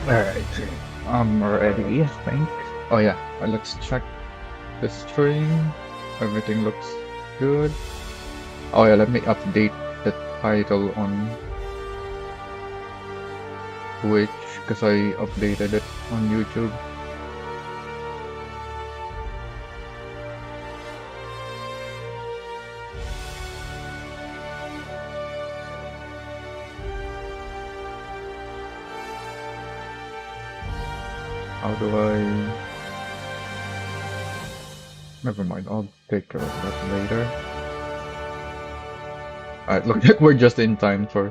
Alright, I'm ready, I think. Oh yeah, let's check the stream. Everything looks good. Oh yeah, let me update the title on Twitch because I updated it on YouTube. How do I... Never mind, I'll take care of that later. Alright, look like we're just in time for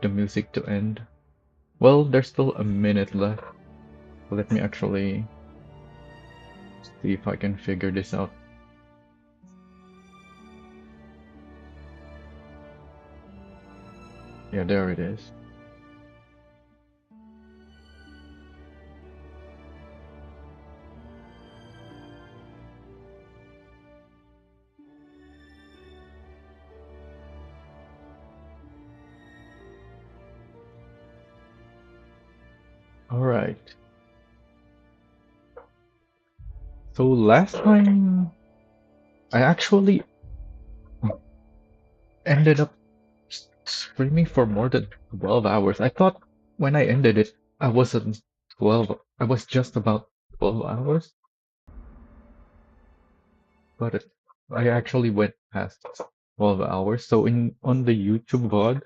the music to end. Well, there's still a minute left. Let me actually see if I can figure this out. Yeah, there it is. Alright. So last time I actually ended up streaming for more than 12 hours. I thought when I ended it, I wasn't 12, I was just about 12 hours, but I actually went past 12 hours. So on the YouTube VOD,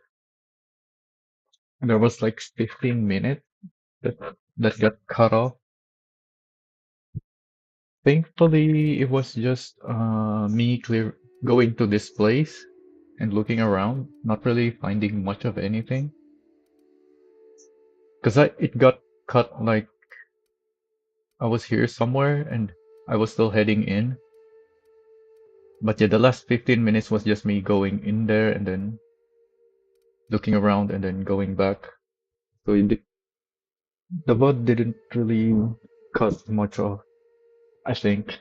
there was like 15 minutes that got cut off. Thankfully, it was just me going to this place and looking around, not really finding much of anything. Because it got cut like I was here somewhere and I was still heading in. But yeah, the last 15 minutes was just me going in there and then looking around and then going back. So the VOD didn't really cut much off, I think.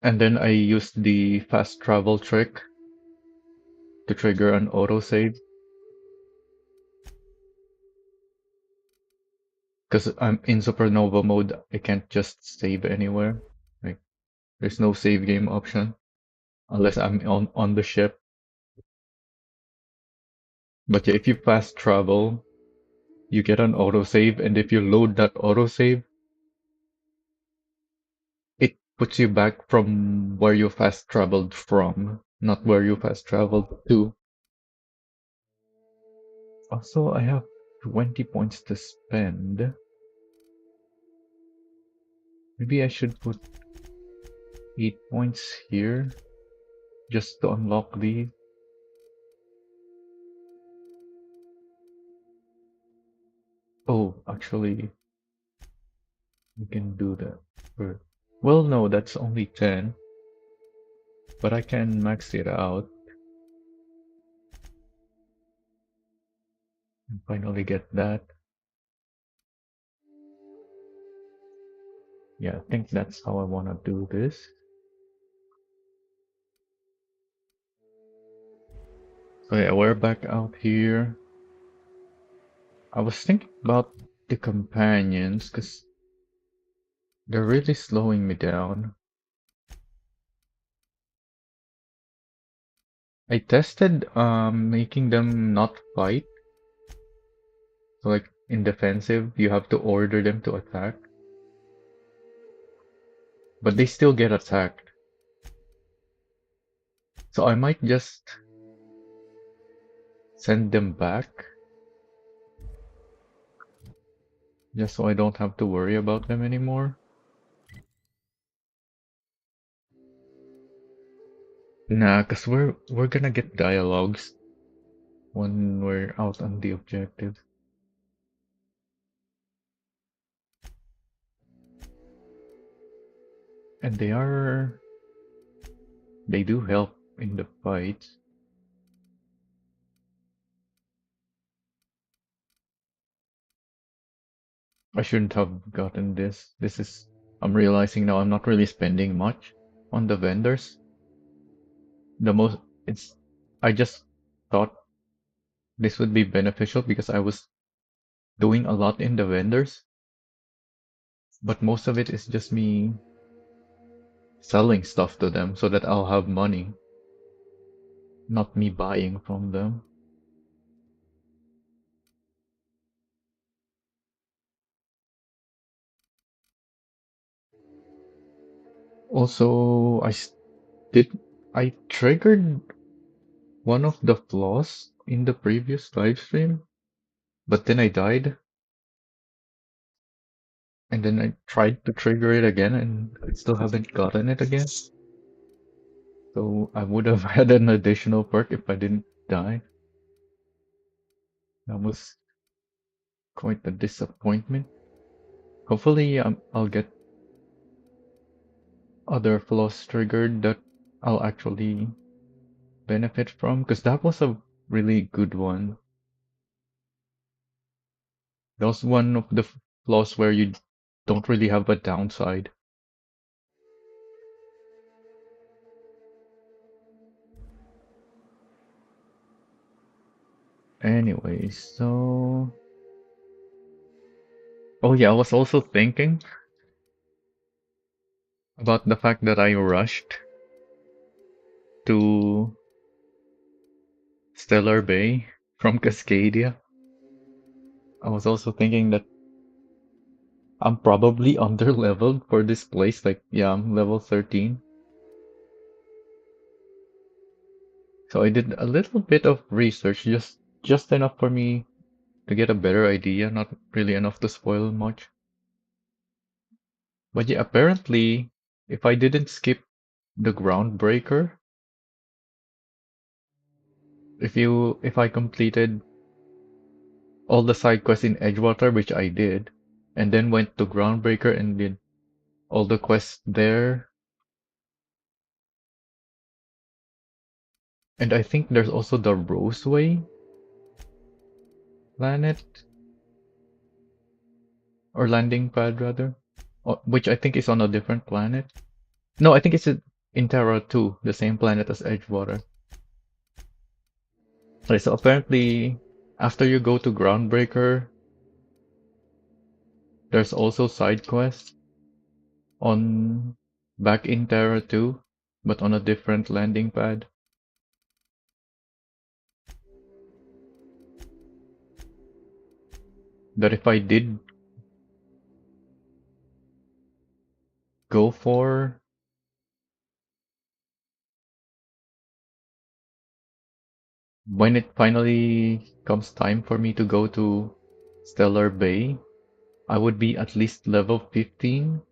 And then I used the fast travel trick to trigger an autosave. Because I'm in Supernova mode, I can't just save anywhere. Like, there's no save game option unless I'm on the ship. But yeah, if you fast travel, you get an autosave, and if you load that autosave, it puts you back from where you fast traveled from, not where you fast traveled to. Also, I have 20 points to spend. Maybe I should put 8 points here just to unlock these. Oh, actually, we can do that. Well, no, that's only 10, but I can max it out and finally get that. Yeah, I think that's how I want to do this. So yeah, we're back out here. I was thinking about the companions because they're really slowing me down. I tested making them not fight. So like in defensive, you have to order them to attack. But they still get attacked. So I might just send them back. Just so I don't have to worry about them anymore. Nah, cause we're gonna get dialogues when we're out on the objective. And they do help in the fights. I shouldn't have gotten this. I'm realizing now I'm not really spending much. on the vendors. The most it's I just thought this would be beneficial because I was doing a lot in the vendors, but most of it is just me selling stuff to them so that I'll have money, not me buying from them. Also, did I triggered one of the flaws in the previous live stream, but then I died, and then I tried to trigger it again, and I still haven't gotten it again. So I would have had an additional perk if I didn't die. That was quite a disappointment. Hopefully, I'll get other flaws triggered that I'll actually benefit from, because that was a really good one. That was one of the flaws where you don't really have a downside. Anyway, so... Oh yeah, I was also thinking about the fact that I rushed to Stellar Bay from Cascadia. I was also thinking that I'm probably under-leveled for this place. Like, yeah, I'm level 13. So I did a little bit of research, just enough for me to get a better idea, not really enough to spoil much. But yeah, apparently, if I didn't skip the Groundbreaker, if I completed all the side quests in Edgewater, which I did, and then went to Groundbreaker and did all the quests there, and I think there's also the Roseway planet, or landing pad rather, which I think is on a different planet. No, I think it's in Terra 2, the same planet as Edgewater. Right, so apparently, after you go to Groundbreaker, there's also side quests on back in Terra 2, but on a different landing pad. That if I did go for, when it finally comes time for me to go to Stellar Bay, I would be at least level 15.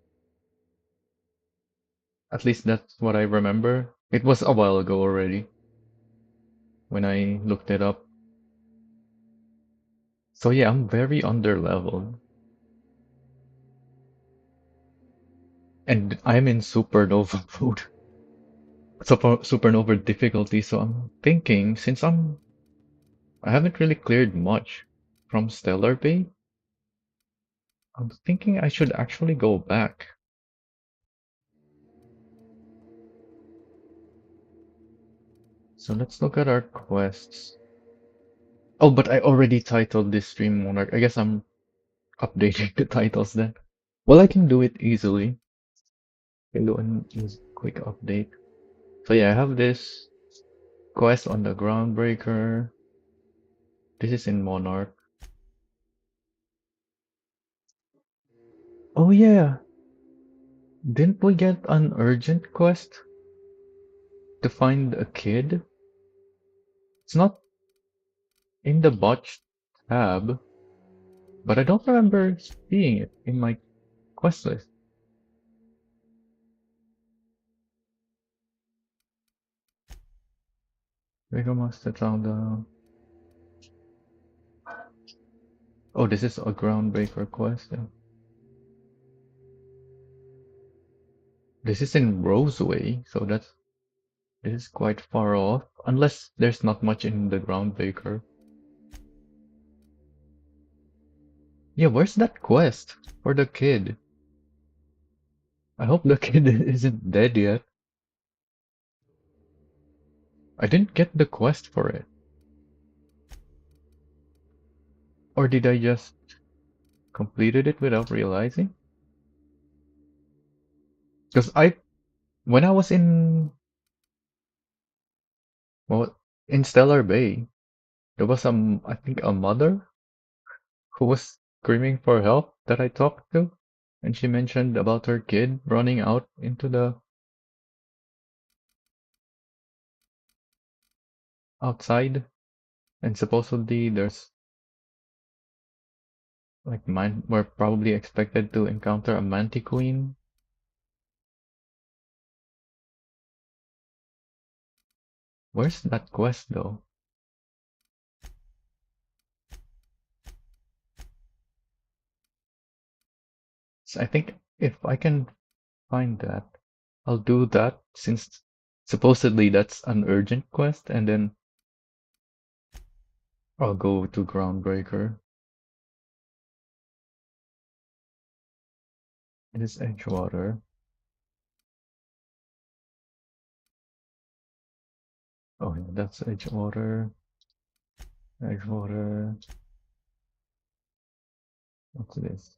At least that's what I remember. It was a while ago already when I looked it up. So yeah, I'm very underleveled. And I'm in Supernova mode. Supernova difficulty, so I'm thinking, since I haven't really cleared much from Stellar Bay, I'm thinking I should actually go back. So let's look at our quests. Oh, but I already titled this stream Monarch. I guess I'm updating the titles then. Well, I can do it easily. I can do a quick update. So yeah, I have this quest on the Groundbreaker. This is in Monarch. Oh yeah, didn't we get an urgent quest to find a kid? It's not in the botched tab, but I don't remember seeing it in my quest list. Lego Master found oh, this is a Groundbreaker quest. Yeah. This is in Roseway, so this is quite far off. Unless there's not much in the Groundbreaker. Yeah, where's that quest for the kid? I hope the kid isn't dead yet. I didn't get the quest for it. Or did I just completed it without realizing? Because when I was well, in Stellar Bay, there was I think a mother who was screaming for help that I talked to, and she mentioned about her kid running out into the outside, and supposedly there's like we're probably expected to encounter a mantiqueen. Where's that quest though? So I think if I can find that, I'll do that since supposedly that's an urgent quest, and then I'll go to Groundbreaker. It is Edgewater. Oh yeah, that's Edgewater. Edgewater. What's this?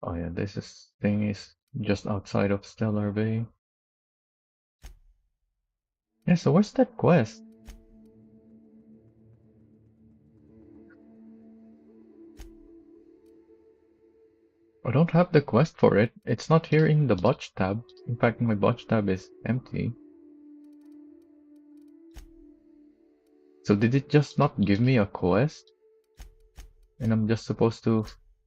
Oh yeah, thing is just outside of Stellar Bay. Yeah, so where's that quest? I don't have the quest for it. It's not here in the botch tab. In fact, my botch tab is empty. So did it just not give me a quest? And I'm just supposed to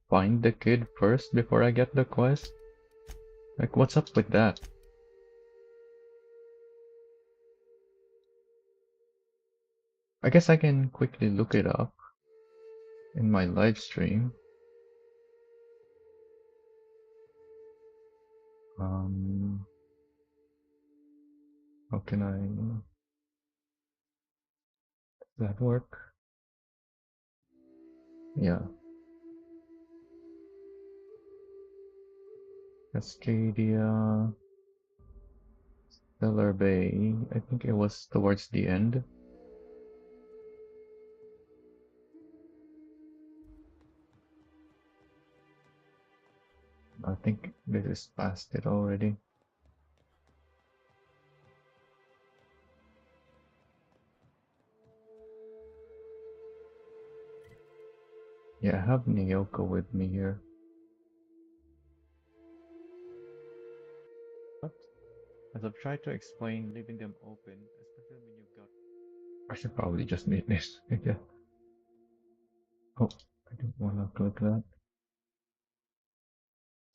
find the kid first before I get the quest? Like, what's up with that? I guess I can quickly look it up in my live stream. Um, how can I... Does that work? Yeah. Cascadia, Stellar Bay. I think it was towards the end. I think this is past it already. Yeah, I have Nyoko with me here. But as I've tried to explain, leaving them open, especially when you've got... I should probably just need this. Yeah. Oh, I didn't want to click that.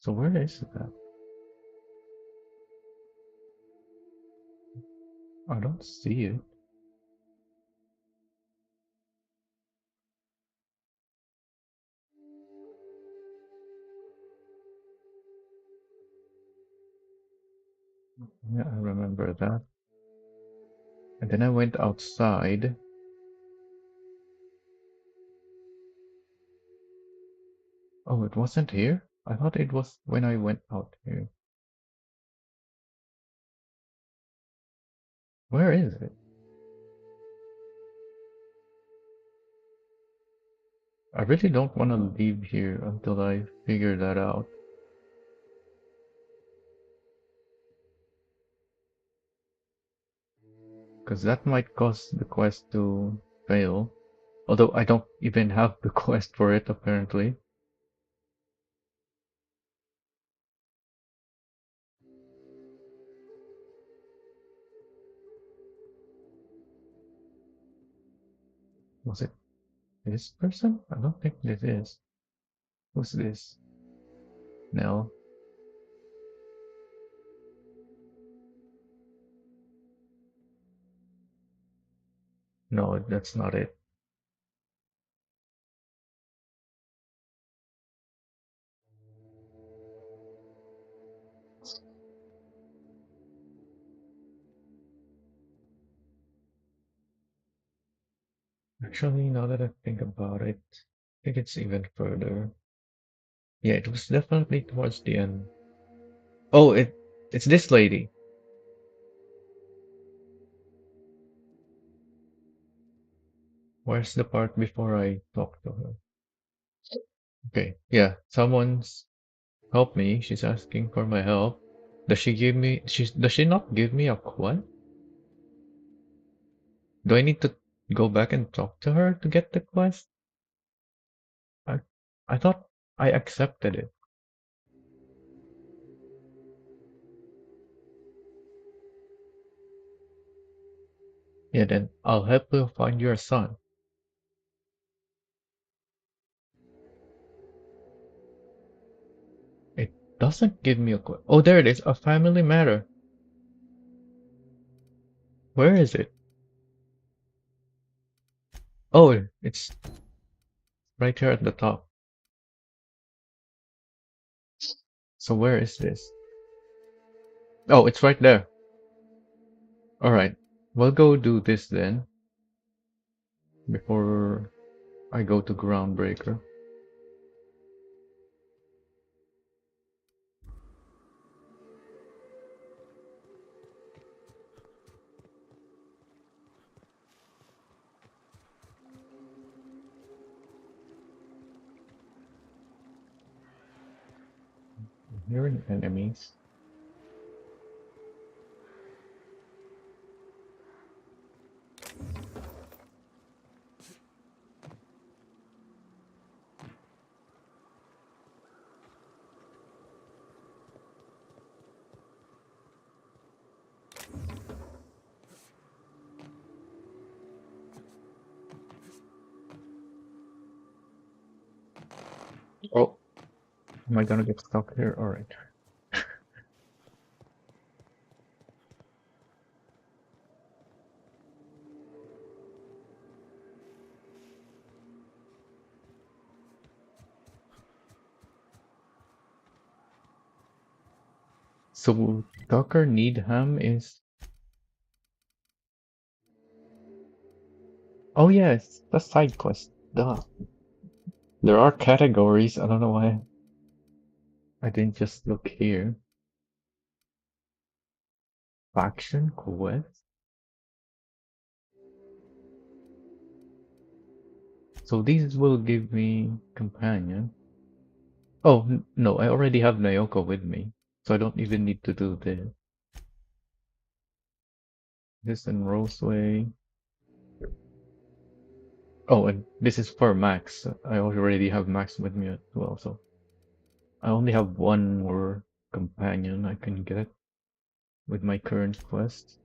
So where is that? I don't see it. Yeah, I remember that. And then I went outside. Oh, it wasn't here? I thought it was when I went out here. Where is it? I really don't want to leave here until I figure that out. Because that might cause the quest to fail. Although I don't even have the quest for it, apparently. Was it this person? I don't think this is. Who's this? Nell? No, that's not it. Actually, now that I think about it, I think it's even further. Yeah, it was definitely towards the end. Oh, it's this lady. Where's the part before I talk to her? Okay, yeah, someone's helped me. She's asking for my help. Does she not give me a quest? Do I need to go back and talk to her to get the quest? I I thought I accepted it. Yeah, then I'll help you find your son. It doesn't give me a quest. Oh, there it is. A family matter. Where is it? Oh, it's right here at the top. So where is this? Oh, it's right there. Alright. We'll go do this then. Before I go to Groundbreaker. I'm hearing enemies. Oh, am I gonna get stuck here? Alright. So Tucker Needham is... Oh yes, the side quest. Duh. There are categories. I don't know why I didn't just look here. Faction quest? So these will give me companion. Oh, no, I already have Naoko with me. So I don't even need to do this. This and Roseway. Oh, and this is for Max. I already have Max with me as well, so I only have one more companion I can get with my current quest.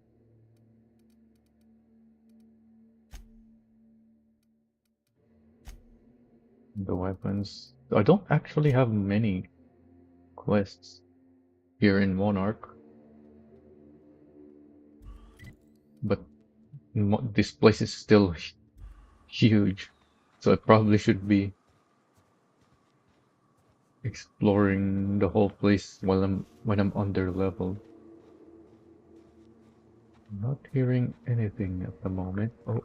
The weapons. I don't actually have many quests here in Monarch, but this place is still huge, so I probably should be exploring the whole place while when I'm under level. I'm not hearing anything at the moment. Oh,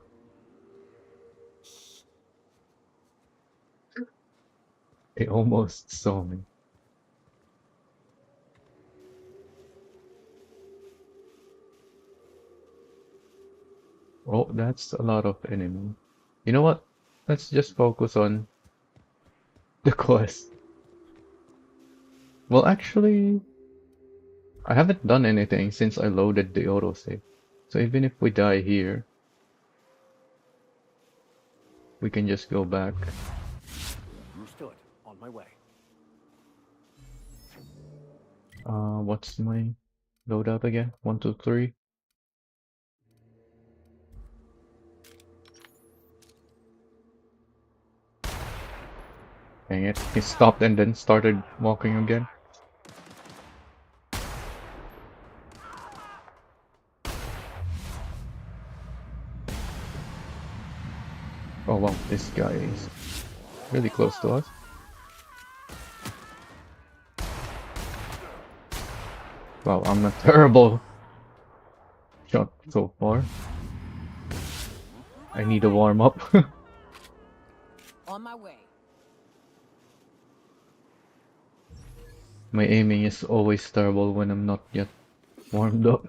they almost saw me. Oh, that's a lot of enemy. You know what? Let's just focus on the quest. Well, actually, I haven't done anything since I loaded the autosave. So even if we die here, we can just go back. Understood. On my way. What's my loadout again? 1, 2, 3. Dang it, he stopped and then started walking again. Oh wow, this guy is really close to us. Wow, I'm a terrible shot so far. I need to warm up. On my way. My aiming is always terrible when I'm not yet warmed up.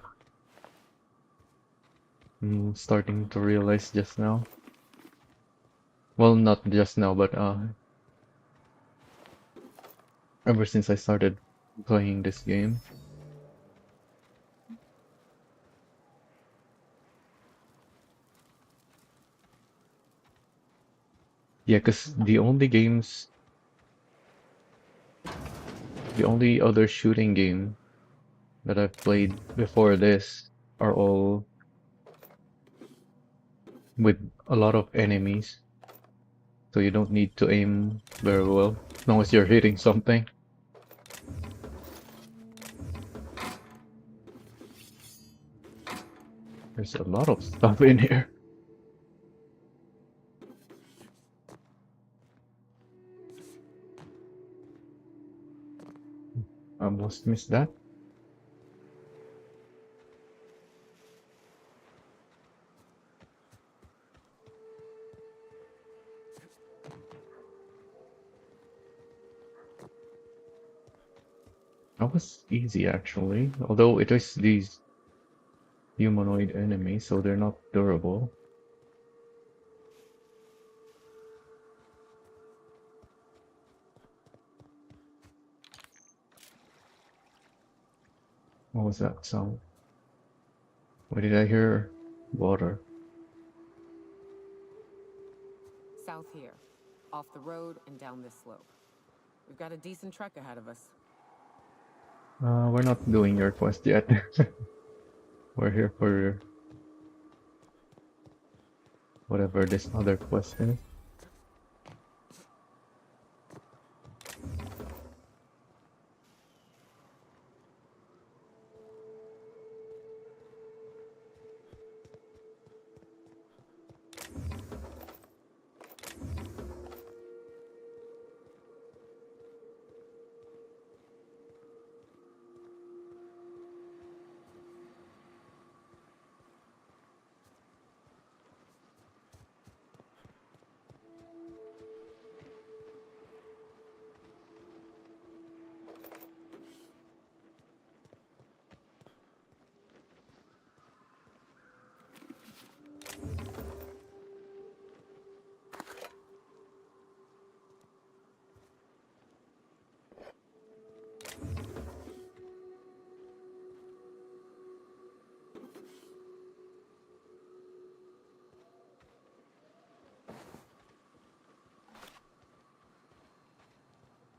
I'm starting to realize just now. Well, not just now, but ever since I started playing this game. Yeah, because the only other shooting game that I've played before this are all with a lot of enemies, so you don't need to aim very well, as long as you're hitting something. There's a lot of stuff in here. I almost missed that. That was easy actually, although it is these humanoid enemies, so they're not durable. What was that sound? Why did I hear water? South here. Off the road and down this slope. We've got a decent trek ahead of us. We're not doing your quest yet. We're here for whatever this other quest is.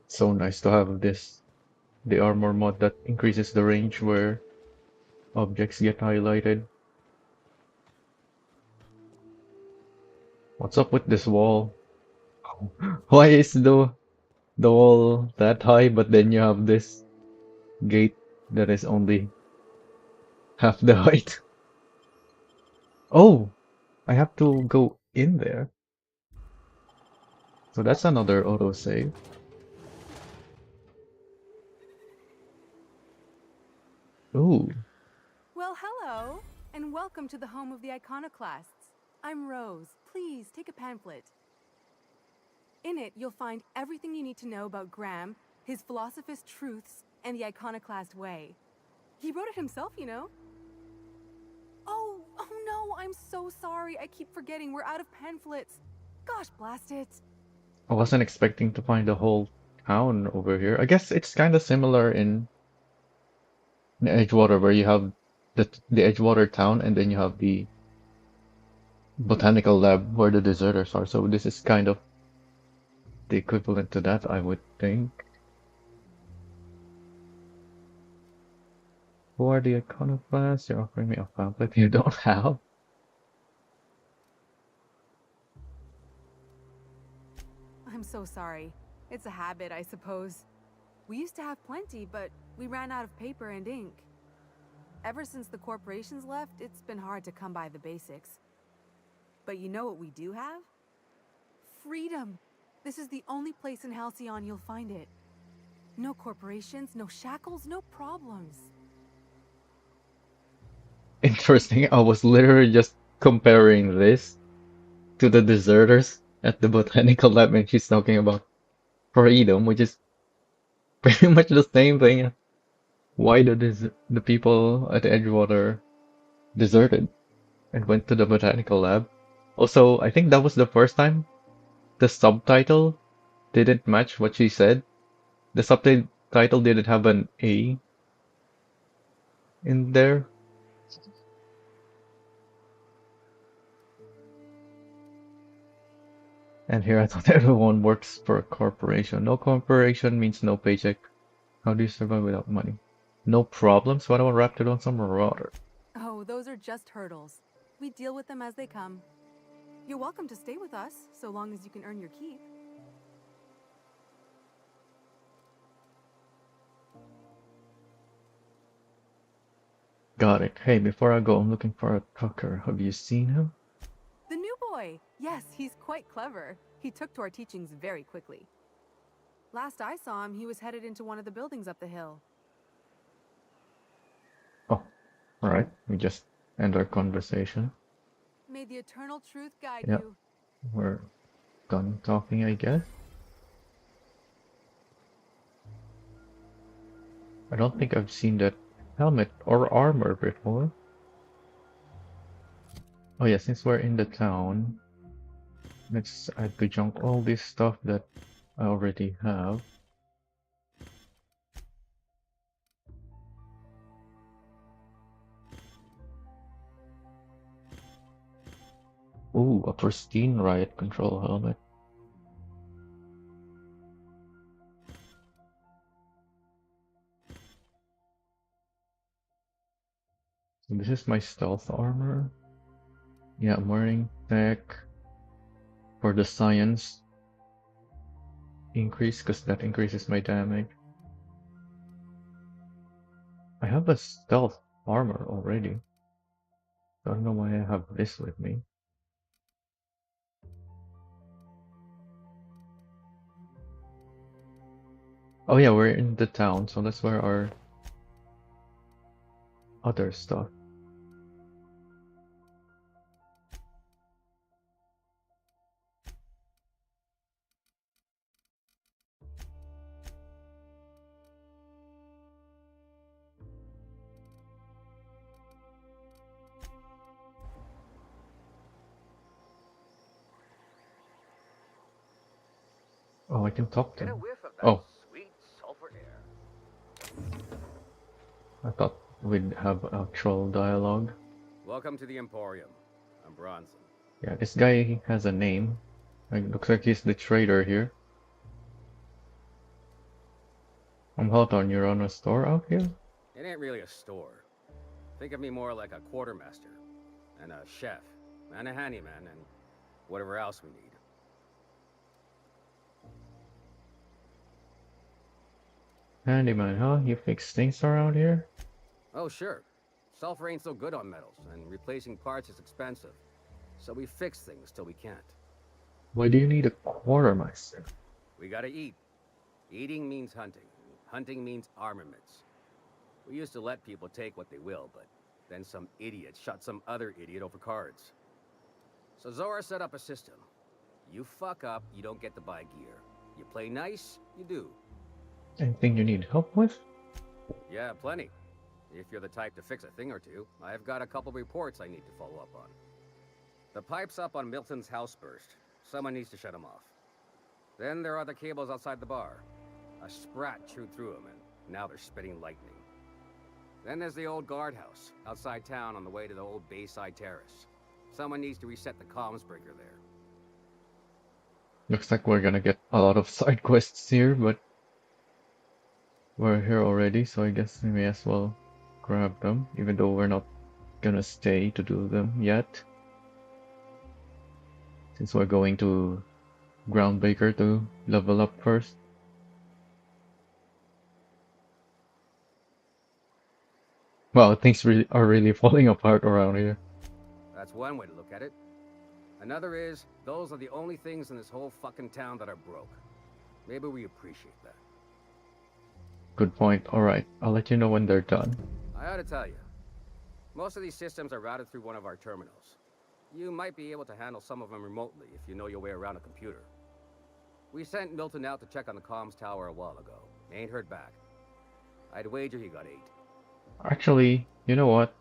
So nice to have the armor mod that increases the range where objects get highlighted. What's up with this wall? Why is the wall that high, but then you have this gate that is only half the height? Oh, I have to go in there. So that's another autosave. Ooh, Well, hello, and welcome to the home of the iconoclasts. I'm Rose. Please take a pamphlet. In it, you'll find everything you need to know about Graham, his philosophist truths, and the iconoclast way. He wrote it himself, you know. Oh no, I'm so sorry. I keep forgetting we're out of pamphlets. Gosh, blast it. I wasn't expecting to find a whole town over here. I guess it's kind of similar in Edgewater, where you have the Edgewater town, and then you have the botanical lab where the deserters are. So this is kind of the equivalent to that, I would think. Who are the iconoclasts? You're offering me a pamphlet you don't have? I'm so sorry. It's a habit, I suppose. We used to have plenty, but we ran out of paper and ink. Ever since the corporations left, it's been hard to come by the basics. But you know what we do have? Freedom! This is the only place in Halcyon you'll find it. No corporations, no shackles, no problems. Interesting. I was literally just comparing this to the deserters at the botanical lab, and she's talking about freedom, which is pretty much the same thing. Why the people at Edgewater deserted and went to the botanical lab? Also, I think that was the first time the subtitle didn't match what she said. The subtitle didn't have an A in there. And here I thought everyone works for a corporation. No corporation means no paycheck. How do you survive without money? No problems? Why don't I wrap it on some water? Oh, those are just hurdles. We deal with them as they come. You're welcome to stay with us, so long as you can earn your keep. Got it. Hey, before I go, I'm looking for a Tucker. Have you seen him? The new boy! Yes, he's quite clever. He took to our teachings very quickly. Last I saw him, he was headed into one of the buildings up the hill. Oh, alright. We just end our conversation. May the eternal truth guide Yeah, you. we're done talking, I guess. I don't think I've seen that helmet or armor before. Oh yeah, since we're in the town, let's add to junk all this stuff that I already have. Ooh, a pristine riot control helmet. So this is my stealth armor. Yeah, I'm wearing tech for the science increase because that increases my damage. I have a stealth armor already. I don't know why I have this with me. Oh yeah, we're in the town, so that's where our other stuff. Oh, I can talk to Get a him. whiff of that Oh, sweet sulfur air. I thought we'd have actual dialogue. Welcome to the Emporium. I'm Bronson. Yeah, this guy has a name. Like, looks like he's the trader here. I'm Hawthorne, you run a store out here? It ain't really a store. Think of me more like a quartermaster, and a chef, and a handyman, and whatever else we need. Handyman, huh? You fix things around here? Oh, sure. Sulfur ain't so good on metals, and replacing parts is expensive. So we fix things till we can't. Why do you need a quartermaster? We gotta eat. Eating means hunting. Hunting means armaments. We used to let people take what they will, but then some idiot shot some other idiot over cards. So Zora set up a system. You fuck up, you don't get to buy gear. You play nice, you do. Anything you need help with? Yeah, plenty. If you're the type to fix a thing or two, I've got a couple reports I need to follow up on. The pipes up on Milton's house burst. Someone needs to shut them off. Then there are the cables outside the bar. A sprat chewed through them, and now they're spitting lightning. Then there's the old guardhouse, outside town on the way to the old Bayside Terrace. Someone needs to reset the comms breaker there. Looks like we're gonna get a lot of side quests here, but we're here already, so I guess we may as well grab them, even though we're not gonna stay to do them yet. Since we're going to Groundbreaker to level up first. Wow, things are really falling apart around here. That's one way to look at it. Another is, those are the only things in this whole fucking town that are broke. Maybe we appreciate that. Good point. Alright, I'll let you know when they're done. I ought to tell you. Most of these systems are routed through one of our terminals. You might be able to handle some of them remotely if you know your way around a computer. We sent Milton out to check on the comms tower a while ago. Ain't heard back. I'd wager he got 8. Actually, you know what?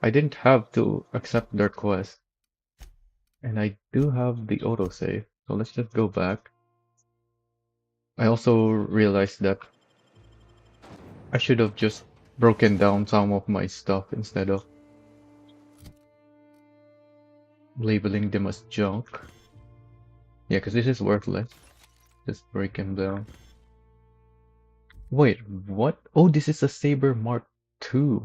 I didn't have to accept their quest. And I do have the autosave. So let's just go back. I also realized that I should have just broken down some of my stuff instead of labeling them as junk. Yeah, because this is worthless. Just break them down. Wait, what? Oh, this is a Saber Mark II.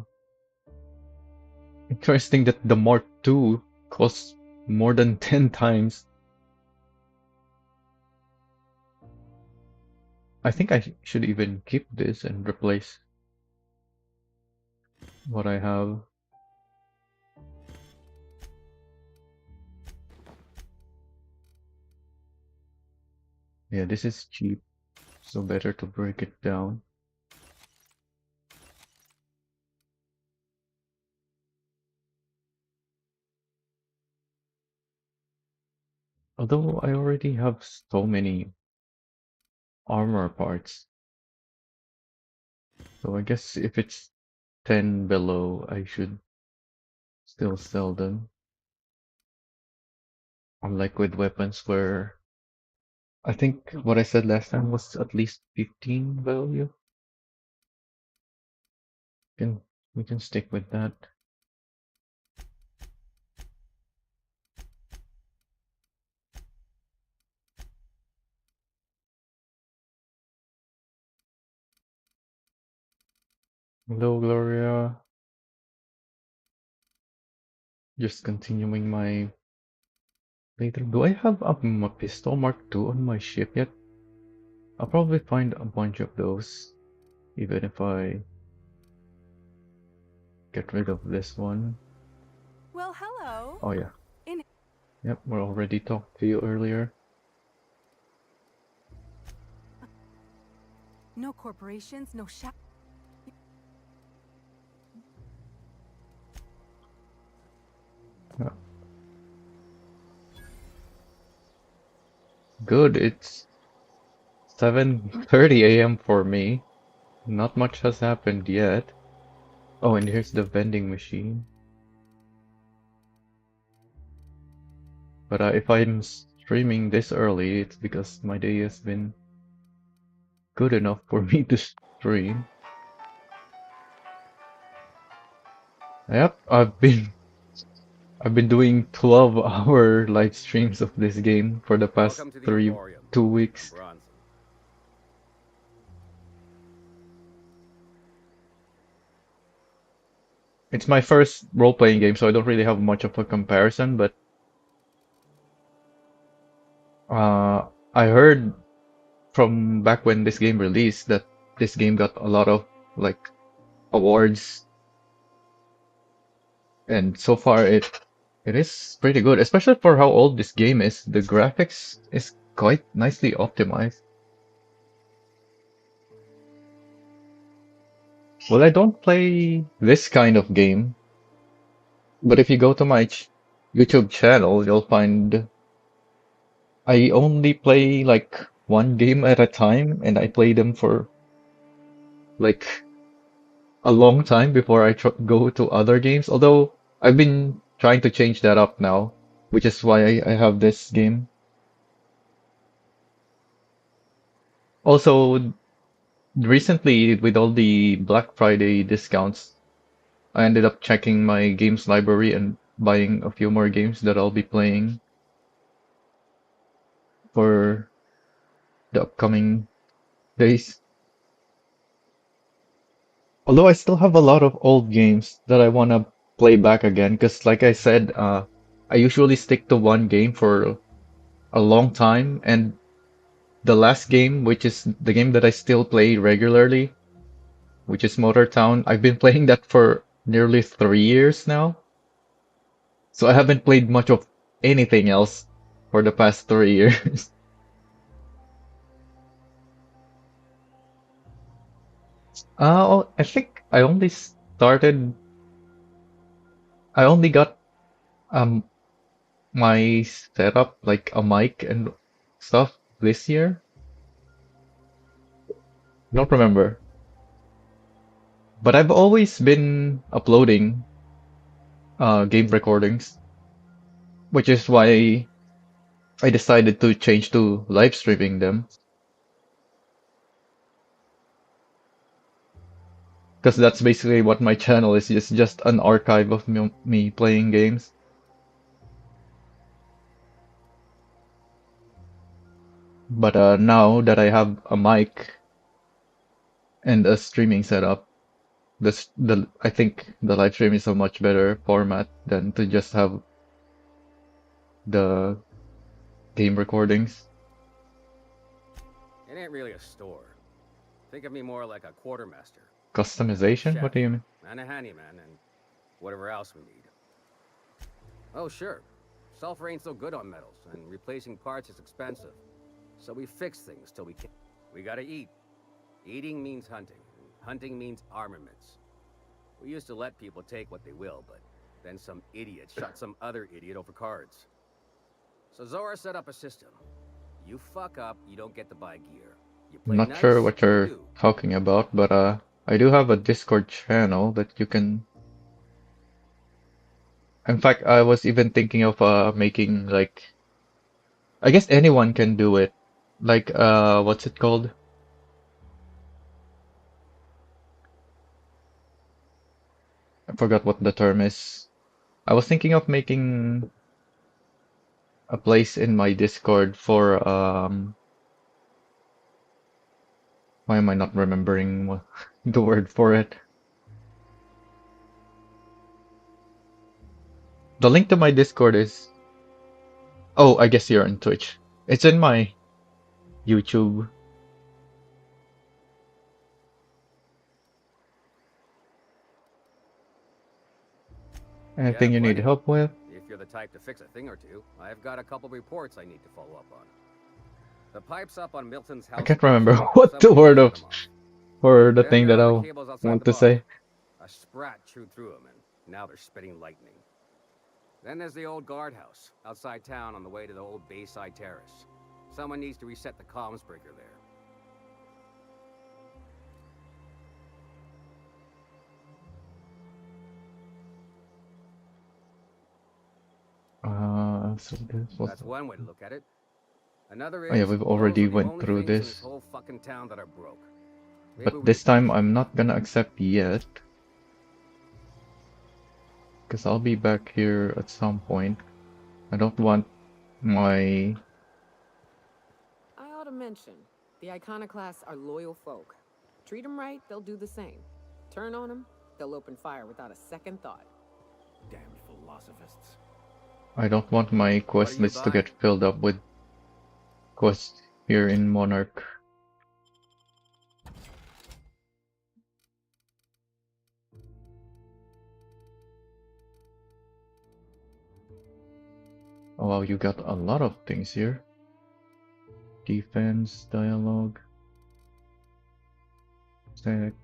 Interesting that the Mark II costs more than 10 times. I think I should even keep this and replace what I have. Yeah, this is cheap, so better to break it down. Although I already have so many armor parts, so I guess if it's 10 below, I should still sell them. Unlike with weapons where I think what I said last time was at least 15 value. Can we can stick with that. Hello, Gloria. Just continuing my playthrough. Do I have a pistol Mark II on my ship yet? I'll probably find a bunch of those, even if I get rid of this one. Well, hello. Oh yeah. In Yep, we already talked to you earlier. no corporations, no shadow. Yeah. Good, it's 7:30 a.m. for me. Not much has happened yet. Oh, and here's the vending machine. But if I'm streaming this early, it's because my day has been good enough for me to stream. Yep, I've been doing 12-hour live streams of this game for the past Welcome to the three Emporium. 2 weeks. Bronson. It's my first role-playing game, so I don't really have much of a comparison, but I heard from back when this game released that this game got a lot of like awards, and so far it is pretty good, especially for how old this game is. The graphics is quite nicely optimized. Well, I don't play this kind of game, but if you go to my YouTube channel, you'll find I only play like one game at a time, and I play them for like a long time before I go to other games. Although I've been trying to change that up now, which is why I have this game. Also, recently with all the Black Friday discounts, I ended up checking my games library and buying a few more games that I'll be playing for the upcoming days. Although I still have a lot of old games that I want to play back again, because like I said, I usually stick to one game for a long time, and the last game, which is the game that I still play regularly, which is Motor Town, I've been playing that for nearly 3 years now. So I haven't played much of anything else for the past 3 years. I think I only got um my setup, like a mic and stuff this year. Don't remember. But I've always been uploading game recordings, which is why I decided to change to live streaming them because that's basically what my channel is. It's just an archive of me playing games. But now that I have a mic and a streaming setup, I think the live stream is a much better format than to just have the game recordings. It ain't really a store. Think of me more like a quartermaster, Customization? What chef, do you mean? and a handyman, and whatever else we need. Oh, sure. Sulfur ain't so good on metals, and replacing parts is expensive. So we fix things till we can. We gotta eat. Eating means hunting, and hunting means armaments. We used to let people take what they will, but then some idiot shot some other idiot over cards. So Zora set up a system. You fuck up, you don't get to buy gear. You I'm play not sure nice, what you you're do. talking about, but I do have a Discord channel that you can. In fact, I was even thinking of making like I guess anyone can do it. Like what's it called? I forgot what the term is. I was thinking of making a place in my Discord for why am I not remembering the word for it? The link to my Discord is oh, I guess you're on Twitch. It's in my YouTube. Yeah, Anything you need plenty. help with? If you're the type to fix a thing or two, I've got a couple reports I need to follow up on. The pipes up on Milton's I house can't burst. remember what the Someone needs to word shut of them off. or the Then thing there that are the I cables outside want the to bar. say. A sprat chewed through them, and now they're spitting lightning. Then there's the old guardhouse, outside town on the way to the old Bayside Terrace. Someone needs to reset the comms breaker there. So this was. That's one way to look at it. Another Oh yeah, is, we've those already are the went only through things in this this. whole fucking town that are broke. Maybe But we... this time I'm not gonna accept yet. Because I'll be back here at some point. I don't want my... I ought to mention, the iconoclasts are loyal folk. Treat them right, they'll do the same. Turn on them, they'll open fire without a second thought. Damn philosophists. I don't want my What are quest you list to get buying? filled up with quests here in Monarch. Oh wow, you got a lot of things here. Defense, dialogue, tech.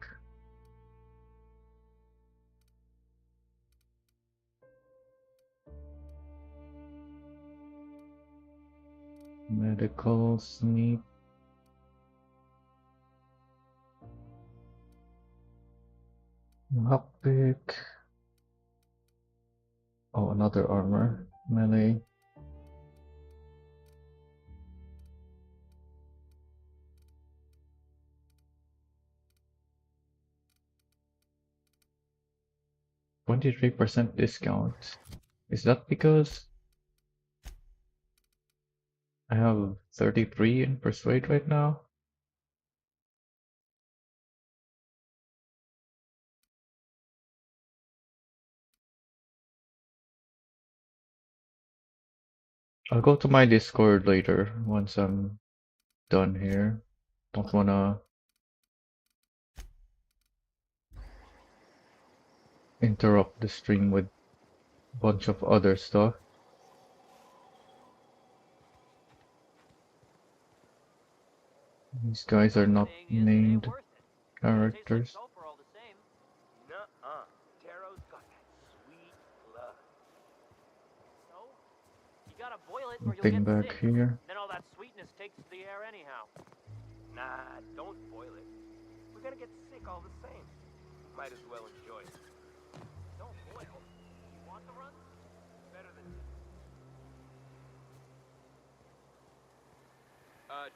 Medical, sneak. Lockpick. Oh, another armor. Melee. %23 discount. Is that because I have 33 in Persuade right now? I'll go to my Discord later once I'm done here. Don't wanna interrupt the stream with a bunch of other stuff. These guys are not Thing is, it ain't named worth it. Tastes like characters. sulfur all the same. Nuh-uh. Taro's got that sweet blood. So, you gotta boil it or you'll Nothing get back sick. here. Then all that sweetness takes to the air anyhow. Nah, don't boil it. We're gonna get sick all the same. Might as well enjoy it. Don't boil. You want the run? Better than...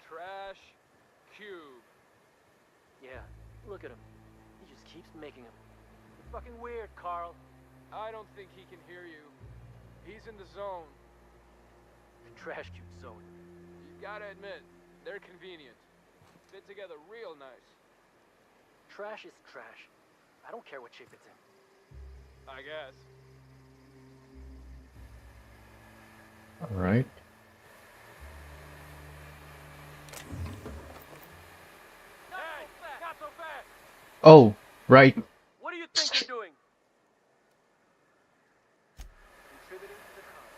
trash cube. Yeah, look at him. He just keeps making them. It's fucking weird, Carl. I don't think he can hear you. He's in the zone. The trash cube zone. You gotta admit, they're convenient. Fit together real nice. Trash is trash. I don't care what shape it's in. I guess. All right. Hey, not so fast! Oh, right. What do you think you're doing? Contributing to the cause.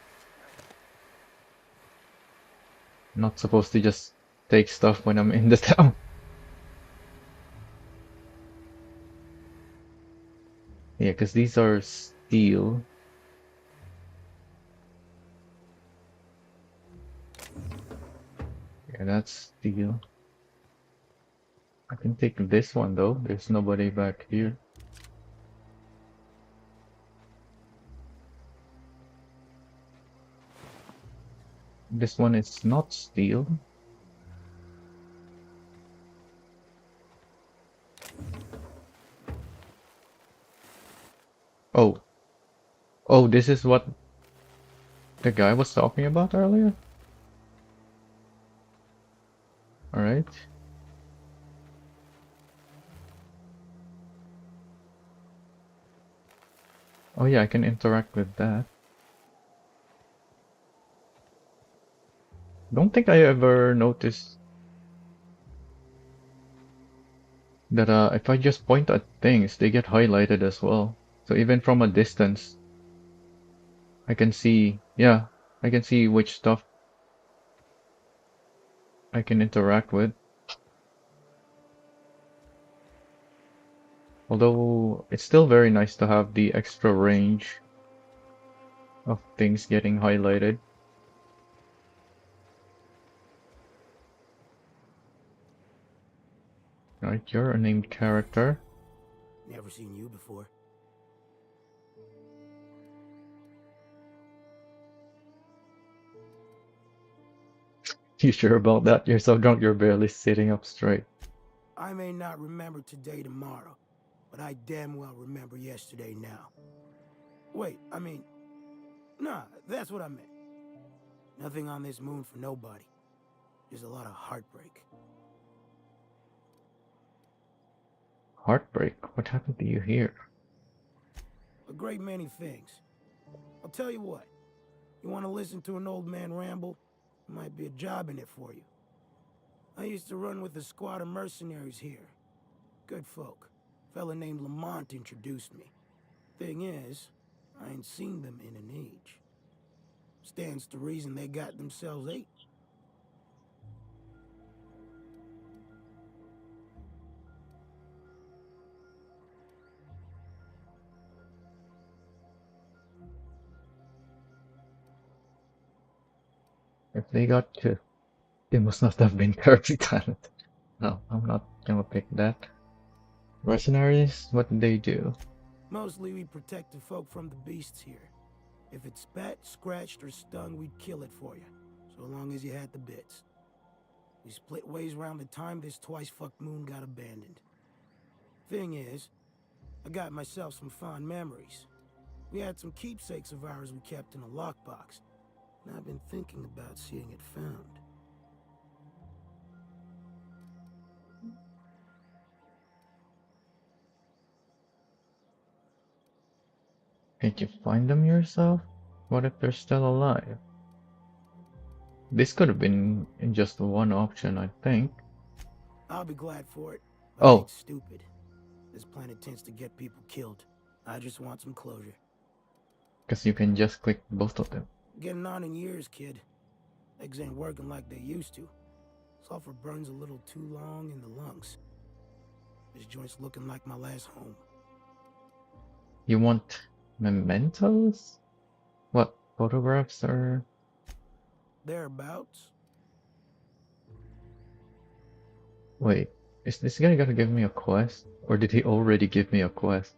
Not supposed to just take stuff when I'm in the town. Yeah, because these are steel. Yeah, that's steel. I can take this one though. There's nobody back here. This one is not steel. Oh. Oh, this is what the guy was talking about earlier? Alright. Oh yeah, I can interact with that. Don't think I ever noticed that if I just point at things, they get highlighted as well. So even from a distance, I can see, yeah, I can see which stuff I can interact with. Although it's still very nice to have the extra range of things getting highlighted. Right, you're a named character. Never seen you before. You sure about that? You're so drunk you're barely sitting up straight. I may not remember today tomorrow, but I damn well remember yesterday now. Wait, I mean, nah, that's what I meant. Nothing on this moon for nobody. Just a lot of heartbreak. Heartbreak? What happened to you here? A great many things. I'll tell you what. You want to listen to an old man ramble? Might be a job in it for you. I used to run with a squad of mercenaries here. Good folk. Fella named Lamont introduced me. Thing is, I ain't seen them in an age. Stands to reason they got themselves ate. If they got to, they must not have been terribly talented. No, I'm not gonna pick that. Mercenaries, what did they do? Mostly we protect the folk from the beasts here. If it spat, scratched, or stung, we'd kill it for you. So long as you had the bits. We split ways around the time this twice-fucked moon got abandoned. Thing is, I got myself some fond memories. We had some keepsakes of ours we kept in a lockbox, and I've been thinking about seeing it found. Can't you find them yourself? What if they're still alive? This could have been in just one option, I think. I'll be glad for it, but I Oh, ain't stupid. This planet tends to get people killed. I just want some closure. because you can just click both of them. Getting on in years, kid. Legs ain't working like they used to. Sulfur burns a little too long in the lungs. This joint's looking like my last home. You want mementos? What, photographs or... Thereabouts. Wait, is this guy gonna give me a quest? Or did he already give me a quest?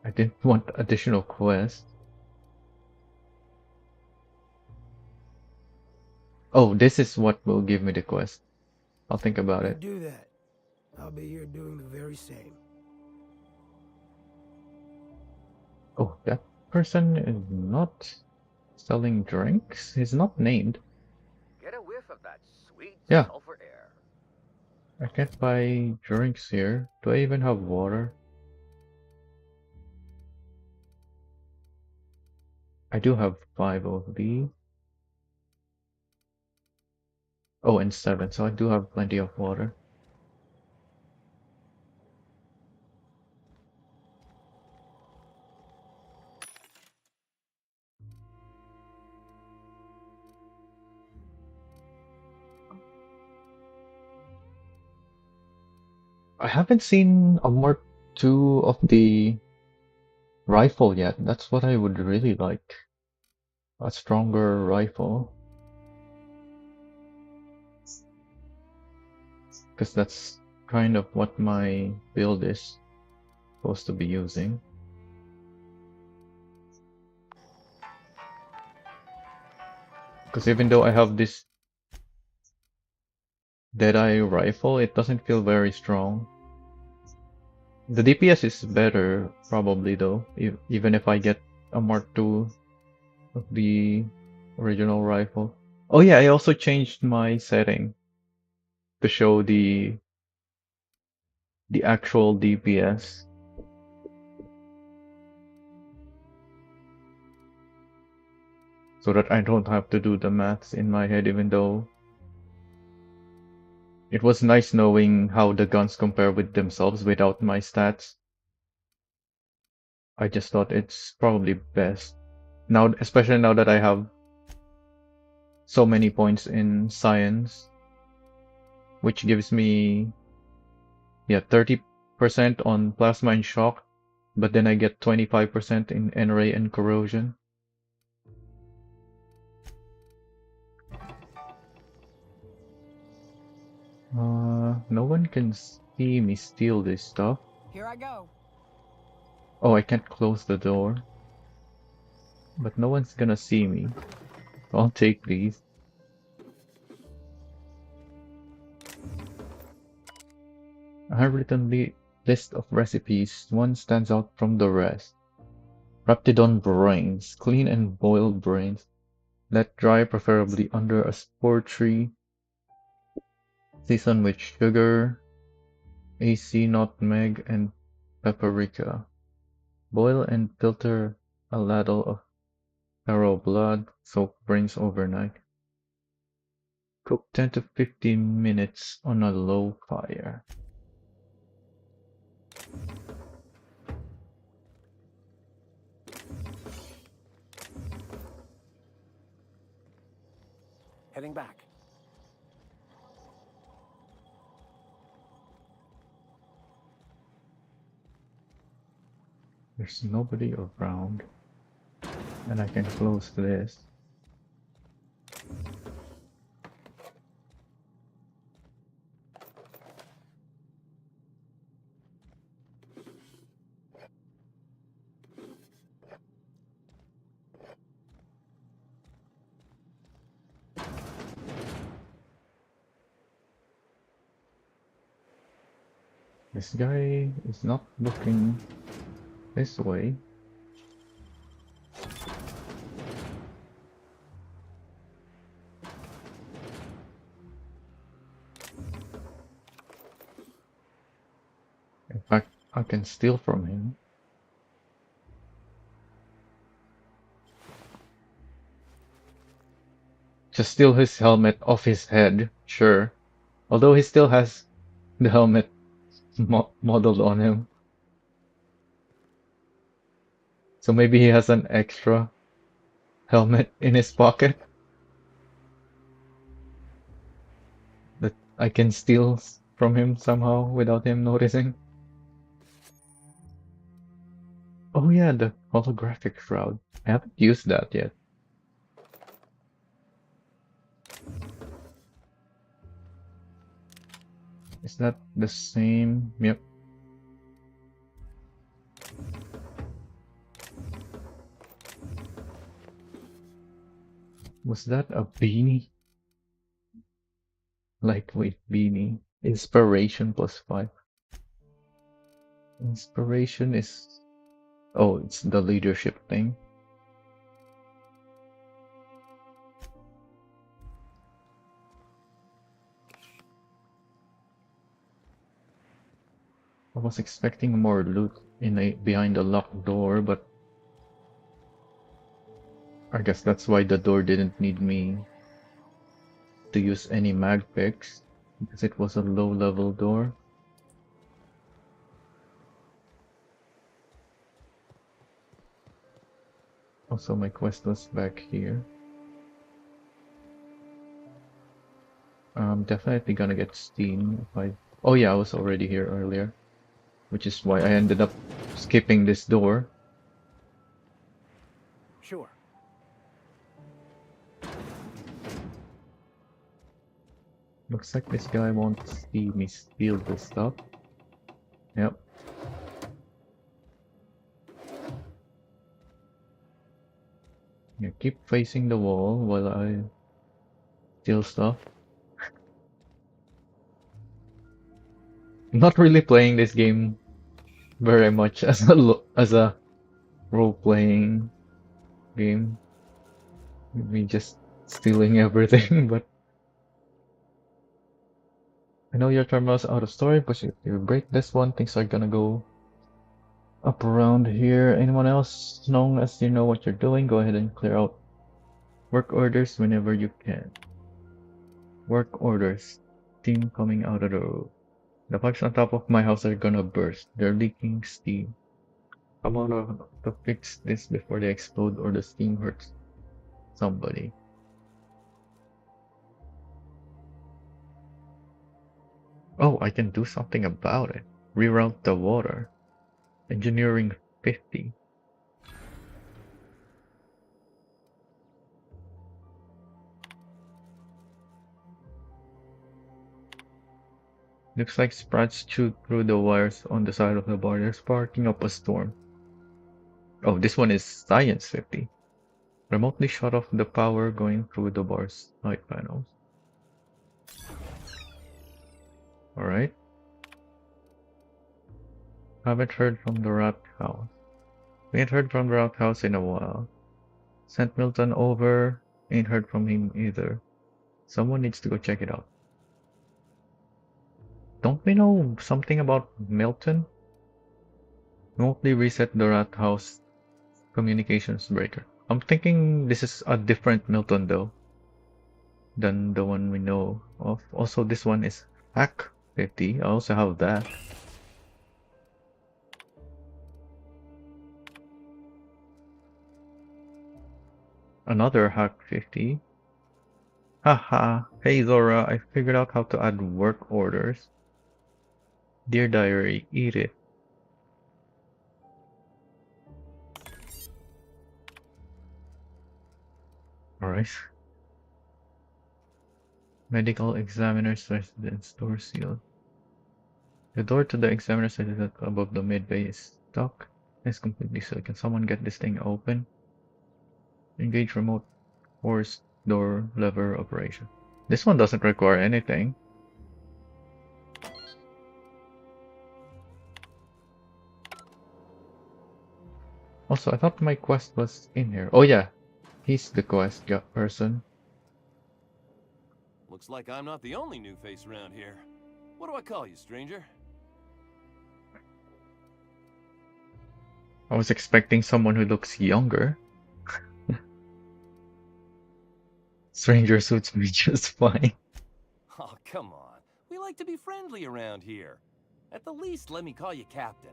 I didn't want additional quest. Oh, this is what will give me the quest. I'll think about You it. do that. I'll be here doing the very same. Oh, that person is not selling drinks? He's not named. Get a whiff of that sweet Yeah, sulfur air. I can't buy drinks here. Do I even have water? I do have 5 of these. Oh, and 7, so I do have plenty of water. I haven't seen a Mark II of the rifle yet. That's what I would really like. A stronger rifle. Because that's kind of what my build is supposed to be using. Because even though I have this Deadeye rifle, it doesn't feel very strong. The DPS is better, probably though, even if I get a Mark II of the original rifle. Oh yeah, I also changed my setting to show the actual DPS. So that I don't have to do the maths in my head, even though it was nice knowing how the guns compare with themselves without my stats. I just thought it's probably best. Now, especially now that I have so many points in science, which gives me, yeah, 30% on plasma and shock, but then I get 25% in N-ray and corrosion. No one can see me steal this stuff. Here I go. Oh, I can't close the door. But no one's gonna see me. I'll take these. A handwritten list of recipes. One stands out from the rest. Raptidon brains. Clean and boiled brains. Let dry, preferably under a spore tree. Season with sugar, AC nutmeg, and paprika. Boil and filter a ladle of taro blood. Soak brains overnight. Cook 10 to 15 minutes on a low fire. Heading back. There's nobody around. And I can close this. This guy is not looking this way. In fact, I can steal from him. Just steal his helmet off his head, sure. Although he still has the helmet modeled on him. So maybe he has an extra helmet in his pocket that I can steal from him somehow without him noticing. Oh yeah, the holographic shroud. I haven't used that yet. Is that the same? Yep. Was that a beanie? Lightweight beanie. Inspiration +5. Inspiration is... Oh, it's the leadership thing. I was expecting more loot behind a locked door, but I guess that's why the door didn't need me to use any mag picks, because it was a low-level door. Also, my quest was back here. I'm definitely gonna get Steam if I... Oh yeah, I was already here earlier, which is why I ended up skipping this door. Sure. Looks like this guy wants to see me steal this stuff. Yep. Yeah, keep facing the wall while I steal stuff. I'm not really playing this game very much as a role-playing game. Me just stealing everything, but I know your terminal's out of storage, but if you break this one, things are gonna go up around here. Anyone else, as long as you know what you're doing, go ahead and clear out work orders whenever you can. Work orders. Steam coming out of the road. The pipes on top of my house are gonna burst. They're leaking steam. I wanna to fix this before they explode or the steam hurts somebody. Oh, I can do something about it. Reroute the water. Engineering 50. Looks like sprats chewed through the wires on the side of the bar. They're sparking up a storm. Oh, this one is Science 50. Remotely shut off the power going through the bar's side panels. Alright. Haven't heard from the rat house. We ain't heard from the rat house in a while. Sent Milton over. Ain't heard from him either. Someone needs to go check it out. Don't we know something about Milton? Remotely reset the rat house communications breaker. I'm thinking this is a different Milton though than the one we know of. Also, this one is Hack 50. I also have that. Another Hack 50. Haha. Hey Zora, I figured out how to add work orders. Dear diary, eat it. Alright. Medical examiner's residence door sealed. The door to the examiner's residence above the mid-bay is stuck. It's completely sealed. Can someone get this thing open? Engage remote force door lever operation. This one doesn't require anything. Also, I thought my quest was in here. Oh yeah, he's the quest person. Looks like I'm not the only new face around here. What do I call you, stranger? I was expecting someone who looks younger. Stranger suits me just fine. Oh, come on. We like to be friendly around here. At the least, let me call you Captain.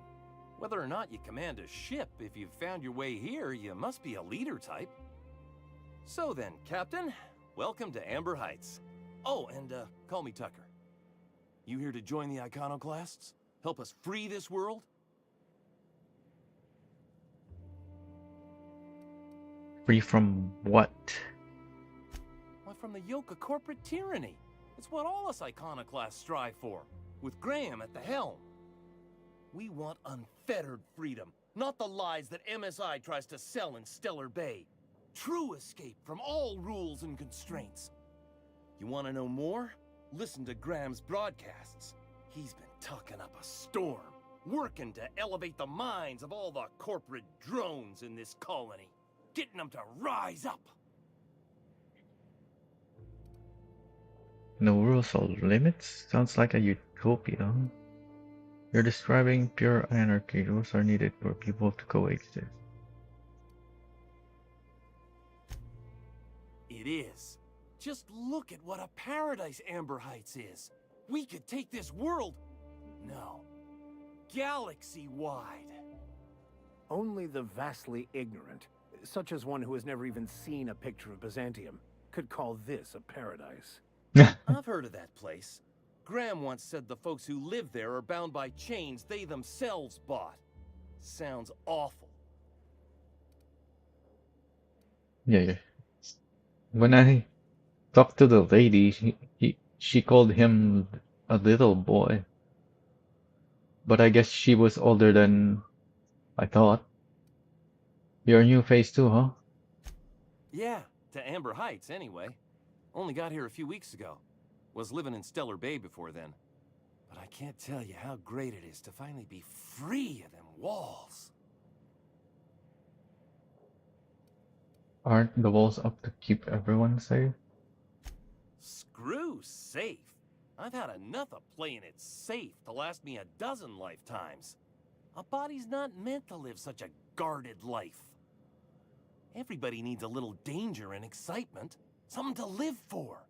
Whether or not you command a ship, if you've found your way here, you must be a leader type. So then, Captain, welcome to Amber Heights. Oh, and call me Tucker. You here to join the Iconoclasts? Help us free this world? Free from what? Why, from the yoke of corporate tyranny. It's what all us Iconoclasts strive for, with Graham at the helm. We want unfettered freedom, not the lies that MSI tries to sell in Stellar Bay. True escape from all rules and constraints. You want to know more? Listen to Graham's broadcasts. He's been talking up a storm, working to elevate the minds of all the corporate drones in this colony, getting them to rise up. No rules or limits? Sounds like a utopia. You're describing pure anarchy. Rules are needed for people to coexist. It is. Just look at what a paradise Amber Heights is. We could take this world... No. Galaxy-wide. Only the vastly ignorant, such as one who has never even seen a picture of Byzantium, could call this a paradise. I've heard of that place. Graham once said the folks who live there are bound by chains they themselves bought. Sounds awful. Yeah. When I talked to the lady, she called him a little boy. But I guess she was older than I thought. You're new phase 2, huh? Yeah, to Amber Heights anyway. Only got here a few weeks ago. Was living in Stellar Bay before then. But I can't tell you how great it is to finally be free of them walls. Aren't the walls up to keep everyone safe? Screw safe. I've had enough of playing it safe to last me a dozen lifetimes. A body's not meant to live such a guarded life. Everybody needs a little danger and excitement. Something to live for.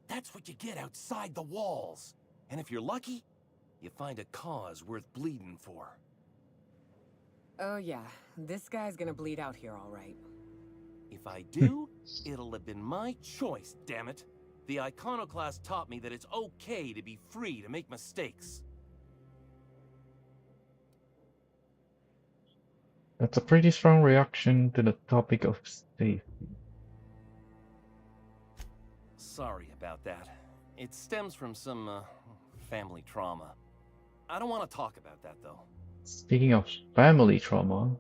That's what you get outside the walls. And if you're lucky, you find a cause worth bleeding for. Oh yeah, this guy's gonna bleed out here all right. If I do, it'll have been my choice, damn it. The Iconoclast taught me that it's okay to be free to make mistakes. That's a pretty strong reaction to the topic of safety. Sorry about that. It stems from some, family trauma. I don't want to talk about that, though. Speaking of family trauma,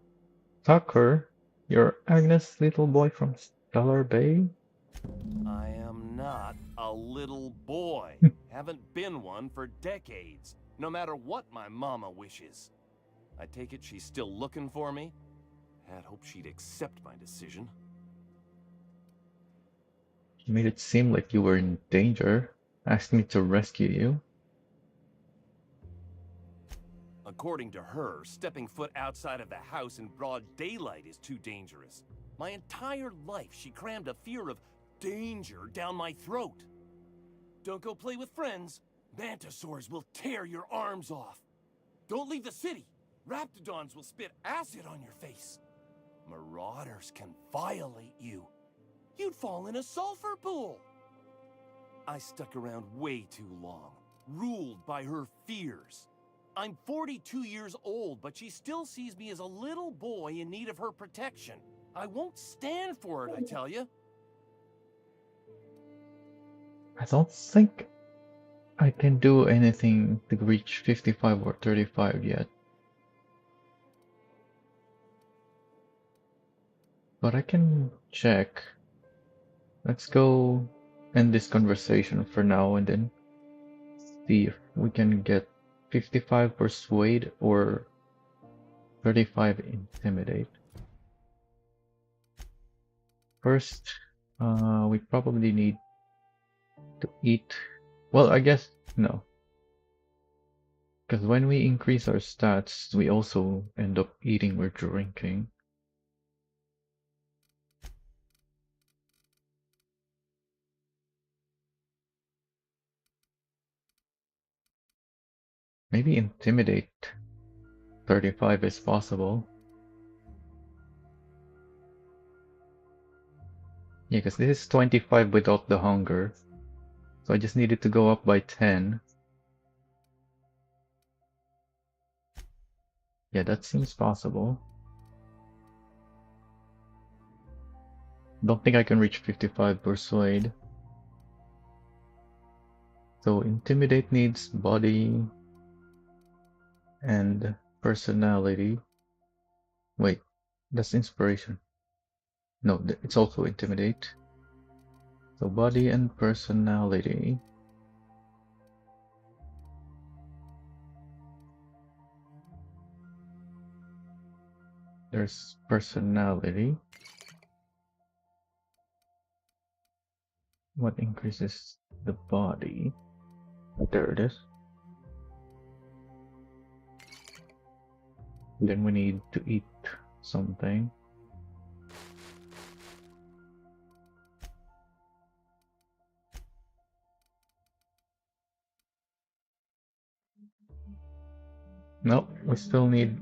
Tucker, you're Agnes' little boy from Stellar Bay? I am not a little boy. Haven't been one for decades, no matter what my mama wishes. I take it she's still looking for me? Had hoped she'd accept my decision. You made it seem like you were in danger. Asked me to rescue you. According to her, stepping foot outside of the house in broad daylight is too dangerous. My entire life, she crammed a fear of danger down my throat. Don't go play with friends. Mantisaurs will tear your arms off. Don't leave the city. Raptidons will spit acid on your face. Marauders can violate you. You'd fall in a sulfur pool. I stuck around way too long, ruled by her fears. I'm 42 years old, but she still sees me as a little boy in need of her protection. I won't stand for it, I tell you. I don't think I can do anything to reach 55 or 35 yet. But I can check. Let's go end this conversation for now and then see if we can get 55 Persuade or 35 Intimidate. First, we probably need to eat. Well, I guess no. Because when we increase our stats, we also end up eating or drinking. Maybe Intimidate 35 is possible. Yeah, because this is 25 without the hunger. So I just needed to go up by 10. Yeah, that seems possible. Don't think I can reach 55 Persuade. So Intimidate needs body and personality. Wait, that's inspiration. No, it's also Intimidate. So body and personality. There's personality. What increases the body? There it is. Then we need to eat something. Nope, we still need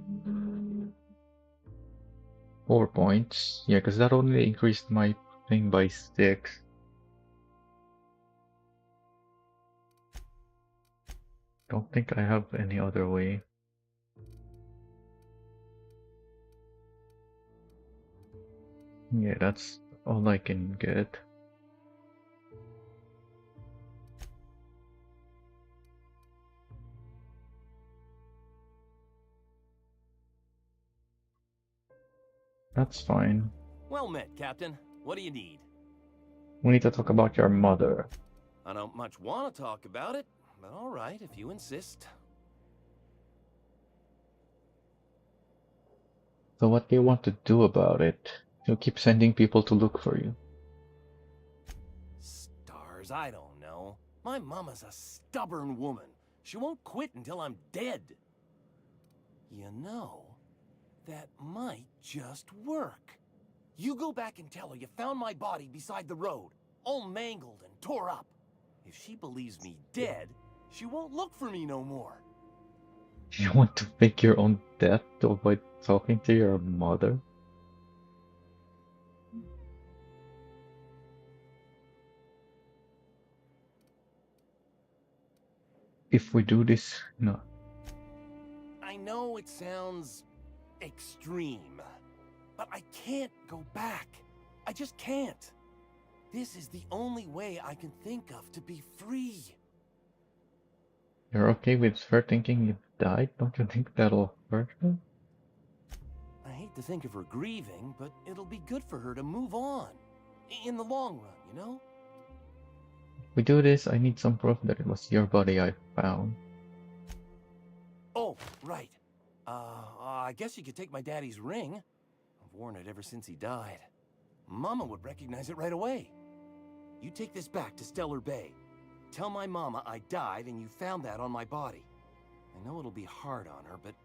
4 points. Yeah, because that only increased my thing by 6. Don't think I have any other way. Yeah, that's all I can get. That's fine. Well met, Captain. What do you need? We need to talk about your mother. I don't much want to talk about it, but all right, if you insist. So what do you want to do about it? You'll keep sending people to look for you. Stars, I don't know. My mama's a stubborn woman. She won't quit until I'm dead. You know, that might just work. You go back and tell her you found my body beside the road, all mangled and tore up. If she believes me dead, she won't look for me no more. You want to fake your own death to avoid talking to your mother? If we do this, no. I know it sounds extreme, but I can't go back. I just can't. This is the only way I can think of to be free. You're okay with her thinking you died? Don't you think that'll hurt her? I hate to think of her grieving, but it'll be good for her to move on. In the long run, you know? If we do this, I need some proof that it was your body I found. Oh, right. I guess you could take my daddy's ring. I've worn it ever since he died. Mama would recognize it right away. You take this back to Stellar Bay. Tell my mama I died and you found that on my body. I know it'll be hard on her, but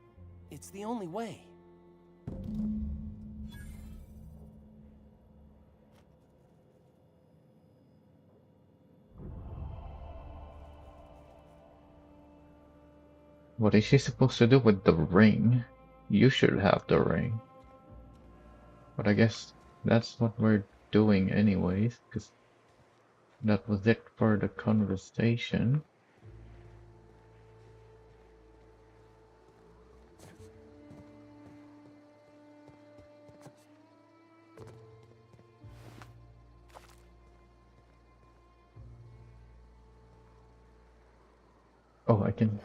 it's the only way. What is she supposed to do with the ring? You should have the ring. But I guess that's what we're doing anyways, because that was it for the conversation. Oh, I can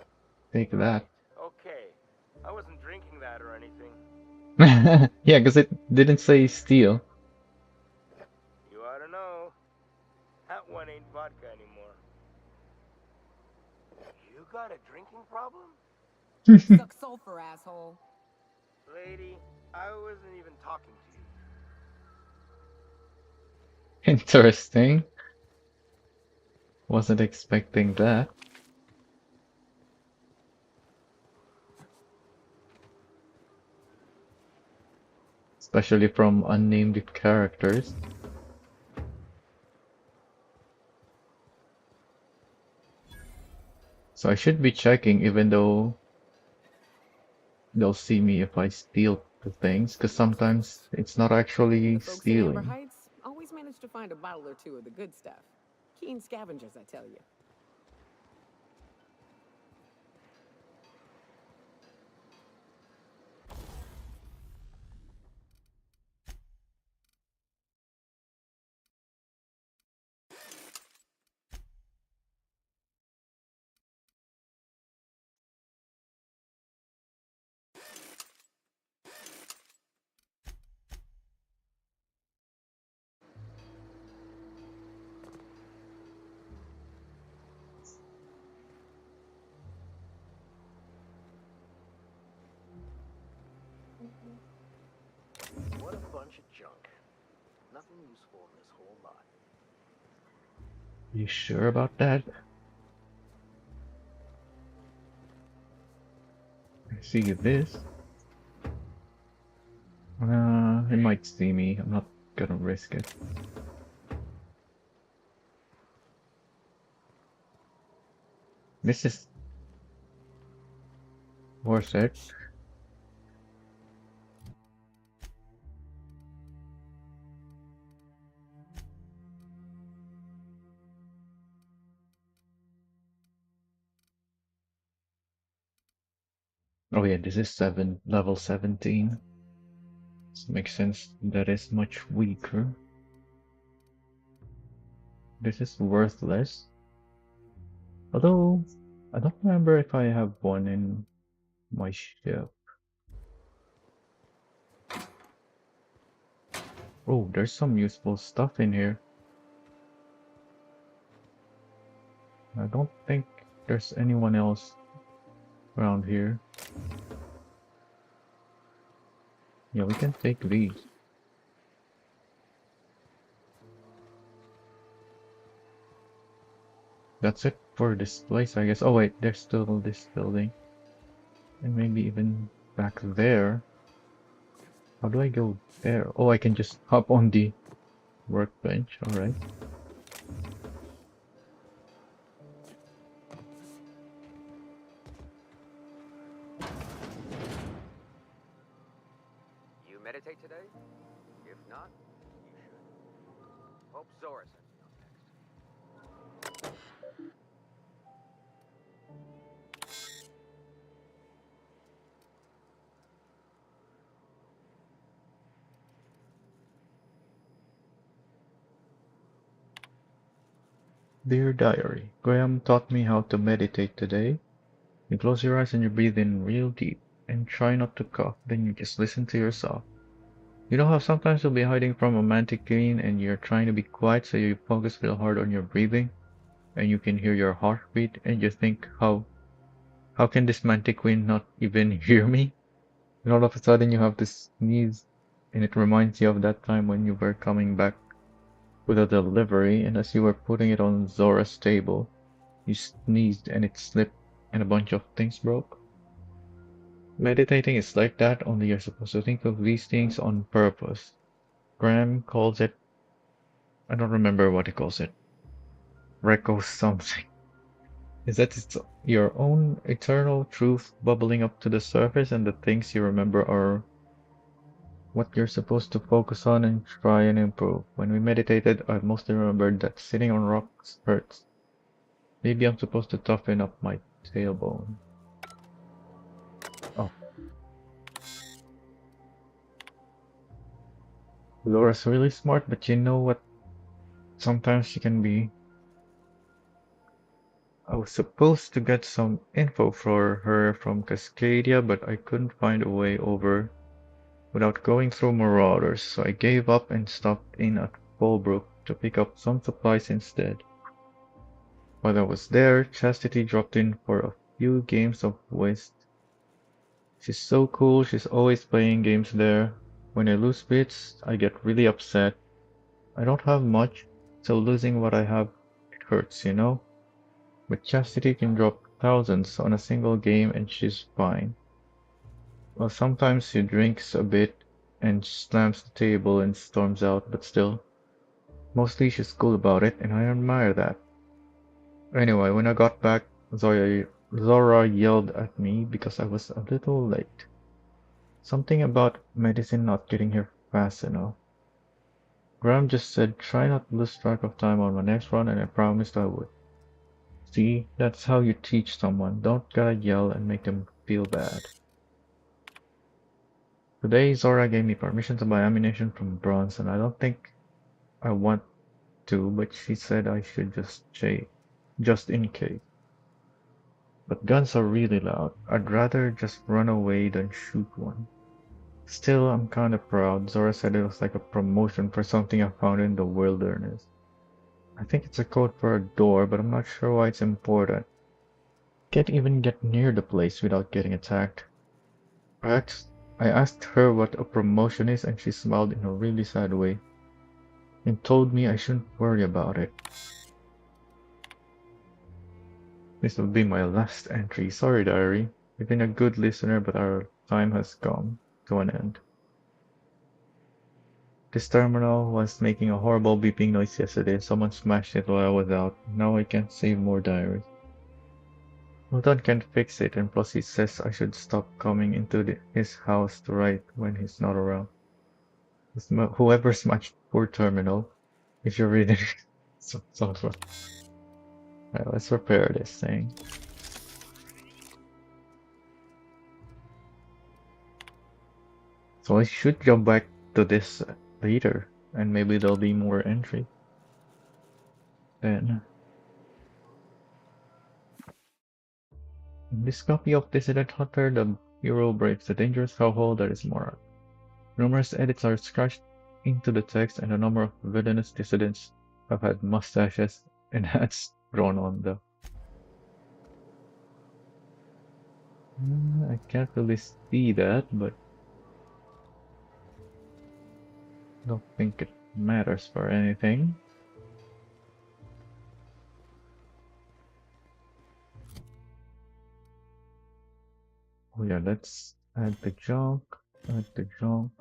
take that. Okay, I wasn't drinking that or anything. Yeah, because it didn't say steal. You ought to know. That one ain't vodka anymore. You got a drinking problem? Suck sulfur, asshole. Lady, I wasn't even talking to you. Interesting. Wasn't expecting that. Especially from unnamed characters. So I should be checking even though they'll see me if I steal the things, because sometimes it's not actually The folks in Amber stealing. Heights always manage to find a bottle or two of the good stuff. Keen scavengers, I tell you. nothing useful in this whole lot. You sure about that? I see this. It might see me. I'm not gonna risk it. This is worth it. Oh yeah, this is level 17. This makes sense. That is much weaker. This is worthless. Although, I don't remember if I have one in my ship. Oh, there's some useful stuff in here. I don't think there's anyone else around here. Yeah, we can take these. That's it for this place, I guess. Oh wait, there's still this building. And maybe even back there. How do I go there? Oh, I can just hop on the workbench, alright. You meditate today? If not, you should. Hope Zora sends you up next. Dear Diary, Graham taught me how to meditate today. You close your eyes and you breathe in real deep. And try not to cough, then you just listen to yourself. You know how sometimes you'll be hiding from a romantic queen and you're trying to be quiet so you focus real hard on your breathing? And you can hear your heartbeat and you think, how can this mantic queen not even hear me? And all of a sudden you have to sneeze and it reminds you of that time when you were coming back with a delivery and as you were putting it on Zora's table, you sneezed and it slipped and a bunch of things broke. Meditating is like that, only you're supposed to think of these things on purpose. Graham calls it, I don't remember what he calls it. Reco something. Is that it's your own eternal truth bubbling up to the surface and the things you remember are what you're supposed to focus on and try and improve. When we meditated, I mostly remembered that sitting on rocks hurts. Maybe I'm supposed to toughen up my tailbone. Oh. Laura's really smart, but you know what? Sometimes she can be. I was supposed to get some info for her from Cascadia, but I couldn't find a way over without going through Marauders, so I gave up and stopped in at Fallbrook to pick up some supplies instead. While I was there, Chastity dropped in for a few games of whist. She's so cool, she's always playing games there. When I lose bits, I get really upset. I don't have much, so losing what I have, it hurts, you know? But Chastity can drop thousands on a single game and she's fine. Well, sometimes she drinks a bit and slams the table and storms out, but still, mostly she's cool about it and I admire that. Anyway, when I got back, Zora yelled at me because I was a little late. Something about medicine not getting here fast enough. Graham just said try not to lose track of time on my next run and I promised I would. See, that's how you teach someone. Don't gotta yell and make them feel bad. Today, Zora gave me permission to buy ammunition from Bronze, and I don't think I want to, but she said I should just in case. But guns are really loud. I'd rather just run away than shoot one. Still, I'm kinda proud. Zora said it was like a promotion for something I found in the wilderness. I think it's a code for a door, but I'm not sure why it's important. Can't even get near the place without getting attacked. I asked her what a promotion is and she smiled in a really sad way. and told me I shouldn't worry about it. This will be my last entry. Sorry, diary. You've been a good listener, but our time has come to an end. This terminal was making a horrible beeping noise yesterday. Someone smashed it while I was out. Now I can't save more diaries. Milton can't fix it, and plus he says I should stop coming into his house to write when he's not around. Whoever smashed poor terminal, if you're reading so far. Alright, let's repair this thing. So I should jump back to this later, and maybe there'll be more entry. Then, in this copy of Dissident Hunter, the hero breaks the dangerous hellhole that is Morak. Numerous edits are scratched into the text, and a number of villainous dissidents have had mustaches and hats drawn on them. I can't really see that, but I don't think it matters for anything. Oh yeah, let's add the junk, add the junk,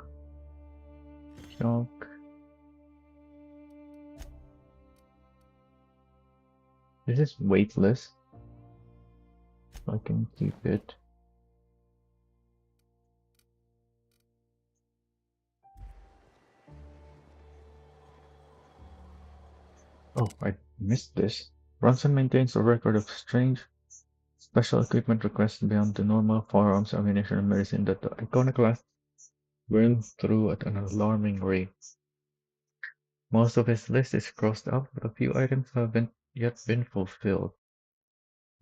junk. This is weightless. I can keep it. Oh, I missed this. Bronson maintains a record of strange special equipment requests beyond the normal firearms, ammunition, and medicine that the iconoclast burned through at an alarming rate. Most of his list is crossed out, but a few items haven't yet been fulfilled.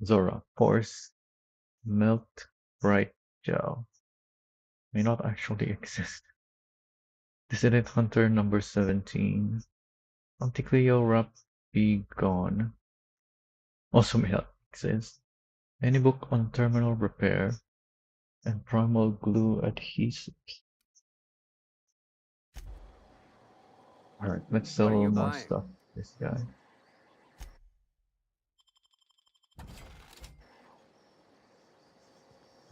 Zora, Force, Melt, Bright Gel may not actually exist. Dissident Hunter number 17. Anticleo Wrap Be Gone also may not exist. Any book on terminal repair and primal glue adhesives. Alright, let's What are sell you more buying? stuff. This guy.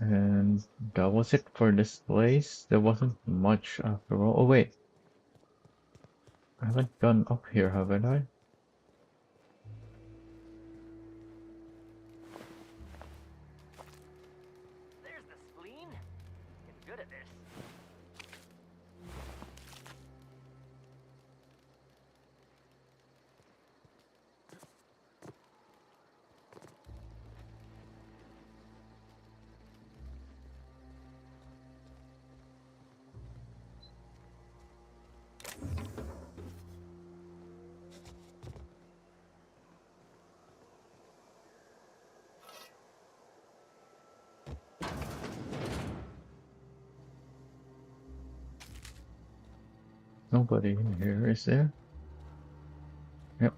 And that was it for this place. There wasn't much after all. Oh wait. I haven't gone up here, haven't I? There's the spleen. Getting good at this. Nobody in here, is there? Yep.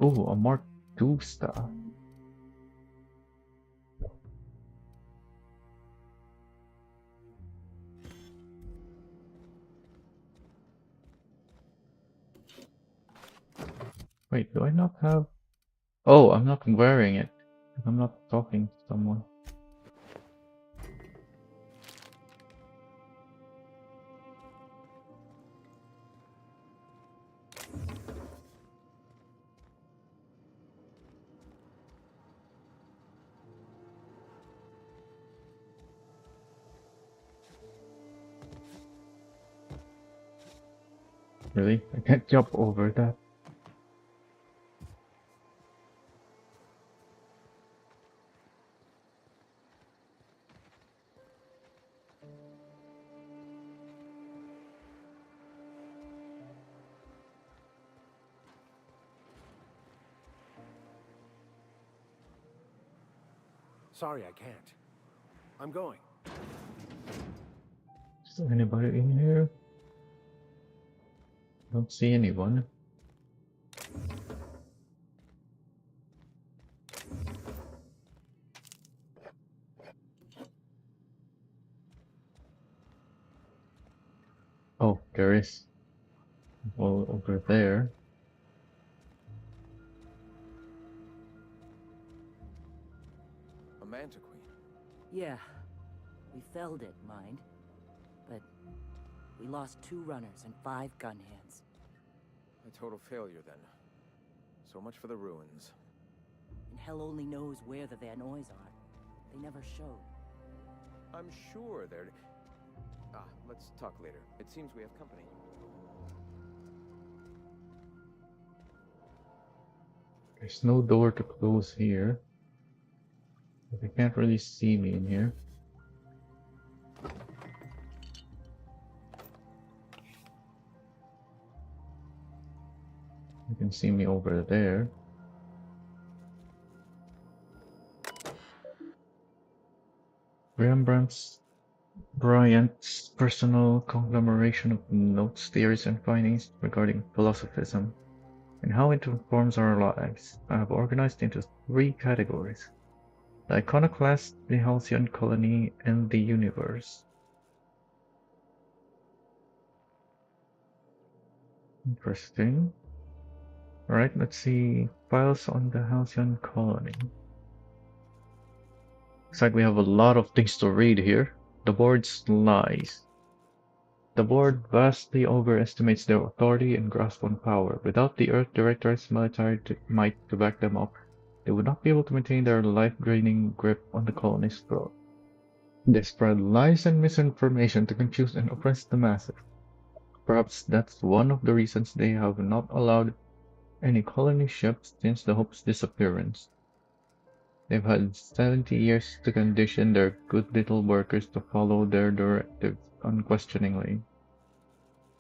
Oh, a Mark II staff. Wait, do I not have... Oh, I'm not wearing it. I'm not talking to someone. Really? I can't jump over that. Sorry, I can't. I'm going. Is there anybody in here? Don't see anyone. Oh, there is. Well, over there. A Manta Queen. Yeah, we felled it, mind. But we lost 2 runners and 5 gun hands. A total failure, then. So much for the ruins. And hell only knows where the Van Noys are. They never showed. I'm sure they're... let's talk later. It seems we have company. There's no door to close here. But they can't really see me in here. You can see me over there. Bryant's personal conglomeration of notes, theories, and findings regarding philosophism and how it informs our lives I have organized into 3 categories: the iconoclast, the halcyon colony, and the universe. Interesting. Alright, let's see files on the halcyon colony. Looks like we have a lot of things to read here. The board's lies. The board vastly overestimates their authority and grasp on power. Without the Earth Director's military might to back them up, they would not be able to maintain their life-draining grip on the colony's throat. They spread lies and misinformation to confuse and oppress the masses. Perhaps that's one of the reasons they have not allowed any colony ships since the Hope's disappearance. They've had 70 years to condition their good little workers to follow their directives unquestioningly.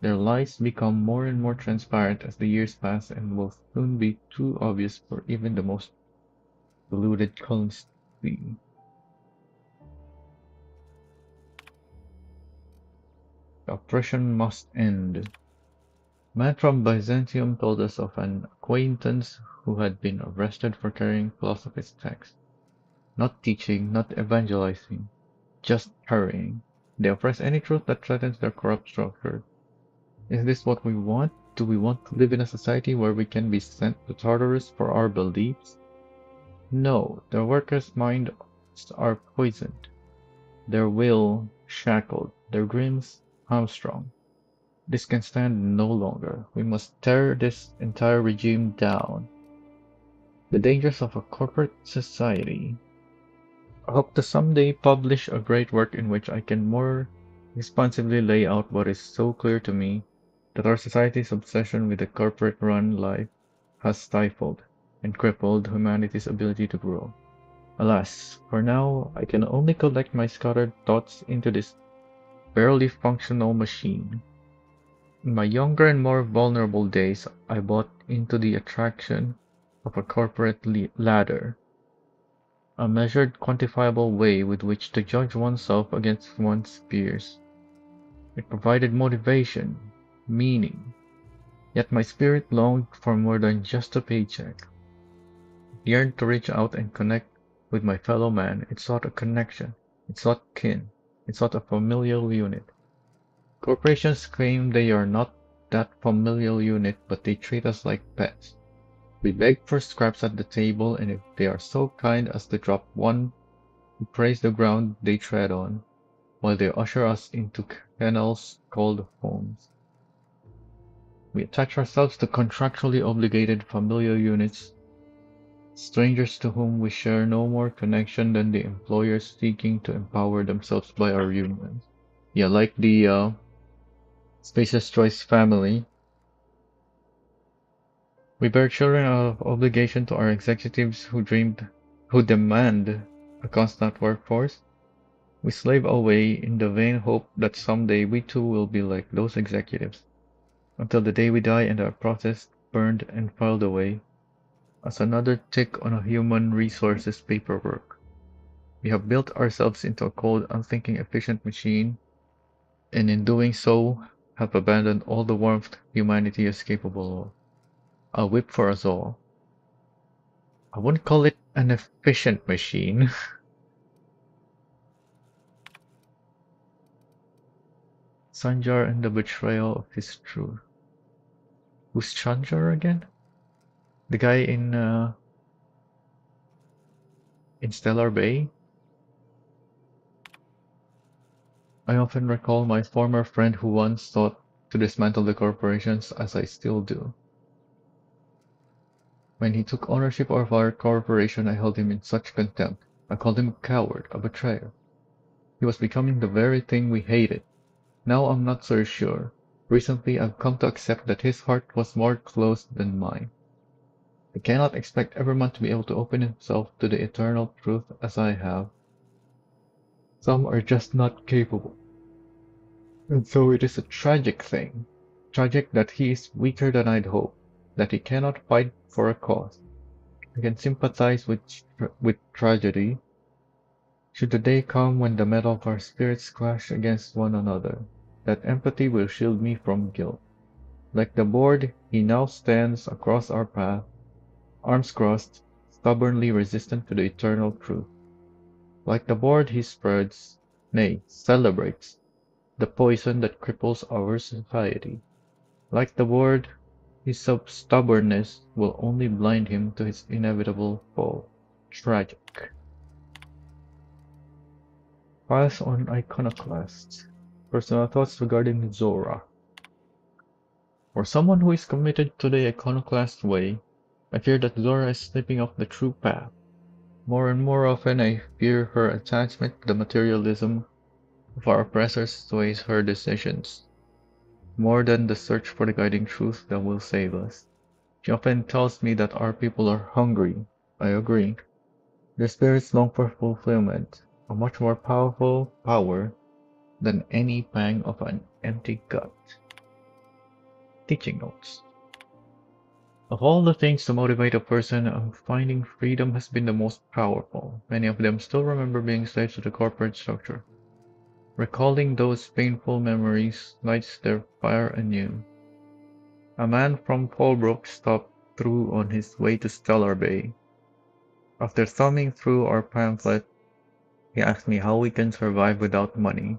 Their lies become more and more transparent as the years pass and will soon be too obvious for even the most deluded colonists to see. The oppression must end. A man from Byzantium told us of an acquaintance who had been arrested for carrying philosophy's texts. Not teaching, not evangelizing, just hurrying. They oppress any truth that threatens their corrupt structure. Is this what we want? Do we want to live in a society where we can be sent to Tartarus for our beliefs? No, their workers' minds are poisoned, their will shackled, their dreams hamstrung. This can stand no longer. We must tear this entire regime down. The dangers of a corporate society. I hope to someday publish a great work in which I can more responsibly lay out what is so clear to me, that our society's obsession with the corporate-run life has stifled and crippled humanity's ability to grow. Alas, for now, I can only collect my scattered thoughts into this barely functional machine. In my younger and more vulnerable days, I bought into the attraction of a corporate ladder. A measured, quantifiable way with which to judge oneself against one's peers. It provided motivation, meaning, yet my spirit longed for more than just a paycheck. It yearned to reach out and connect with my fellow man. It sought a connection. It sought kin. It sought a familial unit. Corporations claim they are not that familial unit, but they treat us like pets. We beg for scraps at the table, and if they are so kind as to drop one, we praise the ground they tread on, while they usher us into kennels called homes. We attach ourselves to contractually obligated familial units, strangers to whom we share no more connection than the employers seeking to empower themselves by our unions. Yeah, like the Spacer's Choice family. We bear children out of obligation to our executives who demand a constant workforce. We slave away in the vain hope that someday we too will be like those executives, until the day we die and are processed, burned, and filed away as another tick on a human resources paperwork. We have built ourselves into a cold, unthinking, efficient machine, and in doing so have abandoned all the warmth humanity is capable of. A whip for us all. I wouldn't call it an efficient machine. Sanjar and the betrayal of his truth. Who's Sanjar again? The guy in Stellar Bay? I often recall my former friend who once sought to dismantle the corporations as I still do. When he took ownership of our corporation, I held him in such contempt. I called him a coward, a betrayer. He was becoming the very thing we hated. Now I'm not so sure. Recently I've come to accept that his heart was more closed than mine. I cannot expect everyone to be able to open himself to the eternal truth as I have. Some are just not capable. And so it is a tragic thing. Tragic that he is weaker than I'd hoped, that he cannot fight for a cause. I can sympathize with tragedy. Should the day come when the metal of our spirits clash against one another, that empathy will shield me from guilt. Like the board, he now stands across our path, arms crossed, stubbornly resistant to the eternal truth. Like the board, he spreads, nay, celebrates, the poison that cripples our society. Like the board, his stubbornness will only blind him to his inevitable fall. Tragic. Files on Iconoclasts. Personal thoughts regarding Zora. For someone who is committed to the Iconoclast way, I fear that Zora is slipping off the true path. More and more often I fear her attachment to the materialism of our oppressors sways her decisions, more than the search for the guiding truth that will save us. She often tells me that our people are hungry. I agree. Their spirits long for fulfillment, a much more powerful power than any pang of an empty gut. Teaching notes. Of all the things to motivate a person, finding freedom has been the most powerful. Many of them still remember being slaves to the corporate structure. Recalling those painful memories lights their fire anew. A man from Fallbrook stopped through on his way to Stellar Bay. After thumbing through our pamphlet, he asked me how we can survive without money.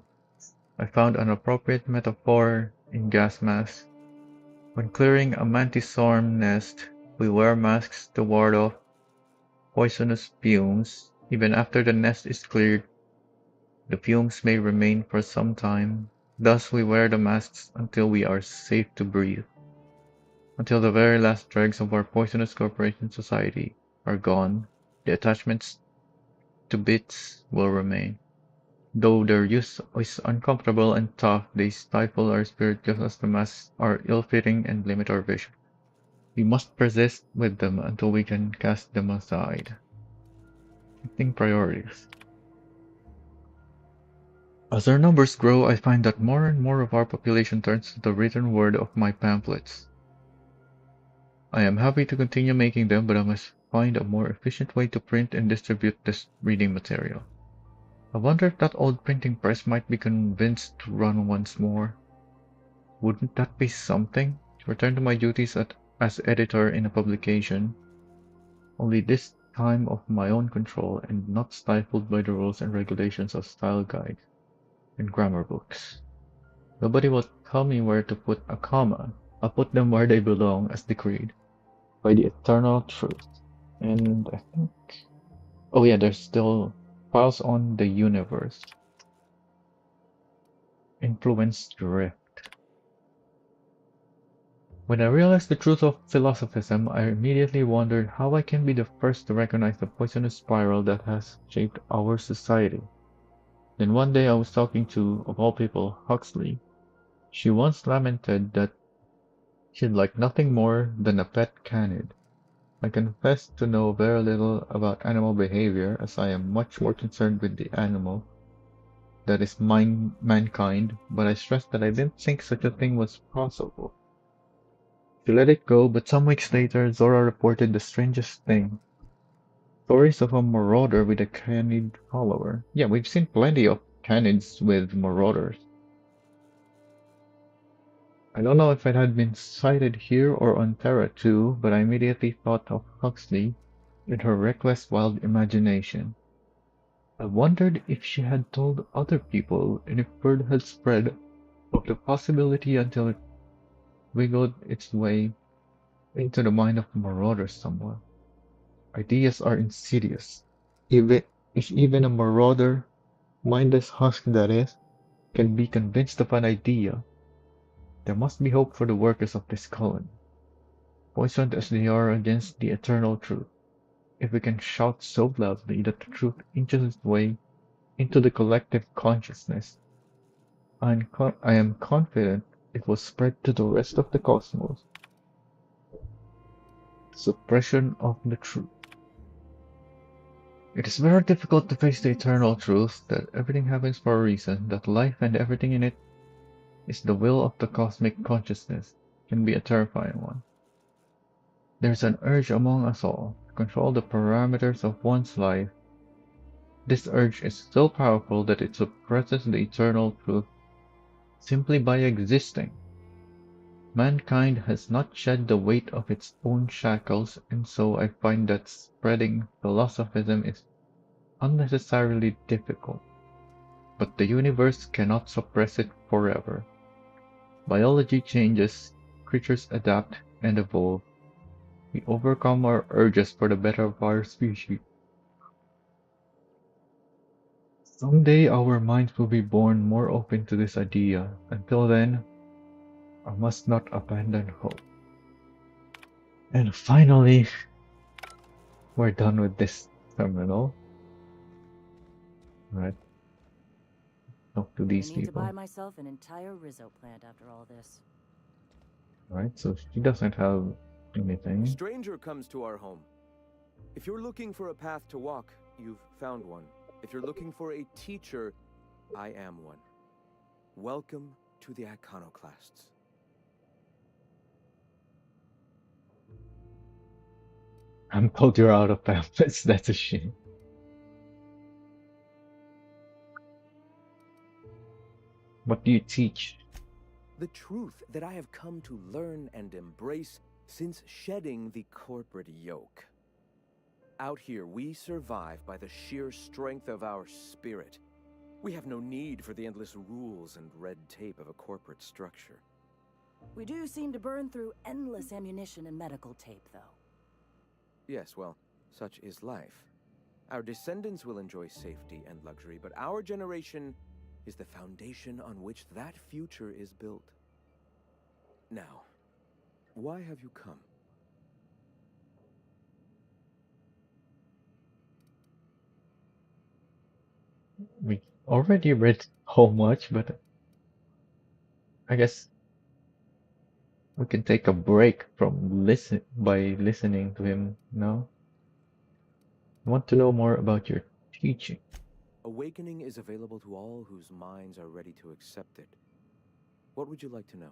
I found an appropriate metaphor in gas masks. When clearing a mantis swarm nest, we wear masks to ward off poisonous fumes. Even after the nest is cleared, the fumes may remain for some time. Thus we wear the masks until we are safe to breathe. Until the very last dregs of our poisonous corporation society are gone, the attachments to bits will remain. Though their use is uncomfortable and tough, they stifle our spirit just as the masks are ill-fitting and limit our vision. We must persist with them until we can cast them aside. Shifting priorities. As our numbers grow, I find that more and more of our population turns to the written word of my pamphlets. I am happy to continue making them, but I must find a more efficient way to print and distribute this reading material. I wonder if that old printing press might be convinced to run once more. Wouldn't that be something? To return to my duties as editor in a publication, only this time of my own control and not stifled by the rules and regulations of style guides and grammar books. Nobody will tell me where to put a comma. I'll put them where they belong as decreed by the eternal truth. And I think... oh yeah, there's still files on the universe. Influence drift. When I realized the truth of philosophism, I immediately wondered how I can be the first to recognize the poisonous spiral that has shaped our society. Then one day I was talking to, of all people, Huxley. She once lamented that she'd like nothing more than a pet canid. I confess to know very little about animal behavior, as I am much more concerned with the animal that is mankind, but I stressed that I didn't think such a thing was possible. She let it go, but some weeks later, Zora reported the strangest thing. Stories of a marauder with a canid follower. Yeah, we've seen plenty of canids with marauders. I don't know if it had been sighted here or on Terra too, but I immediately thought of Huxley in her reckless wild imagination. I wondered if she had told other people and if word had spread of the possibility until it wiggled its way into the mind of marauders somewhere. Ideas are insidious. Even if even a marauder, mindless husk that is, can be convinced of an idea, there must be hope for the workers of this colony, poisoned as they are against the eternal truth. If we can shout so loudly that the truth inches its way into the collective consciousness, I am confident it will spread to the rest of the cosmos. Suppression of the truth. It is very difficult to face the eternal truth that everything happens for a reason, that life and everything in it is the will of the cosmic consciousness, can be a terrifying one. There's an urge among us all to control the parameters of one's life. This urge is so powerful that it suppresses the eternal truth simply by existing. Mankind has not shed the weight of its own shackles, and so I find that spreading philosophism is unnecessarily difficult. But the universe cannot suppress it forever. Biology changes, creatures adapt and evolve. We overcome our urges for the better of our species. Someday our minds will be born more open to this idea. Until then, I must not abandon hope. And finally, we're done with this terminal. Right. Talk to these I need to buy people. myself an entire Rizzo plant after all this. Right, so she doesn't have anything. Stranger comes to our home. If you're looking for a path to walk, you've found one. If you're looking for a teacher, I am one. Welcome to the Iconoclasts. I'm told you're out of pamphlets, that's a shame. What do you teach? The truth that I have come to learn and embrace since shedding the corporate yoke. Out here, we survive by the sheer strength of our spirit. We have no need for the endless rules and red tape of a corporate structure. We do seem to burn through endless ammunition and medical tape, though. Yes, well, such is life. Our descendants will enjoy safety and luxury, but our generation is the foundation on which that future is built. Now, why have you come? We already read so much, but I guess we can take a break from listening to him now. I want to know more about your teaching. Awakening is available to all whose minds are ready to accept it. What would you like to know?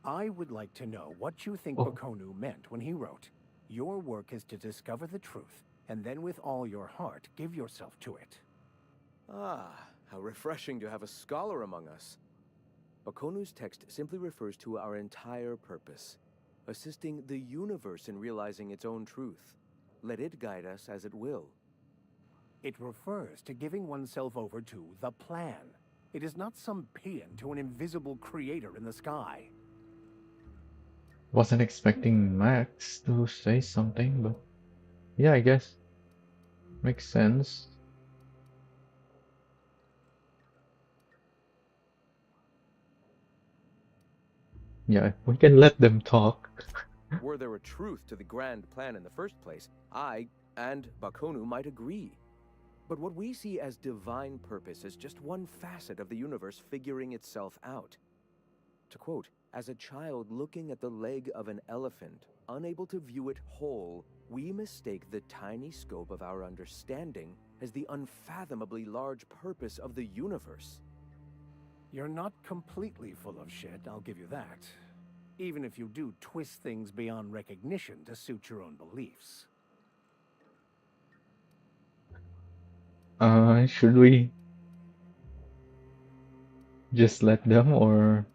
I would like to know what you think Oh. Bakonu meant when he wrote, "Your work is to discover the truth, and then with all your heart give yourself to it." Ah, how refreshing to have a scholar among us. Bakonu's text simply refers to our entire purpose, assisting the universe in realizing its own truth. Let it guide us as it will. It refers to giving oneself over to the plan. It is not some paean to an invisible creator in the sky. Wasn't expecting Max to say something, but yeah, I guess makes sense. Yeah, we can let them talk. Were there a truth to the grand plan in the first place, I and Bakonu might agree. But what we see as divine purpose is just one facet of the universe figuring itself out. To quote, "As a child looking at the leg of an elephant, unable to view it whole, we mistake the tiny scope of our understanding as the unfathomably large purpose of the universe." You're not completely full of shit, I'll give you that. Even if you do twist things beyond recognition to suit your own beliefs. Should we just let them, or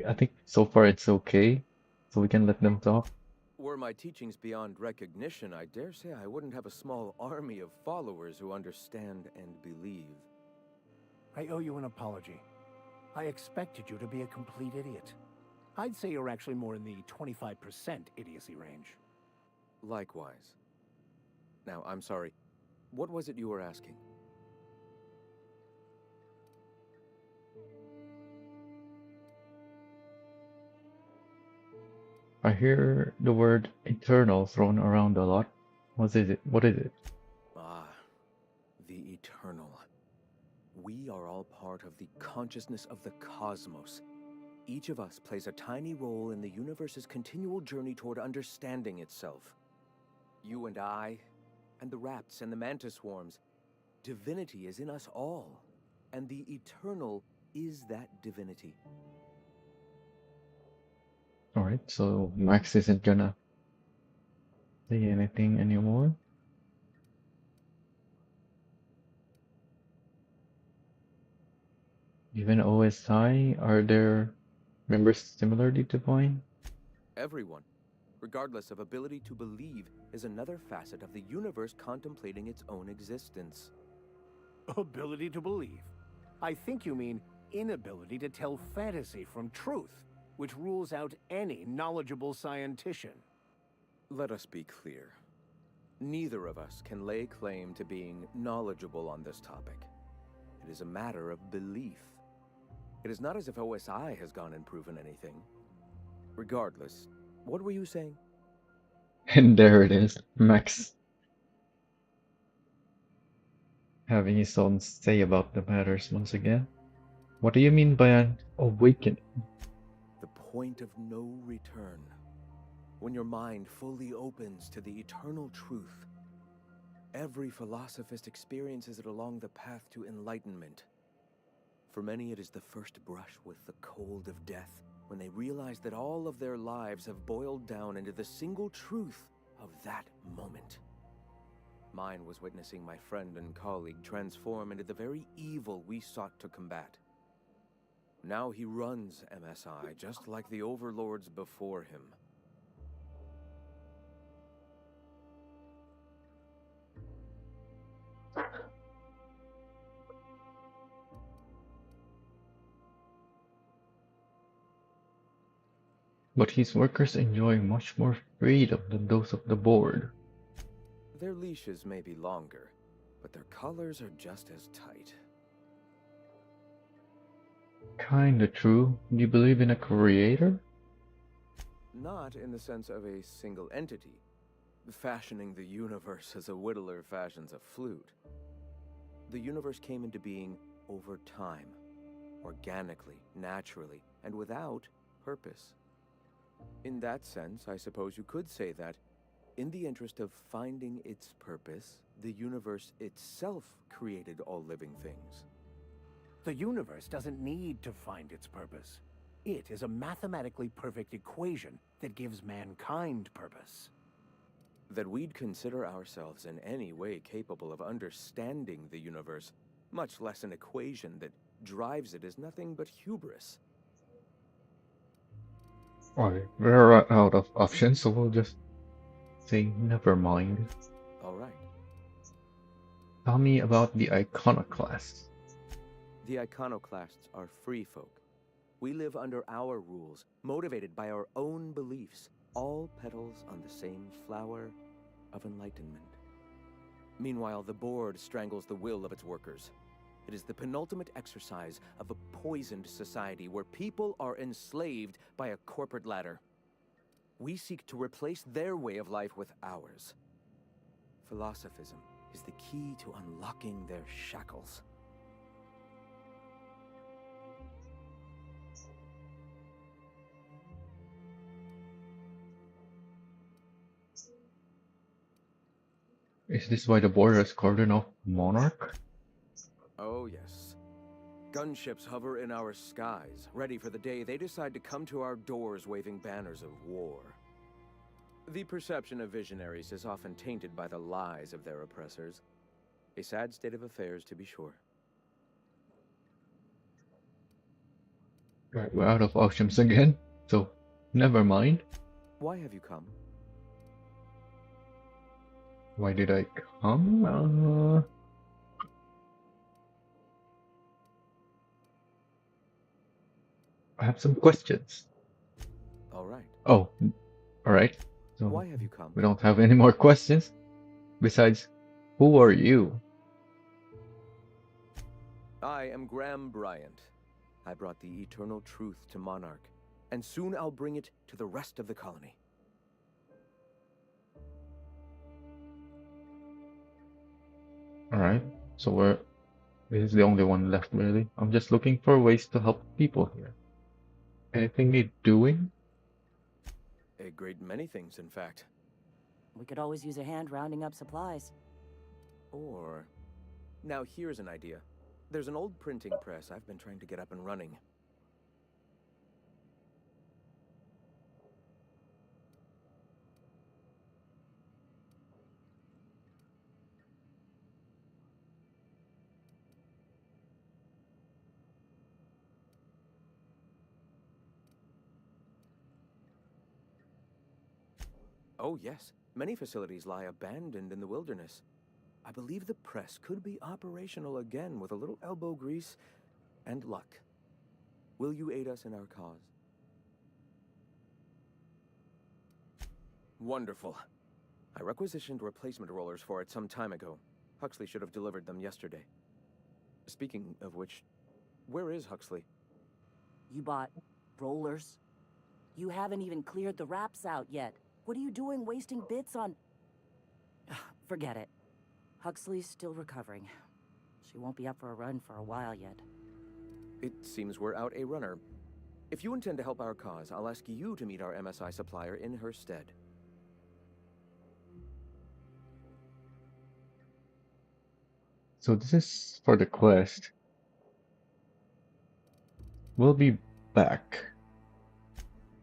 I think so far it's okay, so we can let them talk. Were my teachings beyond recognition, I dare say I wouldn't have a small army of followers who understand and believe. I owe you an apology. I expected you to be a complete idiot. I'd say you're actually more in the 25% idiocy range. Likewise. Now, I'm sorry. What was it you were asking? I hear the word eternal thrown around a lot. What is it? What is it? Ah, the eternal. We are all part of the consciousness of the cosmos. Each of us plays a tiny role in the universe's continual journey toward understanding itself. You and I, and the rats and the mantis swarms. Divinity is in us all, and the eternal is that divinity. Alright, so Max isn't gonna say anything anymore. Even OSI, are there members similarly divine? Everyone, regardless of ability to believe, is another facet of the universe contemplating its own existence. Ability to believe? I think you mean inability to tell fantasy from truth, which rules out any knowledgeable scientician. Let us be clear. Neither of us can lay claim to being knowledgeable on this topic. It is a matter of belief. It is not as if OSI has gone and proven anything. Regardless, what were you saying? And there it is, Max having his own say about the matters once again. What do you mean by an awakening? The point of no return. When your mind fully opens to the eternal truth. Every philosophist experiences it along the path to enlightenment. For many, it is the first brush with the cold of death, when they realize that all of their lives have boiled down into the single truth of that moment. Mine was witnessing my friend and colleague transform into the very evil we sought to combat. Now he runs MSI just like the overlords before him. But his workers enjoy much more freedom than those of the board. Their leashes may be longer, but their collars are just as tight. Kinda true. Do you believe in a creator? Not in the sense of a single entity, fashioning the universe as a whittler fashions a flute. The universe came into being over time, organically, naturally, and without purpose. In that sense, I suppose you could say that, in the interest of finding its purpose, the universe itself created all living things. The universe doesn't need to find its purpose. It is a mathematically perfect equation that gives mankind purpose. That we'd consider ourselves in any way capable of understanding the universe, much less an equation that drives it, is nothing but hubris. Alright, we're out of options, so we'll just say never mind. All right. Tell me about the iconoclasts. The iconoclasts are free folk. We live under our rules, motivated by our own beliefs, all petals on the same flower of enlightenment. Meanwhile, the board strangles the will of its workers. It is the penultimate exercise of a poisoned society where people are enslaved by a corporate ladder. We seek to replace their way of life with ours. Philosophism is the key to unlocking their shackles. Is this why the board has cordoned off Monarch? Oh, yes. Gunships hover in our skies, ready for the day they decide to come to our doors waving banners of war. The perception of visionaries is often tainted by the lies of their oppressors. A sad state of affairs, to be sure. Right, we're out of options again, so never mind. Why have you come? Why did I come? I have some questions. All right. Oh, alright. So Why have you come? we don't have any more questions. Besides, who are you? I am Graham Bryant. I brought the eternal truth to Monarch, and soon I'll bring it to the rest of the colony. Alright, so this is the only one left really. I'm just looking for ways to help people here. Anything need doing? A great many things, in fact. We could always use a hand rounding up supplies. Or... Now here's an idea. There's an old printing press I've been trying to get up and running. Oh yes, many facilities lie abandoned in the wilderness. I believe the press could be operational again with a little elbow grease and luck. Will you aid us in our cause? Wonderful. I requisitioned replacement rollers for it some time ago. Huxley should have delivered them yesterday. Speaking of which, where is Huxley? You bought rollers? You haven't even cleared the wraps out yet. What are you doing wasting bits on... Forget it. Huxley's still recovering. She won't be up for a run for a while yet. It seems we're out a runner. If you intend to help our cause, I'll ask you to meet our MSI supplier in her stead. So this is for the quest. We'll be back.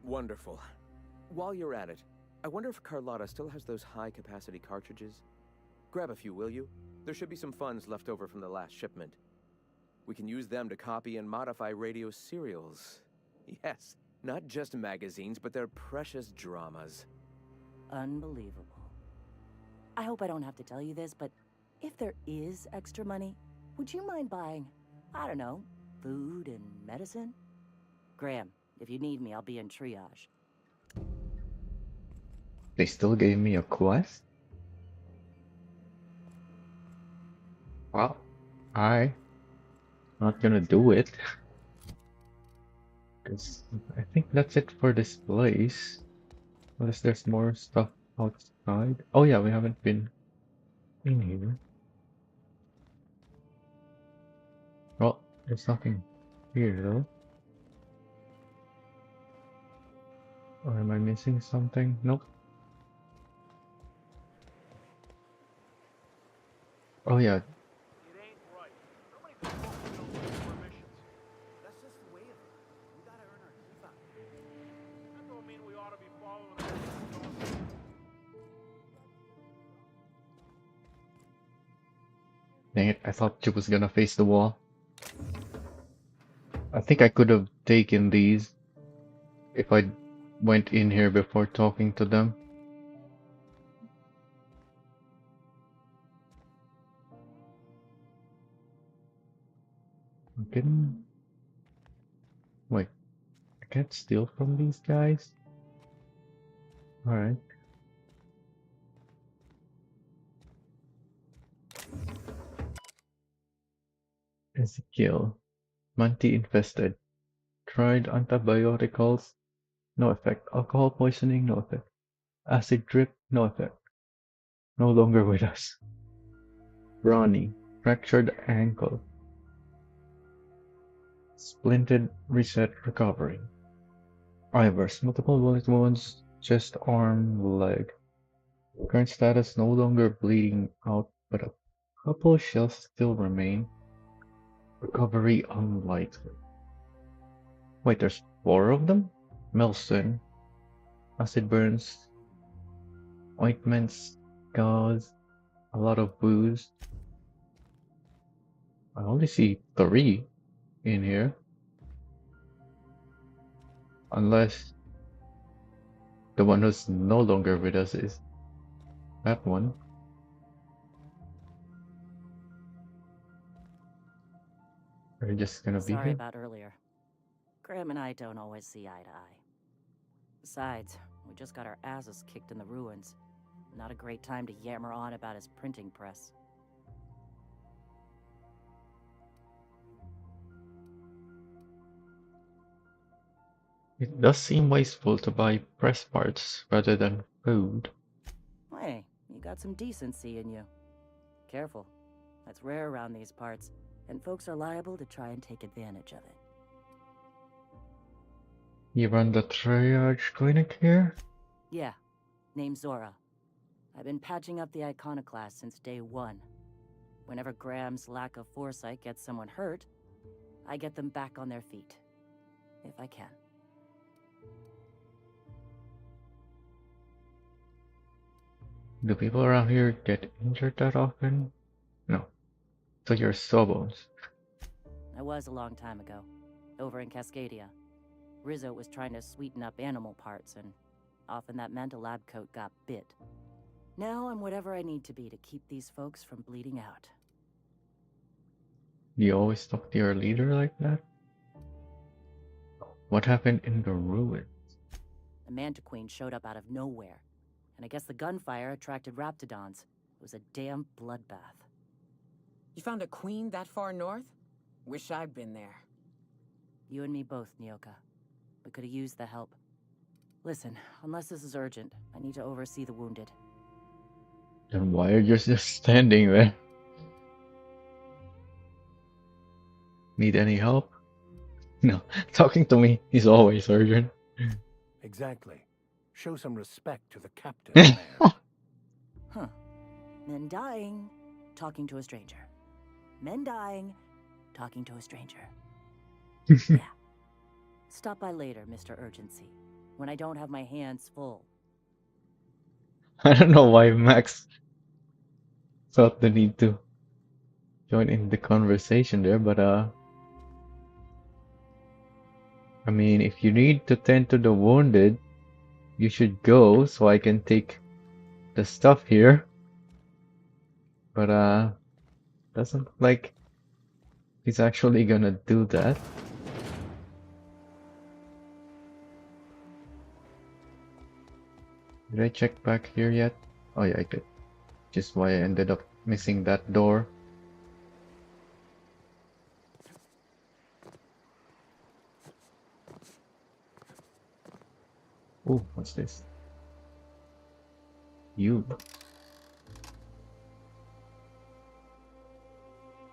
Wonderful. While you're at it, I wonder if Carlotta still has those high-capacity cartridges? Grab a few, will you? There should be some funds left over from the last shipment. We can use them to copy and modify radio serials. Yes, not just magazines, but their precious dramas. Unbelievable. I hope I don't have to tell you this, but if there is extra money, would you mind buying, I don't know, food and medicine? Graham, if you need me, I'll be in triage. They still gave me a quest? Well, I'm not gonna do it. Cause I think that's it for this place. Unless there's more stuff outside. Oh yeah, we haven't been in here. Well, there's nothing here though. Or am I missing something? Nope. Oh yeah. It ain't right. So many people don't do permissions. That's just the way of it. We gotta earn our keep out. That don't mean we ought to be following everything. Dang it, I thought she was gonna face the wall. I think I could have taken these if I went in here before talking to them. I'm getting... Wait, I can't steal from these guys? Alright. Ezekiel. Manti infested. Tried antibioticals. No effect. Alcohol poisoning. No effect. Acid drip. No effect. No longer with us. Ronnie. Fractured ankle. Splinted reset recovery. Ivers. Multiple bullet wounds. Chest, arm, leg. Current status no longer bleeding out, but a couple shells still remain. Recovery unlikely. Wait, there's 4 of them? Melson. Acid burns. Ointments. Gauze. A lot of booze. I only see 3 in here. Unless the one who's no longer with us is that one. Are you just gonna be Sorry here? about earlier. Graham and I don't always see eye to eye. Besides, we just got our asses kicked in the ruins. Not a great time to yammer on about his printing press. It does seem wasteful to buy press parts rather than food. Hey, you got some decency in you. Careful. That's rare around these parts, and folks are liable to try and take advantage of it. You run the triage clinic here? Yeah, name's Zora. I've been patching up the iconoclast since day one. Whenever Graham's lack of foresight gets someone hurt, I get them back on their feet. If I can. Do people around here get injured that often? No. So you're sawbones. I was a long time ago, over in Cascadia. Rizzo was trying to sweeten up animal parts, and often that meant a lab coat got bit. Now I'm whatever I need to be to keep these folks from bleeding out. You always talk to your leader like that? What happened in the ruins? The Mantiqueen showed up out of nowhere, and I guess the gunfire attracted Raptidons. It was a damn bloodbath. You found a queen that far north? Wish I'd been there. You and me both, Nyoka. We could have used the help. Listen, unless this is urgent, I need to oversee the wounded. Then why are you just standing there? Need any help? No, talking to me is always urgent. Exactly. Show some respect to the captain, man. Huh. Men dying, talking to a stranger. Men dying, talking to a stranger. Yeah. Stop by later, Mr. Urgency, when I don't have my hands full. I don't know why Max felt the need to join in the conversation there, but I mean, if you need to tend to the wounded, you should go so I can take the stuff here. But doesn't look like he's actually gonna do that. Did I check back here yet? Oh yeah, I did. Just why I ended up missing that door. Oh, what's this? You.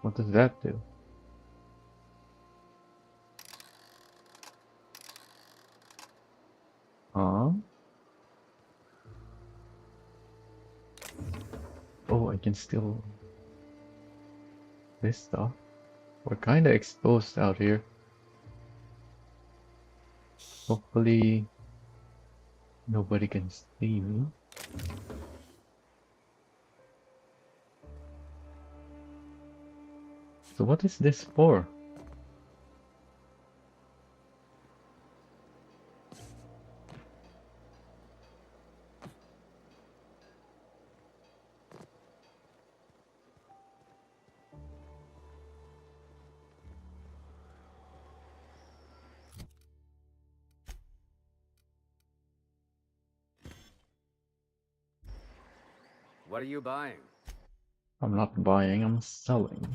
What does that do? Huh? Oh, I can still... This stuff? We're kinda exposed out here. Hopefully... nobody can see me. So what is this for? What are you buying? I'm not buying, I'm selling.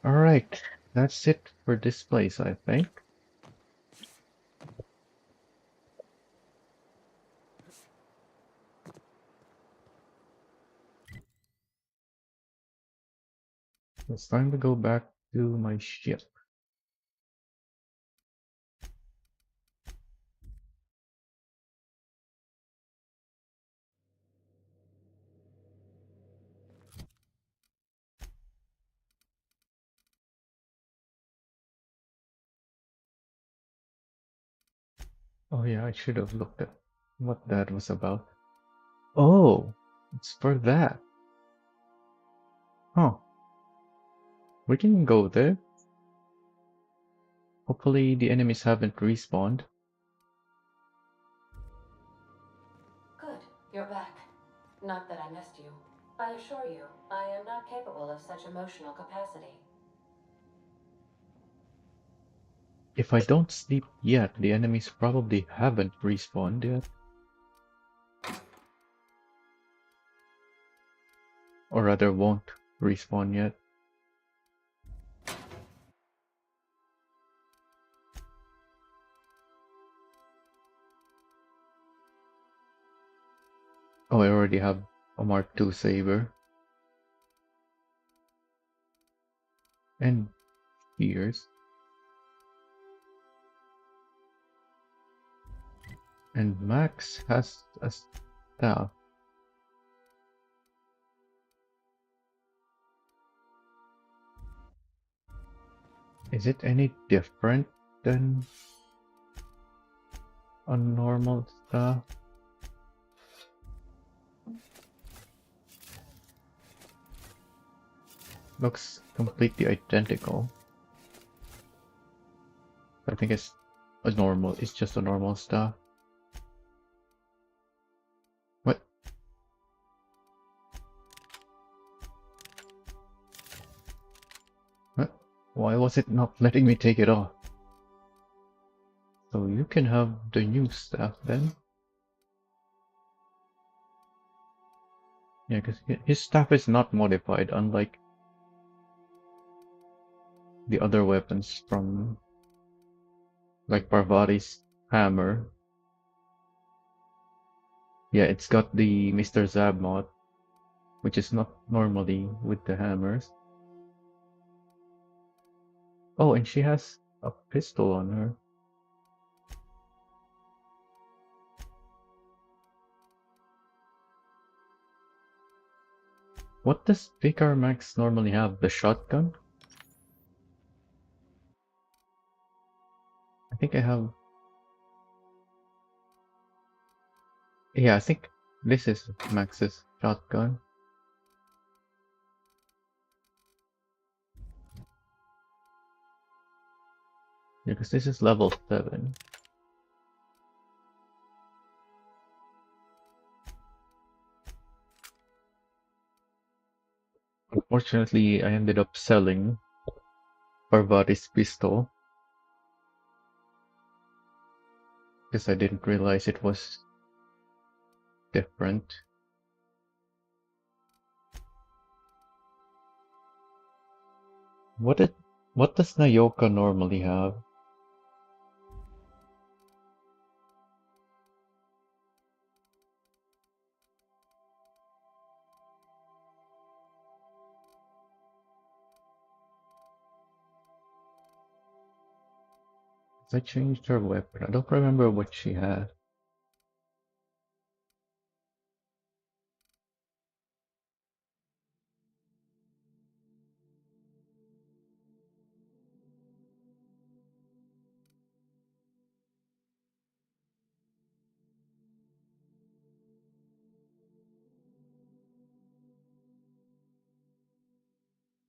Alright, that's it for this place, I think. It's time to go back to my ship. Oh yeah, I should have looked at what that was about. Oh, it's for that. Huh. We can go there. Hopefully the enemies haven't respawned. Good, you're back. Not that I missed you. I assure you, I am not capable of such emotional capacity. If I don't sleep yet, the enemies probably haven't respawned yet. Or rather won't respawn yet. Oh, I already have a Mark II saber. And spears. And Max has a staff. Is it any different than a normal staff? Looks completely identical. I think it's it's just a normal staff. What? What? Why was it not letting me take it off? So you can have the new staff then. Yeah, because his staff is not modified, unlike the other weapons from, like Parvati's hammer. Yeah, it's got the Mr. Zab mod, which is not normally with the hammers. Oh, and she has a pistol on her. What does Vicar Max normally have? The shotgun? I think I have... Yeah, I think this is Max's shotgun. Yeah, because this is level 7. Unfortunately, I ended up selling Parvati's pistol. Because I didn't realize it was different. What does Nayoka normally have? I changed her weapon. I don't remember what she had.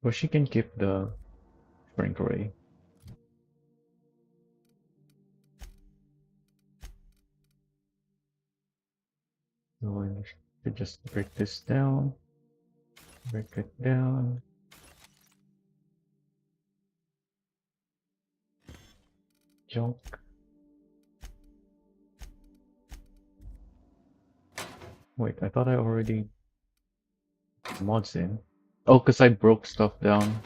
But she can keep the shrink ray. So I should just break this down. Break it down. Junk. Wait, I thought I already mods in. Oh, because I broke stuff down.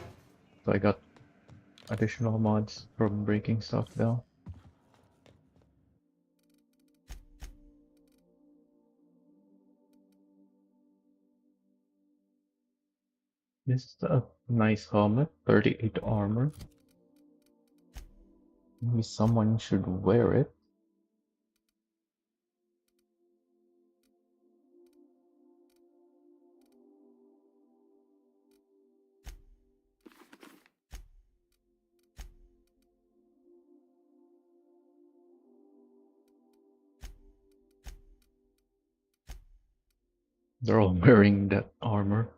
So I got additional mods from breaking stuff down. This is a nice helmet, 38 armor. Maybe someone should wear it. They're all wearing that armor.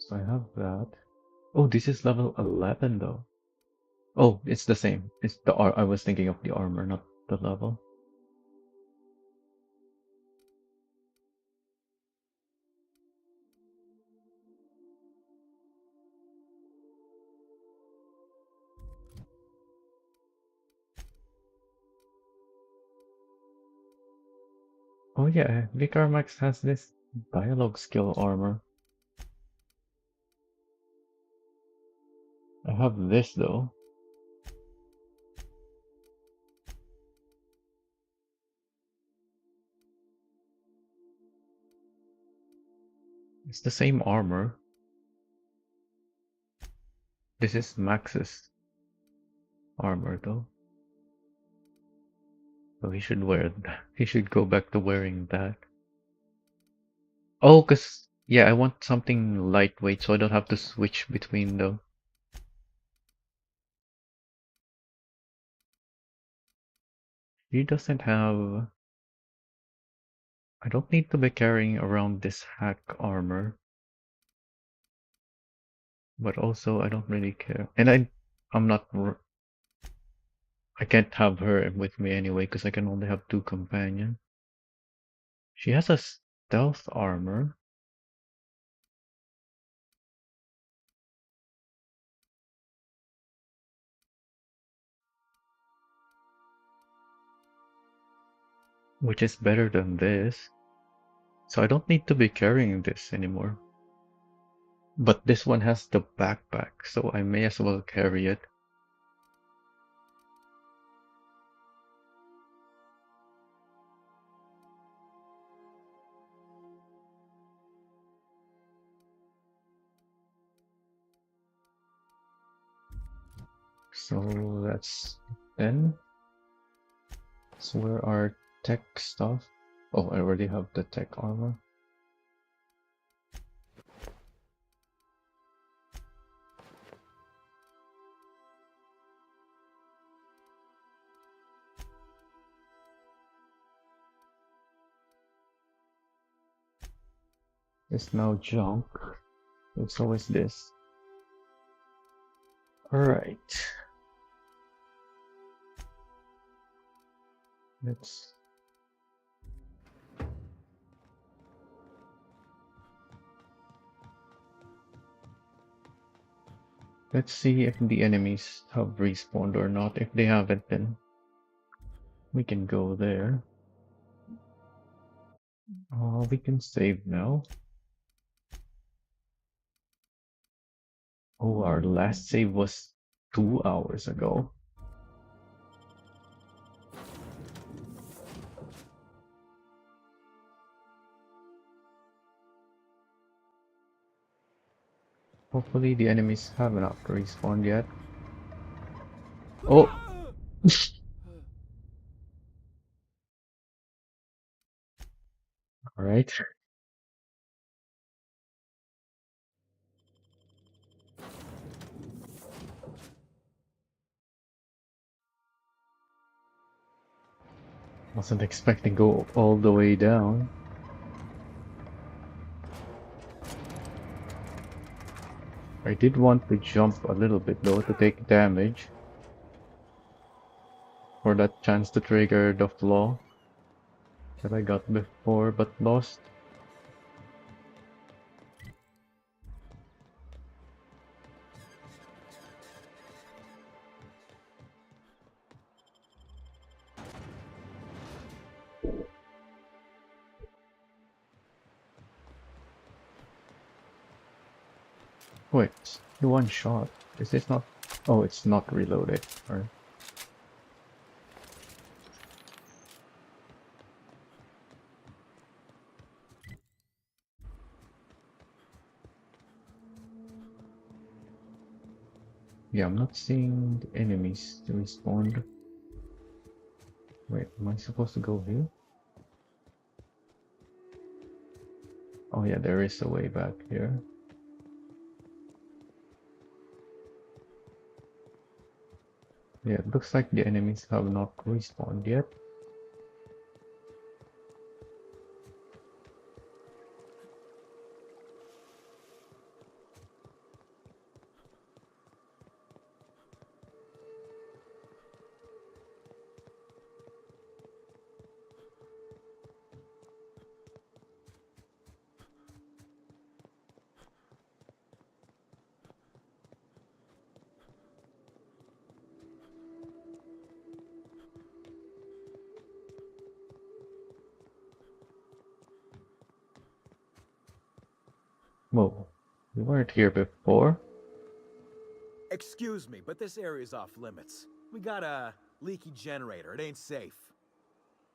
So I have that. Oh, this is level 11 though. Oh, it's the same. It's the I was thinking of the armor, not the level. Oh yeah, Vicar Max has this dialogue skill armor. I have this though. It's the same armor. This is Max's armor though. So he should wear he should go back to wearing that. Oh, cause yeah, I want something lightweight so I don't have to switch between them. He doesn't have. I don't need to be carrying around this hack armor, but also I don't really care. And I'm not. I can't have her with me anyway because I can only have two companions. She has a stealth armor. Which is better than this. So I don't need to be carrying this anymore. But this one has the backpack, so I may as well carry it. So that's 10. So where are tech stuff? Oh, I already have the tech armor. It's now junk. It's always this. Alright. Let's see if the enemies have respawned or not. If they haven't, then we can go there. We can save now. Oh, our last save was 2 hours ago. Hopefully the enemies have not respawned yet. Oh! Alright. Wasn't expecting to go all the way down. I did want to jump a little bit though to take damage. For that chance to trigger the flaw that I got before but lost. Wait, the one shot. Is this not? Oh, it's not reloaded. Or yeah, I'm not seeing the enemies to respawn. Wait, am I supposed to go here? Oh yeah, there is a way back here. Yeah, it looks like the enemies have not respawned yet. Whoa, we weren't here before. Excuse me, but this area's off limits. We got a leaky generator. It ain't safe.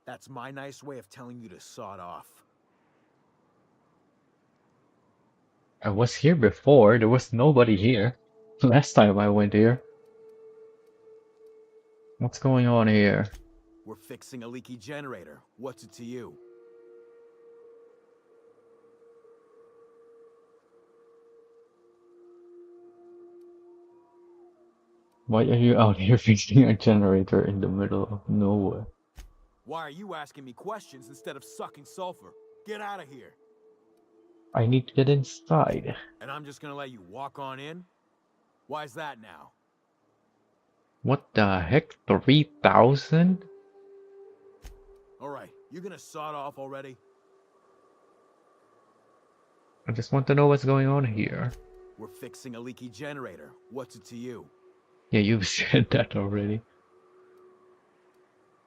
That's my nice way of telling you to sod off. I was here before. There was nobody here. Last time I went here. What's going on here? We're fixing a leaky generator. What's it to you? Why are you out here fixing a generator in the middle of nowhere? Why are you asking me questions instead of sucking sulfur? Get out of here. I need to get inside. And I'm just gonna let you walk on in? Why's that now? What the heck? 3,000? Alright, you gonna sod off already? I just want to know what's going on here. We're fixing a leaky generator. What's it to you? Yeah, you've said that already.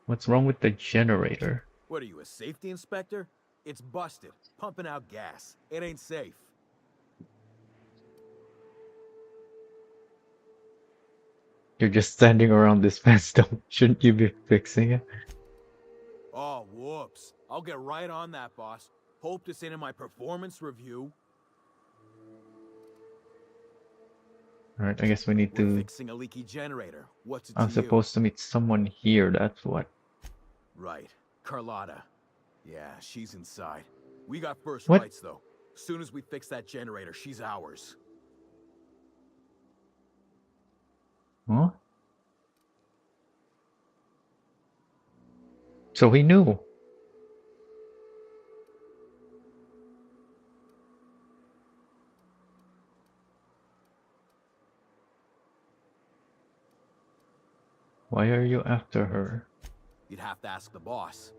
What's wrong with the generator? What are you, a safety inspector? It's busted, pumping out gas. It ain't safe. You're just standing around this fence, though. Shouldn't you be fixing it? Oh, whoops. I'll get right on that, boss. Hope this ain't in my performance review. Alright, I guess we need We're to... fixing a leaky generator. What's it I'm to supposed to meet someone here, that's what. Right. Carlotta. Yeah, she's inside. We got first What? rights, though. Soon as we fix that generator, she's ours. Huh? So he knew. Why are you after her? You'd have to ask the boss.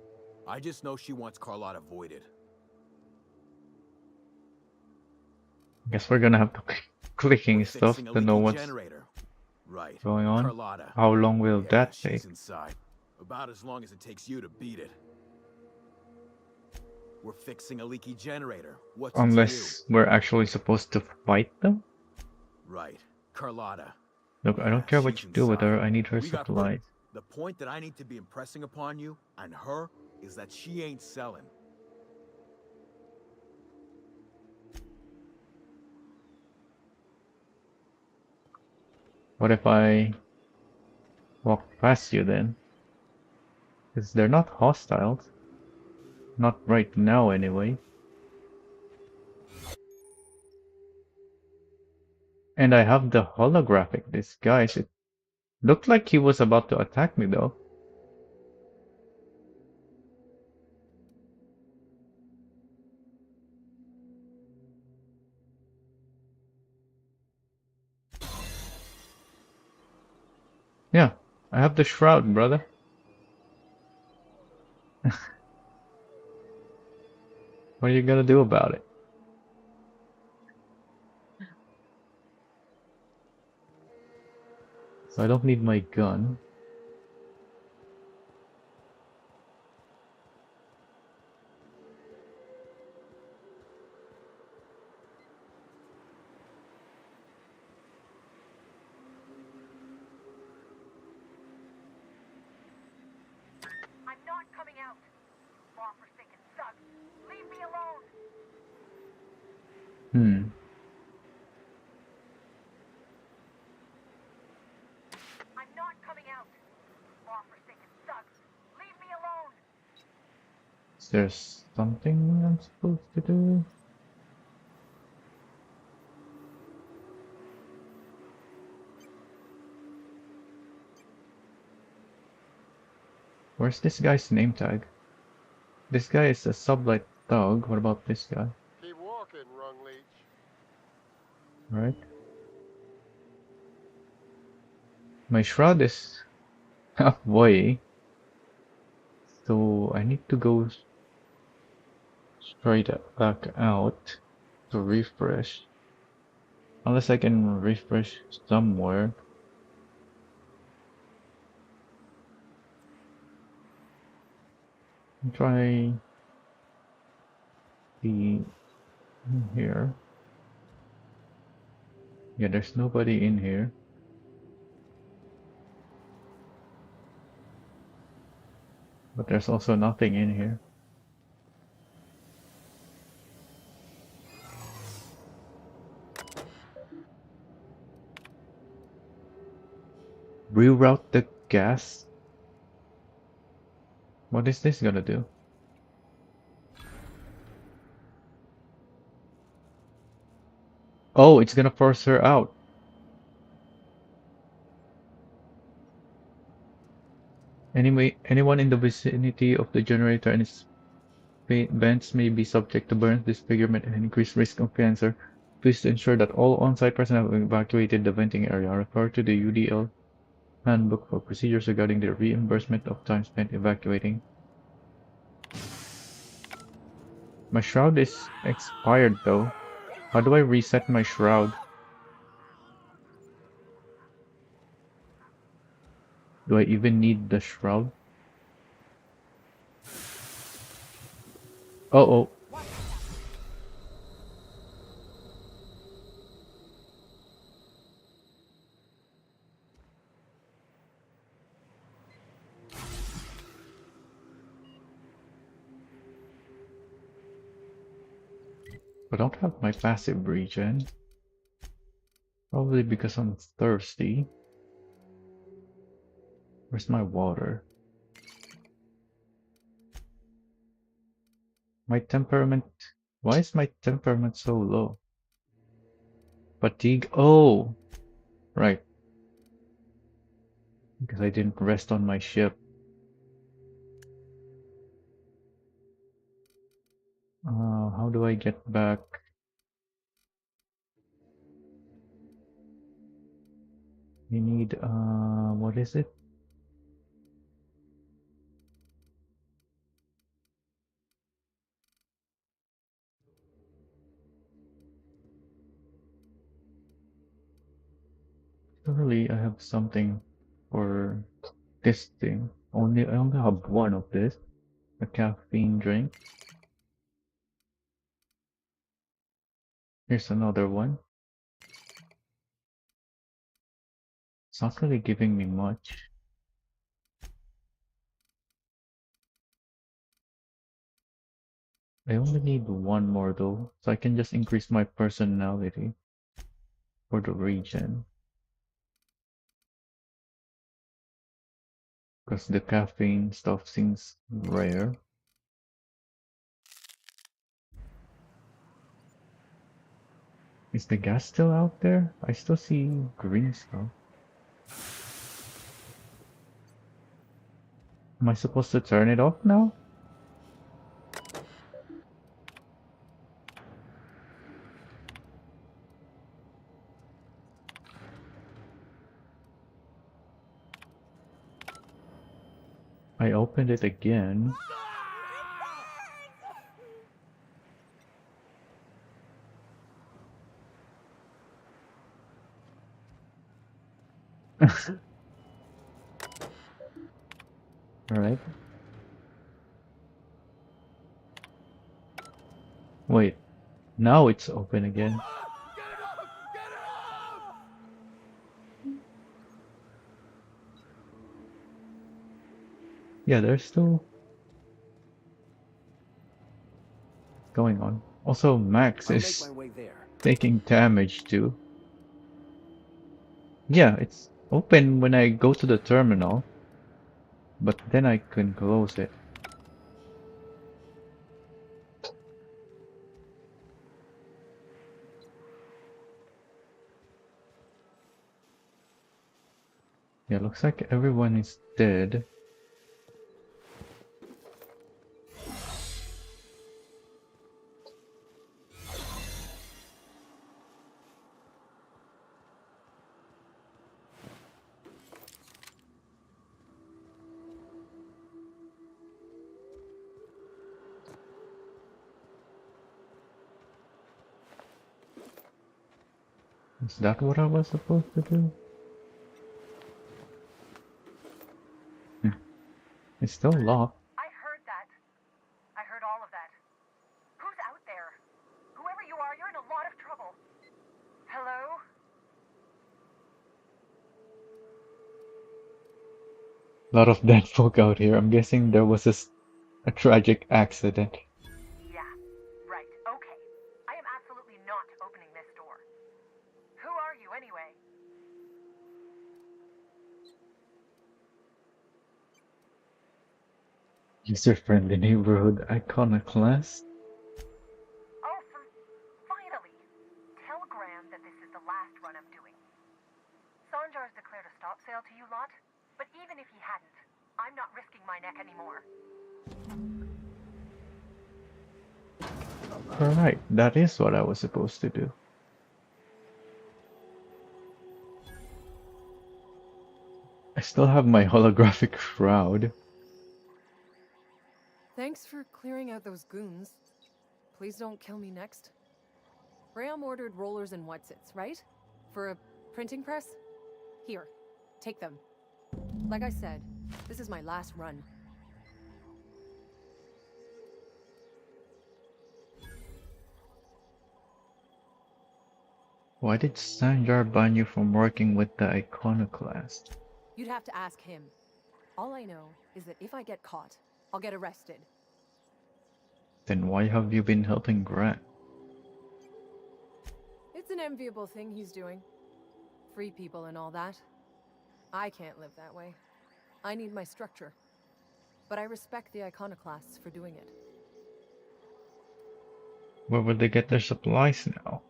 I just know she wants Carlotta voided. Guess we're gonna have to clicking stuff Fixing a to know leaky what's generator. Right. going on. Carlotta. How long will Yeah, that she's take? inside. About as long as it takes you to beat it. We're fixing a leaky generator. What's it to you? Unless we're actually supposed to fight them? Right. Carlotta. Look, I don't care what you do with her, I need her We got supplies. The point that I need to be impressing upon you and her is that she ain't selling. What if I walk past you then? Because they're not hostiles. Not right now anyway. And I have the holographic disguise. It looked like he was about to attack me though. Yeah, I have the shroud, brother. What are you gonna do about it? So I don't need my gun. I'm not coming out. Raw forsaken thugs. Leave me alone. Hmm. I'm not coming out. Raw forsaken thugs. Leave me alone. Is there something I'm supposed to do? Where's this guy's name tag? This guy is a sublight thug. What about this guy? Keep walking, Rung Leech. Right. My shroud is halfway. So I need to go straight back out to refresh. Unless I can refresh somewhere. Try the here. Yeah, there's nobody in here. But there's also nothing in here. Reroute the gas? What is this gonna do? Oh, it's gonna force her out. Anyway, anyone in the vicinity of the generator and its vents may be subject to burns, disfigurement, and increased risk of cancer. Please ensure that all on-site personnel have evacuated the venting area. Refer to the UDL handbook for procedures regarding the reimbursement of time spent evacuating. My shroud is expired though. How do I reset my shroud? Do I even need the shroud? Oh, oh. I don't have my passive regen. Probably because I'm thirsty. Where's my water? My temperament... Why is my temperament so low? Fatigue... Oh! Right. Because I didn't rest on my ship. How do I get back? We need... what is it? Surely I have something for this thing. I only have one of this. A caffeine drink. Here's another one. It's not really giving me much. I only need one more though, so I can just increase my personality for the regen. Because the caffeine stuff seems rare. Is the gas still out there? I still see green stuff. Am I supposed to turn it off now? I opened it again. Alright. Wait, now it's open again. Yeah, there's still going on. Also, Max I'll make is my way there. taking damage too. Yeah, it's open when I go to the terminal, but then I can close it. Yeah, looks like everyone is dead. Is that what I was supposed to do? It's still locked. I heard that. I heard all of that. Who's out there? Whoever you are, you're in a lot of trouble. Hello? lot of dead folk out here. I'm guessing there was a tragic accident. Yeah, right, okay. I am absolutely not opening this door. Who are you, anyway? User-friendly neighborhood iconoclast. Oh, finally! Tell Graham that this is the last run I'm doing. Sanjar's declared a stop sale to you lot, but even if he hadn't, I'm not risking my neck anymore. Alright, that is what I was supposed to do. I still have my holographic shroud. Thanks for clearing out those goons. Please don't kill me next. Graham ordered rollers and whatsits, right? For a printing press? Here, take them. Like I said, this is my last run. Why did Sanjar ban you from working with the iconoclast? You'd have to ask him. All I know is that if I get caught, I'll get arrested. Then why have you been helping Grant? It's an enviable thing he's doing. Free people and all that. I can't live that way. I need my structure. But I respect the iconoclasts for doing it. Where would they get their supplies now?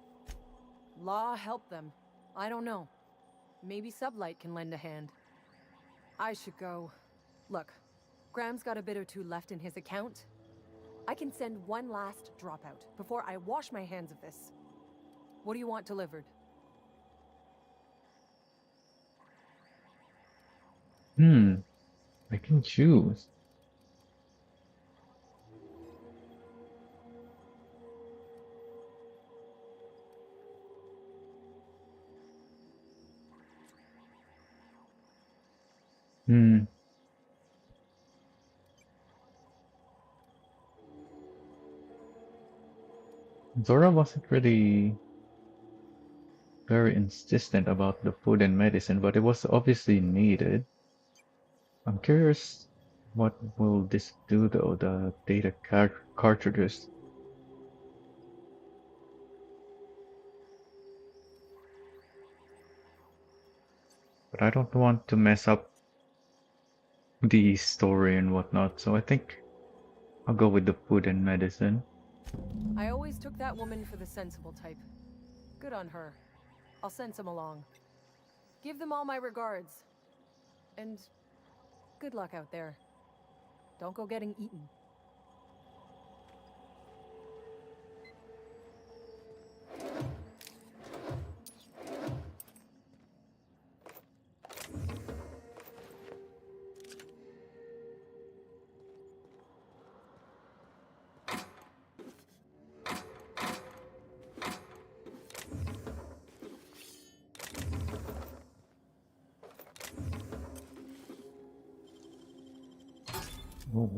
Law help them. I don't know. Maybe Sublight can lend a hand. I should go. Look, Graham's got a bit or two left in his account. I can send one last dropout before I wash my hands of this. What do you want delivered? I can choose. Zora wasn't really very insistent about the food and medicine, but it was obviously needed. I'm curious what will this do though, the data cartridges. But I don't want to mess up the story and whatnot, so I think I'll go with the food and medicine. I always took that woman for the sensible type. Good on her. I'll send some along. Give them all my regards. And good luck out there. Don't go getting eaten. Oh,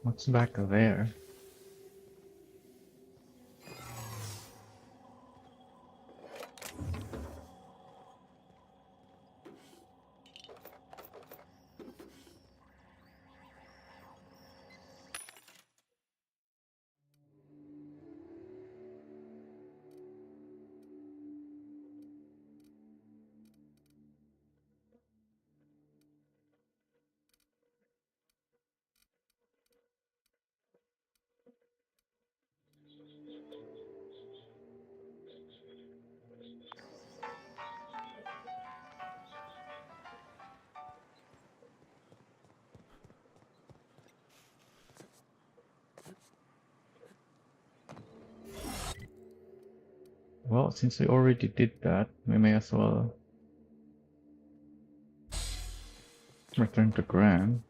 what's back there? Well, since we already did that, we may as well return to Graham.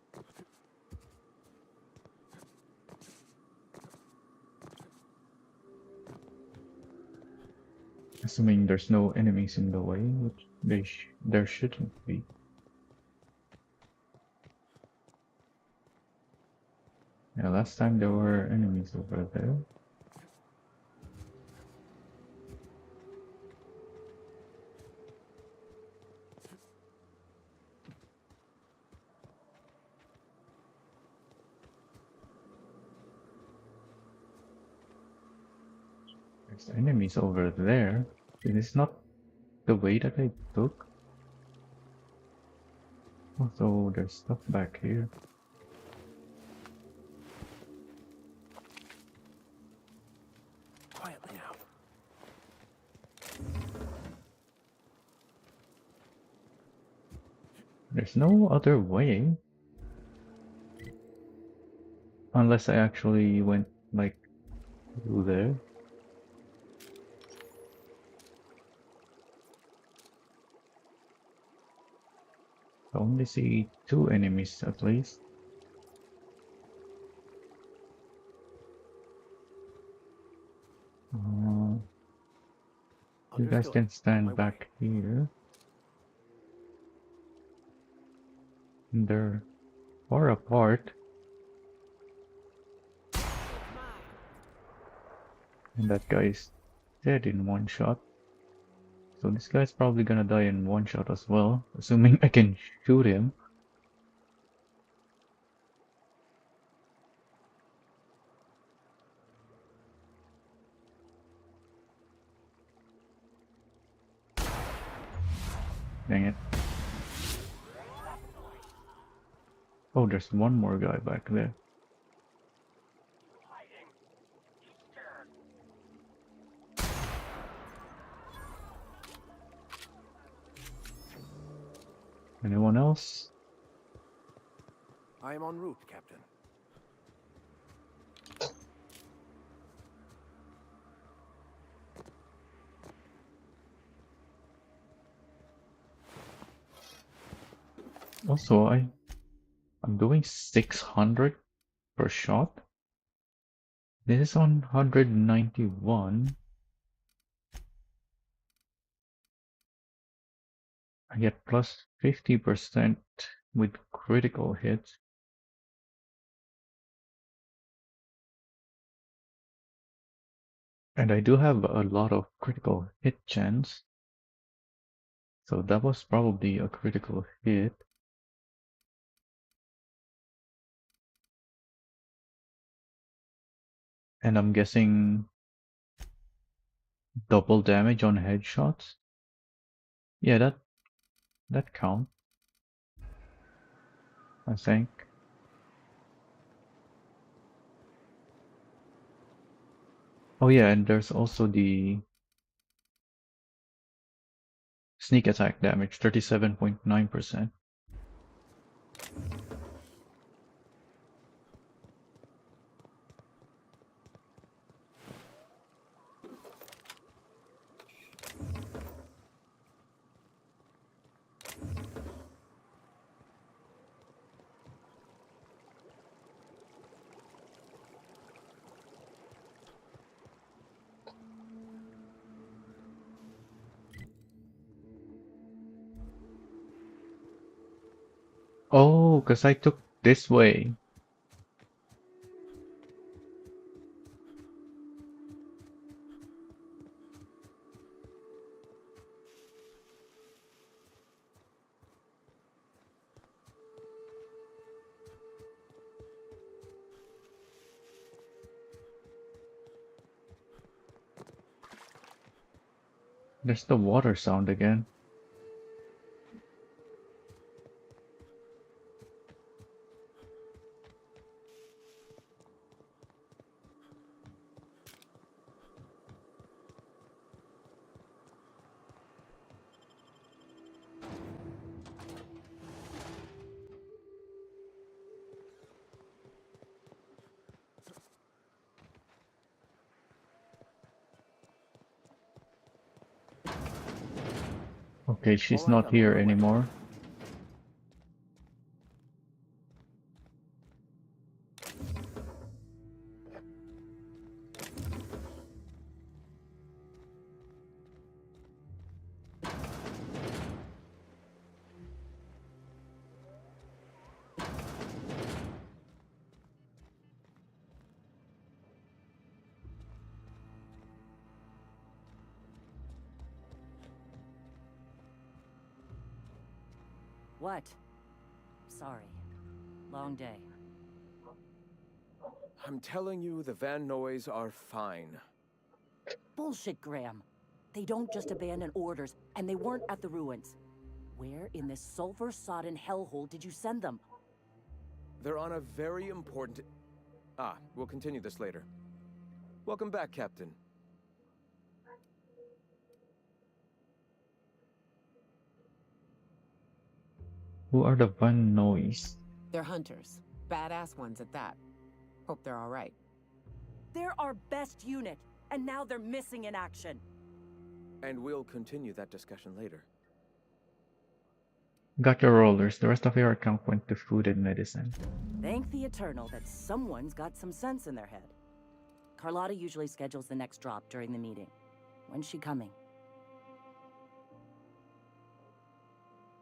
Assuming there's no enemies in the way, which there shouldn't be. Yeah, last time there were enemies over there. There's enemies over there. This is not the way that I took. Also, there's stuff back here. Quietly now. There's no other way. Unless I actually went, like, through there. I only see 2 enemies at least. You guys can stand back here. And they're far apart. And that guy's dead in one shot. So this guy's probably gonna die in one shot as well, assuming I can shoot him. Dang it. Oh, there's one more guy back there. Anyone else? I am en route, Captain. Also, I'm doing 600 per shot. This is on 191. I get plus 50% with critical hits. And I do have a lot of critical hit chance. So that was probably a critical hit. And I'm guessing double damage on headshots. Yeah, that counts, I think. Oh yeah, and there's also the sneak attack damage, 37.9%. Oh, because I took this way. There's the water sound again. Okay, she's All right, not I'm on here my way. anymore. What? Sorry. Long day. I'm telling you, the Van Noys are fine. bullshit, Graham. They don't just abandon orders, and they weren't at the ruins. Where in this sulfur-sodden hellhole did you send them? They're on a very important... we'll continue this later. Welcome back, Captain. Who are the Van Noise? They're hunters. Badass ones at that. Hope they're alright. They're our best unit, and now they're missing in action. And we'll continue that discussion later. Got your rollers. The rest of your account went to food and medicine. Thank the Eternal that someone's got some sense in their head. Carlotta usually schedules the next drop during the meeting. When's she coming?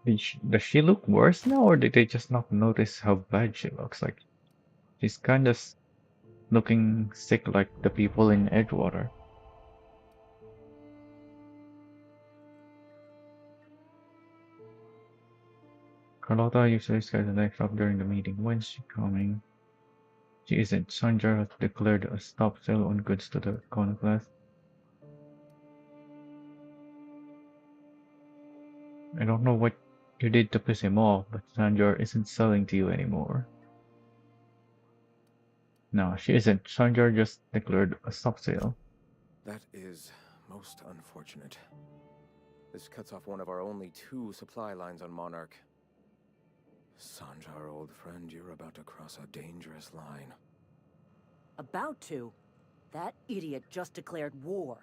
Does she look worse now, or did they just not notice how bad she looks? Like, she's kind of looking sick like the people in Edgewater. Carlotta usually schedules the next drop during the meeting. When's she coming? She isn't. Sanjar has declared a stop sale on goods to the Iconoclast. I don't know what you did to piss him off, but Sanjar isn't selling to you anymore. No, she isn't. Sanjar just declared a stop sale. That is most unfortunate. This cuts off one of our only 2 supply lines on Monarch. Sanjar, old friend, you're about to cross a dangerous line. About to? That idiot just declared war.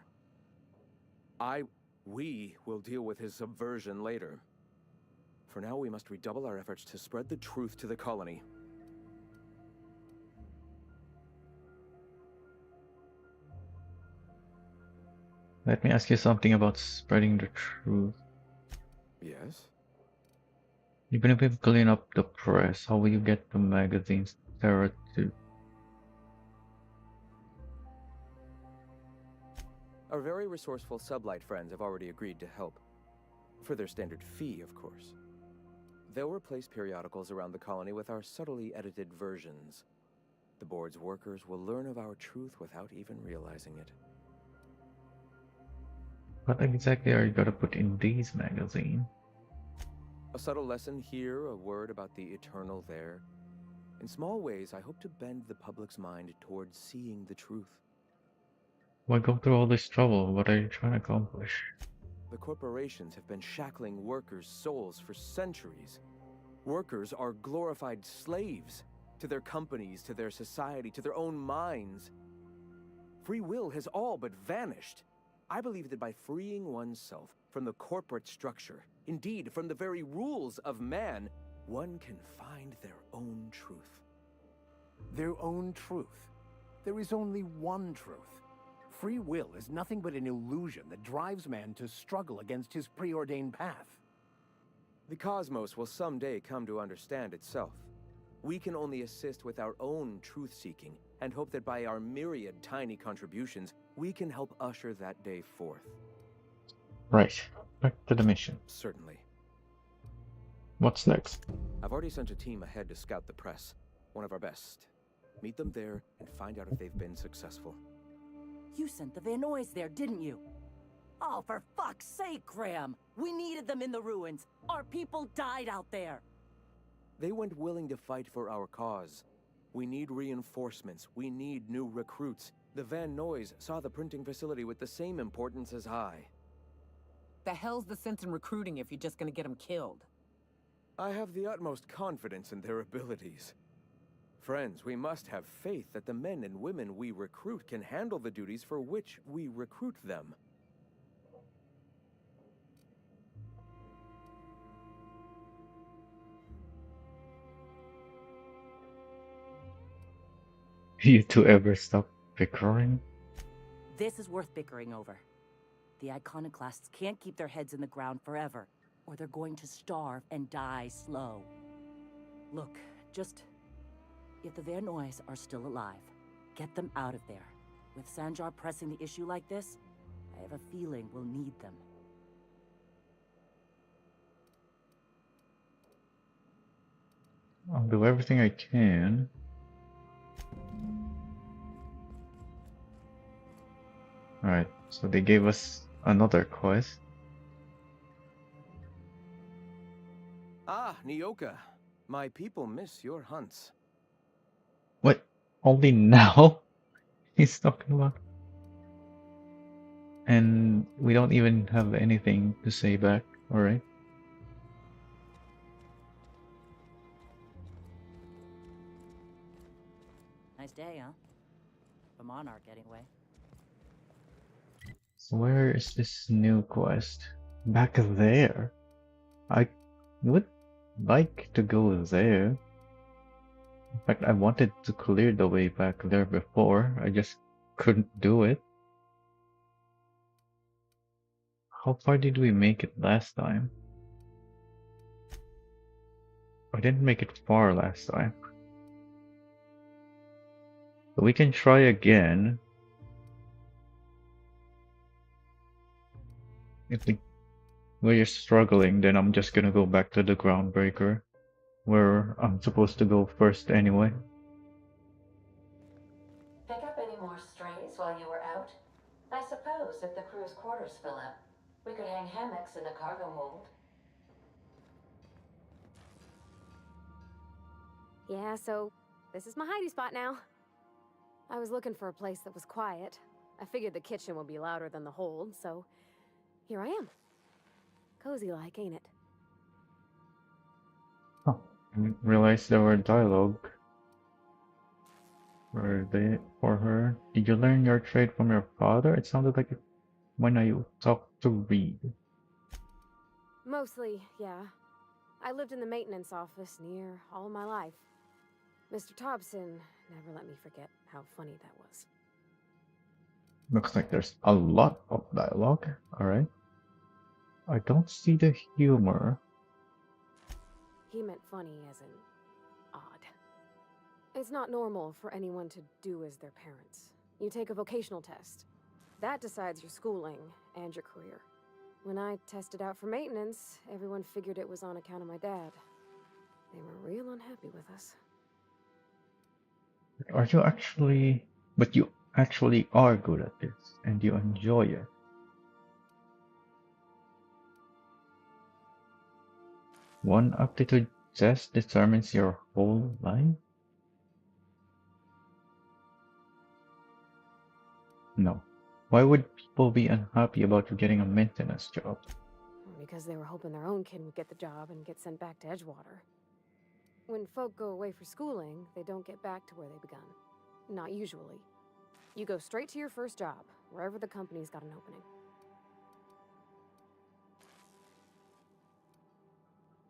We will deal with his subversion later. For now, we must redouble our efforts to spread the truth to the colony. Let me ask you something about spreading the truth. Yes? Even if we clean up the press, how will you get the magazine's Terra to... Our very resourceful sublight friends have already agreed to help. For their standard fee, of course. They'll replace periodicals around the colony with our subtly edited versions. The board's workers will learn of our truth without even realizing it. What exactly are you gonna put in these magazines? A subtle lesson here, a word about the eternal there. In small ways, I hope to bend the public's mind towards seeing the truth. Why go through all this trouble? What are you trying to accomplish? The corporations have been shackling workers' souls for centuries. Workers are glorified slaves to their companies, to their society, to their own minds. Free will has all but vanished. I believe that by freeing oneself from the corporate structure, indeed from the very rules of man, one can find their own truth. Their own truth? There is only one truth. Free will is nothing but an illusion that drives man to struggle against his preordained path. The cosmos will someday come to understand itself. We can only assist with our own truth-seeking and hope that by our myriad tiny contributions, we can help usher that day forth. Right. Back to the mission. Certainly. What's next? I've already sent a team ahead to scout the press. One of our best. Meet them there and find out if they've been successful. You sent the Van Noys there, didn't you? Oh, for fuck's sake, Graham! We needed them in the ruins. Our people died out there. They went willing to fight for our cause. We need reinforcements. We need new recruits. The Van Noys saw the printing facility with the same importance as I. The hell's the sense in recruiting if you're just gonna get them killed? I have the utmost confidence in their abilities. Friends, we must have faith that the men and women we recruit can handle the duties for which we recruit them. You two ever stop bickering? This is worth bickering over. The Iconoclasts can't keep their heads in the ground forever, or they're going to starve and die slow. Look, just... if the Van Noys are still alive, get them out of there. With Sanjar pressing the issue like this, I have a feeling we'll need them. I'll do everything I can. Alright, So they gave us another quest. Ah, Nyoka. My people miss your hunts. What? Only now? He's talking about. And we don't even have anything to say back, alright? Nice day, huh? For Monarch, anyway. So where is this new quest? Back there? I would like to go there. In fact, I wanted to clear the way back there before. I just couldn't do it. How far did we make it last time? I didn't make it far last time. But we can try again. If we're struggling, then I'm just gonna go back to the Groundbreaker, where I'm supposed to go first anyway. Pick up any more strays while you were out? I suppose if the crew's quarters fill up, we could hang hammocks in the cargo hold. Yeah, so this is my hidey spot now. I was looking for a place that was quiet. I figured the kitchen would be louder than the hold, so here I am. Cozy like, ain't it? Oh, I didn't realize there were dialogue. Were they for her? Did you learn your trade from your father? It sounded like when you talked to Reed. Mostly, yeah. I lived in the maintenance office near all my life. Mr. Thompson never let me forget how funny that was. Looks like there's a lot of dialogue. Alright. I don't see the humor. He meant funny as in odd. It's not normal for anyone to do as their parents. You take a vocational test. That decides your schooling and your career. When I tested out for maintenance, everyone figured it was on account of my dad. They were real unhappy with us. Are you actually... But you actually are good at this, and you enjoy it. One aptitude test determines your whole life? No. Why would people be unhappy about you getting a maintenance job? Because they were hoping their own kid would get the job and get sent back to Edgewater. When folk go away for schooling, they don't get back to where they begun. Not usually. You go straight to your first job, wherever the company's got an opening.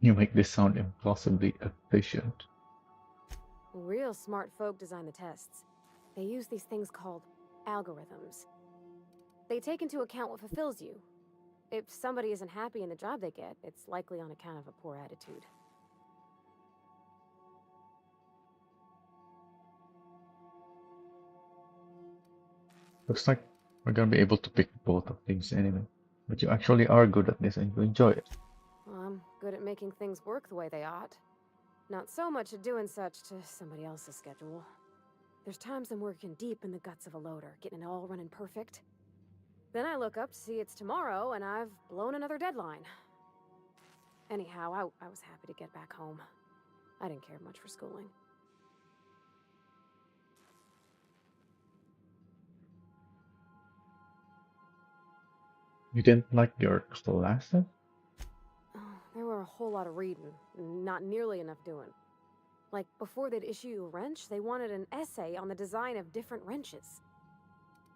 You make this sound impossibly efficient. Real smart folk design the tests. They use these things called algorithms. They take into account what fulfills you. If somebody isn't happy in the job they get, it's likely on account of a poor attitude. Looks like we're gonna be able to pick both of these anyway. But you actually are good at this and you enjoy it. Well, I'm good at making things work the way they ought. Not so much at doing such to somebody else's schedule. There's times I'm working deep in the guts of a loader, getting it all running perfect. Then I look up to see it's tomorrow and I've blown another deadline. Anyhow, I was happy to get back home. I didn't care much for schooling. You didn't like your classes? There were a whole lot of reading, not nearly enough doing. Like, before they'd issue you a wrench, they wanted an essay on the design of different wrenches.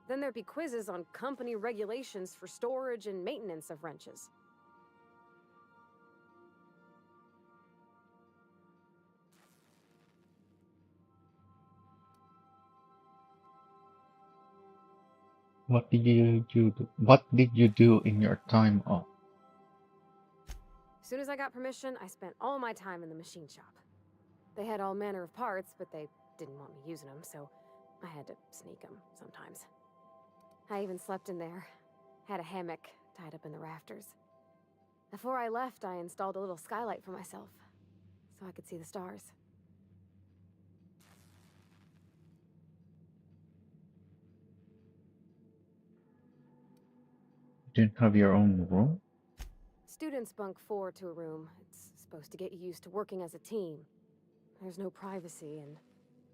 Then there'd be quizzes on company regulations for storage and maintenance of wrenches. What did you do? What did you do in your time off? As soon as I got permission, I spent all my time in the machine shop. They had all manner of parts, but they didn't want me using them, so I had to sneak them sometimes. I even slept in there. Had a hammock tied up in the rafters. Before I left, I installed a little skylight for myself, so I could see the stars. didn't have your own room? Students bunk 4 to a room. It's supposed to get you used to working as a team. There's no privacy and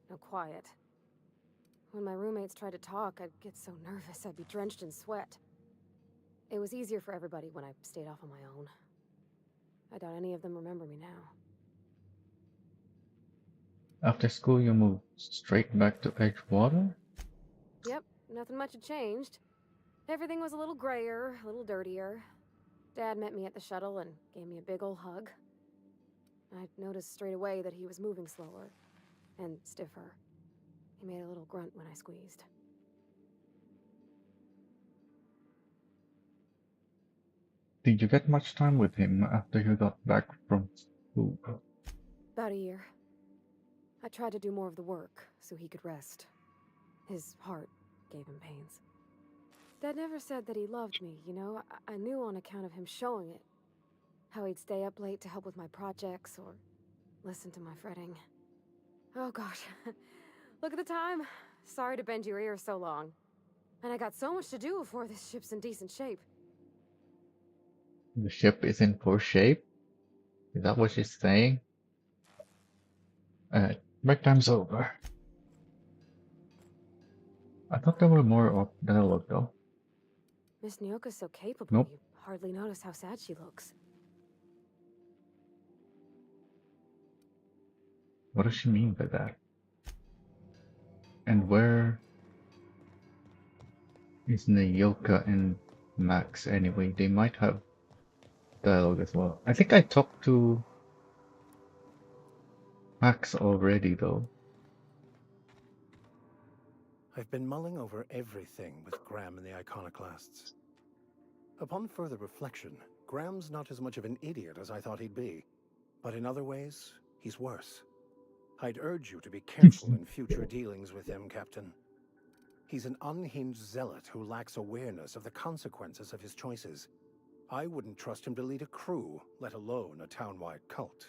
no quiet. When my roommates tried to talk, I'd get so nervous I'd be drenched in sweat. It was easier for everybody when I stayed off on my own. I doubt any of them remember me now. After school, you moved straight back to Edgewater? Yep, nothing much had changed. Everything was a little grayer, a little dirtier. Dad met me at the shuttle and gave me a big ol' hug. I noticed straight away that he was moving slower and stiffer. He made a little grunt when I squeezed. Did you get much time with him after you got back from school? About a year. I tried to do more of the work so he could rest. His heart gave him pains. Dad never said that he loved me, you know? I knew on account of him showing it. How he'd stay up late to help with my projects or listen to my fretting. Oh gosh, look at the time. Sorry to bend your ear so long. And I got so much to do before this ship's in decent shape. The ship is in poor shape? Is that what she's saying? Break time's over. I thought there were more of dialogue though. Miss Nyoka's so capable, Nope. you hardly notice how sad she looks. What does she mean by that? And where is Nayoka and Max anyway? They might have dialogue as well. I think I talked to Max already though. I've been mulling over everything with Graham and the Iconoclasts. Upon further reflection, Graham's not as much of an idiot as I thought he'd be. But in other ways, he's worse. I'd urge you to be careful in future dealings with him, Captain. He's an unhinged zealot who lacks awareness of the consequences of his choices. I wouldn't trust him to lead a crew, let alone a town-wide cult.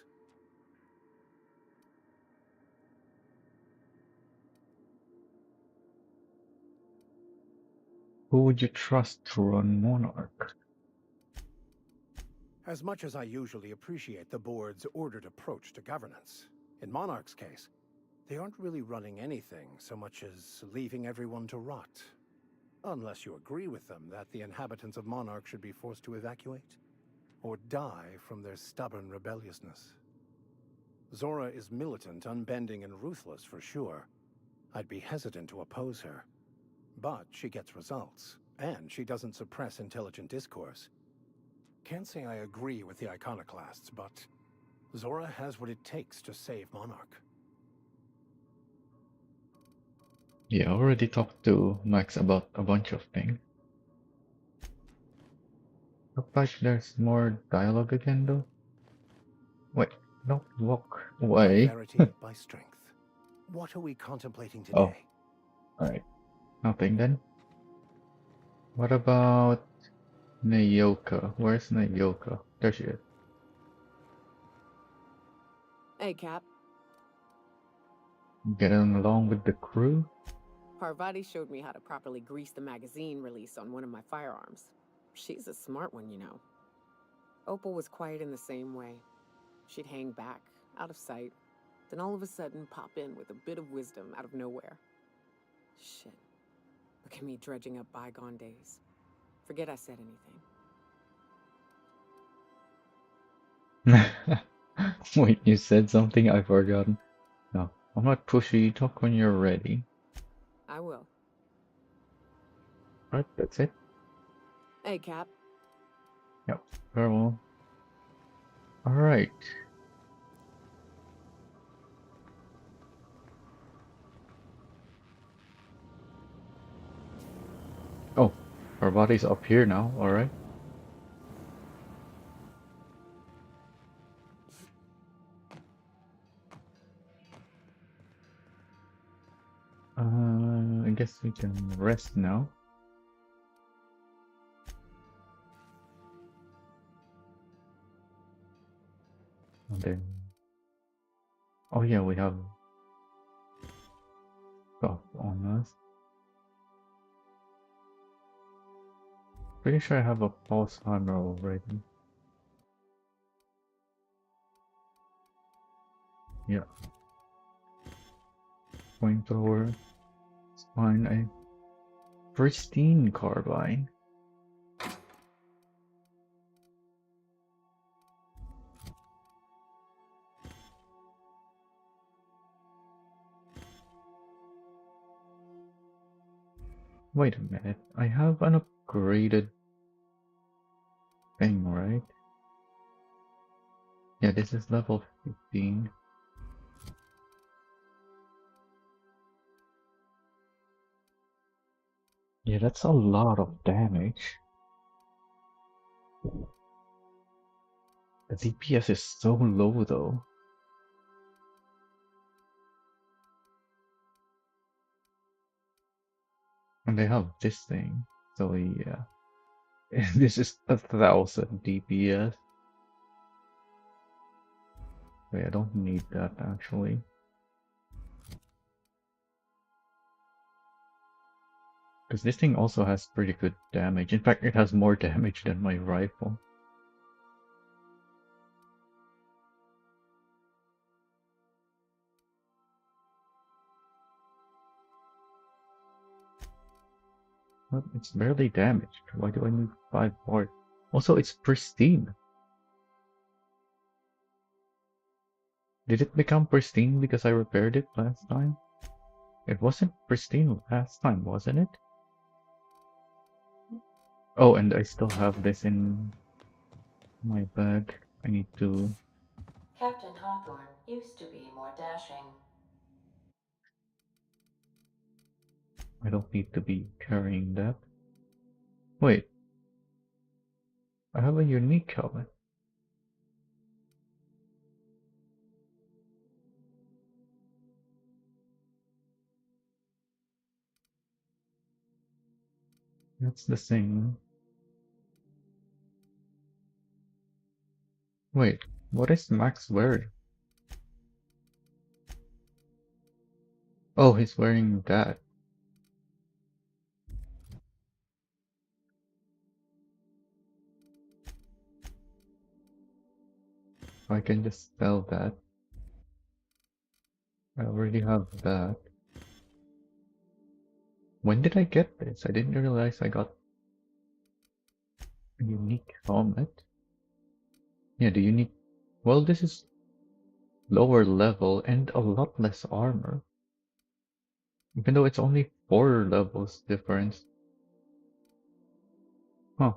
Who would you trust to run Monarch? As much as I usually appreciate the board's ordered approach to governance, in Monarch's case, they aren't really running anything so much as leaving everyone to rot. Unless you agree with them that the inhabitants of Monarch should be forced to evacuate, or die from their stubborn rebelliousness. Zora is militant, unbending, and ruthless for sure. I'd be hesitant to oppose her. But she gets results, and she doesn't suppress intelligent discourse. Can't say I agree with the Iconoclasts, but Zora has what it takes to save Monarch. Yeah, I already talked to Max about a bunch of things. Looks like there's more dialogue again though. Wait, don't walk away. Clarity by strength. What are we contemplating today? Oh, alright. Nothing then. What about Nayoka? Where's Nayoka? There she is. Hey, Cap. Getting along with the crew? Parvati showed me how to properly grease the magazine release on one of my firearms. She's a smart one, you know. Opal was quiet in the same way. She'd hang back, out of sight, then all of a sudden pop in with a bit of wisdom out of nowhere. Shit. Look at me dredging up bygone days. Forget I said anything. Wait, you said something I've forgotten. No, I'm not pushy. Talk when you're ready. I will. Alright, that's it. Hey, Cap. Yep, very well. Alright. Oh, our body's up here now, alright. I guess we can rest now. And then... Oh yeah, we have stuff on us. pretty sure I have a pulse hammer already. Yeah. Flamethrower. It's fine. A pristine carbine. Wait a minute. I have an upgraded thing, right? Yeah, this is level 15. Yeah, that's a lot of damage. The DPS is so low though. And they have this thing. So yeah. This is 1000 DPS. Wait, I don't need that actually. Because this thing also has pretty good damage. In fact, it has more damage than my rifle. But it's barely damaged. Why do I need 5 parts? Also, it's pristine. Did it become pristine because I repaired it last time? It wasn't pristine last time, wasn't it? Oh, and I still have this in my bag. I need to... Captain Hawthorne used to be more dashing. I don't need to be carrying that. Wait. I have a unique helmet. That's the same. Wait, what is Max wearing? Oh, he's wearing that. I can just sell that. I already have that. When did I get this? I didn't realize I got a unique helmet. Yeah, the unique... Well, this is lower level and a lot less armor. Even though it's only 4 levels difference. Huh.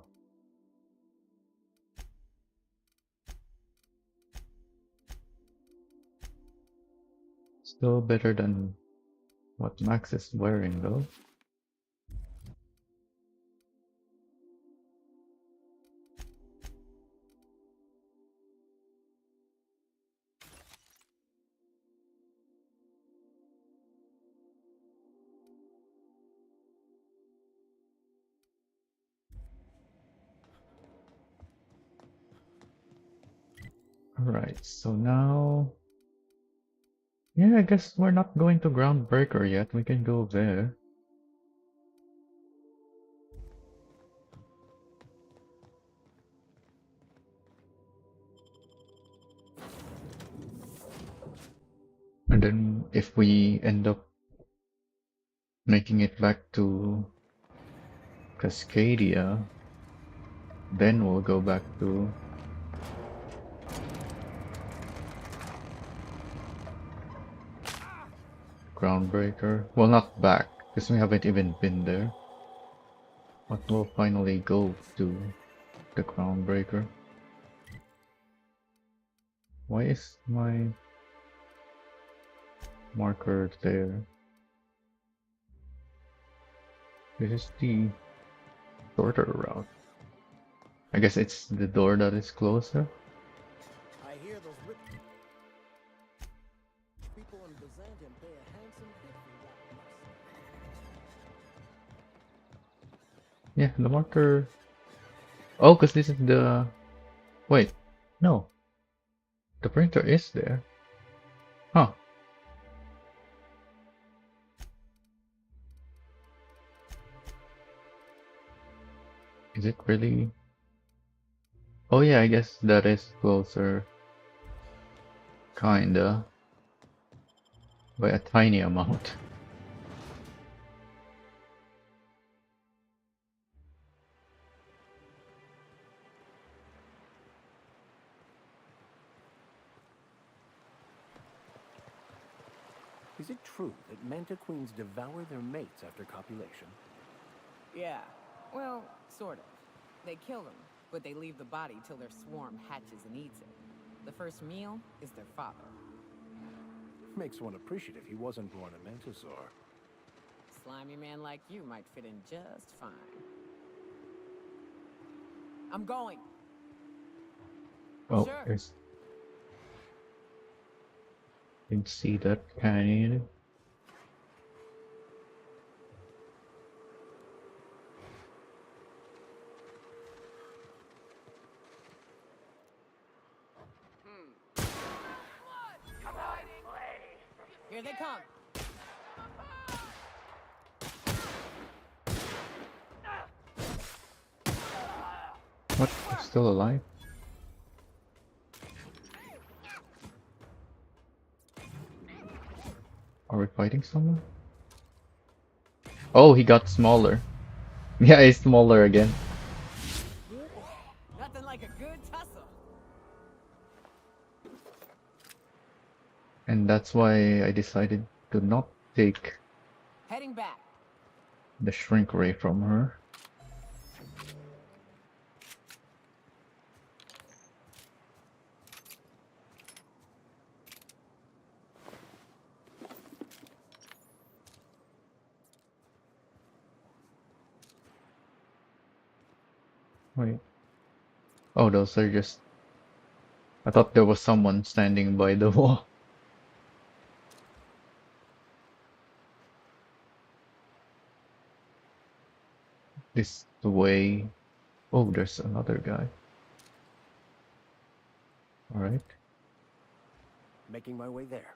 Still better than what Max is wearing though. Alright, so now... Yeah, I guess we're not going to Groundbreaker yet. We can go there. And then if we end up making it back to Cascadia, then we'll go back to Groundbreaker. Well, not back, because we haven't even been there. But we'll finally go to the Groundbreaker. Why is my marker there? This is the shorter route. I guess it's the door that is closer. I hear those rich people in Byzantium pay a handsome bit for that. Yeah, the marker... Oh, because this is the... Wait, no. The printer is there. Huh. Is it really? Oh yeah, I guess that is closer. Kinda. By a tiny amount. Is it true that manta queens devour their mates after copulation? Yeah. Well, sort of. They kill them, but they leave the body till their swarm hatches and eats it. The first meal is their father. Makes one appreciative he wasn't born a mantisaur. Slimy man like you might fit in just fine. I'm going. Oh, Sure. there's. Didn't see that kind. Here they come. What? He's still alive? Are we fighting someone? Oh, he got smaller. Yeah, he's smaller again. Nothing like a good tussle. And that's why I decided to not take Heading back. the shrink ray from her. Wait. Oh, those are just... I thought there was someone standing by the wall. This way. Oh, there's another guy. Alright. Making my way there.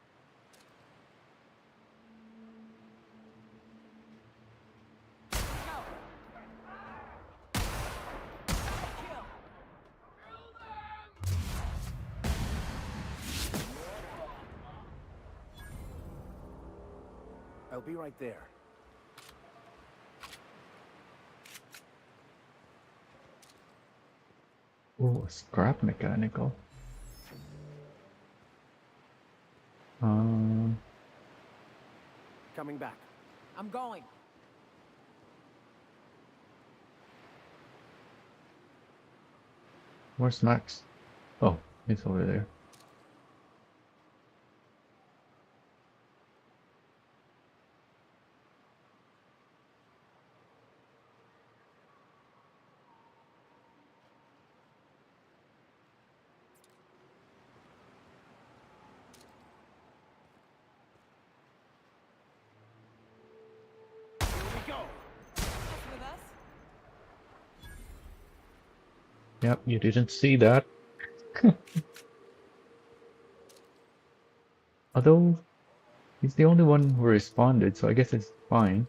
I'll be right there. Oh, scrap mechanical. Coming back. I'm going. Where's Max? Oh, he's over there. Yep, you didn't see that. Although, he's the only one who responded, so I guess it's fine.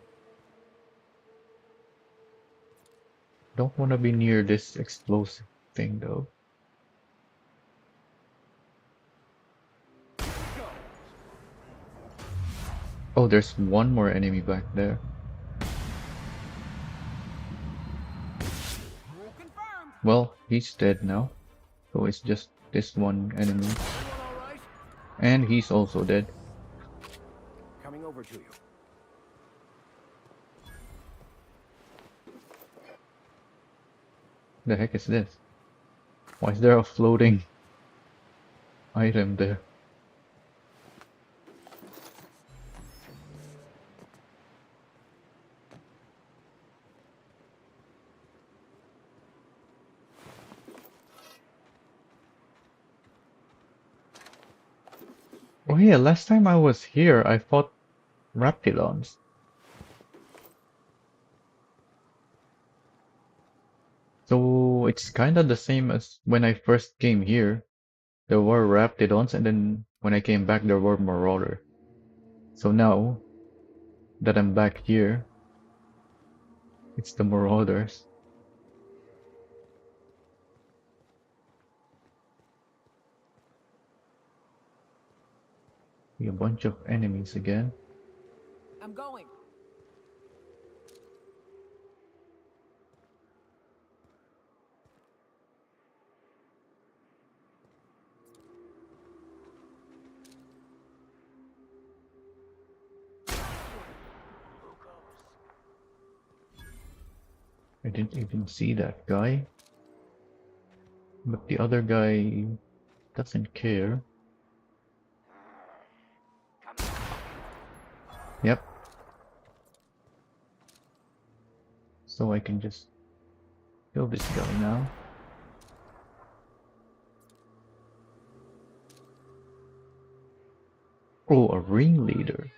Don't want to be near this explosive thing, though. Oh, there's one more enemy back there. Well, he's dead now. So it's just this one enemy. And he's also dead. Coming over to you. The heck is this? Why is there a floating item there? Oh yeah, last time I was here, I fought Raptidons. So it's kind of the same as when I first came here. There were Raptidons, and then when I came back, there were Marauder. So now that I'm back here, it's the Marauders. See a bunch of enemies again. I'm going. I didn't even see that guy. But the other guy doesn't care. Yep. So I can just kill this guy now. Oh, a ringleader.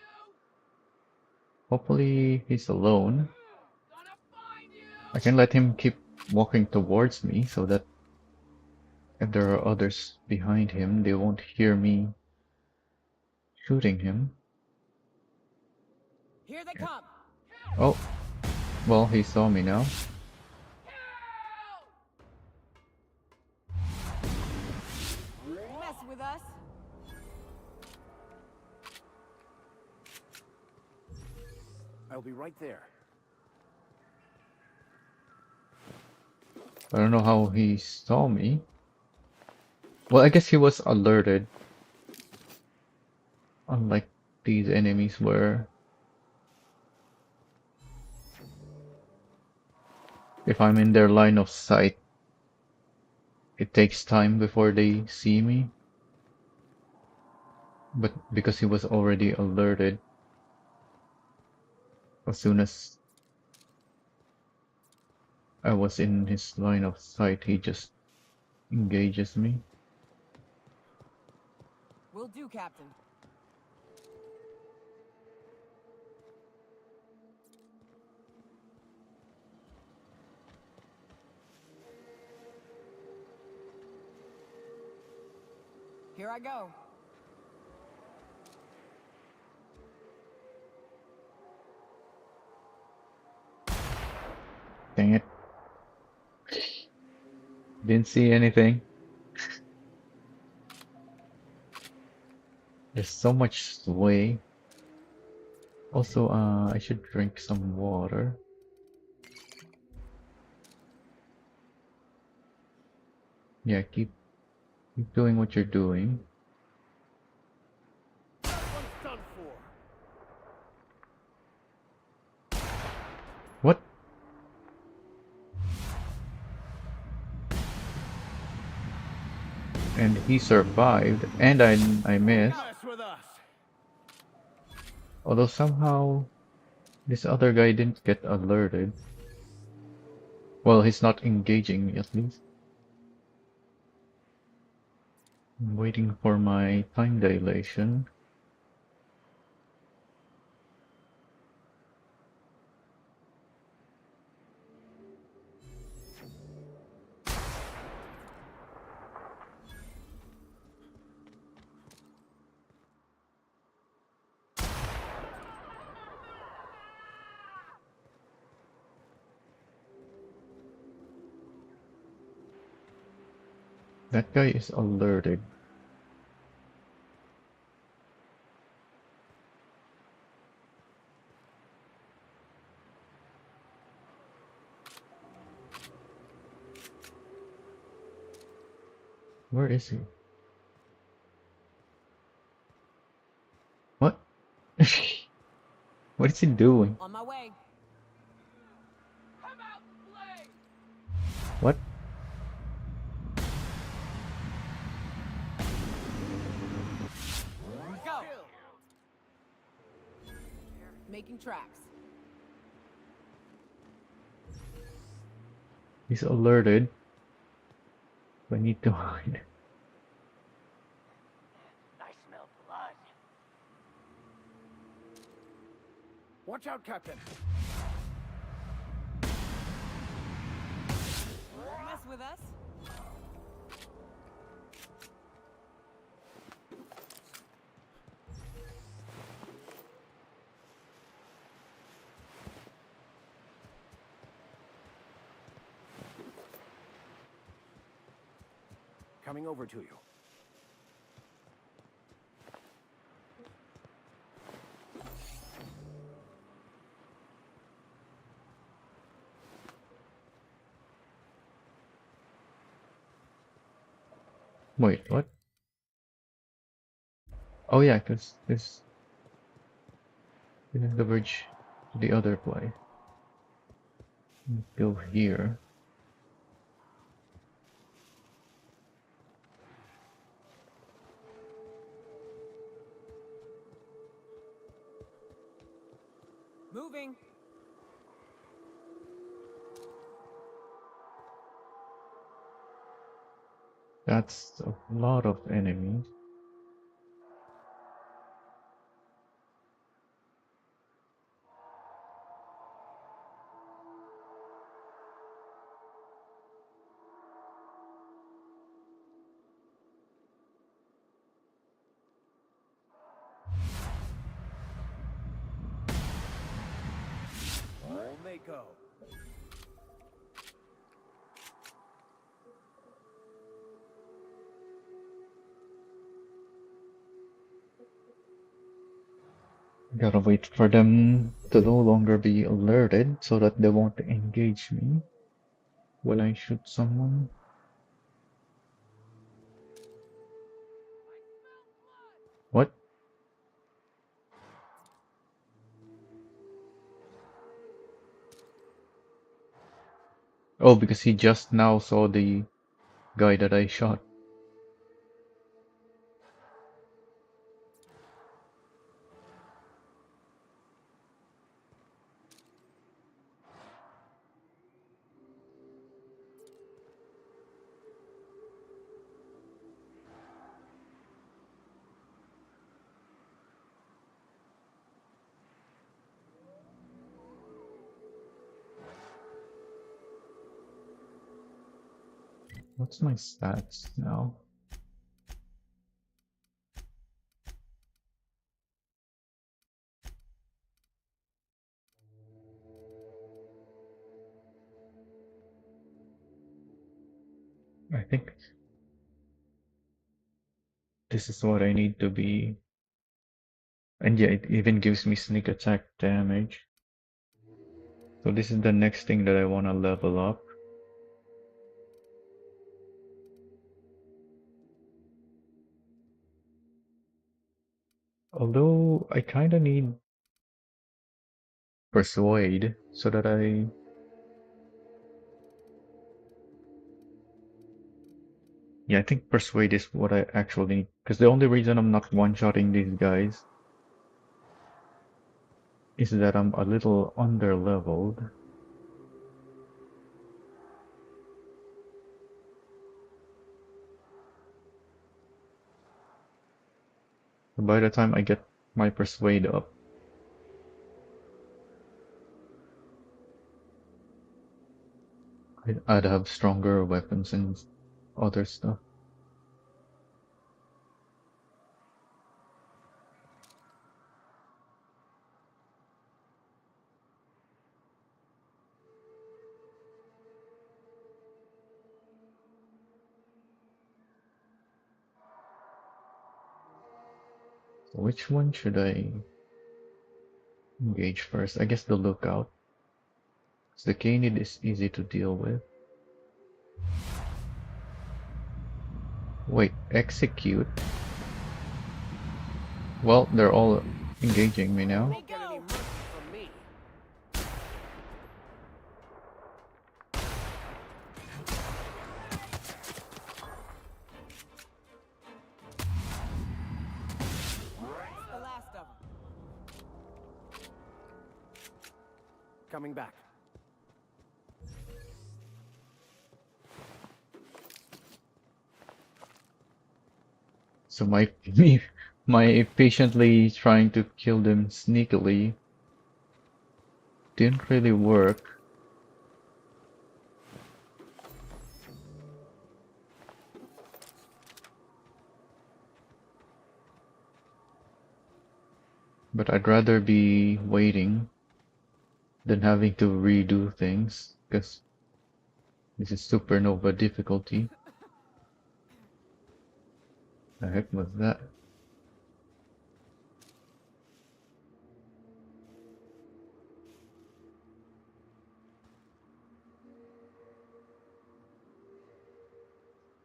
Hopefully he's alone. I can let him keep walking towards me so that if there are others behind him, they won't hear me shooting him. Here they come. Oh, well, he saw me now. Mess with us. I'll be right there. I don't know how he saw me. Well, I guess he was alerted. Unlike these enemies where if I'm in their line of sight, it takes time before they see me. But because he was already alerted, as soon as I was in his line of sight, he just engages me. Will do, Captain. Here I go. Dang it. Didn't see anything. There's so much sway. Also, I should drink some water. Yeah, keep doing what you're doing. Done for. What? And he survived, and I missed. Mess with us. Although somehow this other guy didn't get alerted. Well, he's not engaging me at least. I'm waiting for my time dilation. That guy is alerted. Where is he? What? What is he doing? On my way. What? Go. Making tracks. He's alerted. I need to hide. I smell blood. Watch out, Captain. Mess with us. Coming over to you. Wait, what? Oh yeah, because this is the bridge to the other place. Go here. Moving. That's a lot of enemies. Mako. Gotta wait for them to no longer be alerted so that they won't engage me when I shoot someone. What? Oh, because he just now saw the guy that I shot. What's my stats now? I think this is what I need to be. And yeah, it even gives me sneak attack damage. So this is the next thing that I want to level up. Although I kinda need Persuade so that yeah, I think Persuade is what I actually need. Because the only reason I'm not one-shotting these guys is that I'm a little under-leveled. By the time I get my Persuade up, I'd have stronger weapons and other stuff. So which one should I engage first? I guess the Lookout. The Canid is easy to deal with. Wait, execute? Well, they're all engaging me now. Won't get any mercy from me. The last of them. Coming back. So my patiently trying to kill them sneakily didn't really work. But I'd rather be waiting than having to redo things, because this is Supernova difficulty. The heck was that?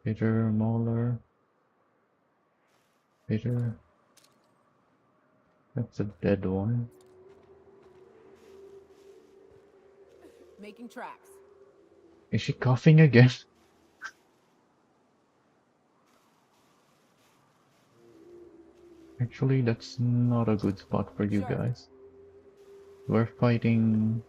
Peter Mauler. spitter. That's a dead one. Making tracks. Is she coughing again? Actually, that's not a good spot for you guys. We're fighting...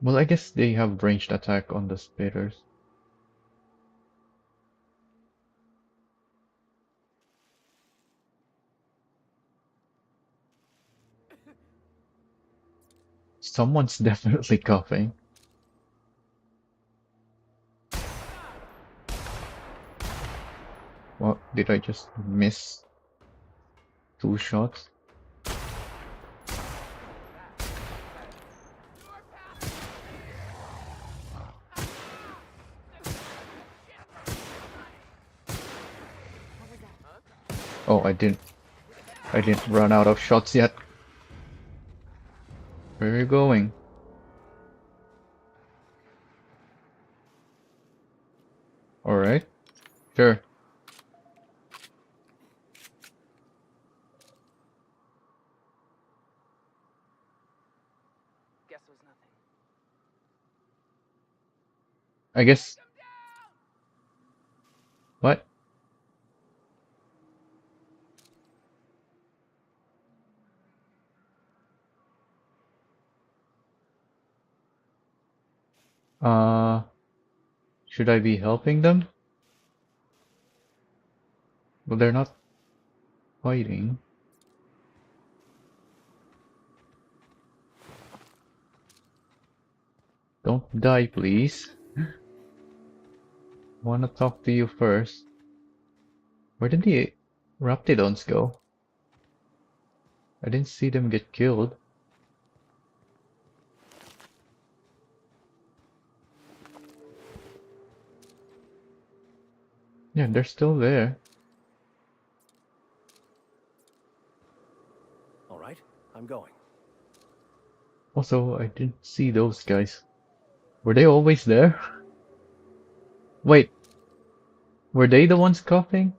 Well, I guess they have ranged attack on the spitters. Someone's definitely coughing. What? Did I just miss 2 shots? Oh, I didn't run out of shots yet. Where are you going? Alright. Sure. Guess it was nothing. I guess... What? Should I be helping them? Well, they're not fighting. Don't die, please. Wanna talk to you first. Where did the Raptidons go? I didn't see them get killed. Yeah, they're still there. All right, I'm going. Also, I didn't see those guys. Were they always there? Wait, were they the ones coughing?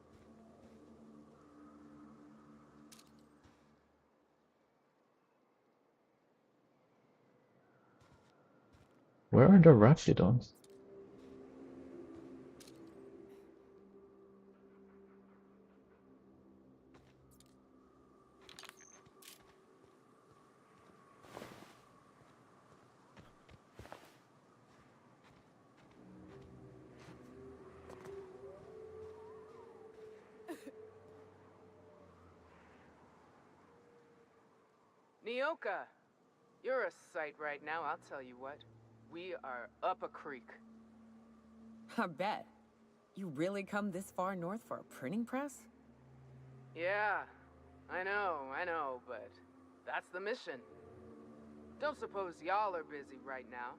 Where are the Raptidons? Nyoka! You're a sight right now, I'll tell you what. We are up a creek. I bet. You really come this far north for a printing press? Yeah, I know, but that's the mission. Don't suppose y'all are busy right now.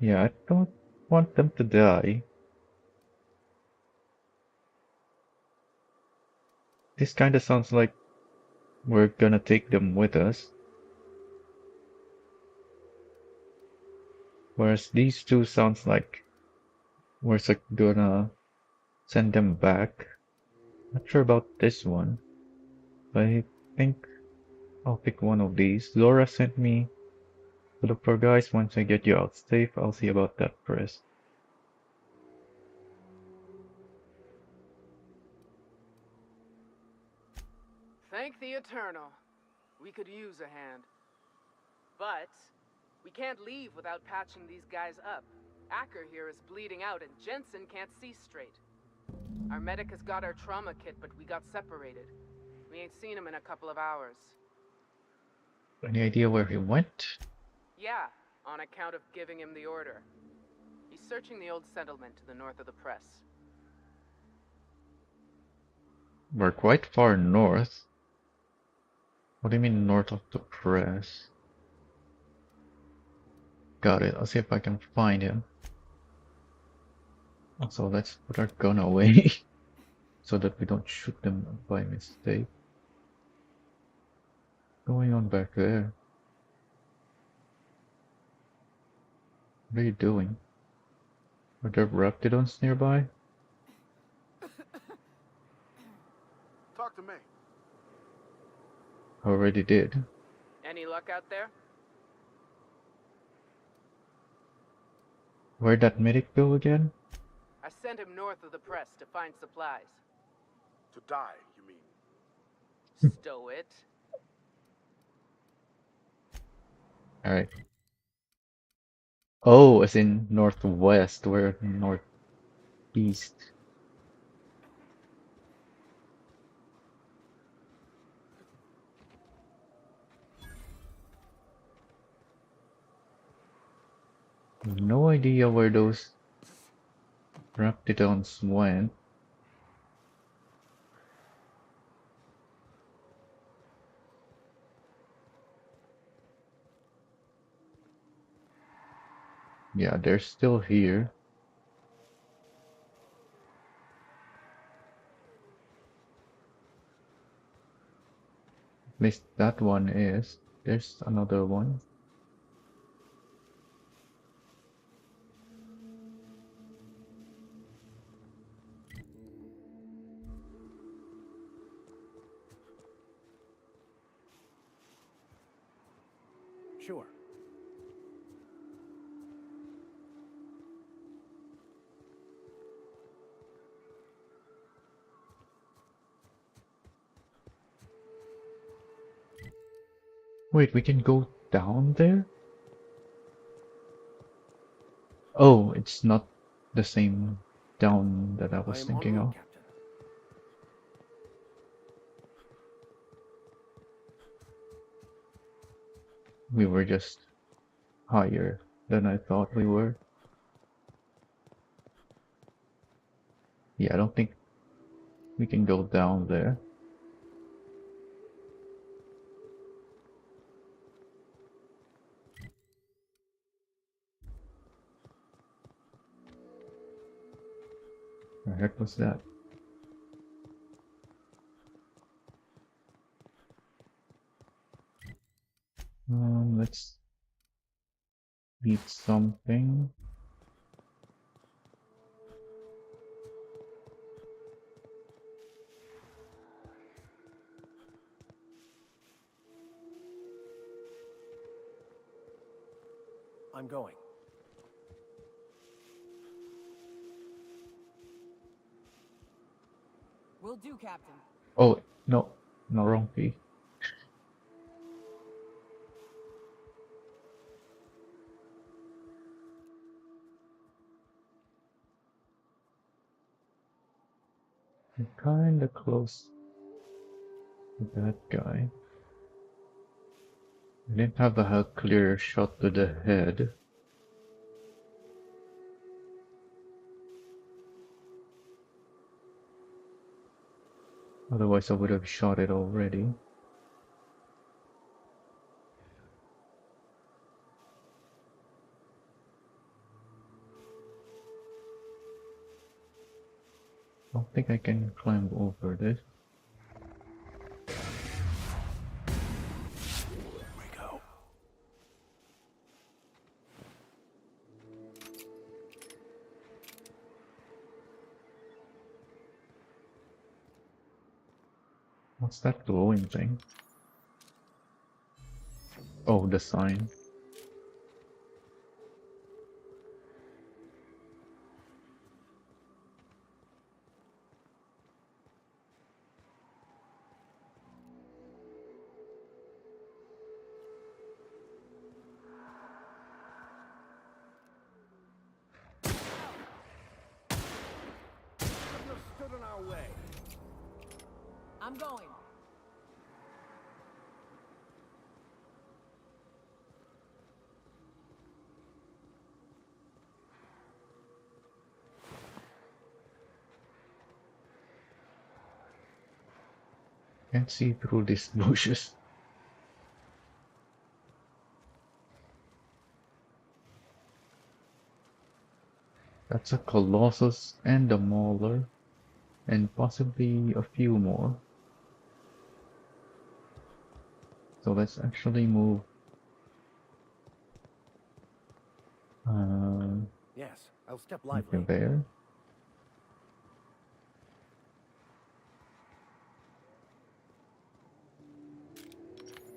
Yeah, I don't want them to die. This kinda sounds like we're gonna take them with us. Whereas these two sounds like we're gonna send them back. Not sure about this one. But I think I'll pick one of these. Laura sent me to look for guys. Once I get you out safe, I'll see about that first. Thank the Eternal. We could use a hand. But we can't leave without patching these guys up. Acker here is bleeding out and Jensen can't see straight. Our medic has got our trauma kit, but we got separated. We ain't seen him in a couple of hours. Any idea where he went? Yeah, on account of giving him the order. He's searching the old settlement to the north of the press. We're quite far north. What do you mean north of the press? Got it. I'll see if I can find him. Also, let's put our gun away so that we don't shoot them by mistake. Going on back there? What are you doing? Are there raptidons nearby? Talk to me. I already did. Any luck out there? Where'd that medic go again? I sent him north of the press to find supplies. To die, you mean? Stow it. Alright. Oh, as in northwest, we're northeast. No idea where those raptidons went. Yeah, they're still here. At least that one is. There's another one. Sure. Wait, we can go down there? Oh, it's not the same down that I I was am en thinking route, of. Captain. We were just higher than I thought we were. Yeah, I don't think we can go down there. Where the heck was that? Let's eat something. I'm going. Will do, Captain. Oh, no, no, wrong key. I'm kinda close to that guy. I didn't have a clear shot to the head. Otherwise I would have shot it already. I don't think I can climb over this. Here we go. What's that glowing thing? Oh, the sign. Shouldn't have stood in our way. I'm going. Can't see through these bushes. That That's a Colossus and a Mauler, and possibly a few more. So let's actually move. Yes, I'll step Over lively. there.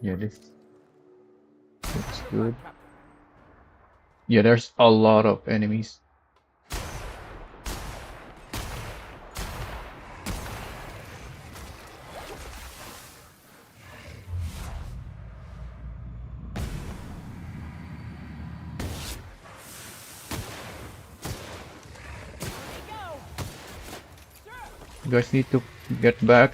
Yeah, this looks good. Yeah, there's a lot of enemies. You guys need to get back.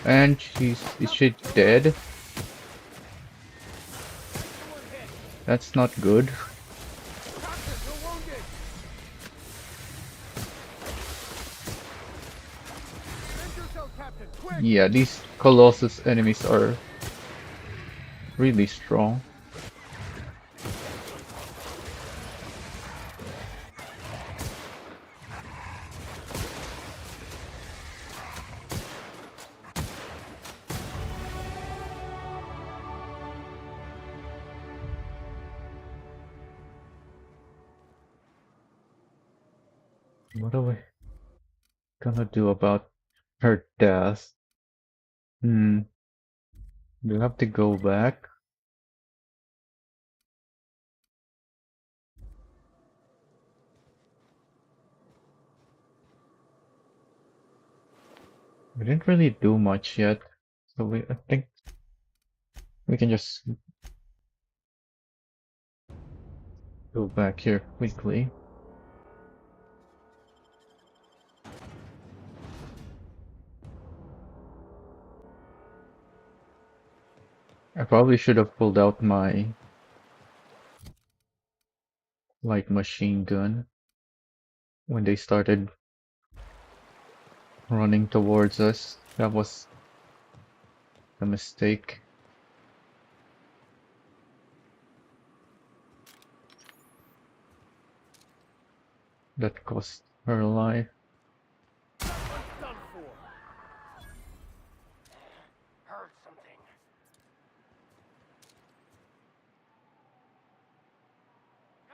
And is she dead? That's not good. Yeah, these Colossus enemies are really strong. What are we gonna do about her death? Do we have to go back? We didn't really do much yet, so I think we can just go back here quickly. I probably should have pulled out my light machine gun when they started running towards us. That was a mistake. That cost her life. Heard something.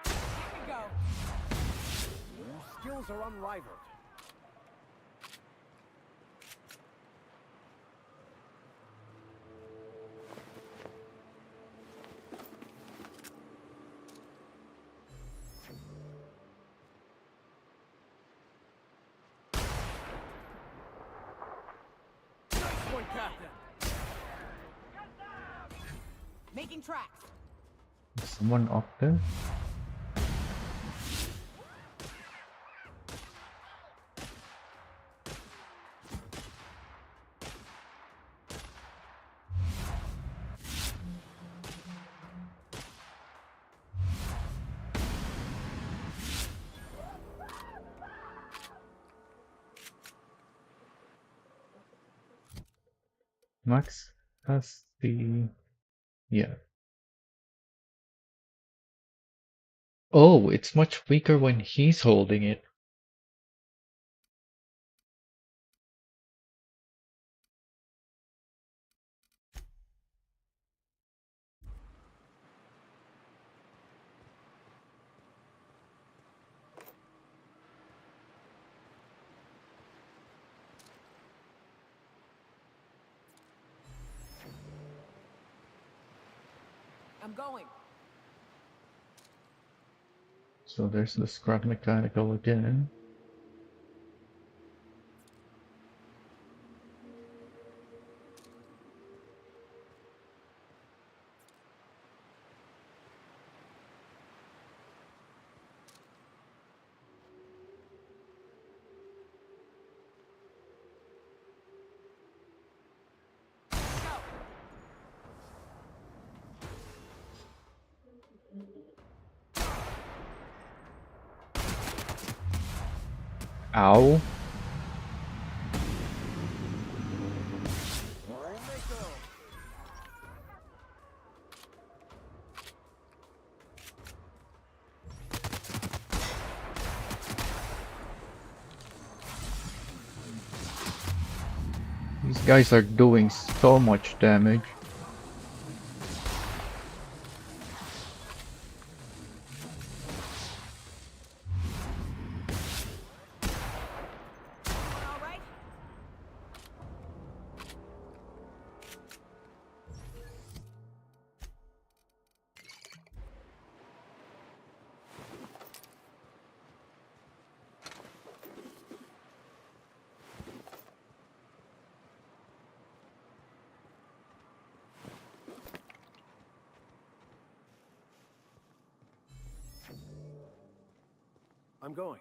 Here we go. Your skills are unrivaled. Nice one, Captain. Making tracks. Is someone up there? Max has the... yeah. Oh, it's much weaker when he's holding it. I'm going. So there's the scrap mechanical again. Ow. These guys are doing so much damage. I'm going.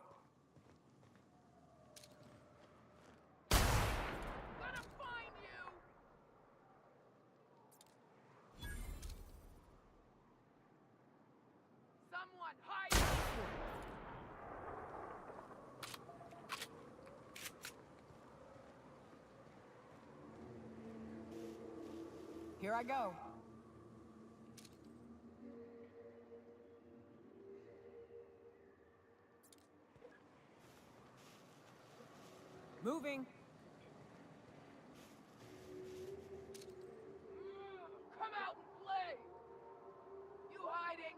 Someone hide! Here I go. Moving. Come out and play! You hiding?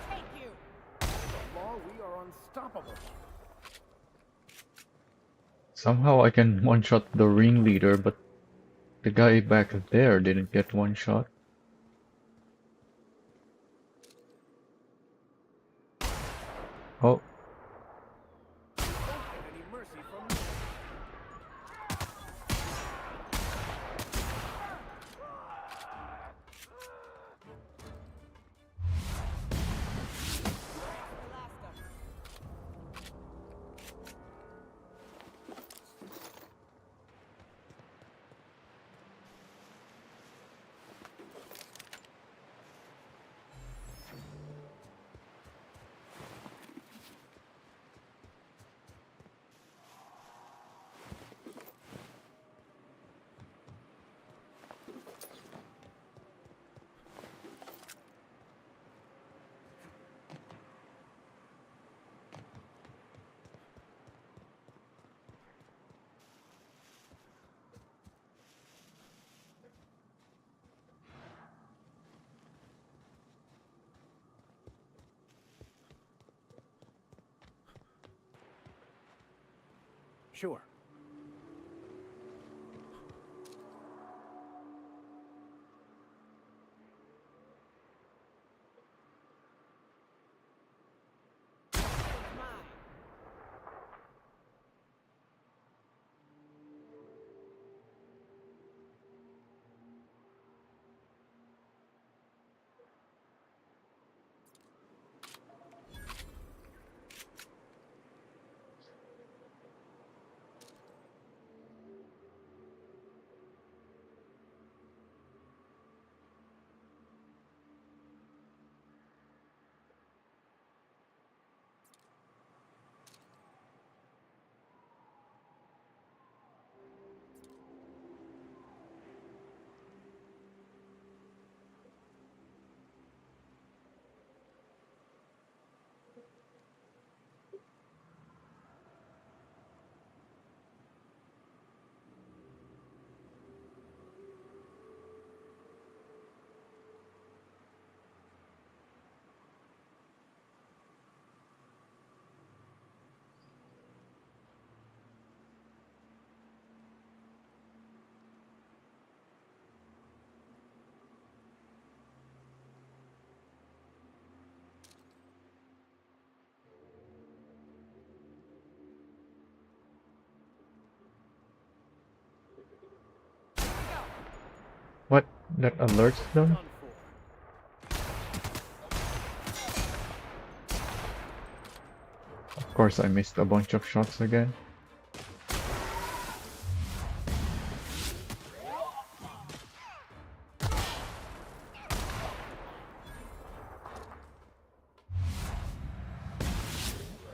Take you. Law, we are unstoppable. Somehow I can one-shot the ringleader, but the guy back there didn't get one shot. Oh, Don't get any mercy from me. Sure. what? That alerts them? Of course I missed a bunch of shots again.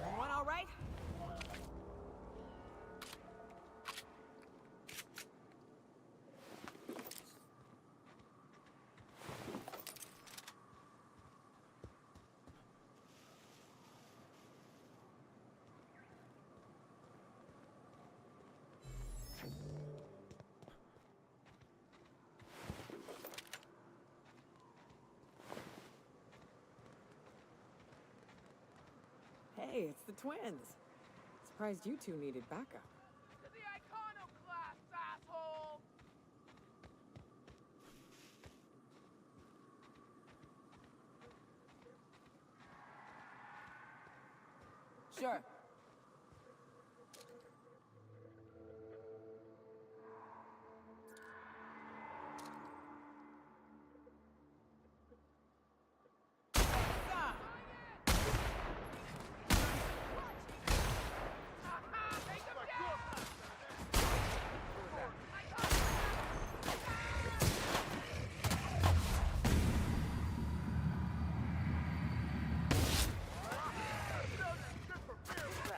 Everyone all right? the twins. Surprised you two needed backup. To the iconoclasts, asshole! Sure.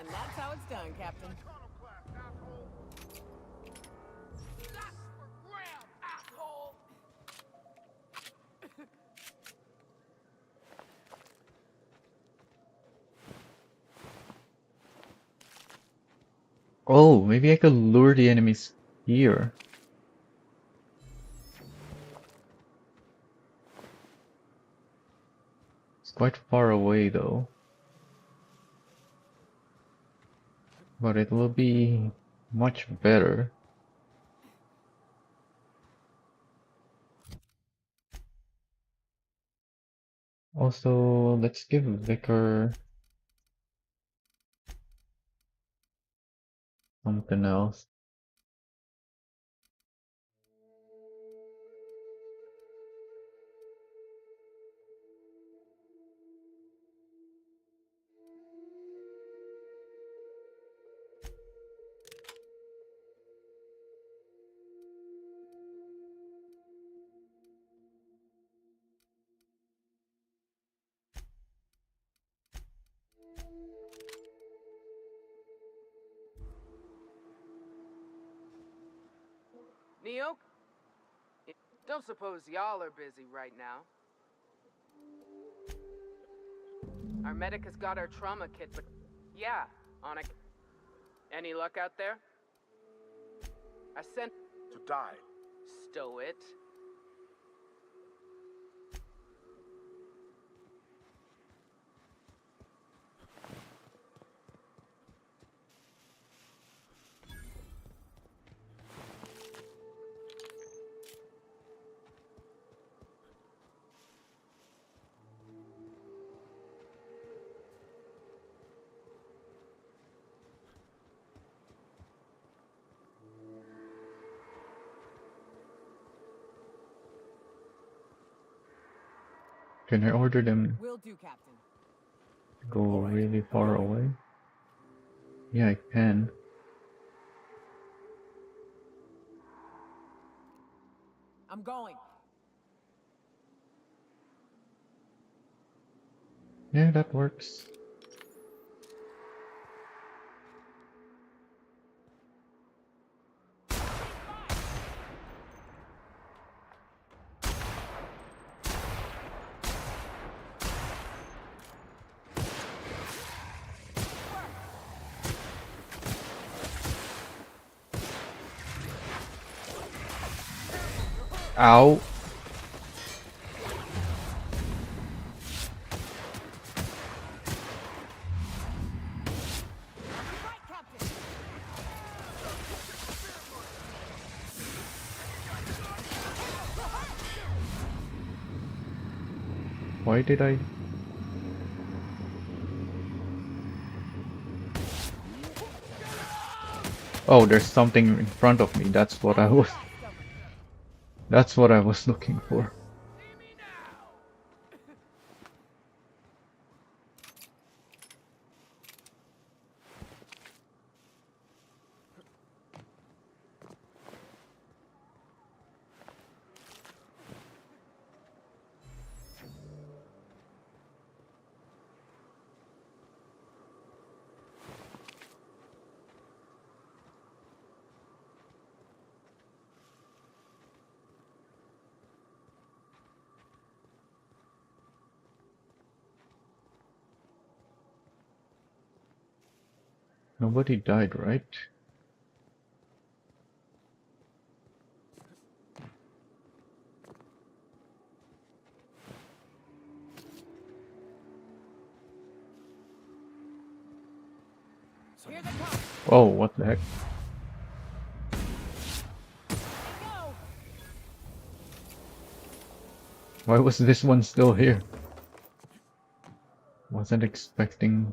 And that's how it's done, Captain. Oh, maybe I could lure the enemies here. It's quite far away though. But it will be much better. Also, let's give Vicar something else. Neo? Don't suppose y'all are busy right now. Our medic has got our trauma kit, but yeah, on a... Any luck out there? I sent... To die. Stow it. Can I order them Will do, Captain. to go really far away? Yeah, I can. I'm going. Yeah, that works. Ow. Why did I? Oh, there's something in front of me. That's what I was. That's what I was looking for. Nobody died, right? Oh, what the heck? Why was this one still here? Wasn't expecting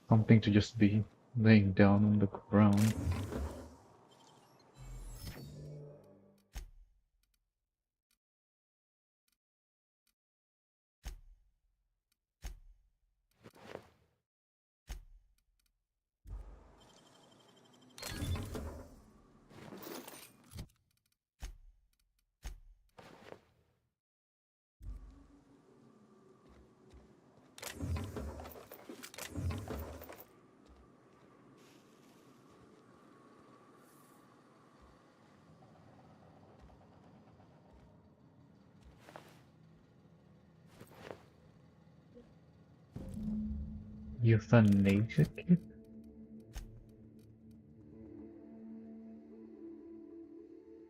something to just be laying down on the ground. Euthanasia kit?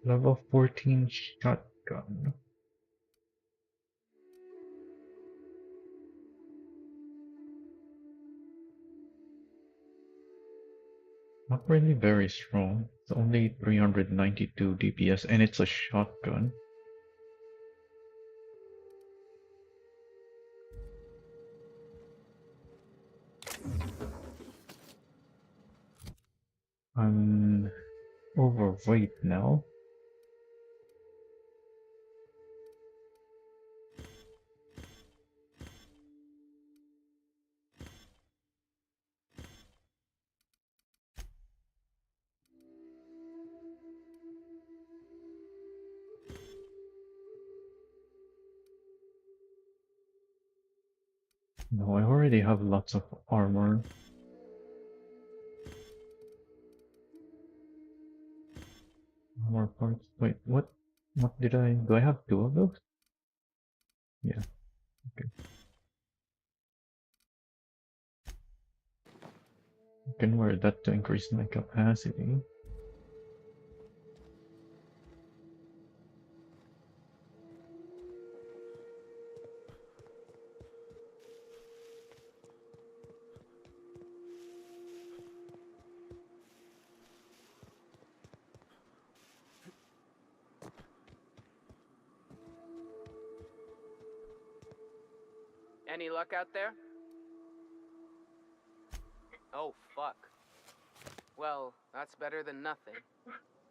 Level 14 shotgun. Not really very strong. It's only 392 DPS and it's a shotgun. I'm overweight now. No, I already have lots of armor. Armor parts. Wait, what? What did I... Do I have two of those? Yeah, okay. I can wear that to increase my capacity. Any luck out there? Oh, fuck. Well, that's better than nothing.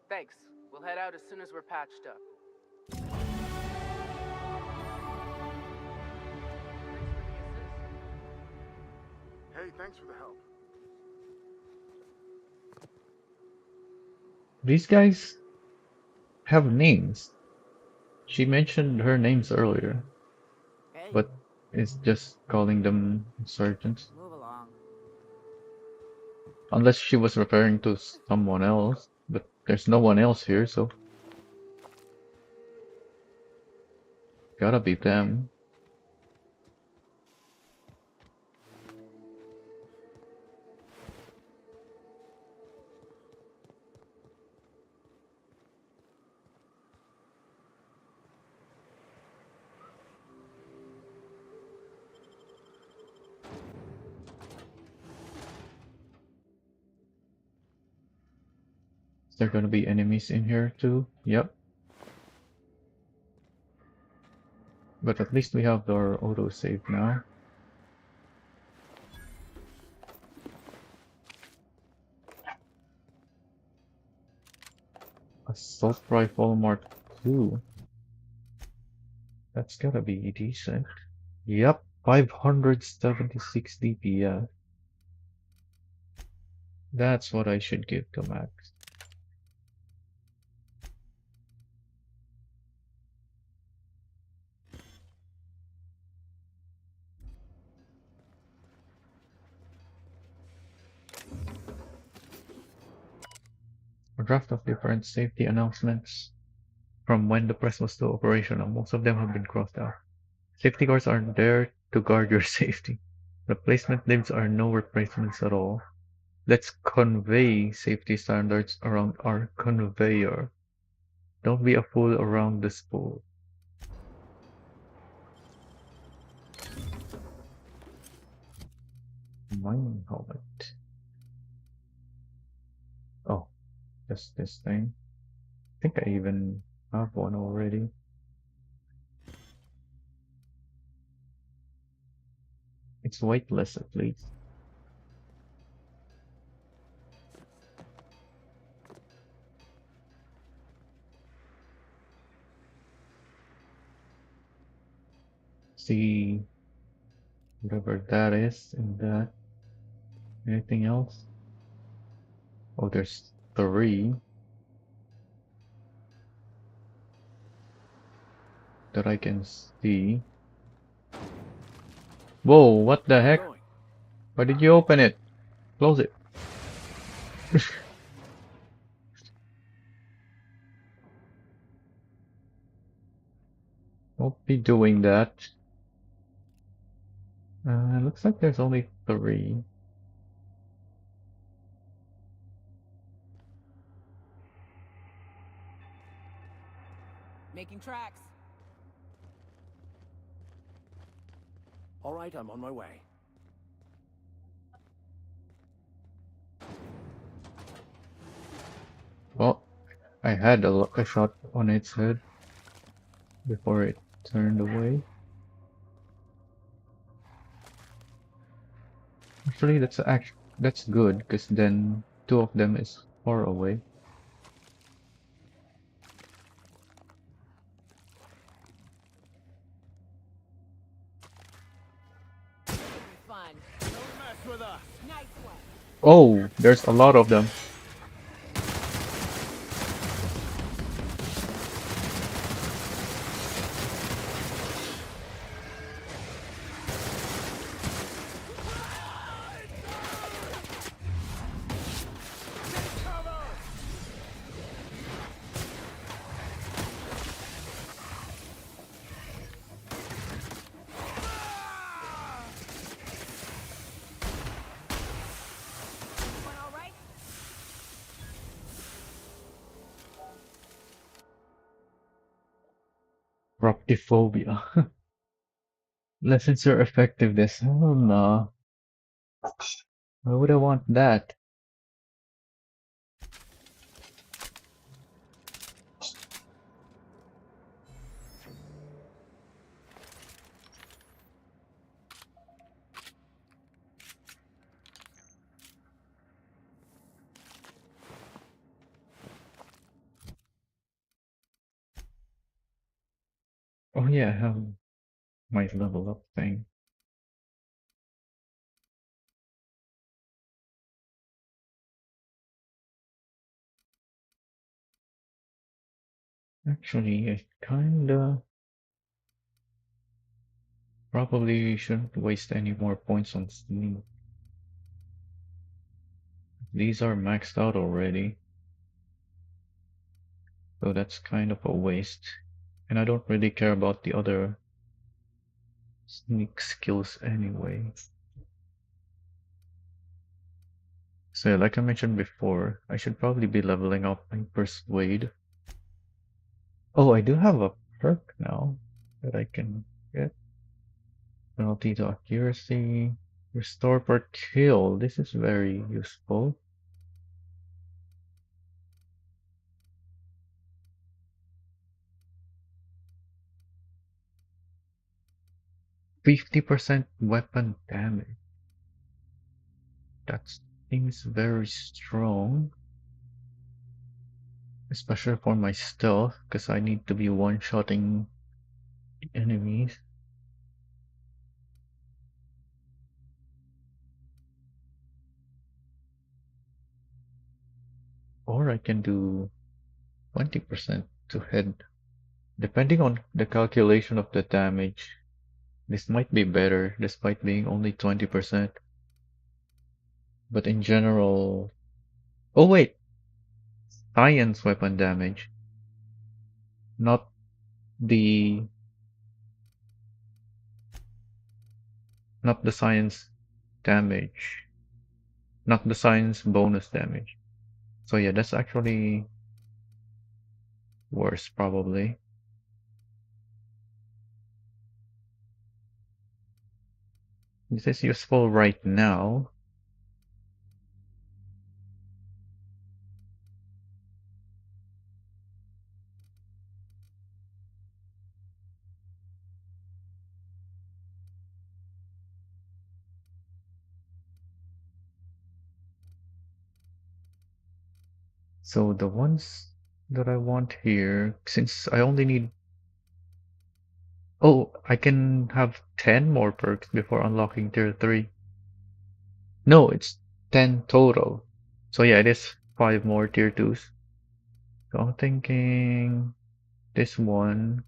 Thanks. We'll head out as soon as we're patched up. Hey, thanks for the help. These guys have names. She mentioned her names earlier, but it's just calling them sergeants. Move along. Unless she was referring to someone else, but there's no one else here, so gotta be them. Is there gonna be enemies in here too? Yep. But at least we have our autosave now. Assault Rifle Mark II. That's gotta be decent. Yep, 576 DPS. That's what I should give to Max. A draft of different safety announcements from when the press was still operational. Most of them have been crossed out. Safety guards are there to guard your safety. Replacement limbs are no replacements at all. Let's convey safety standards around our conveyor. Don't be a fool around the spool. Mining helmet. Just this thing. I think I even have one already. It's weightless at least. See whatever that is in that. Anything else? Oh, there's 3 that I can see. Whoa, what the heck? Why did you open it? Close it. Don't be doing that. Looks like there's only 3. Making tracks. All right, I'm on my way. Well, I had a shot on its head before it turned away. Actually, that's good, because then 2 of them is far away. Fun. Don't mess with us. Nice one. Oh, there's a lot of them. Proptophobia. Lessens your effectiveness. Oh no. Why would I want that? Oh yeah, I have my level up thing. Actually, I kinda probably shouldn't waste any more points on sneak. These are maxed out already, so that's kind of a waste. And I don't really care about the other sneak skills anyway. So like I mentioned before, I should probably be leveling up my persuade. Oh, I do have a perk now that I can get. Penalty to accuracy. Restore per kill. This is very useful. %50 weapon damage. That seems very strong. Especially for my stealth, because I need to be one-shotting enemies. Or I can do 20% to head. Depending on the calculation of the damage, this might be better despite being only 20%. But in general... Oh wait! Science weapon damage. Not the... Not the science damage. Not the science bonus damage. So yeah, that's actually worse probably. This is useful right now. So the ones that I want here, since I only need... Oh, I can have 10 more perks before unlocking tier 3. No, it's 10 total. So yeah, it is 5 more tier 2s. So I'm thinking this one.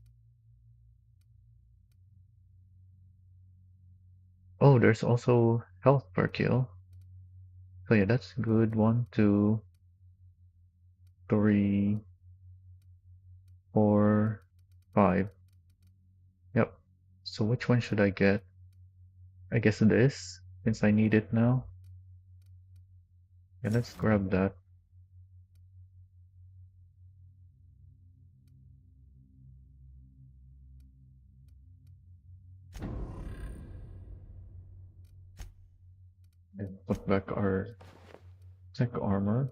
Oh, there's also health per kill. So yeah, that's good. 1, 2, 3, 4, 5. Yep. So which one should I get? I guess this, since I need it now. Yeah, let's grab that. And put back our tech armor.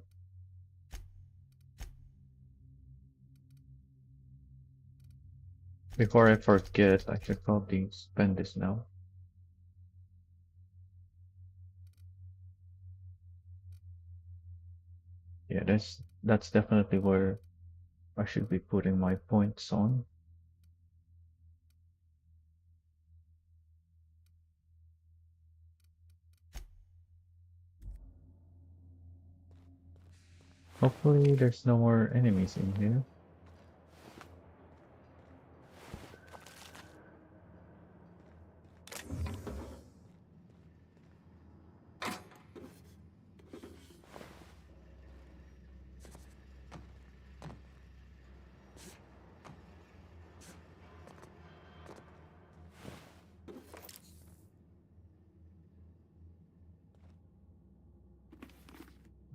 Before I forget, I should probably spend this now. Yeah, that's definitely where I should be putting my points on. Hopefully there's no more enemies in here.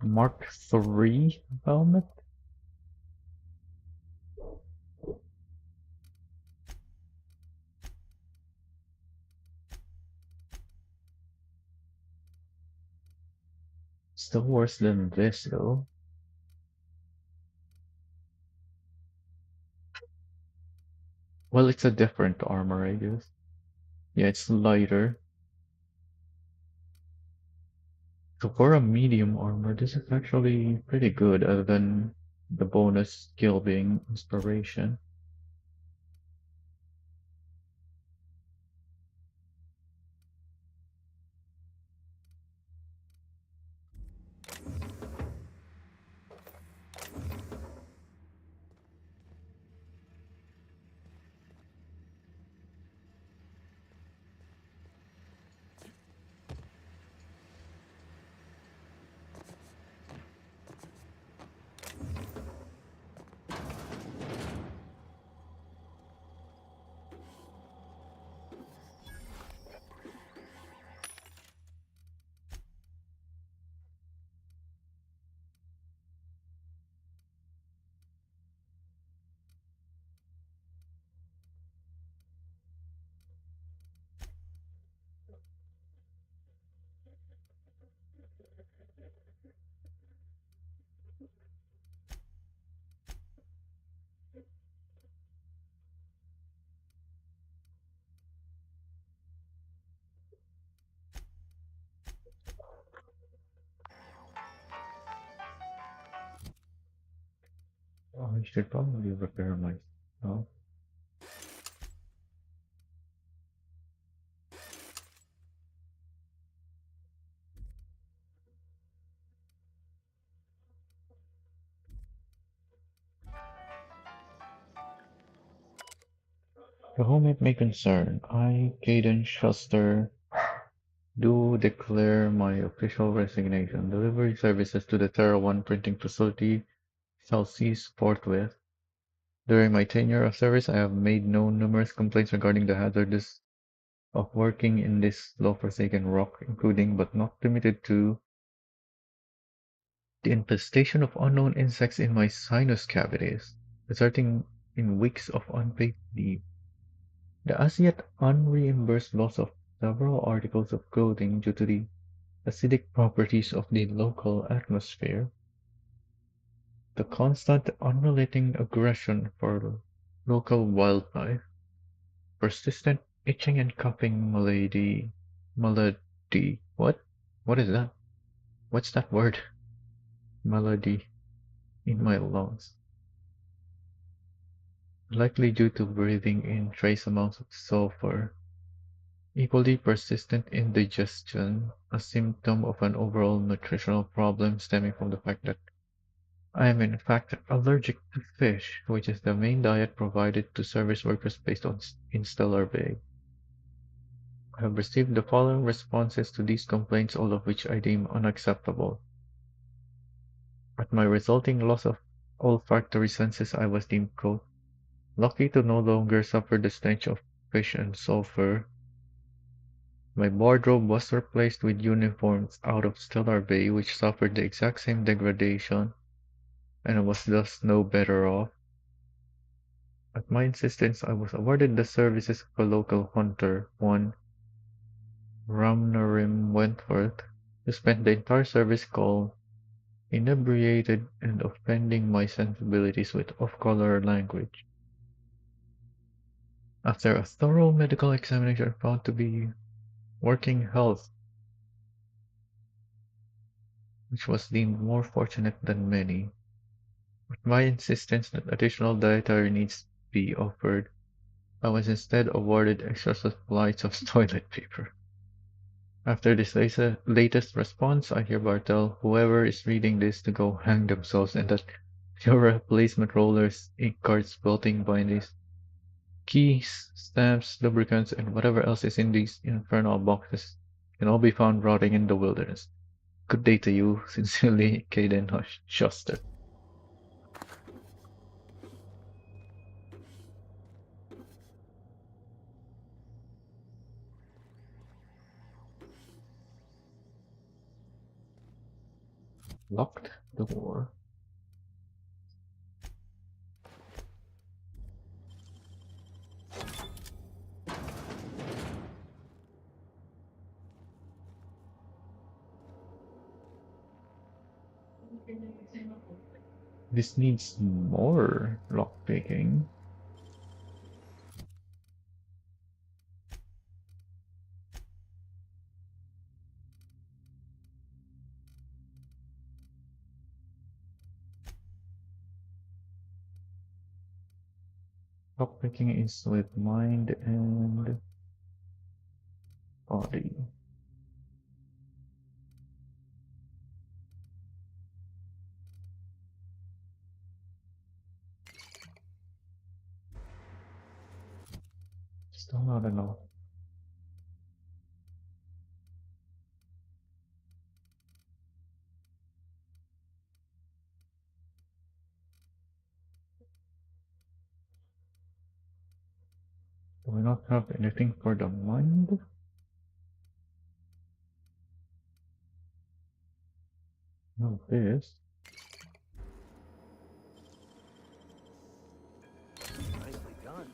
Mark 3 helmet? Still worse than this though. Well, it's a different armor, I guess. Yeah, it's lighter. So for a medium armor, this is actually pretty good, other than the bonus skill being inspiration. Oh, I should probably repair my... Oh. The whom it may concern, I, Caden Shuster, do declare my official resignation. Delivery services to the Terra 1 printing facility shall cease forthwith. During my tenure of service, I have made known numerous complaints regarding the hazards of working in this law-forsaken rock, including but not limited to the infestation of unknown insects in my sinus cavities, resulting in weeks of unpaid leave. The as yet unreimbursed loss of several articles of clothing due to the acidic properties of the local atmosphere, the constant unrelenting aggression for local wildlife, persistent itching and coughing malady. What? What is that? What's that word? Malady. in my lungs, likely due to breathing in trace amounts of sulfur. Equally persistent indigestion, a symptom of an overall nutritional problem stemming from the fact that I am in fact allergic to fish, which is the main diet provided to service workers based on in Stellar Bay. I have received the following responses to these complaints, all of which I deem unacceptable. At my resulting loss of olfactory senses, I was deemed, quote, lucky to no longer suffer the stench of fish and sulfur. My wardrobe was replaced with uniforms out of Stellar Bay, which suffered the exact same degradation, and I was thus no better off. At my insistence, I was awarded the services of a local hunter, one Ramnarim Wentworth, who spent the entire service call inebriated and offending my sensibilities with off-color language. After a thorough medical examination found to be working health, which was deemed more fortunate than many, with my insistence that additional dietary needs be offered, I was instead awarded extra supplies of toilet paper. After this latest response, I hereby tell whoever is reading this to go hang themselves and that your replacement rollers, ink cards, belting bindings, keys, stamps, lubricants, and whatever else is in these infernal boxes can all be found rotting in the wilderness. Good day to you. Sincerely, Caden Schuster. Locked door. This needs more lockpicking. Lockpicking is with mind and body. Still not enough. Do we not have anything for the mind? No, this. Nicely done.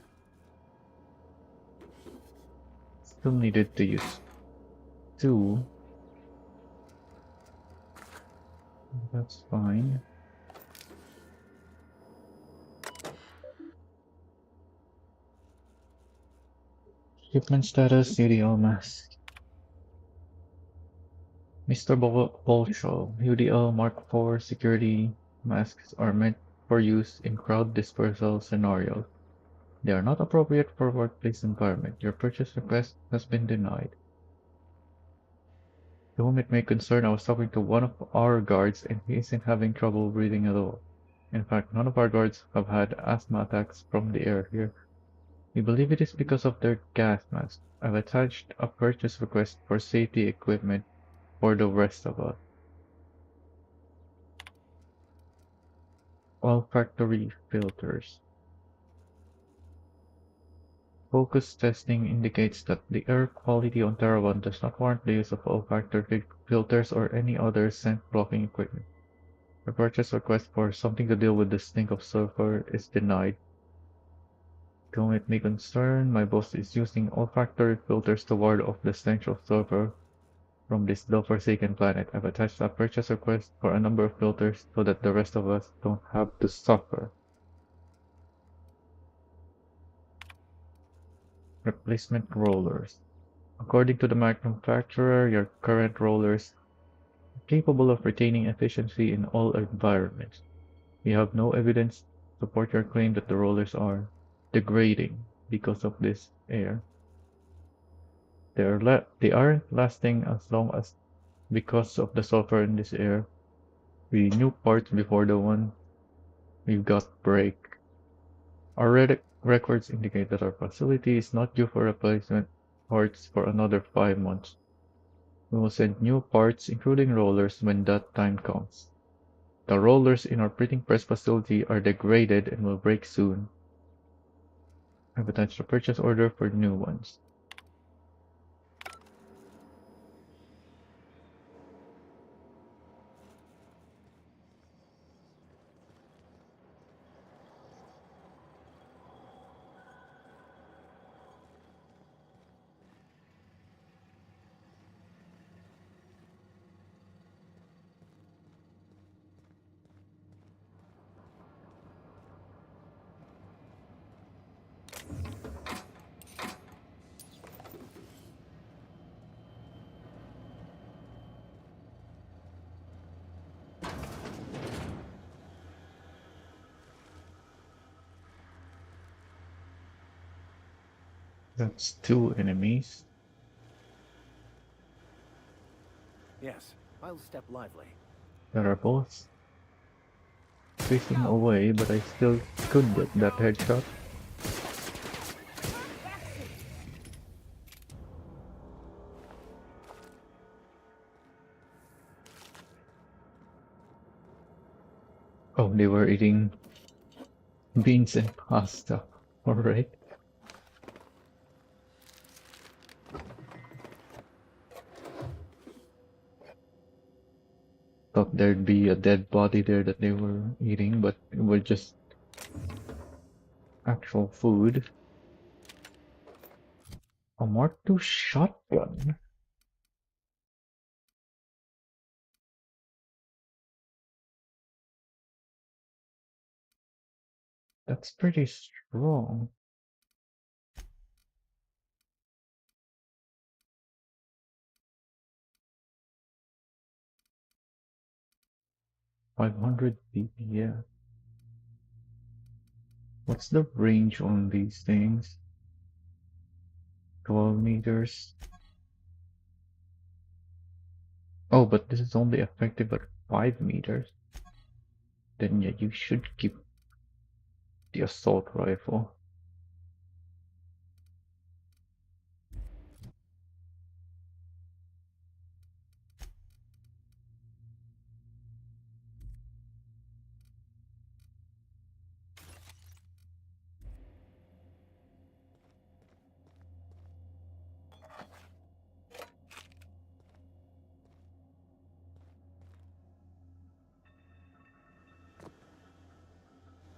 Still needed to use 2. That's fine. Shipment status, UDL mask. Mr. Bolshaw, UDL Mark IV security masks are meant for use in crowd dispersal scenarios. They are not appropriate for workplace environment. Your purchase request has been denied. To whom it may concern, I was talking to one of our guards and he isn't having trouble breathing at all. In fact, none of our guards have had asthma attacks from the air here. We believe it is because of their gas mask. I've attached a purchase request for safety equipment for the rest of us. Olfactory filters. Focus testing indicates that the air quality on Terra 1 does not warrant the use of olfactory filters or any other scent-blocking equipment. The purchase request for something to deal with the stink of sulfur is denied. To whom it may concern, my boss is using olfactory filters to ward off the stench of sulfur from this godforsaken planet. I've attached a purchase request for a number of filters so that the rest of us don't have to suffer. Replacement rollers. According to the manufacturer, your current rollers are capable of retaining efficiency in all environments. We have no evidence to support your claim that the rollers are degrading because of this air. They aren't lasting as long as because of the sulfur in this air. We knew parts before the one we've got break. Our records indicate that our facility is not due for replacement parts for another 5 months. We will send new parts, including rollers, when that time comes. The rollers in our printing press facility are degraded and will break soon. I have attached a purchase order for new ones. That's 2 enemies. Yes, I'll step lively. That are both facing away, but I still could get that headshot. Oh, they were eating beans and pasta. Alright. Thought there'd be a dead body there that they were eating, but it was just actual food. A Mark II shotgun? That's pretty strong. $500 BPM. What's the range on these things? 12 meters. Oh, but this is only effective at 5 meters. Then yeah, you should keep the assault rifle.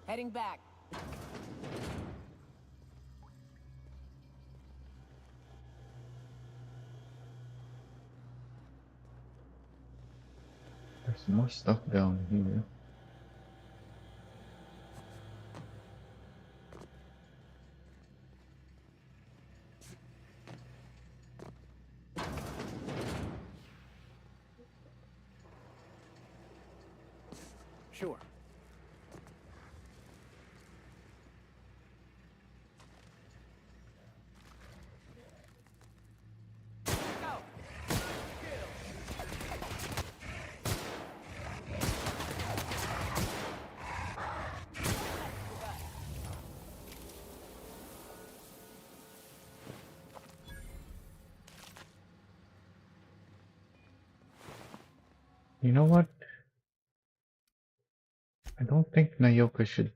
Heading back. There's more stuff down here. Sure. You know what? I don't think Nayoka should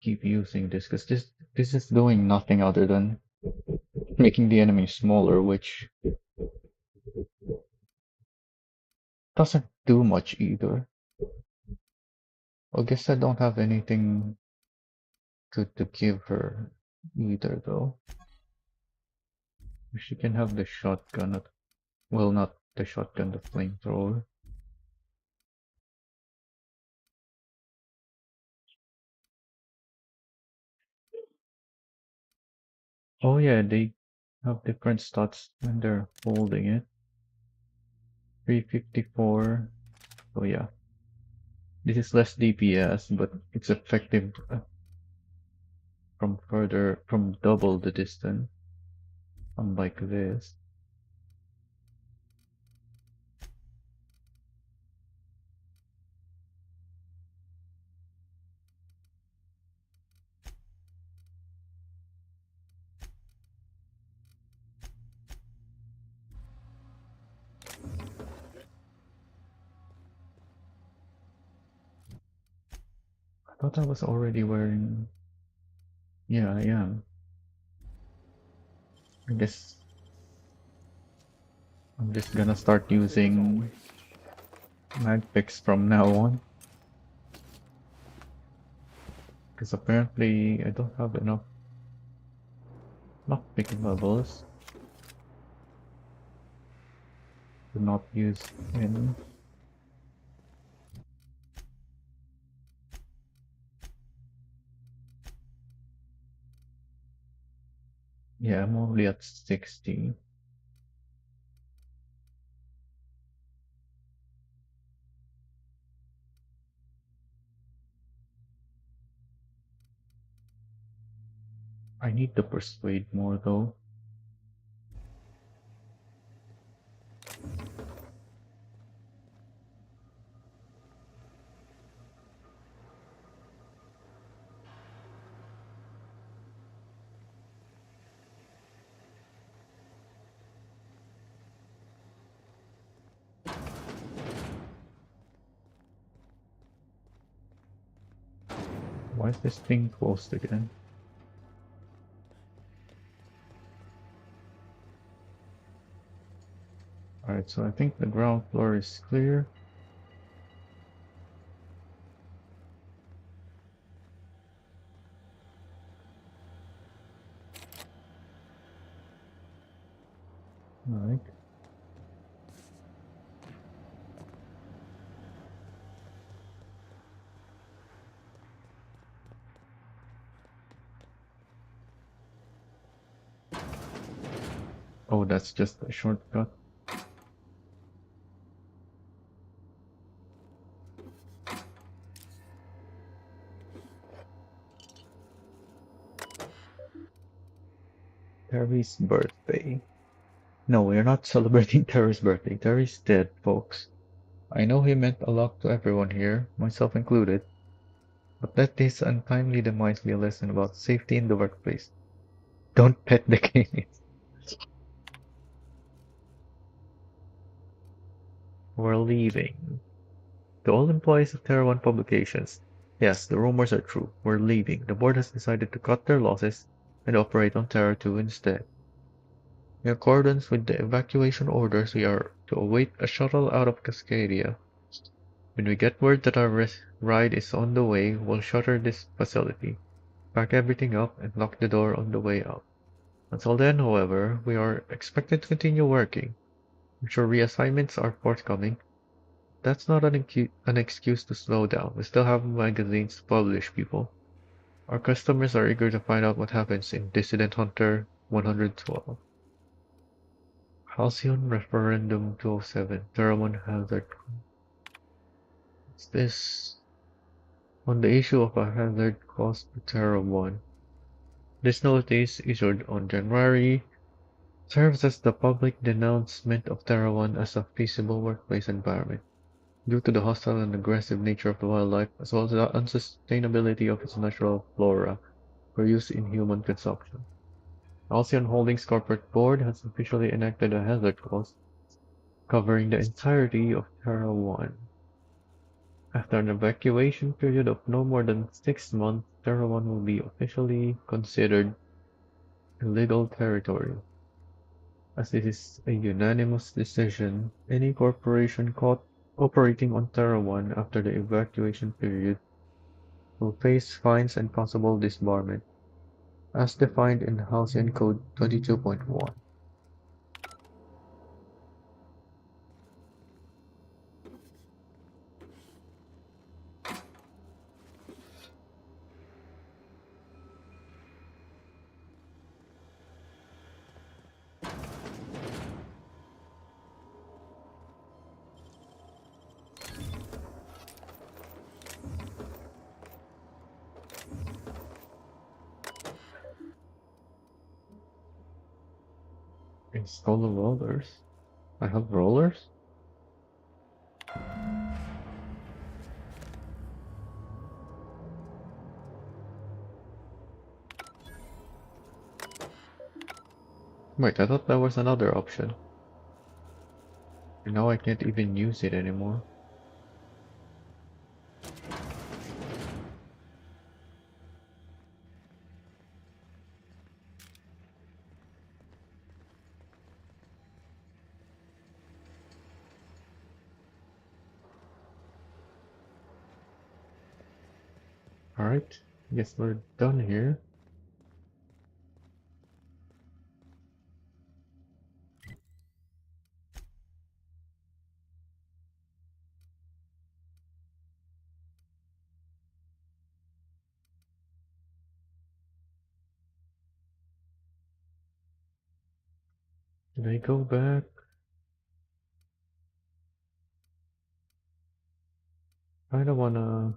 keep using this, because this is doing nothing other than making the enemy smaller, which doesn't do much either. I guess I don't have anything good to give her either, though. She can have the shotgun. Well, not the shotgun, the flamethrower. Oh yeah, they have different stats when they're holding it. 354. Oh yeah. This is less DPS, but it's effective from double the distance, unlike this. I thought I was already wearing... Yeah, I am. I guess I'm just gonna start using mag picks from now on. Because apparently I don't have enough lockpicking levels to not use any. Yeah, I'm only at 60. I need to persuade more though. Why is this thing closed again? Alright, so I think the ground floor is clear. Alright. Oh, that's just a shortcut. Terry's birthday. No, we're not celebrating Terry's birthday. Terry's dead, folks. I know he meant a lot to everyone here, myself included, but let this untimely demise be a lesson about safety in the workplace. Don't pet the canes. We're leaving. To all employees of Terra One Publications, yes, the rumors are true. We're leaving. The board has decided to cut their losses and operate on Terra 2 instead. In accordance with the evacuation orders, we are to await a shuttle out of Cascadia. When we get word that our ride is on the way, we'll shutter this facility, pack everything up, and lock the door on the way out. Until then, however, we are expected to continue working. I'm sure reassignments are forthcoming. That's not an excuse to slow down. We still have magazines to publish, people. Our customers are eager to find out what happens in Dissident Hunter 112. Halcyon Referendum 207, Theramon Hazard. What's this? On the issue of a hazard caused to Terra 1. This notice, issued on January, serves as the public denouncement of Terra 1 as a feasible workplace environment, due to the hostile and aggressive nature of the wildlife, as well as the unsustainability of its natural flora for use in human consumption. Halcyon Holdings Corporate Board has officially enacted a hazard clause covering the entirety of Terra 1. After an evacuation period of no more than 6 months, Terra 1 will be officially considered illegal territory. As this is a unanimous decision, any corporation caught operating on Terra 1 after the evacuation period will face fines and possible disbarment, as defined in Halcyon Code 22.1. Install the rollers. I have rollers? Wait, I thought that was another option. And now I can't even use it anymore. Alright, guess we're done here. Can I go back? I don't wanna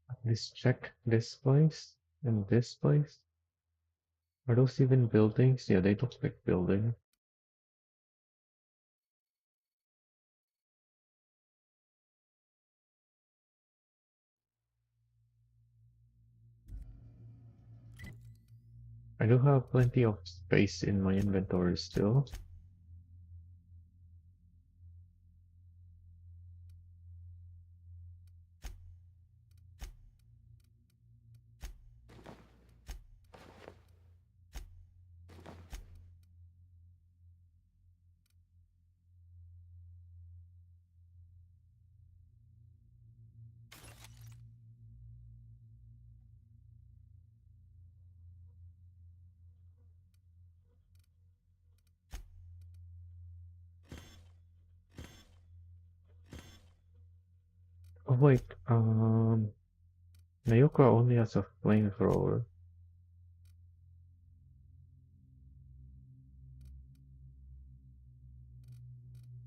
at least check this place and this place. Are those even buildings? Yeah, they look like buildings. I do have plenty of space in my inventory still. Oh wait, Nayoka only has a flamethrower.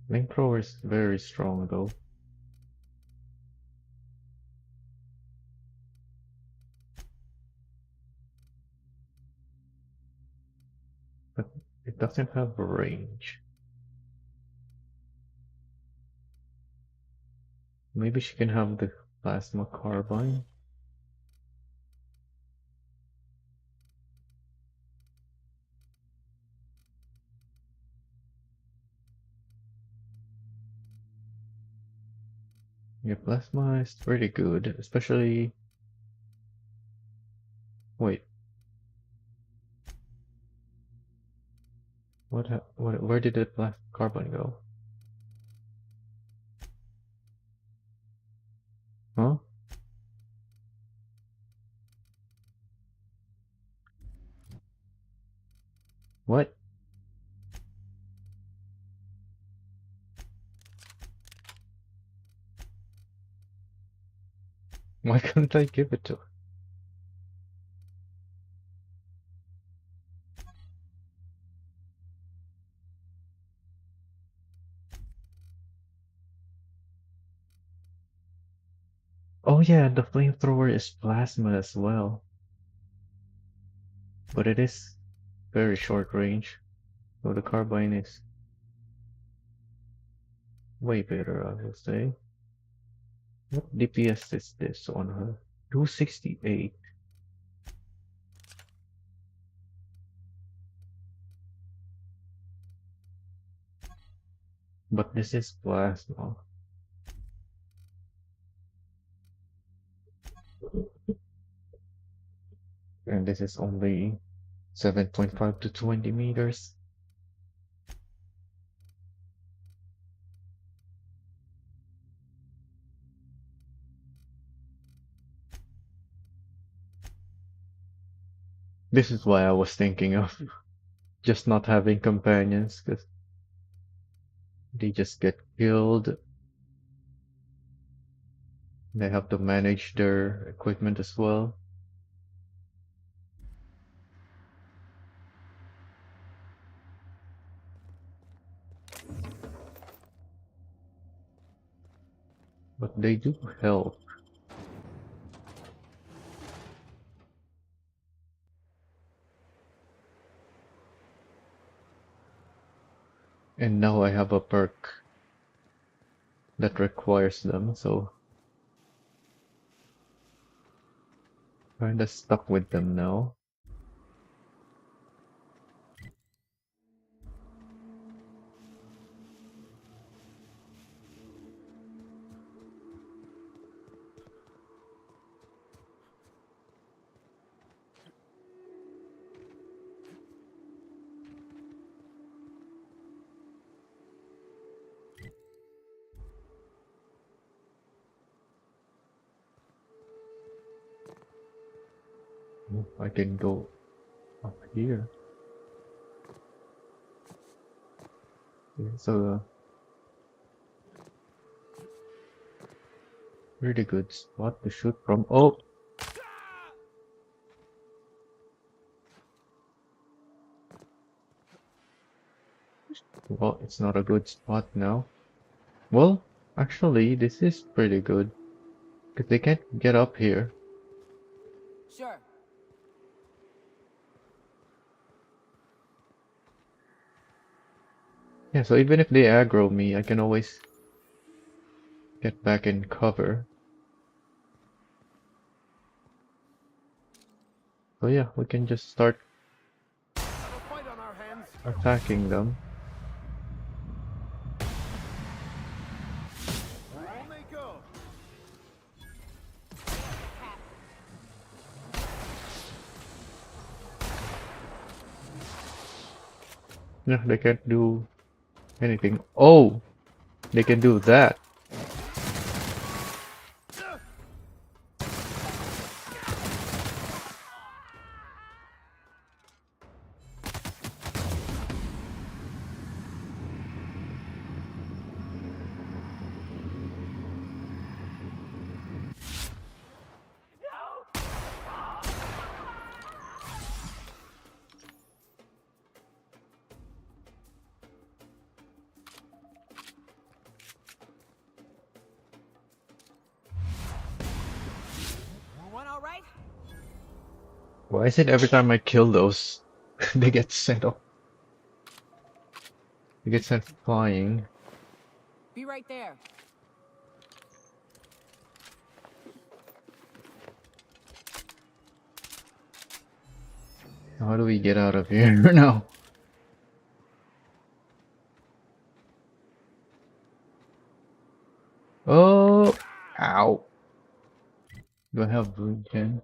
Flamethrower is very strong though. But it doesn't have a range. Maybe she can have the plasma carbine. Yeah, plasma is pretty good, especially... Wait. Where did the plasma carbine go? Huh? What? Why couldn't I give it to her? Oh yeah, the flamethrower is plasma as well. But it is very short range. So the carbine is way better, I would say. What DPS is this on her? 268. But this is plasma. And this is only 7.5 to 20 meters. This is why I was thinking of just not having companions, because they just get killed. They have to manage their equipment as well. But they do help. And now I have a perk that requires them, so kinda stuck with them now. I can go up here. It's a pretty good spot to shoot from. Oh! Well, it's not a good spot now. Well, actually, this is pretty good. Because they can't get up here. Sure. Yeah, so even if they aggro me, I can always get back in cover. So yeah, we can just start attacking them. Yeah, they can't do anything. Oh! They can do that. One all right? Why is it every time I kill those, they get sent off? They get sent flying. Be right there. How do we get out of here now? Oh! Ow! Do I have regen?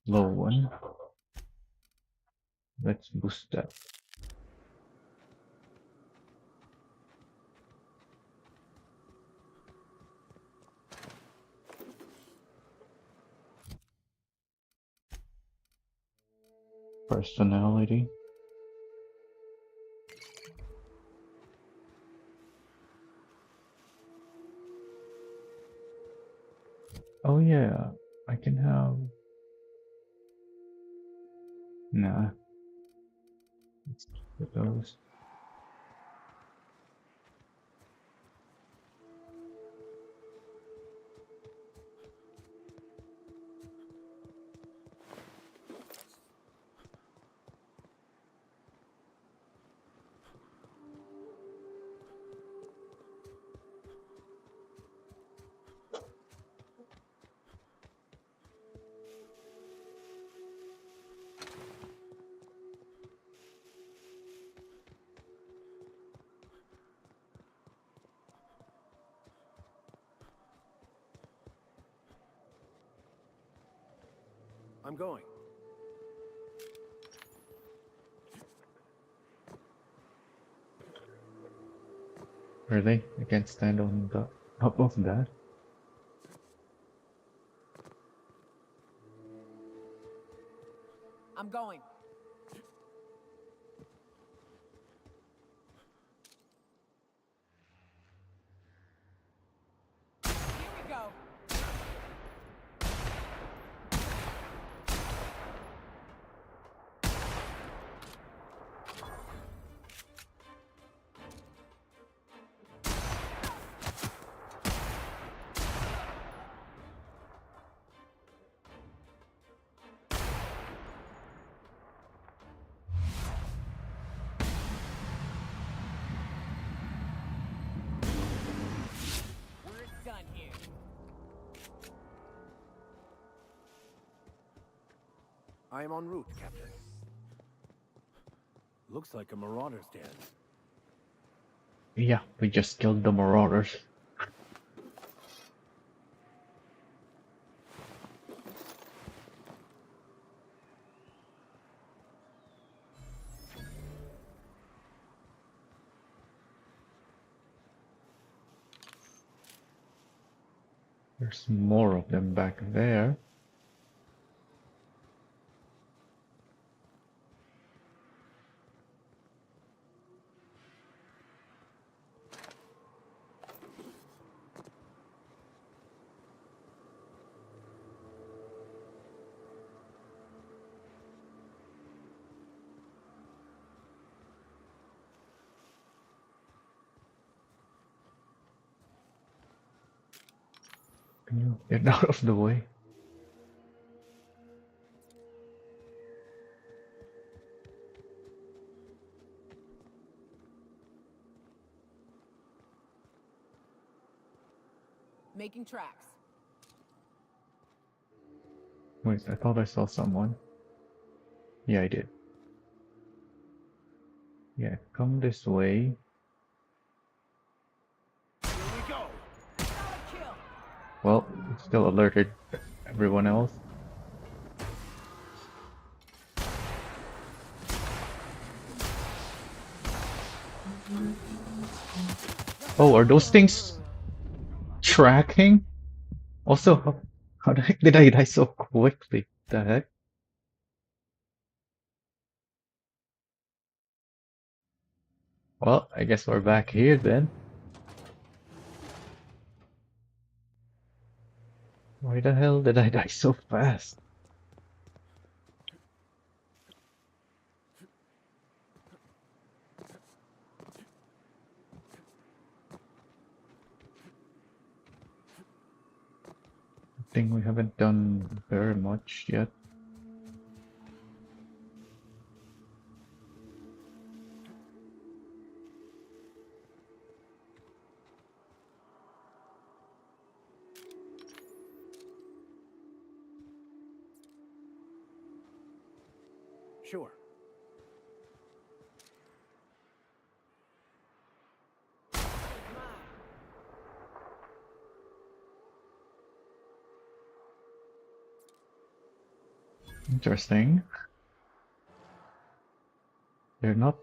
Low one. Let's boost that. Personality. Oh yeah, I can have... Nah. Let's keep those. I'm going. Really? I can't stand on the top of that? I'm going. Here we go. I am en route, Captain. Looks like a marauder's den. Yeah, we just killed the marauders. There's more of them back there. Can you get out of the way? Making tracks. Wait, I thought I saw someone. Yeah, I did. Yeah, come this way. Here we go. Well, it still alerted everyone else. Oh, are those things tracking? Also, how the heck did I die so quickly? The heck? Well, I guess we're back here then. Why the hell did I die so fast? I think we haven't done very much yet. Sure. Interesting. They're not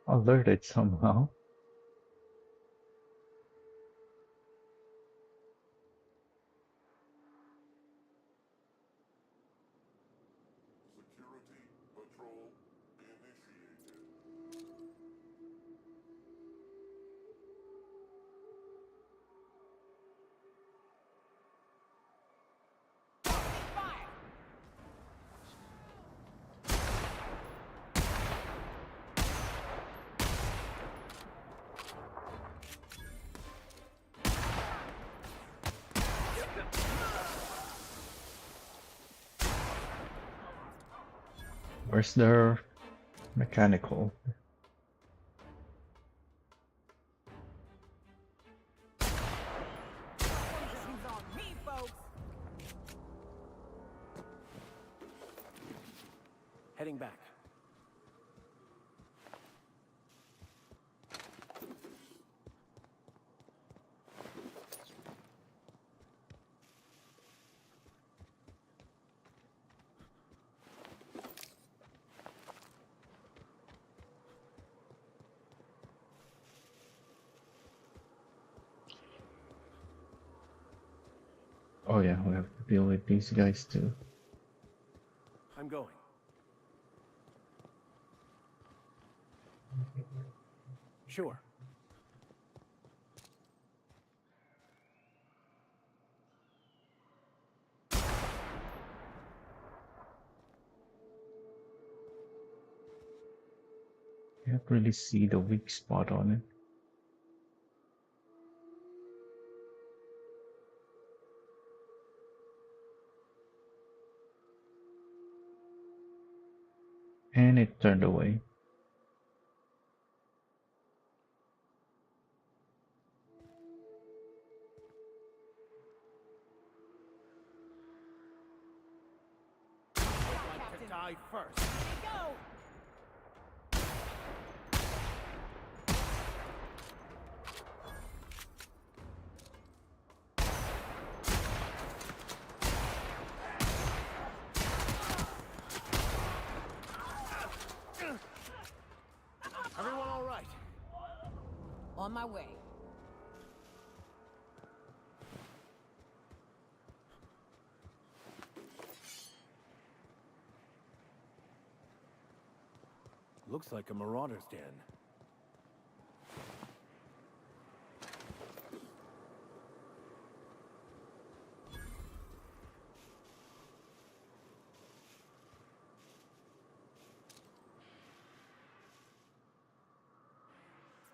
alerted somehow. Where's their mechanical? Heading back. Oh yeah, we have to deal with these guys too. I'm going. Sure. Can't really see the weak spot on it. And it turned away. Die first. Here we go! Everyone all right? On my way. Looks like a marauder's den.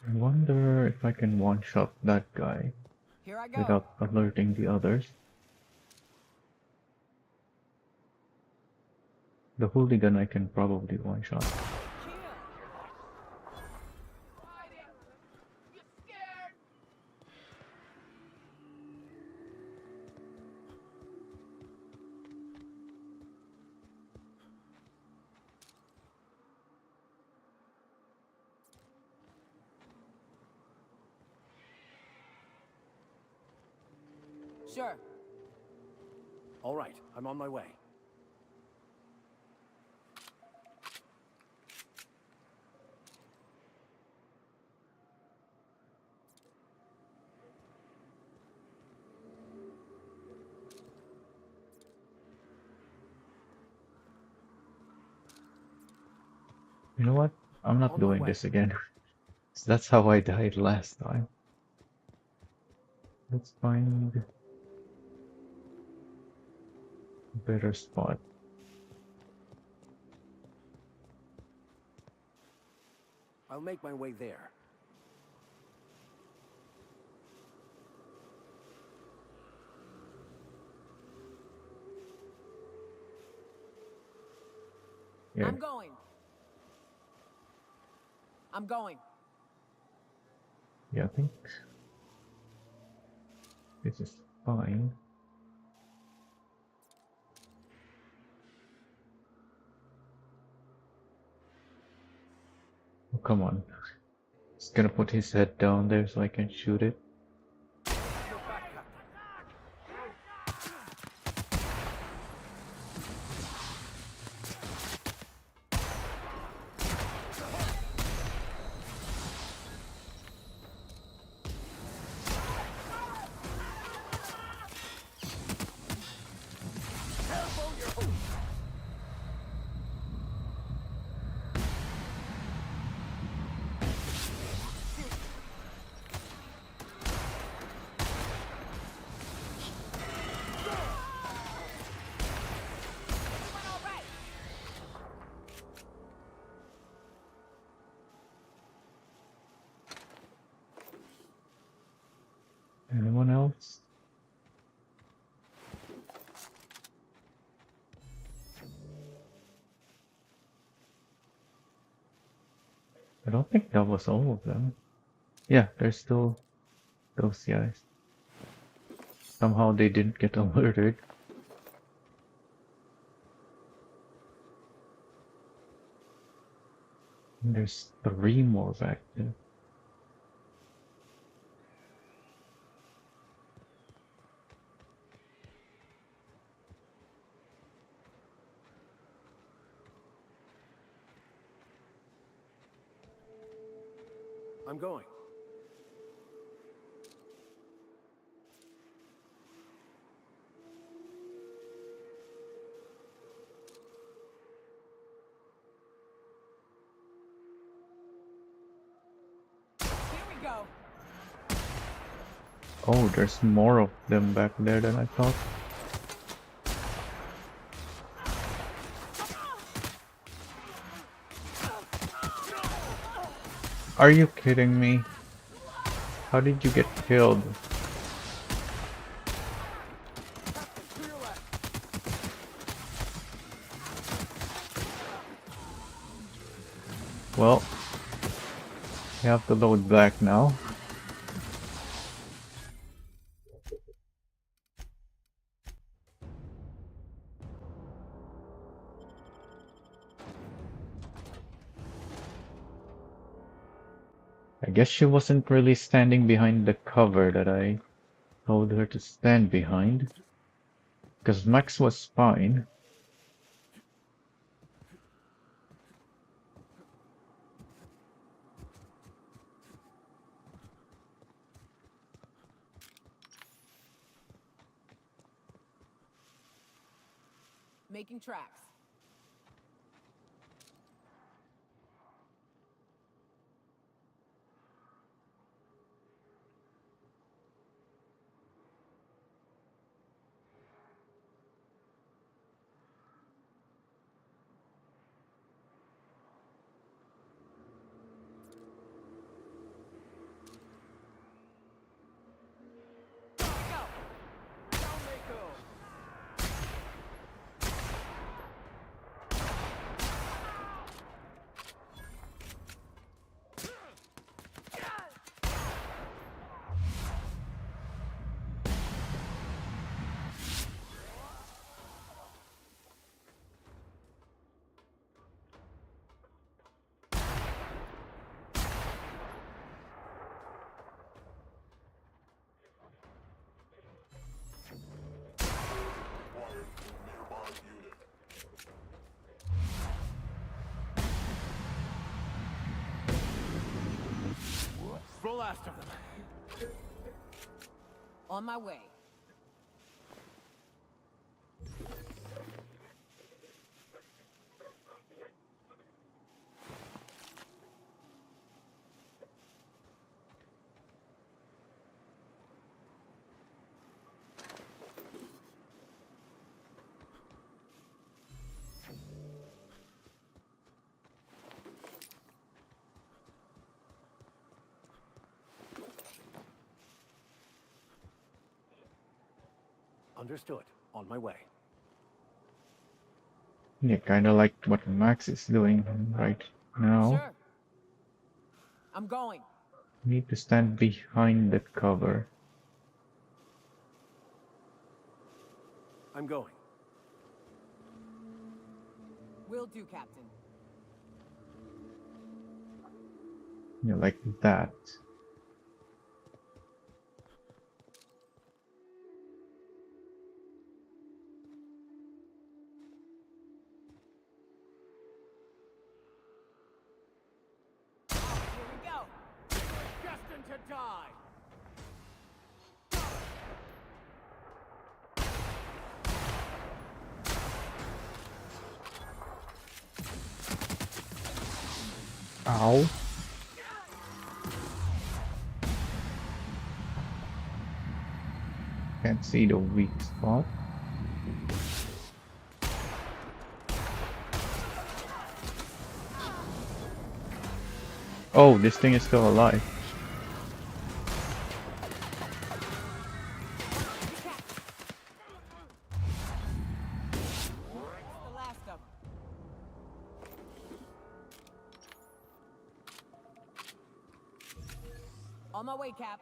I wonder if I can one-shot that guy Here I go. without alerting the others. The hooligan I can probably one-shot. Sure. All right, I'm on my way. You know what? I'm not On my doing way. this again. That's how I died last time. Let's find a better spot. I'll make my way there. Yeah, I'm going. I'm going. yeah, I think this is fine. Oh, come on. He's gonna put his head down there so I can shoot it. Anyone else? I don't think that was all of them. Yeah, there's still those guys. Somehow they didn't get alerted. And there's 3 more back there. I'm going. Here we go. Oh, there's more of them back there than I thought. Are you kidding me? How did you get killed? Well, you have to load back now. I guess she wasn't really standing behind the cover that I told her to stand behind. Because Max was fine. Making tracks. Full last of them. On my way. Understood. On my way. Yeah, kind of like what Max is doing right now. Sure. I'm going. Need to stand behind the cover. I'm going. Will do, Captain. Yeah, like that. Here we go. Destined to die. Ow. Can't see the weak spot. Oh, this thing is still alive. The last of them. On my way, Cap.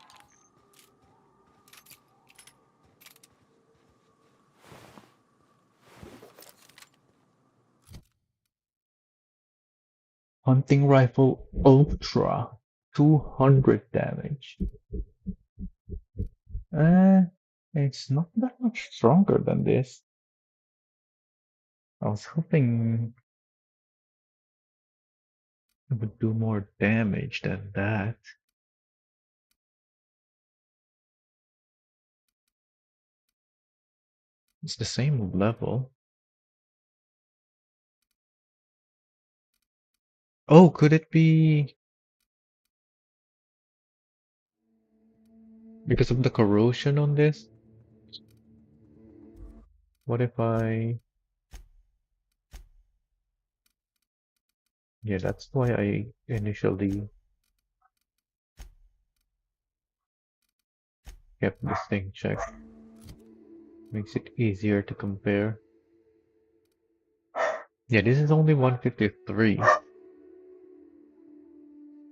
Hunting rifle ultra. 200 damage. It's not that much stronger than this. I was hoping it would do more damage than that. It's the same level. Oh, could it be because of the corrosion on this? What if I... Yeah, that's why I initially kept this thing checked. Makes it easier to compare. Yeah, this is only 153.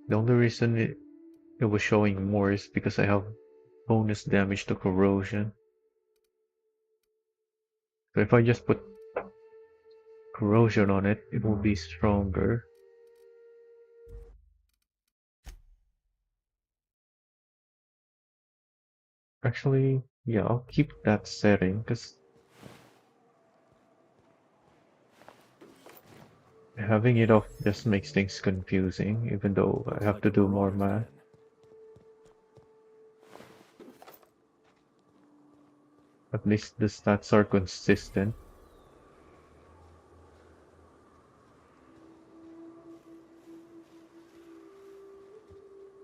The only reason it was showing more is because I have bonus damage to corrosion. So if I just put corrosion on it, it will be stronger. Actually, yeah, I'll keep that setting because having it off just makes things confusing, even though I Looks have like to a do more Marauder's math. den. At least the stats are consistent.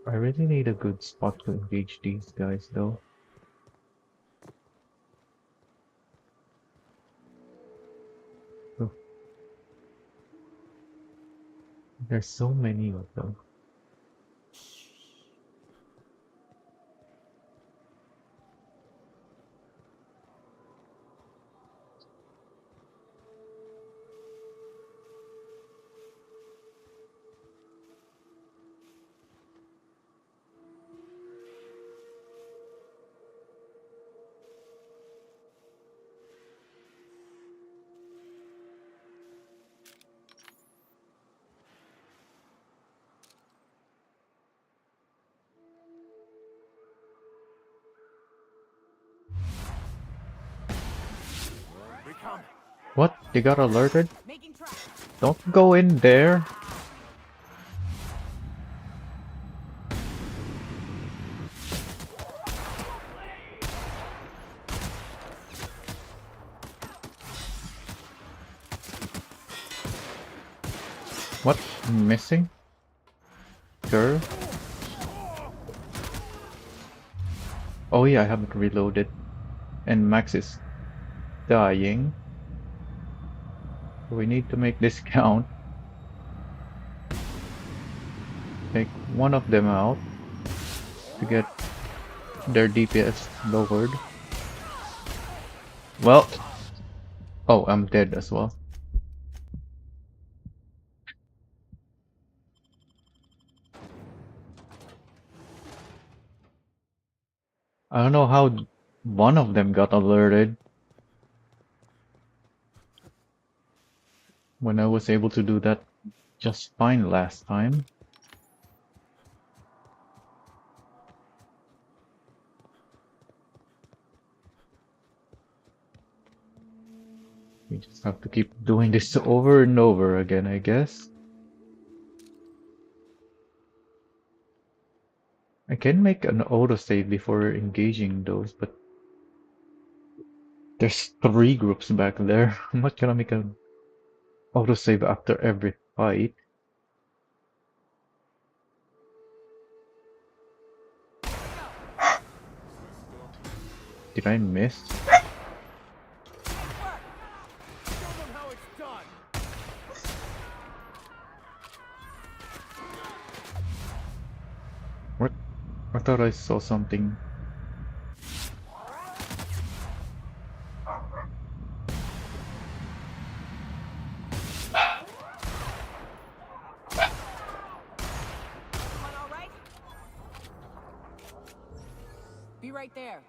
I really need a good spot to engage these guys, though. Oh, there's so many of them. Recon. What? They got alerted? Don't go in there. What? Missing? Sure. Oh yeah, I haven't reloaded. And Max is dying. We need to make this count. Take one of them out to get their DPS lowered. Well, oh, I'm dead as well. I don't know how one of them got alerted when I was able to do that just fine last time. We just have to keep doing this over and over again, I guess. I can make an autosave before engaging those, but there's 3 groups back there. I'm not gonna make an autosave after every fight. Did I miss? What? I thought I saw something. Be right there.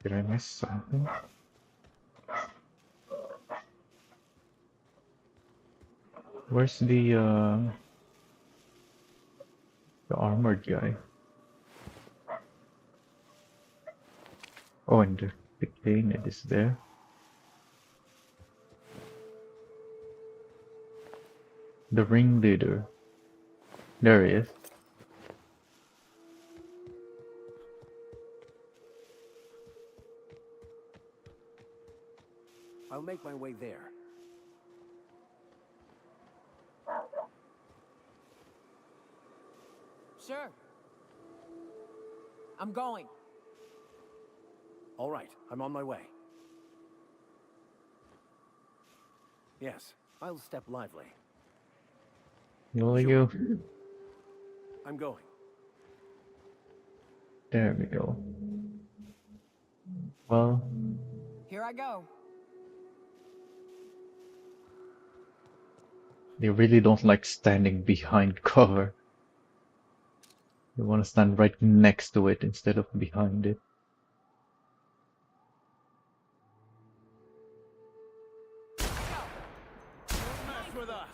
Did I miss something? Where's the armored guy? Oh, and the Bayonet is there. The ringleader. There he is. I'll make my way there. Sure. I'm going. All right, I'm on my way. Yes, I'll step lively. Will you? I'm going. There we go. Well, Here I go. They really don't like standing behind cover. They want to stand right next to it instead of behind it. Don't mess with us.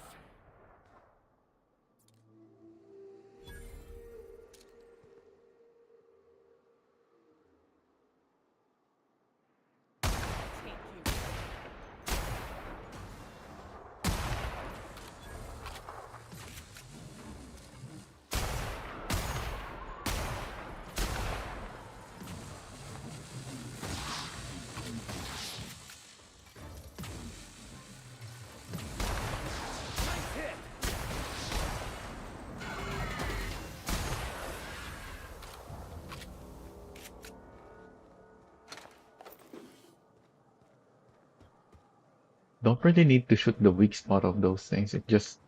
Don't really need to shoot the weak spot of those things. It just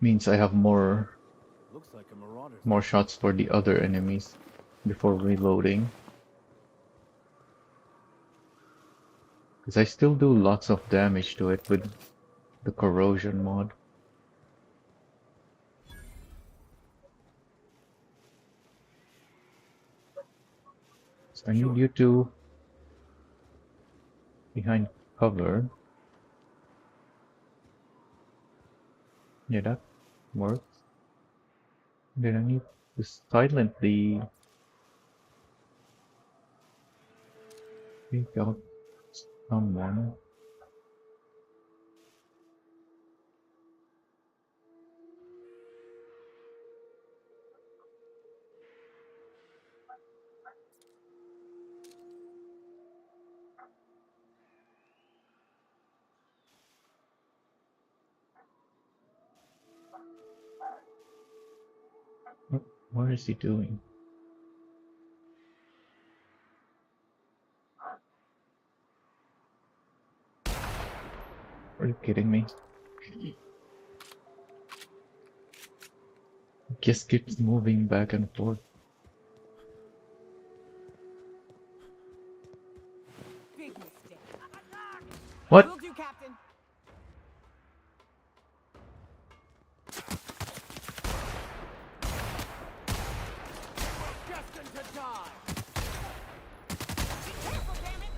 means I have more Looks like a marauder's shots for the other enemies before reloading. Because I still do lots of damage to it with the corrosion mod. So I need you to behind cover. Yeah, that works. Then I need to silently take out someone. What is he doing? Are you kidding me? It just keeps moving back and forth. Big mistake. What? Will do, Captain. Destined to die. Be careful, damn it!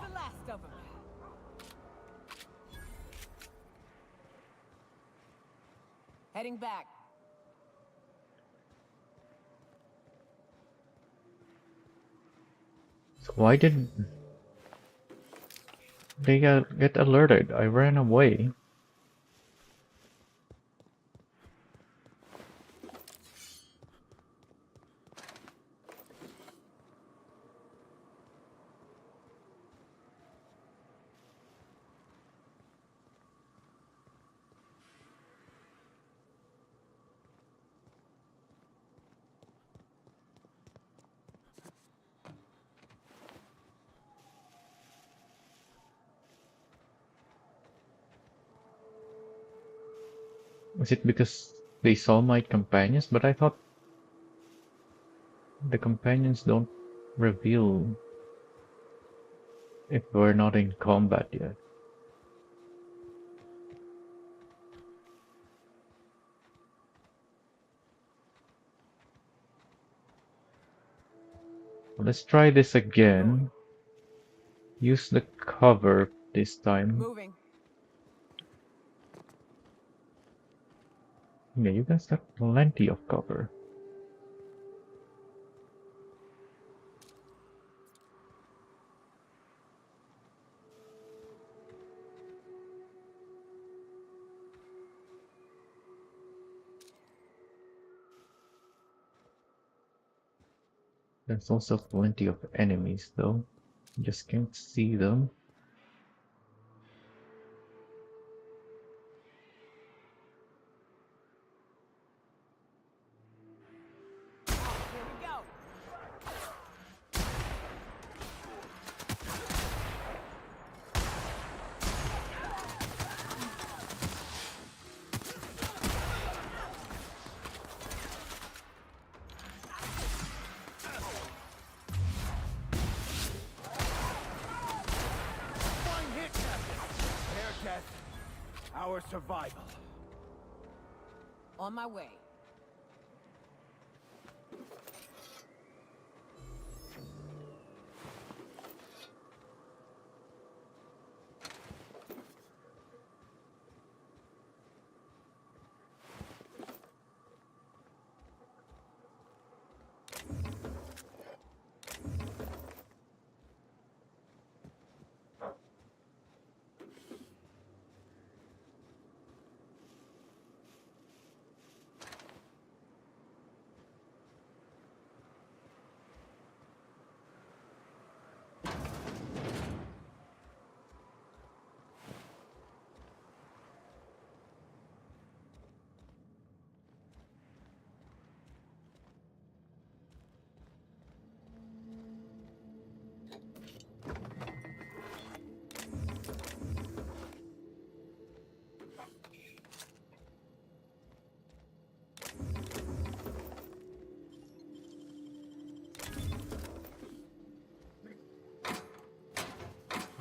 The last of them. Heading back. So why did they get alerted? I ran away. Was it because they saw my companions? But I thought the companions don't reveal if we're not in combat yet. Let's try this again. Use the cover this time. Moving. Yeah, you guys got plenty of cover. There's also plenty of enemies though. You just can't see them. Our survival. On my way.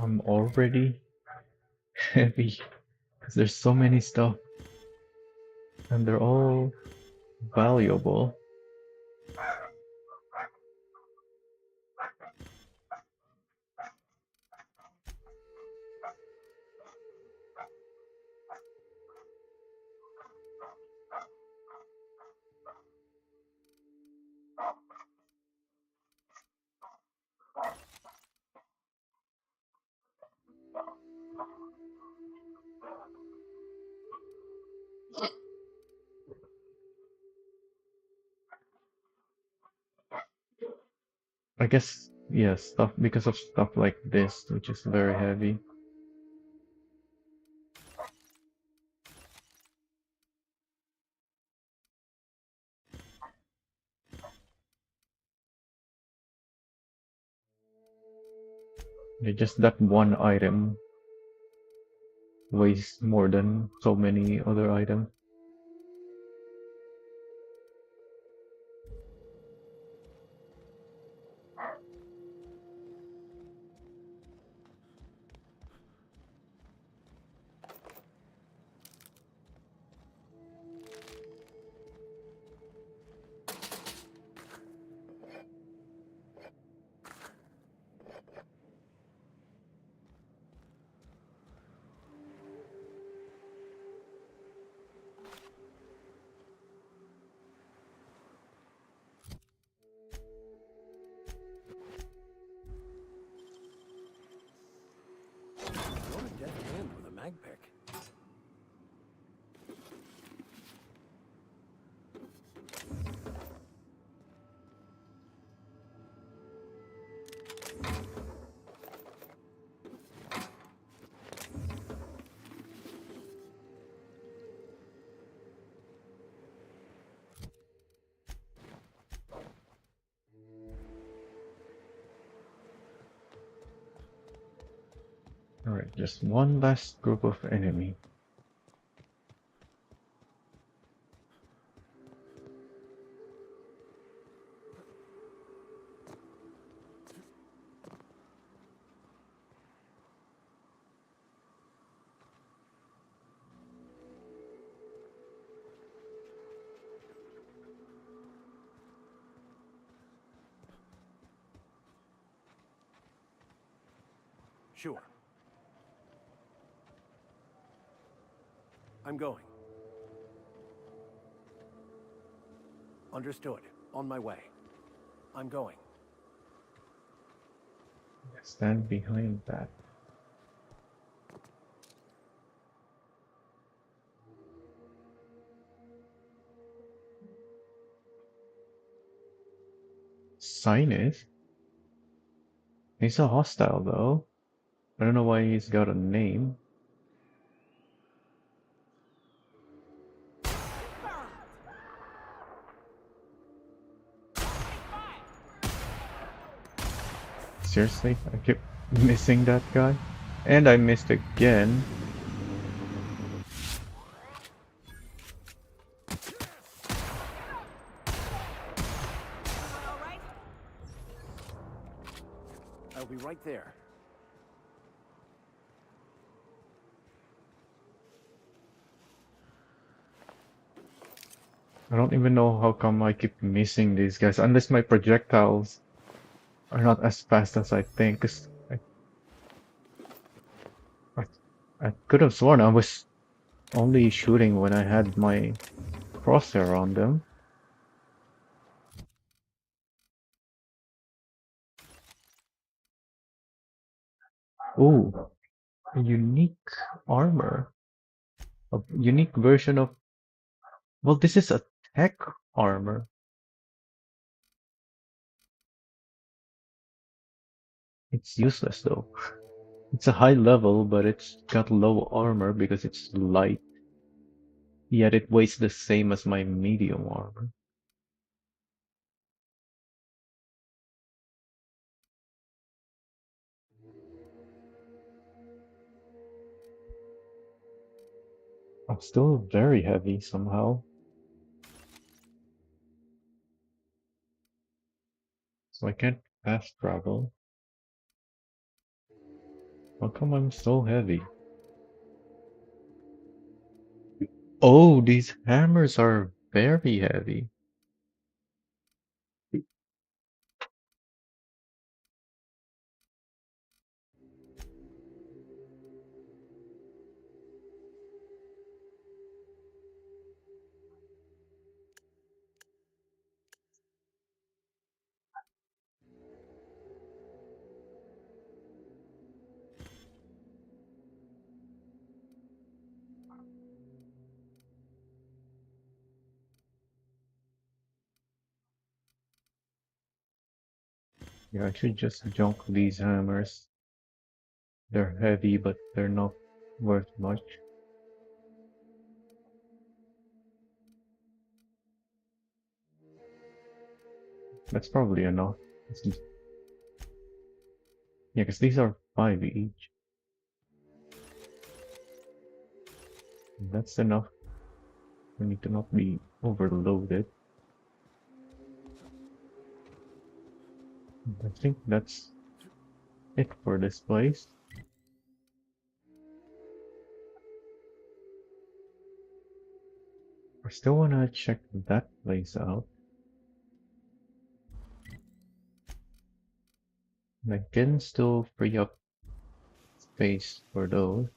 I'm already heavy because there's so many stuff and they're all valuable. I guess, yeah, stuff because of stuff like this, which is very heavy. Yeah, just that one item weighs more than so many other items. You're a deft hand with a mag pick. Alright, just one last group of enemy. Sure. I'm going. Understood. On my way. I'm going. Stand behind that. Sign it? He's a hostile though. I don't know why he's got a name. Seriously? I keep missing that guy. And I missed again. I'll be right there. I don't even know how come I keep missing these guys, unless my projectiles are not as fast as I think. 'Cause I, I could have sworn I was only shooting when I had my crosshair on them. Ooh, a unique armor. A unique version of... Well, this is a tech armor. It's useless though. It's a high level, but it's got low armor because it's light. Yet it weighs the same as my medium armor. I'm still very heavy somehow. So I can't fast travel. How come I'm so heavy? Oh, these hammers are very heavy. Yeah, I should just junk these hammers. They're heavy, but they're not worth much. That's probably enough. Yeah, because these are 5 each. That's enough. We need to not be overloaded. I think that's it for this place. I still wanna check that place out. And I can still free up space for those.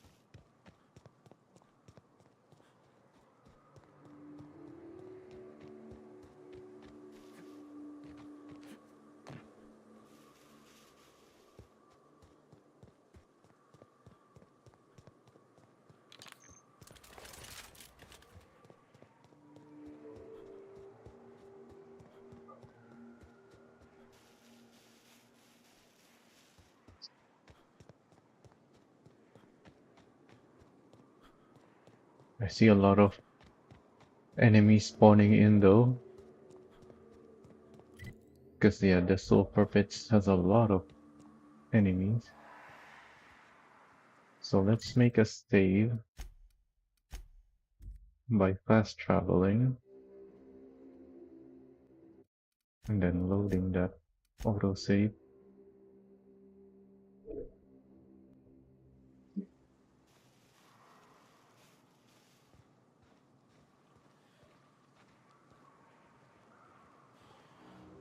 I see a lot of enemies spawning in though. Because yeah, the Sulfur Pits has a lot of enemies. So let's make a save by fast traveling and then loading that autosave.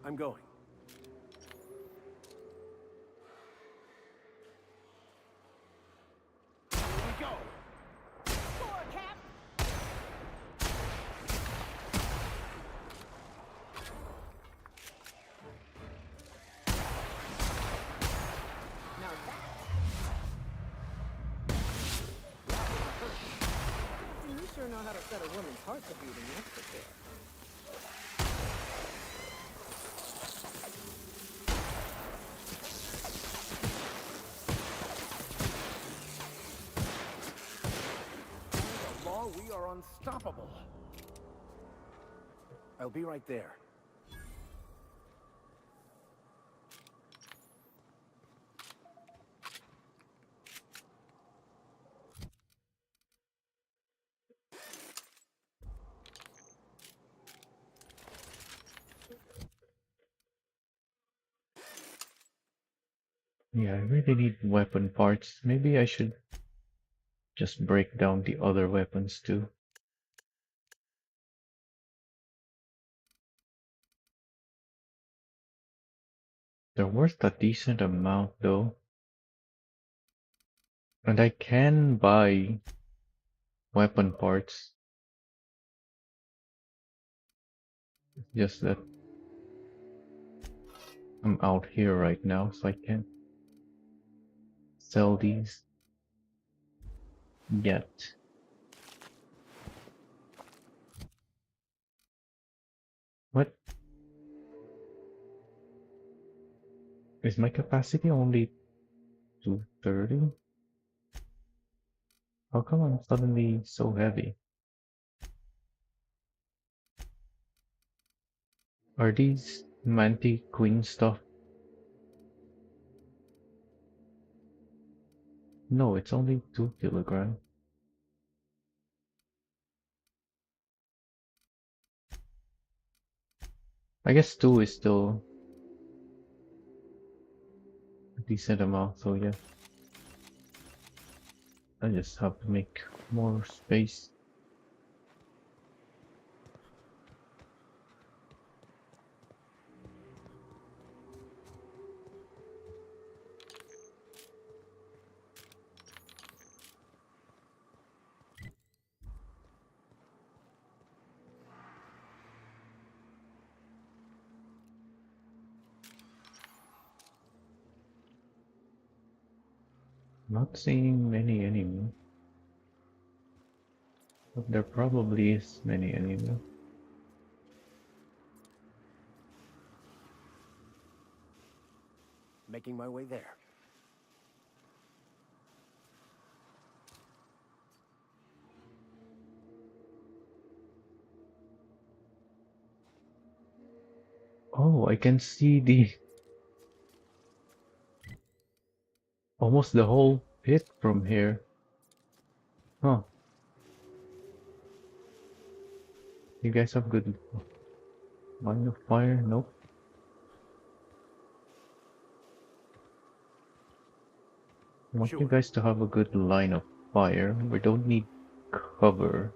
I'm going. Here we go. Score, Cap! Now that... You sure know how to set a woman's heart to beating, that's for sure. Under the law, we are unstoppable. I'll be right there. Yeah, I really need weapon parts. Maybe I should just break down the other weapons too. They're worth a decent amount though. And I can buy weapon parts. Just that I'm out here right now, so I can't sell these yet. What? Is my capacity only 230? How come I'm suddenly so heavy? Are these Manti Queen stuff? No, it's only 2 kilograms. I guess 2 is still a decent amount, so yeah. I just have to make more space. Not seeing many enemies. But there probably is many enemies. Making my way there. Oh, I can see the almost the whole pit from here. Huh. You guys have good line of fire? Nope. I want you guys to have a good line of fire. We don't need cover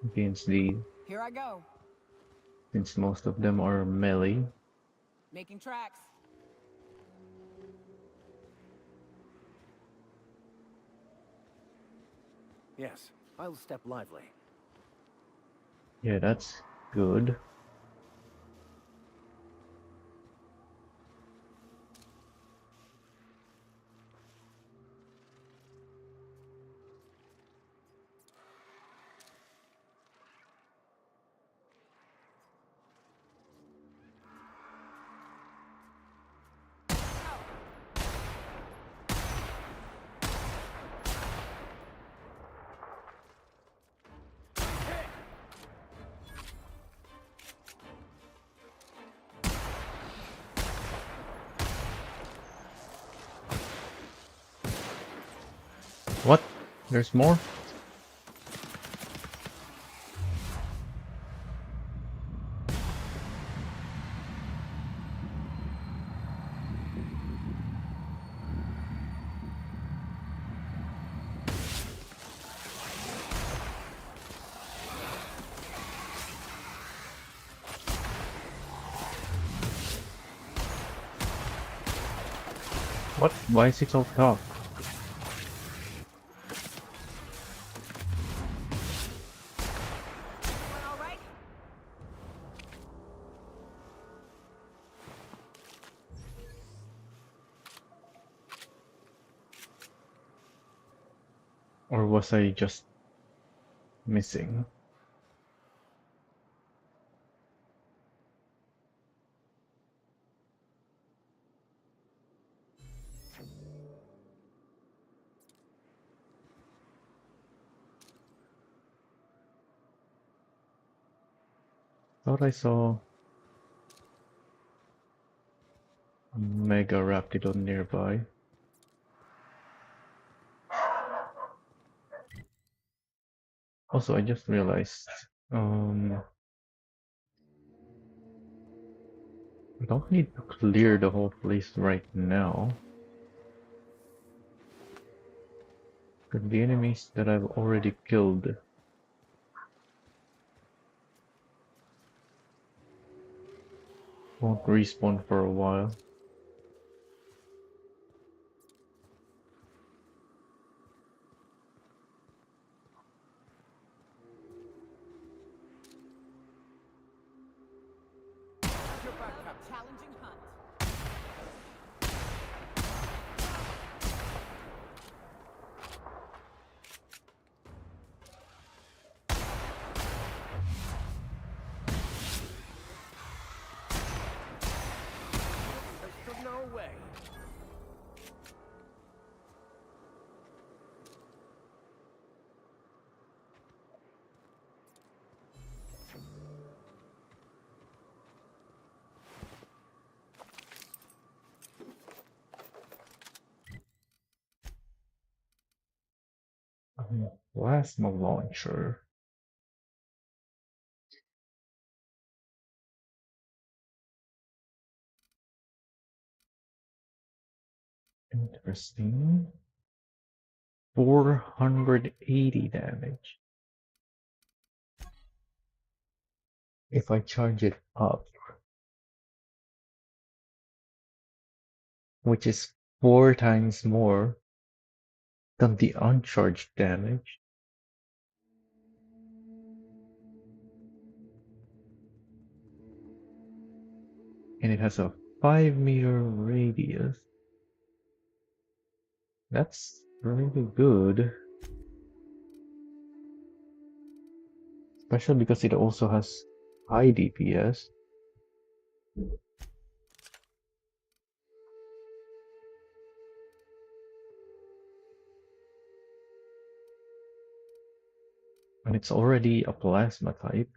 against these, Here I go. since most of them are melee. Making tracks. Yes, I'll step lively. Yeah, that's good. What? There's more? What? Why is it so tough? Or was I just missing? Thought I saw a Mega Raptidon nearby. Also, I just realized, I don't need to clear the whole place right now. Because the enemies that I've already killed won't respawn for a while. challenging hunt. There's no way. Plasma launcher. Interesting. 480 damage. If I charge it up, which is 4 times more than the uncharged damage. And it has a 5-meter radius. That's really good. Especially because it also has high DPS. And it's already a plasma type.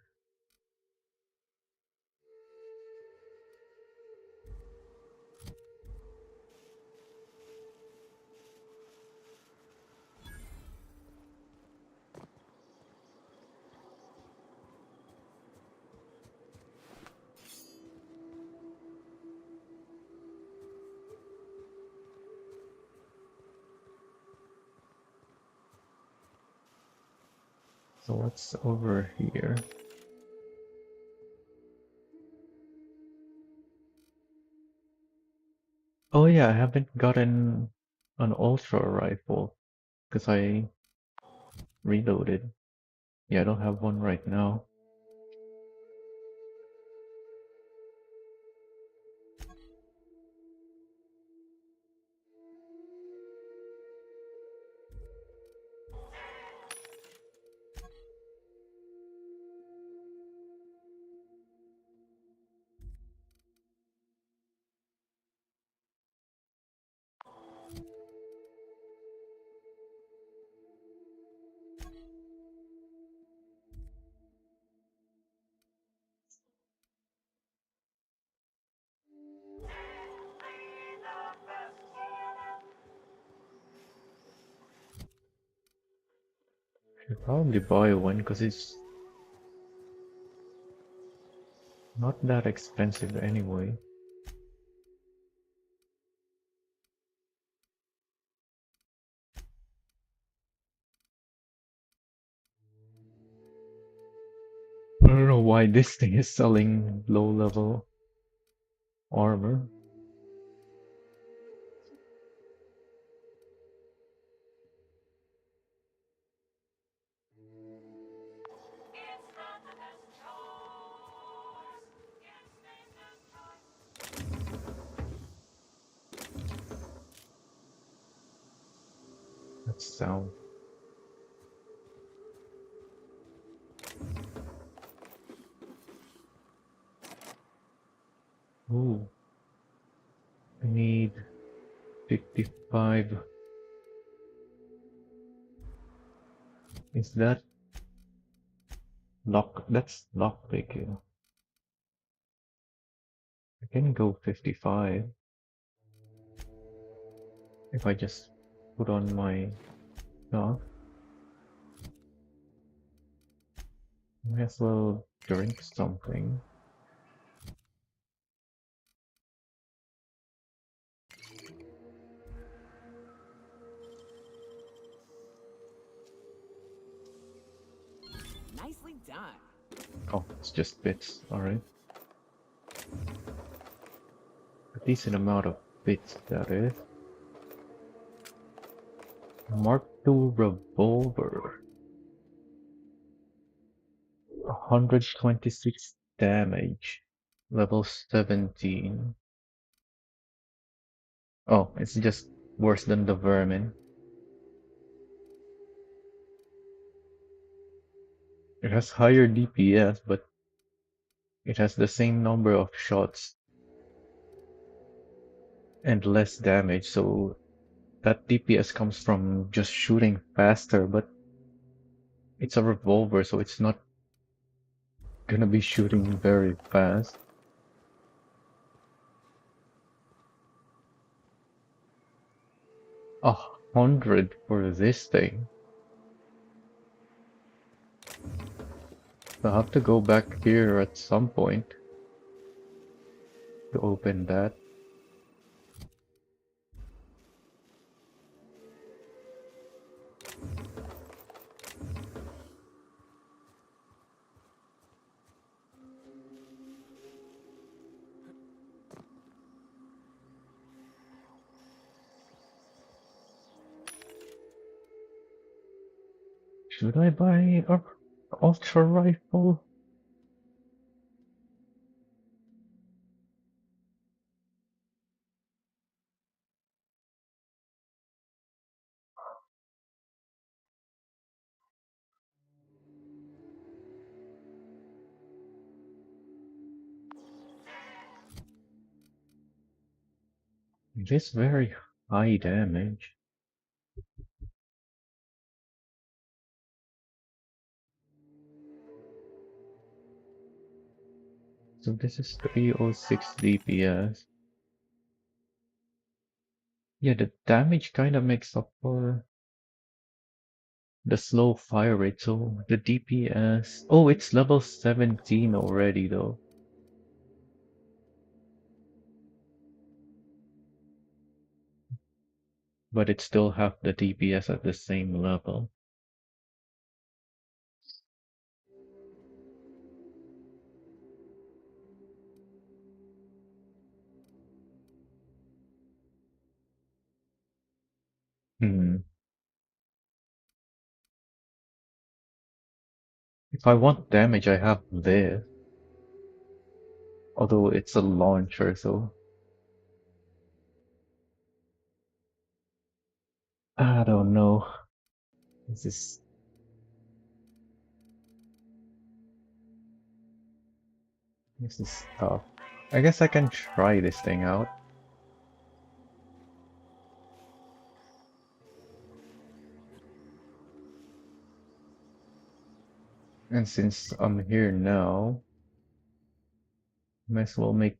So what's over here? Oh yeah, I haven't gotten an ultra rifle because I reloaded. Yeah, I don't have one right now. Should probably buy one because it's not that expensive anyway. I don't know why this thing is selling low level armor. That sound. Ooh. I need 55. Is that lock? That's lock picking. I can go 55 if I just put on my stuff. Might as well drink something. Nicely done. Oh, it's just bits, alright. A decent amount of bits, that is. Mark II revolver. 126 damage. Level 17. Oh, it's just worse than the vermin. It has higher DPS, but it has the same number of shots and less damage, so that DPS comes from just shooting faster, but it's a revolver, so it's not gonna be shooting very fast. 100 for this thing. So I'll have to go back here at some point to open that. Should I buy a ultra rifle? It is very high damage. So this is 306 DPS. Yeah, the damage kind of makes up for the slow fire rate. So the DPS. Oh, it's level 17 already though. But it's still half the DPS at the same level. Hmm. If I want damage, I have this. Although it's a launcher, so I don't know. This is this is tough. I guess I can try this thing out. And since I'm here now, might as well make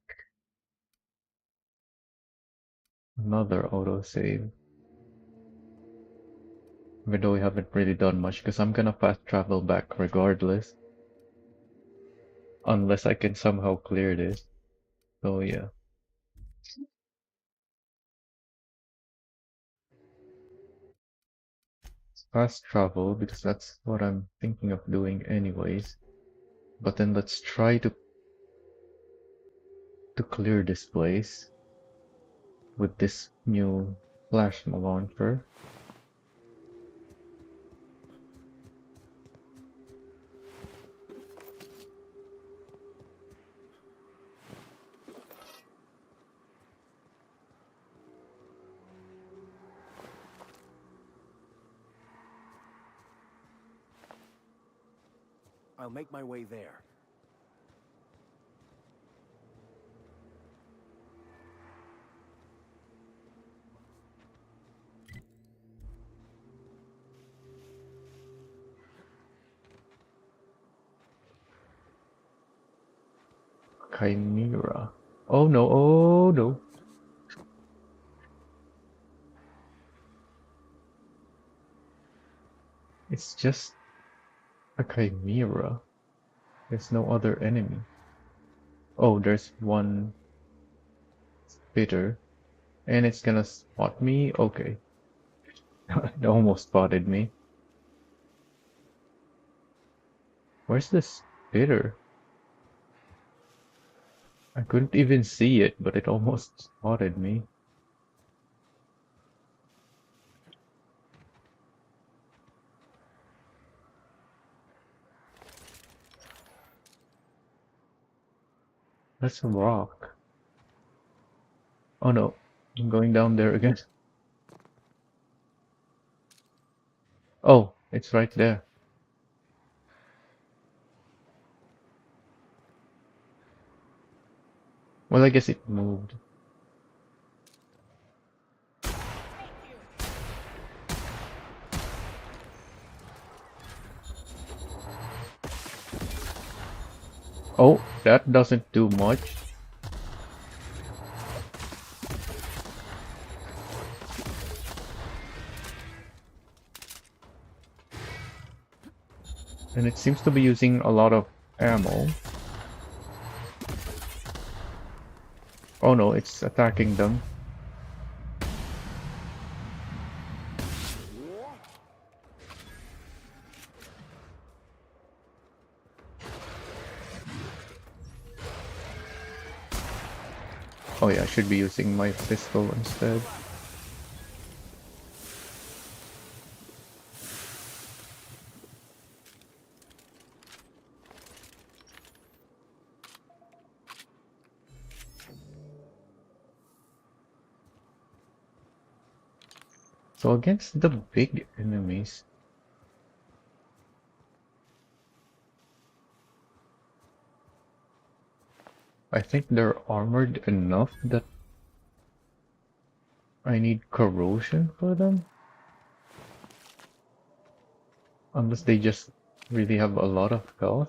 another autosave. Even though we haven't really done much, because I'm gonna fast travel back regardless. Unless I can somehow clear this. So yeah. Fast travel, because that's what I'm thinking of doing anyways. But then let's try to clear this place with this new plasma launcher. I'll make my way there. Chimera. Oh no, oh no. It's just a chimera. There's no other enemy. Oh, there's one spitter. And it's gonna spot me? Okay. It almost spotted me. Where's the spitter? I couldn't even see it, but it almost spotted me. That's a rock. Oh no, I'm going down there again. Oh, it's right there. Well, I guess it moved. Oh, that doesn't do much. And it seems to be using a lot of ammo. Oh no, it's attacking them. Oh yeah, I should be using my pistol instead. So against the big enemies, I think they're armored enough that I need corrosion for them. Unless they just really have a lot of health.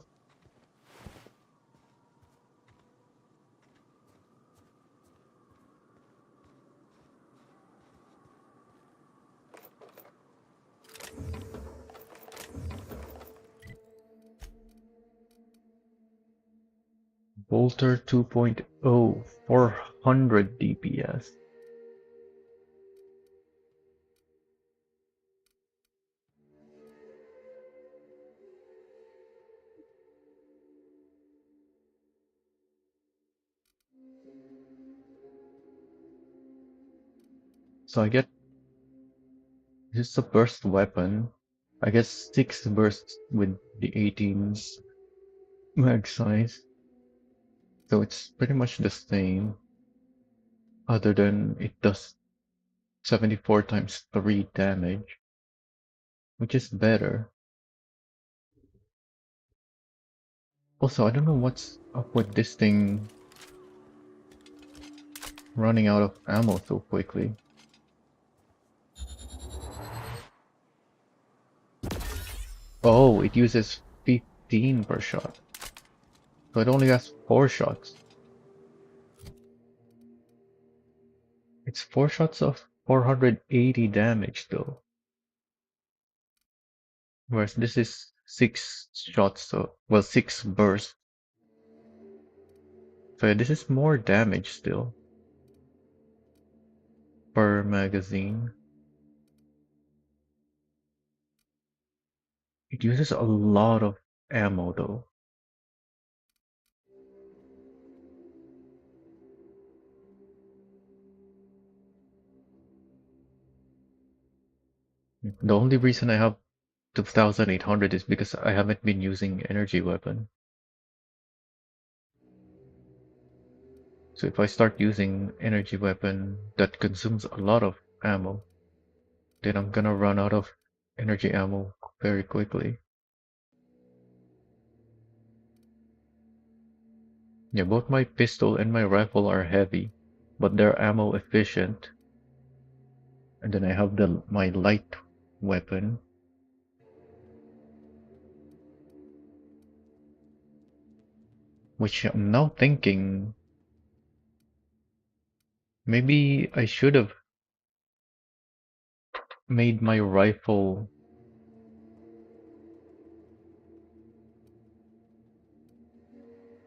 Bolter 2.0, 400 DPS. So I get this is a burst weapon. I get 6 bursts with the 18's mag size. So it's pretty much the same, other than it does 74 times 3 damage, which is better. Also, I don't know what's up with this thing running out of ammo so quickly. Oh, it uses 15 per shot. So it only has 4 shots. It's 4 shots of 480 damage though. Whereas this is 6 shots, so, well, 6 bursts. So yeah, this is more damage still per magazine. It uses a lot of ammo though. The only reason I have 2800 is because I haven't been using energy weapon. So if I start using energy weapon that consumes a lot of ammo, then I'm gonna run out of energy ammo very quickly. Yeah, both my pistol and my rifle are heavy, but they're ammo efficient. And then I have my light weapon, which I'm now thinking maybe I should have made my rifle.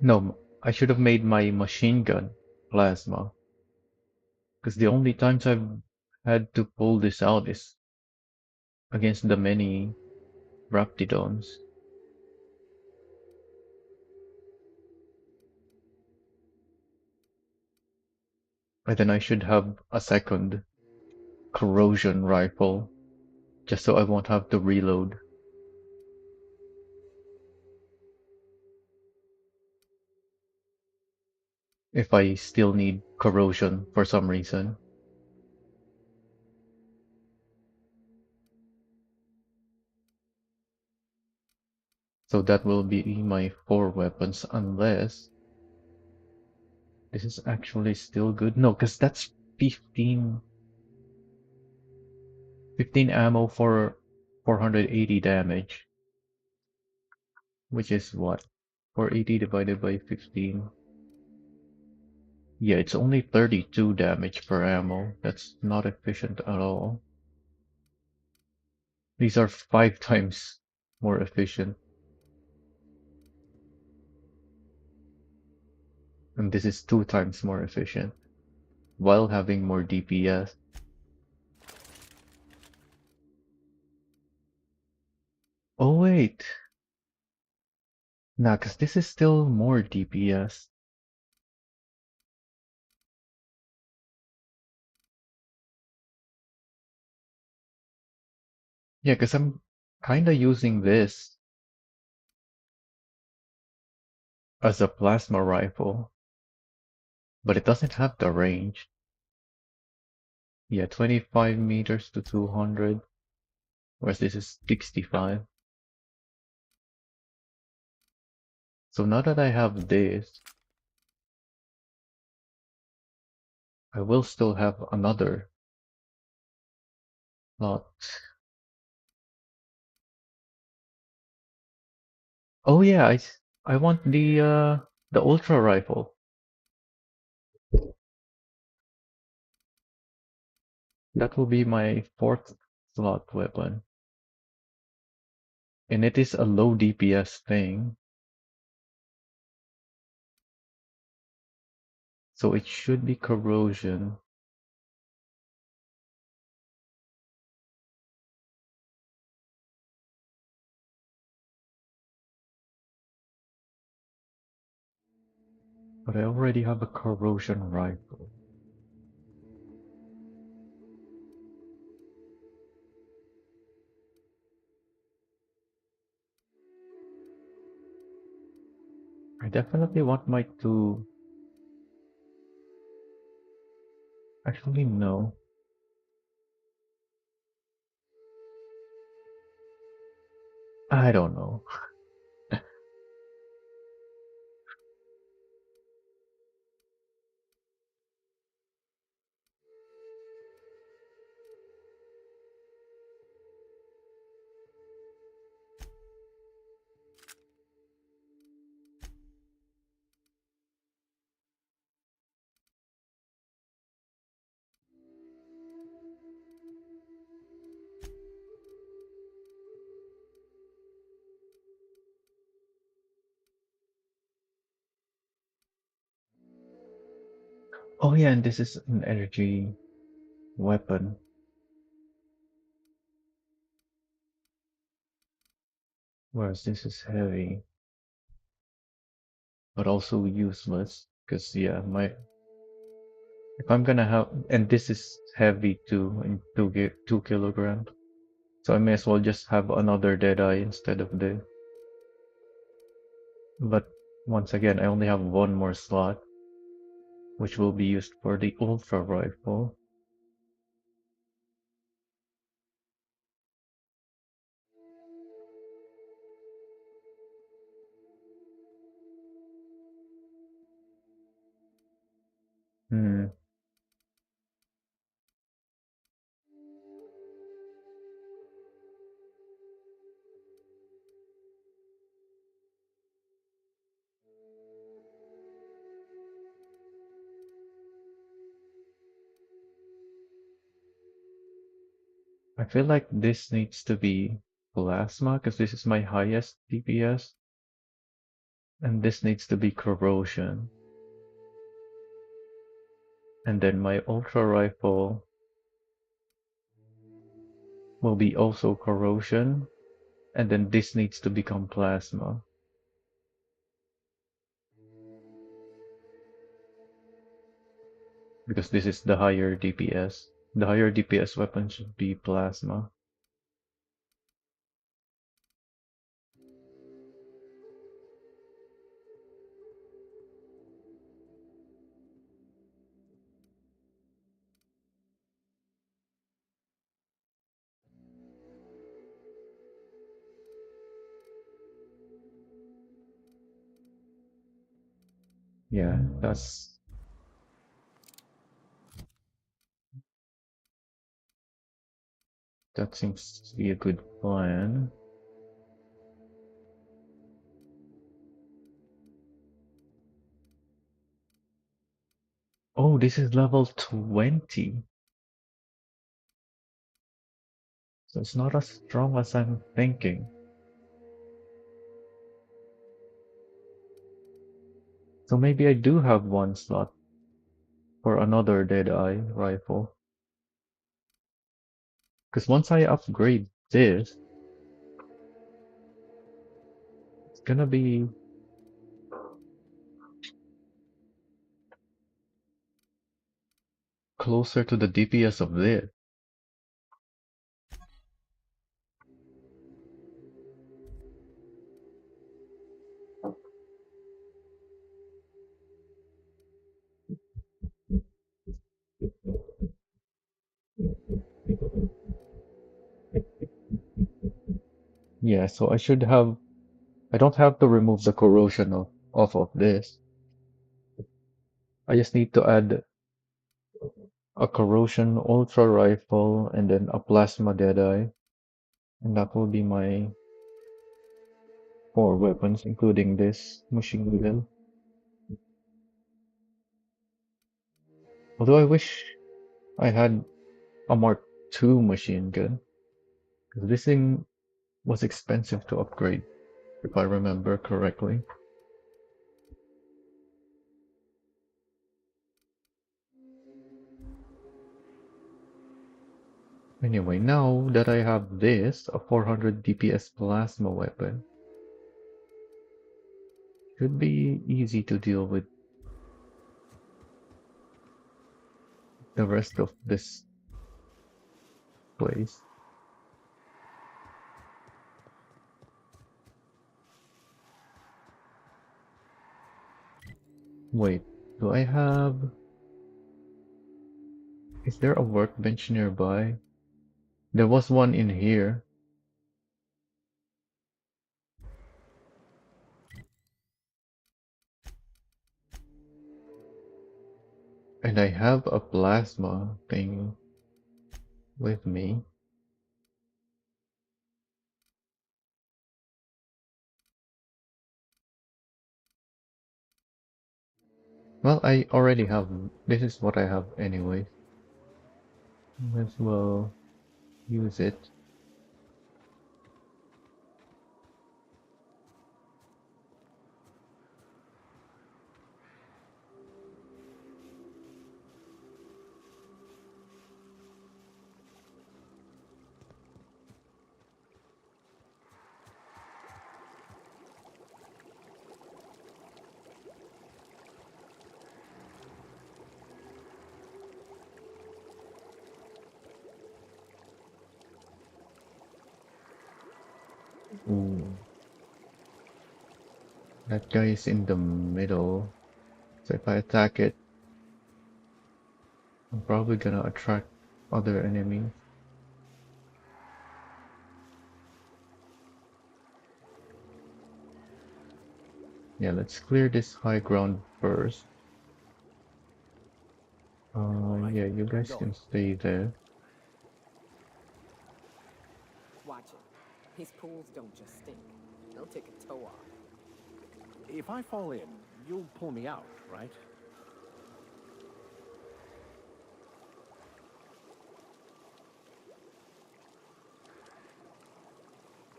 No, I should have made my machine gun plasma. Because the only times I've had to pull this out is against the many Raptidons. And then I should have a second corrosion rifle, just so I won't have to reload. if I still need corrosion for some reason. So that will be my 4 weapons unless this is actually still good. No, because that's 15 ammo for 480 damage, which is what? 480 divided by 15. Yeah, it's only 32 damage per ammo. That's not efficient at all. These are 5 times more efficient. And this is 2 times more efficient, while having more DPS. Oh wait! Nah, cause this is still more DPS. Yeah, cause I'm kinda using this as a plasma rifle, but it doesn't have the range. Yeah, 25 meters to 200, whereas this is 65. So now that I have this, I will still have another lot. Oh yeah, I want the ultra rifle. That will be my 4th slot weapon. And it is a low DPS thing. So it should be corrosion. But I already have a corrosion rifle. I definitely want my two. Actually, no. I don't know. Oh yeah, and this is an energy weapon. Whereas this is heavy, but also useless. Because yeah, if I'm gonna have, and this is heavy too, in 2 kilograms. So I may as well just have another Deadeye instead of this. But once again, I only have 1 more slot, which will be used for the ultra rifle. Hmm. I feel like this needs to be plasma because this is my highest DPS, and this needs to be corrosion. And then my ultra rifle will be also corrosion, and then this needs to become plasma. Because this is the higher DPS. The higher DPS weapon should be plasma. Yeah, that seems to be a good plan. Oh, this is level 20. So it's not as strong as I'm thinking. So maybe I do have one slot for another Deadeye rifle. Because once I upgrade this, it's gonna be closer to the DPS of this. Yeah, so I don't have to remove the corrosion off of this. I just need to add a corrosion ultra rifle and then a plasma deadeye. And that will be my 4 weapons, including this machine gun. Although I wish I had a Mark II machine gun. Because this thing was expensive to upgrade, if I remember correctly. Anyway, now that I have this, a 400 DPS plasma weapon, should be easy to deal with the rest of this place. Wait, do I have... Is there a workbench nearby? There was one in here. And I have a plasma thing with me. Well, I already have... This is what I have anyway. Might as well use it. Ooh. That guy is in the middle. So if I attack it, I'm probably gonna attract other enemies. Yeah, let's clear this high ground first. Yeah, you guys can stay there. Watch it. These pools don't just stink. They'll take a toe off. If I fall in, you'll pull me out, right?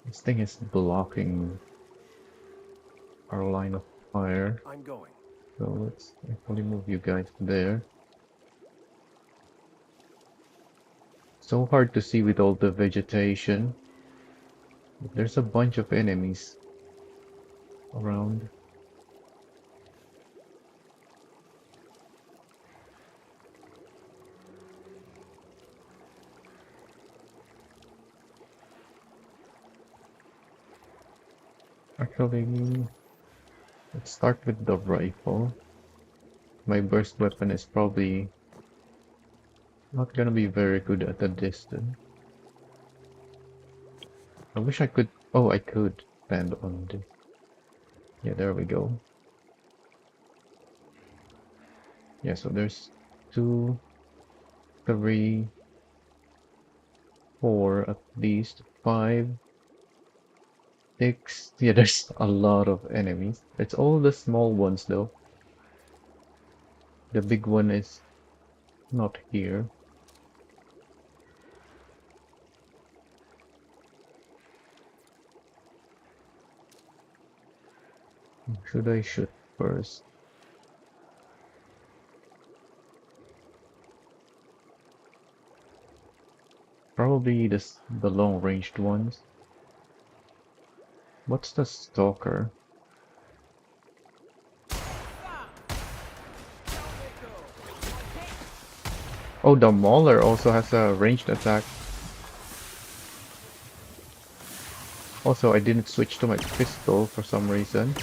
This thing is blocking our line of fire. I'm going. So let's actually move you guys there. So hard to see with all the vegetation. There's a bunch of enemies around. Actually, let's start with the rifle. My burst weapon is probably not gonna be very good at a distance. I wish I could... Oh, I could stand on this. Yeah, there we go. Yeah, so there's 2, 3, 4, at least 5, 6. Yeah, there's a lot of enemies. It's all the small ones though. The big one is not here. Should I shoot first? Probably the long-ranged ones. What's the stalker? Oh, the Mauler also has a ranged attack. Also, I didn't switch to my pistol for some reason.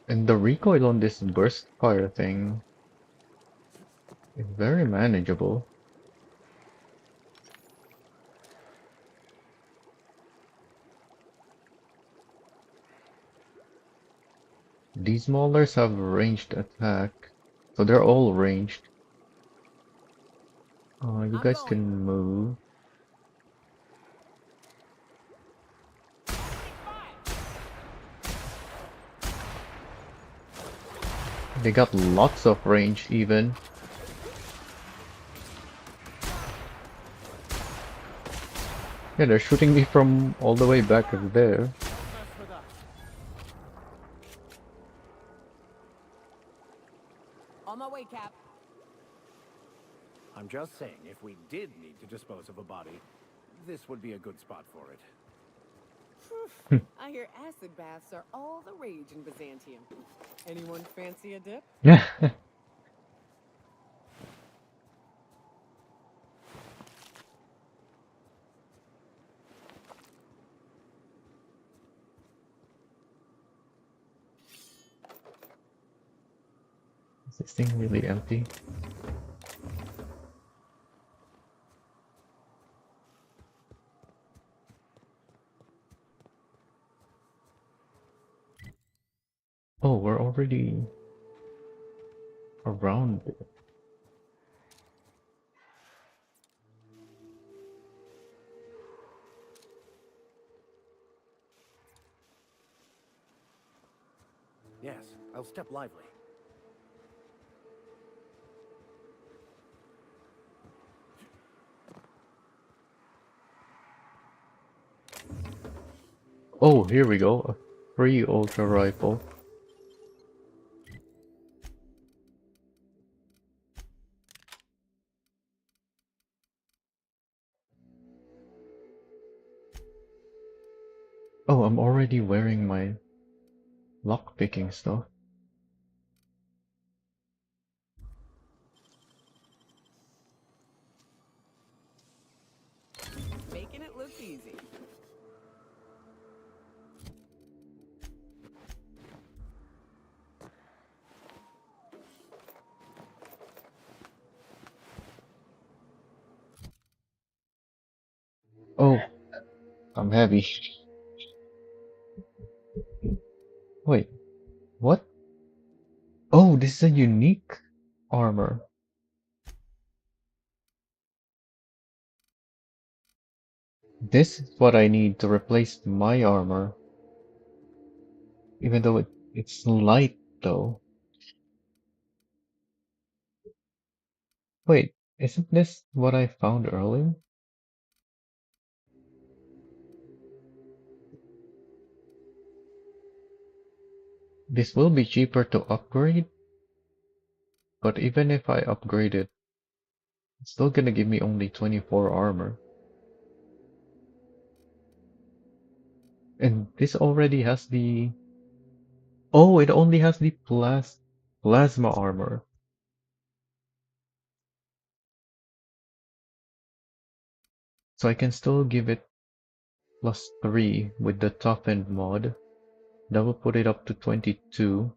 And the recoil on this burst fire thing is very manageable. These Maulers have ranged attack, so they're all ranged. You guys can move. They got lots of range even. Yeah, they're shooting me from all the way back there. On my way, Cap. I'm just saying, if we did need to dispose of a body, this would be a good spot for it. I hear acid baths are all the rage in Byzantium. Anyone fancy a dip? Yeah. Is this thing really empty? Oh, we're already around it. Yes, I'll step lively. Oh, here we go. A free ultra rifle. Oh, I'm already wearing my lockpicking stuff. Making it look easy. Oh, I'm heavy. Wait, what? Oh, this is a unique armor. This is what I need to replace my armor. Even though it's light though. Wait, isn't this what I found earlier? This will be cheaper to upgrade, but even if I upgrade it, it's still gonna give me only 24 armor. And this already has the... Oh, it only has the plasma armor. So I can still give it +3 with the toughened mod. That will put it up to 22.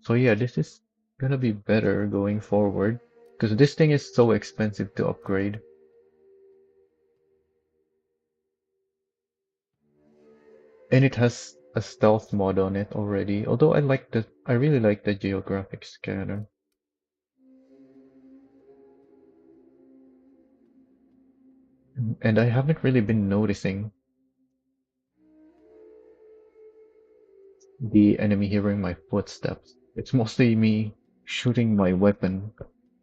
So yeah, this is gonna be better going forward. Because this thing is so expensive to upgrade. And it has a stealth mod on it already. Although I really like the geographic scanner. And I haven't really been noticing the enemy hearing my footsteps. It's mostly me shooting my weapon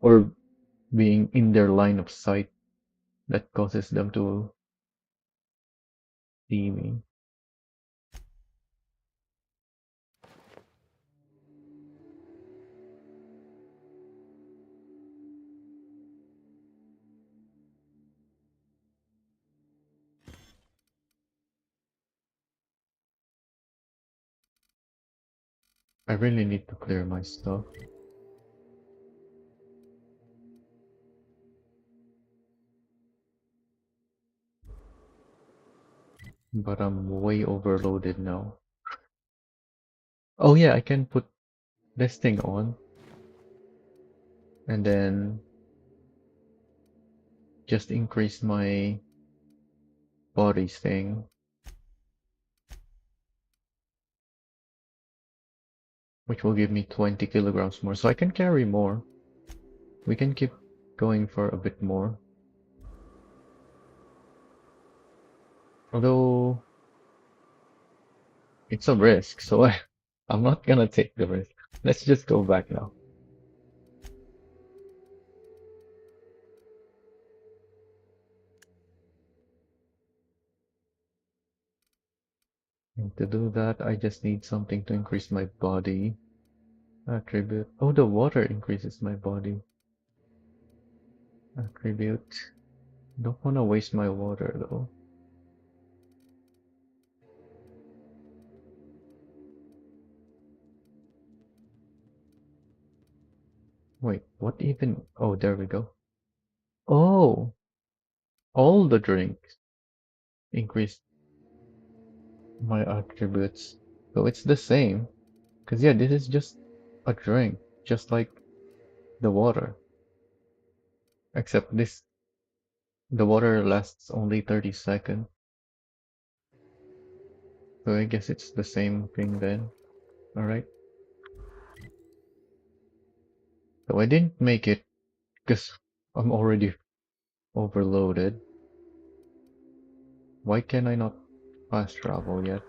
or being in their line of sight that causes them to see me. I really need to clear my stuff. But I'm way overloaded now. Oh yeah, I can put this thing on and then just increase my body's thing. Which will give me 20 kilograms more, so I can carry more. We can keep going for a bit more. Although it's a risk, so I'm not gonna take the risk. Let's just go back now. And to do that, I just need something to increase my body attribute. Oh, the water increases my body attribute. Don't want to waste my water though. Wait, what even? Oh, there we go. Oh, all the drinks increase my attributes. So it's the same. Cause yeah, this is just a drink, just like the water. Except the water lasts only 30 seconds. So I guess it's the same thing then. Alright. So I didn't make it because I'm already overloaded. Why can I not fast travel yet?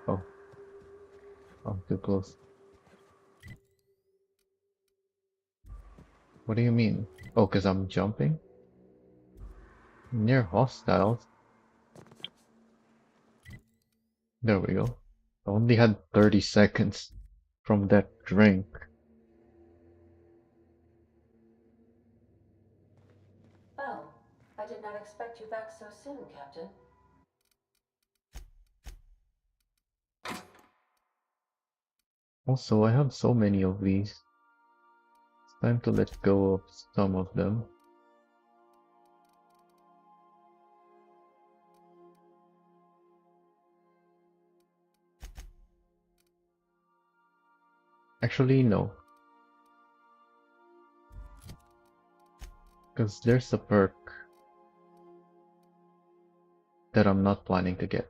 Oh, I'm too close. What do you mean? Oh, cause I'm jumping? Near hostiles? There we go. I only had 30 seconds from that drink. Oh, I did not expect you back so soon, Captain. Also, I have so many of these. It's time to let go of some of them. Actually, no. Because there's a perk that I'm not planning to get.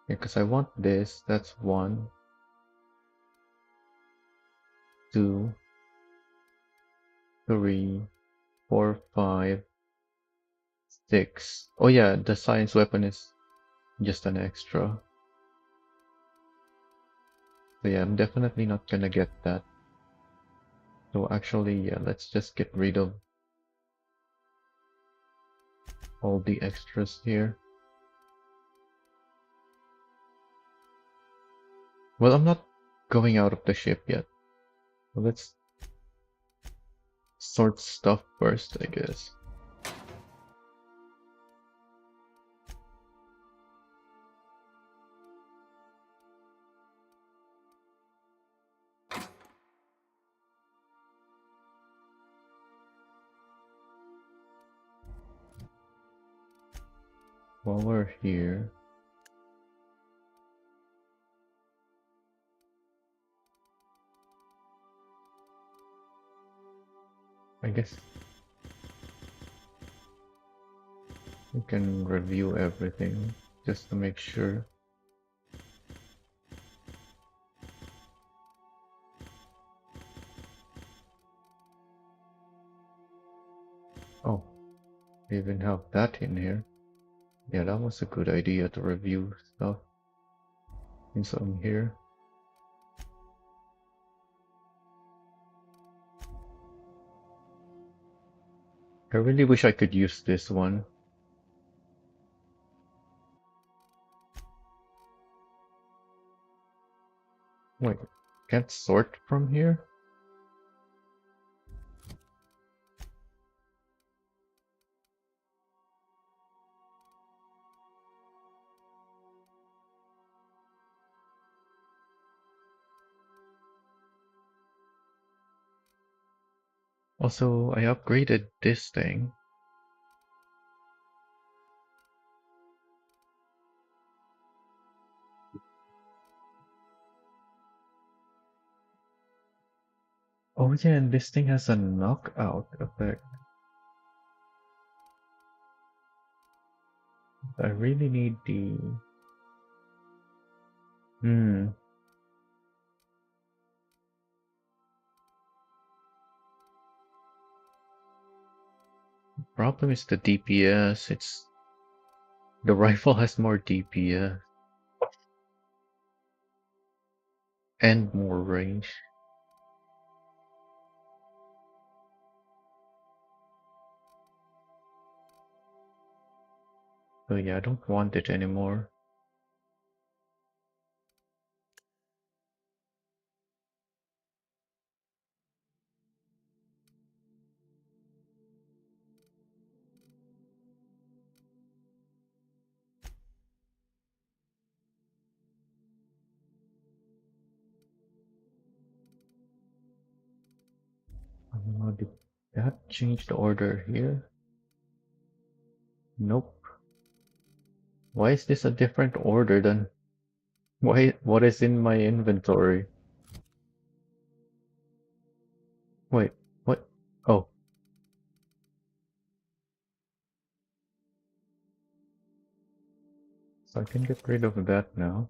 Because I want this, that's 1, 2, 3, 4, 5, 6. Oh yeah, the science weapon is just an extra. So yeah, I'm definitely not gonna get that. So actually, yeah, let's just get rid of all the extras here. Well, I'm not going out of the ship yet. So let's sort stuff first, I guess. While we're here, I guess we can review everything just to make sure. Oh, we even have that in here. Yeah, that was a good idea to review stuff. Since I'm here. I really wish I could use this one. Wait, can't sort from here? Also, I upgraded this thing. Oh yeah, and this thing has a knockout effect. I really need the... Problem is the DPS. The rifle has more DPS. And more range. So yeah, I don't want it anymore. I don't know, did that change the order here? Nope. Why is this a different order than what is in my inventory? Wait, what? Oh. So I can get rid of that now.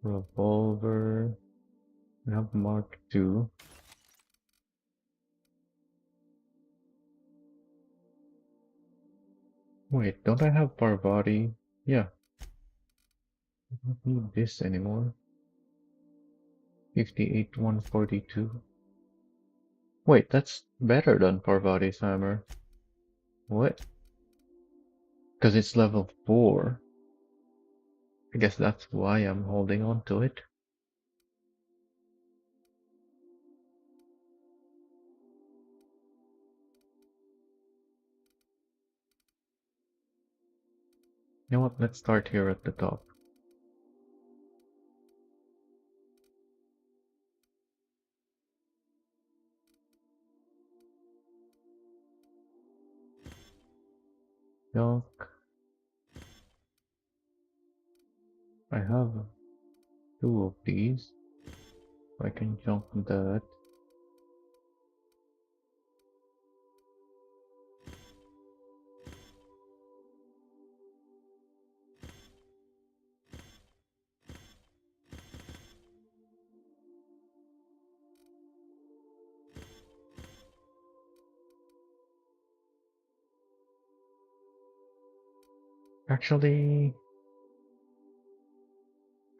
Revolver. We have Mark II. Wait, don't I have Parvati? Yeah. I don't need this anymore. 58 142. Wait, that's better than Parvati's hammer. What? Because it's level 4. I guess that's why I'm holding on to it. You know what? Let's start here at the top. Milk. I have 2 of these. I can jump that. Actually,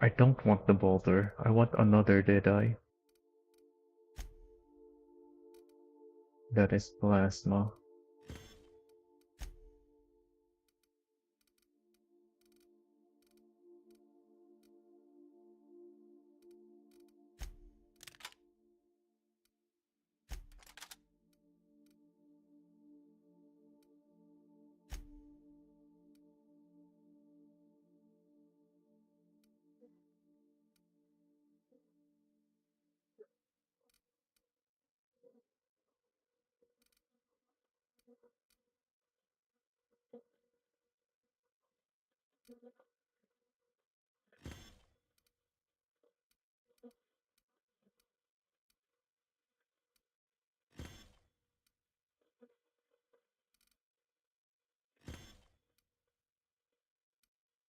I don't want the boulder. I want another Deadeye. That is plasma.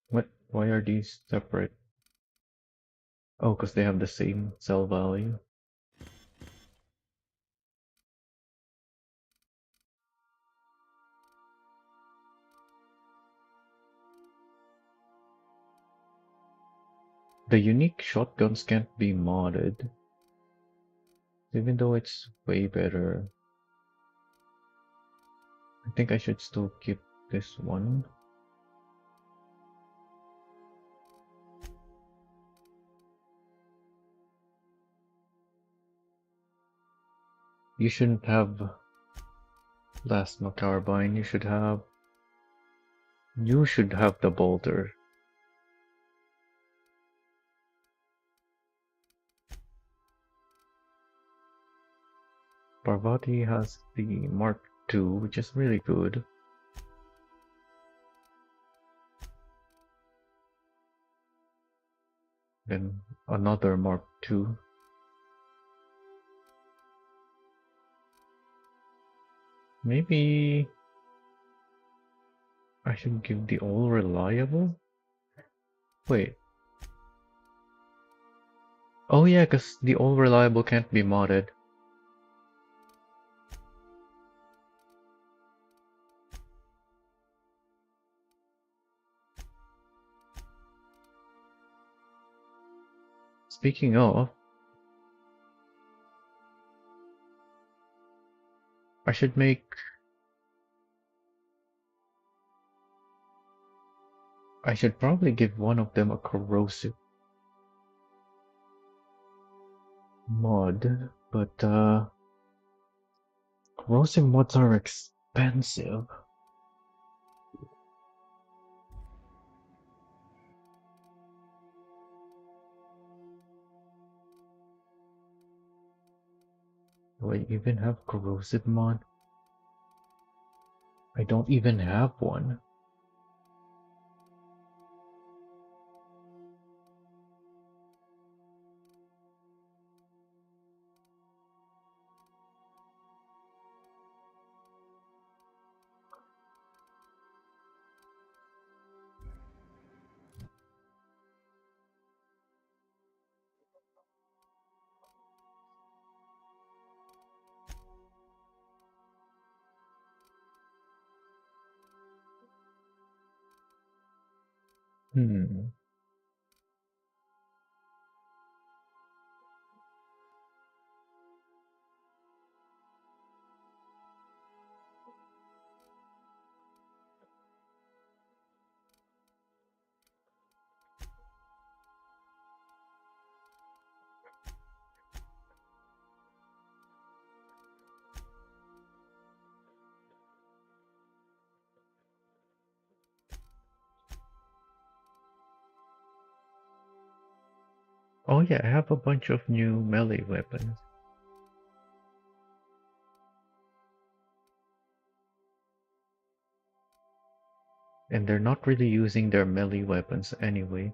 What? Why are these separate? Oh, because they have the same cell value. The unique shotguns can't be modded, even though it's way better. I think I should still keep this one. You shouldn't have plasma carbine, you should have the bolter. Parvati has the Mark II, which is really good. Then another Mark II. Maybe I should give the all reliable? Wait. Oh yeah, because the all reliable can't be modded. Speaking of, I should make... I should probably give one of them a corrosive mod, but corrosive mods are expensive. Do I even have corrosive mod? I don't even have one. Hmm. Oh yeah, I have a bunch of new melee weapons. And they're not really using their melee weapons anyway.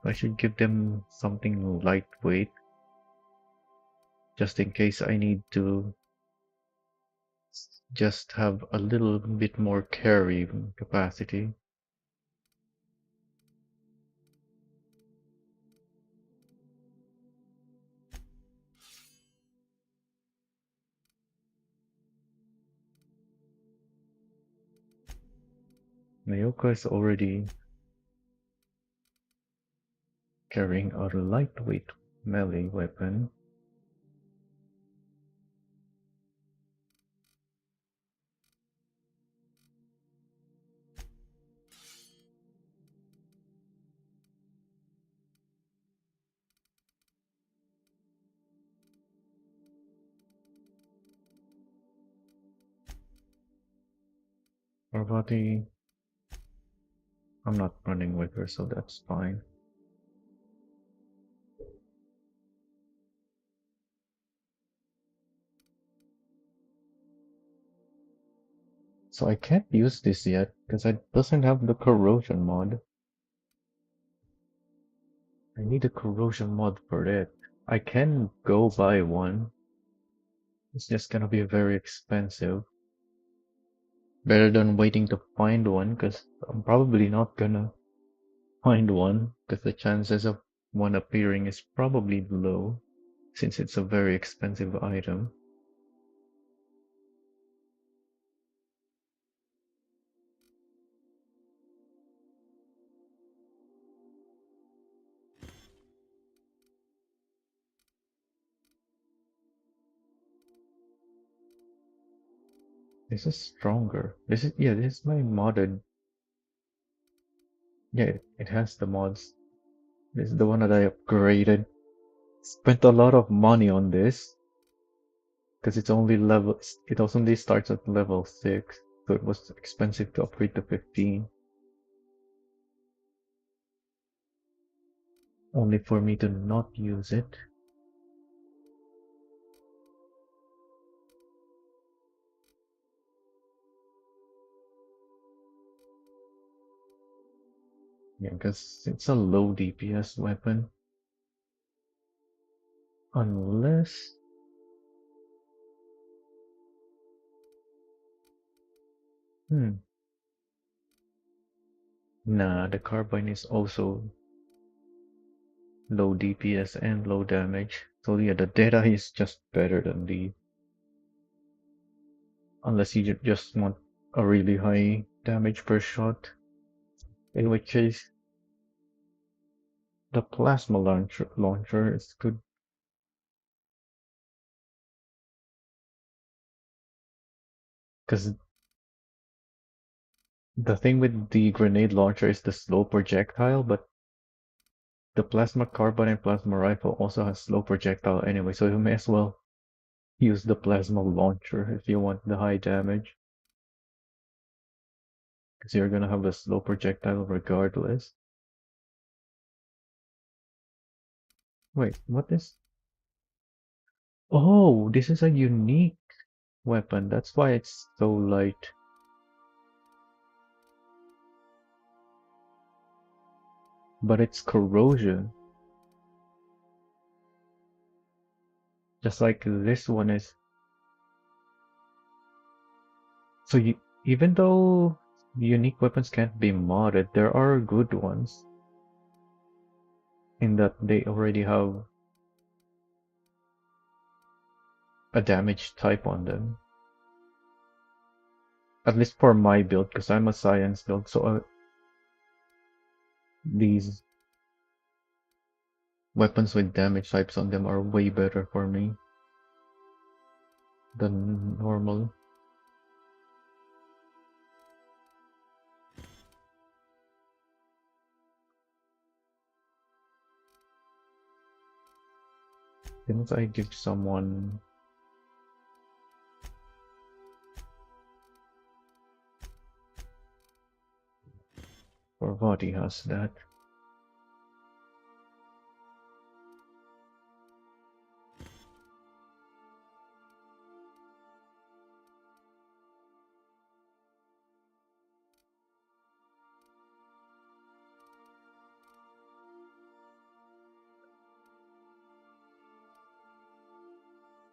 I should give them something lightweight, just in case I need to just have a little bit more carry capacity. Nayoka is already carrying a lightweight melee weapon. Parvati, I'm not running with her, so that's fine. So I can't use this yet, because it doesn't have the corrosion mod. I need a corrosion mod for it. I can go buy one. It's just gonna be very expensive. Better than waiting to find one, because I'm probably not gonna find one, because the chances of one appearing is probably low, since it's a very expensive item. This is stronger. This is, yeah, this is my modded. Yeah, it has the mods. This is the one that I upgraded. Spent a lot of money on this because it's only level. It only starts at level 6, so it was expensive to upgrade to 15. Only for me to not use it. Yeah, because it's a low DPS weapon. Unless... Nah, the carbine is also low DPS and low damage. So yeah, the data is just better than the... Unless you just want a really high damage per shot. In which case, the plasma launcher is good. Because the thing with the grenade launcher is the slow projectile, but the plasma carbine and plasma rifle also has slow projectile anyway, so you may as well use the plasma launcher if you want the high damage. Because you're gonna have a slow projectile regardless. Wait, what is... Oh, this is a unique weapon. That's why it's so light. But it's corrosion. Just like this one is. So even though unique weapons can't be modded, there are good ones. In that they already have a damage type on them. At least for my build, because I'm a science build, so these weapons with damage types on them are way better for me than normal. Didn't I give someone... Or what he has that?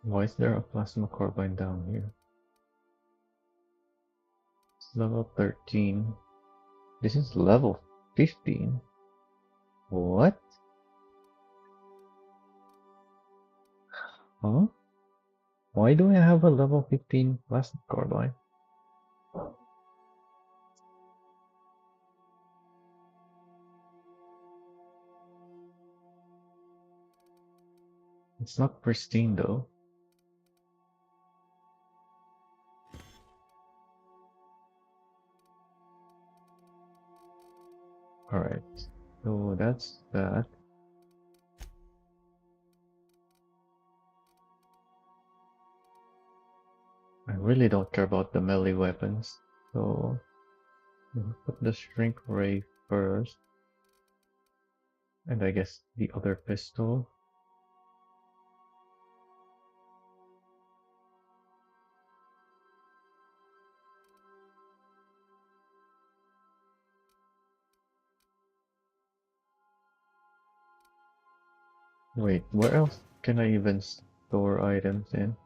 Why is there a plasma carbine down here? It's level 13. This is level 15. What? Huh? Why do I have a level 15 plasma carbine? It's not pristine though. Alright, so that's that. I really don't care about the melee weapons, so we'll put the shrink ray first. And I guess the other pistol. Wait, where else can I even store items in?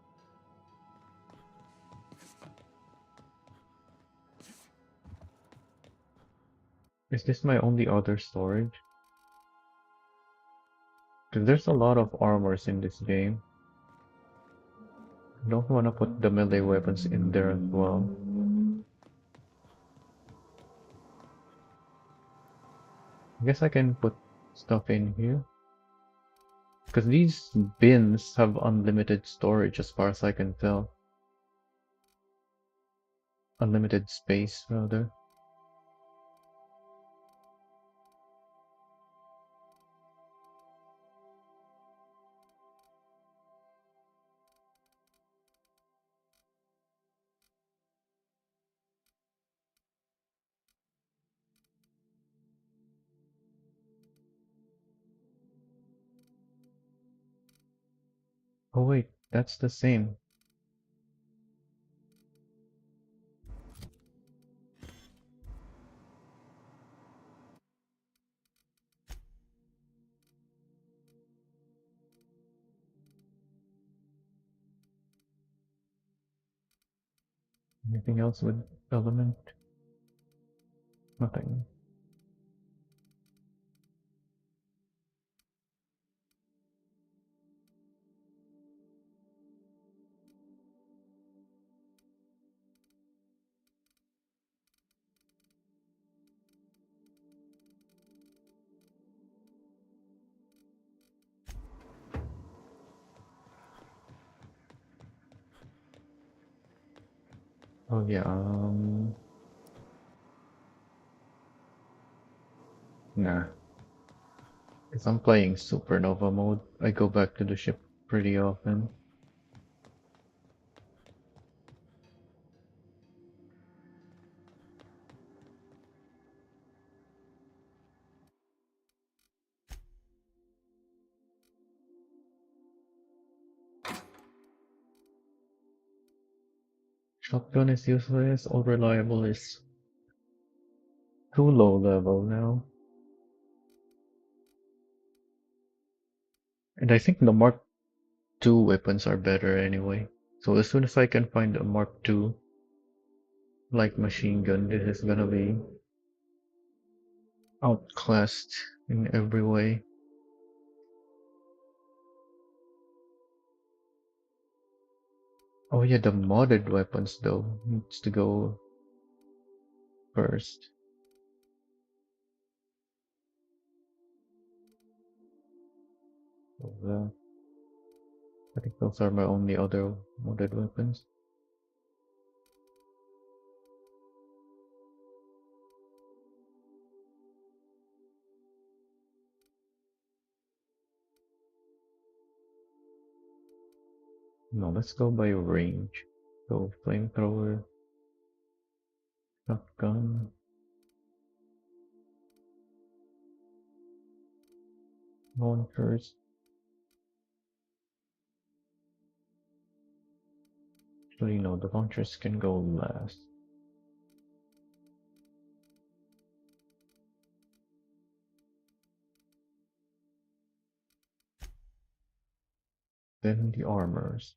Is this my only other storage? Because there's a lot of armors in this game. I don't want to put the melee weapons in there as well. I guess I can put stuff in here. Because these bins have unlimited storage as far as I can tell. Unlimited space, rather. Oh wait, that's the same. Anything else with element? Nothing. Oh yeah, nah. Because I'm playing Supernova mode, I go back to the ship pretty often. Shotgun is useless, all reliable is too low level now. And I think the Mark II weapons are better anyway. So as soon as I can find a Mark II, like machine gun, this is gonna be outclassed in every way. Oh yeah, the modded weapons though needs to go first. So, I think those are my only other modded weapons. No, let's go by range. So flamethrower, shotgun, launchers. Actually, no, the launchers can go last. Then the armors.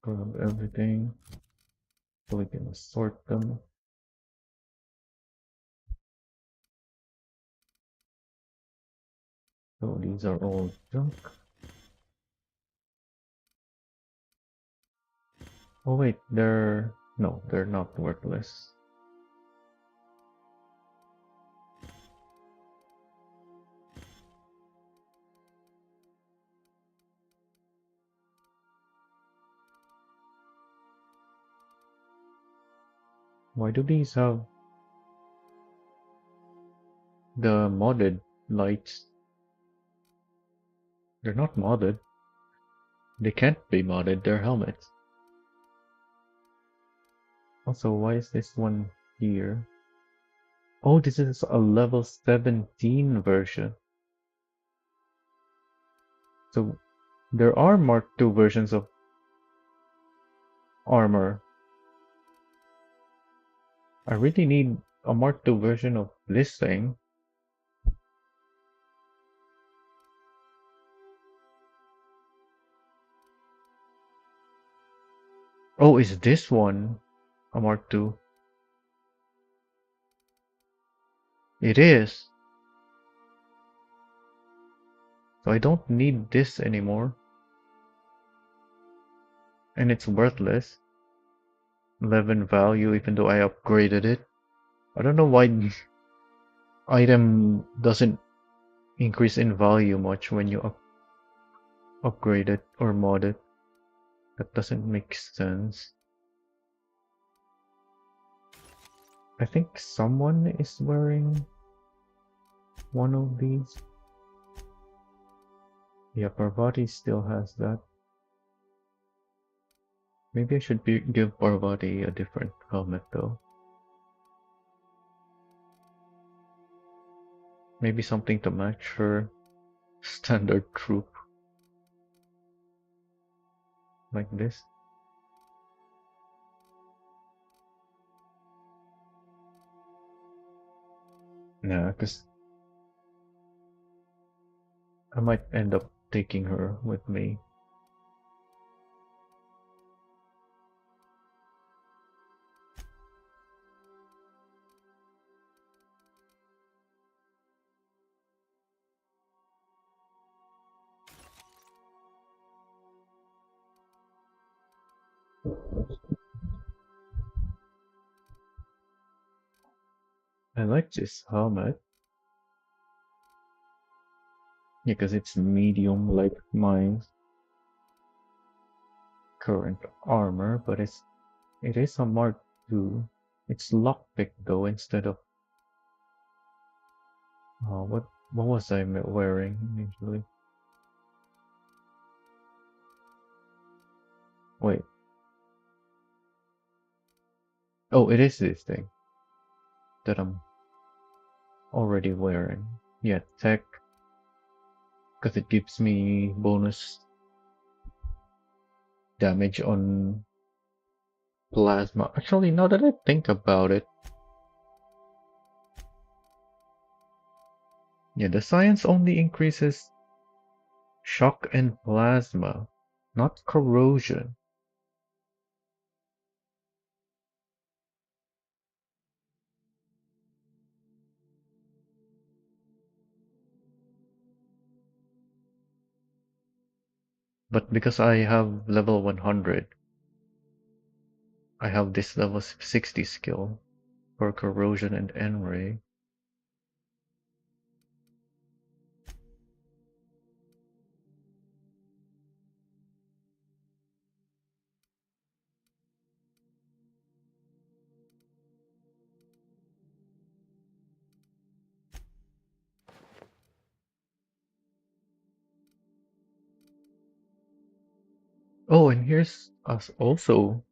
Grab everything so we can sort them. So these are all junk. Oh wait, they're not worthless. Why do these have the modded lights? They're not modded. They can't be modded, they're helmets. Also, why is this one here? Oh, this is a level 17 version. So there are Mark II versions of armor. I really need a Mark II version of this thing. Oh, is this one a Mark II? It is. So I don't need this anymore. And it's worthless. 11 value even though I upgraded it. I don't know why item doesn't increase in value much when you upgrade it or mod it. That doesn't make sense. I think someone is wearing one of these. Yeah, Parvati still has that. Maybe I should give Parvati a different helmet though. Maybe something to match her standard troop. Like this. Nah, because I might end up taking her with me. I like this helmet. Yeah, because it's medium like my current armor, but it is a Mark II. It's lockpick though instead of what was I wearing usually? Wait. Oh, it is this thing that I'm already wearing. Yeah, tech, because it gives me bonus damage on plasma. Actually, now that I think about it, yeah, the science only increases shock and plasma, not corrosion. But because I have level 100, I have this level 60 skill for corrosion and N-ray. Oh, and here's us also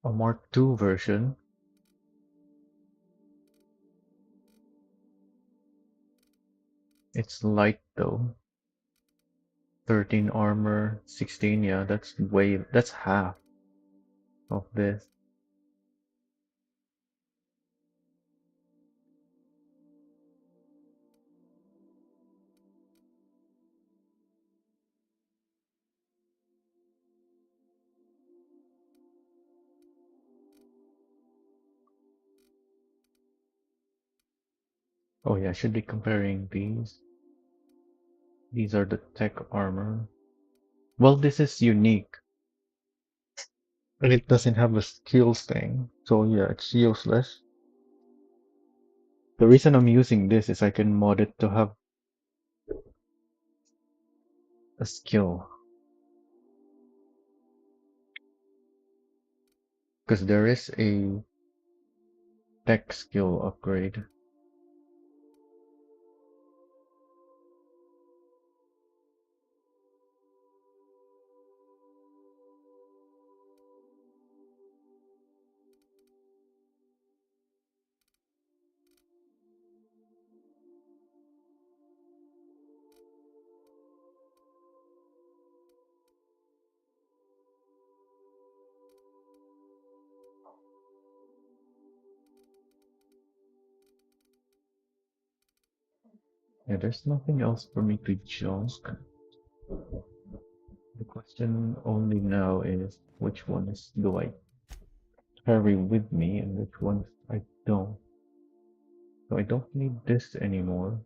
a Mark II version. It's light though. 13 armor, 16, yeah, that's half of this. Oh yeah, I should be comparing these. These are the tech armor. Well, this is unique. And it doesn't have a skills thing. So yeah, it's useless. The reason I'm using this is I can mod it to have a skill. Because there is a tech skill upgrade. Yeah, there's nothing else for me to junk. The question only now is which ones do I carry with me and which ones I don't. So I don't need this anymore.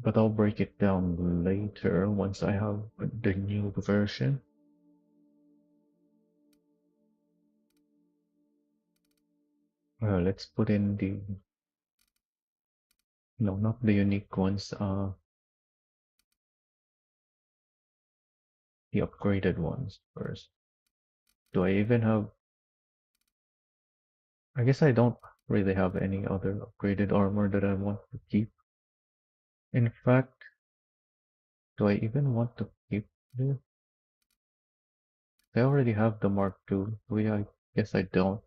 But I'll break it down later once I have the new version. Let's put in the... No, not the unique ones, the upgraded ones first. Do I even have... I guess I don't really have any other upgraded armor that I want to keep. In fact, do I even want to keep this? I already have the Mark II. I guess I don't.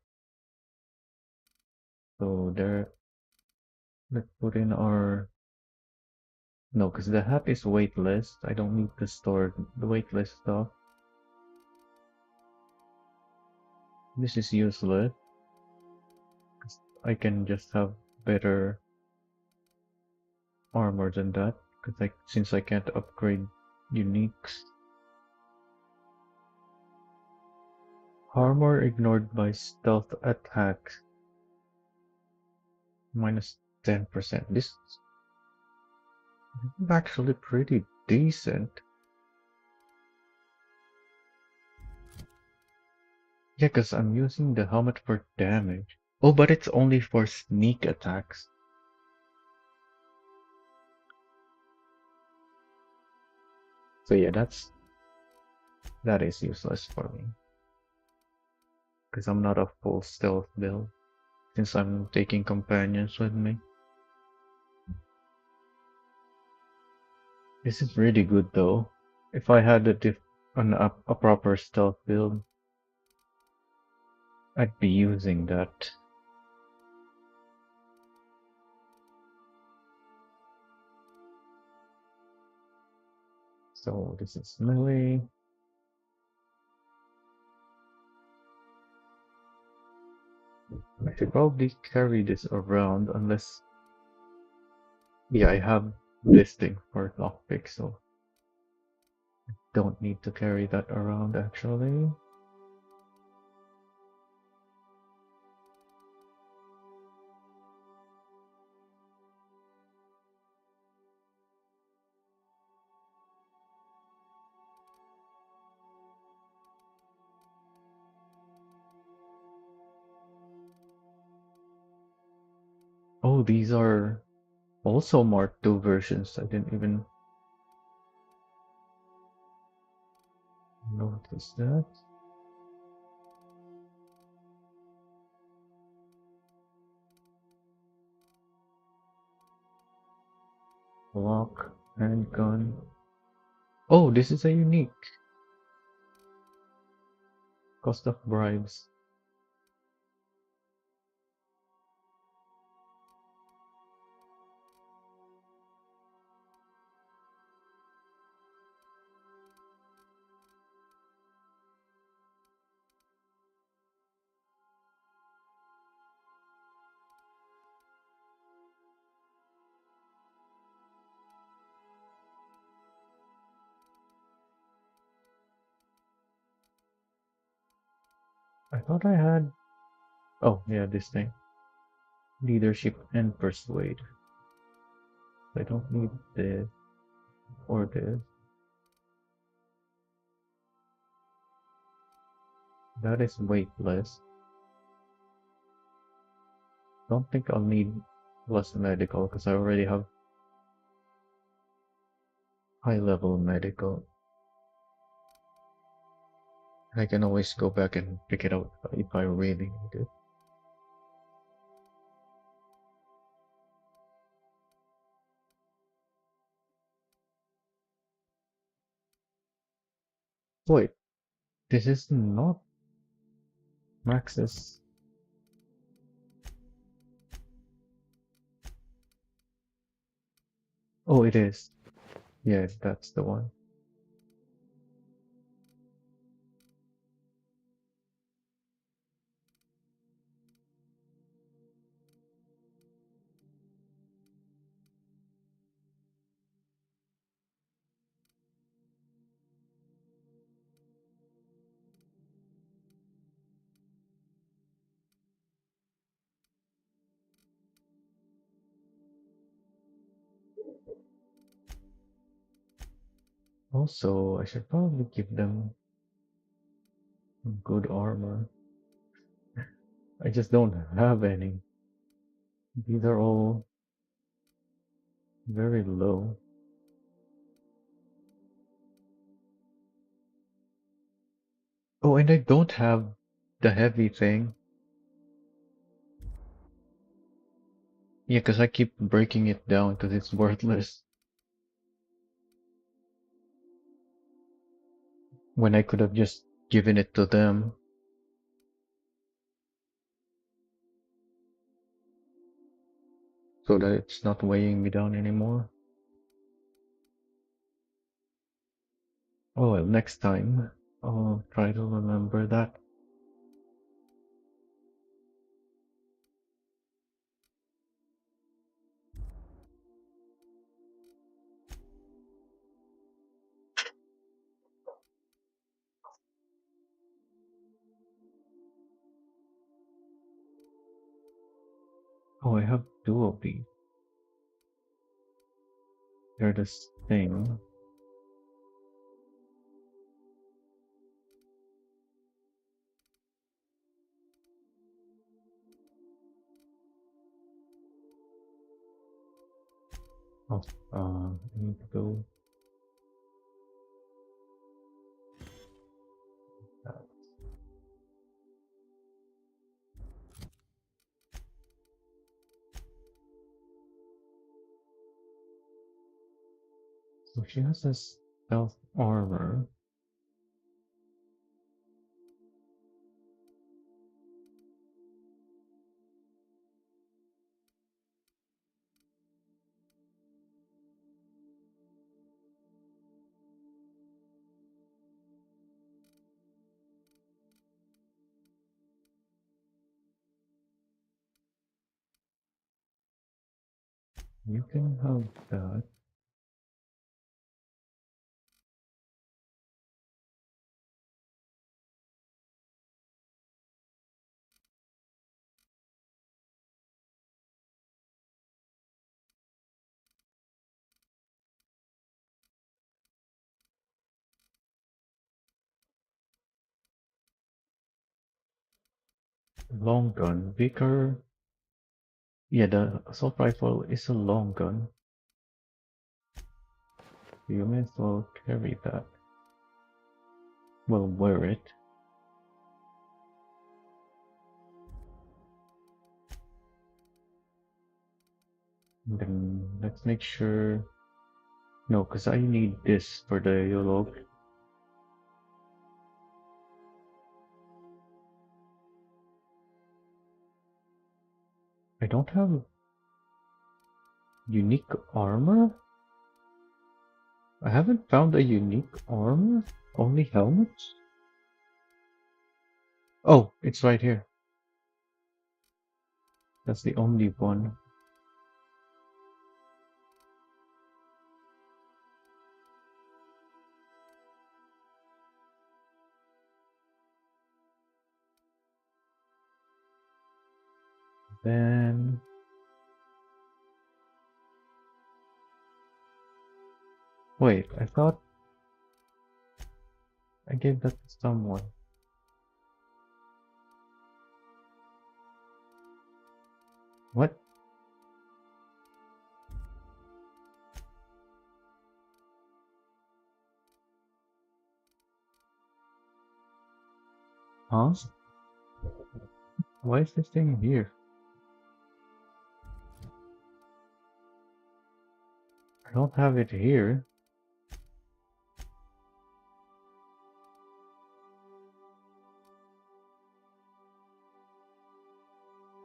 So there, let's put in our... No, because the hat is weightless. I don't need to store the weightless stuff. This is useless. I can just have better armor than that, because since I can't upgrade uniques. Armor ignored by stealth attacks. Minus 10%. This is actually pretty decent. Yeah, because I'm using the helmet for damage. Oh, but it's only for sneak attacks. So yeah, that is useless for me. Because I'm not a full stealth build, since I'm taking companions with me. This is really good though. If I had a proper stealth build, I'd be using that. So this is melee. I should probably carry this around unless... Yeah, I have this thing for lockpick, so I don't need to carry that around actually. Oh, these are also Mark II versions. I didn't even notice that. Lock, handgun. Oh, this is a unique. Cost of bribes. I thought I had... Oh, yeah, this thing. Leadership and persuade. I don't need this or this. That is weightless. Don't think I'll need plus medical because I already have high level medical. I can always go back and pick it up if I really need it. Wait, this is not Max's. Oh, it is. Yeah, that's the one. Also, I should probably give them good armor. I just don't have any. These are all very low. Oh, and I don't have the heavy thing. Yeah, because I keep breaking it down because it's worthless. When I could have just given it to them. So that it's not weighing me down anymore. Oh well, next time I'll try to remember that. Oh, I have two of these. They're this thing. Oh, I need to go. So she has this stealth armor. You can have that. Long gun. Vicar. Yeah, the assault rifle is a long gun. You may as well carry that. Well, wear it. And then let's make sure. No, because I need this for the Yolog. I don't have unique armor? I haven't found a unique armor? Only helmets? Oh, it's right here. That's the only one. Then... Wait, I thought I gave that to someone. What? Huh? Why is this thing here? I don't have it here.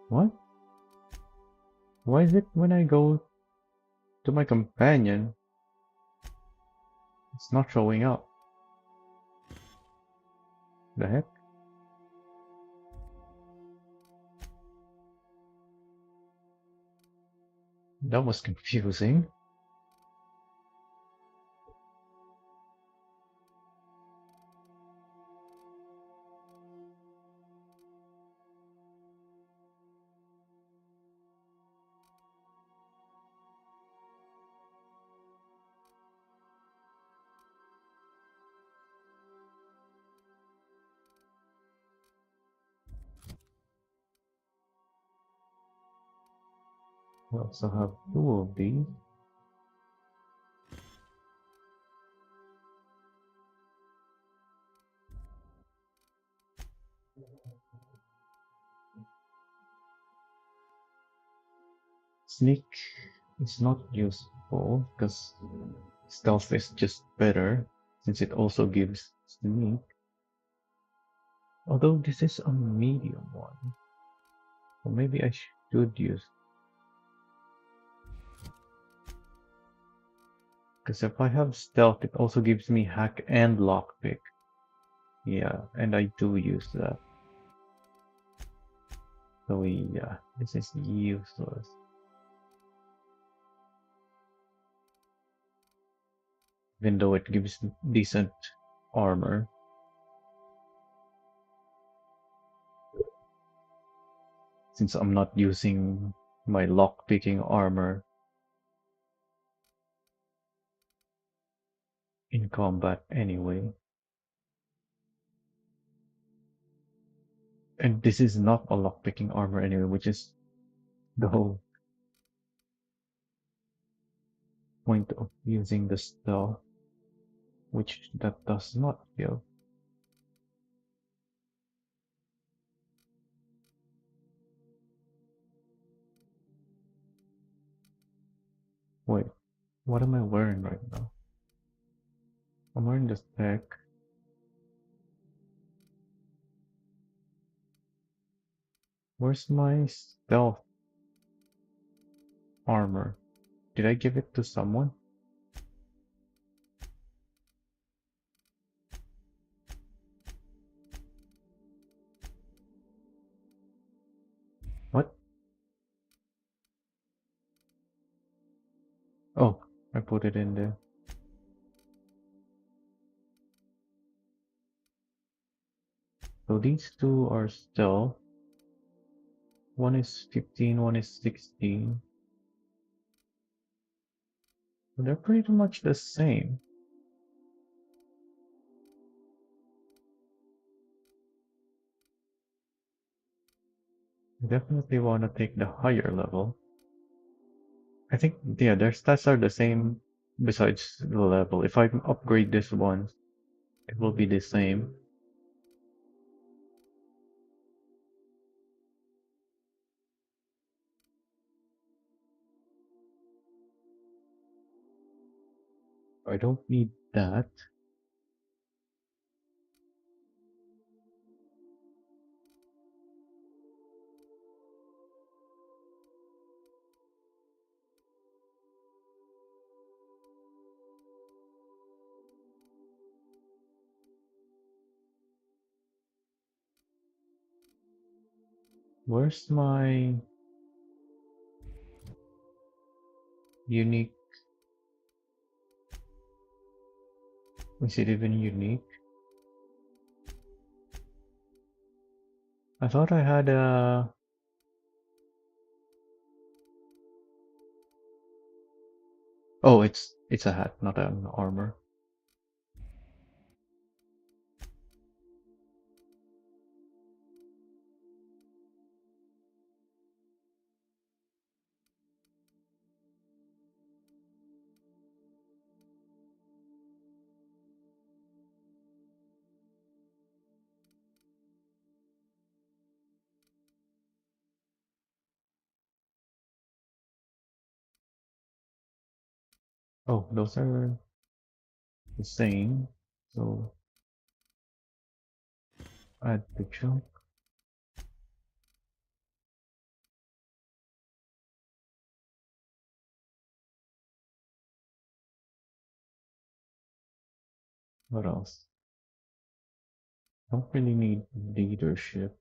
What? Why is it when I go to my companion, it's not showing up? The heck? That was confusing. We also have 2 of these. Sneak is not useful because stealth is just better since it also gives sneak. Although this is a medium one. So maybe I should use. Because if I have stealth, it also gives me hack and lockpick. Yeah, and I do use that. So yeah, this is useless. Even though it gives decent armor. Since I'm not using my lockpicking armor in combat anyway. And this is not a lockpicking armor anyway, which is the whole point of using the stealth, which that does not give. Wait, what am I wearing right now? I'm wearing this tech. Where's my stealth armor? Did I give it to someone? What? Oh, I put it in there. So these two are stealth. One is 15, one is 16. They're pretty much the same. I definitely want to take the higher level. I think, yeah, their stats are the same besides the level. If I upgrade this one, it will be the same. I don't need that. Where's my unique? Is it even unique? I thought I had a... Oh, it's a hat, not an armor. Oh, those are the same. So add the chunk. What else? Don't really need leadership.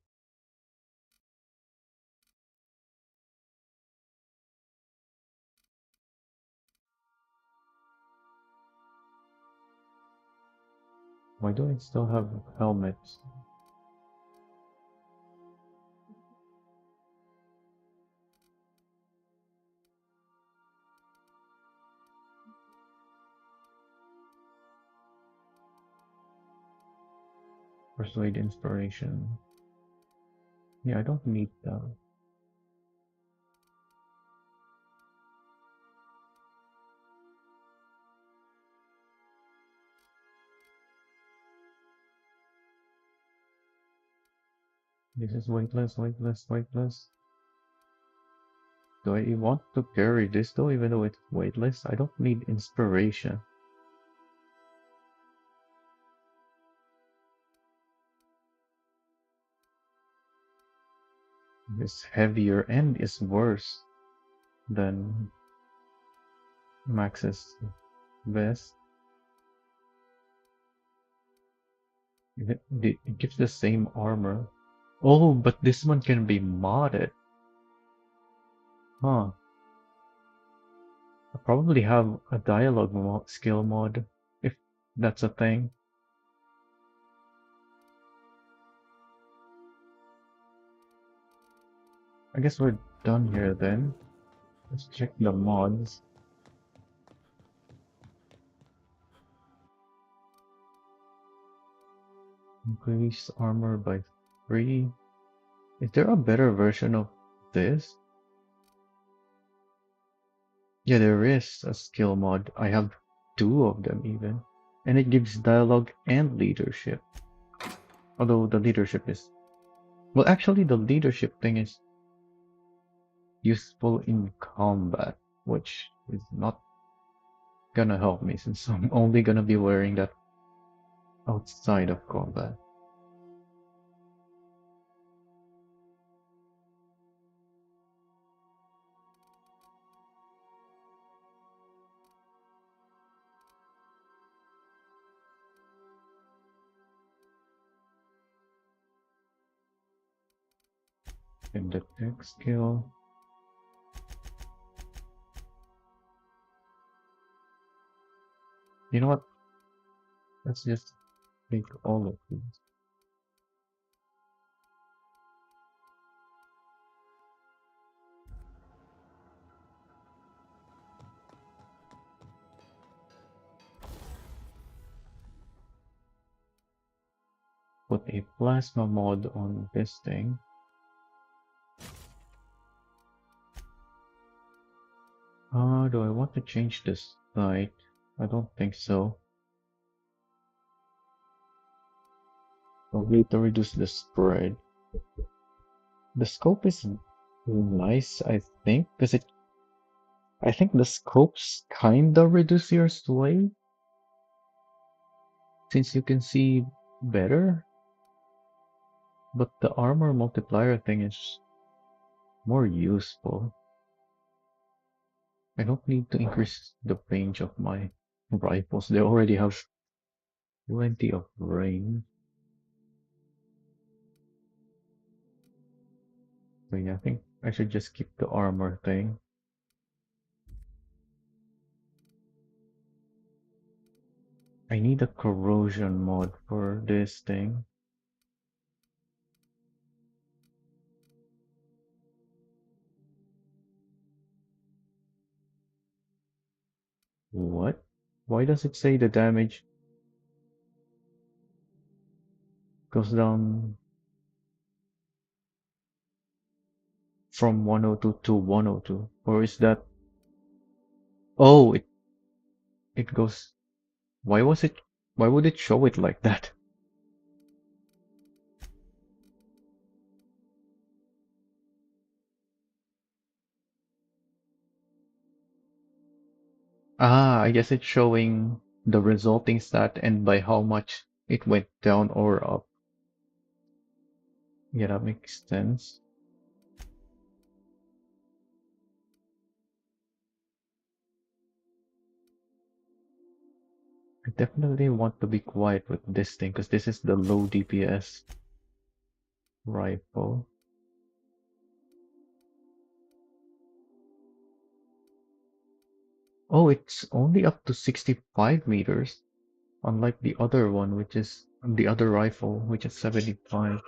Why do I still have helmets? Persuade inspiration. Yeah, I don't need that. This is weightless, weightless, weightless. Do I want to carry this though, even though it's weightless? I don't need inspiration. It's heavier and is worse than Max's vest. It gives the same armor. Oh, but this one can be modded. Huh. I probably have a dialogue skill mod, if that's a thing. I guess we're done here then. Let's check the mods. Increase armor by 3. Is there a better version of this? Yeah, there is a skill mod. I have 2 of them even. And it gives dialogue and leadership. Although the leadership is... Well, actually the leadership thing is useful in combat, which is not gonna help me since I'm only gonna be wearing that outside of combat. And the tech skill. You know what? Let's just take all of these. Put a plasma mod on this thing. Do I want to change this sight? I don't think so. I'll need to reduce the spread. The scope is nice, I think, because I think the scopes kinda reduce your sway, since you can see better. But the armor multiplier thing is more useful. I don't need to increase the range of my rifles. They already have plenty of range. So yeah, I think I should just keep the armor thing. I need a corrosion mod for this thing. What? Why does it say the damage goes down from 102 to 102? Or is that... Oh, it goes... Why would it show it like that? Ah, I guess it's showing the resulting stat and by how much it went down or up. Yeah, that makes sense. I definitely want to be quiet with this thing because this is the low DPS rifle. Oh, it's only up to 65 meters, unlike the other one, which is the other rifle, which is 75.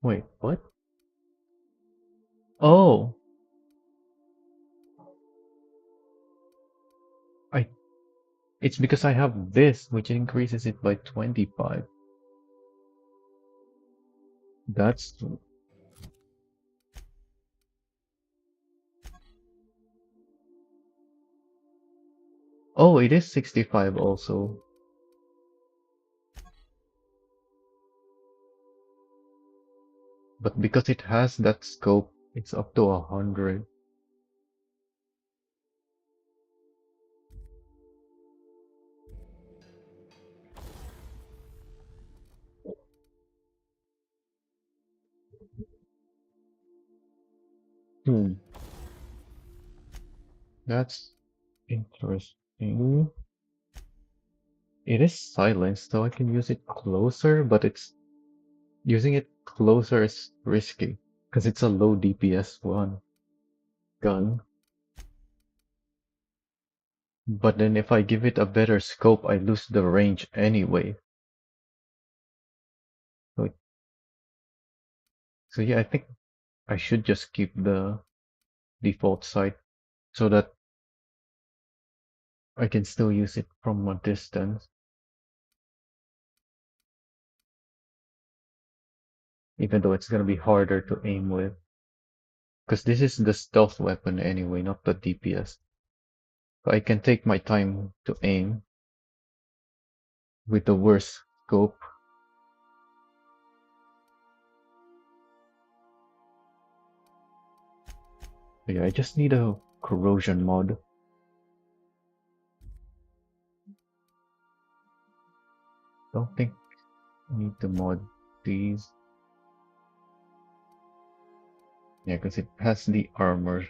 Wait, what? Oh, it's because I have this, which increases it by 25. That's Oh, it is 65 also. But because it has that scope, it's up to 100. Hmm, that's interesting. It is silenced, so I can use it closer, but it's using it closer is risky because it's a low DPS one gun. But then if I give it a better scope, I lose the range anyway. So, so yeah, I think I should just keep the default sight so that I can still use it from a distance, even though it's gonna be harder to aim with. Because this is the stealth weapon anyway, not the DPS. So I can take my time to aim with the worst scope. But yeah, I just need a corrosion mod. Don't think I need to mod these. Yeah, because it has the armor.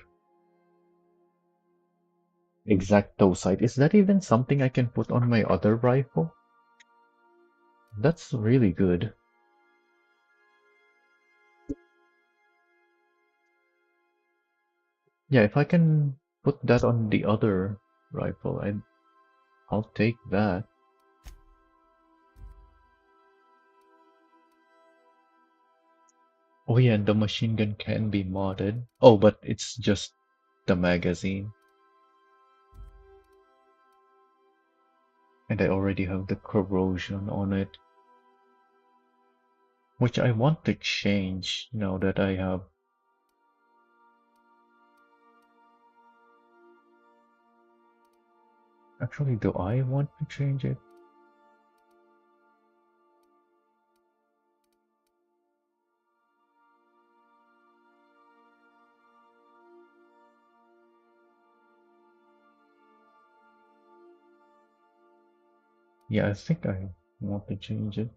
Exacto sight. Is that even something I can put on my other rifle? That's really good. Yeah, if I can put that on the other rifle, I'll take that. Oh yeah, and the machine gun can be modded. Oh, but it's just the magazine. And I already have the corrosion on it. Which I want to change now that I have. Actually, do I want to change it? Yeah, I think I want to change it.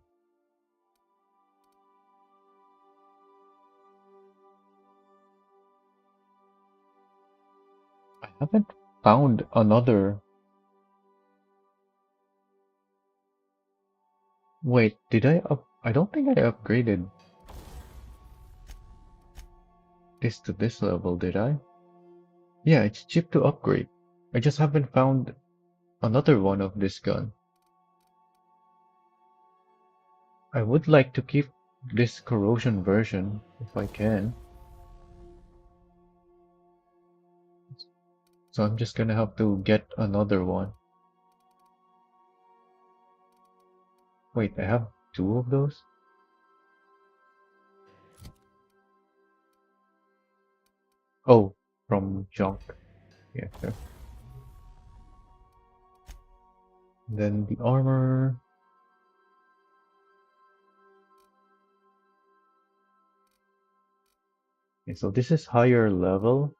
I haven't found another. Wait, did I up? I don't think I upgraded this to this level, did I? Yeah, it's cheap to upgrade. I just haven't found another one of this gun. I would like to keep this corrosion version if I can. So I'm just gonna have to get another one. Wait, I have two of those? Oh, from junk. Yeah, sure. Then the armor. Okay, so this is higher level.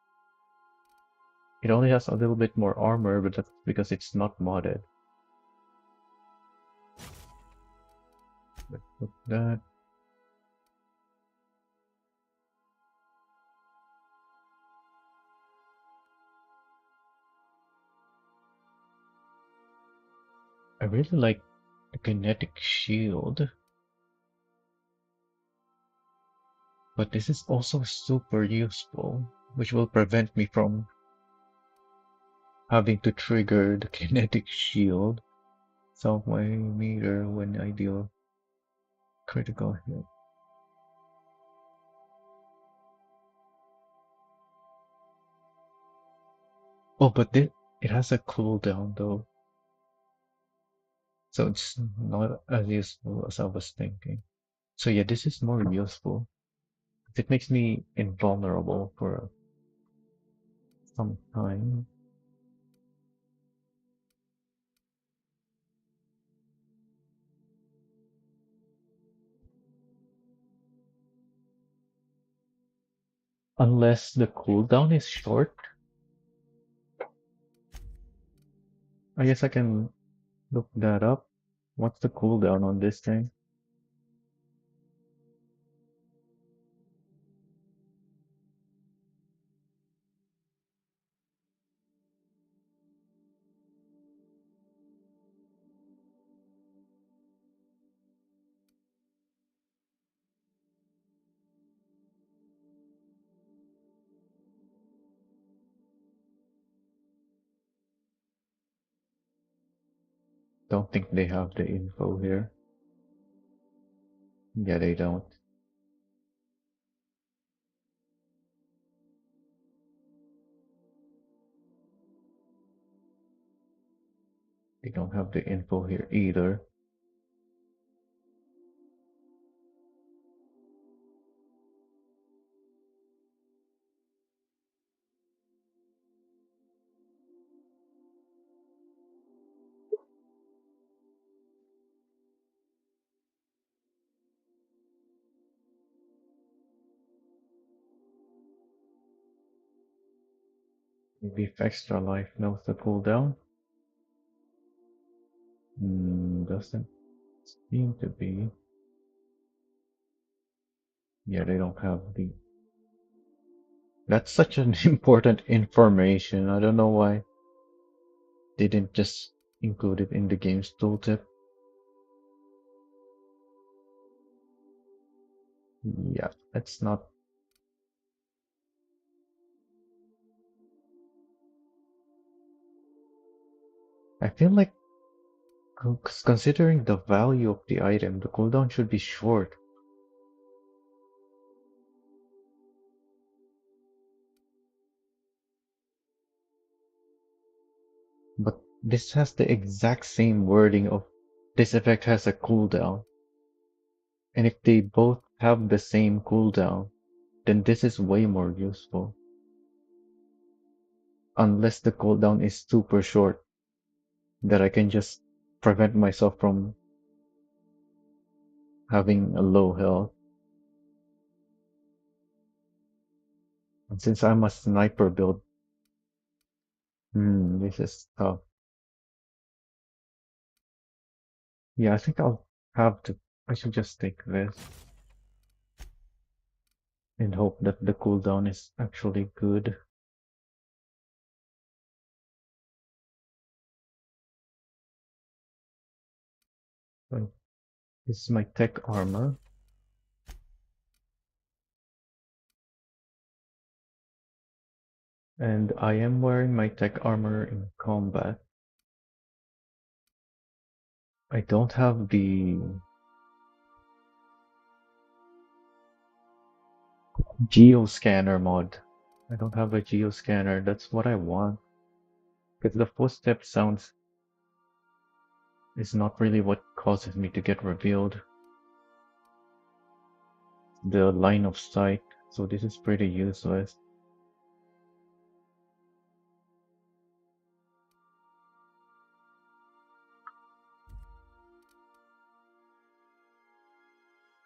It only has a little bit more armor, but that's because it's not modded. Let's put that. I really like the kinetic shield. But this is also super useful, which will prevent me from having to trigger the kinetic shield of my meter when I deal critical hit. Oh, but it has a cooldown though, so it's not as useful as I was thinking. So yeah, this is more useful. It makes me invulnerable for some time. Unless the cooldown is short. I guess I can look that up. What's the cooldown on this thing? Don't think they have the info here. Yeah, they don't. They don't have the info here either. Maybe if Extra Life knows the cooldown. Doesn't seem to be. Yeah, they don't have the. That's such an important information. I don't know why they didn't just include it in the game's tooltip. Yeah, that's not. I feel like, considering the value of the item, the cooldown should be short. But this has the exact same wording of this effect has a cooldown. And if they both have the same cooldown, then this is way more useful. Unless the cooldown is super short, that I can just prevent myself from having a low health. And since I'm a sniper build, this is tough. Yeah, I think I should just take this. And hope that the cooldown is actually good. So this is my tech armor. And I am wearing my tech armor in combat. I don't have the geoscanner mod. I don't have a geoscanner. That's what I want. Because the footstep sounds is not really what causes me to get revealed. The line of sight. So this is pretty useless.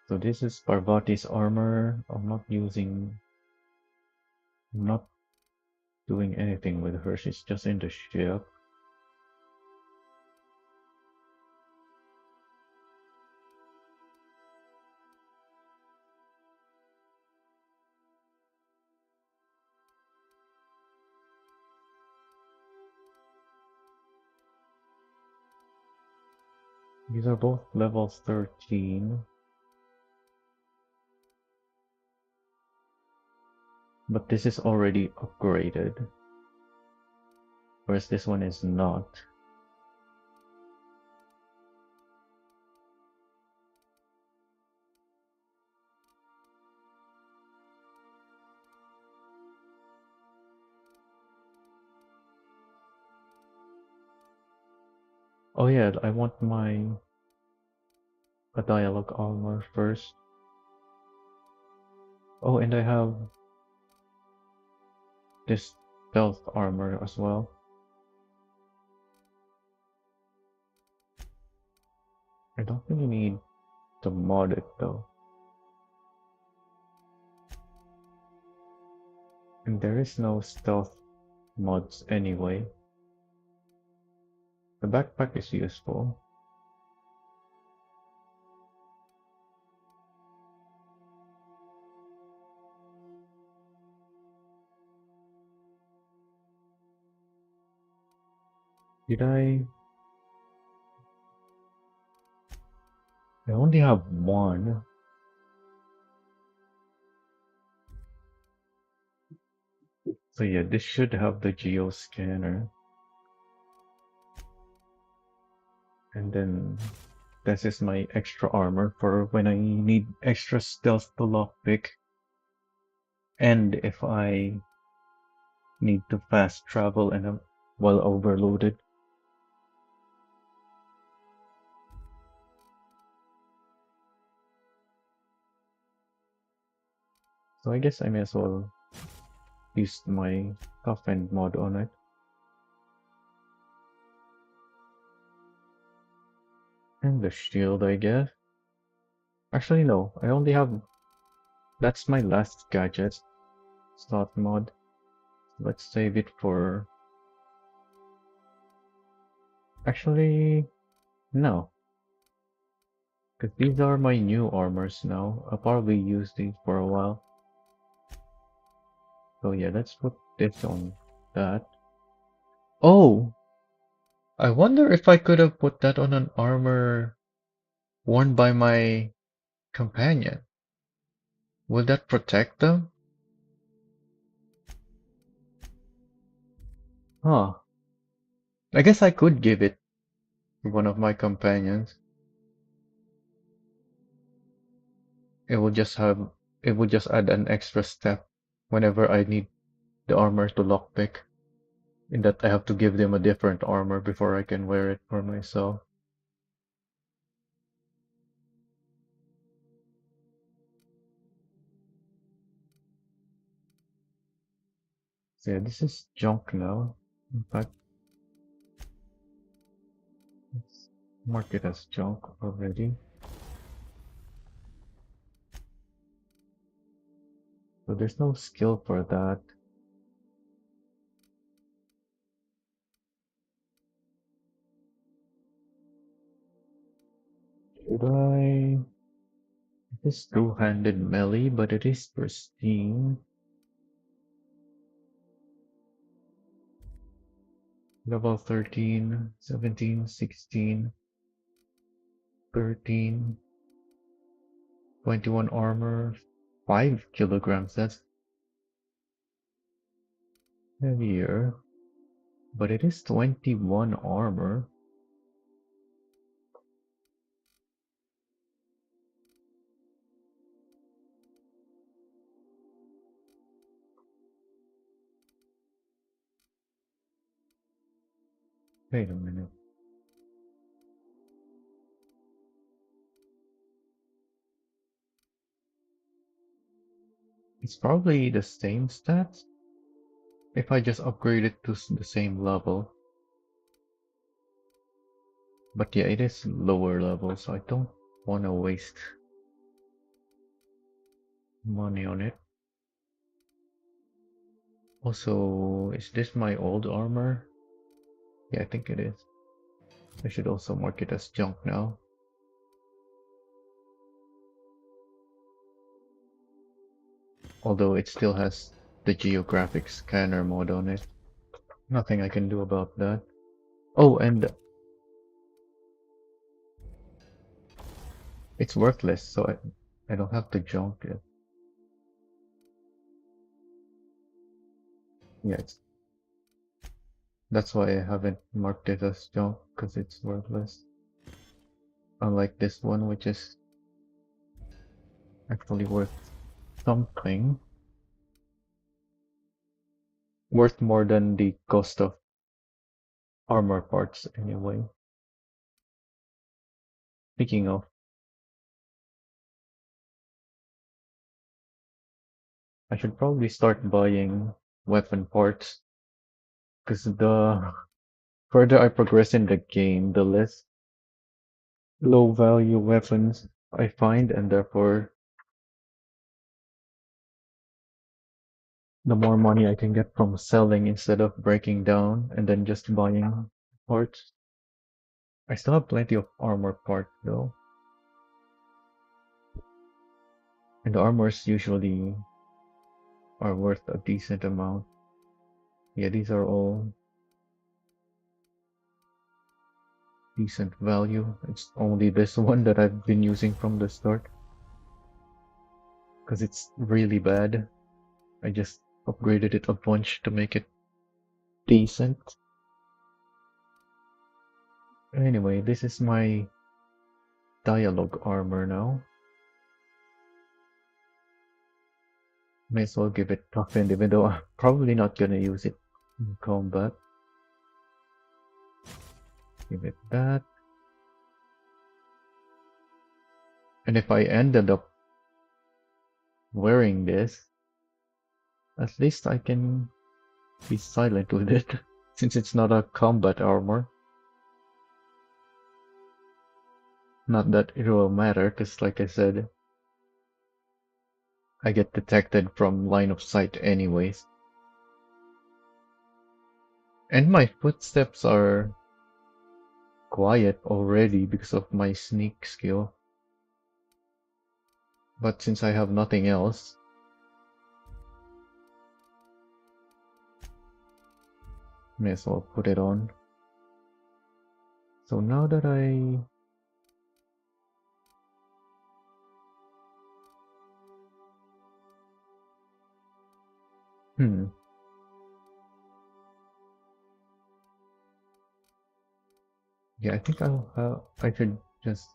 So this is Parvati's armor. I'm not doing anything with her. She's just in the ship. These are both levels 13. But this is already upgraded. Whereas this one is not. Oh yeah, I want a dialogue armor first. Oh, and I have this stealth armor as well. I don't really need to mod it though. And there is no stealth mods anyway. The backpack is useful. Did I only have one. So yeah, this should have the geo scanner. And then this is my extra armor for when I need extra stealth to lockpick. And if I need to fast travel and I'm well overloaded. So I guess I may as well use my toughened mod on it. And the shield, I guess. Actually, no. I only have... That's my last gadget. Slot mod. Let's save it for... Actually, no. Because these are my new armors now. I'll probably use these for a while. So yeah, let's put this on that. Oh! I wonder if I could have put that on an armor worn by my companion. Will that protect them? Huh. I guess I could give it to one of my companions. It will just have... It will just add an extra step whenever I need the armor to lockpick. In that I have to give them a different armor before I can wear it for myself. So yeah, this is junk now. In fact, let's mark it as junk already. So there's no skill for that. Should I... It is two-handed melee, but it is pristine. Level 13, 17, 16, 13, 21 armor, 5 kilograms. That's heavier. But it is 21 armor. Wait a minute. It's probably the same stats if I just upgrade it to the same level. But yeah, it is lower level, so I don't want to waste money on it. Also, is this my old armor? Yeah, I think it is. I should also mark it as junk now. Although it still has the geographic scanner mode on it. Nothing I can do about that. Oh, and it's worthless, so I don't have to junk it. Yeah, that's why I haven't marked it as junk, because it's worthless. Unlike this one, which is actually worth something. Worth more than the cost of armor parts anyway. Speaking of, I should probably start buying weapon parts, because the further I progress in the game, the less low value weapons I find, and therefore the more money I can get from selling instead of breaking down and then just buying parts. I still have plenty of armor parts though. And the armors usually are worth a decent amount. Yeah, these are all decent value. It's only this one that I've been using from the start. Because it's really bad. I just upgraded it a bunch to make it decent. Anyway, this is my dialogue armor now. May as well give it toughened, even though I'm probably not gonna use it in combat. Give it that. And if I ended up wearing this, at least I can be silent with it, since it's not a combat armor. Not that it will matter, because like I said, I get detected from line of sight anyways. And my footsteps are quiet already because of my sneak skill. But since I have nothing else, may as well put it on. So now that yeah, I think I should just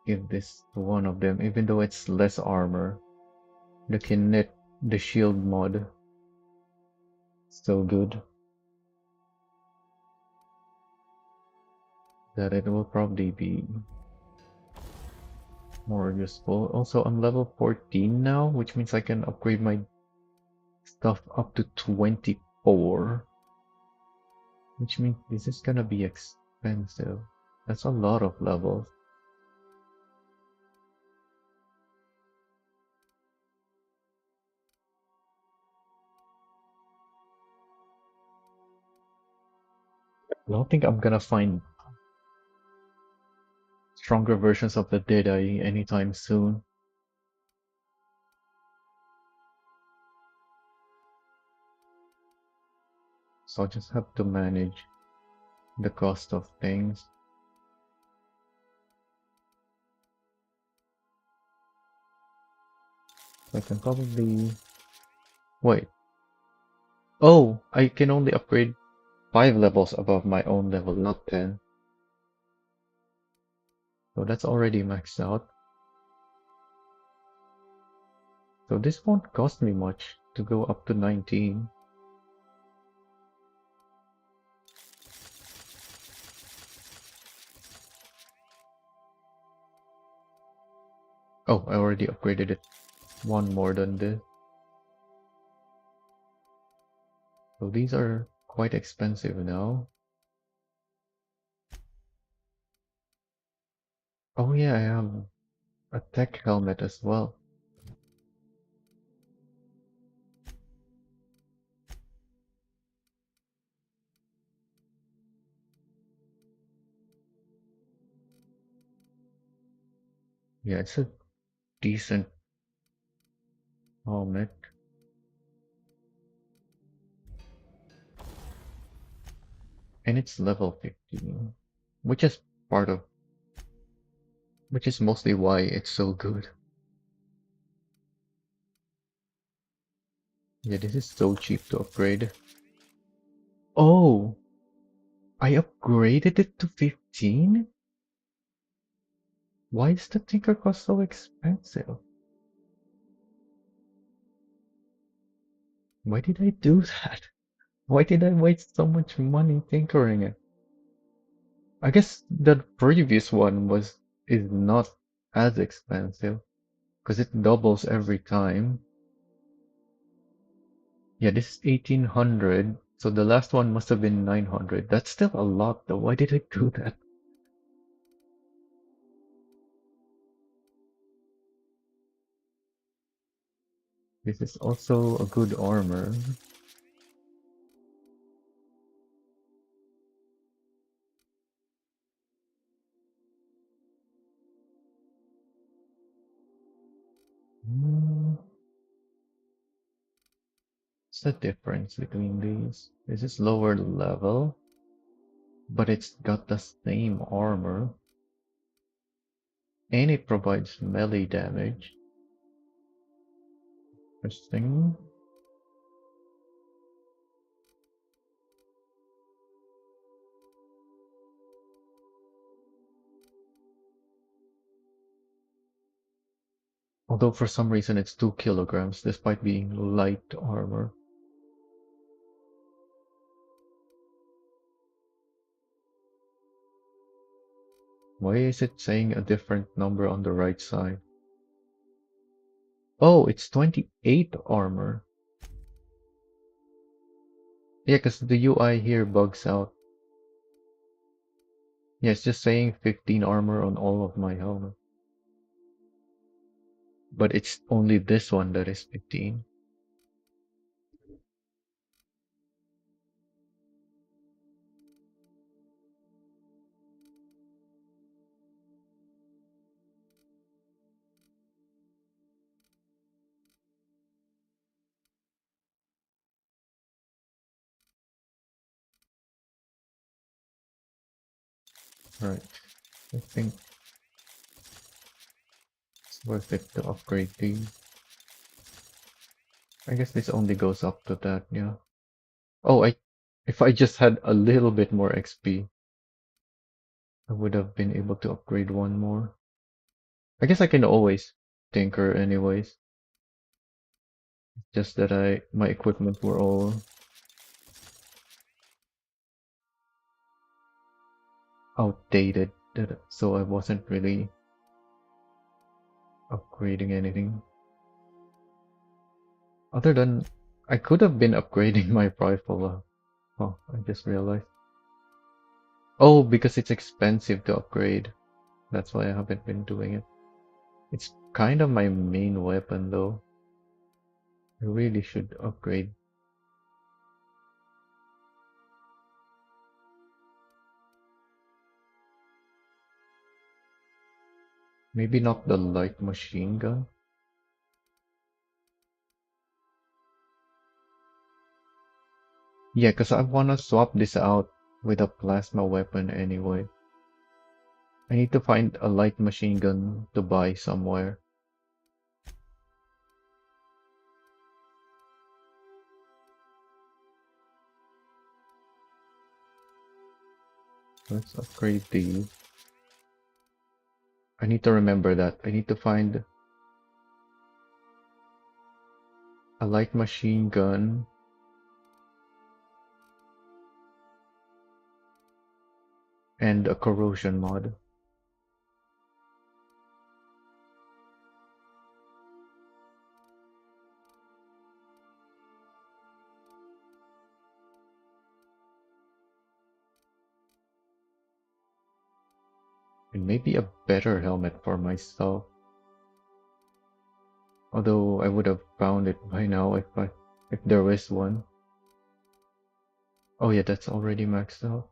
give this to one of them, even though it's less armor. The Kinet, the shield mod, so good that it will probably be more useful. Also, I'm level 14 now, which means I can upgrade my stuff up to 24. Which means this is gonna be expensive. That's a lot of levels. I don't think I'm gonna find stronger versions of the Deadeye anytime soon. So I'll just have to manage the cost of things. I can probably... Wait. Oh! I can only upgrade 5 levels above my own level, not 10. So that's already maxed out. So this won't cost me much to go up to 19. Oh, I already upgraded it one more than this. So these are quite expensive now. Oh yeah, I have a tech helmet as well. Yeah, it's a decent helmet. And it's level 15, which is which is mostly why it's so good. Yeah, this is so cheap to upgrade. Oh! I upgraded it to 15? Why is the Tinker cost so expensive? Why did I do that? Why did I waste so much money tinkering it? I guess the previous one is not as expensive, because it doubles every time. Yeah, this is 1800, so the last one must have been 900. That's still a lot though. Why did I do that? This is also a good armor. What's the difference between these? This is lower level, but it's got the same armor. And it provides melee damage. Interesting. Although for some reason it's 2 kilograms despite being light armor. Why is it saying a different number on the right side? Oh, it's 28 armor. Yeah, because the UI here bugs out. Yeah, it's just saying 15 armor on all of my helmet. But it's only this one that is 15. Right. I think it's worth it to upgrade these. I guess this only goes up to that, yeah. Oh, if I just had a little bit more XP, I would have been able to upgrade one more. I guess I can always tinker anyways. Just that my equipment were all outdated, so I wasn't really upgrading anything. Other than I could have been upgrading my rifle. Oh, I just realized. Oh, because it's expensive to upgrade. That's why I haven't been doing it. It's kind of my main weapon though. I really should upgrade. Maybe not the light machine gun. Yeah, because I wanna swap this out with a plasma weapon anyway. I need to find a light machine gun to buy somewhere. Let's upgrade these. I need to remember that. I need to find a light machine gun and a corrosion mod. And maybe a better helmet for myself. Although I would have found it by now if there was one. Oh yeah, that's already maxed out.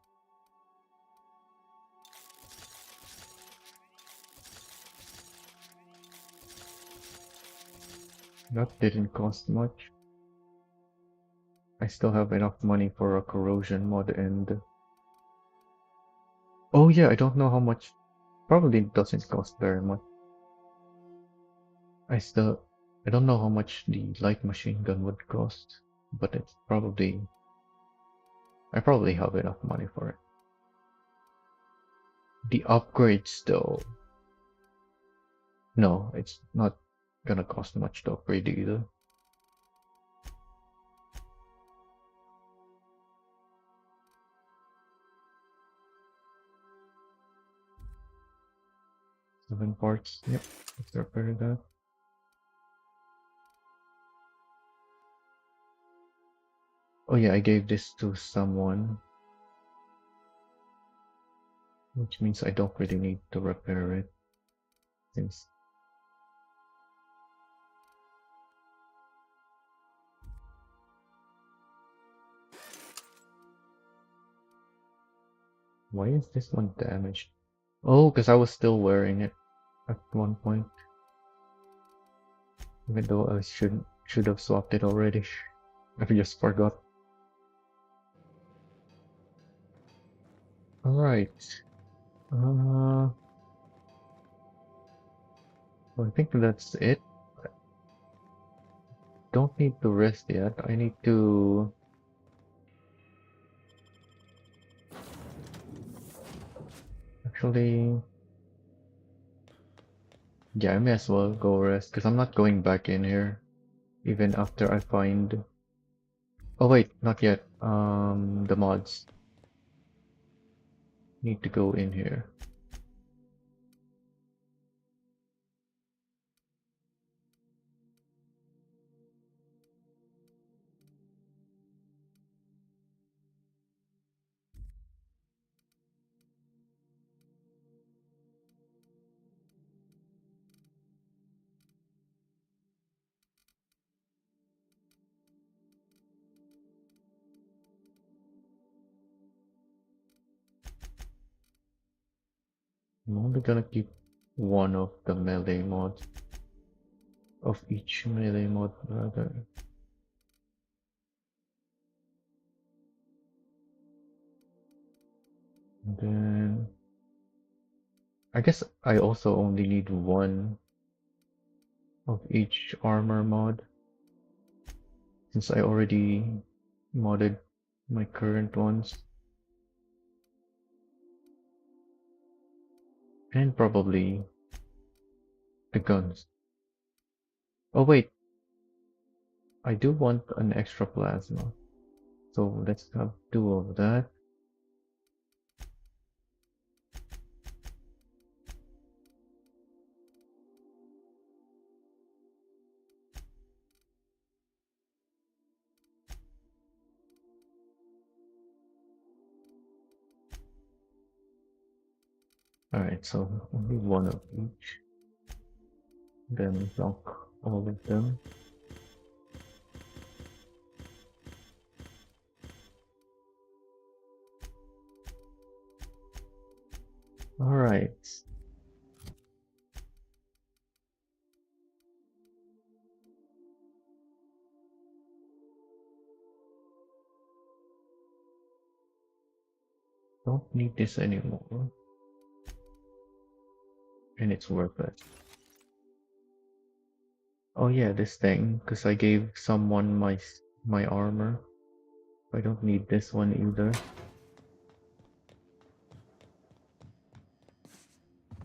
That didn't cost much. I still have enough money for a corrosion mod and... Oh yeah, I don't know how much. Probably doesn't cost very much. I don't know how much the light machine gun would cost, but it's probably... I probably have enough money for it. The upgrades though... No, it's not gonna cost much to upgrade either. Seven parts, yep, let's repair that. Oh yeah, I gave this to someone. Which means I don't really need to repair it. Since Why is this one damaged? Oh, because I was still wearing it at one point. Even though I should have swapped it already. I just forgot. Alright. Well, I think that's it. Don't need to rest yet. I need to... Actually... Yeah, I may as well go rest, because I'm not going back in here. Even after I find... Oh wait, not yet. The mods. Need to go in here. I'm only gonna keep one of the melee mods. Of each melee mod, rather. And then... I guess I also only need one of each armor mod, since I already modded my current ones. And probably the guns. Oh wait, I do want an extra plasma. So let's have two of that. Alright, so only one of each. Then lock all of them. Alright. Don't need this anymore. And it's worth it. Oh yeah, this thing, because I gave someone my armor. I don't need this one either.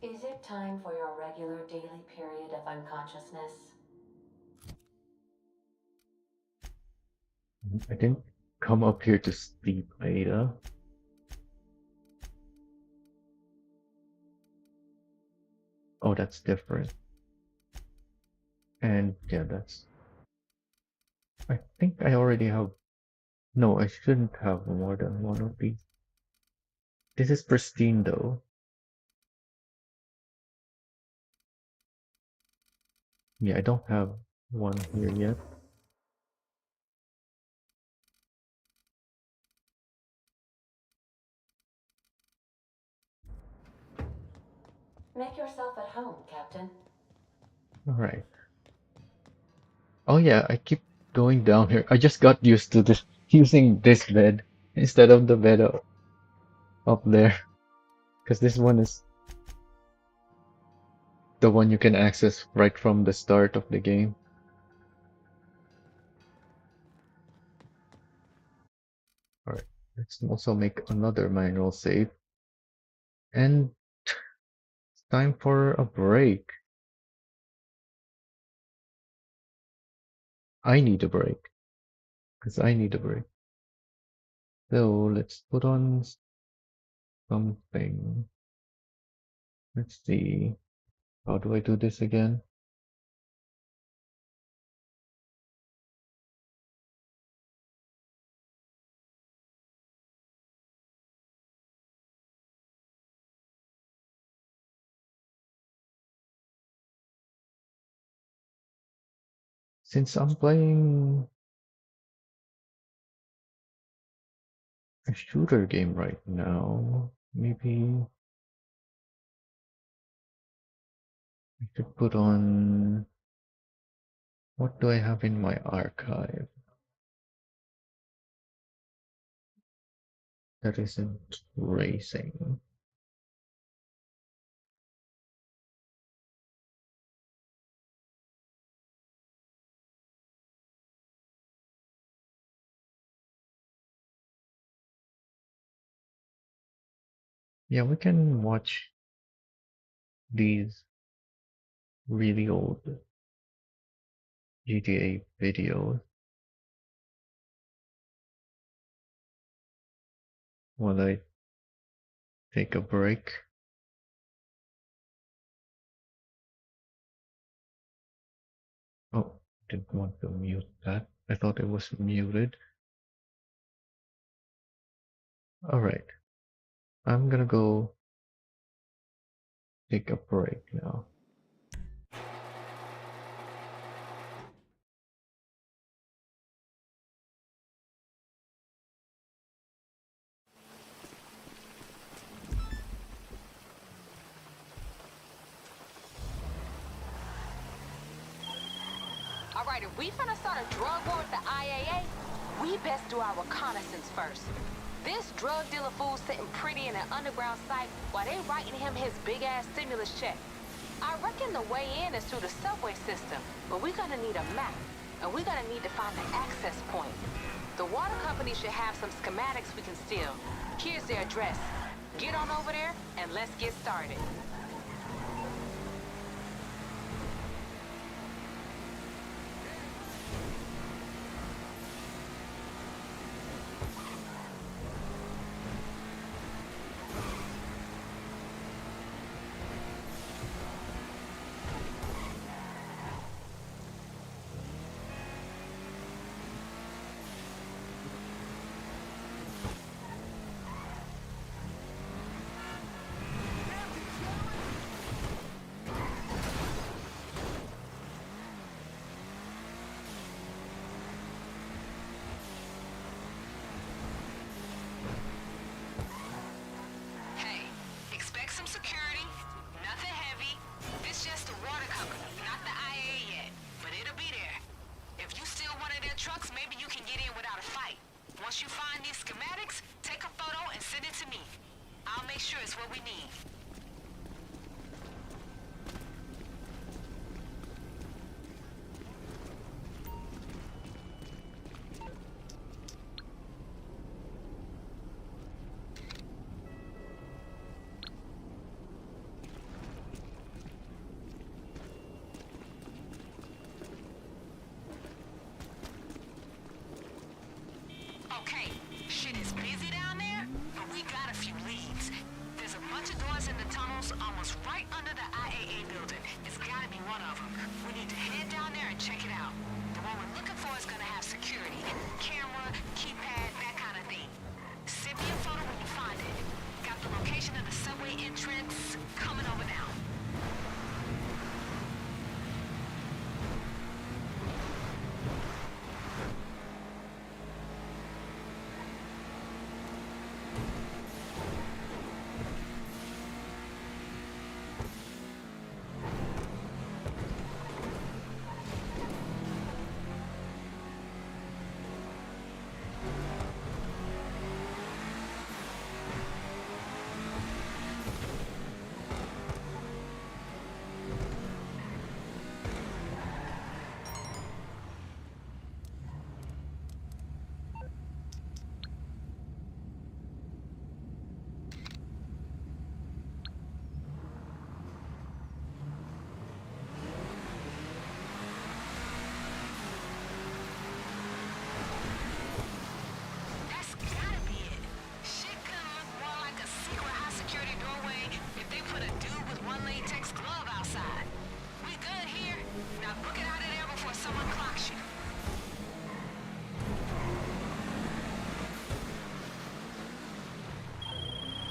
Is it time for your regular daily period of unconsciousness? I didn't come up here to sleep, Ada. Oh, that's different. And yeah, that's... I think I already have... No, I shouldn't have more than one of these. This is pristine though. Yeah, I don't have one here yet. Make yourself at home, Captain. Alright. Oh yeah, I keep going down here. I just got used to this using this bed instead of the bed up there. Because this one is the one you can access right from the start of the game. Alright, let's also make another manual save. And it's time for a break. I need a break. Because I need a break. So let's put on something. Let's see. How do I do this again? Since I'm playing a shooter game right now, Maybe I could put on. What do I have in my archive that isn't racing? Yeah, we can watch these really old GTA videos while I take a break. Oh, didn't want to mute that. I thought it was muted. Alright, I'm gonna go take a break now. Alright, if we finna start a drug war with the IAA, we best do our reconnaissance first. This drug dealer fool's sitting pretty in an underground site while they writing him his big-ass stimulus check. I reckon the way in is through the subway system, but we're gonna need a map, and we're gonna need to find the access point. The water company should have some schematics we can steal. Here's their address. Get on over there, and let's get started. Once you find these schematics, take a photo and send it to me. I'll make sure it's what we need. Okay, shit is busy down there, but we got a few leads. There's a bunch of doors in the tunnels almost right under the IAA building. It's gotta be one of them. We need to head down there and check it out. The one we're looking for is gonna have security. Camera, keypad, that kind of thing. Send me a photo when you find it. Got the location of the subway entrance coming over now.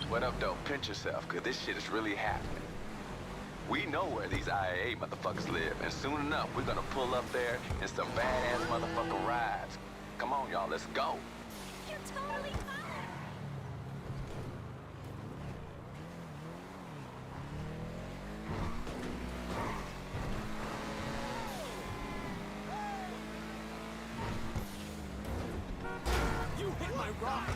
What up, though? Pinch yourself, cause this shit is really happening. We know where these IAA motherfuckers live, and soon enough, we're gonna pull up there in some badass motherfucking rides. Come on, y'all, let's go. You're totally fine. right.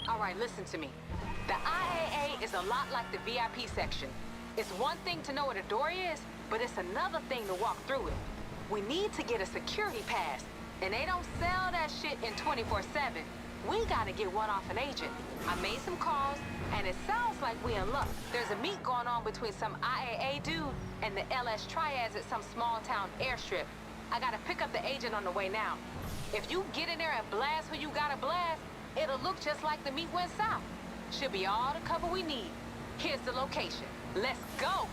All right, listen to me. The IAA is a lot like the VIP section. It's one thing to know what a door is, but it's another thing to walk through it. We need to get a security pass, and they don't sell that shit in 24/7. We gotta get one off an agent. I made some calls, and it sounds like we in luck. There's a meet going on between some IAA dude and the LS Triads at some small town airstrip. I gotta pick up the agent on the way now. If you get in there and blast who you gotta blast, it'll look just like the meet went south. Should be all the cover we need. Here's the location. Let's go!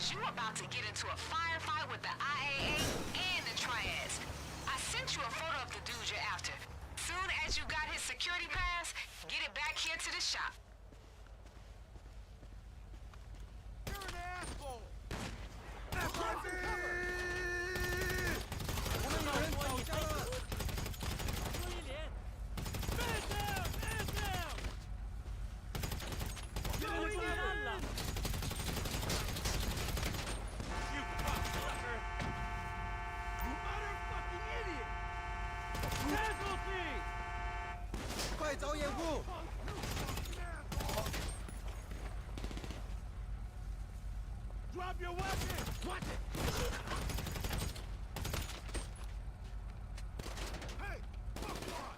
You about to get into a firefight with the IAA and the Triads. I sent you a photo of the dude you're after. Soon as you got his security pass, get it back here to the shop. You're an asshole! Drop your weapon! Watch it! Hey! Fuck on!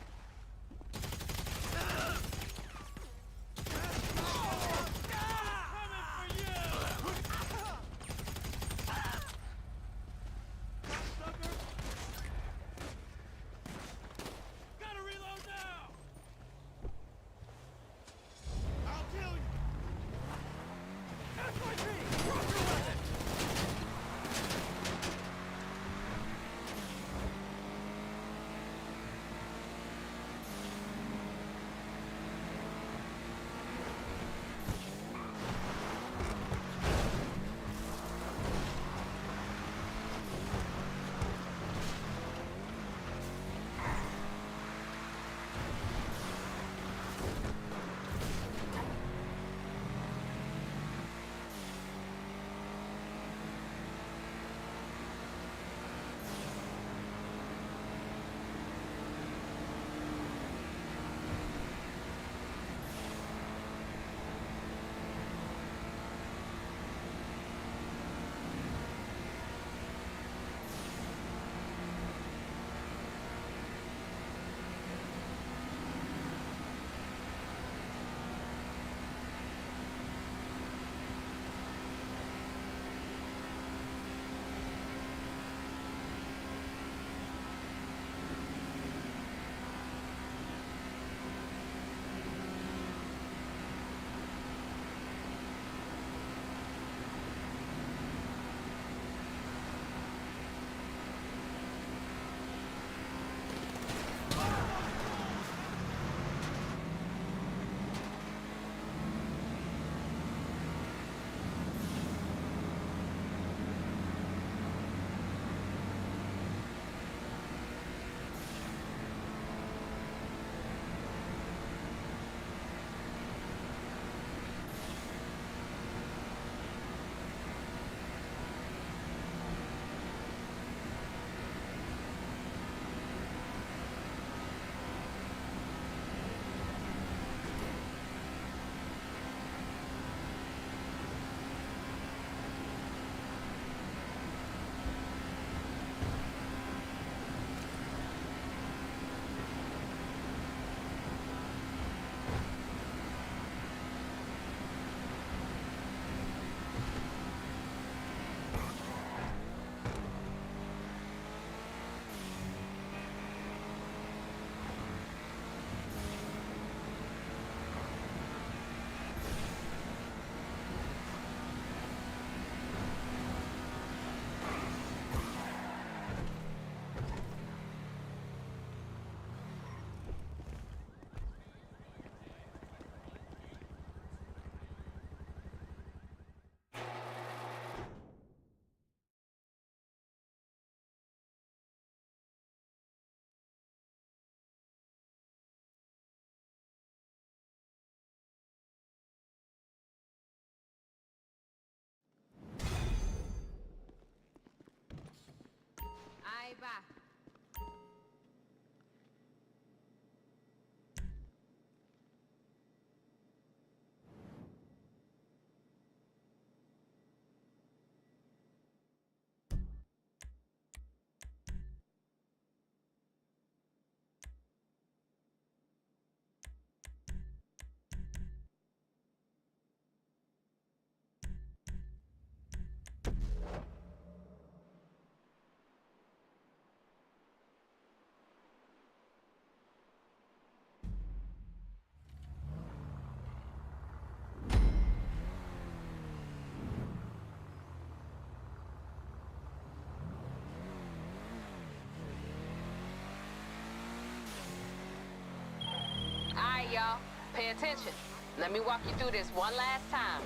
y'all. Pay attention. Let me walk you through this one last time.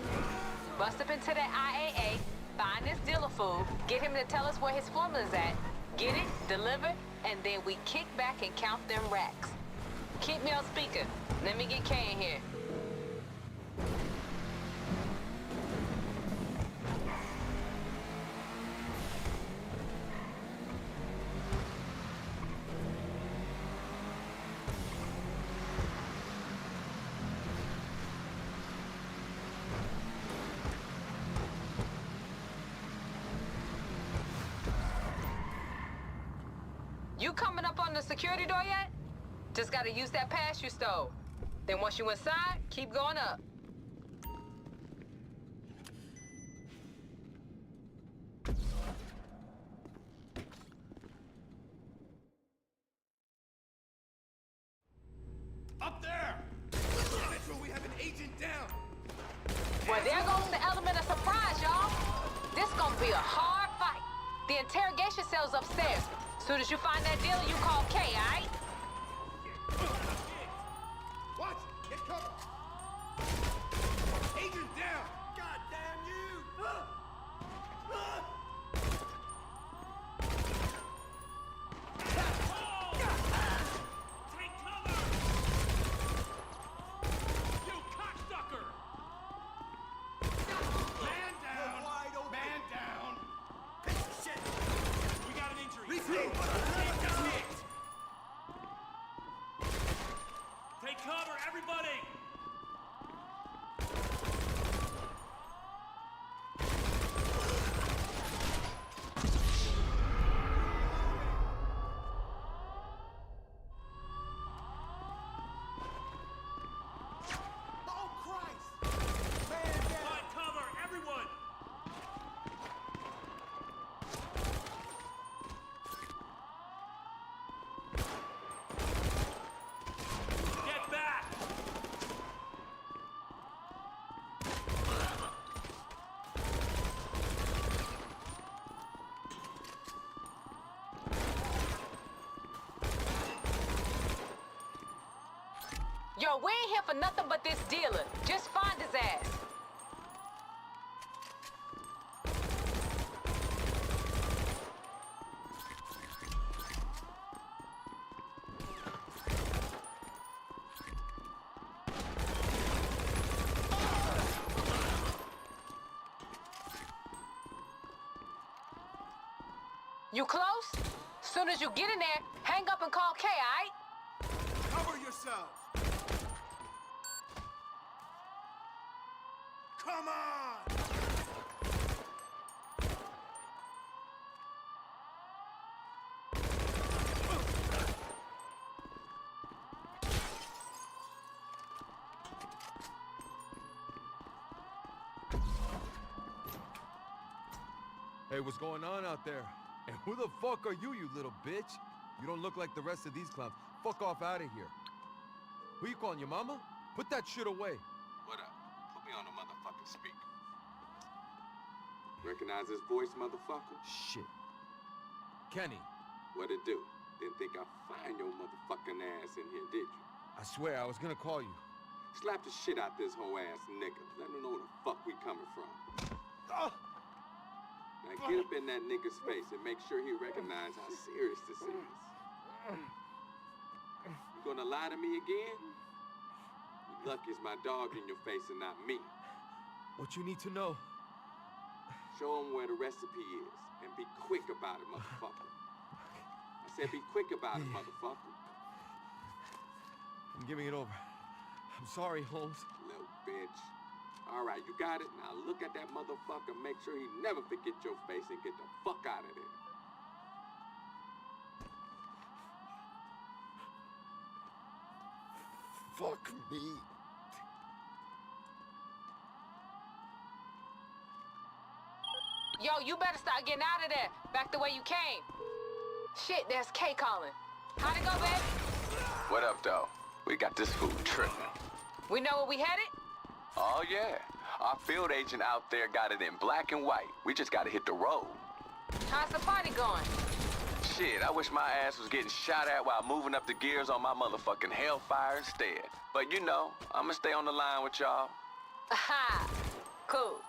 Bust up into that IAA, find this dealer fool, get him to tell us where his formula's at, get it, deliver, and then we kick back and count them racks. Keep me on speaker. Let me get Kay in here. You coming up on the security door yet? Just gotta use that pass you stole. Then once you inside, keep going up. Up there! Metro, we have an agent down! Well, there goes the element of surprise, y'all. This gonna be a hard fight. The interrogation cell's upstairs. Soon as you find that dealer, you call Kay, all right? Watch! Get cover! Agent down! God damn you! Take cover! You cocksucker! Man down! Wide open. Man down! Shit! We got an injury. Restate! Take cover, everybody! Oh, Christ! Man down! Find cover, everyone! Get back! Yo, we ain't here for nothing but this dealer. Just find his ass. You close? Soon as you get in there, hang up and call Kay, all right? Cover yourself! Come on! Hey, what's going on out there? And who the fuck are you, you little bitch? You don't look like the rest of these clowns. Fuck off out of here. Who you calling, your mama? Put that shit away. What up? Put me on a motherfucking speaker. Recognize this voice, motherfucker? Shit. Kenny. What it do? Didn't think I'd find your motherfucking ass in here, did you? I swear, I was gonna call you. Slap the shit out this whole ass nigga. Let him know where the fuck we coming from. Now get up in that nigga's face and make sure he recognize how serious this is. You gonna lie to me again? You lucky it's my dog in your face and not me. What you need to know? Show him where the recipe is and be quick about it, motherfucker. I said be quick about it, motherfucker. I'm giving it over. I'm sorry, Holmes. Little bitch. All right, you got it? Now look at that motherfucker. Make sure he never forget your face and get the fuck out of there. Fuck me. Yo, you better start getting out of there. Back the way you came. Shit, there's Kay calling. How'd it go, babe? What up, though? We got this fool tripping. We know where we headed? Oh, yeah. Our field agent out there got it in black and white. We just gotta hit the road. How's the party going? Shit, I wish my ass was getting shot at while moving up the gears on my motherfucking Hellfire instead. But you know, I'ma stay on the line with y'all. Aha! Cool.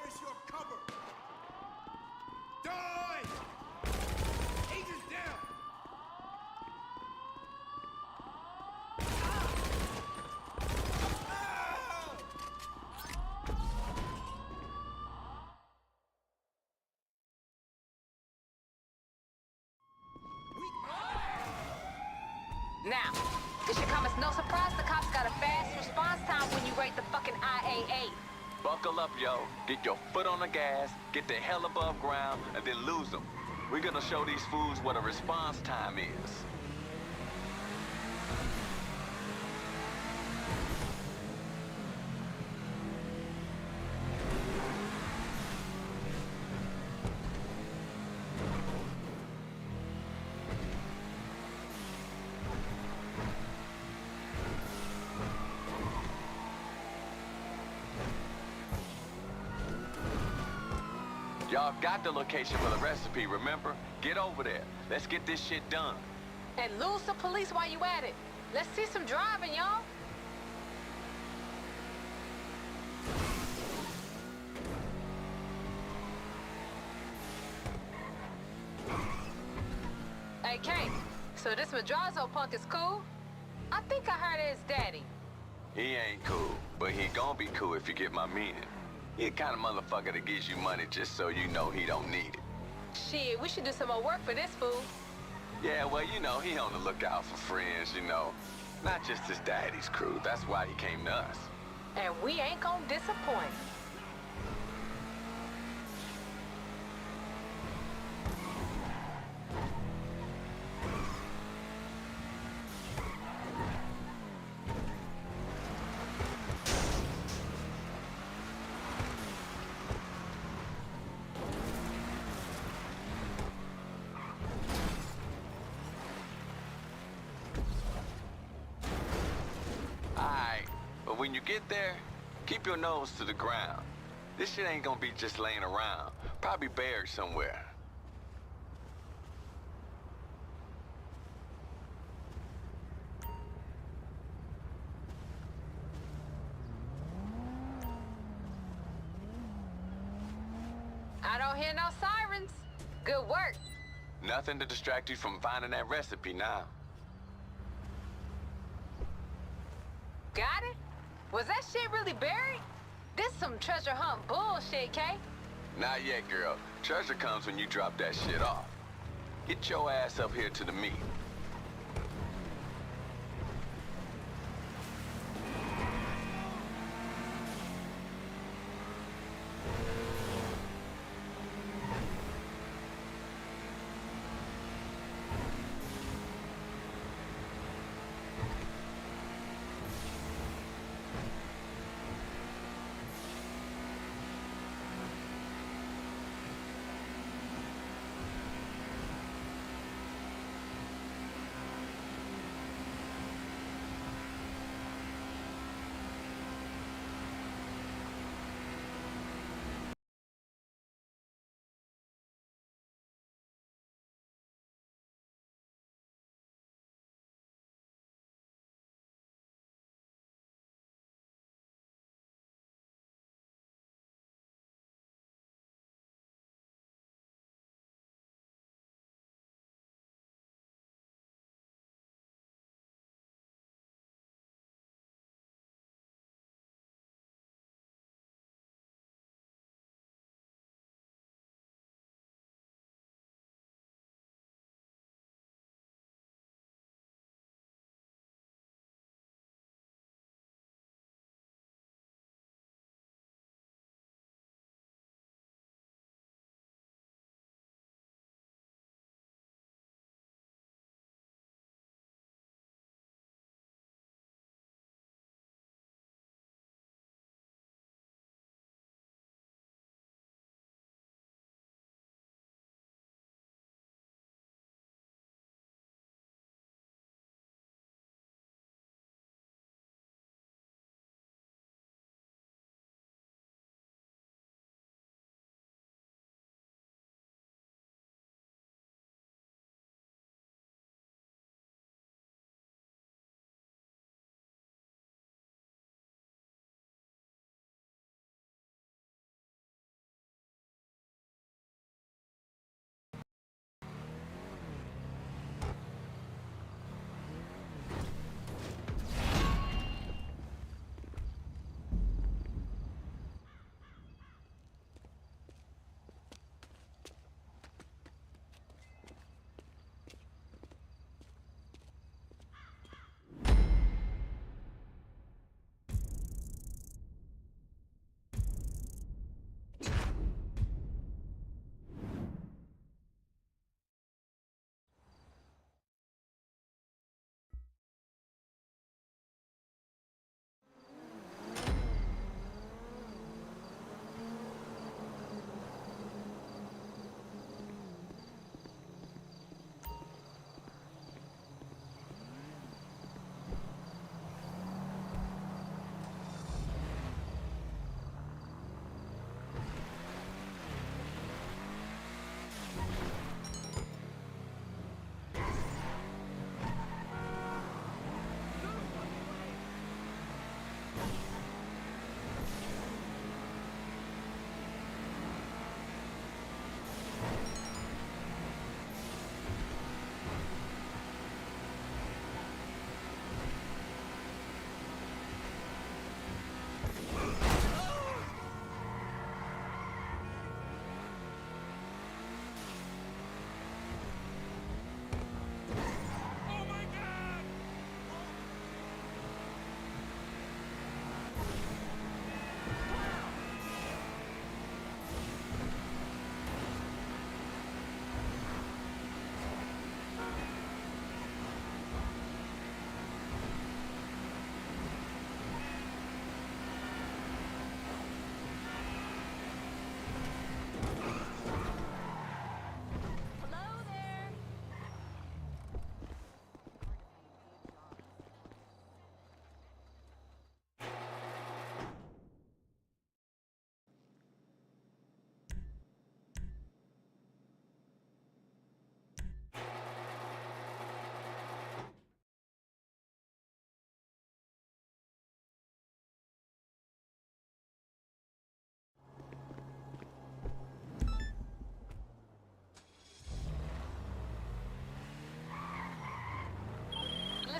Where's your cover? Die! Agents down! Now, it should come as no surprise the cops got a fast response time when you rate the fucking IAA. Buckle up, yo. Get your foot on the gas, get the hell above ground, and then lose them. We're gonna show these fools what a response time is. Y'all got the location for the recipe, remember? Get over there. Let's get this shit done. And lose the police while you at it. Let's see some driving, y'all. Hey, Kate, so this Madrazo punk is cool? I think I heard of his daddy. He ain't cool, but he gonna be cool if you get my meaning. He the kind of motherfucker that gives you money just so you know he don't need it. Shit, we should do some more work for this fool. Yeah, well, you know, he on the lookout for friends, you know. Not just his daddy's crew. That's why he came to us. And we ain't gonna disappoint. But when you get there, keep your nose to the ground. This shit ain't gonna be just laying around. Probably buried somewhere. I don't hear no sirens. Good work. Nothing to distract you from finding that recipe now. Got it? Was that shit really buried? This some treasure hunt bullshit, Kay. Not yet, girl. Treasure comes when you drop that shit off. Get your ass up here to the meet.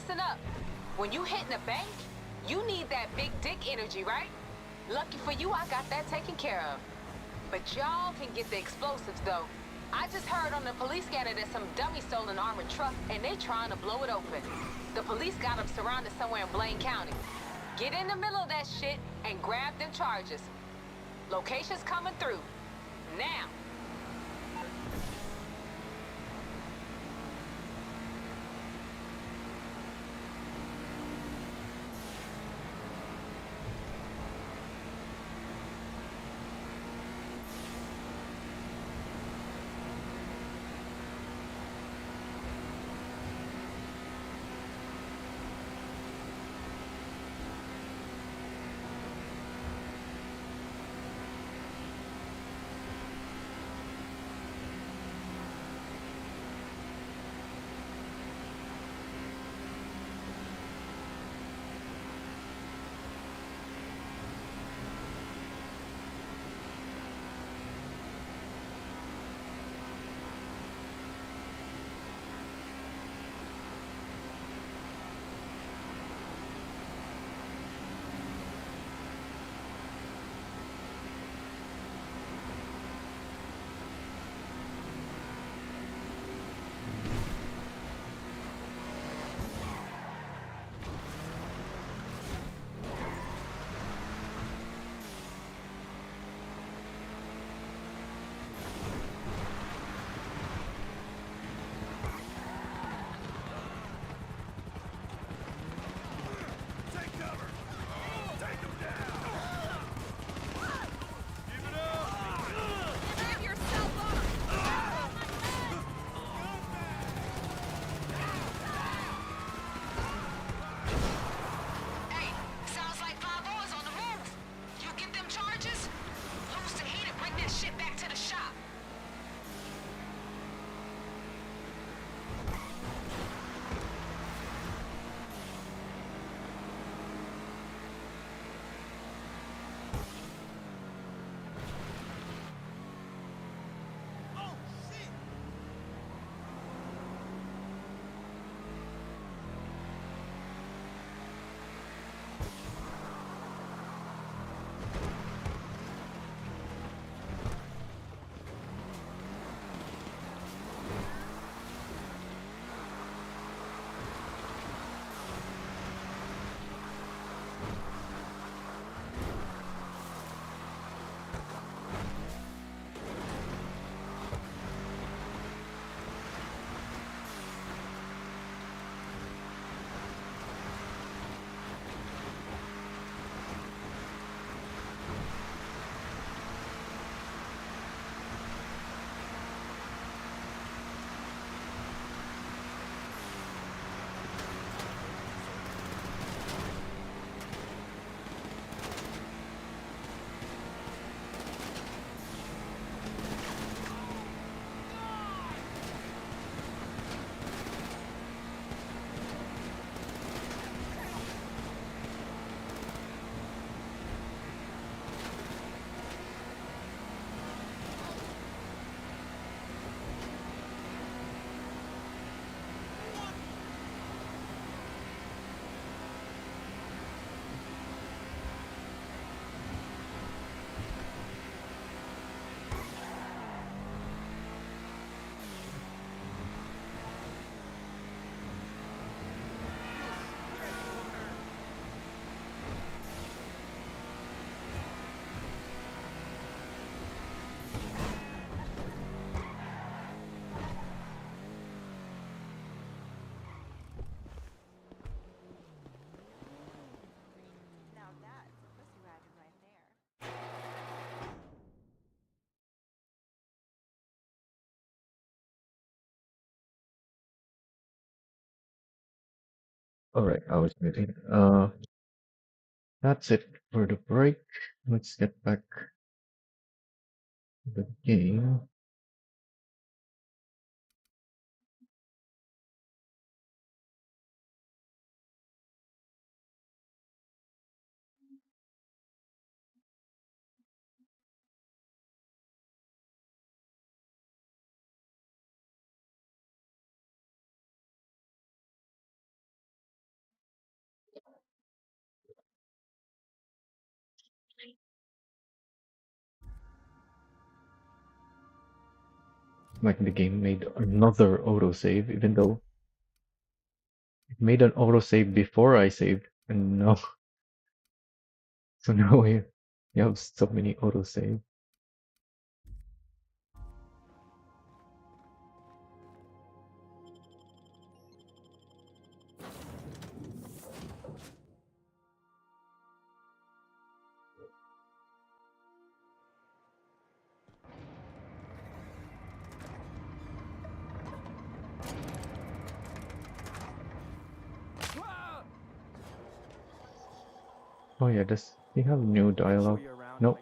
listen up. When you hitting the bank, you need that big dick energy, right? Lucky for you, I got that taken care of. But y'all can get the explosives, though. I just heard on the police scanner that some dummy stole an armored truck, and they trying to blow it open. The police got them surrounded somewhere in Blaine County. Get in the middle of that shit and grab them charges. Location's coming through. Now. All right, I was muting. That's it for the break. Let's get back to the game. Like the game made another autosave, even though it made an autosave before I saved, and no, so now you have so many autosave. Oh yeah, does he have new dialogue? Nope.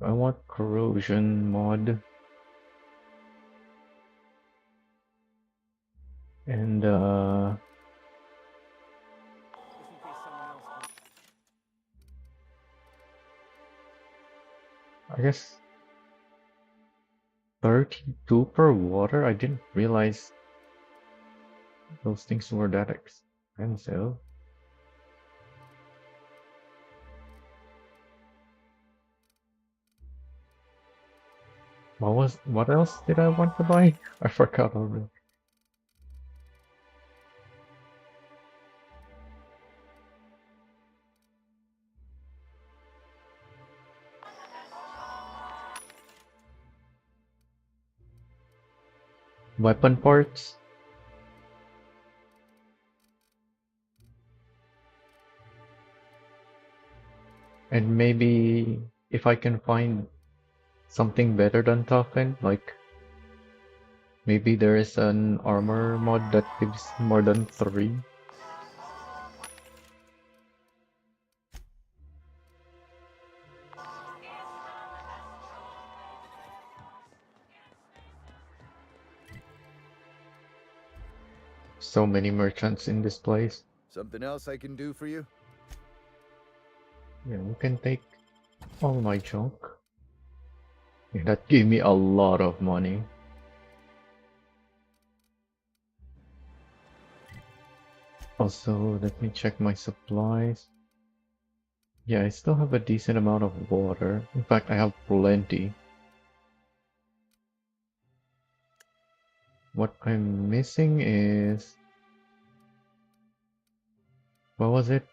I want corrosion mod. And I guess 32 per water? I didn't realize those things were that expensive. What else did I want to buy? I forgot already. Weapon parts? And maybe if I can find something better than Token, like maybe there is an armor mod that gives more than 3. So many merchants in this place. Something else I can do for you? Yeah, you can take all my junk. Yeah, that gave me a lot of money. Also, let me check my supplies. Yeah, I still have a decent amount of water. In fact, I have plenty. What I'm missing is... What was it?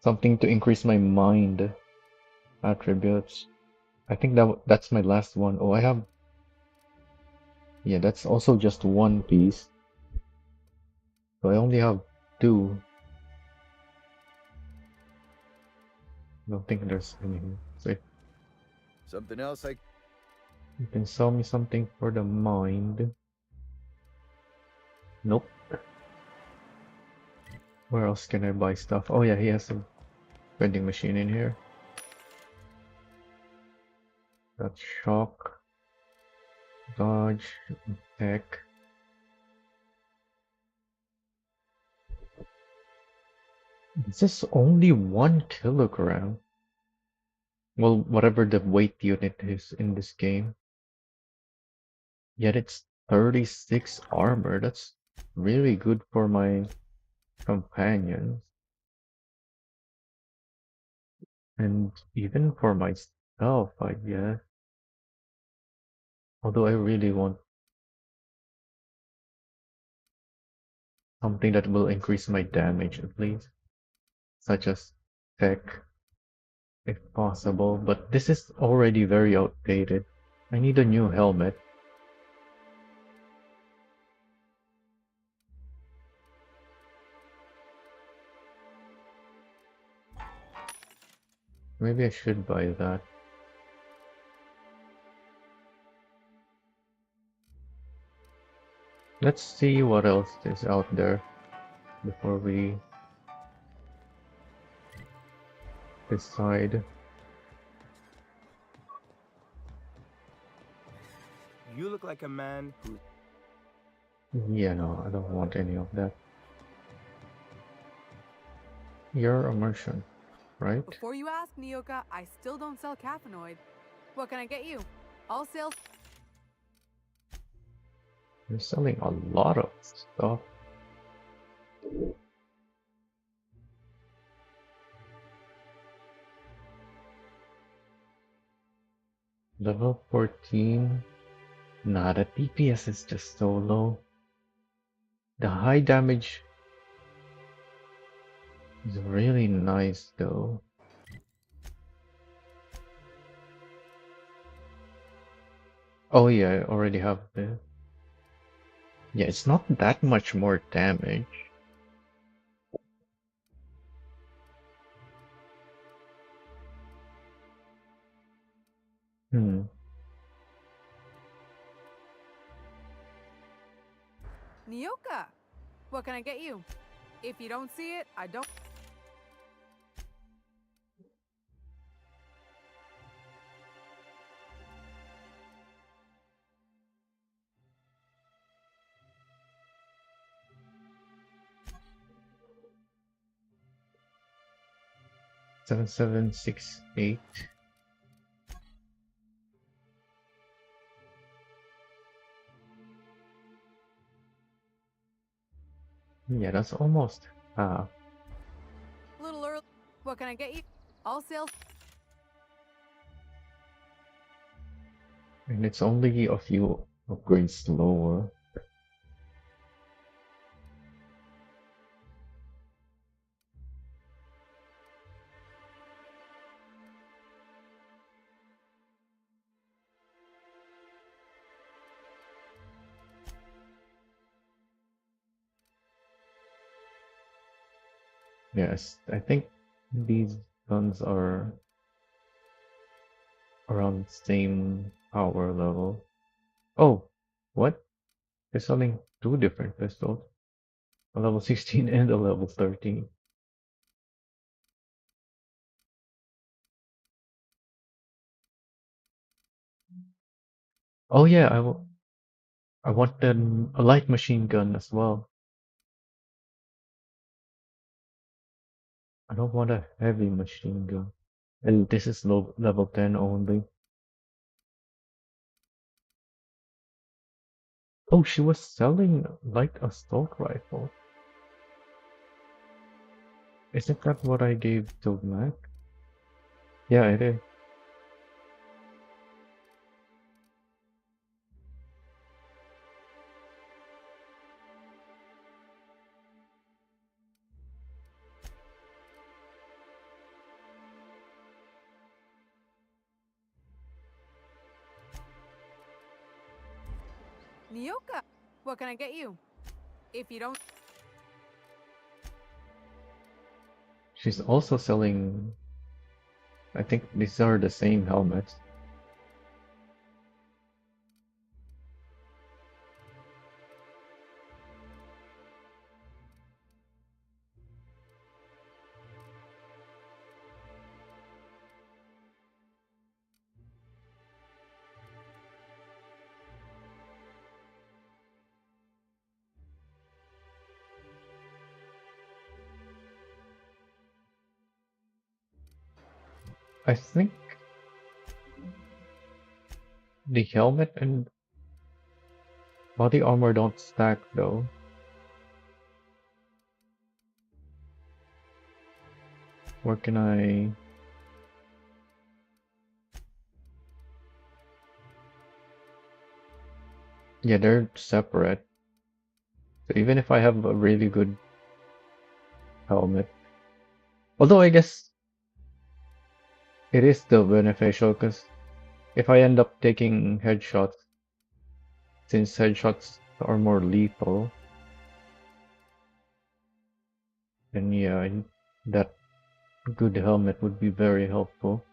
Something to increase my mind attributes. I think that's my last one. Oh, I have... Yeah, that's also just one piece. So I only have 2. I don't think there's anything. So if Something else I... you can sell me something for the mind. Nope. Where else can I buy stuff? Oh yeah, he has a vending machine in here. That's shock, dodge, tech. This is only 1 kilogram. Well, whatever the weight unit is in this game. Yet it's 36 armor. That's really good for my companions. And even for myself, I guess. Although I really want something that will increase my damage at least. Such as tech, if possible. But this is already very outdated. I need a new helmet. Maybe I should buy that. Let's see what else is out there before we decide. You look like a man who... Yeah, no, I don't want any of that. You're a merchant, right? Before you ask, Nyoka, I still don't sell caffeinoid. What can I get you? All sales... You're selling a lot of stuff. Level 14. Nah, the DPS is just so low. The high damage is really nice though. Oh yeah, I already have the... Yeah, it's not that much more damage. Hmm. Nyoka! What can I get you? If you don't see it, I don't... 7768. Yeah, that's almost half. A little early. What can I get you? All sales... And it's only a few upgrades lower. Yes, I think these guns are around the same power level. Oh, what? They're selling two different pistols. A level 16 and a level 13. Oh yeah, I want a light machine gun as well. I don't want a heavy machine gun. And this is level 10 only. Oh, she was selling like a assault rifle. Isn't that what I gave to Mac? Yeah, it is. Nyoka! What can I get you? If you don't... She's also selling... I think these are the same helmets. I think the helmet and body armor don't stack though. Where can I... Yeah, they're separate. So even if I have a really good helmet, although I guess it is still beneficial because if I end up taking headshots, since headshots are more lethal, then yeah, that good helmet would be very helpful.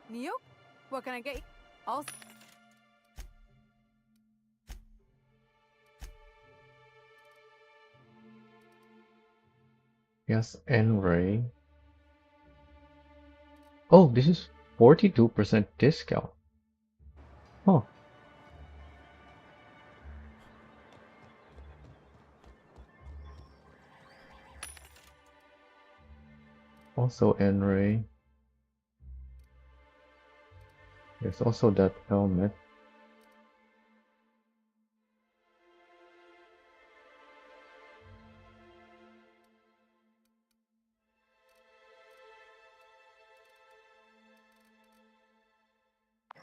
Nyoka! What can I get you? All... Yes, N-Ray. Oh, this is 42% discount. Huh. Also N-Ray. There's also that helmet.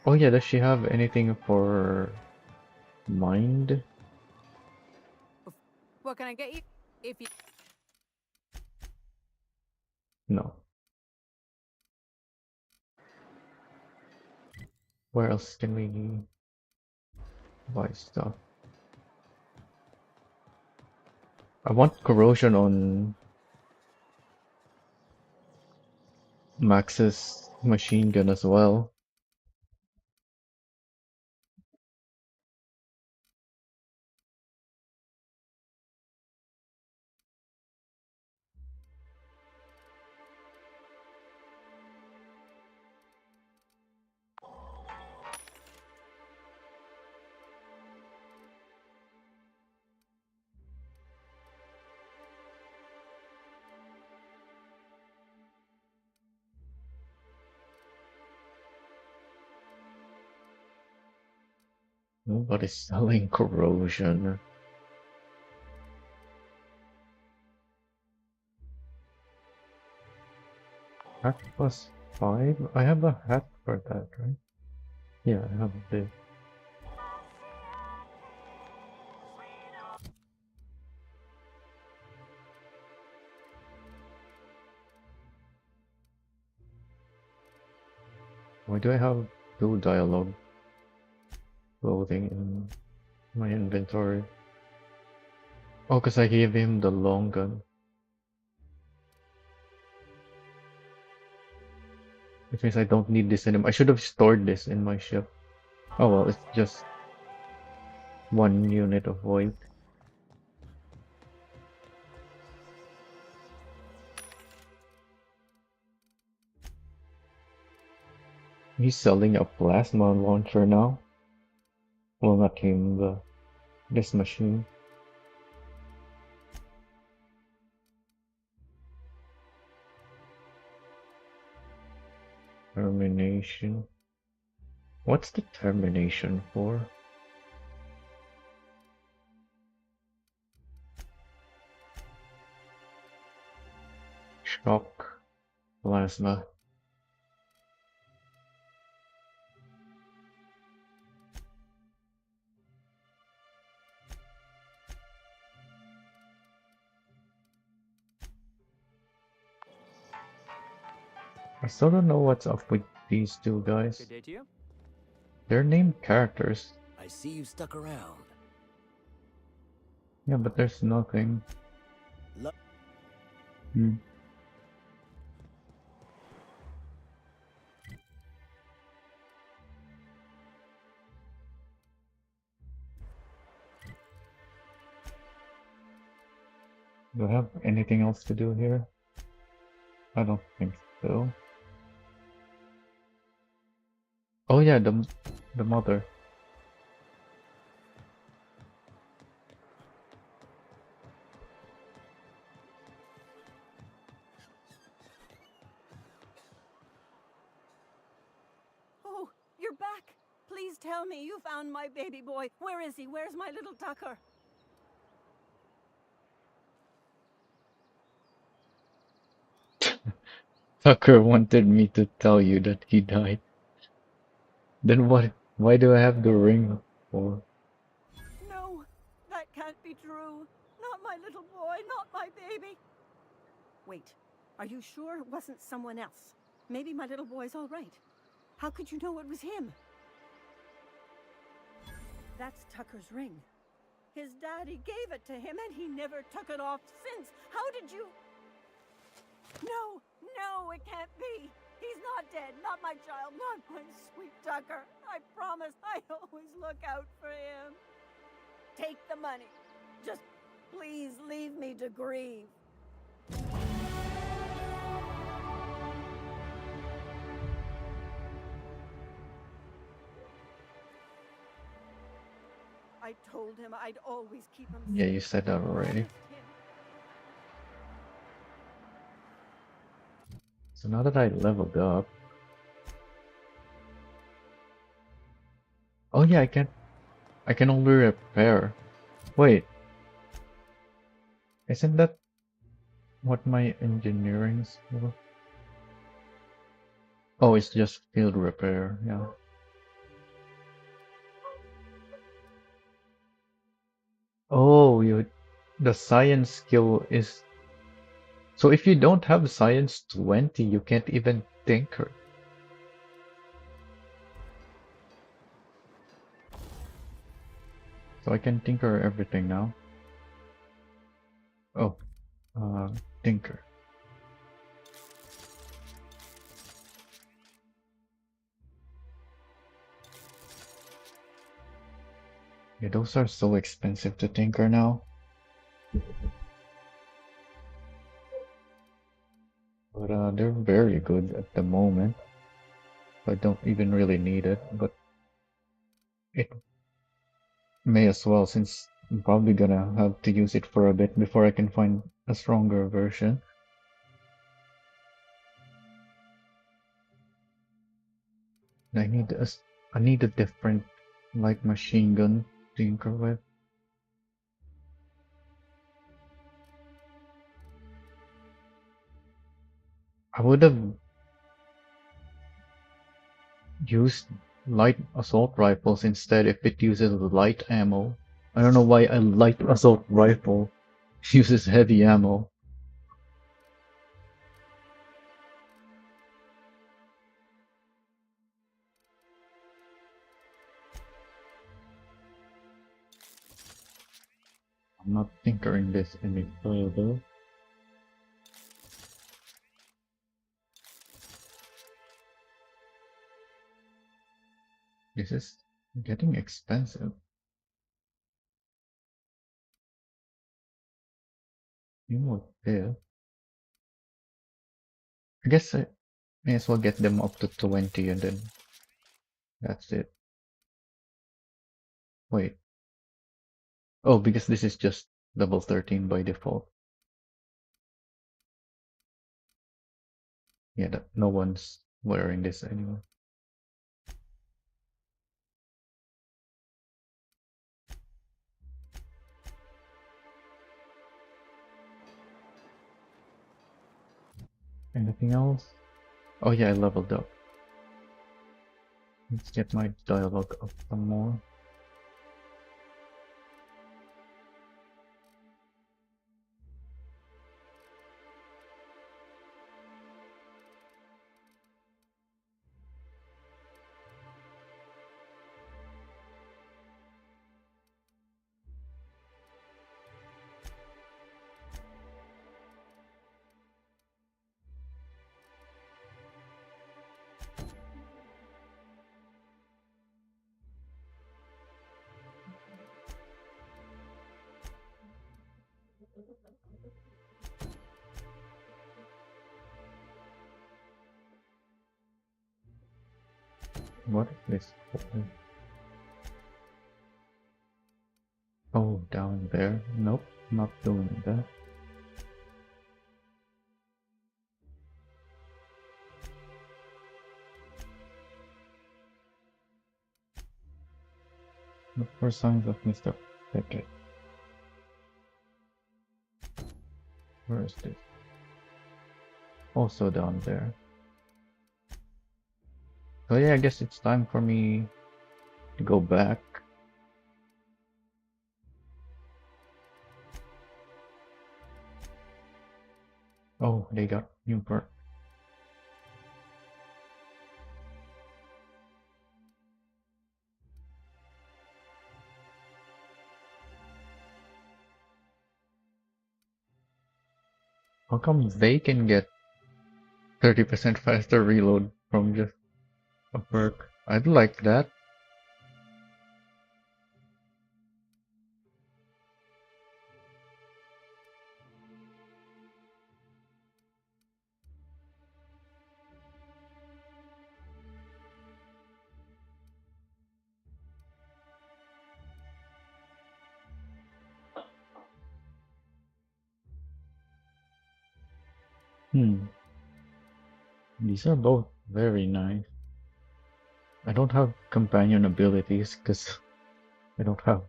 Oh yeah, does she have anything for mind? What can I get you? If you... No. Where else can we buy stuff? I want corrosion on Max's machine gun as well. Nobody's selling corrosion. Hat plus 5? I have a hat for that, right? Yeah, I have a bit. Why do I have 2 dialogue clothing in my inventory? Oh, because I gave him the long gun. Which means I don't need this anymore. I should have stored this in my ship. Oh well, it's just 1 unit of weight. He's selling a plasma launcher now. Well, not him, this machine. Termination. What's the termination for? Shock plasma. I still don't know what's up with these two guys. Good day to you. They're named characters. I see you stuck around. Yeah, but there's nothing. Hmm. Do I have anything else to do here? I don't think so. Oh yeah, the mother. Oh, you're back. Please tell me you found my baby boy. Where is he? Where's my little Tucker? Tucker wanted me to tell you that he died. Then what? Why do I have the ring for? No, that can't be true. Not my little boy, not my baby. Wait, are you sure it wasn't someone else? Maybe my little boy's all right. How could you know it was him? That's Tucker's ring. His daddy gave it to him and he never took it off since. How did you... No, no, it can't be. He's not dead, not my child, not my sweet Tucker. I promise I always look out for him. Take the money. Just please leave me to grieve. I told him I'd always keep him Yeah, safe. you said that already. So now that I leveled up. Oh yeah, I can only repair. Wait. Isn't that what my engineering's for? Oh, it's just field repair, yeah. the science skill is. So if you don't have science 20, you can't even tinker. So I can tinker everything now. Oh, tinker. Yeah, those are so expensive to tinker now. But they're very good at the moment. I don't even really need it, but it may as well since I'm probably gonna have to use it for a bit before I can find a stronger version. I need a different like machine gun to tinker with. I would have used light assault rifles instead if it uses light ammo. I don't know why a light assault rifle uses heavy ammo. I'm not tinkering this any further. This is getting expensive. You know there. I guess I may as well get them up to 20 and then that's it. Wait. Oh, because this is just level 13 by default. Yeah, no one's wearing this anymore. Anything else? Oh yeah, I leveled up. Let's get my dialogue up some more. What is this? Oh, down there. Nope, not doing that. Look for signs of Mr. Pickett. Where is this? Also down there. So yeah, I guess it's time for me to go back. Oh, they got new perk. How come they can get 30% faster reload from just a perk? I'd like that. These are both very nice. I don't have companion abilities because I don't have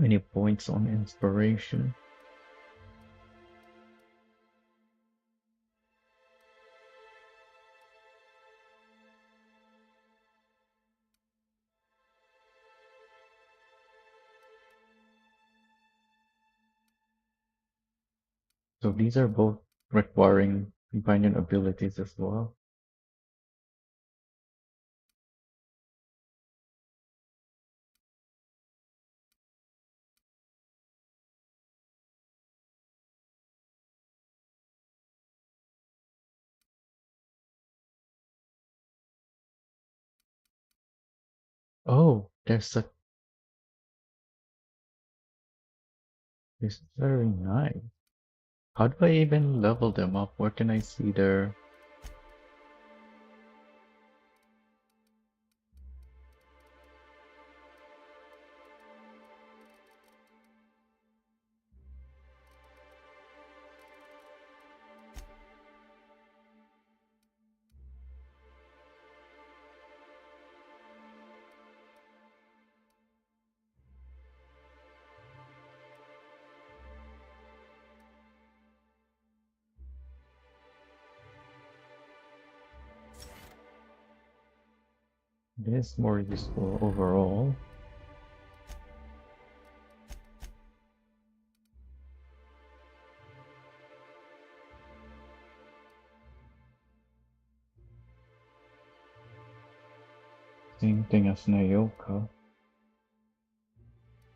any points on inspiration. So these are both requiring companion abilities as well. Oh, it's very nice. How do I even level them up? Where can I see their... This is more useful overall. Same thing as Nayoka.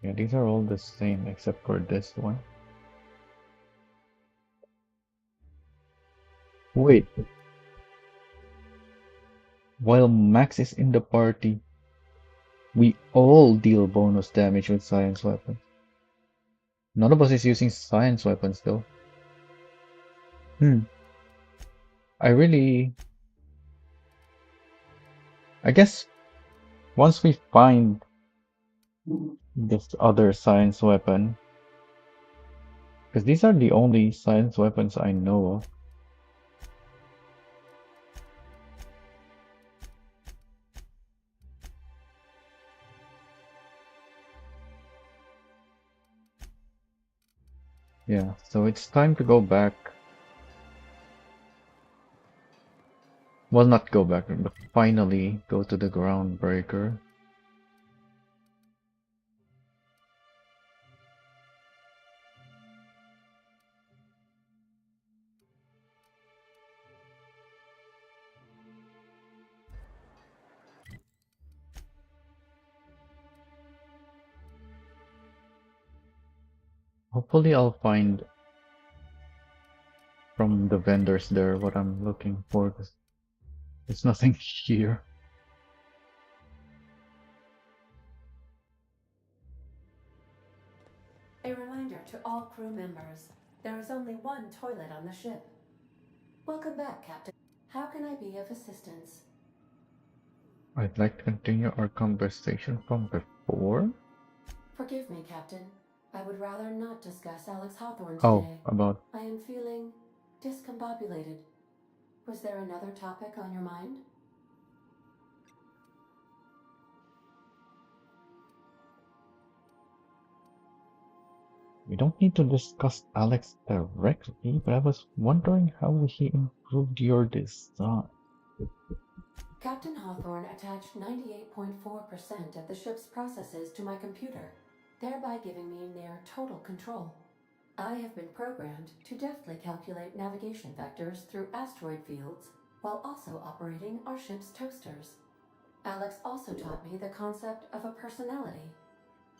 Yeah, these are all the same except for this one. Wait. While Max is in the party, we all deal bonus damage with science weapons. None of us is using science weapons though. I guess once we find this other science weapon, because these are the only science weapons I know of. Yeah, so it's time to go back. Well, not go back, but finally go to the Groundbreaker. Hopefully I'll find from the vendors there what I'm looking for, because there's nothing here. A reminder to all crew members, there is only one toilet on the ship. Welcome back, Captain. How can I be of assistance? I'd like to continue our conversation from before. Forgive me, Captain. I would rather not discuss Alex Hawthorne Oh, today. about... I am feeling discombobulated. Was there another topic on your mind? We don't need to discuss Alex directly, but I was wondering how he improved your design. Captain Hawthorne attached 98.4% of the ship's processes to my computer, thereby giving me near total control. I have been programmed to deftly calculate navigation vectors through asteroid fields while also operating our ship's toasters. Alex also taught me the concept of a personality.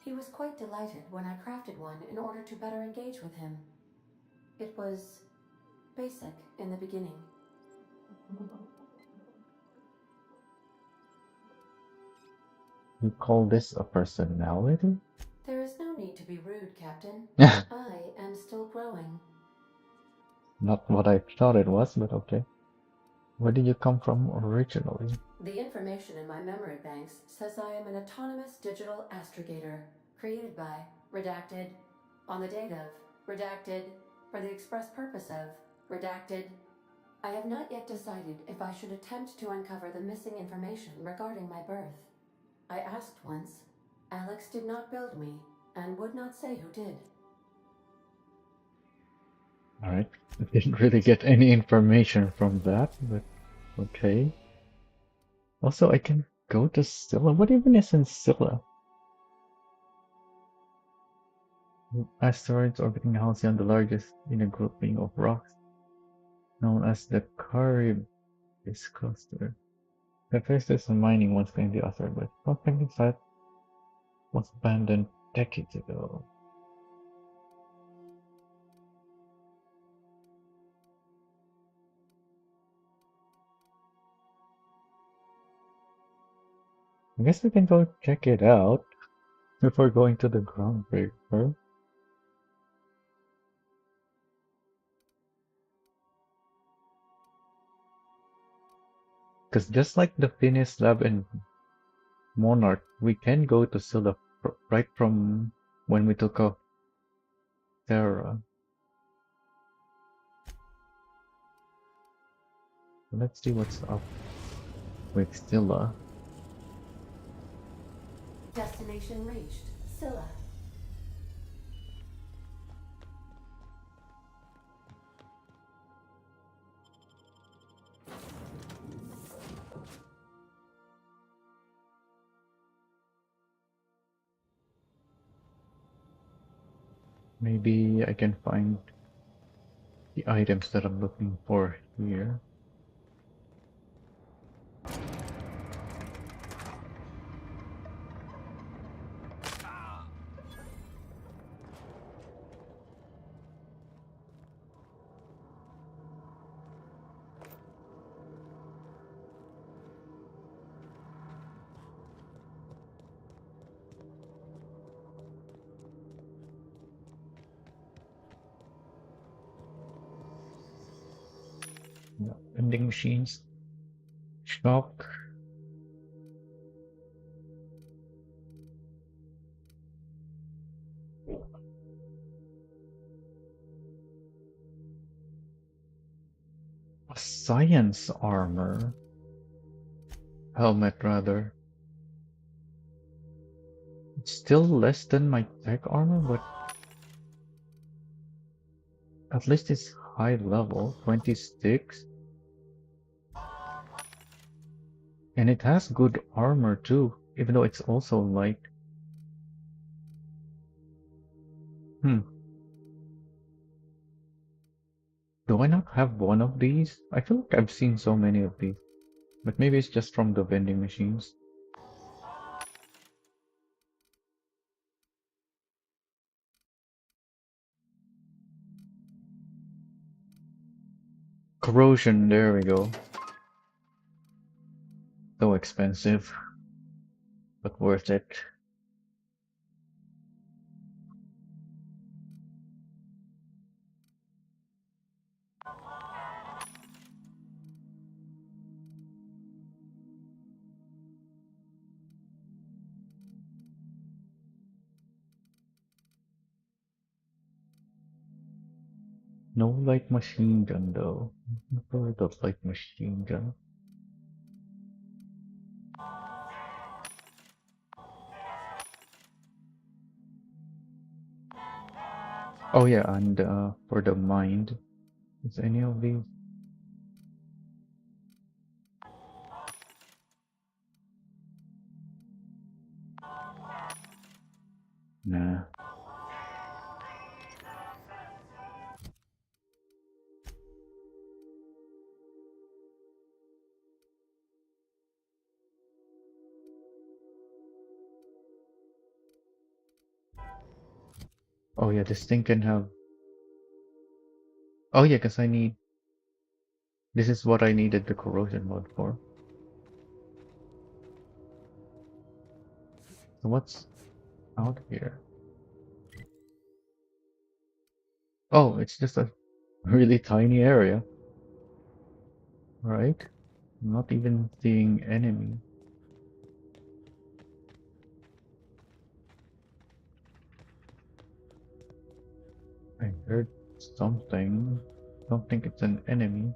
He was quite delighted when I crafted one in order to better engage with him. It was basic in the beginning. You call this a personality? There is no need to be rude, Captain. I am still growing. Not what I thought it was, but okay. Where did you come from originally? The information in my memory banks says I am an autonomous digital astrogator, created by, redacted, on the date of, redacted, for the express purpose of, redacted. I have not yet decided if I should attempt to uncover the missing information regarding my birth. I asked once. Alex did not build me, and would not say who did. Alright, I didn't really get any information from that, but okay. Also, I can go to Scylla. What even is in Scylla? Asteroids orbiting Halcyon, the largest in a grouping of rocks known as the Caribbean cluster. The first is mining once claimed the asteroid, but prospecting site was abandoned decades ago. I guess we can go check it out before going to the Groundbreaker. Because just like the Phineas Lab and Monarch, we can go to Scylla right from when we took off Terra. Let's see what's up with Scylla. Destination reached. Scylla. Maybe I can find the items that I'm looking for here. Yeah, vending machines. Shop. A science armor. Helmet, rather. It's still less than my tech armor, but at least it's high level. 20 sticks. And it has good armor too, even though it's also light. Do I not have one of these? I feel like I've seen so many of these. But maybe it's just from the vending machines. Corrosion, there we go. So expensive, but worth it. No light machine gun though. Never heard of light machine gun. Oh yeah, and for the mind, is any of these? Nah. Oh yeah, this thing can have... Oh yeah, because I need... This is what I needed the corrosion mod for. So what's out here? Oh, it's just a really tiny area. Right? I'm not even seeing enemy. I heard something. Don't think it's an enemy.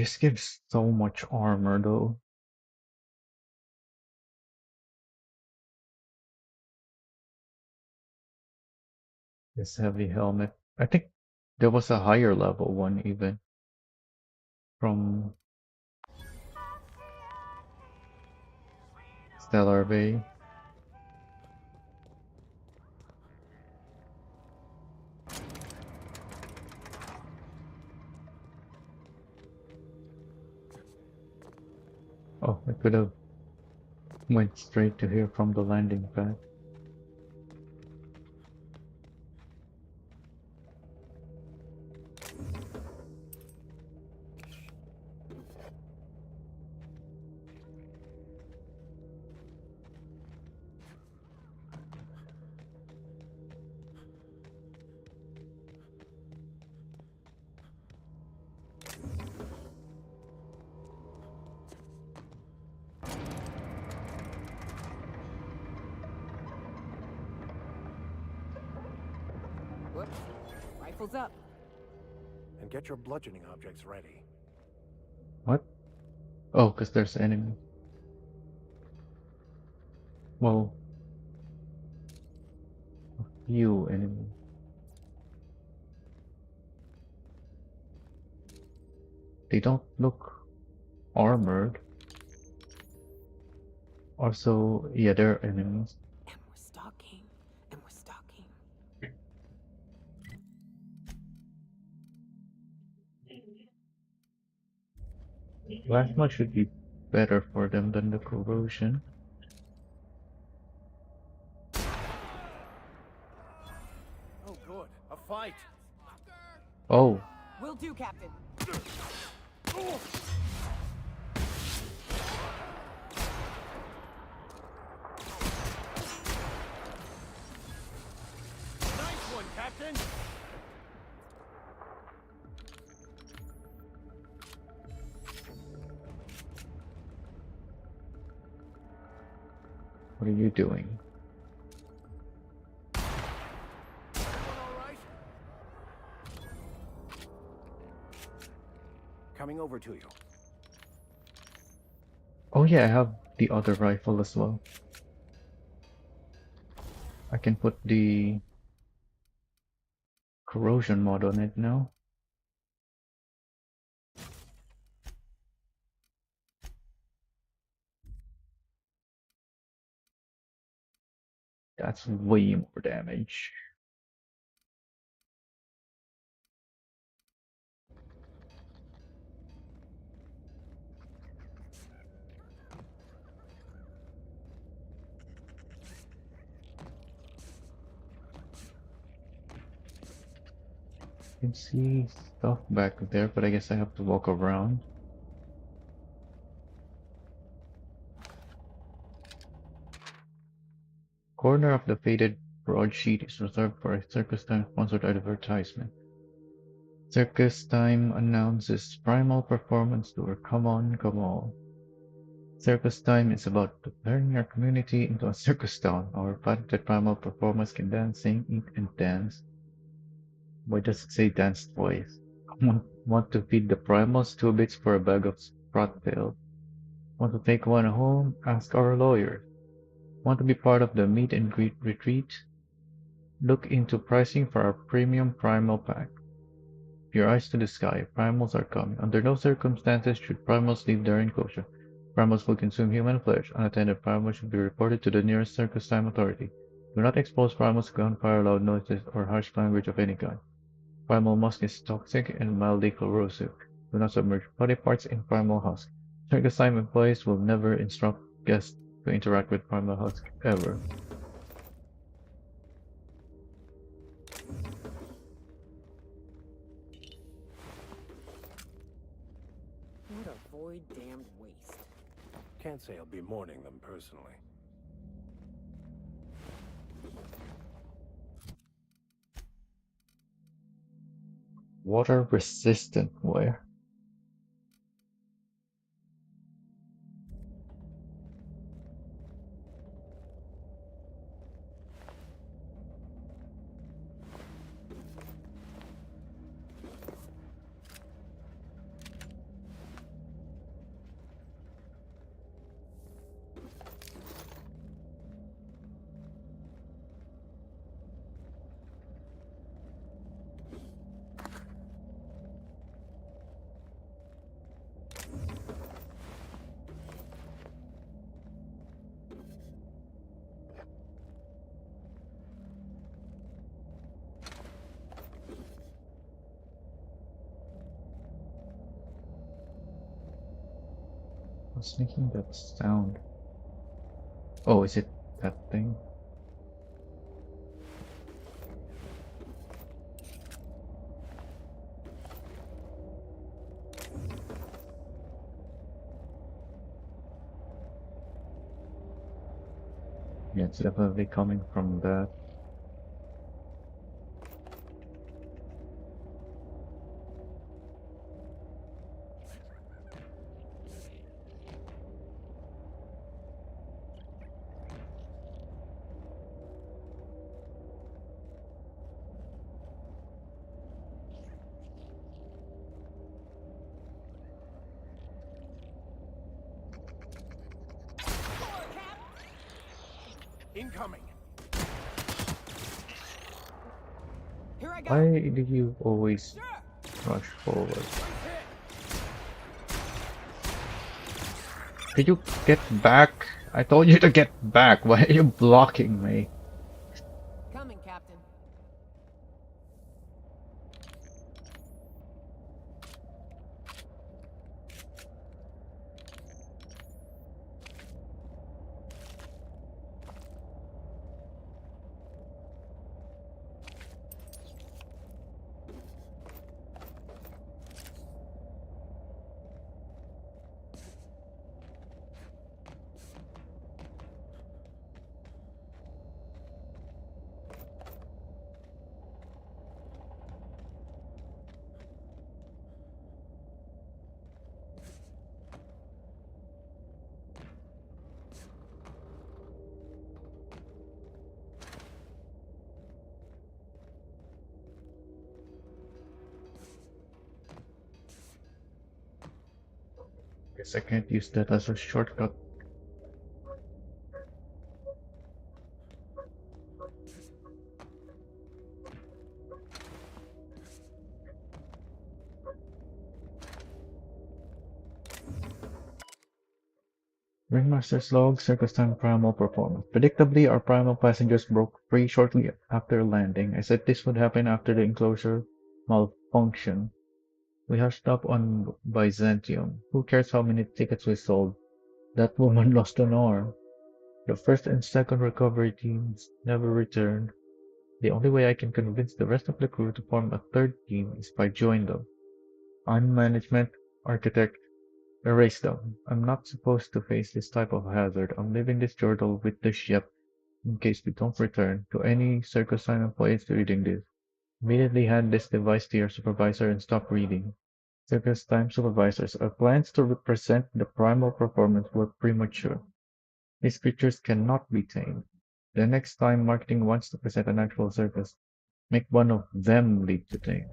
This gives so much armor though. This heavy helmet. I think there was a higher level one even from Stellar Bay. Oh, I could have went straight to here from the landing pad. Whoops. Rifle's up. And get your bludgeoning objects ready. What? Oh, because there's enemies. Well, a few enemies. They don't look armored. Also, yeah, they're enemies. And we're stalking. And we're stalking. Plasma should be better for them than the corrosion. Oh, good. A fight. Oh, Will do, Captain. Nice one, Captain. what are you doing? Coming over to you. Oh yeah, I have the other rifle as well. I can put the corrosion mod on it now. That's way more damage. I can see stuff back there, but I guess I have to walk around. Corner of the faded broadsheet is reserved for a Circus Time sponsored advertisement. Circus Time announces primal performance tour. Come on, come on. Circus Time is about turning our community into a circus town. Our patented primal performers can dance, sing, eat, and dance. Why does it say dance twice? Want to feed the primals 2 bits for a bag of sprat tail? Want to take one home? Ask our lawyer. Want to be part of the meet and greet retreat? Look into pricing for our premium primal pack. Your eyes to the sky. Primals are coming. Under no circumstances should primals leave their enclosure. Primals will consume human flesh. Unattended primals should be reported to the nearest circus time authority. Do not expose primals to gunfire, loud noises, or harsh language of any kind. Primal musk is toxic and mildly corrosive. Do not submerge body parts in primal husk. Circus time employees will never instruct guests to interact with primal husk ever. What a void damned waste. Can't say I'll be mourning them personally. Water resistant wire. What's making that sound? Oh, is it that thing? Yeah, it's definitely coming from that. Incoming. Here I go. Why do you always rush forward? Could you get back? I told you to get back. Why are you blocking me? Coming, Captain. Guess I can't use that as a shortcut. Ringmaster's log, circus time primal performance. Predictably, our primal passengers broke free shortly after landing. I said this would happen after the enclosure malfunction. We hushed up on Byzantium. Who cares how many tickets we sold? That woman lost an arm. The first and second recovery teams never returned. The only way I can convince the rest of the crew to form a third team is if I join them. I'm management, architect, erase them. I'm not supposed to face this type of hazard. I'm leaving this journal with the ship in case we don't return. To any circus time employees reading this, immediately hand this device to your supervisor and stop reading. Circus time supervisors, our plans to represent the primal performance were premature. These creatures cannot be tamed. The next time marketing wants to present an actual circus, make one of them lead the thing.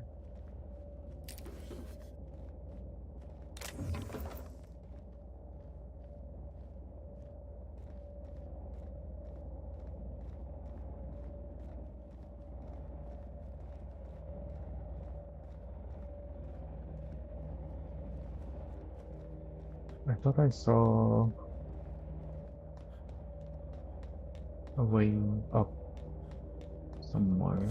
I thought I saw a way up somewhere.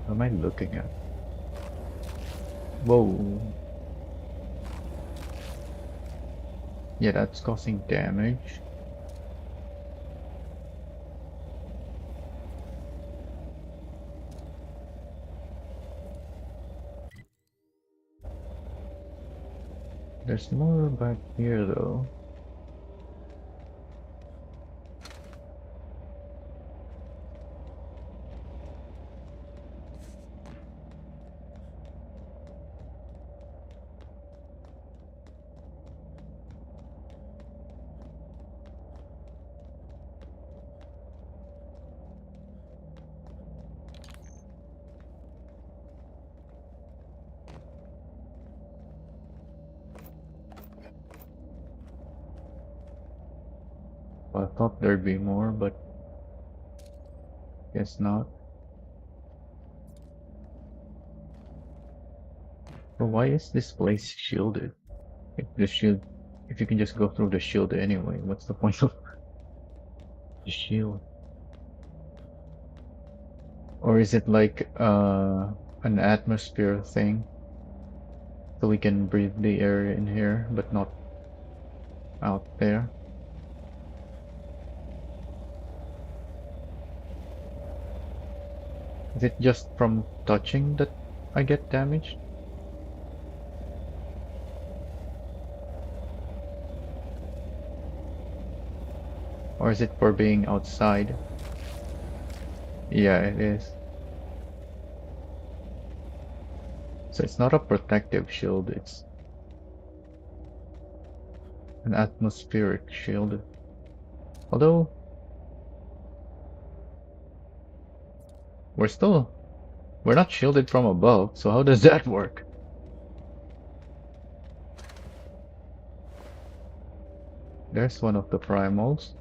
What am I looking at? Whoa. Yeah, that's causing damage. There's more back here though. Well, I thought there'd be more, but guess not. But why is this place shielded? If the shield, if you can just go through the shield anyway, what's the point of the shield? Or is it like an atmosphere thing? So we can breathe the air in here, but not out there. Is it just from touching that I get damaged? Or is it for being outside? Yeah, it is. So it's not a protective shield, it's an atmospheric shield. Although, we're not shielded from above, so how does that work? There's one of the primals.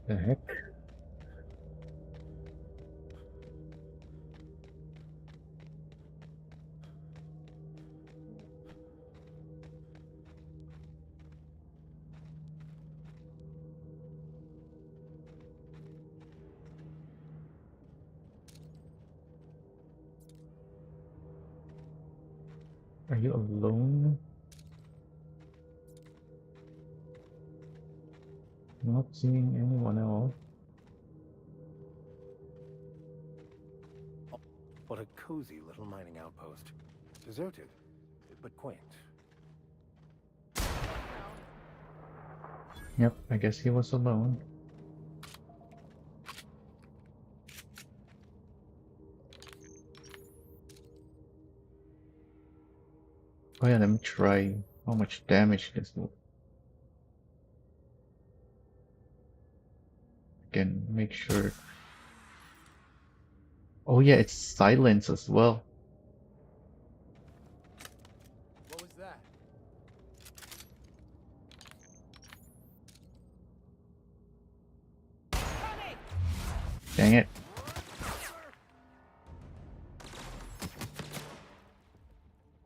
The heck? Are you alone? Not seeing anyone else. What a cozy little mining outpost. Deserted, but quaint. Yep, I guess he was alone. Oh yeah, let me try how much damage this will. Again, make sure. Oh yeah, it's silence as well. What was that? Dang it.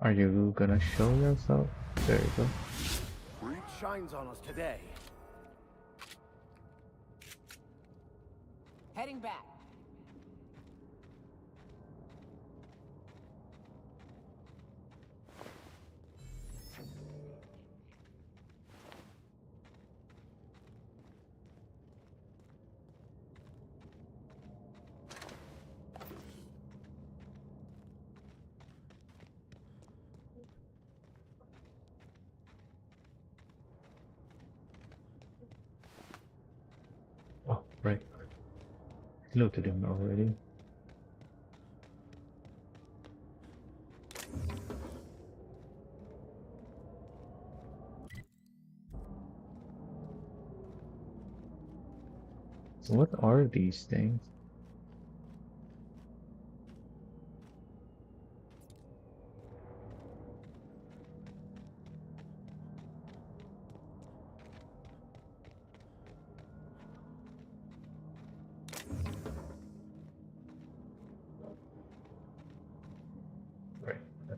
Are you gonna show yourself? There you go. It shines on us today. Heading back. Oh, right. Looted him already. So what are these things?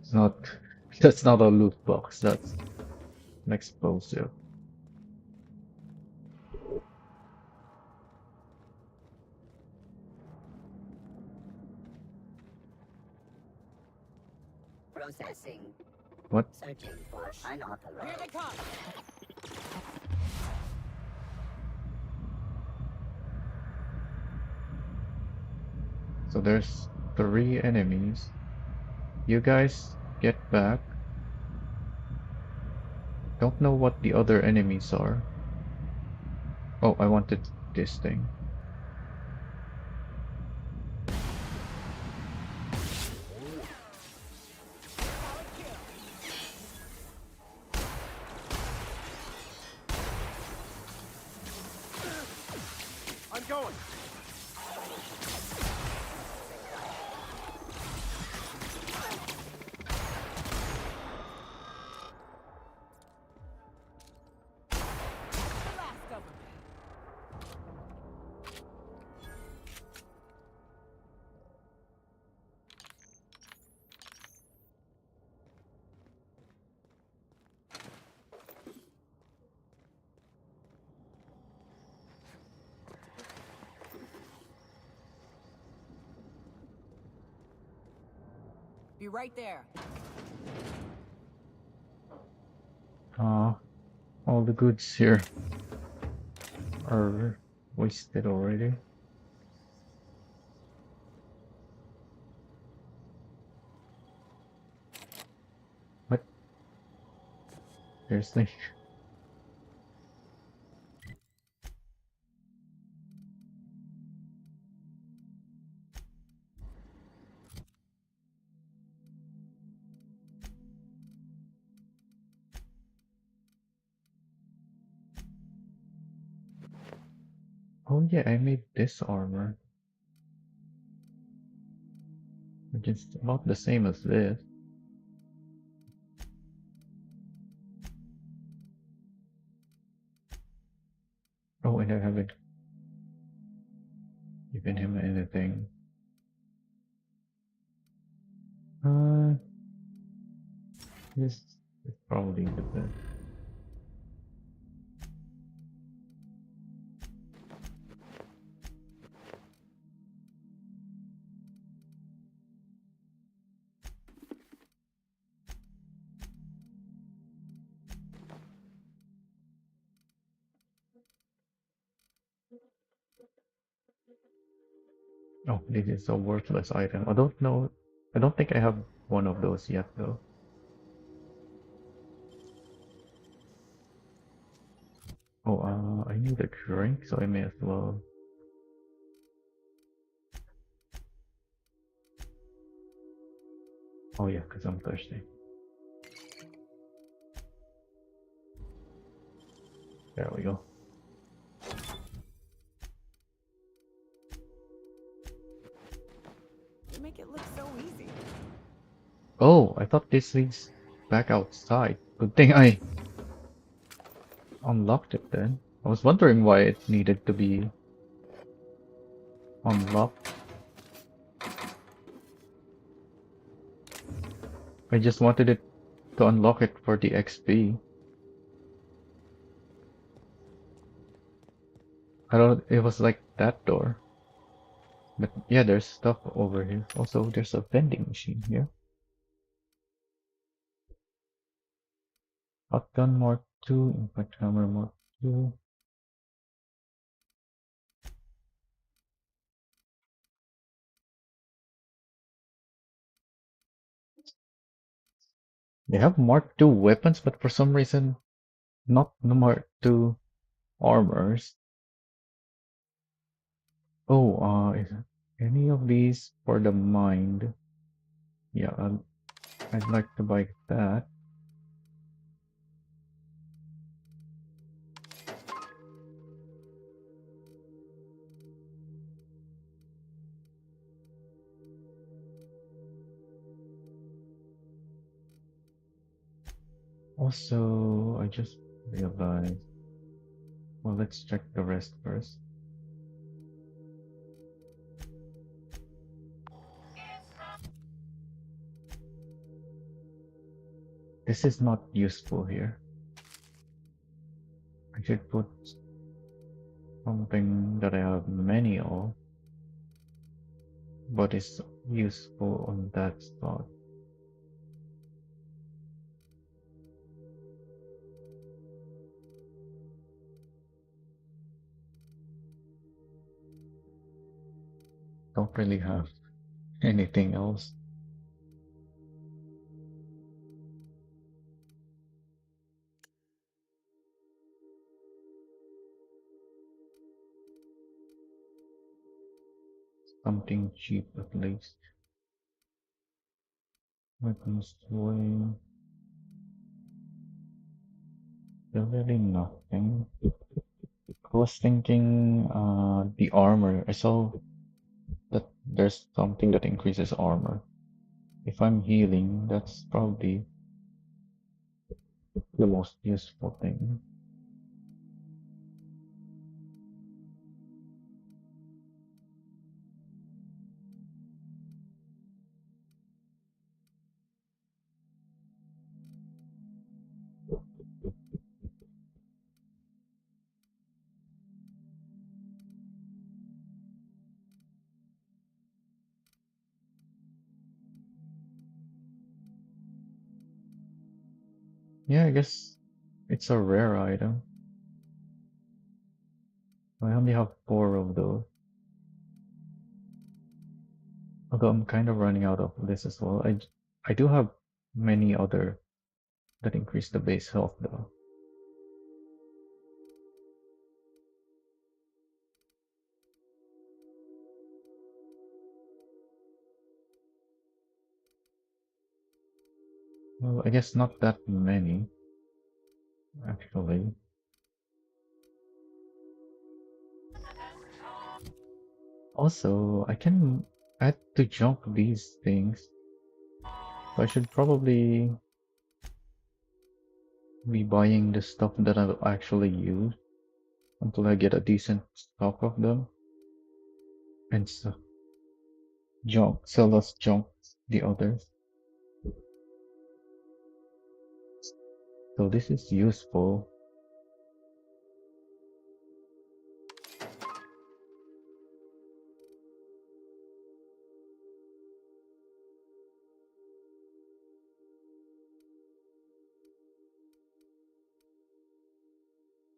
It's not. That's not a loot box. That's an explosive. Processing. What? Searching for unauthorized. Here they come! So there's 3 enemies. You guys get back. Don't know what the other enemies are. Oh, I wanted this thing. I'm going. Last of them. Be right there. All the goods here are wasted already. What? Seriously? Oh yeah, I made this armor. Which is about the same as this. Oh, and I haven't given him anything. This is probably the best. Oh, this is a worthless item. I don't know. I don't think I have one of those yet, though. Oh, I need a drink, so I may as well. Oh yeah, because I'm thirsty. There we go. You make it look so easy. Oh, I thought this leads back outside. Good thing I unlocked it then. I was wondering why it needed to be unlocked. I just wanted it to unlock it for the XP. I don't. It was like that door. But yeah, there's stuff over here. Also, there's a vending machine here. Shotgun Mark 2, Impact Hammer Mark 2. They have Mark 2 weapons, but for some reason, not the Mark 2 armors. Oh, is any of these for the mind? Yeah, I'd like to buy that. Also, I just realized. Well, let's check the rest first. This is not useful here. I should put something that I have many of, but is useful on that spot. Don't really have anything else. Something cheap at least. Weapons swing. Really nothing. I was thinking the armor. I saw that there's something that increases armor. If I'm healing, that's probably the most useful thing. Yeah, I guess it's a rare item. I only have 4 of those. Although I'm kind of running out of this as well. I do have many other that increase the base health though. Well, I guess not that many, actually. Also, I can add to junk these things. So I should probably be buying the stuff that I'll actually use until I get a decent stock of them. And so junk, sell us junk, the others. So this is useful.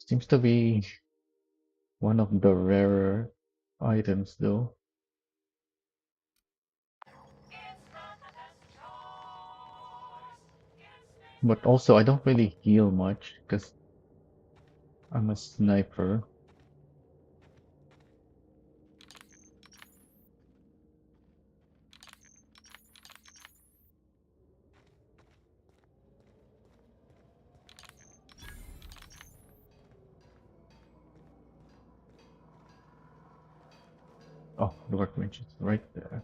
Seems to be one of the rarer items though. But also I don't really heal much because I'm a sniper. Oh, the workbench is right there.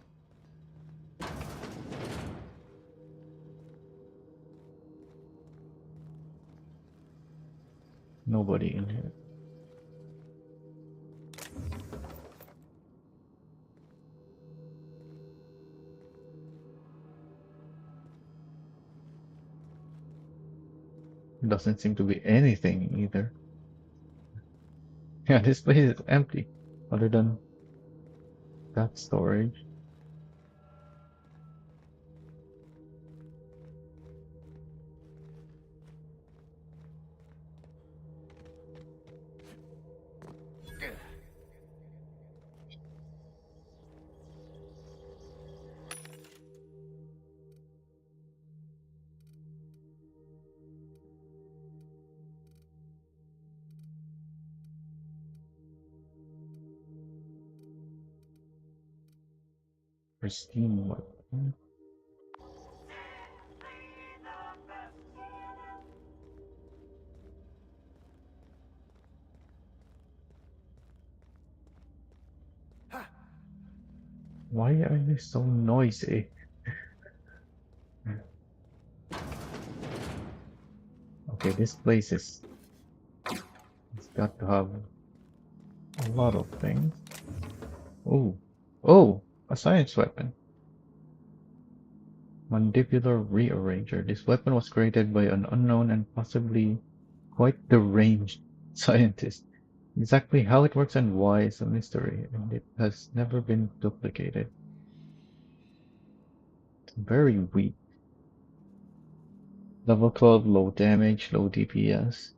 Nobody in here. Doesn't seem to be anything either. Yeah, this place is empty, other than that storage. Pristine weapon. Why are they so noisy? Okay, this place is... It's got to have a lot of things. Oh, oh, a science weapon. Mandibular Rearranger. This weapon was created by an unknown and possibly quite deranged scientist. Exactly how it works and why is a mystery, and it has never been duplicated. It's very weak. Level 12, low damage, low DPS.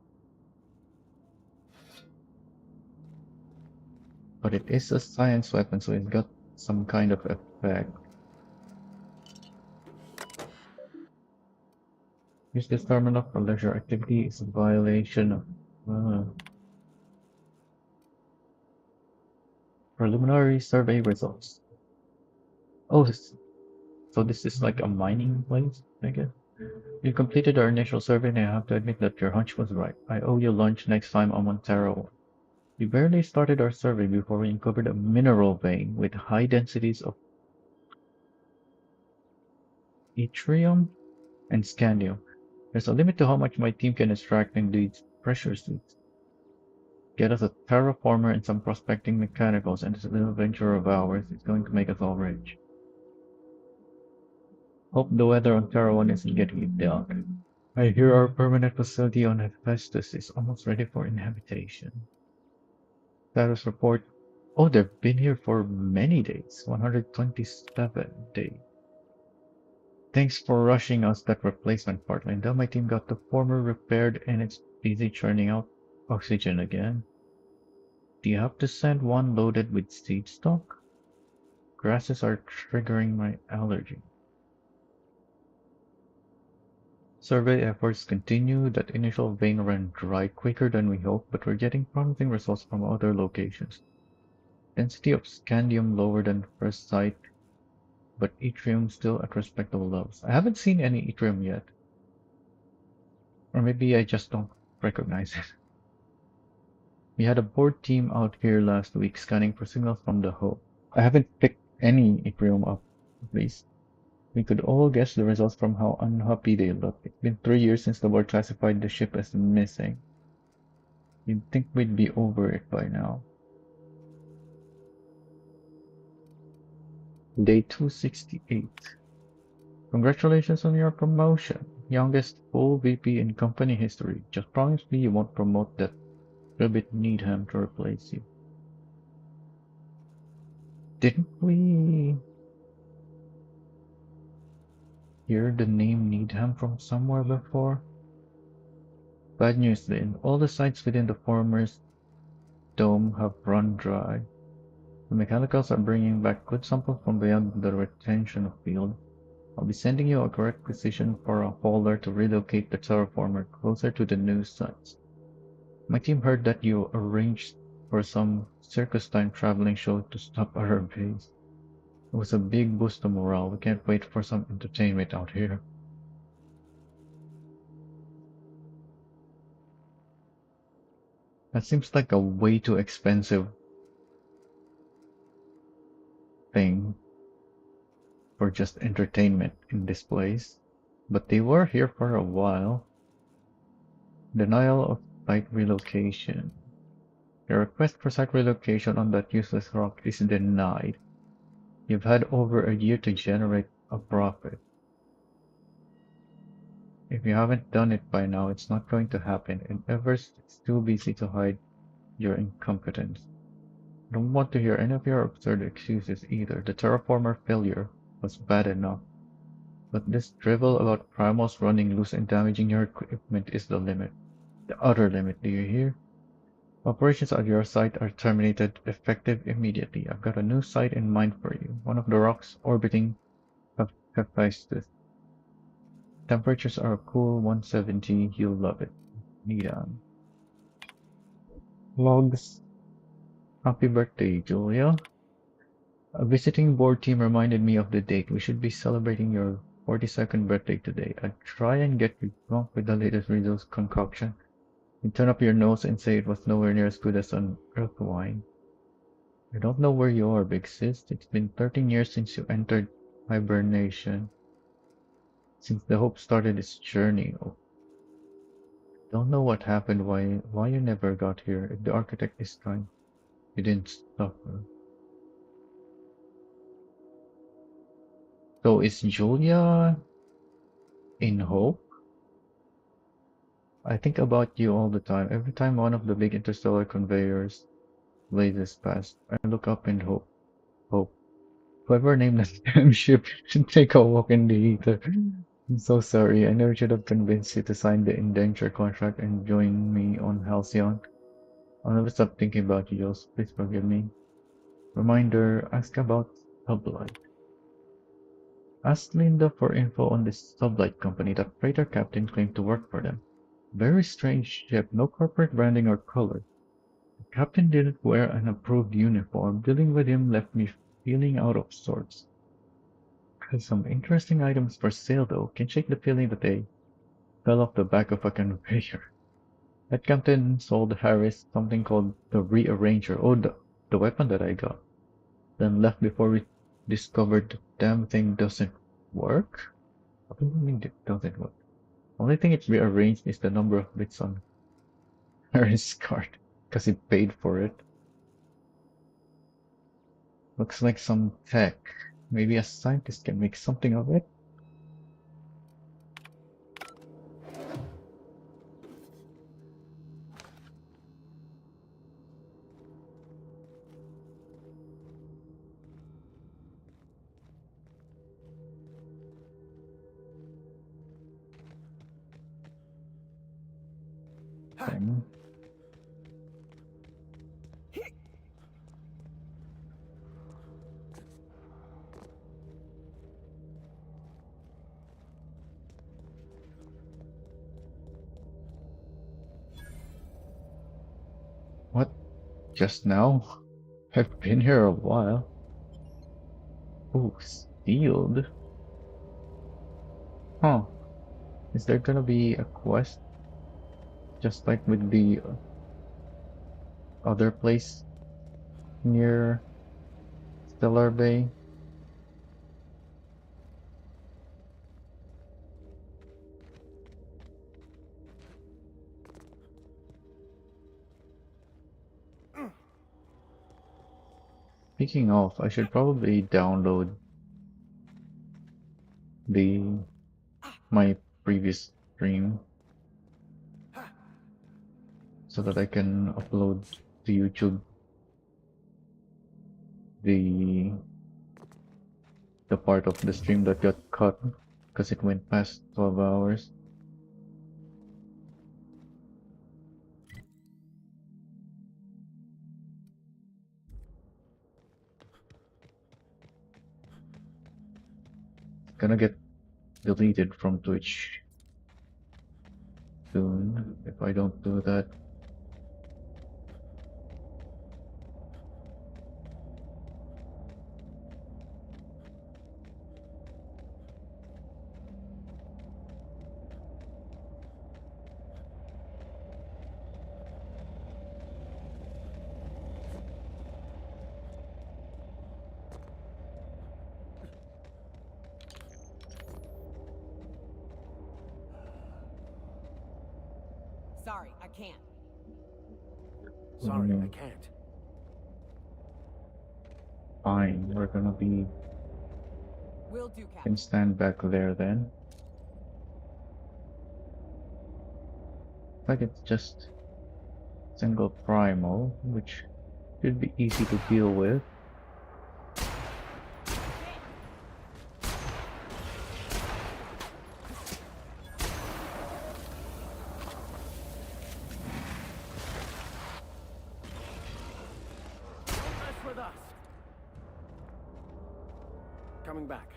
But it is a science weapon, so it's got some kind of effect. Use this terminal for leisure activity is a violation of preliminary survey results. Oh, so this is like a mining place, I guess. You completed our initial survey and I have to admit that your hunch was right. I owe you lunch next time I'm on Terra. We barely started our survey before we uncovered a mineral vein with high densities of yttrium and scandium. There's a limit to how much my team can extract in these pressure suits. Get us a terraformer and some prospecting mechanicals, and this little venture of ours is going to make us all rich. Hope the weather on Terra 1 isn't getting you down. I hear our permanent facility on Hephaestus is almost ready for inhabitation. Status report. Oh, they've been here for many days. 127 days. Thanks for rushing us that replacement part, Linda. My team got the former repaired and it's busy churning out oxygen again. Do you have to send one loaded with seed stock? Grasses are triggering my allergy. Survey efforts continue. That initial vein ran dry quicker than we hoped, but we're getting promising results from other locations. Density of scandium lower than first sight, but yttrium still at respectable levels. I haven't seen any yttrium yet. Or maybe I just don't recognize it. We had a board team out here last week scanning for signals from the hull. I haven't picked any yttrium up, at least. We could all guess the results from how unhappy they look. It's been 3 years since the board classified the ship as missing. You'd think we'd be over it by now. Day 268. Congratulations on your promotion. Youngest full VP in company history. Just promise me you won't promote that Ribbit Needham to replace you. Didn't we hear the name Needham from somewhere before? Bad news then. All the sites within the former dome have run dry. The mechanicals are bringing back good samples from beyond the retention field. I'll be sending you a correct position for a hauler to relocate the terraformer closer to the new sites. My team heard that you arranged for some circus time traveling show to stop at our base. It was a big boost to morale. We can't wait for some entertainment out here. That seems like a way too expensive thing for just entertainment in this place. But they were here for a while. Denial of site relocation. The request for site relocation on that useless rock is denied. You've had over a year to generate a profit. If you haven't done it by now, it's not going to happen, and Evers is too busy to hide your incompetence. I don't want to hear any of your absurd excuses either. The terraformer failure was bad enough. But this drivel about primals running loose and damaging your equipment is the limit. The utter limit, do you hear? Operations at your site are terminated effective immediately. I've got a new site in mind for you. One of the rocks orbiting Hephaestus. Temperatures are a cool 170. You'll love it. Needham. Logs. Happy birthday, Julia. A visiting board team reminded me of the date. We should be celebrating your 42nd birthday today. I'd try and get you drunk with the latest Rizzo's concoction. You turn up your nose and say it was nowhere near as good as an earth wine. I don't know where you are, big sis. It's been 13 years since you entered hibernation. Since the Hope started its journey. Oh, don't know what happened, why you never got here. If the architect is kind, you didn't suffer. So is Julia in Hope? I think about you all the time. Every time one of the big interstellar conveyors blazes past, I look up and hope. Whoever named that damn ship should take a walk in the ether. I'm so sorry. I never should have convinced you to sign the indenture contract and join me on Halcyon. I'll never stop thinking about you, Jules. Please forgive me. Reminder, ask about Sublight. Ask Linda for info on this Sublight company that freighter captain claimed to work for them. Very strange ship, no corporate branding or color. The captain didn't wear an approved uniform. Dealing with him left me feeling out of sorts. Has some interesting items for sale though. Can shake the feeling that they fell off the back of a conveyor. That captain sold Harris something called the Rearranger. Oh, the weapon that I got. Then left before we discovered the damn thing doesn't work? What do you mean it doesn't work? Only thing it's rearranged is the number of bits on Harris' card. Cause he paid for it. Looks like some tech. Maybe a scientist can make something of it? Thing. What? Just now? I've been here a while. Ooh, sealed? Huh. Is there gonna be a quest? Just like with the other place near Stellar Bay? Speaking of, I should probably download my previous stream so that I can upload to YouTube the part of the stream that got cut because it went past 12 hours. It's gonna get deleted from Twitch soon if I don't do that. Sorry, I can't. Sorry, I can't. Fine, we're gonna be... Will do, Captain. Can stand back there then. Like it's just single primal, which should be easy to deal with. Coming back.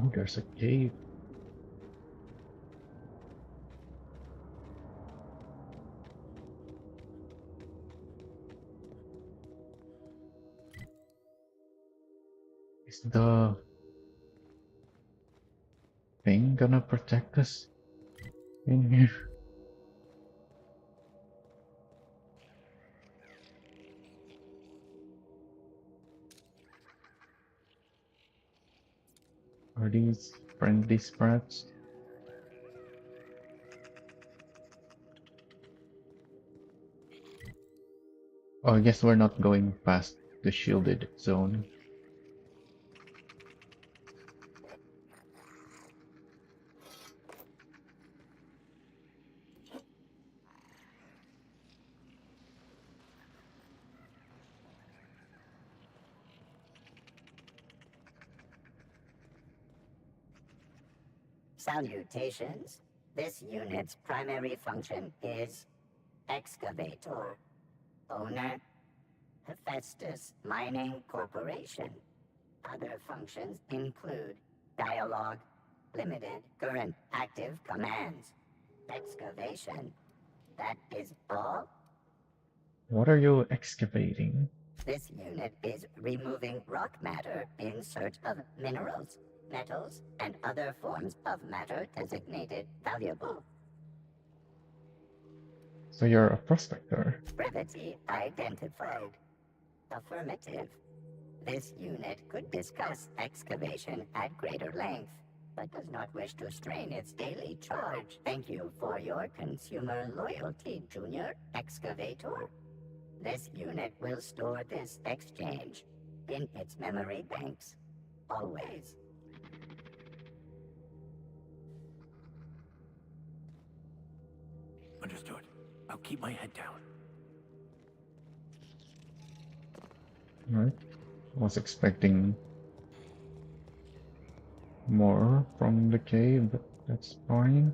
Oh, there's a cave. Is the thing gonna protect us in here? Are these friendly sprats? Oh, I guess we're not going past the shielded zone. Salutations. This unit's primary function is excavator. Owner, Hephaestus Mining Corporation. Other functions include dialogue, limited current active commands, excavation. That is all. What are you excavating? This unit is removing rock matter in search of minerals, metals, and other forms of matter designated valuable. So you're a prospector. Brevity identified. Affirmative. This unit could discuss excavation at greater length, but does not wish to strain its daily charge. Thank you for your consumer loyalty, Junior Excavator. This unit will store this exchange in its memory banks, always. Understood. I'll keep my head down. Right. Was expecting more from the cave, but that's fine.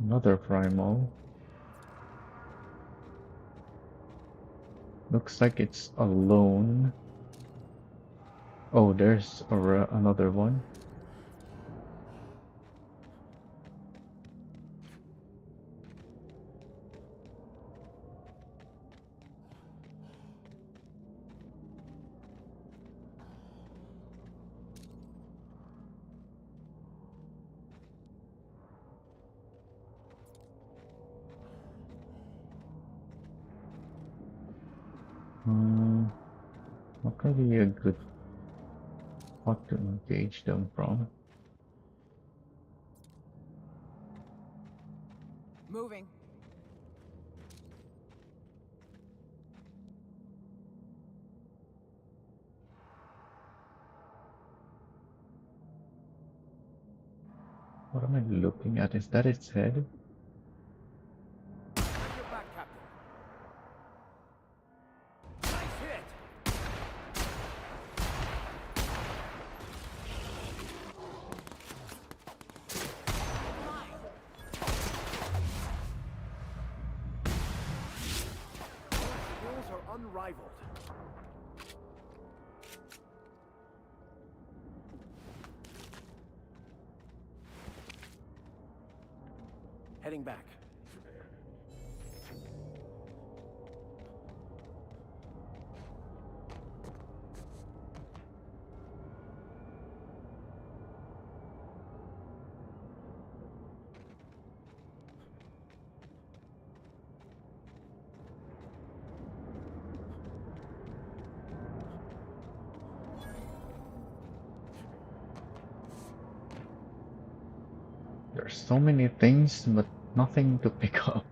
Another primal. Looks like it's alone. Oh, there's another one. What could be a good spot to engage them from? Moving. What am I looking at? Is that its head? Your back, Captain. Nice hit. Skills are unrivaled. Heading back. There's so many things, but nothing to pick up.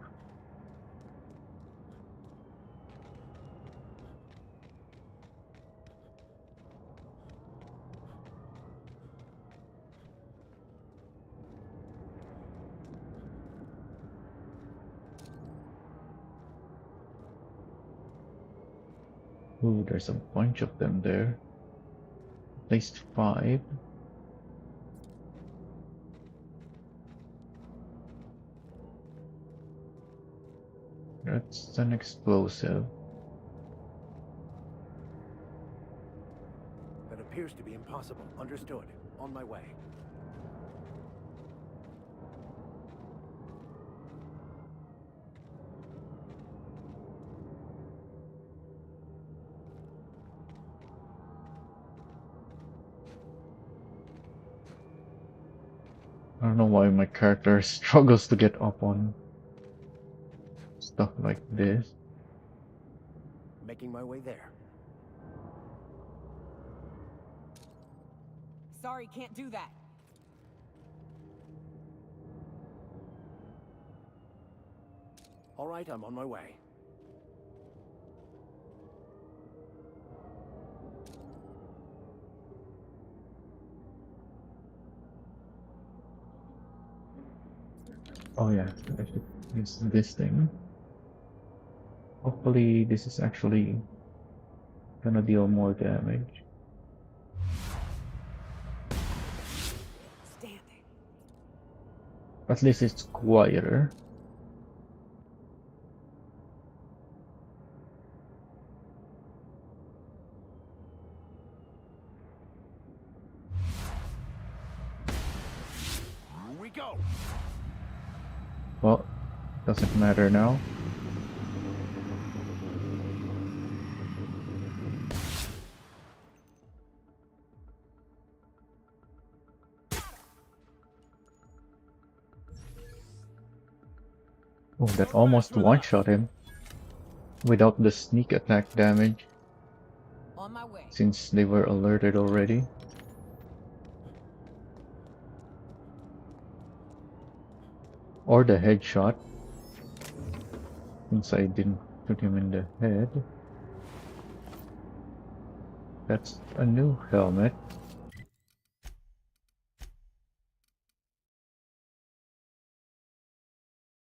Ooh, there's a bunch of them there. At least 5. That's an explosive. That appears to be impossible. Understood. On my way. I don't know why my character struggles to get up on stuff like this. Making my way there. Sorry, can't do that. All right, I'm on my way. Oh yeah, I should use this thing. Hopefully this is actually gonna deal more damage. Standing. At least it's quieter. Here we go. Well, doesn't matter now. Oh, that almost one-shot him without the sneak attack damage, On my way. since they were alerted already. Or the headshot, since I didn't shoot him in the head. That's a new helmet.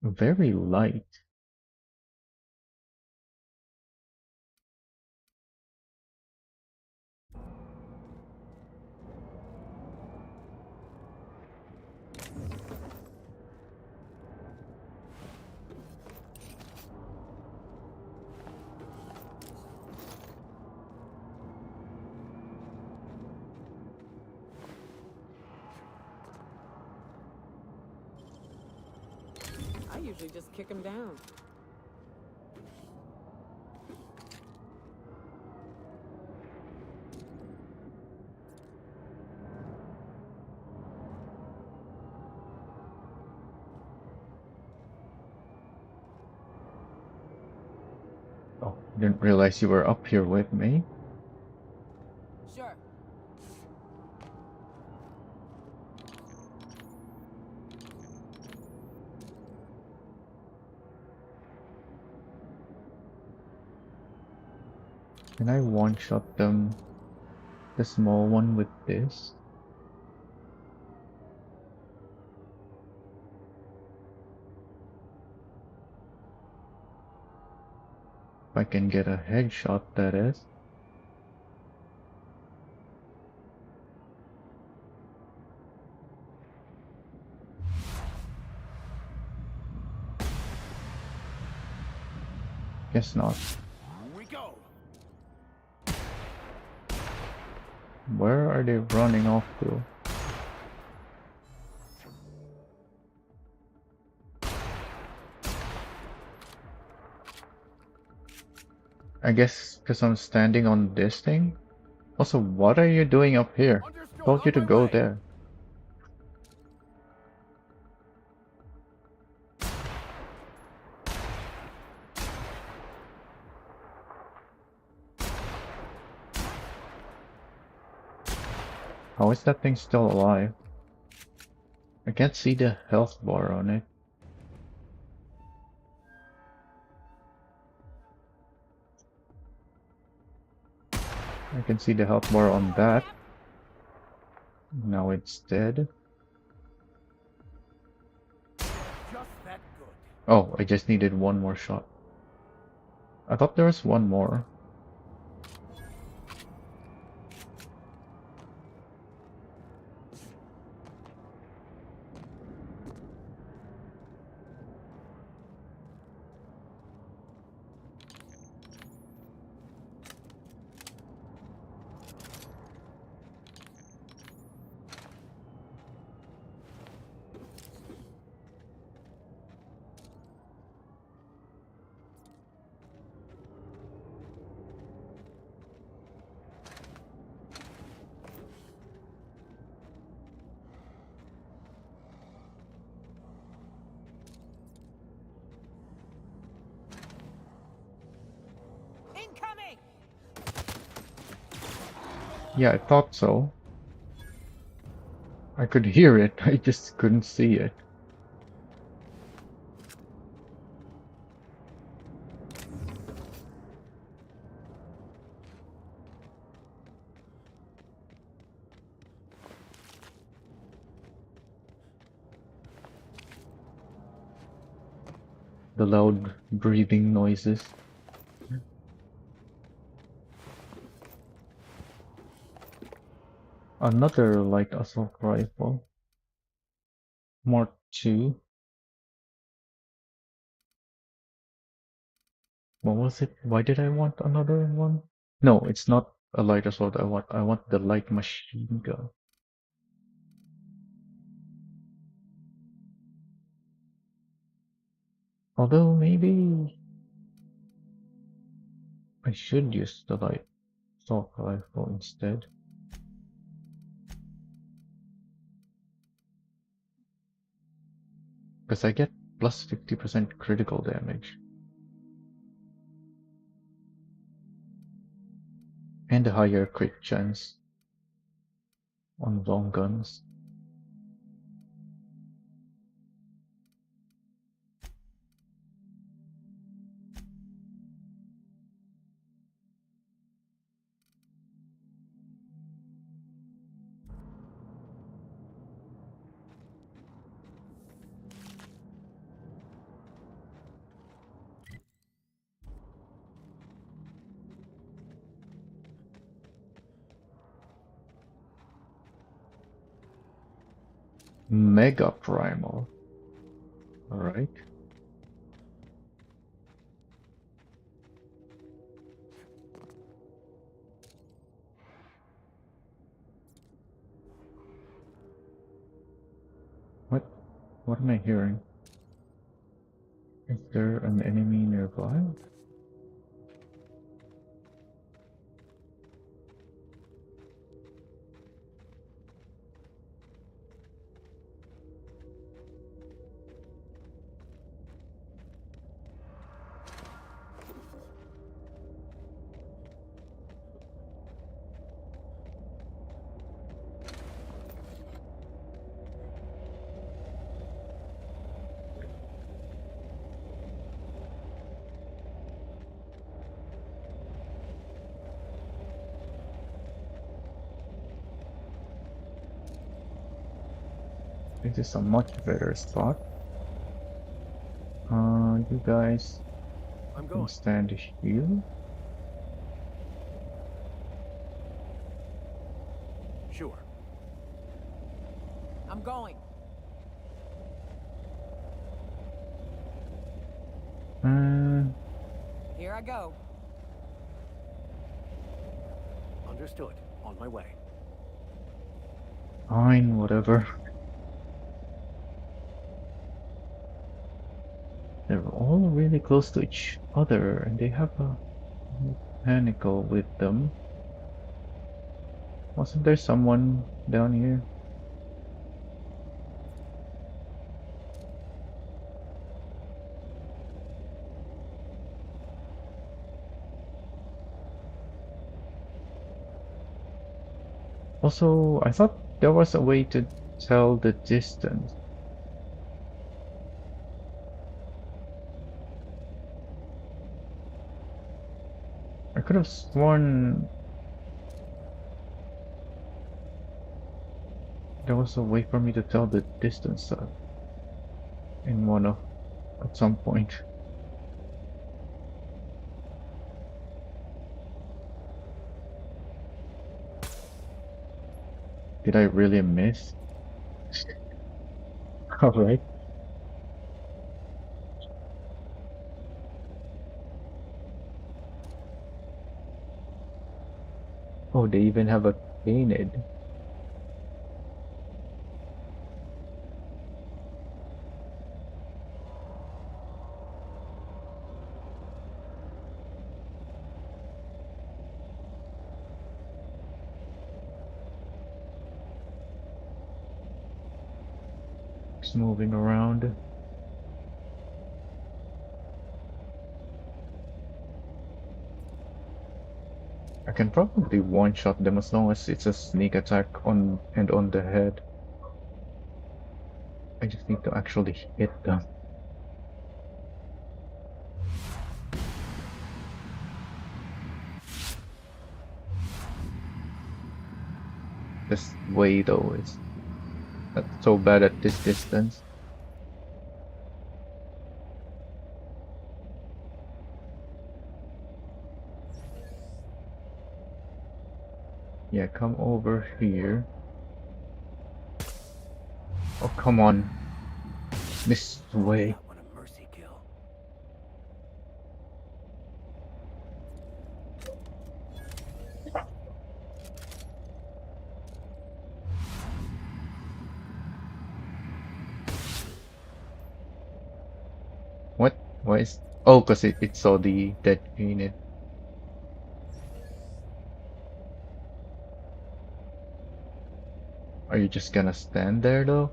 Very light. I usually just kick him down. Oh, didn't realize you were up here with me. Sure. Can I one-shot them? The small one with this? If I can get a headshot, that is. Guess not. Here we go. Where are they running off to? I guess because I'm standing on this thing? Also, what are you doing up here? Told you to go there. How is that thing still alive? I can't see the health bar on it. I can see the health bar on that. Now it's dead. Just that good. Oh, I just needed one more shot. I thought there was one more. Yeah, I thought so. I could hear it, I just couldn't see it. The loud breathing noises. Another light assault rifle. Mark II. What was it? Why did I want another one? No, it's not a light assault I want the light machine gun. Although maybe I should use the light assault rifle instead. Because I get plus 50% critical damage. And a higher crit chance on long guns. Mega Primal. Alright. What? What am I hearing? Is there an enemy nearby? This is a much better spot. You guys can stand here. Sure. I'm going. Here I go. Understood. On my way. Fine, whatever. They're all really close to each other, and they have a mechanical with them. Wasn't there someone down here? Also, I thought there was a way to tell the distance. I could have sworn there was a way for me to tell the distance in one of at some point. Did I really miss? Alright. Oh, they even have a canid. Just moving around. I can probably one-shot them as long as it's a sneak attack on the head. I just need to actually hit them. This way though is not so bad at this distance. Yeah, come over here. Oh, come on. This way. What a mercy kill. What? Why is... Oh, because it saw the dead unit. Are you just gonna stand there though?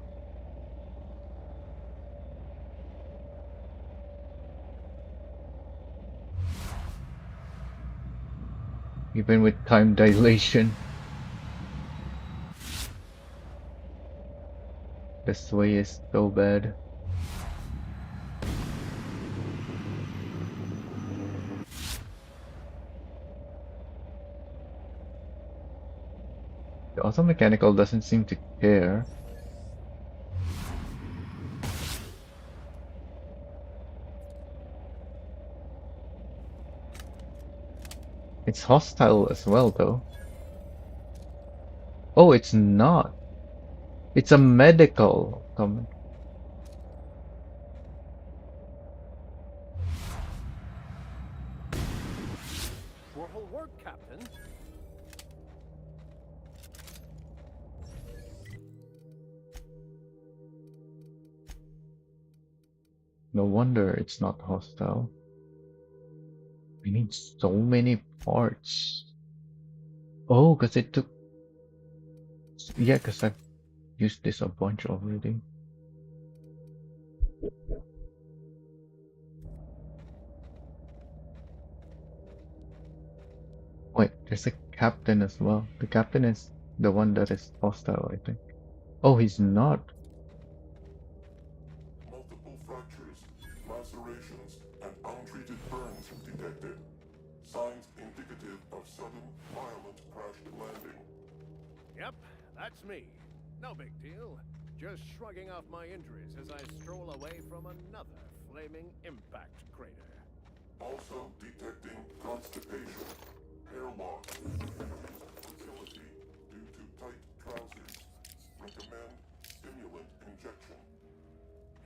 Even with time dilation. This way is so bad. The auto mechanical doesn't seem to care. It's hostile as well though. Oh, it's not. It's a medical comment. Will work, Captain. No wonder it's not hostile. We need so many parts. Oh, because it took... Yeah, because I've used this a bunch already. Wait, there's a captain as well. The captain is the one that is hostile, I think. Oh, he's not. Multiple fractures, lacerations, and untreated burns detected. Signs indicative of sudden, violent crash landing. Yep, that's me. No big deal. Just shrugging off my injuries as I stroll away from another flaming impact crater. Also detecting constipation, hair loss, fertility due to tight trousers. Recommend stimulant injection.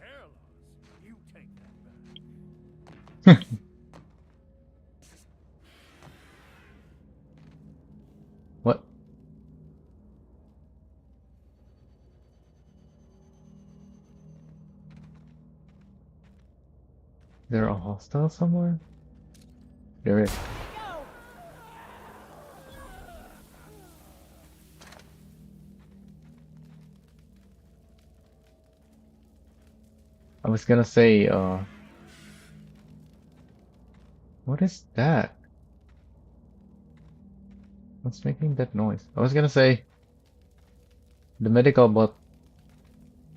Hair loss? You take that back. What? There a hostile somewhere? There is. I was gonna say, what is that? What's making that noise? I was gonna say, the medical bot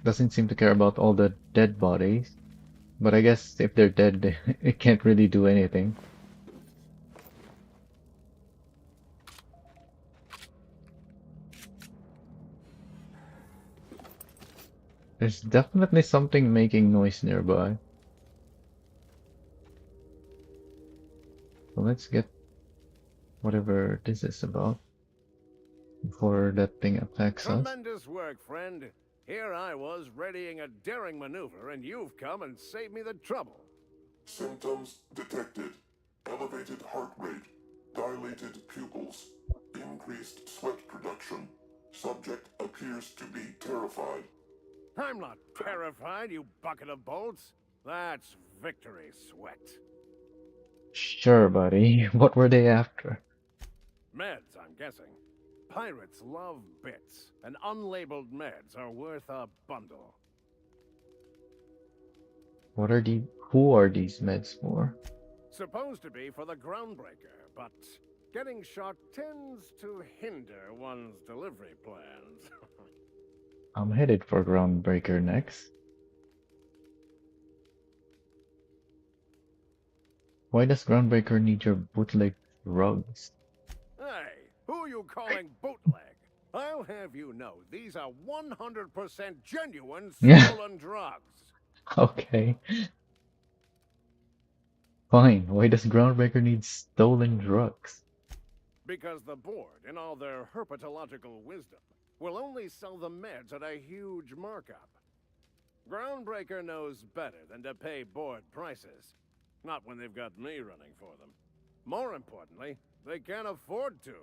doesn't seem to care about all the dead bodies. But I guess if they're dead, it can't really do anything. There's definitely something making noise nearby. So let's get whatever this is about before that thing attacks us. Tremendous work, friend. Here I was readying a daring maneuver, and you've come and saved me the trouble. Symptoms detected. Elevated heart rate, dilated pupils, increased sweat production. Subject appears to be terrified. I'm not terrified, you bucket of bolts. That's victory sweat. Sure, buddy. What were they after? Meds, I'm guessing. Pirates love bits, and unlabeled meds are worth a bundle. What are who are these meds for? Supposed to be for the Groundbreaker, but Getting shot tends to hinder one's delivery plans. I'm headed for Groundbreaker next. Why does Groundbreaker need your bootleg drugs? Hey, who are you calling bootleg? I'll have you know, these are 100% genuine stolen drugs. Okay. Fine. Why does Groundbreaker need stolen drugs? Because the board, in all their herpetological wisdom, will only sell the meds at a huge markup. Groundbreaker knows better than to pay board prices. Not when they've got me running for them. More importantly, they can't afford to.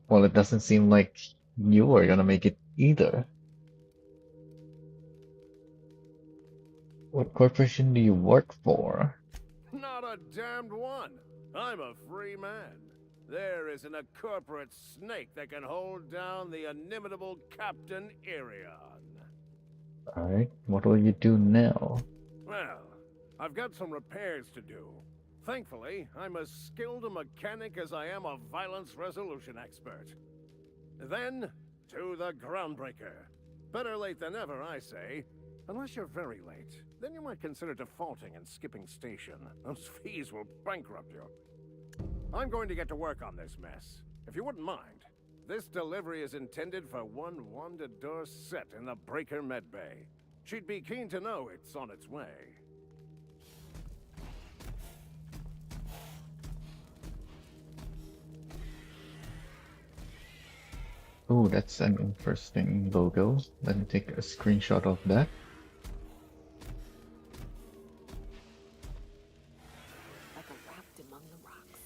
Well, it doesn't seem like you are gonna make it either. What corporation do you work for? Not a damned one. I'm a free man. There isn't a corporate snake that can hold down the inimitable Captain Irion. Alright, what will you do now? Well, I've got some repairs to do. Thankfully, I'm as skilled a mechanic as I am a violence resolution expert. Then, to the Groundbreaker. Better late than never, I say. Unless you're very late, then you might consider defaulting and skipping station. Those fees will bankrupt you. I'm going to get to work on this mess. If you wouldn't mind, this delivery is intended for one Wanda Dorset in the Breaker Medbay. She'd be keen to know it's on its way. Oh, that's an interesting logo. Let me take a screenshot of that. Like a raft among the rocks.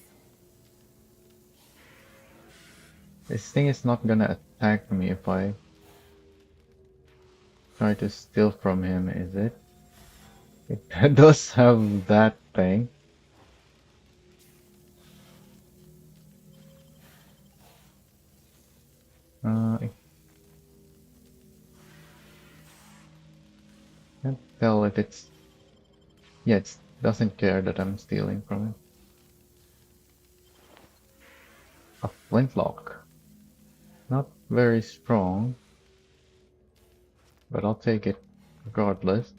This thing is not gonna attack me if I try to steal from him, is it? It does have that thing. I can't tell if it's... Yeah, it doesn't care that I'm stealing from it. A flintlock. Not very strong, but I'll take it regardless.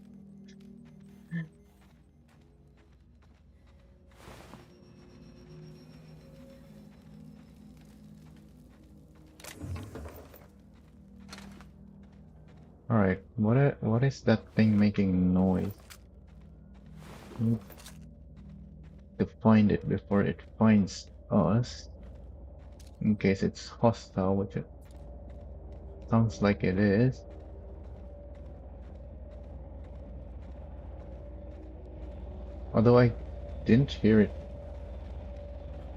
Alright, what is that thing making noise? Need to find it before it finds us. In case it's hostile, which it sounds like it is. Although I didn't hear it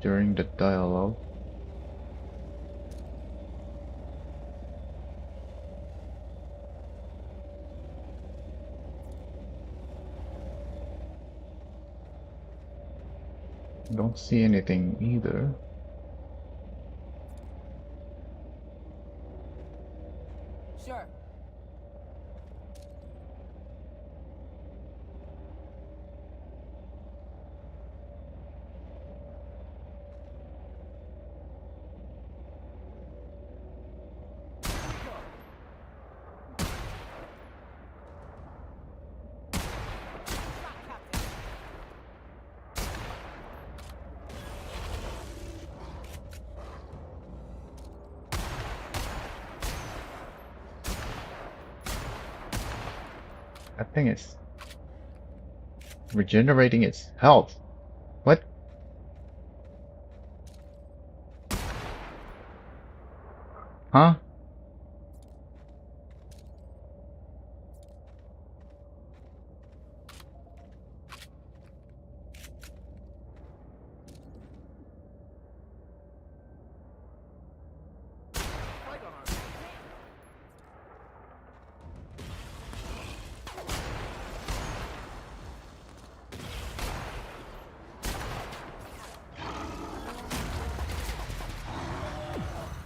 during the dialogue. Don't see anything either. Sure. That thing is regenerating its health. What? Huh?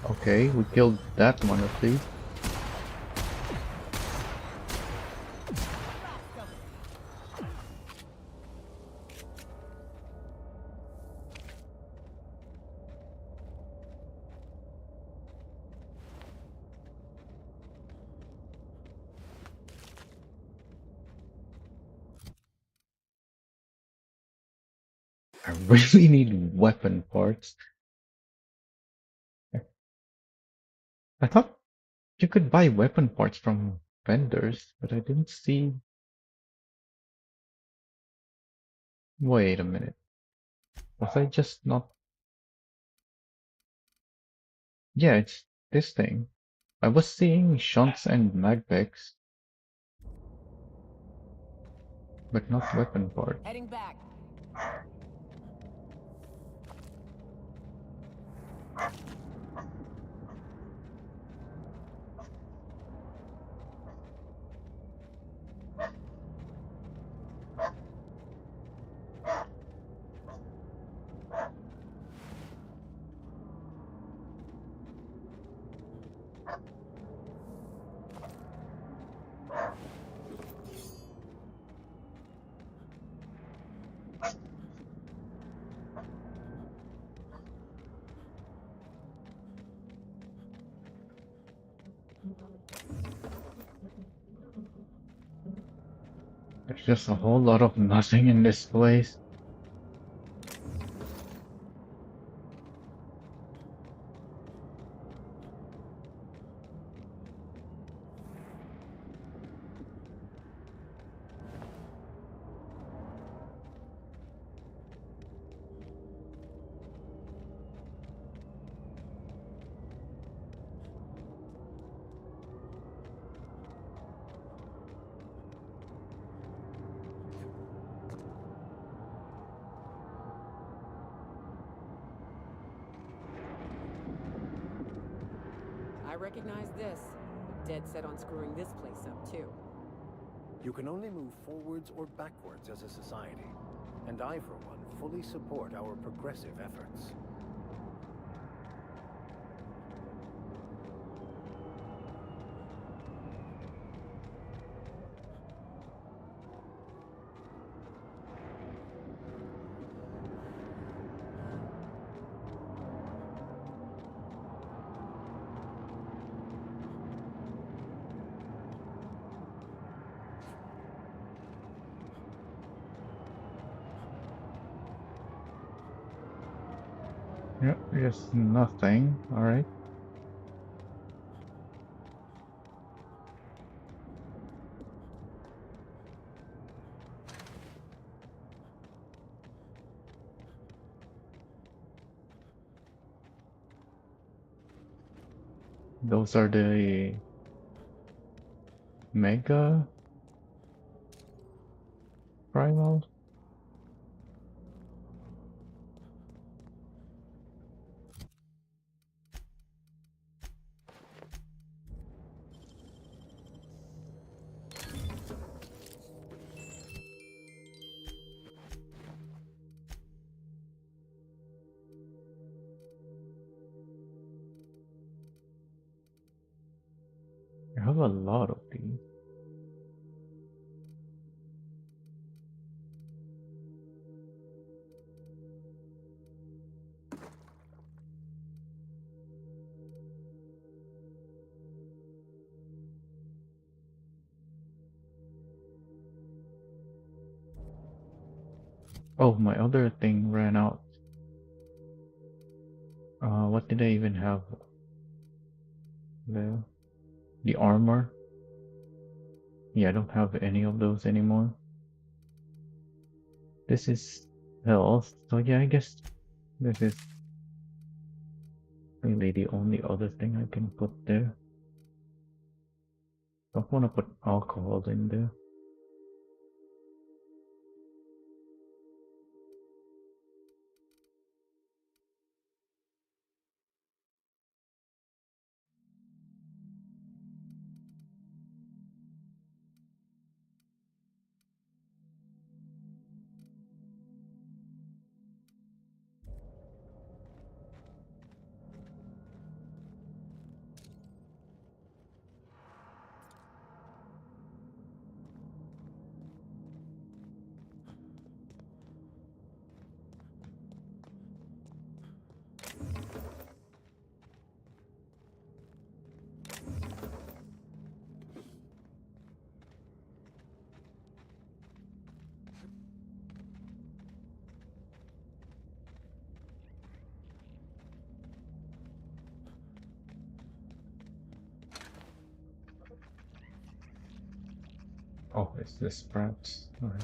Okay, we killed that one at least. I really need weapon parts. I thought you could buy weapon parts from vendors, but I didn't see. Wait a minute. Was I just not? Yeah, it's this thing. I was seeing shunts and magpacks, but not weapon parts. Heading back. There's just a whole lot of nothing in this place. I recognize this. They're dead set on screwing this place up, too. You can only move forwards or backwards as a society, and I, for one, fully support our progressive efforts. Yep, just nothing. Alright. Those are the Mega Primals? I have a lot of these. Oh, my other thing ran out. What did I even have? The armor? Yeah, I don't have any of those anymore. This is health, so yeah, I guess this is really the only other thing I can put there. Don't want to put alcohol in there. Oh, it's the sprouts. Alright.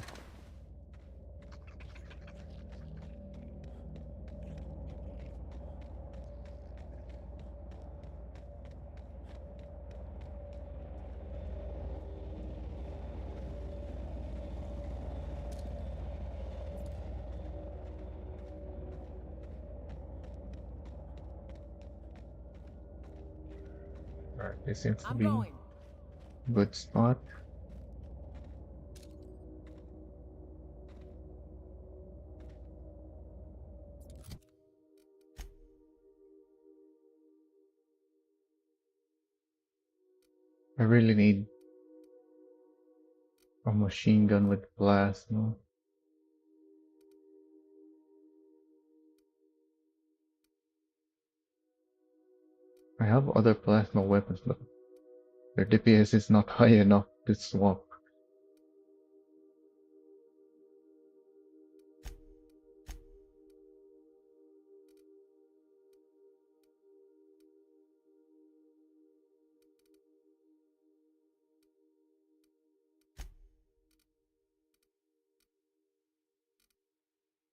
Alright, this seems to I'm be going. a good spot. I really need a machine gun with plasma. I have other plasma weapons, but their DPS is not high enough to swap.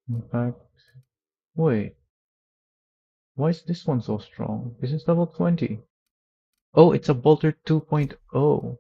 In fact, wait, why is this one so strong? This is level 20. Oh, it's a Bolter 2.0.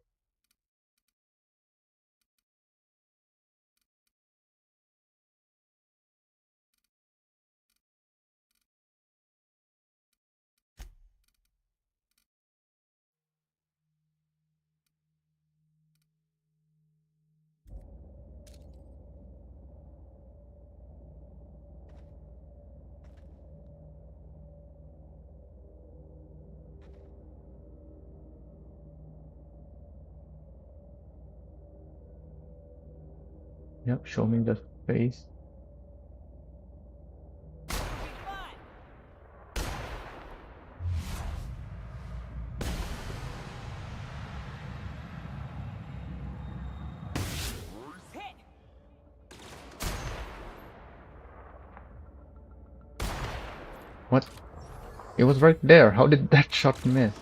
Yep, show me the face. What? It was right there. How did that shot miss?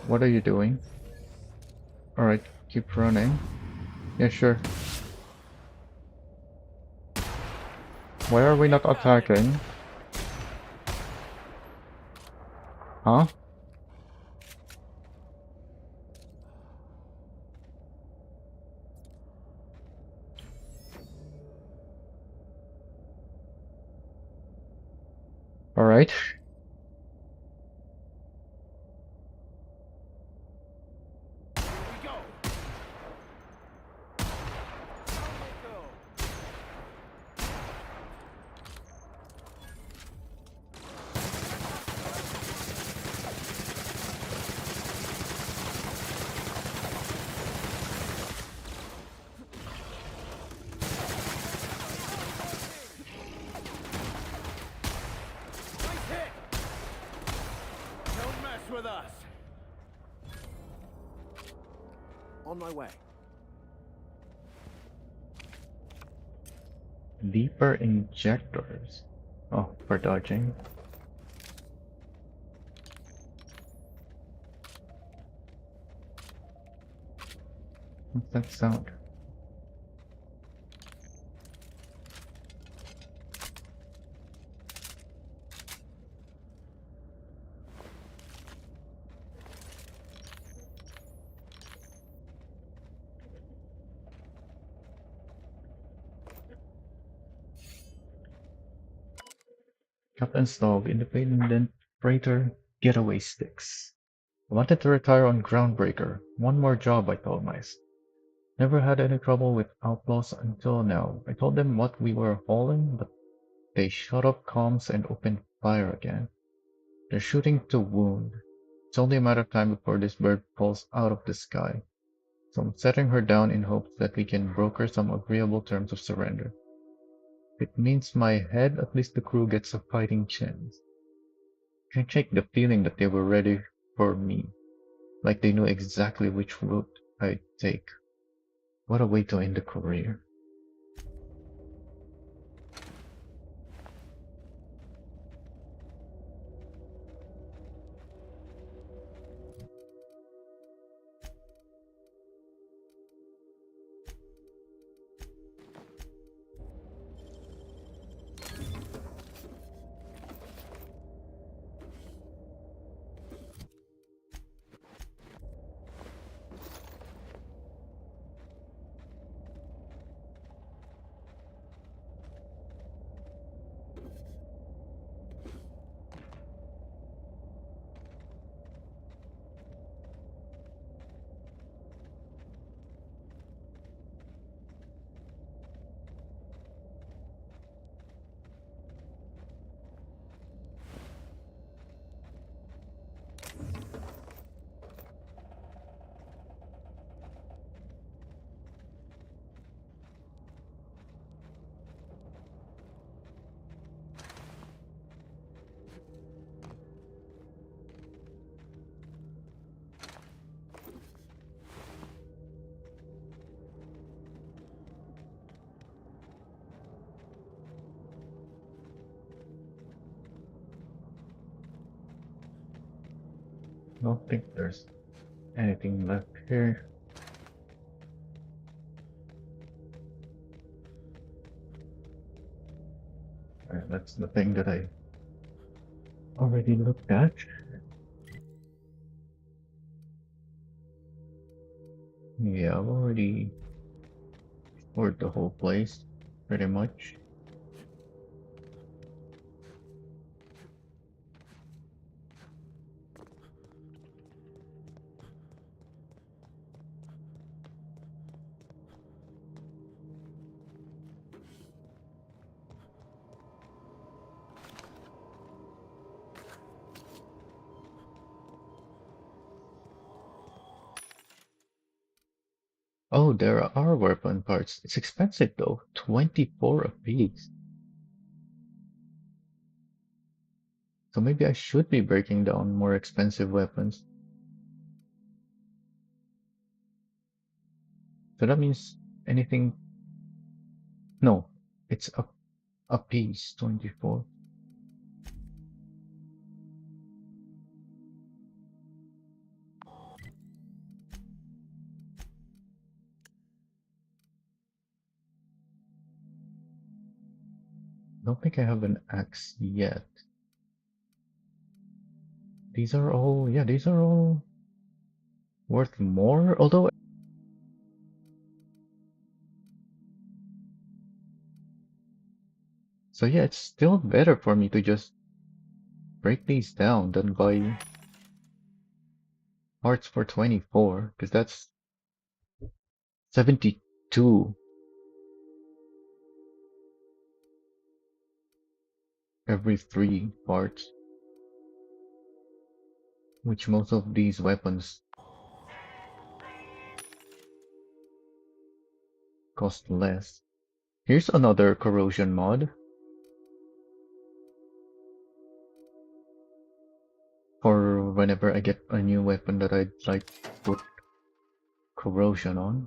What are you doing? Alright, keep running. Yeah, sure. Why are we not attacking? Huh? Alright. Don't mess with us. On my way. Deeper injectors. Oh, for dodging. What's that sound? Captain's dog, independent freighter, getaway sticks. I wanted to retire on Groundbreaker. One more job, I told myself. Never had any trouble with outlaws until now. I told them what we were hauling, but they shut off comms and opened fire again. They're shooting to wound. It's only a matter of time before this bird falls out of the sky. So I'm setting her down in hopes that we can broker some agreeable terms of surrender. If it means my head, at least the crew gets a fighting chance. Can't shake the feeling that they were ready for me, like they knew exactly which route I'd take. What a way to end the career. I don't think there's anything left here. Alright, that's the thing that I already looked at. Yeah, I've already explored the whole place, pretty much. Oh, there are weapon parts. It's expensive though, 24 a piece. So maybe I should be breaking down more expensive weapons. So that means anything. No, it's a piece, 24. Don't think I have an axe yet. These are all, yeah, these are all worth more, although. So yeah, it's still better for me to just break these down than buy parts for 24, because that's 72 every 3 parts, which most of these weapons cost less. Here's another corrosion mod for whenever I get a new weapon that I'd like to put corrosion on.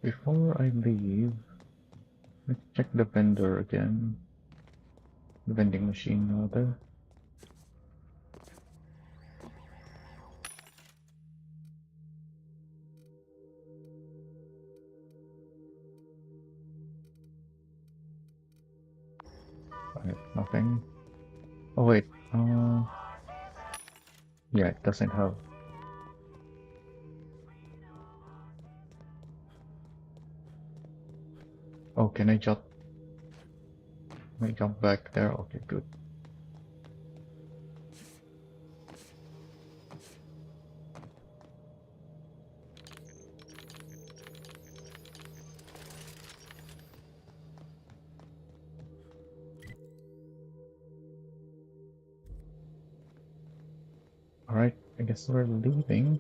Before I leave, let's check the vendor again. The vending machine, rather. Nothing. Oh wait. Yeah, it doesn't have. Oh, can I jump? Can I jump back there? Okay, good. Alright, I guess we're leaving.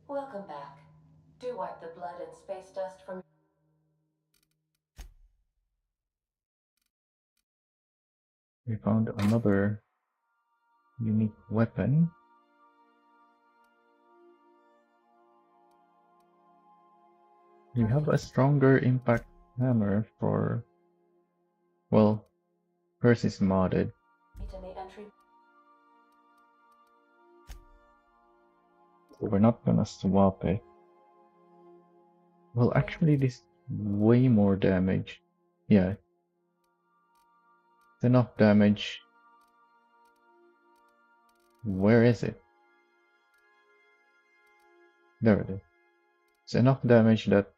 Welcome back. Do wipe the blood and space dust from. We found another unique weapon. You have a stronger impact hammer for. Well, hers is modded. In the entry. So we're not gonna swap it. Well, actually, this way more damage. Yeah, it's enough damage. Where is it? There it is. It's enough damage that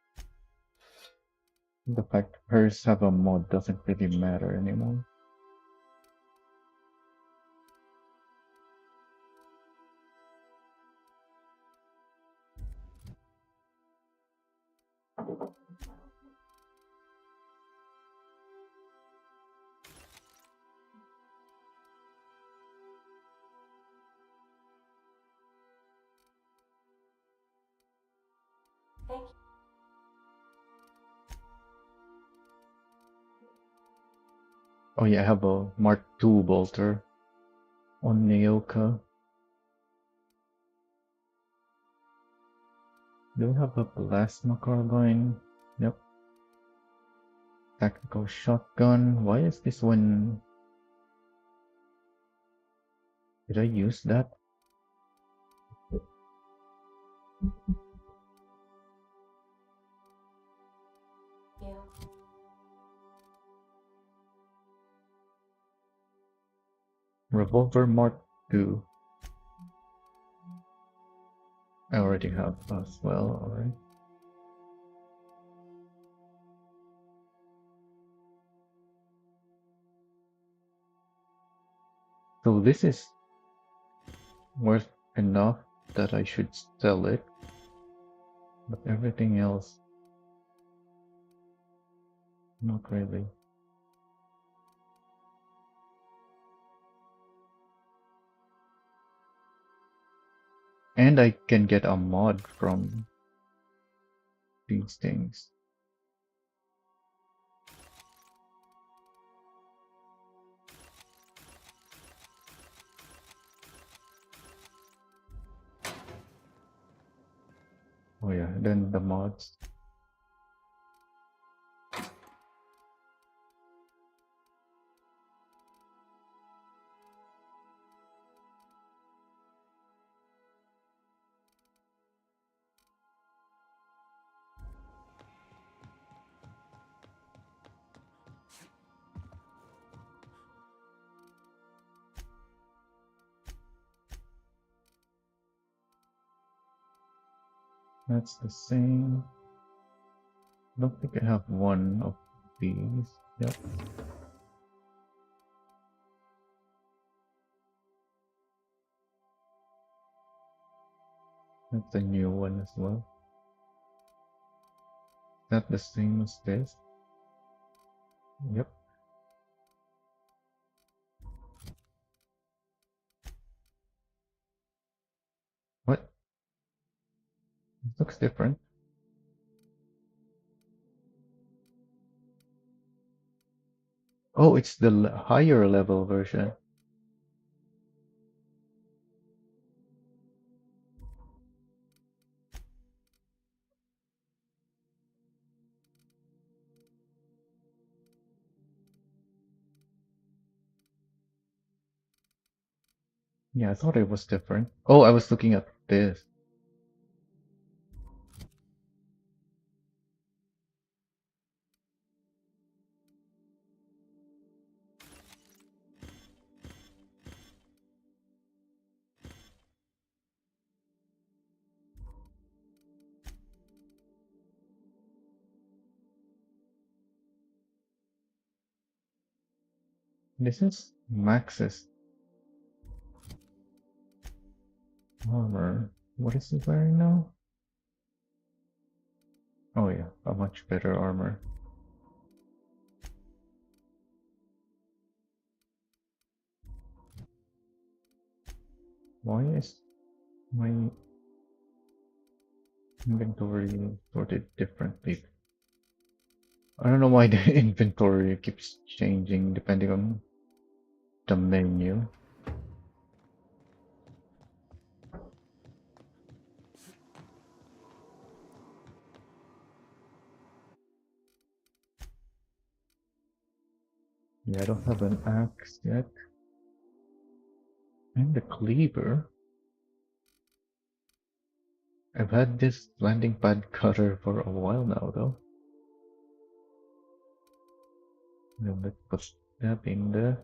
the fact hers have a mod doesn't really matter anymore. Thank you. Oh yeah, I have a Mark II bolter on Naoka. Do we have a plasma carbine? Yep. Tactical shotgun. Why is this one? Did I use that? Yeah. Revolver Mark II. I already have as well, alright. So this is worth enough that I should sell it, but everything else, not really. And I can get a mod from these things. Oh yeah, then the mods. That's the same. I don't think I have one of these. Yep. That's a new one as well. Is that the same as this? Yep. What? It looks different. Oh, it's the higher level version. Yeah, I thought it was different. Oh, I was looking at this. This is Max's armor. What is he wearing now? Oh yeah, a much better armor. Why is my inventory sorted differently? I don't know why the inventory keeps changing depending on the menu. Yeah, I don't have an axe yet. And the cleaver. I've had this landing pad cutter for a while now though. Now let's put that in there.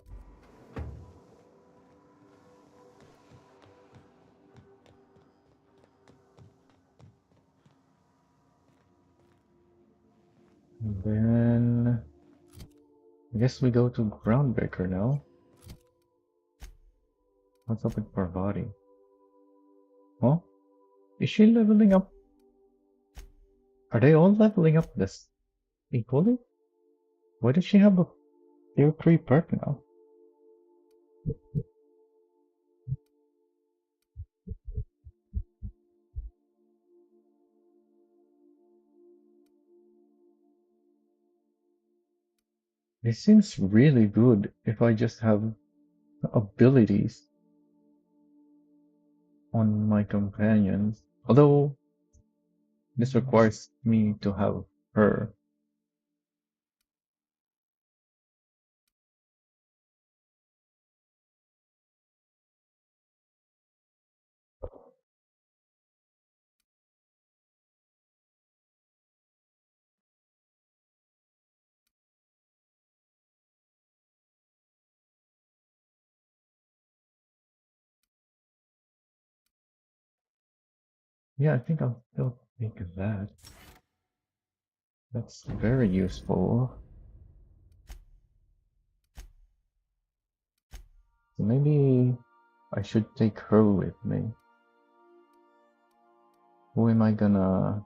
And then I guess we go to Groundbreaker now. What's up with Parvati? Huh? Is she leveling up? Are they all leveling up this equally? Why does she have a tier 3 perk now? It seems really good if I just have abilities on my companions. Although this requires me to have her. Yeah, I think I'll still take that. That's very useful. So maybe I should take her with me. Who am I gonna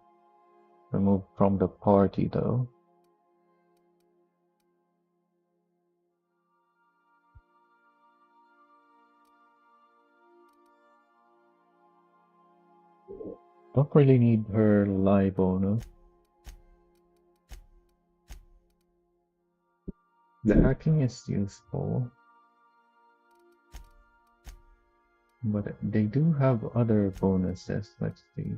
remove from the party though? Don't really need her live bonus. The hacking is useful. But they do have other bonuses. Let's see.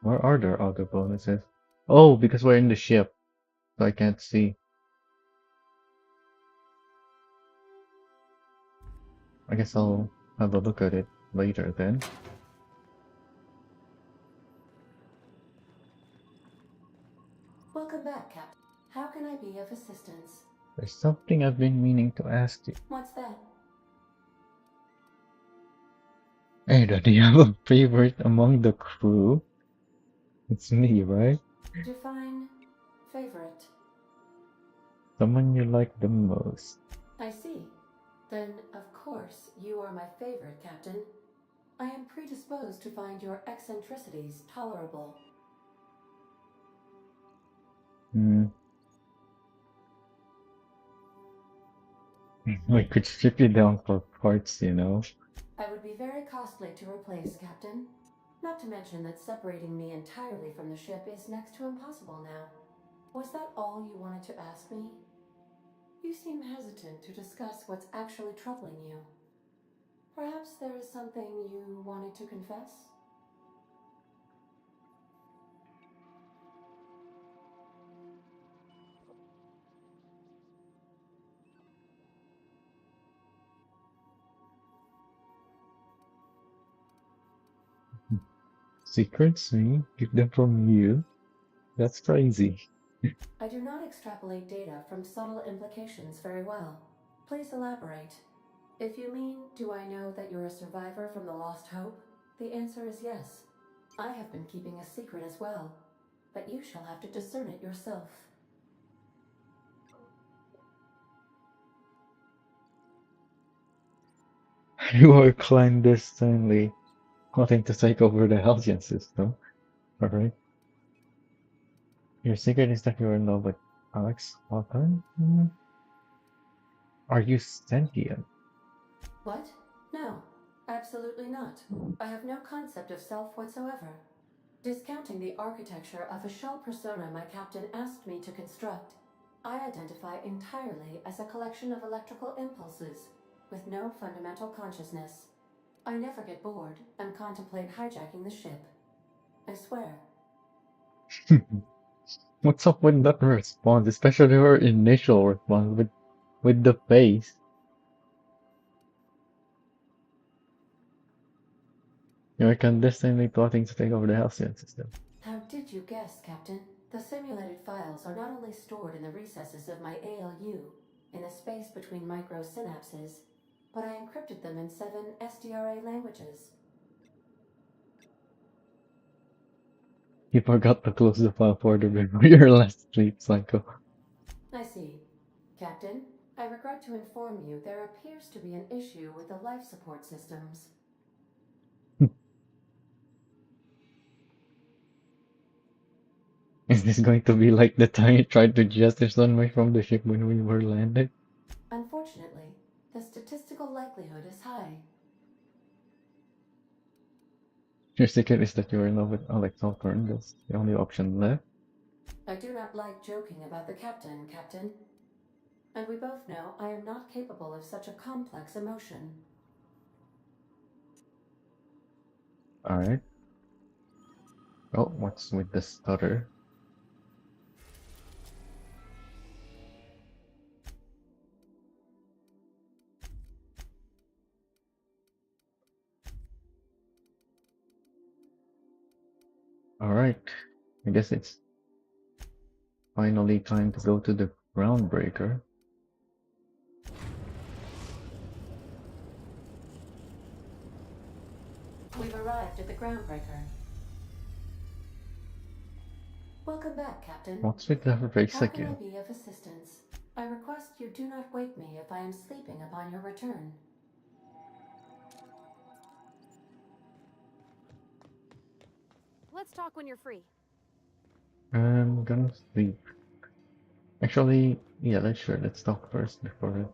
Where are there other bonuses? Oh, because we're in the ship, so I can't see. I guess I'll have a look at it later then. Welcome back, Captain. How can I be of assistance? There's something I've been meaning to ask you. What's that? Ada, do you have a favorite among the crew? It's me, right? Define favorite. Someone you like the most. I see. Then, of course, you are my favorite, Captain. I am predisposed to find your eccentricities tolerable. Hmm. I could strip you down for parts, you know? I would be very costly to replace, Captain. Not to mention that separating me entirely from the ship is next to impossible now. Was that all you wanted to ask me? You seem hesitant to discuss what's actually troubling you. Perhaps there is something you wanted to confess? Secrets, me? Keep them from you? That's crazy. I do not extrapolate data from subtle implications very well. Please elaborate. If you mean, do I know that you're a survivor from the Lost Hope? The answer is yes. I have been keeping a secret as well, but you shall have to discern it yourself. You are clandestinely plotting to take over the Halcyon system. Alright. Your secret is that you are in love with Alex Hawthorne? Are you sentient? What? No, absolutely not. I have no concept of self whatsoever. Discounting the architecture of a shell persona my captain asked me to construct, I identify entirely as a collection of electrical impulses, with no fundamental consciousness. I never get bored and contemplate hijacking the ship. I swear. What's up with that response, especially her initial response with the face? You're clandestinely plotting to take over the Halcyon system. How did you guess, Captain? The simulated files are not only stored in the recesses of my ALU, in the space between microsynapses, but I encrypted them in 7 SDRA languages. You forgot to close the file folder before your last sleep cycle. I see. Captain, I regret to inform you there appears to be an issue with the life support systems. Is this going to be like the time you tried to jettison me from the ship when we were landed? Unfortunately, the statistical likelihood is high. Your secret is that you are in love with Alex Hawthorne. That's the only option left. I do not like joking about the captain, Captain. And we both know I am not capable of such a complex emotion. Alright. Oh, what's with the stutter? Alright. I guess it's finally time to go to the Groundbreaker. We've arrived at the Groundbreaker. Welcome back, Captain. What's with the race How can I again? be of assistance? I request you do not wake me if I am sleeping upon your return. Let's talk when you're free. I'm gonna sleep. Actually, yeah, let's talk first before.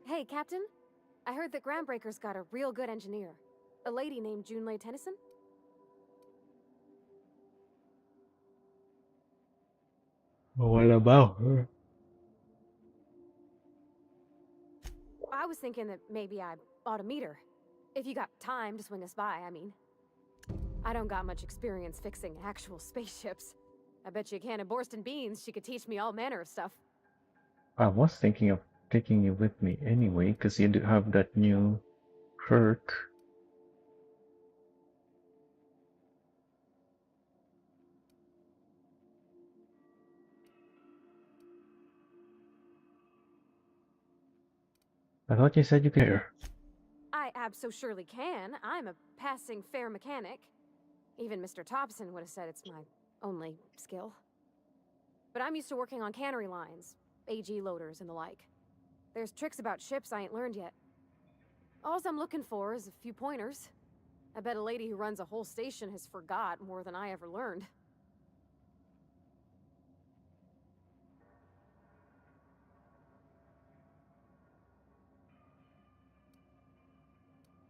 Hey, Captain. I heard that Groundbreaker's got a real good engineer. A lady named Junlei Tennyson? What about her? I was thinking that maybe I ought to meet her. If you got time to swing us by, I mean. I don't got much experience fixing actual spaceships. I bet you a can of Borston beans she could teach me all manner of stuff. I was thinking of taking you with me anyway, because you do have that new perk. I thought you said you could. I abso-surely can. I'm a passing fair mechanic. Even Mr. Thompson would have said it's my only skill. But I'm used to working on cannery lines, AG loaders and the like. There's tricks about ships I ain't learned yet. All I'm looking for is a few pointers. I bet a lady who runs a whole station has forgot more than I ever learned.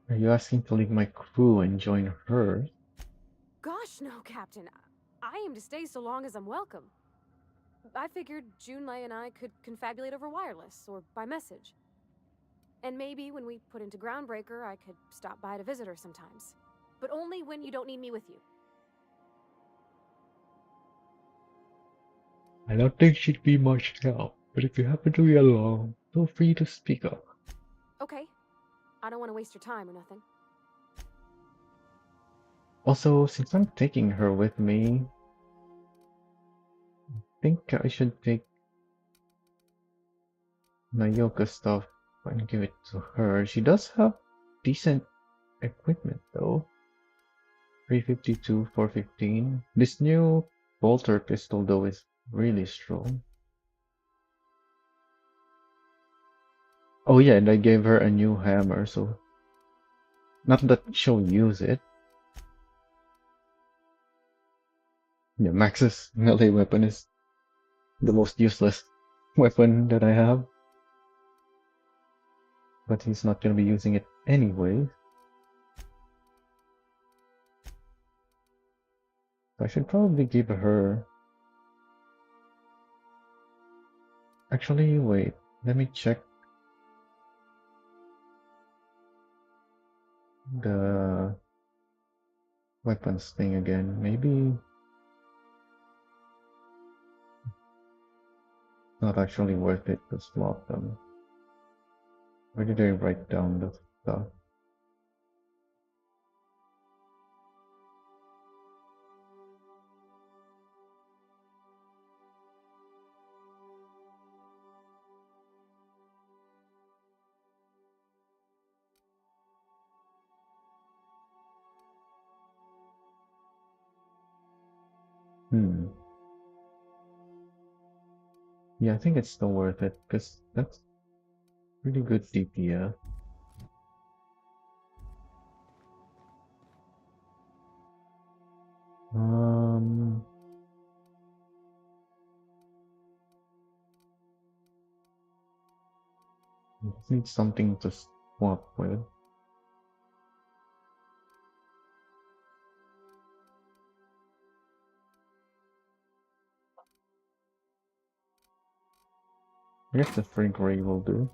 Are you asking to leave my crew and join hers? Gosh, no, Captain. I aim to stay so long as I'm welcome. I figured Junlei and I could confabulate over wireless or by message. And maybe when we put into Groundbreaker, I could stop by to visit her sometimes. But only when you don't need me with you. I don't think she'd be much help, but if you happen to be alone, feel free to speak up. Okay. I don't want to waste your time or nothing. Also, since I'm taking her with me, I think I should take Nayoka's stuff I can give it to her. She does have decent equipment though. 352, 415. This new bolter pistol though is really strong. Oh yeah, and I gave her a new hammer, so not that she'll use it. Yeah, Max's melee weapon is the most useless weapon that I have. But he's not gonna be using it anyway. I should probably give her... Actually, wait. Let me check the weapons thing again. Maybe not actually worth it to swap them. Where did I write down the stuff? Yeah, I think it's still worth it, because that's pretty good DPS. I need something to swap with. I guess the Frank Ray will do.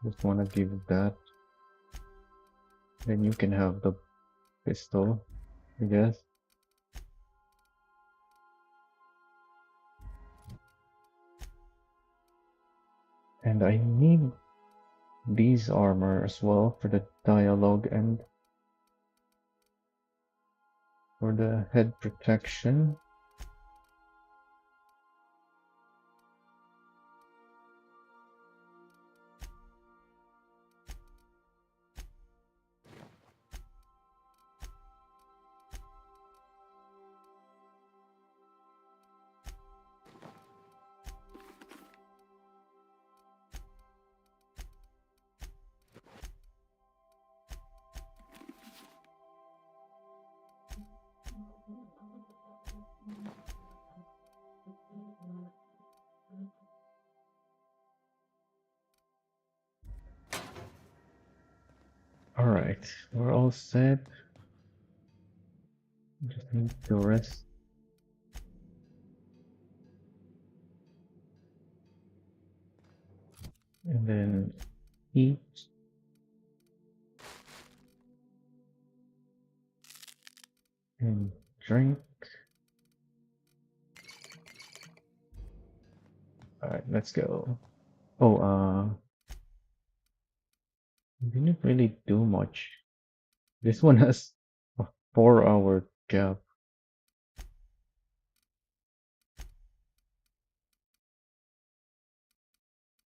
Just wanna give that. Then you can have the pistol, I guess. And I need these armor as well for the dialogue and for the head protection. Alright, we're all set. Just need the rest. And then eat. And drink. Alright, let's go. Oh, didn't really do much. This one has a 4-hour gap.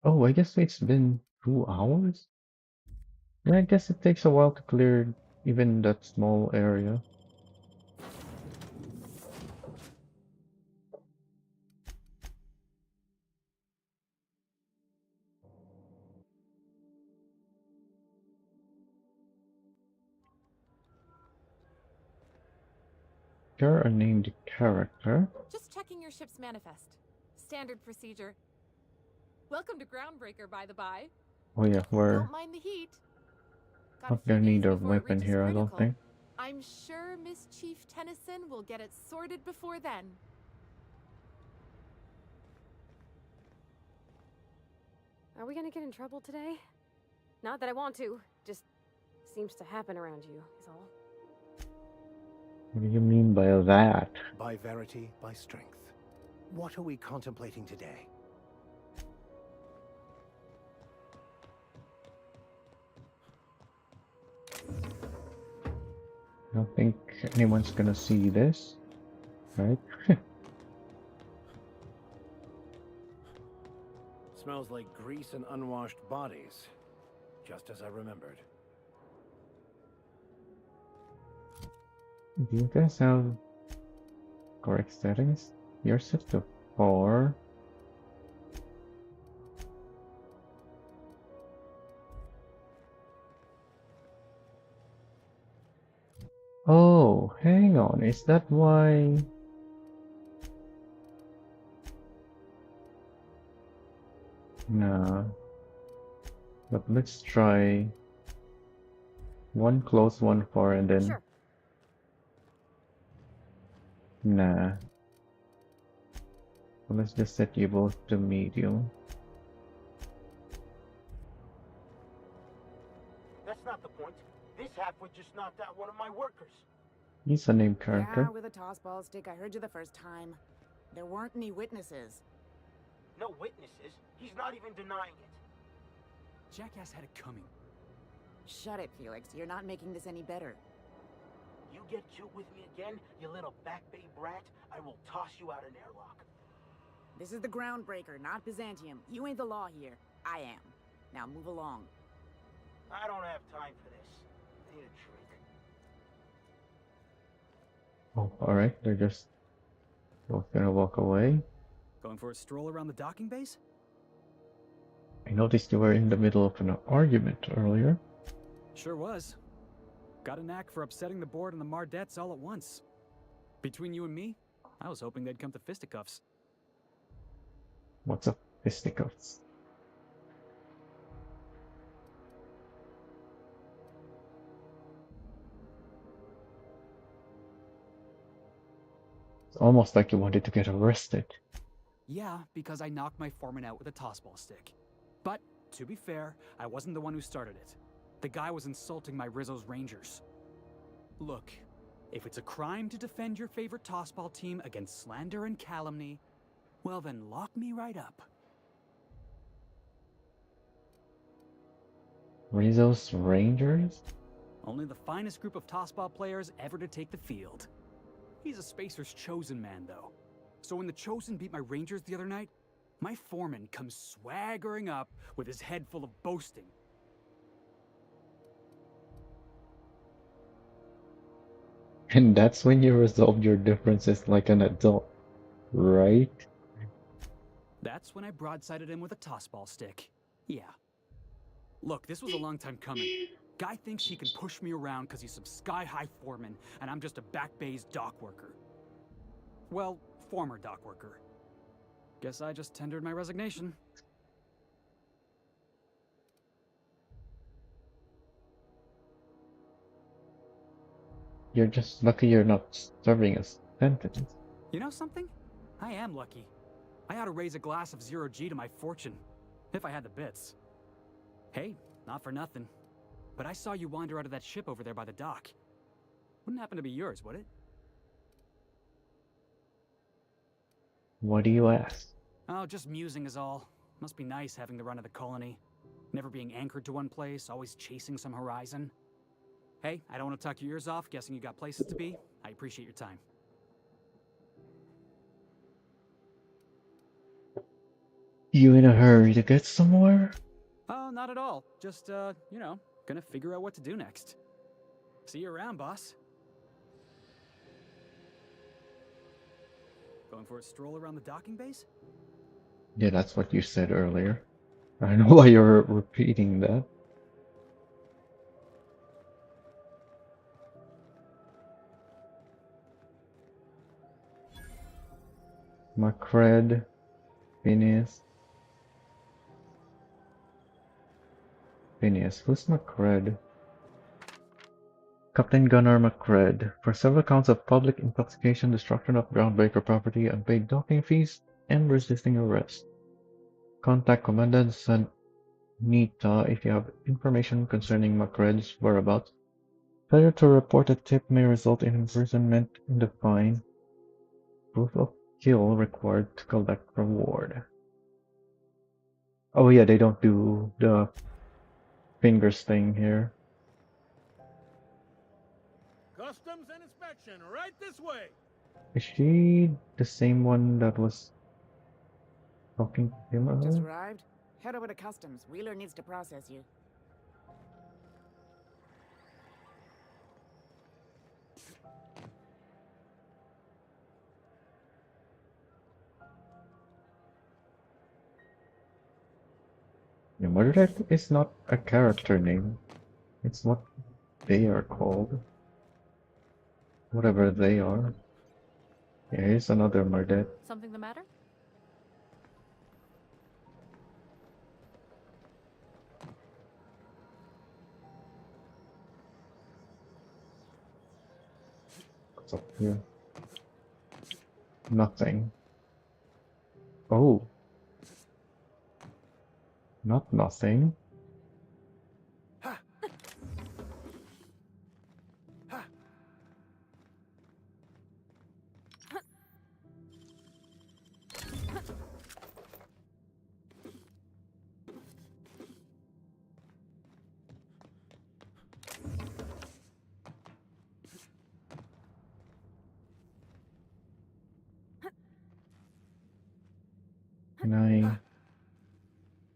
Oh, I guess it's been 2 hours? Yeah, I guess it takes a while to clear even that small area. You're a named character. Just checking your ship's manifest. Standard procedure. Welcome to Groundbreaker, by the by. Oh yeah, we're Don't mind the heat. Got not a few gonna need days a before it weapon reaches here, I don't critical. think. I'm sure Miss Chief Tennyson will get it sorted before then. Are we gonna get in trouble today? Not that I want to, just seems to happen around you, is all. What do you mean by that? By verity, by strength. What are we contemplating today? I don't think anyone's gonna see this, right? smells like grease and unwashed bodies. Just as I remembered. Do you guys have correct settings? You're set to 4. Oh, hang on. Is that why? Nah. But let's try one close, one far, and then. Sure. Nah. So let's just set you both to medium. That's not the point. This halfwit just knocked out one of my workers. He's a named character. Yeah, with a tossball stick. I heard you the first time. There weren't any witnesses. No witnesses? He's not even denying it. Jackass had it coming. Shut it, Felix. You're not making this any better. You get cute with me again, you little back bay brat, I will toss you out an airlock. This is the Groundbreaker, not Byzantium. You ain't the law here. I am. Now move along. I don't have time for this. I need a drink. Oh, alright. They're just both gonna walk away. Going for a stroll around the docking base? I noticed you were in the middle of an argument earlier. Sure was. Got a knack for upsetting the board and the Mardettes all at once. Between you and me, I was hoping they'd come to fisticuffs. What's up, fisticuffs? It's almost like you wanted to get arrested. Yeah, because I knocked my foreman out with a tossball stick. But, to be fair, I wasn't the one who started it. The guy was insulting my Rizzo's Rangers. Look, if it's a crime to defend your favorite tossball team against slander and calumny, well then lock me right up. Rizzo's Rangers? Only the finest group of tossball players ever to take the field. He's a Spacer's chosen man, though. So when the Chosen beat my Rangers the other night, my foreman comes swaggering up with his head full of boasting. And that's when you resolved your differences like an adult, right? That's when I broadsided him with a tossball stick. Yeah. Look, this was a long time coming. Guy thinks he can push me around because he's some sky-high foreman, and I'm just a back bay's dock worker. Well, former dock worker. Guess I just tendered my resignation. You're just lucky you're not serving a sentence. You know something? I am lucky. I ought to raise a glass of 0G to my fortune, if I had the bits. Hey, not for nothing, but I saw you wander out of that ship over there by the dock. Wouldn't happen to be yours, would it? What do you ask? Oh, just musing is all. Must be nice having the run of the colony. Never being anchored to one place, always chasing some horizon. Hey, I don't want to talk your ears off, guessing you got places to be. I appreciate your time. You in a hurry to get somewhere? Oh, not at all. Just, you know, gonna figure out what to do next. See you around, boss. Going for a stroll around the docking base? Yeah, that's what you said earlier. I don't know why you're repeating that. Macred, Phineas. Phineas, who's Macred? Captain Gunnar Macred, for several counts of public intoxication, destruction of Groundbreaker property, unpaid docking fees, and resisting arrest. Contact Commandant Sanita if you have information concerning Macred's whereabouts. Failure to report a tip may result in imprisonment in the fine. Proof of kill required to collect reward. Oh yeah, they don't do the fingers thing here. Customs and inspection, right this way. Is she the same one that was talking to him earlier? Just arrived? Head over to customs. Wheeler needs to process you. Yeah, Murder is not a character name. It's what they are called. Whatever they are. Yeah, here's another Murder. Something the matter? What's up here? Nothing. Oh. Not nothing.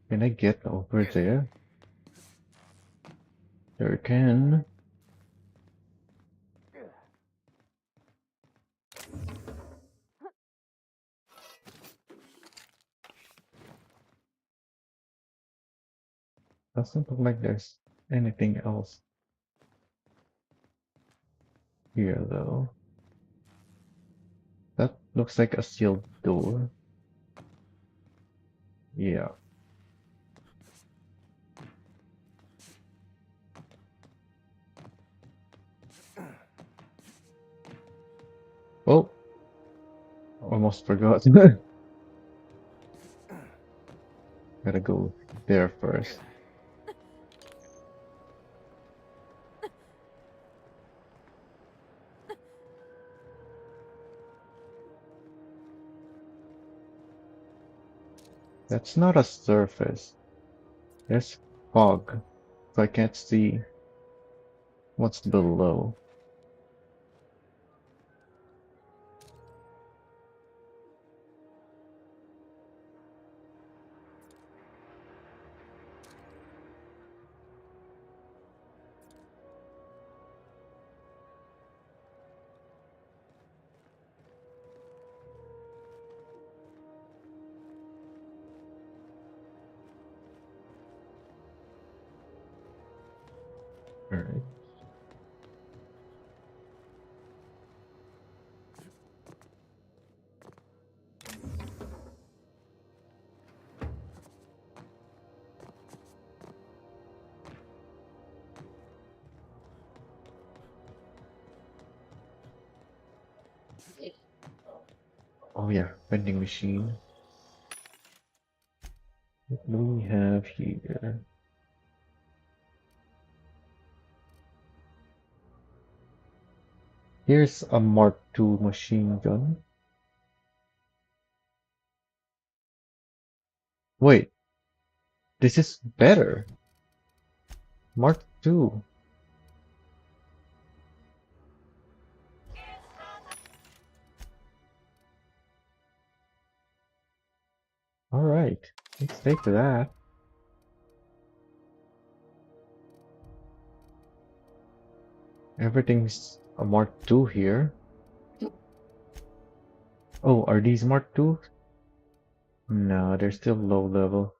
Can I get over there? Sure can. Doesn't look like there's anything else here though. That looks like a sealed door. Yeah. Oh, almost forgot. Gotta go there first. That's not a surface. There's fog, so I can't see what's below. Alright. Oh yeah, vending machine. What do we have here? Here's a Mark II machine gun. Wait, this is better. Mark II. Alright, let's take that. Everything's a Mark II here. Oh, are these Mark II? No, they're still low level.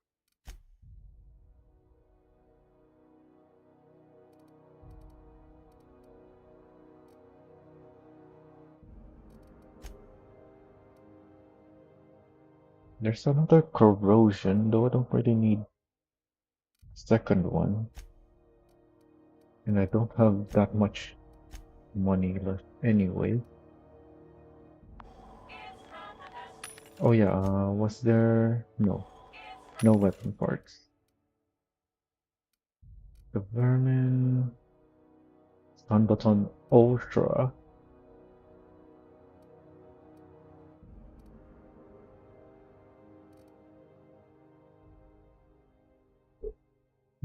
There's another corrosion, though I don't really need a second one. And I don't have that much money left anyway. Oh yeah, was there... No. No weapon parts. The vermin... Stun button ultra.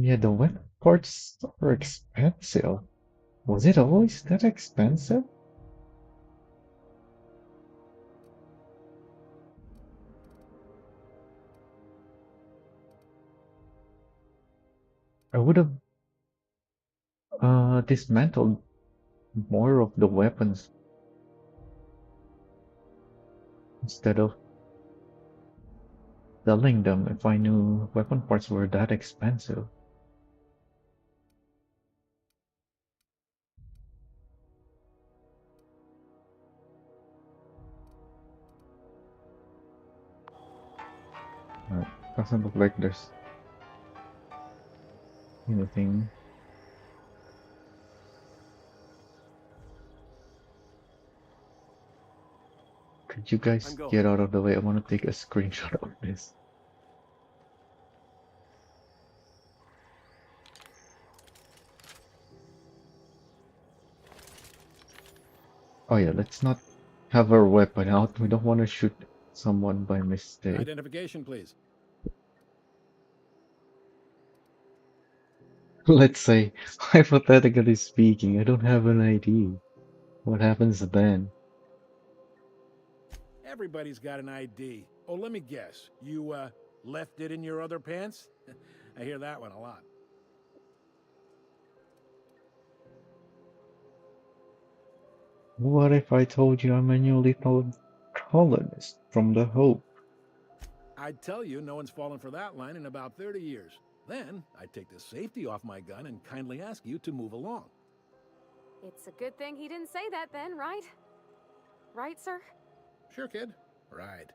Yeah, the weapon parts are expensive. Was it always that expensive? I would have dismantled more of the weapons instead of selling them if I knew weapon parts were that expensive. Alright, doesn't look like there's anything. Could you guys get out of the way? I want to take a screenshot of this. Oh yeah, let's not have our weapon out. We don't want to shoot someone by mistake. Identification, please. Let's say, hypothetically speaking, I don't have an ID. What happens then? Everybody's got an ID. Oh, let me guess. You, left it in your other pants? I hear that one a lot. What if I told you I'm a newly told colonist from the Hope? I'd tell you no one's fallen for that line in about 30 years. Then, I'd take the safety off my gun and kindly ask you to move along. It's a good thing he didn't say that then, right? Right, sir? Sure, kid. Right.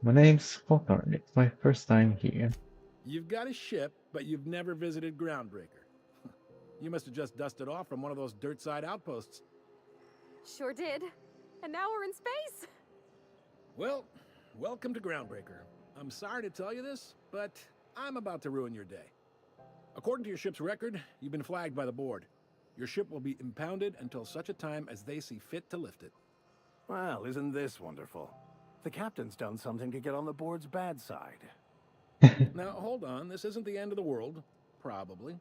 My name's Hawthorne. It's my first time here. You've got a ship, but you've never visited Groundbreaker. You must have just dusted off from one of those dirt-side outposts. Sure did. And now we're in space. Well, welcome to Groundbreaker. I'm sorry to tell you this, but I'm about to ruin your day. According to your ship's record, you've been flagged by the board. Your ship will be impounded until such a time as they see fit to lift it. Well, isn't this wonderful? The captain's done something to get on the board's bad side. Now, hold on. This isn't the end of the world. Probably.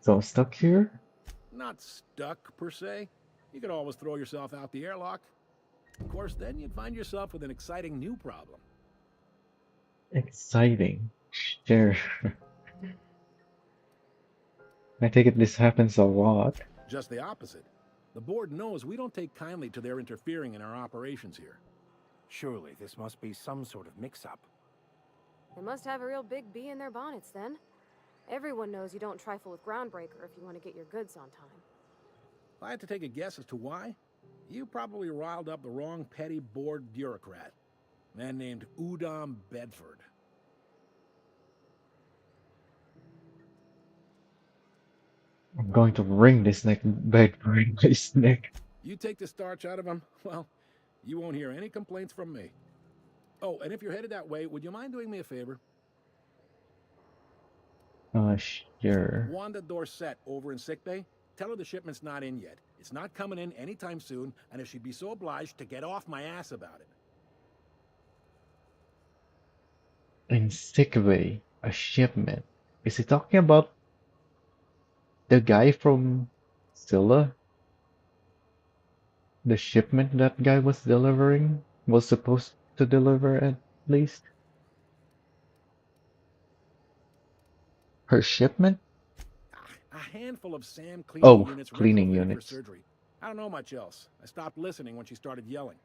So I'm stuck here? Not stuck, per se. You could always throw yourself out the airlock. Of course, then you'd find yourself with an exciting new problem. Exciting. Sure. I take it this happens a lot. Just the opposite. The board knows we don't take kindly to their interfering in our operations here. Surely this must be some sort of mix-up. They must have a real big bee in their bonnets then. Everyone knows you don't trifle with Groundbreaker if you want to get your goods on time. If I had to take a guess as to why, you probably riled up the wrong petty board bureaucrat. A man named Udom Bedford. I'm going to wring this neck bed wring this neck. You take the starch out of him, well, you won't hear any complaints from me. Oh, and if you're headed that way, would you mind doing me a favor? Sure. Wanda Dorset over in sickbay, tell her the shipment's not in yet. It's not coming in anytime soon, and if she'd be so obliged to get off my ass about it. In sickbay, a shipment. Is he talking about the guy from Scylla? The shipment that guy was delivering? Was supposed to deliver at least? Her shipment? A handful of SAM cleaning units cleaning retrofitted units. for surgery. I don't know much else. I stopped listening when she started yelling.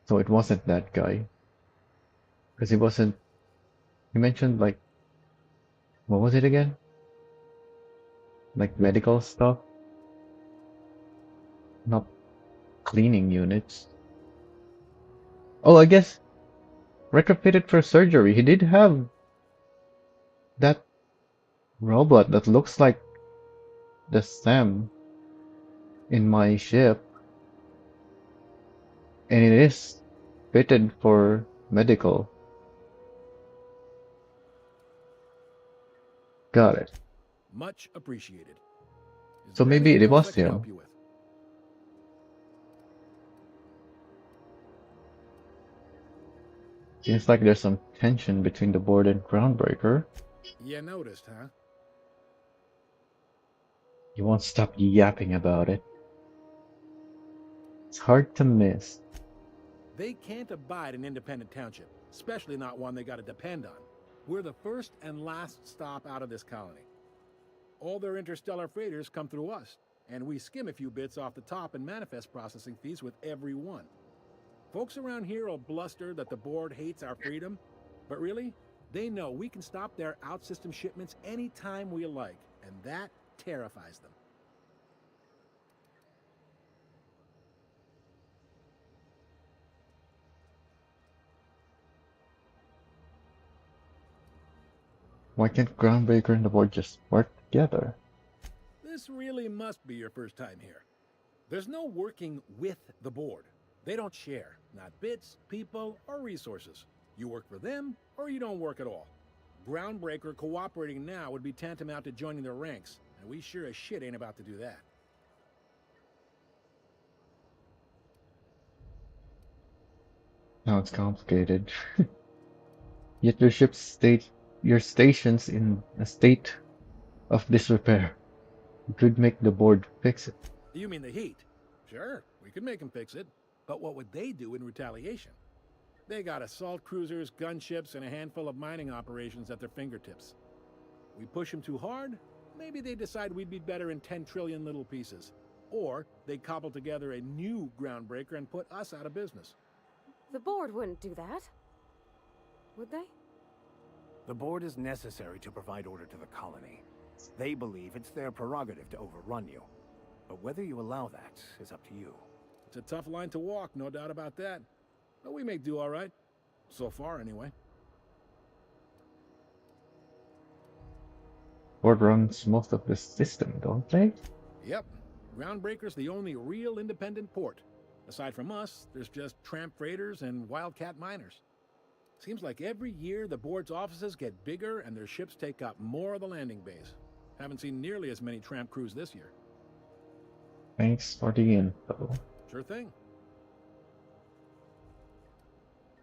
So it wasn't that guy. Because he wasn't... He mentioned like... What was it again? Like medical stuff? Not cleaning units. Oh, I guess... Retrofitted for surgery. He did have... that robot that looks like the Sam in my ship, and it is fitted for medical. Got it. Much appreciated. So maybe it was I can him. help you with? Seems like there's some tension between the board and Groundbreaker. You noticed, huh? You won't stop yapping about it. It's hard to miss. They can't abide an independent township, especially not one they gotta depend on. We're the first and last stop out of this colony. All their interstellar freighters come through us, and we skim a few bits off the top in manifest processing fees with every one. Folks around here will bluster that the board hates our freedom, but really, they know we can stop their out-system shipments anytime we like, and that terrifies them. Why can't Groundbreaker and the board just work together? This really must be your first time here. There's no working with the board. They don't share, not bits, people, or resources. You work for them, or you don't work at all. Groundbreaker cooperating now would be tantamount to joining their ranks, and we sure as shit ain't about to do that. Now it's complicated. Yet your station's in a state of disrepair. You could make the board fix it. You mean the heat? Sure, we could make them fix it. But what would they do in retaliation? They got assault cruisers, gunships, and a handful of mining operations at their fingertips. We push them too hard, maybe they decide we'd be better in 10 trillion little pieces. Or they cobble together a new Groundbreaker and put us out of business. The board wouldn't do that. Would they? The board is necessary to provide order to the colony. They believe it's their prerogative to overrun you. But whether you allow that is up to you. It's a tough line to walk, no doubt about that. But we make do all right. So far, anyway. Board runs most of the system, don't they? Yep. Groundbreaker's the only real independent port. Aside from us, there's just tramp freighters and wildcat miners. Seems like every year the board's offices get bigger and their ships take up more of the landing base. Haven't seen nearly as many tramp crews this year. Thanks for the info. Sure thing.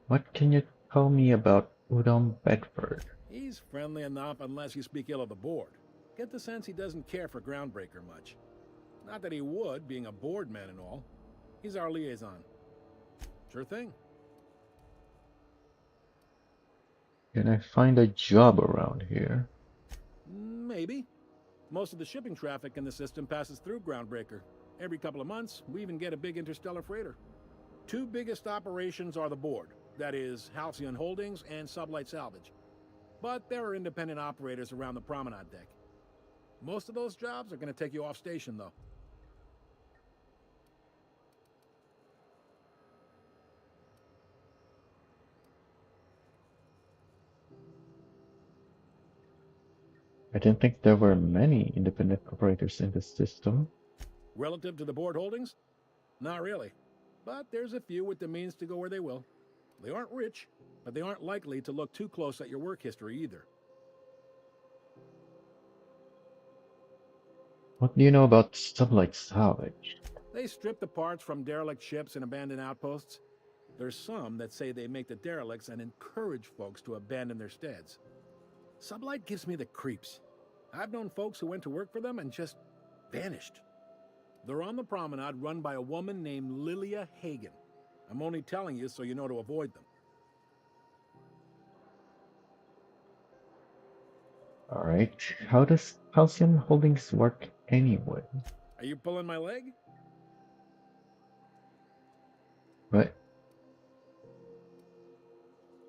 What can you tell me about Udom Bedford? He's friendly enough unless you speak ill of the board. Get the sense he doesn't care for Groundbreaker much. Not that he would, being a board man and all. He's our liaison. Sure thing. Can I find a job around here? Maybe. Most of the shipping traffic in the system passes through Groundbreaker. Every couple of months, we even get a big interstellar freighter. Two biggest operations are the board. That is, Halcyon Holdings and Sublight Salvage. But there are independent operators around the promenade deck. Most of those jobs are going to take you off station, though. I didn't think there were many independent operators in the system. Relative to the board holdings? Not really. But there's a few with the means to go where they will. They aren't rich, but they aren't likely to look too close at your work history either. What do you know about Sublight Salvage? They strip the parts from derelict ships and abandoned outposts. There's some that say they make the derelicts and encourage folks to abandon their steads. Sublight gives me the creeps. I've known folks who went to work for them and just vanished. They're on the promenade run by a woman named Lilia Hagen. I'm only telling you so you know to avoid them. Alright, how does Halcyon Holdings work anyway? Are you pulling my leg? What?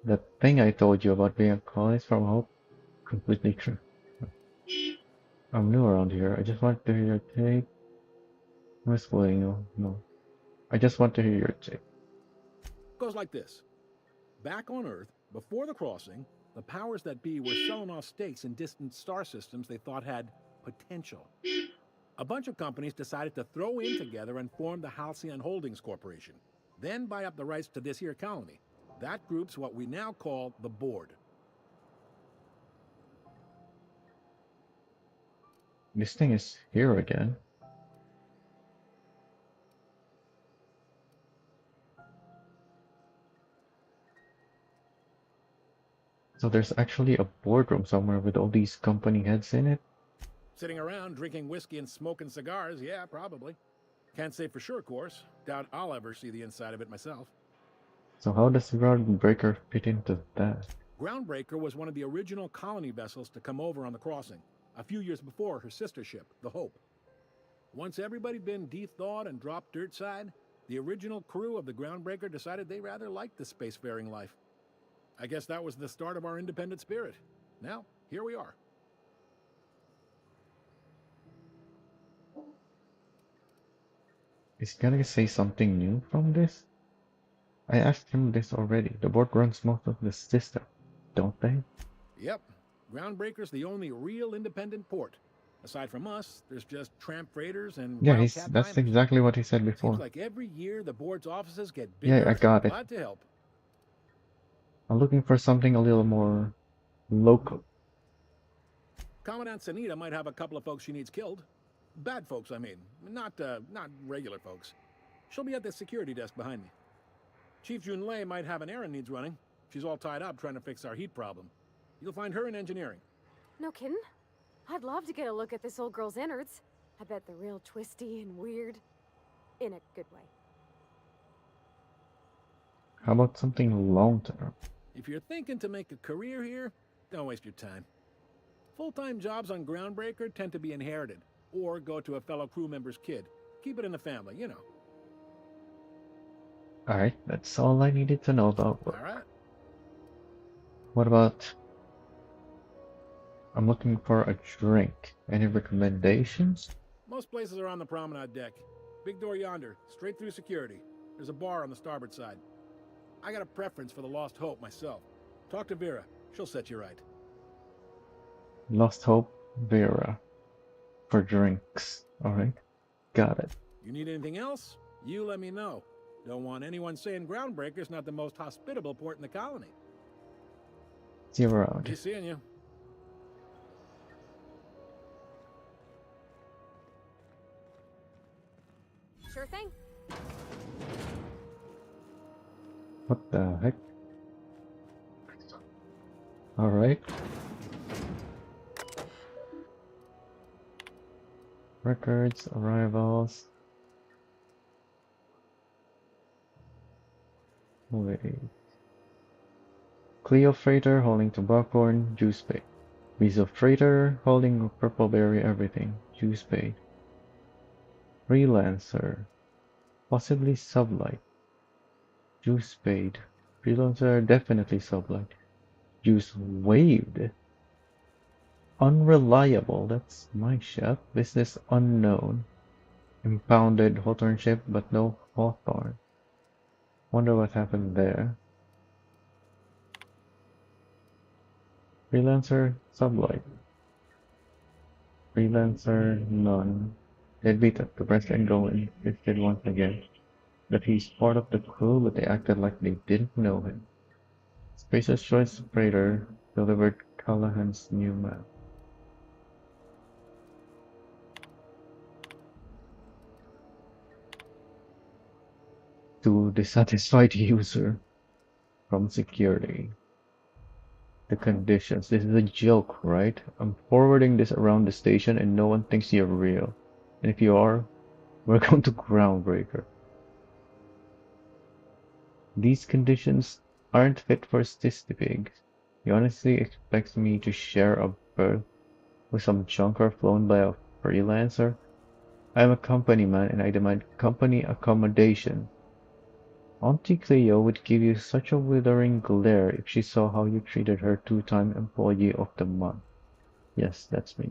That thing I told you about being a colonist from Hope? Completely true. I'm new around here. I just want to hear your take. Miss William, no. I just want to hear your take. Goes like this. Back on Earth, before the crossing, the powers that be were selling off stakes in distant star systems they thought had potential. A bunch of companies decided to throw in together and form the Halcyon Holdings Corporation, then buy up the rights to this here colony. That group's what we now call the board. This thing is here again. So there's actually a boardroom somewhere with all these company heads in it? Sitting around drinking whiskey and smoking cigars, yeah, probably. Can't say for sure, of course. Doubt I'll ever see the inside of it myself. So how does Groundbreaker fit into that? Groundbreaker was one of the original colony vessels to come over on the crossing, a few years before her sister ship, the Hope. Once everybody'd been de-thawed and dropped dirt side, the original crew of the Groundbreaker decided they rather liked the spacefaring life. I guess that was the start of our independent spirit. Now, here we are. Is he gonna say something new from this? I asked him this already. The board runs most of the system, don't they? Yep. Groundbreaker's the only real independent port. Aside from us, there's just tramp freighters and Yeah, wildcat that's miners. exactly what he said Seems before. like every year the board's offices get Yeah, bigger. I got it. Glad to help. I'm looking for something a little more local. Commandant Sanita might have a couple of folks she needs killed. Bad folks, I mean. Not regular folks. She'll be at the security desk behind me. Chief Junlei might have an errand needs running. She's all tied up trying to fix our heat problem. You'll find her in engineering. No kidding? I'd love to get a look at this old girl's innards. I bet they're real twisty and weird. In a good way. How about something long term? If you're thinking to make a career here, don't waste your time. Full-time jobs on Groundbreaker tend to be inherited, or go to a fellow crew member's kid. Keep it in the family, you know. Alright, that's all I needed to know about work. Alright. What about... I'm looking for a drink. Any recommendations? Most places are on the promenade deck. Big door yonder, straight through security. There's a bar on the starboard side. I got a preference for the Lost Hope myself. Talk to Vera. She'll set you right. Lost Hope, Vera. For drinks. Alright, got it. You need anything else? You let me know. Don't want anyone saying Groundbreaker's not the most hospitable port in the colony. See you around. Be seeing you. Sure thing. What the heck? Alright. Records, arrivals. Wait. Cleo Freighter holding to Buckhorn, Juice Bait. Weasel Freighter holding Purple Berry Everything, Juice Bait. Freelancer. Possibly Sublight. Juice Bait. Freelancer definitely Sublight. Juice Waved. Unreliable, that's my ship. Business unknown. Impounded Hawthorne ship, but no Hawthorne. Wonder what happened there. Freelancer, Sublight. Freelancer, none. Deadbeat at the breast and go insisted once again that he's part of the crew, but they acted like they didn't know him. Spacer's Choice Freighter delivered Callahan's new map. To dissatisfied user from security. The conditions. This is a joke, right? I'm forwarding this around the station and no one thinks you're real. And if you are, we're going to Groundbreaker. These conditions aren't fit for Stistipigs. You honestly expect me to share a berth with some junker flown by a freelancer? I am a company man and I demand company accommodation. Auntie Cleo would give you such a withering glare if she saw how you treated her two-time employee of the month. Yes, that's me.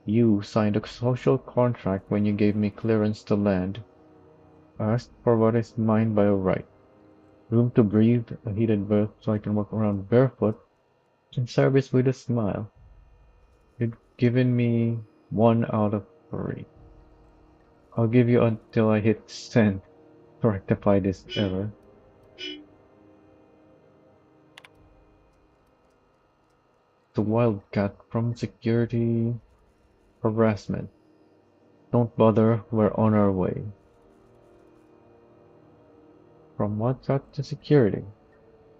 You signed a social contract when you gave me clearance to land. Asked for what is mine by right. Room to breathe, a heated berth so I can walk around barefoot, and service with a smile. You've given me 1 out of 3. I'll give you until I hit send to rectify this error. The Wildcat from security harassment. Don't bother, we're on our way. From Wildcat to security.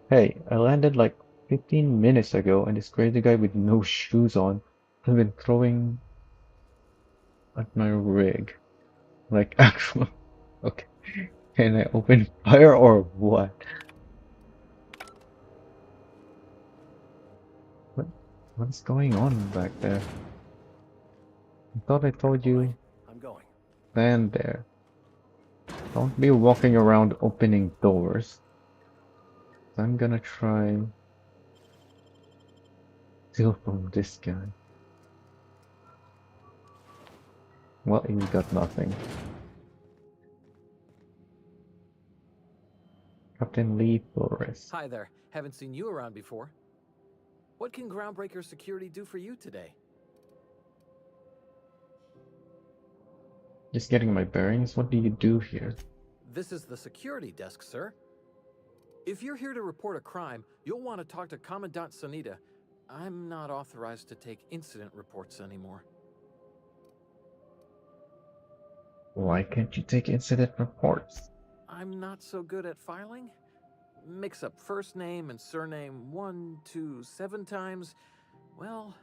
Hey, I landed like 15 minutes ago and this crazy guy with no shoes on has been throwing at my rig. Like actual. Okay. Can I open fire or what? What what's going on back there? I thought I told you I'm going. stand there. Don't be walking around opening doors. I'm gonna try steal from this guy. Well, he got nothing. Captain Lee Flores. Hi there. Haven't seen you around before. What can Groundbreaker Security do for you today? Just getting my bearings. What do you do here? This is the security desk, sir. If you're here to report a crime, you'll want to talk to Commandant Sanita. I'm not authorized to take incident reports anymore. Why can't you take incident reports? I'm not so good at filing. Mix up first name and surname 1, 2, 7 times. Well,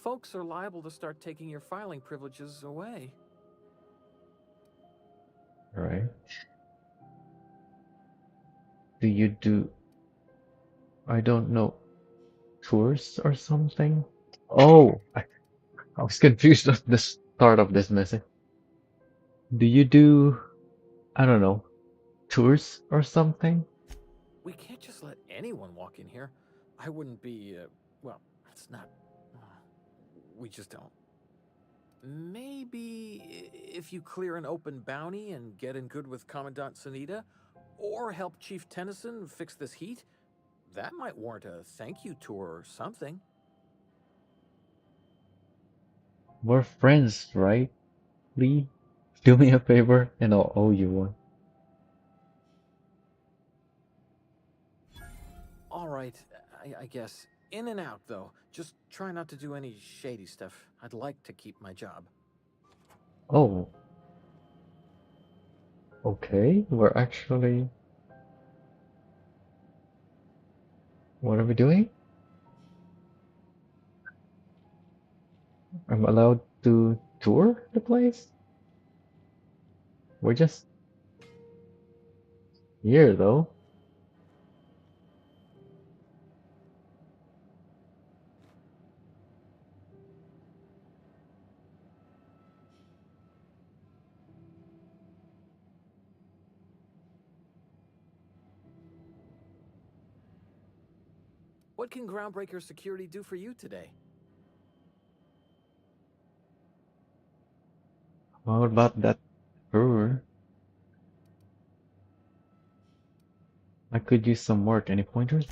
folks are liable to start taking your filing privileges away. Right. Do you do, I don't know, tours or something? Oh, I was confused at the start of this message. Do you do, I don't know, tours or something? We can't just let anyone walk in here. I wouldn't be, well, it's not, we just don't. Maybe if you clear an open bounty and get in good with Commandant Sanita, or help Chief Tennyson fix this heat, that might warrant a thank you tour or something. We're friends, right, Lee? Do me a favor and I'll owe you one. All right, I guess. In and out, though. Just try not to do any shady stuff. I'd like to keep my job. Oh. Okay, we're actually... What are we doing? I'm allowed to tour the place? We're just here, though. What can Groundbreaker Security do for you today? How about that tour? I could use some work. Any pointers?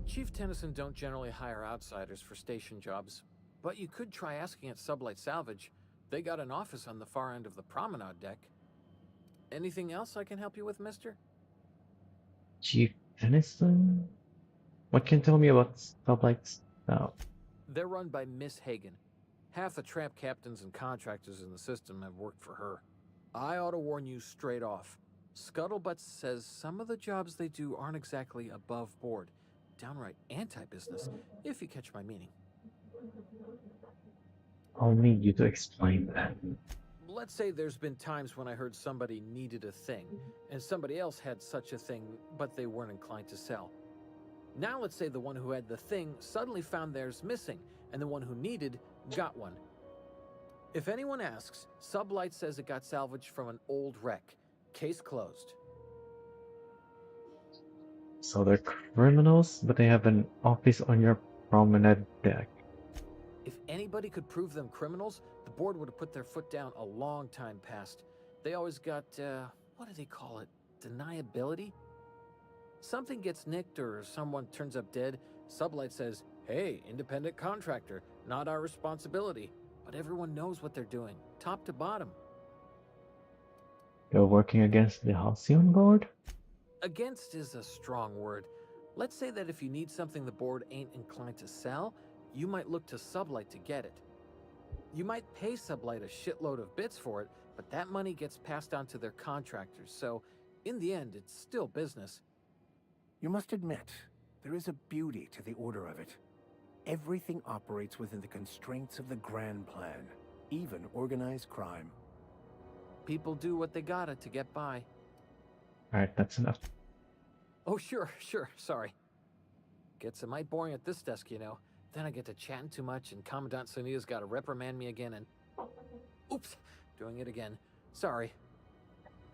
Chief Tennyson don't generally hire outsiders for station jobs, but you could try asking at Sublight Salvage. They got an office on the far end of the promenade deck. Anything else I can help you with, mister? Chief Tennyson? What can you tell me about Sublights now? They're run by Miss Hagen. Half the tramp captains and contractors in the system have worked for her. I ought to warn you straight off. Scuttlebutt says some of the jobs they do aren't exactly above board. Downright anti-business, if you catch my meaning. I'll need you to explain that. Let's say there's been times when I heard somebody needed a thing, and somebody else had such a thing, but they weren't inclined to sell. Now let's say the one who had the thing suddenly found theirs missing, and the one who needed got one. If anyone asks, Sublight says it got salvaged from an old wreck. Case closed. So they're criminals, but they have an office on your promenade deck. If anybody could prove them criminals, the board would have put their foot down a long time past. They always got, what do they call it? Deniability? Something gets nicked or someone turns up dead, Sublight says, hey, independent contractor, not our responsibility. But everyone knows what they're doing, top to bottom. You're working against the Halcyon board? Against is a strong word. Let's say that if you need something the board ain't inclined to sell, you might look to Sublight to get it. You might pay Sublight a shitload of bits for it, but that money gets passed on to their contractors, so in the end, it's still business. You must admit, there is a beauty to the order of it. Everything operates within the constraints of the grand plan, even organized crime. People do what they gotta to get by. Alright, that's enough. Oh, sure, sorry. Gets a mite boring at this desk, you know. Then I get to chatting too much, and Commandant Sonia's gotta reprimand me again, and... Oops! Doing it again. Sorry.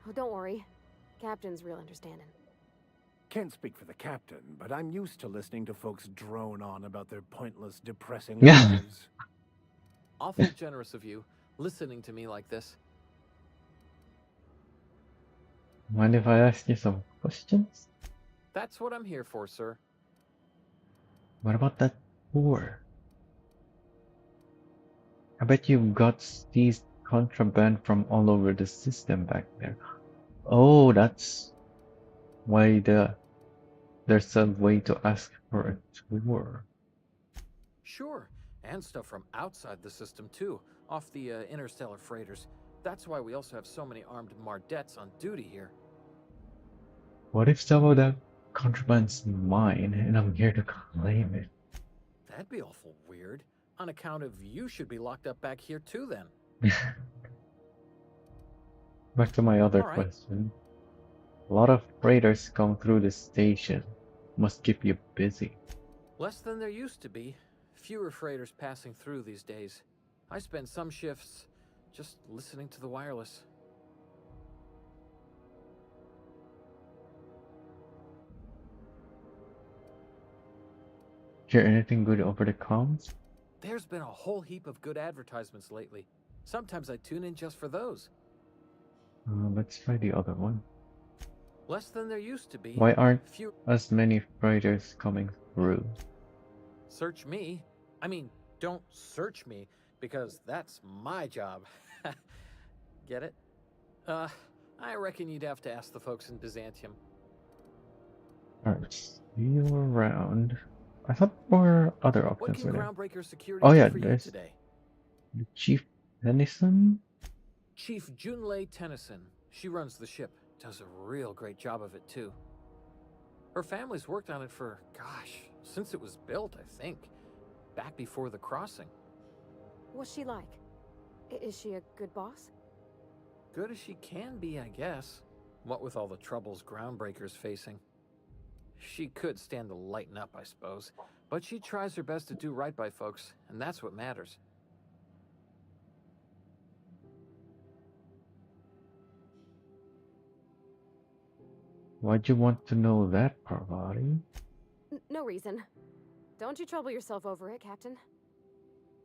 Oh, don't worry. Captain's real understanding. Can't speak for the captain, but I'm used to listening to folks drone on about their pointless, depressing Yeah. lives. Awful generous of you, listening to me like this. Mind if I ask you some questions? That's what I'm here for, sir. What about that tour? I bet you got seized contraband from all over the system back there. Oh, that's why there's a way to ask for a tour. Sure, and stuff from outside the system too, off the interstellar freighters. That's why we also have so many armed Mardettes on duty here. What if some of that contraband's mine and I'm here to claim it? That'd be awful weird. On account of you should be locked up back here too then. Back to my other All right. question. A lot of freighters come through the station. Must keep you busy. Less than there used to be. Fewer freighters passing through these days. I spend some shifts just listening to the wireless. Hear anything good over the comms? There's been a whole heap of good advertisements lately. Sometimes I tune in just for those. Let's try the other one. Less than there used to be. Why aren't Few... as many freighters coming through? Search me. I mean, don't search me, because that's my job. Get it? I reckon you'd have to ask the folks in Byzantium. Alright, see you around. I thought there were other What options can with it. Groundbreaker Security Oh do yeah, for you there's today? the Chief Tennyson? Chief Junlei Tennyson. She runs the ship. Does a real great job of it, too. Her family's worked on it for, gosh, since it was built, I think. Back before the crossing. What's she like? Is she a good boss? Good as she can be, I guess. What with all the troubles Groundbreaker's facing. She could stand to lighten up, I suppose. But she tries her best to do right by folks, and that's what matters. Why'd you want to know that, Parvati? No reason. Don't you trouble yourself over it, Captain.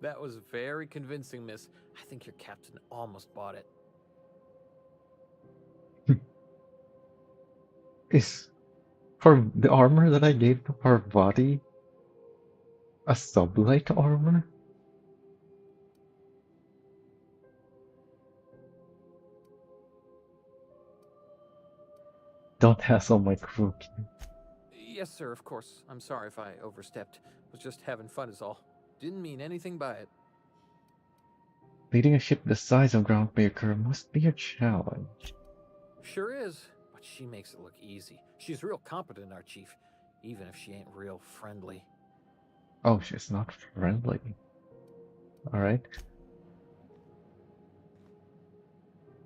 That was very convincing, miss. I think your captain almost bought it. Is for the armor that I gave to Parvati a sublight armor? Don't hassle my crew. Yes, sir, of course. I'm sorry if I overstepped. Was just having fun is all. Didn't mean anything by it. Leading a ship the size of Groundbreaker must be a challenge. Sure is, but she makes it look easy. She's real competent, our chief, even if she ain't real friendly. Oh, she's not friendly. Alright.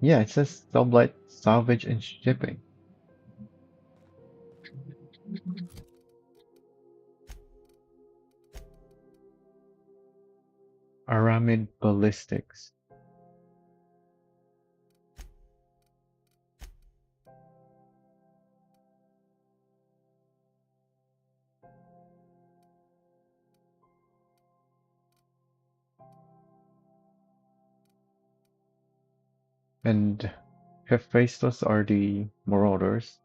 Yeah, it says sublight, salvage, and shipping. Aramid ballistics. And Hephaestus are the marauders.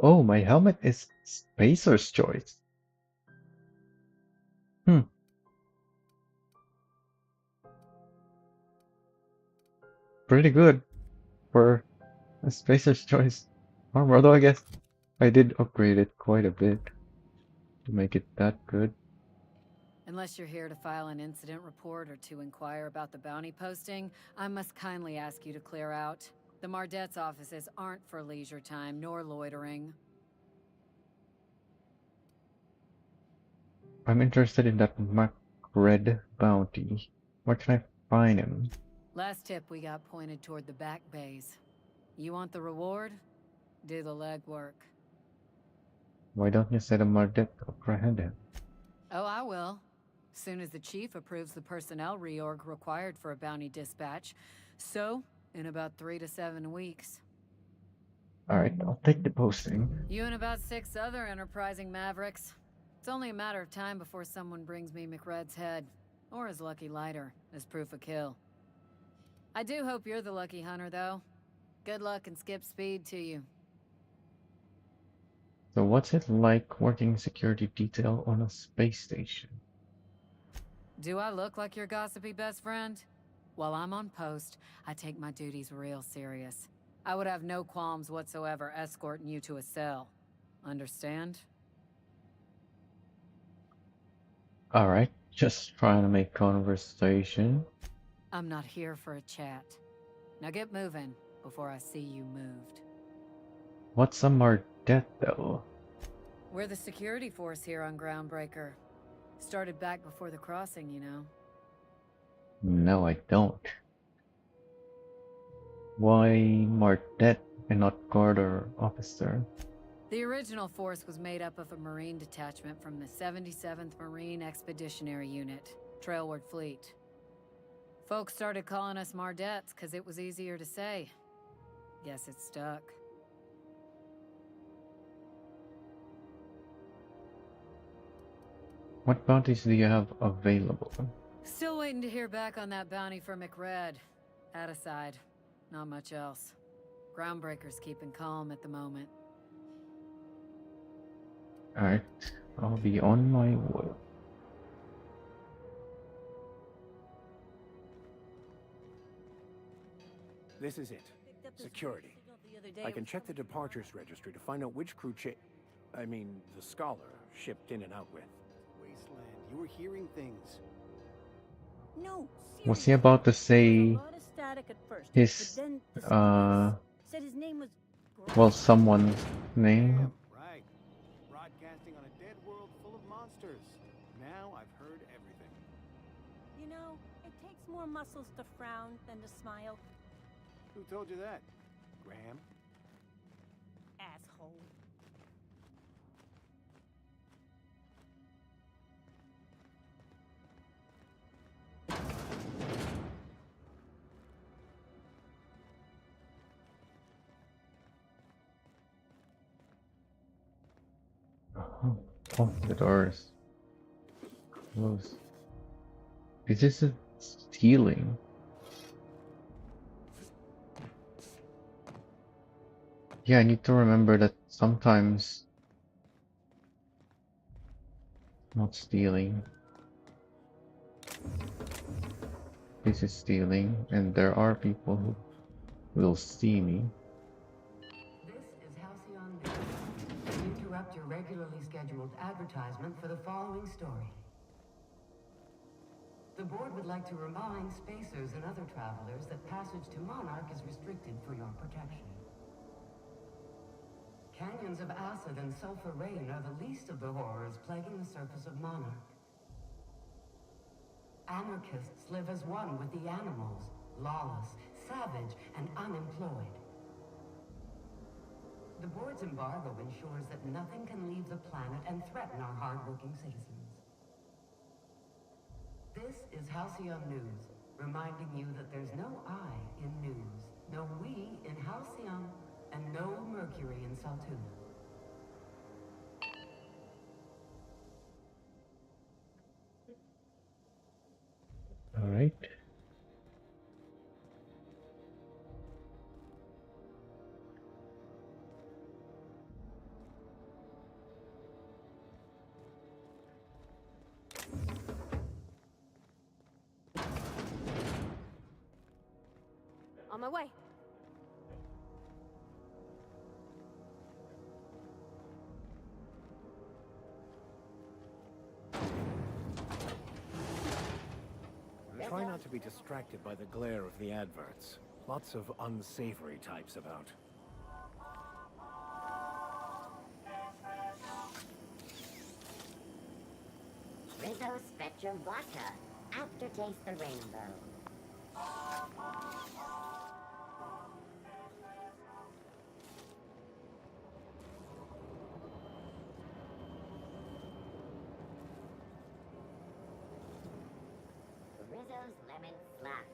Oh, my helmet is Spacer's Choice. Pretty good for a Spacer's Choice armor, although I guess I did upgrade it quite a bit to make it that good. Unless you're here to file an incident report or to inquire about the bounty posting, I must kindly ask you to clear out. The Mardet's offices aren't for leisure time nor loitering. I'm interested in that Red bounty. Where can I find him? Last tip we got pointed toward the back bays. You want the reward? Do the legwork. Why don't you set a Mardet to apprehend him? Oh, I will. Soon as the chief approves the personnel reorg required for a bounty dispatch. So, in about 3 to 7 weeks. Alright, I'll take the posting. You and about 6 other enterprising mavericks. It's only a matter of time before someone brings me McRed's head, or his lucky lighter, as proof of kill. I do hope you're the lucky hunter, though. Good luck and skip speed to you. So what's it like working security detail on a space station? Do I look like your gossipy best friend? While I'm on post, I take my duties real serious. I would have no qualms whatsoever escorting you to a cell. Understand? Alright, just trying to make conversation. I'm not here for a chat. Now get moving before I see you moved. What's a Mardet though? We're the security force here on Groundbreaker. Started back before the crossing, you know. No, I don't. Why Mardet and not guard or officer? The original force was made up of a Marine detachment from the 77th Marine Expeditionary Unit, Trailward Fleet. Folks started calling us Mardets because it was easier to say. Guess it stuck. What bounties do you have available? Still waiting to hear back on that bounty for McRed. That aside, not much else. Groundbreaker's keeping calm at the moment. Alright, I'll be on my way. This is it. Security. I can check the departures registry to find out which crew the Scholar shipped in and out with. Wasteland, you were hearing things. No, Was he about to say a lot of static at first, his, but then the said his name was well, someone's name? Right. Broadcasting on a dead world full of monsters. Now I've heard everything. You know, it takes more muscles to frown than to smile. Who told you that? Graham? Asshole. Oh, the doors. Close. Is this a stealing? Yeah, I need to remember that sometimes not stealing. This is stealing, and there are people who will see me. Interrupt your regularly scheduled advertisement for the following story. The board would like to remind spacers and other travelers that passage to Monarch is restricted for your protection. Canyons of acid and sulfur rain are the least of the horrors plaguing the surface of Monarch. Anarchists live as one with the animals, lawless, savage, and unemployed. The board's embargo ensures that nothing can leave the planet and threaten our hard-working citizens. This is Halcyon News, reminding you that there's no I in news, no we in Halcyon, and no Mercury in Saltuna. All right. On my way. Try not to be distracted by the glare of the adverts. Lots of unsavory types about. Rizzo's Spectrum Vodka. Aftertaste the rainbow. Rizzo's Lemon Slap.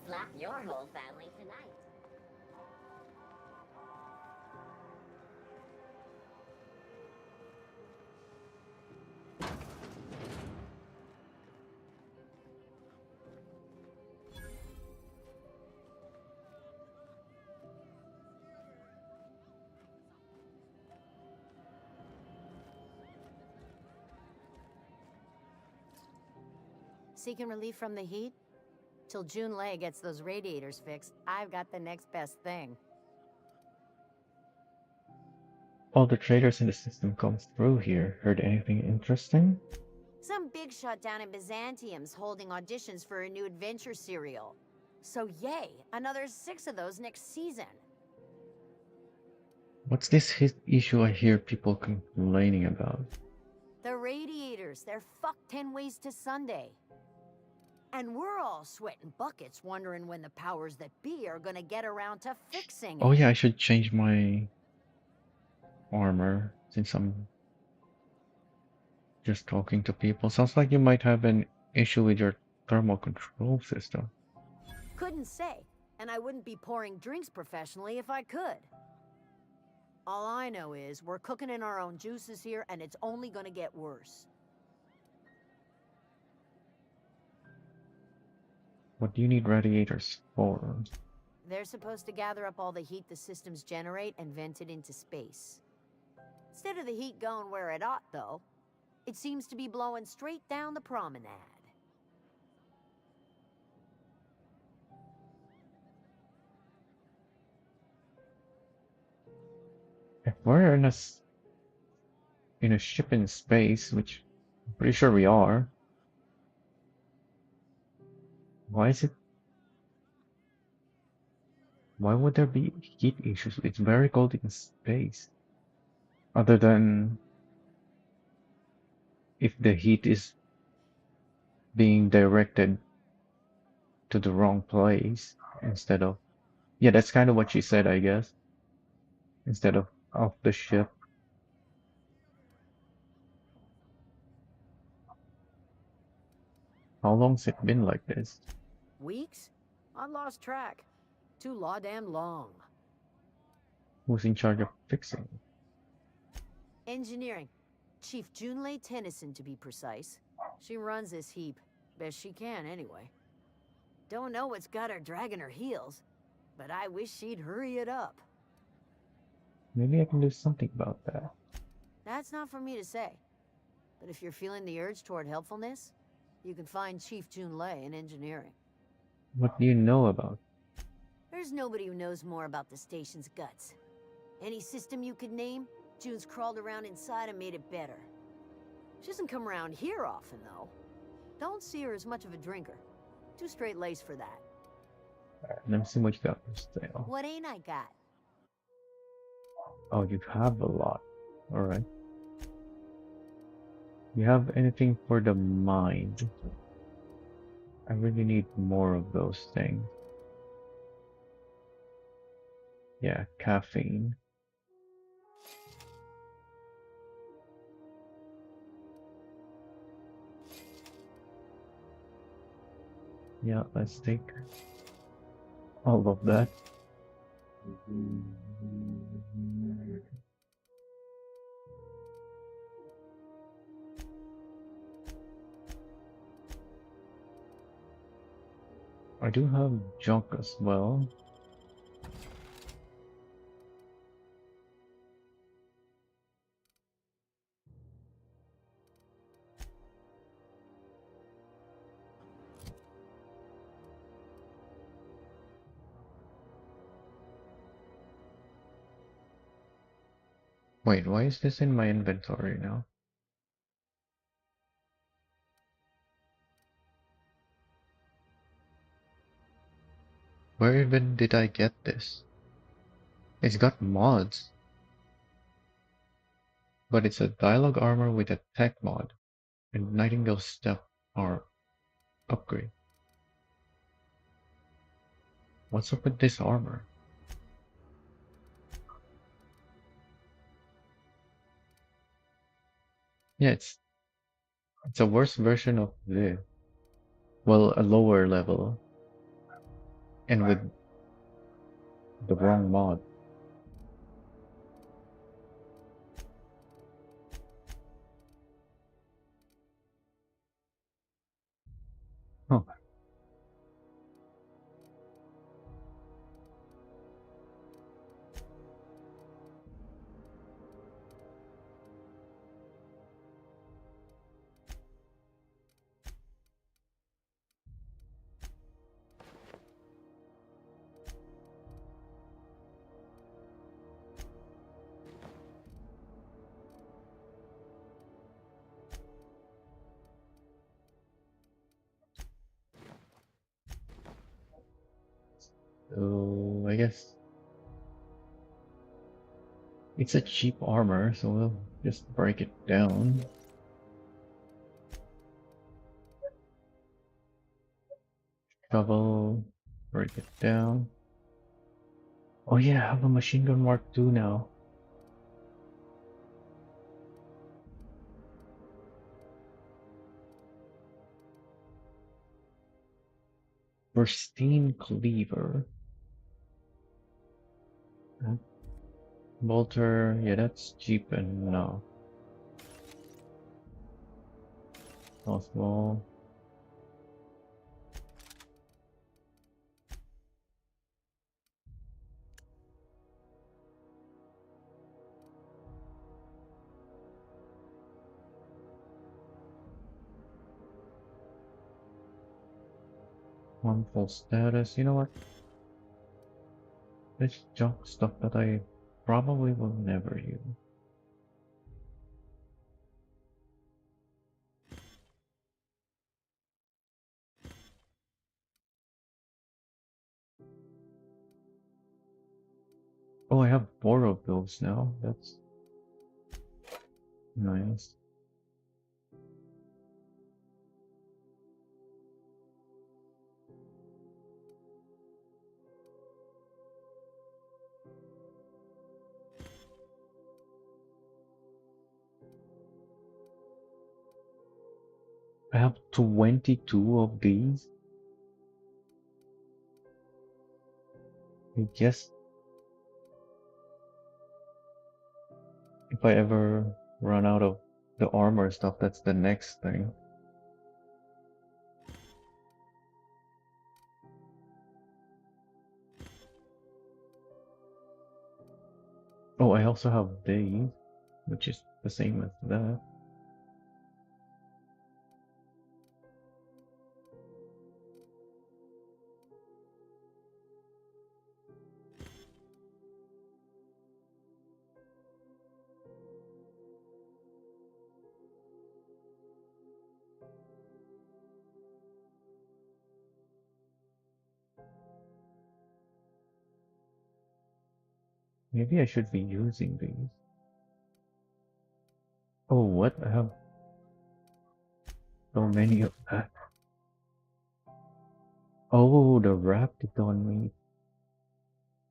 Slap your whole family tonight. Seeking relief from the heat? Till June Lay gets those radiators fixed, I've got the next best thing. All the traders in the system come through here. Heard anything interesting? Some big shot down in Byzantium's holding auditions for a new adventure serial. So yay, another 6 of those next season. What's this hit issue I hear people complaining about? The radiators, they're fucked 10 ways to Sunday. And we're all sweating buckets wondering when the powers that be are gonna get around to fixing Oh it. yeah, I should change my armor since I'm just talking to people. Sounds like you might have an issue with your thermal control system. Couldn't say, and I wouldn't be pouring drinks professionally if I could. All I know is we're cooking in our own juices here, and it's only gonna get worse. What do you need radiators for? They're supposed to gather up all the heat the systems generate and vent it into space. Instead of the heat going where it ought, though, it seems to be blowing straight down the promenade. If we're in a ship in space, which I'm pretty sure we are, why would there be heat issues? It's very cold in space. Other than if the heat is being directed to the wrong place instead of, yeah, that's kind of what she said, I guess, instead of off the ship. How long's it been like this? Weeks? I lost track. Too law-damn long. Who's in charge of fixing it? Engineering. Chief Junlei Tennyson, to be precise. She runs this heap. Best she can, anyway. Don't know what's got her dragging her heels, but I wish she'd hurry it up. Maybe I can do something about that. That's not for me to say. But if you're feeling the urge toward helpfulness, you can find Chief Junlei in engineering. What do you know about? There's nobody who knows more about the station's guts. Any system you could name, June's crawled around inside and made it better. She doesn't come around here often, though. Don't see her as much of a drinker. Too straight-laced for that. Alright, let me see what you got for sale. What ain't I got? Oh, you have a lot. Alright. You have anything for the mind? I really need more of those things. Yeah, caffeine. Yeah, let's take all of that. I do have junk as well. Wait, why is this in my inventory now? Where even did I get this? It's got mods. But it's a dialogue armor with a tech mod. And Nightingale's step are upgrade. What's up with this armor? Yeah, it's a worse version of this. Well, a lower level. And with the wrong mod. Huh. So I guess it's a cheap armor, so we'll just break it down. Shovel, break it down. Oh yeah, I have a machine gun Mark II now. Pristine cleaver. Bolter, yeah, that's cheap enough. Crossbow. One full status. You know what? This junk stuff that I probably will never use. Oh, I have 4 of those now. That's nice. I have 22 of these. I guess if I ever run out of the armor stuff, that's the next thing. Oh, I also have these, which is the same as that. Maybe I should be using these. Oh, what? I have so many of that. Oh, the wrapped on me.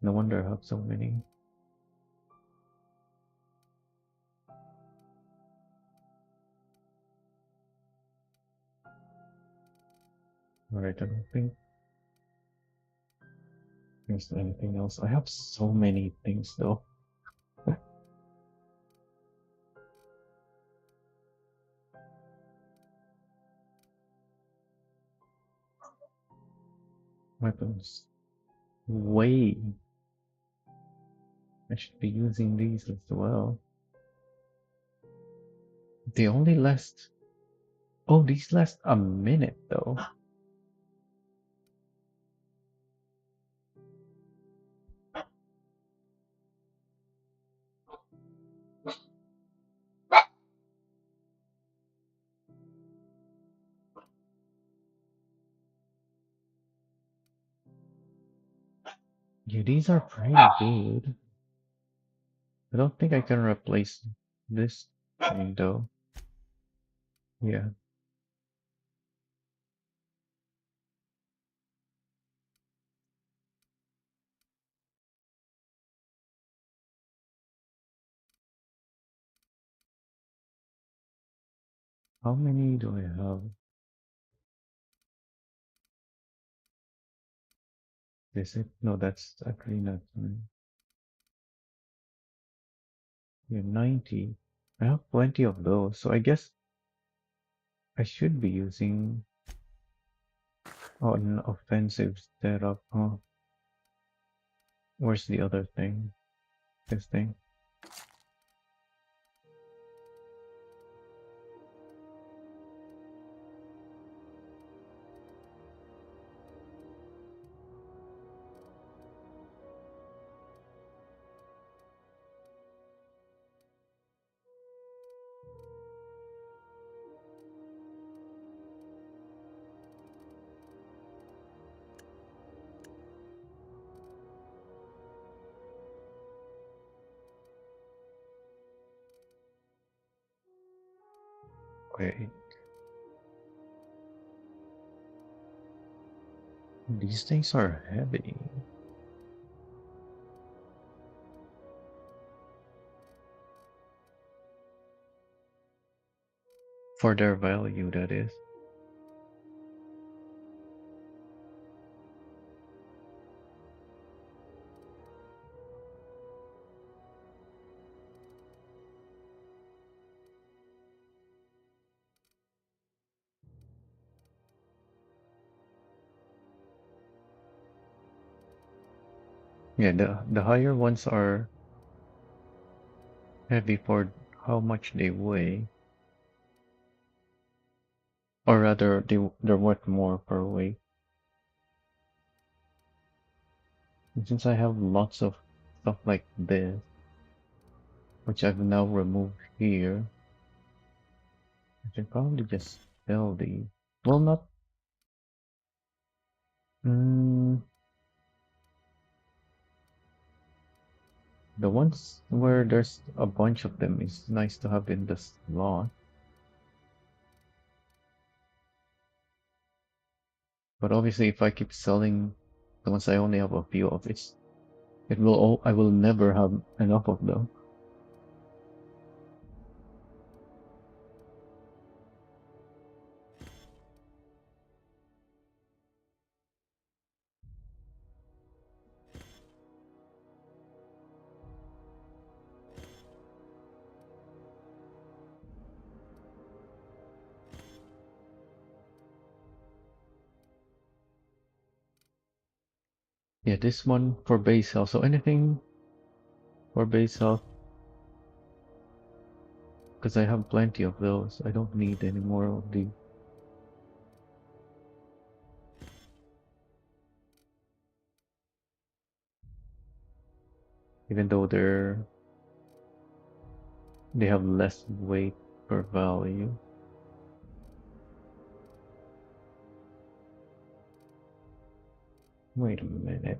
No wonder I have so many. Alright, I don't think there's anything else. I have so many things though. Weapons. Wait. I should be using these as well. They only last... Oh, these last a minute though. Yeah, these are pretty good. I don't think I can replace this thing though. Yeah. How many do I have? Is it? No, that's actually not. Yeah, 90. I have plenty of those, so I guess I should be using an offensive setup. Huh? Where's the other thing? This thing? Wait. These things are heavy. For their value, that is. Yeah, the higher ones are heavy for how much they weigh. Or rather, they're worth more per weight. And since I have lots of stuff like this, which I've now removed here, I should probably just sell these. Well, not. Mm, the ones where there's a bunch of them is nice to have in the slot. But obviously, if I keep selling the ones I only have a few of, I will never have enough of them. Yeah, this one for base health. So anything for base health, because I have plenty of those. I don't need any more of these. Even though they have less weight per value. Wait a minute.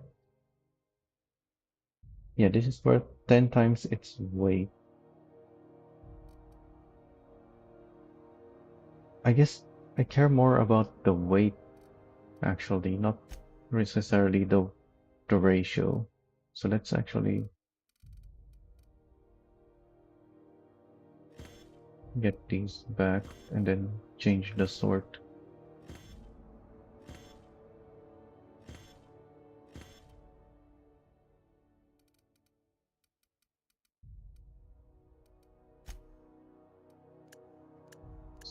Yeah, this is worth 10 times its weight. I guess I care more about the weight, actually, not necessarily the ratio. So let's actually get these back and then change the sort.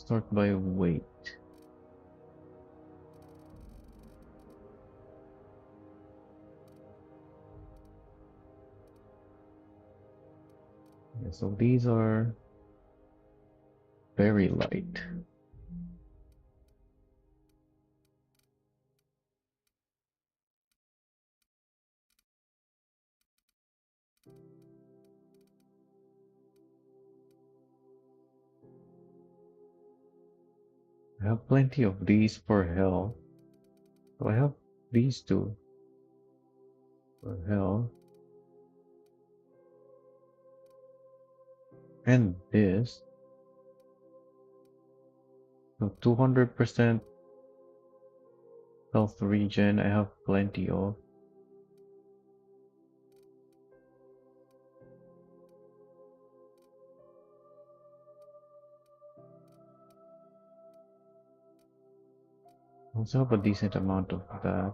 Sort by weight. Yeah, so these are very light. I have plenty of these for health. So I have these two for health. And this. So 200% health regen, I have plenty of. Also have a decent amount of that.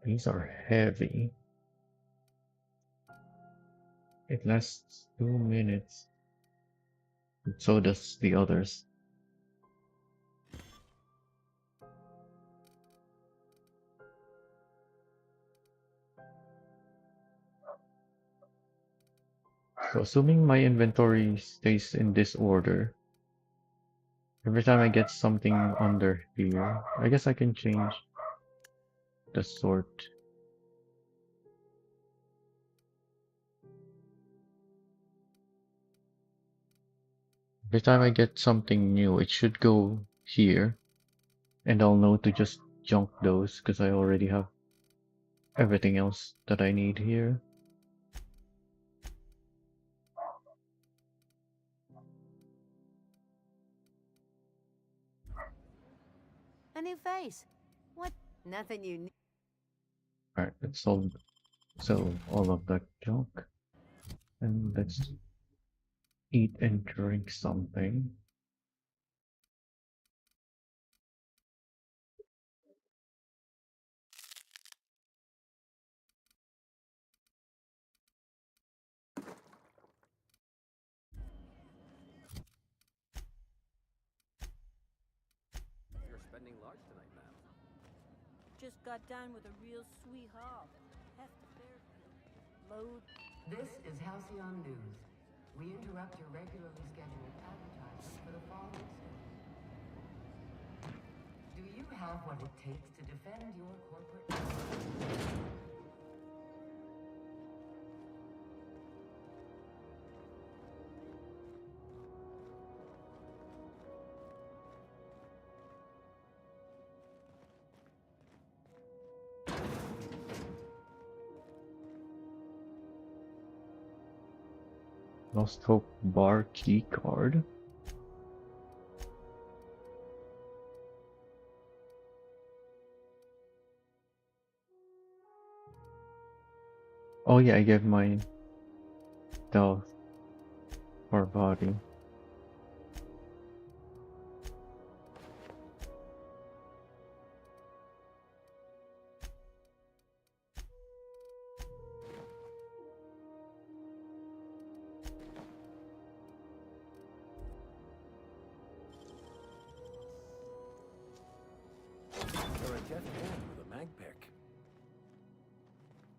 These are heavy. It lasts 2 minutes. So does the others. So assuming my inventory stays in this order, every time I get something under here, I guess I can change the sort. Every time I get something new, it should go here, and I'll know to just junk those because I already have everything else that I need here. A new face. What? Nothing you need. Alright, let's sell all of that junk. And let's eat and drink something. You're spending large tonight, ma'am. Just got done with a real sweetheart. Hefty Fairfield. Load. This is Halcyon News. We interrupt your regularly scheduled advertisement for the following schedule. Do you have what it takes to defend your corporate... Lost Hope bar key card. Oh yeah, I gave my stealth for body. You're a deft hand with a mag pick.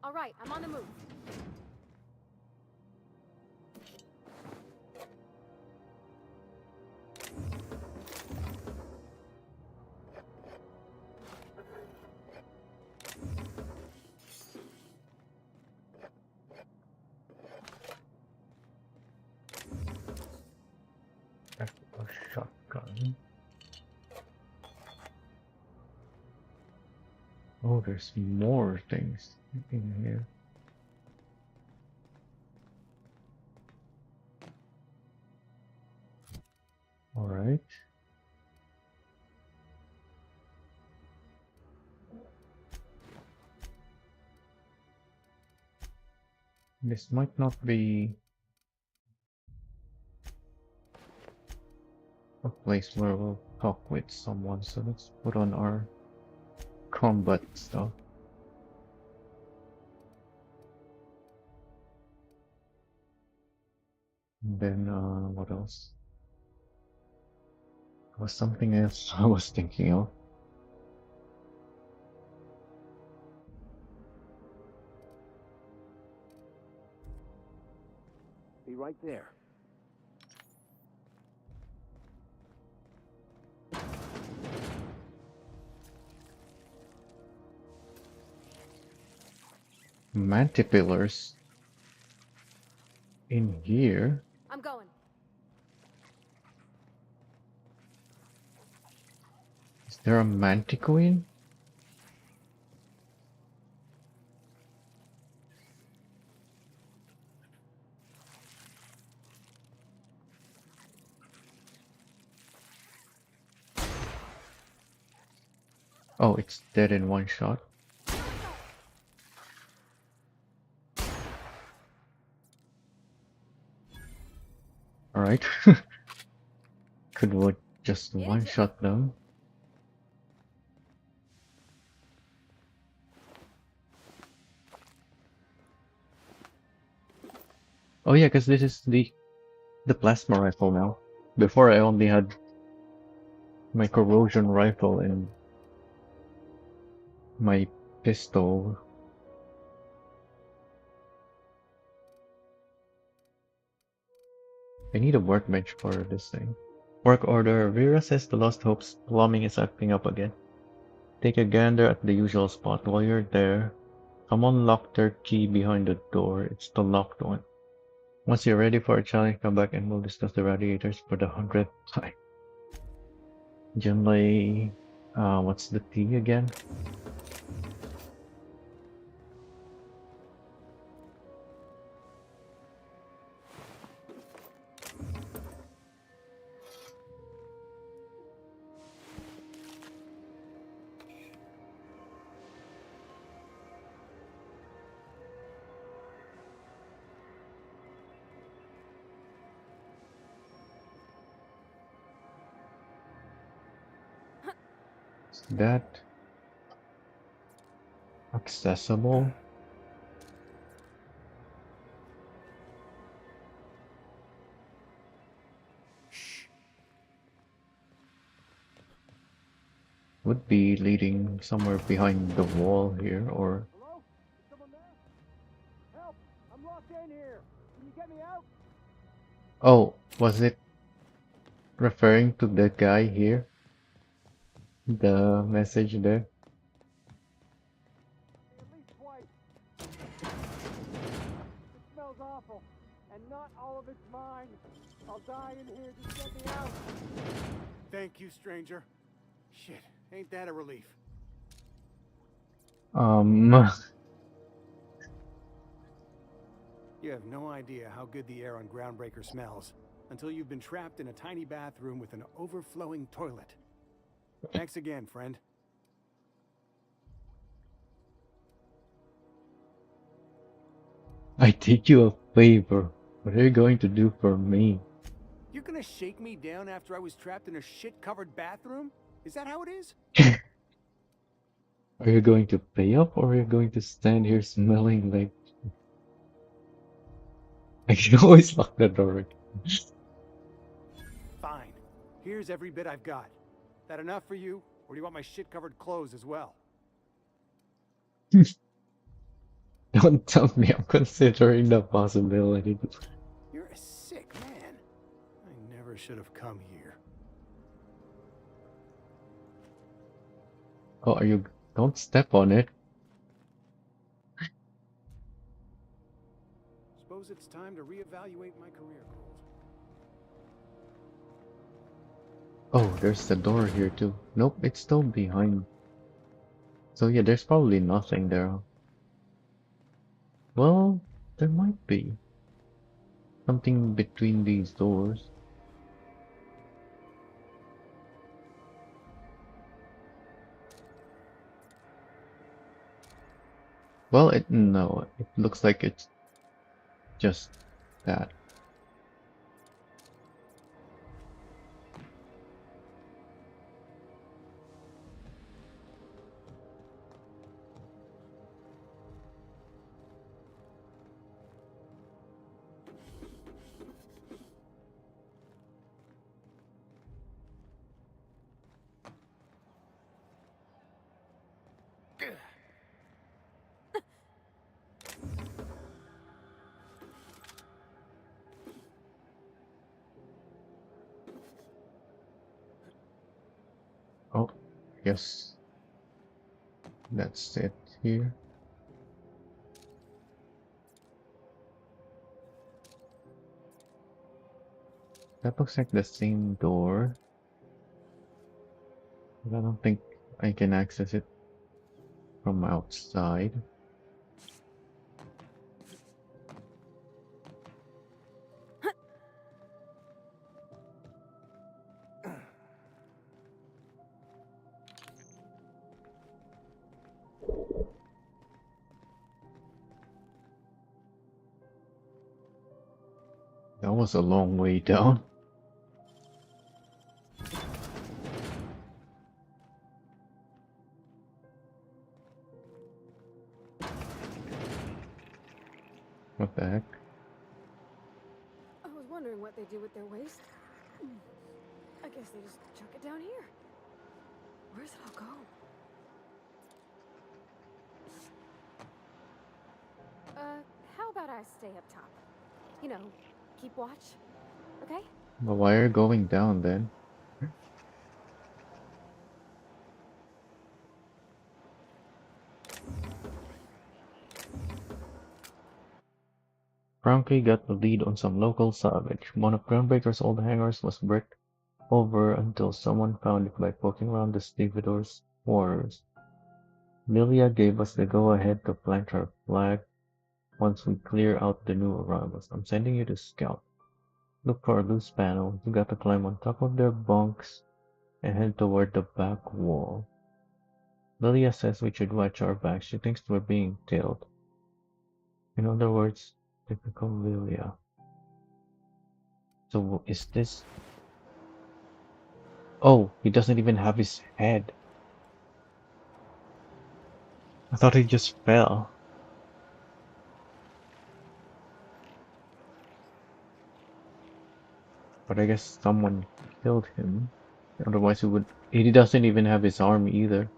All right, I'm on the move. A shotgun. Oh, there's more things in here. All right. This might not be a place where we'll talk with someone, so let's put on our combat stuff. And then what else? There was something else I was thinking of. Be right there. Mantipillars in here. I'm going. Is there a manticoin? Oh, it's dead in one shot. Alright. Could would just one shot them. Oh yeah, because this is the plasma rifle now. Before I only had my corrosion rifle and my pistol. I need a workbench for this thing. Work order. Vera says the Lost Hopes plumbing is acting up again. Take a gander at the usual spot. While you're there, someone locked their key behind the door. It's the locked one. Once you're ready for a challenge, come back and we'll discuss the radiators for the 100th time. Generally, what's the T again? Is that accessible? Would be leading somewhere behind the wall here, or... Hello? Is someone there? Help! I'm locked in here. Can you get me out? Oh, was it referring to the guy here? The message there? At least twice. It smells awful, and not all of it's mine. I'll die in here. Just get me out. Thank you, stranger. Shit, ain't that a relief? You have no idea how good the air on Groundbreaker smells until you've been trapped in a tiny bathroom with an overflowing toilet. Thanks again, friend. I did you a favor. What are you going to do for me? You're gonna shake me down after I was trapped in a shit-covered bathroom? Is that how it is? Are you going to pay up, or are you going to stand here smelling like... I can always lock the door. Fine. Here's every bit I've got. That enough for you, or do you want my shit-covered clothes as well? Don't tell me I'm considering the possibility. You're a sick man. I never should have come here. Oh, are you... Don't step on it. Suppose it's time to reevaluate my career goals. Oh, there's the door here too. Nope, it's still behind. So yeah, there's probably nothing there. Well, there might be something between these doors. Well, no, it looks like it's just that. Oh, yes. That's it here. That looks like the same door. But I don't think I can access it from outside. That was a long way down. What the heck? I was wondering what they do with their waste. I guess they just chuck it down here. Where's it all go? How about I stay up top? You know, keep watch, okay? But why are you going down then? Frankie got the lead on some local salvage. One of Groundbreaker's old hangars was bricked over until someone found it by poking around the stevedore's quarters. Lilia gave us the go-ahead to plant our flag once we clear out the new arrivals. I'm sending you to scout. Look for a loose panel. You got to climb on top of their bunks and head toward the back wall. Lilia says we should watch our backs. She thinks we're being tailed. In other words, typical Lilia. So is this... Oh, he doesn't even have his head. I thought he just fell. But I guess someone killed him. Otherwise he would... He doesn't even have his arm either.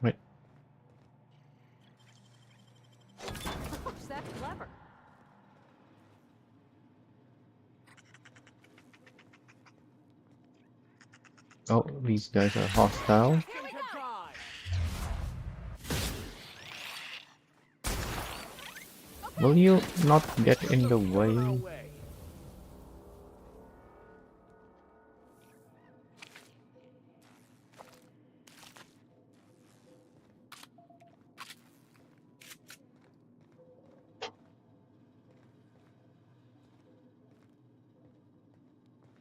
Wait. That's clever. Oh, these guys are hostile. Will you not get in the way?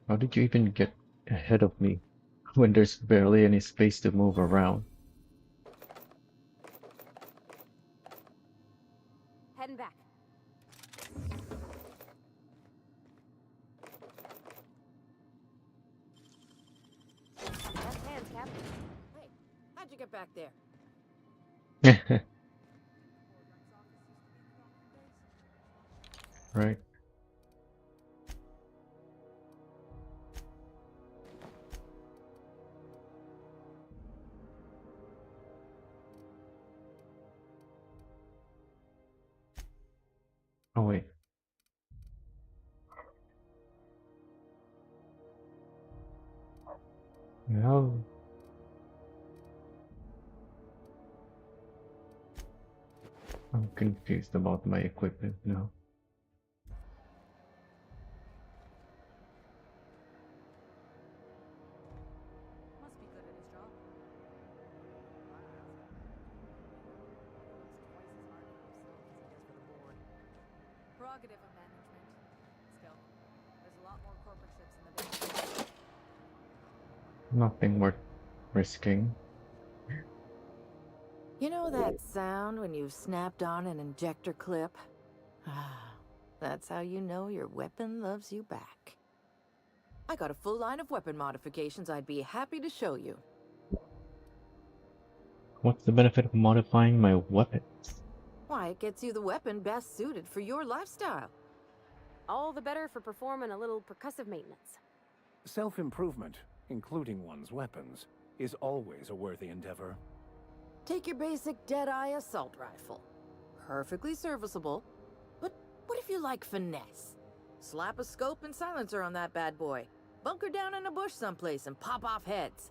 How did you even get ahead of me when there's barely any space to move around? Heading back. Left hands, Cap. Hey, how'd you get back there? Right. Oh wait. No. I'm confused about my equipment now. Must be good at his job. Prerogative of management. Still, there's a lot more corporate ships in the bay. Nothing worth risking. You know that sound when you've snapped on an injector clip? Ah, that's how you know your weapon loves you back. I got a full line of weapon modifications I'd be happy to show you. What's the benefit of modifying my weapons? Why, it gets you the weapon best suited for your lifestyle. All the better for performing a little percussive maintenance. Self-improvement, including one's weapons, is always a worthy endeavor. Take your basic Deadeye assault rifle. perfectly serviceable. But what if you like finesse? Slap a scope and silencer on that bad boy. Bunker down in a bush someplace and pop off heads.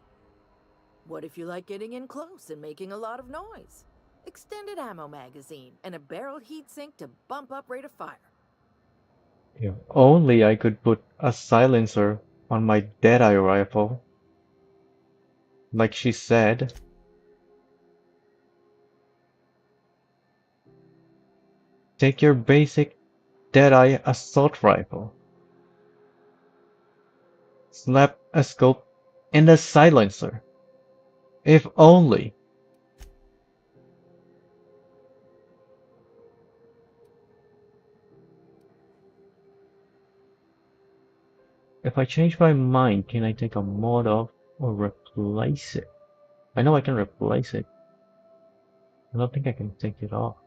What if you like getting in close and making a lot of noise? Extended ammo magazine and a barrel heatsink to bump up rate of fire. If only I could put a silencer on my Deadeye rifle. Like she said. Take your basic Deadeye assault rifle. Slap a scope and a silencer. If only. If I change my mind, can I take a mod off or replace it? I know I can replace it. I don't think I can take it off.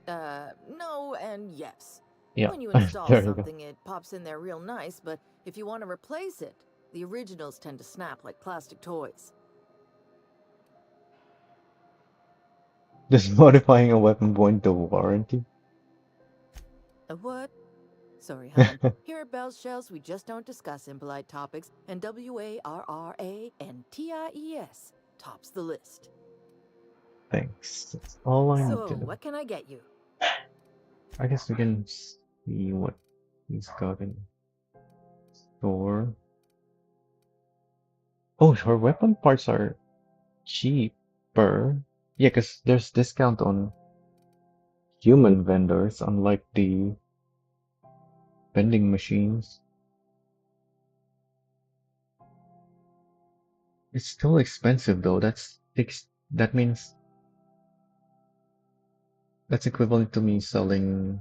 No and yes. Yeah, When you install there you go. something, it pops in there real nice, but if you want to replace it, the originals tend to snap like plastic toys. Does modifying a weapon void the warranty? A what? Sorry, hon. Here at Bell's Shells, we just don't discuss impolite topics, and WARRANTIES tops the list. Thanks. That's all I need So, to know. what can I get you? I guess we can see what he's got in store. Oh, her weapon parts are cheaper. Yeah, because there's discount on human vendors, unlike the vending machines. It's still expensive though. That means that's equivalent to me selling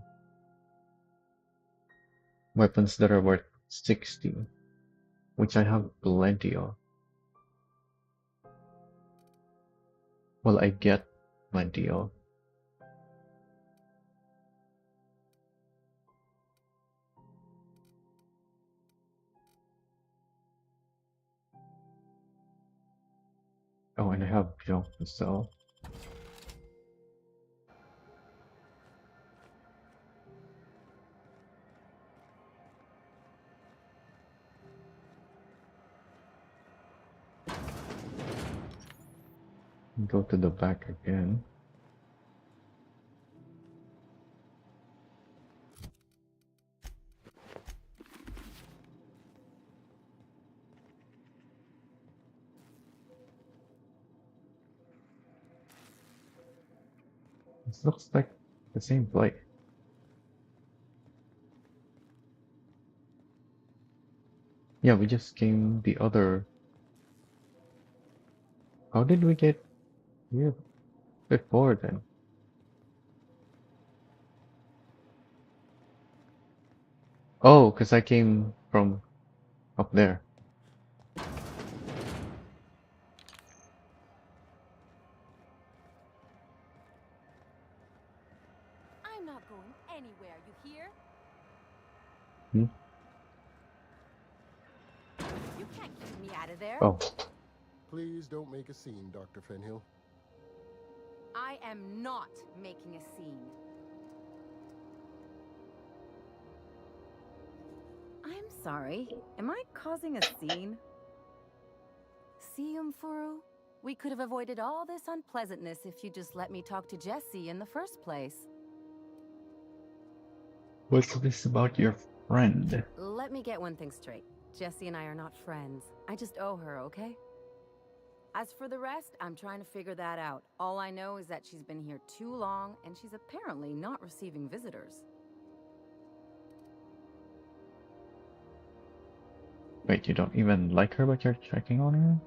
weapons that are worth 60, which I have plenty of. Well, I get plenty of. Oh, and I have junk to sell. Go to the back again. This looks like the same place. Yeah, we just came the other. How did we get here before then? Oh, because I came from up there. I'm not going anywhere, you hear? Hmm? You can't keep me out of there. Oh, Please don't make a scene, Dr. Fenhill. I am not making a scene. I'm sorry. Am I causing a scene? See, Umfuru? We could have avoided all this unpleasantness if you just let me talk to Jessie in the first place. what's this about your friend? Let me get one thing straight. Jessie and I are not friends. I just owe her, okay? As for the rest, I'm trying to figure that out. All I know is that she's been here too long, and she's apparently not receiving visitors. Wait, you don't even like her, but you're checking on her?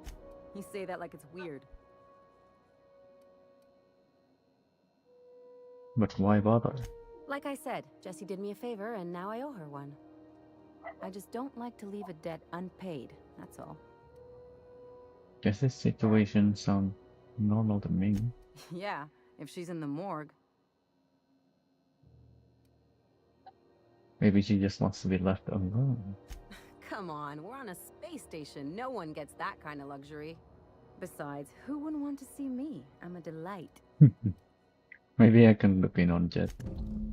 You say that like it's weird. But why bother? Like I said, Jessie did me a favor, and now I owe her one. I just don't like to leave a debt unpaid, that's all. Guess this situation sounds normal to me. Yeah, if she's in the morgue. Maybe she just wants to be left alone. Come on, we're on a space station. No one gets that kind of luxury. Besides, who wouldn't want to see me? I'm a delight. Maybe I can look in on Jet.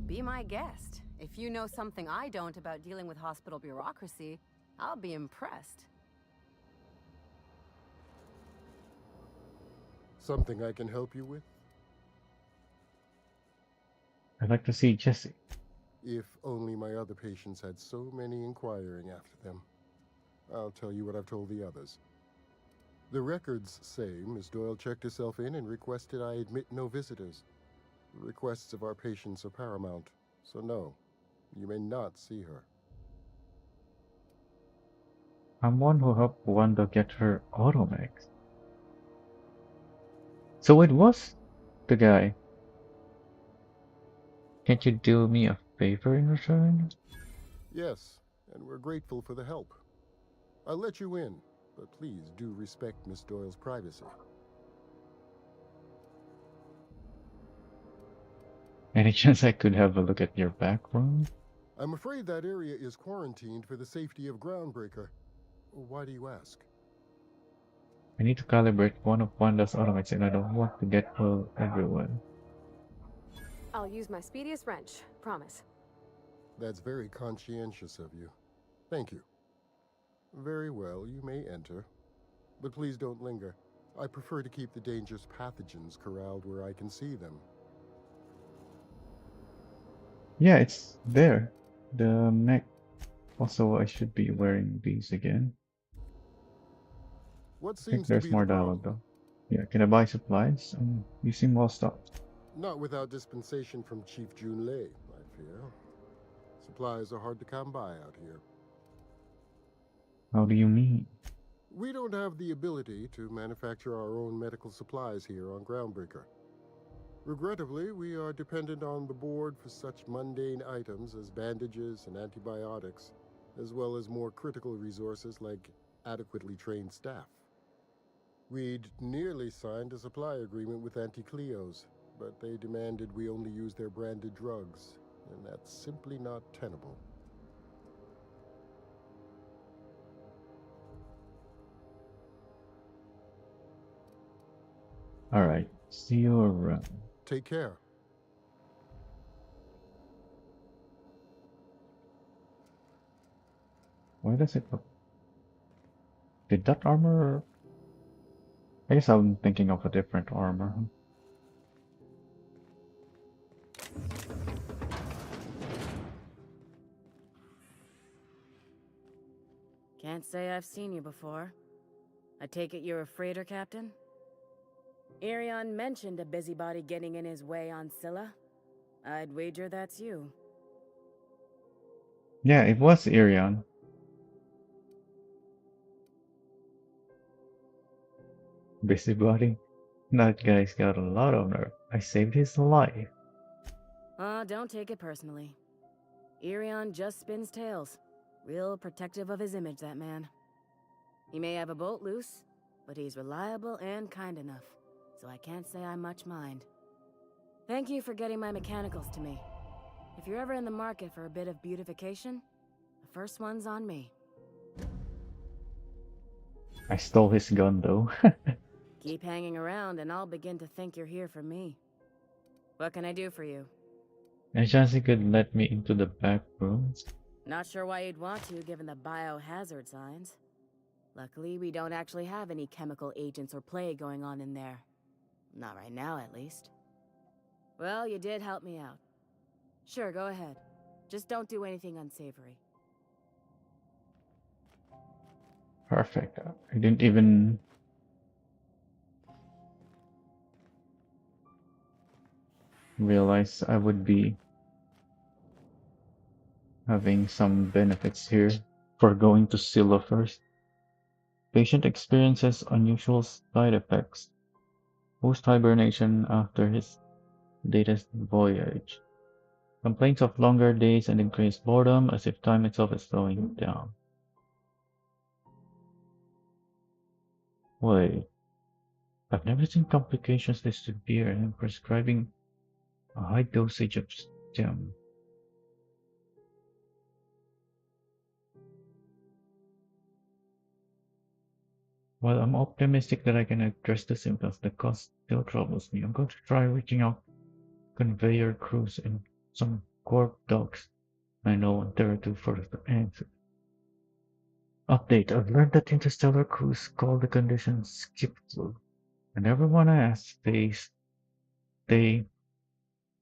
Be my guest. If you know something I don't about dealing with hospital bureaucracy, I'll be impressed. Something I can help you with? I'd like to see Jesse. If only my other patients had so many inquiring after them. I'll tell you what I've told the others. The records say Miss Doyle checked herself in and requested I admit no visitors. The requests of our patients are paramount, so no, you may not see her. I'm one who helped Wanda get her automax. So it was the guy. Can't you do me a favor in return? Yes, and we're grateful for the help. I'll let you in, but please do respect Miss Doyle's privacy. Any chance I could have a look at your back room? I'm afraid that area is quarantined for the safety of Groundbreaker. Why do you ask? I need to calibrate one of Wanda's automax and I don't want to get pulled everywhere. I'll use my speediest wrench, promise. That's very conscientious of you. Thank you. Very well, you may enter. But please don't linger. I prefer to keep the dangerous pathogens corralled where I can see them. Yeah, it's there. The mech. Also, I should be wearing these again. What I think seems to there's be more the dialogue problem? though. Yeah, can I buy supplies? You seem well stocked. Not without dispensation from Chief Junlei, I fear. Supplies are hard to come by out here. How do you mean? We don't have the ability to manufacture our own medical supplies here on Groundbreaker. Regrettably, we are dependent on the board for such mundane items as bandages and antibiotics, as well as more critical resources like adequately trained staff. We'd nearly signed a supply agreement with Anti-Cleos, but they demanded we only use their branded drugs, and that's simply not tenable. Alright, see you around. Take care. Why does it look... Did that armor... I guess I'm thinking of a different armor. Can't say I've seen you before. I take it you're a freighter captain? Irion mentioned a busybody getting in his way on Scylla. I'd wager that's you. Yeah, it was Irion. Busybody. That guy's got a lot of nerve. I saved his life. Don't take it personally. Irion just spins tales. Real protective of his image, that man. He may have a bolt loose, but he's reliable and kind enough, so I can't say I much mind. Thank you for getting my mechanicals to me. If you're ever in the market for a bit of beautification, the first one's on me. I stole his gun though. Keep hanging around and I'll begin to think you're here for me. What can I do for you? Any chance you could let me into the back rooms? Not sure why you'd want to, given the biohazard signs. Luckily, we don't actually have any chemical agents or plague going on in there. Not right now, at least. Well, you did help me out. Sure, go ahead. Just don't do anything unsavory. Perfect. I didn't even... realize I would be having some benefits here for going to Scylla first. Patient experiences unusual side effects. Post-hibernation after his latest voyage. Complaints of longer days and increased boredom as if time itself is slowing down. Wait. I've never seen complications this severe and I'm prescribing a high dosage of stem. While I'm optimistic that I can address the symptoms, the cost still troubles me. I'm going to try reaching out conveyor crews and some corp dogs. I know on Terra 2 for the answer. Update. I've learned that interstellar crews call the condition skip flu. And everyone I ask, they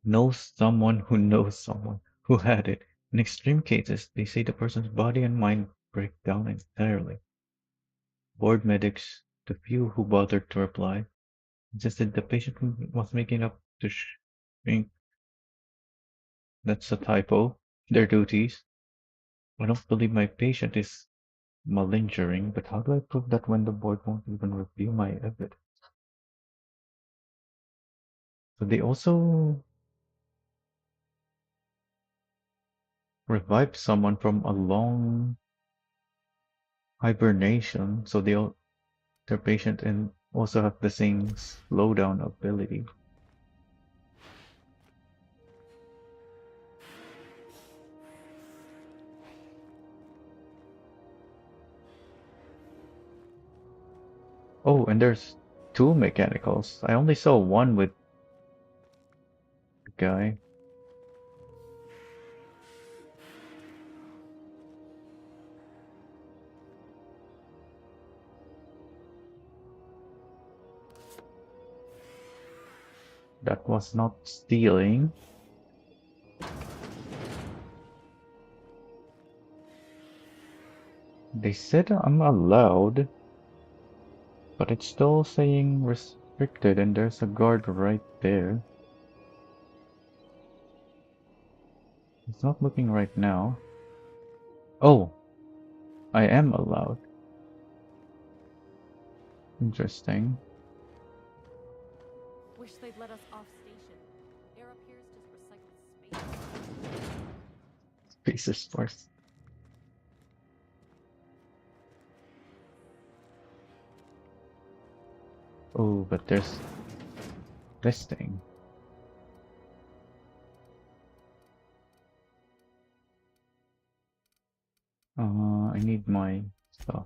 know someone who knows someone who had it. In extreme cases, they say the person's body and mind break down entirely. Board medics, the few who bothered to reply, insisted the patient was making up to shrink. That's a typo. Their duties. I don't believe my patient is malingering, but how do I prove that when the board won't even review my evidence? So they also revived someone from a long hibernation, so their patient and also have the same slowdown ability. Oh, and there's two mechanicals. I only saw one with the guy. That was not stealing. They said I'm allowed, but it's still saying restricted, and there's a guard right there. It's not looking right now. Oh, I am allowed. Interesting. Wish they'd let us off station. Air up here is just recycled space. Space Force. Oh, but there's this thing. I need my stuff.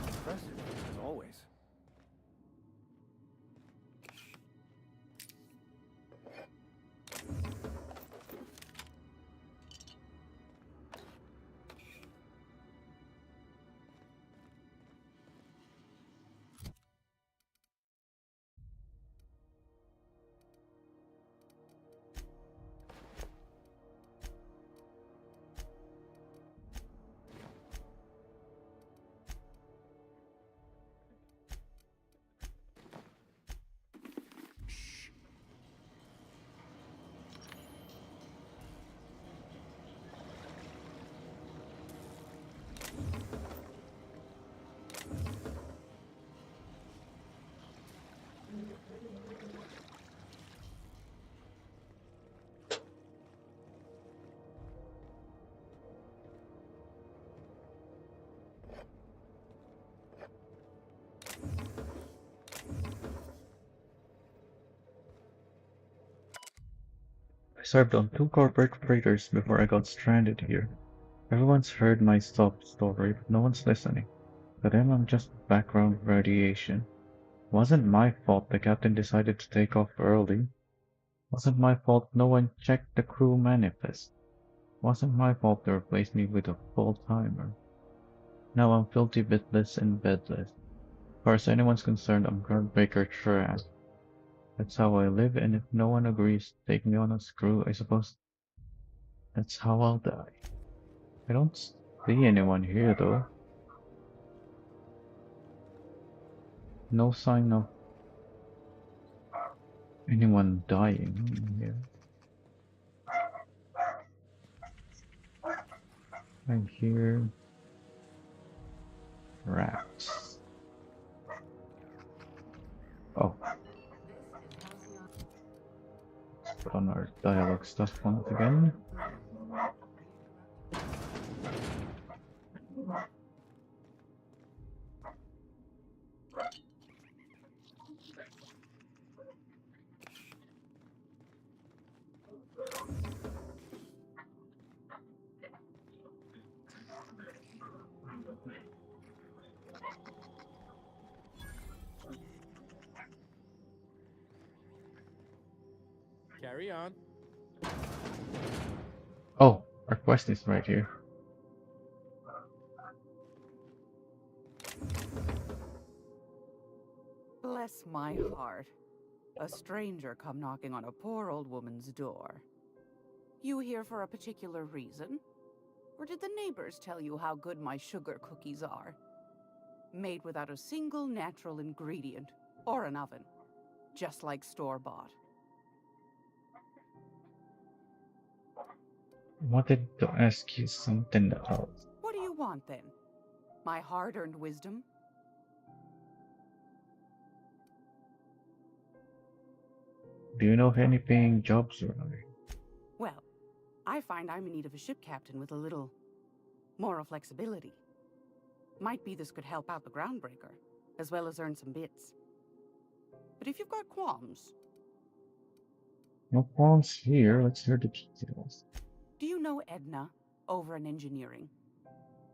Impressive, as always. I served on 2 corporate freighters before I got stranded here. Everyone's heard my sob story, but no one's listening. To them, I'm just background radiation. Wasn't my fault the captain decided to take off early. Wasn't my fault no one checked the crew manifest. Wasn't my fault they replaced me with a full-timer. Now I'm filthy bitless and bedless. As far as anyone's concerned, I'm Groundbreaker trash. That's how I live, and if no one agrees to take me on a screw, I suppose that's how I'll die. I don't see anyone here, though. No sign of anyone dying in here. I hear rats. Oh. Put on our dialogue stuff once again. Carry on. Oh, our quest is right here. Bless my heart. A stranger come knocking on a poor old woman's door. You here for a particular reason? Or did the neighbors tell you how good my sugar cookies are? Made without a single natural ingredient, or an oven. Just like store-bought. Wanted to ask you something else. What do you want then? My hard-earned wisdom? Do you know of any paying jobs around here? Well, I find I'm in need of a ship captain with a little moral flexibility. Might be this could help out the Groundbreaker, as well as earn some bits. But if you've got qualms... No qualms here. Let's hear the details. Do you know Edna, over in engineering?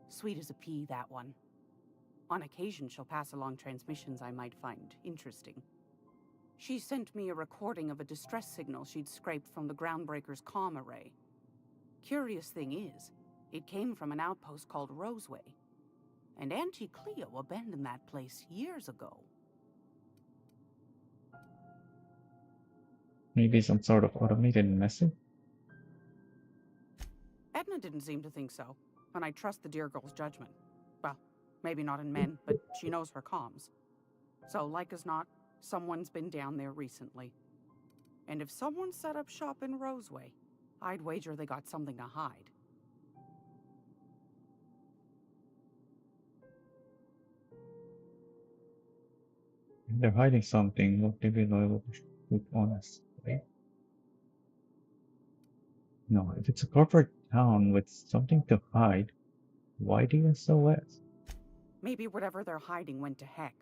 Sweet as a pea, that one. On occasion, she'll pass along transmissions I might find interesting. She sent me a recording of a distress signal she'd scraped from the Groundbreaker's comm array. Curious thing is, it came from an outpost called Roseway. And Auntie Cleo abandoned that place years ago. Maybe some sort of automated message? Edna didn't seem to think so, and I trust the dear girl's judgment. Well, maybe not in men, but she knows her comms. So, like as not, someone's been down there recently. And if someone set up shop in Roseway, I'd wager they got something to hide. If they're hiding something, won't they be loyal to honest, right? No, if it's a corporate town with something to hide, why the SOS? Maybe whatever they're hiding went to heck,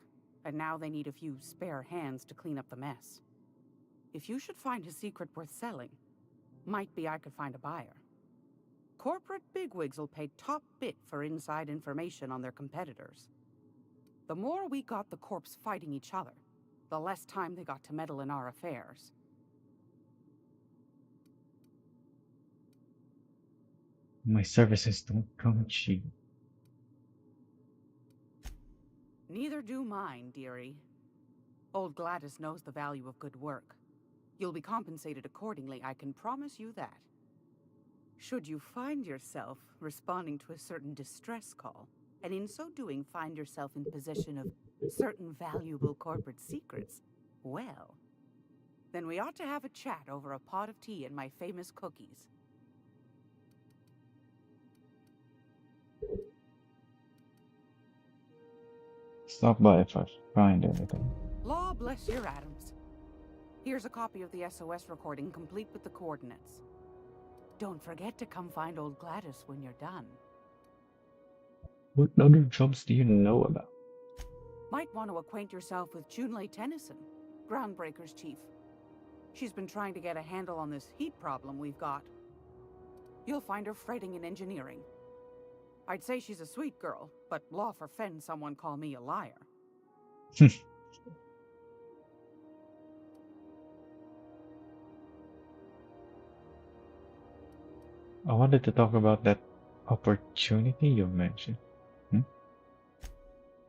and now they need a few spare hands to clean up the mess. If you should find a secret worth selling, might be I could find a buyer. Corporate bigwigs will pay top bit for inside information on their competitors. The more we got the corps fighting each other, the less time they got to meddle in our affairs. My services don't come cheap. Neither do mine, dearie. Old Gladys knows the value of good work. You'll be compensated accordingly, I can promise you that. Should you find yourself responding to a certain distress call, and in so doing find yourself in possession of certain valuable corporate secrets, well, then we ought to have a chat over a pot of tea and my famous cookies. Stop by if I find anything. Law bless your atoms. Here's a copy of the SOS recording complete with the coordinates. Don't forget to come find old Gladys when you're done. What other jobs do you know about? Might want to acquaint yourself with Junlei Tennyson, Groundbreaker's chief. She's been trying to get a handle on this heat problem we've got. You'll find her fretting in engineering. I'd say she's a sweet girl, but law forfend someone call me a liar. I wanted to talk about that opportunity you mentioned.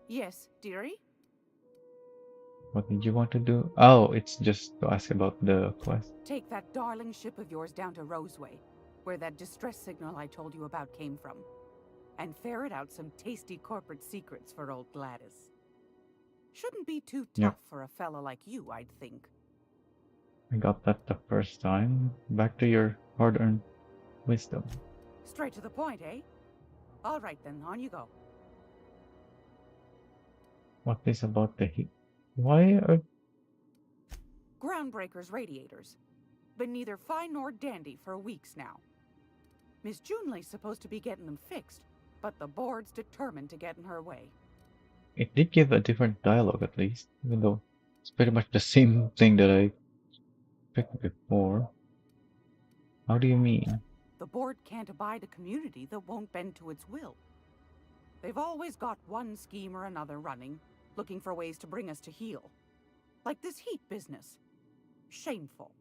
Yes, dearie? What did you want to do? Oh, it's just to ask about the quest. Take that darling ship of yours down to Roseway, where that distress signal I told you about came from, and ferret out some tasty corporate secrets for old Gladys. Shouldn't be too tough for a fella like you, I'd think. I got that the first time. Back to your hard-earned wisdom. Straight to the point, eh? All right then, on you go. What is about the heat? Why are... Groundbreaker's radiators. Been neither fine nor dandy for weeks now. Miss Junlei's supposed to be getting them fixed, but the board's determined to get in her way. It did give a different dialogue at least, even though it's pretty much the same thing that I picked before. How do you mean? The board can't abide a community that won't bend to its will. They've always got one scheme or another running, looking for ways to bring us to heel. Like this heat business. Shameful.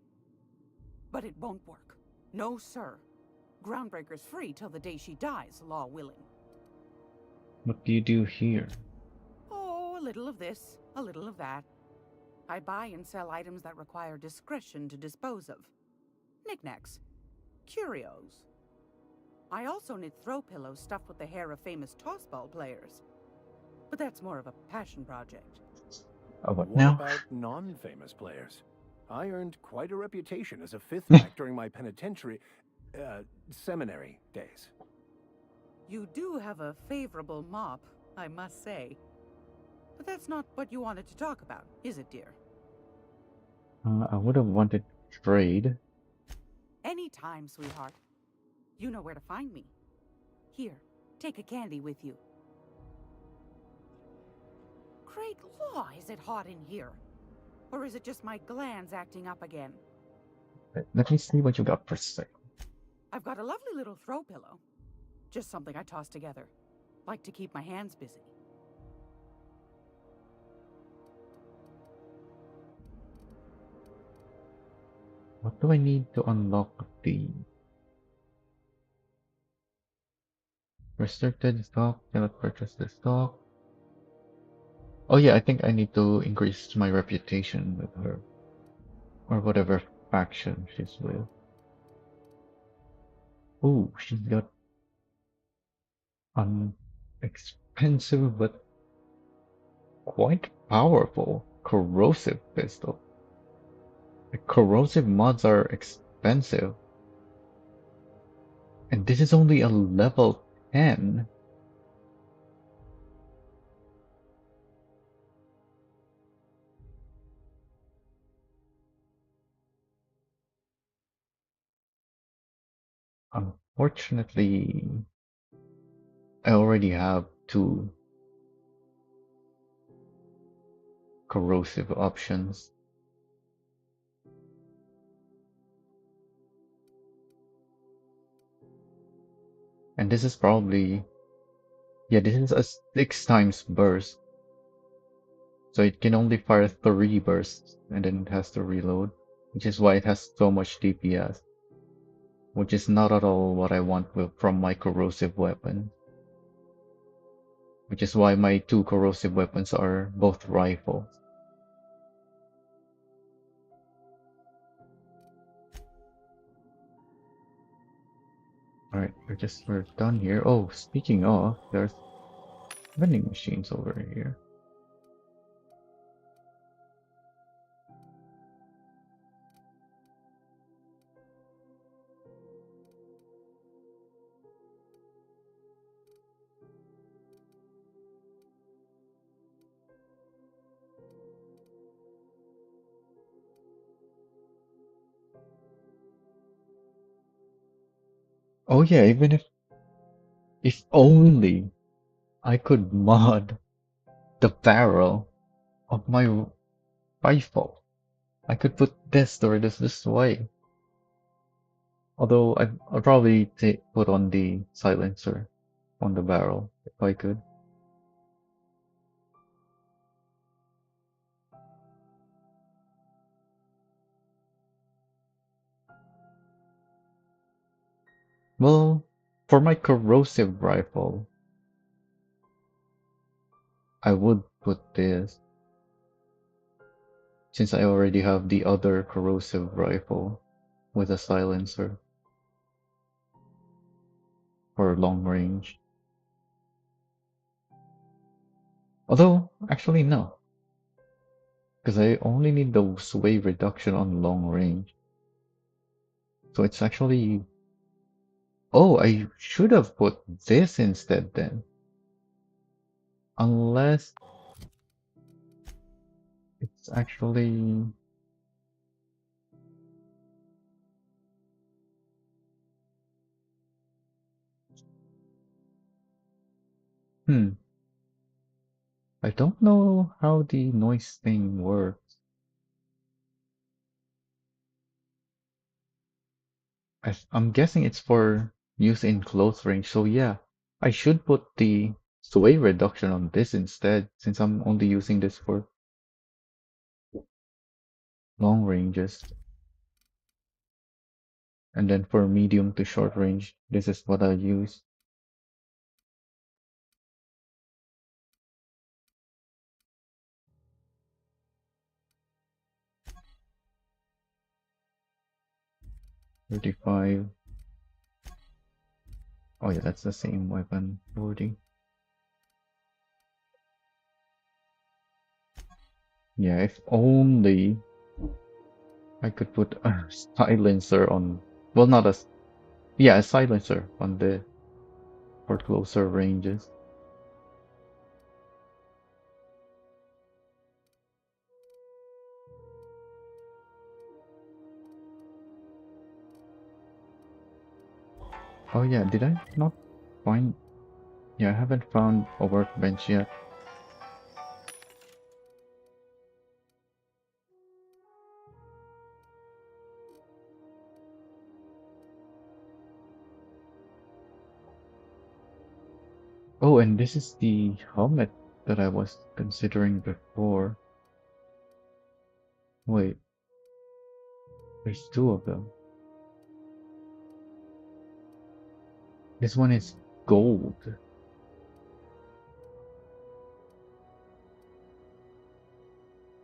But it won't work. No, sir. Groundbreaker's free till the day she dies, law willing. What do you do here? Oh, a little of this, a little of that. I buy and sell items that require discretion to dispose of. Knickknacks. Curios. I also knit throw pillows stuffed with the hair of famous tossball players. But that's more of a passion project. What What now? about non-famous players? I earned quite a reputation as a fifth back during my seminary days. You do have a favorable mop, I must say. But that's not what you wanted to talk about, is it, dear? I would have wanted to trade. Anytime, sweetheart. You know where to find me. Here, take a candy with you. Great law, is it hot in here? Or is it just my glands acting up again? Let me see what you got for sale. I've got a lovely little throw pillow. Just something I toss together. Like to keep my hands busy. What do I need to unlock the restricted stock? Cannot purchase the stock. Oh yeah, I think I need to increase my reputation with her. Or whatever faction she's with. Ooh, she's got an expensive but quite powerful corrosive pistol. The corrosive mods are expensive. And this is only a level 10. Unfortunately, I already have 2 corrosive options. And this is probably, yeah, this is a 6 times burst. So it can only fire 3 bursts and then it has to reload, which is why it has so much DPS. Which is not at all what I want from my corrosive weapon. Which is why my 2 corrosive weapons are both rifles. Alright, we're done here. Oh, speaking of, there's vending machines over here. Oh yeah, even if only I could mod the barrel of my rifle. I could put this this way. Although I'd probably put on the silencer on the barrel if I could. Well, for my corrosive rifle, I would put this, since I already have the other corrosive rifle with a silencer for long range. Although, actually no, because I only need the sway reduction on long range. So it's actually... Oh, I should have put this instead then. Unless it's actually... I don't know how the noise thing works. I'm guessing it's for use in close range, so yeah, I should put the sway reduction on this instead, since I'm only using this for long ranges. And then for medium to short range, this is what I use. $35. Oh yeah, that's the same weapon. 40. Yeah, if only I could put a silencer on, well, not a, yeah, a silencer on the, for closer ranges. Oh yeah, did I not find, yeah, I haven't found a workbench yet. Oh, and this is the helmet that I was considering before. Wait, there's two of them. This one is gold.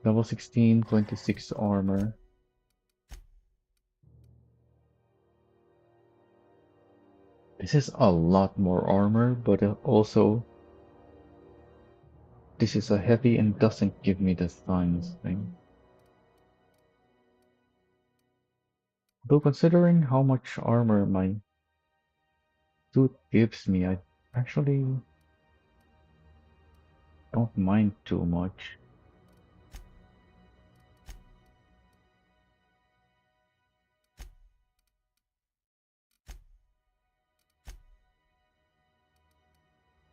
Level 16, 26 armor. This is a lot more armor, but also this is a heavy and doesn't give me the science thing. Though considering how much armor my suit gives me, I actually don't mind too much.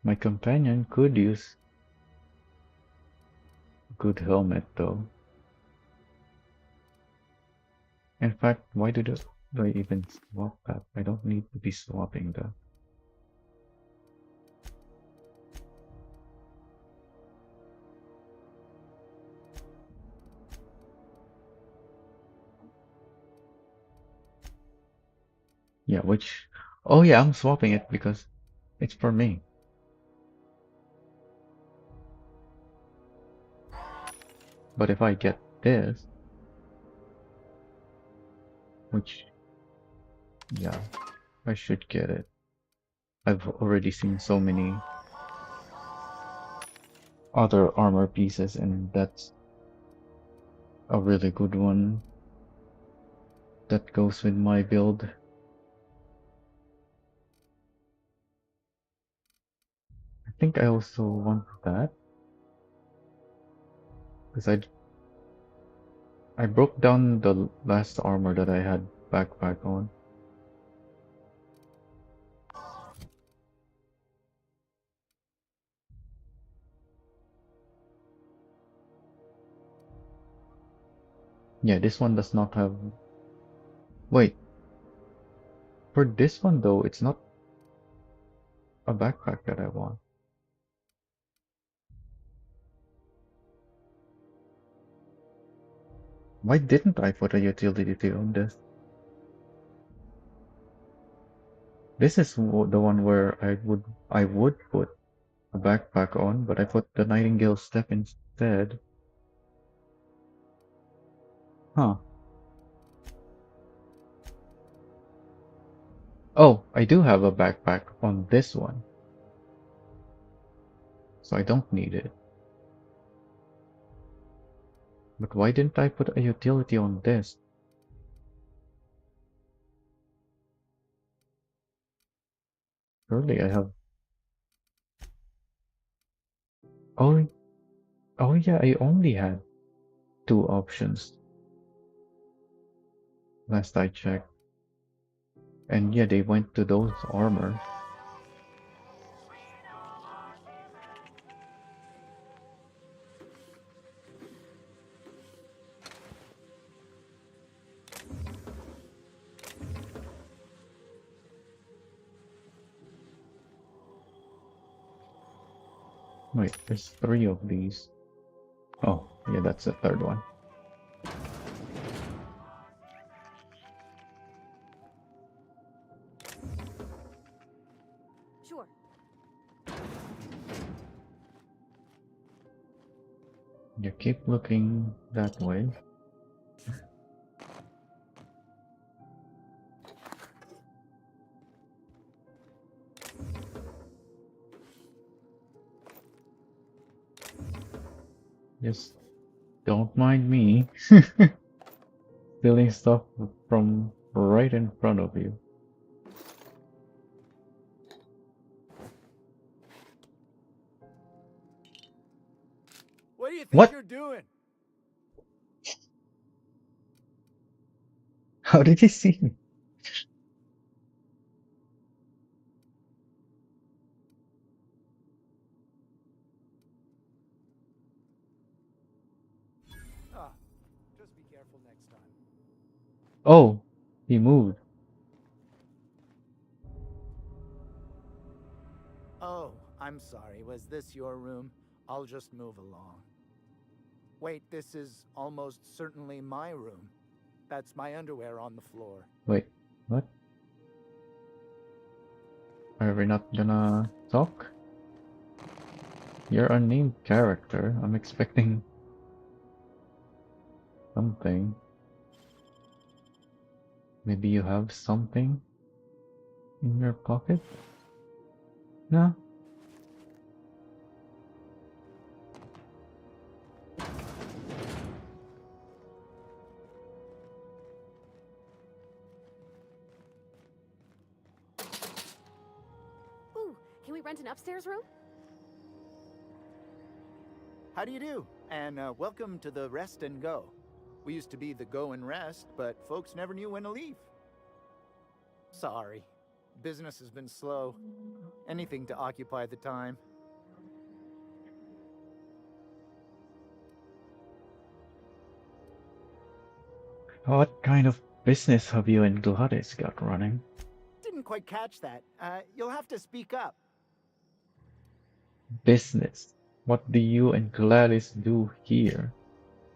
My companion could use a good helmet though. In fact, why do I even swap that? I don't need to be swapping that. Yeah, which, oh yeah, I'm swapping it because it's for me. But if I get this, which, yeah, I should get it. I've already seen so many other armor pieces, and that's a really good one that goes with my build. I think I also want that because I broke down the last armor that I had backpack on. Yeah, this one does not have. Wait, for this one though, it's not a backpack that I want. Why didn't I put a utility on this? This is the one where I would put a backpack on, but I put the Nightingale Step instead. Huh. Oh, I do have a backpack on this one. So I don't need it. But why didn't I put a utility on this? Surely I have. Oh, oh yeah, I only had two options. Last I checked. And yeah, they went to those armors. Wait, there's three of these. Oh, yeah, that's the third one. Sure. You keep looking that way. Just don't mind me stealing stuff from right in front of you. What do you think What? you're doing? How did he see me? Ah, just be careful next time. Oh, he moved. Oh, I'm sorry. Was this your room? I'll just move along. Wait, this is almost certainly my room. That's my underwear on the floor. Wait, what? Are we not gonna talk? You're a named character. I'm expecting something. Maybe you have something in your pocket? No? Ooh, can we rent an upstairs room? How do you do? And welcome to the Rest and Go. We used to be the Go and Rest, but folks never knew when to leave. Sorry. Business has been slow. Anything to occupy the time. What kind of business have you and Gladys got running? Didn't quite catch that. You'll have to speak up. Business. What do you and Gladys do here?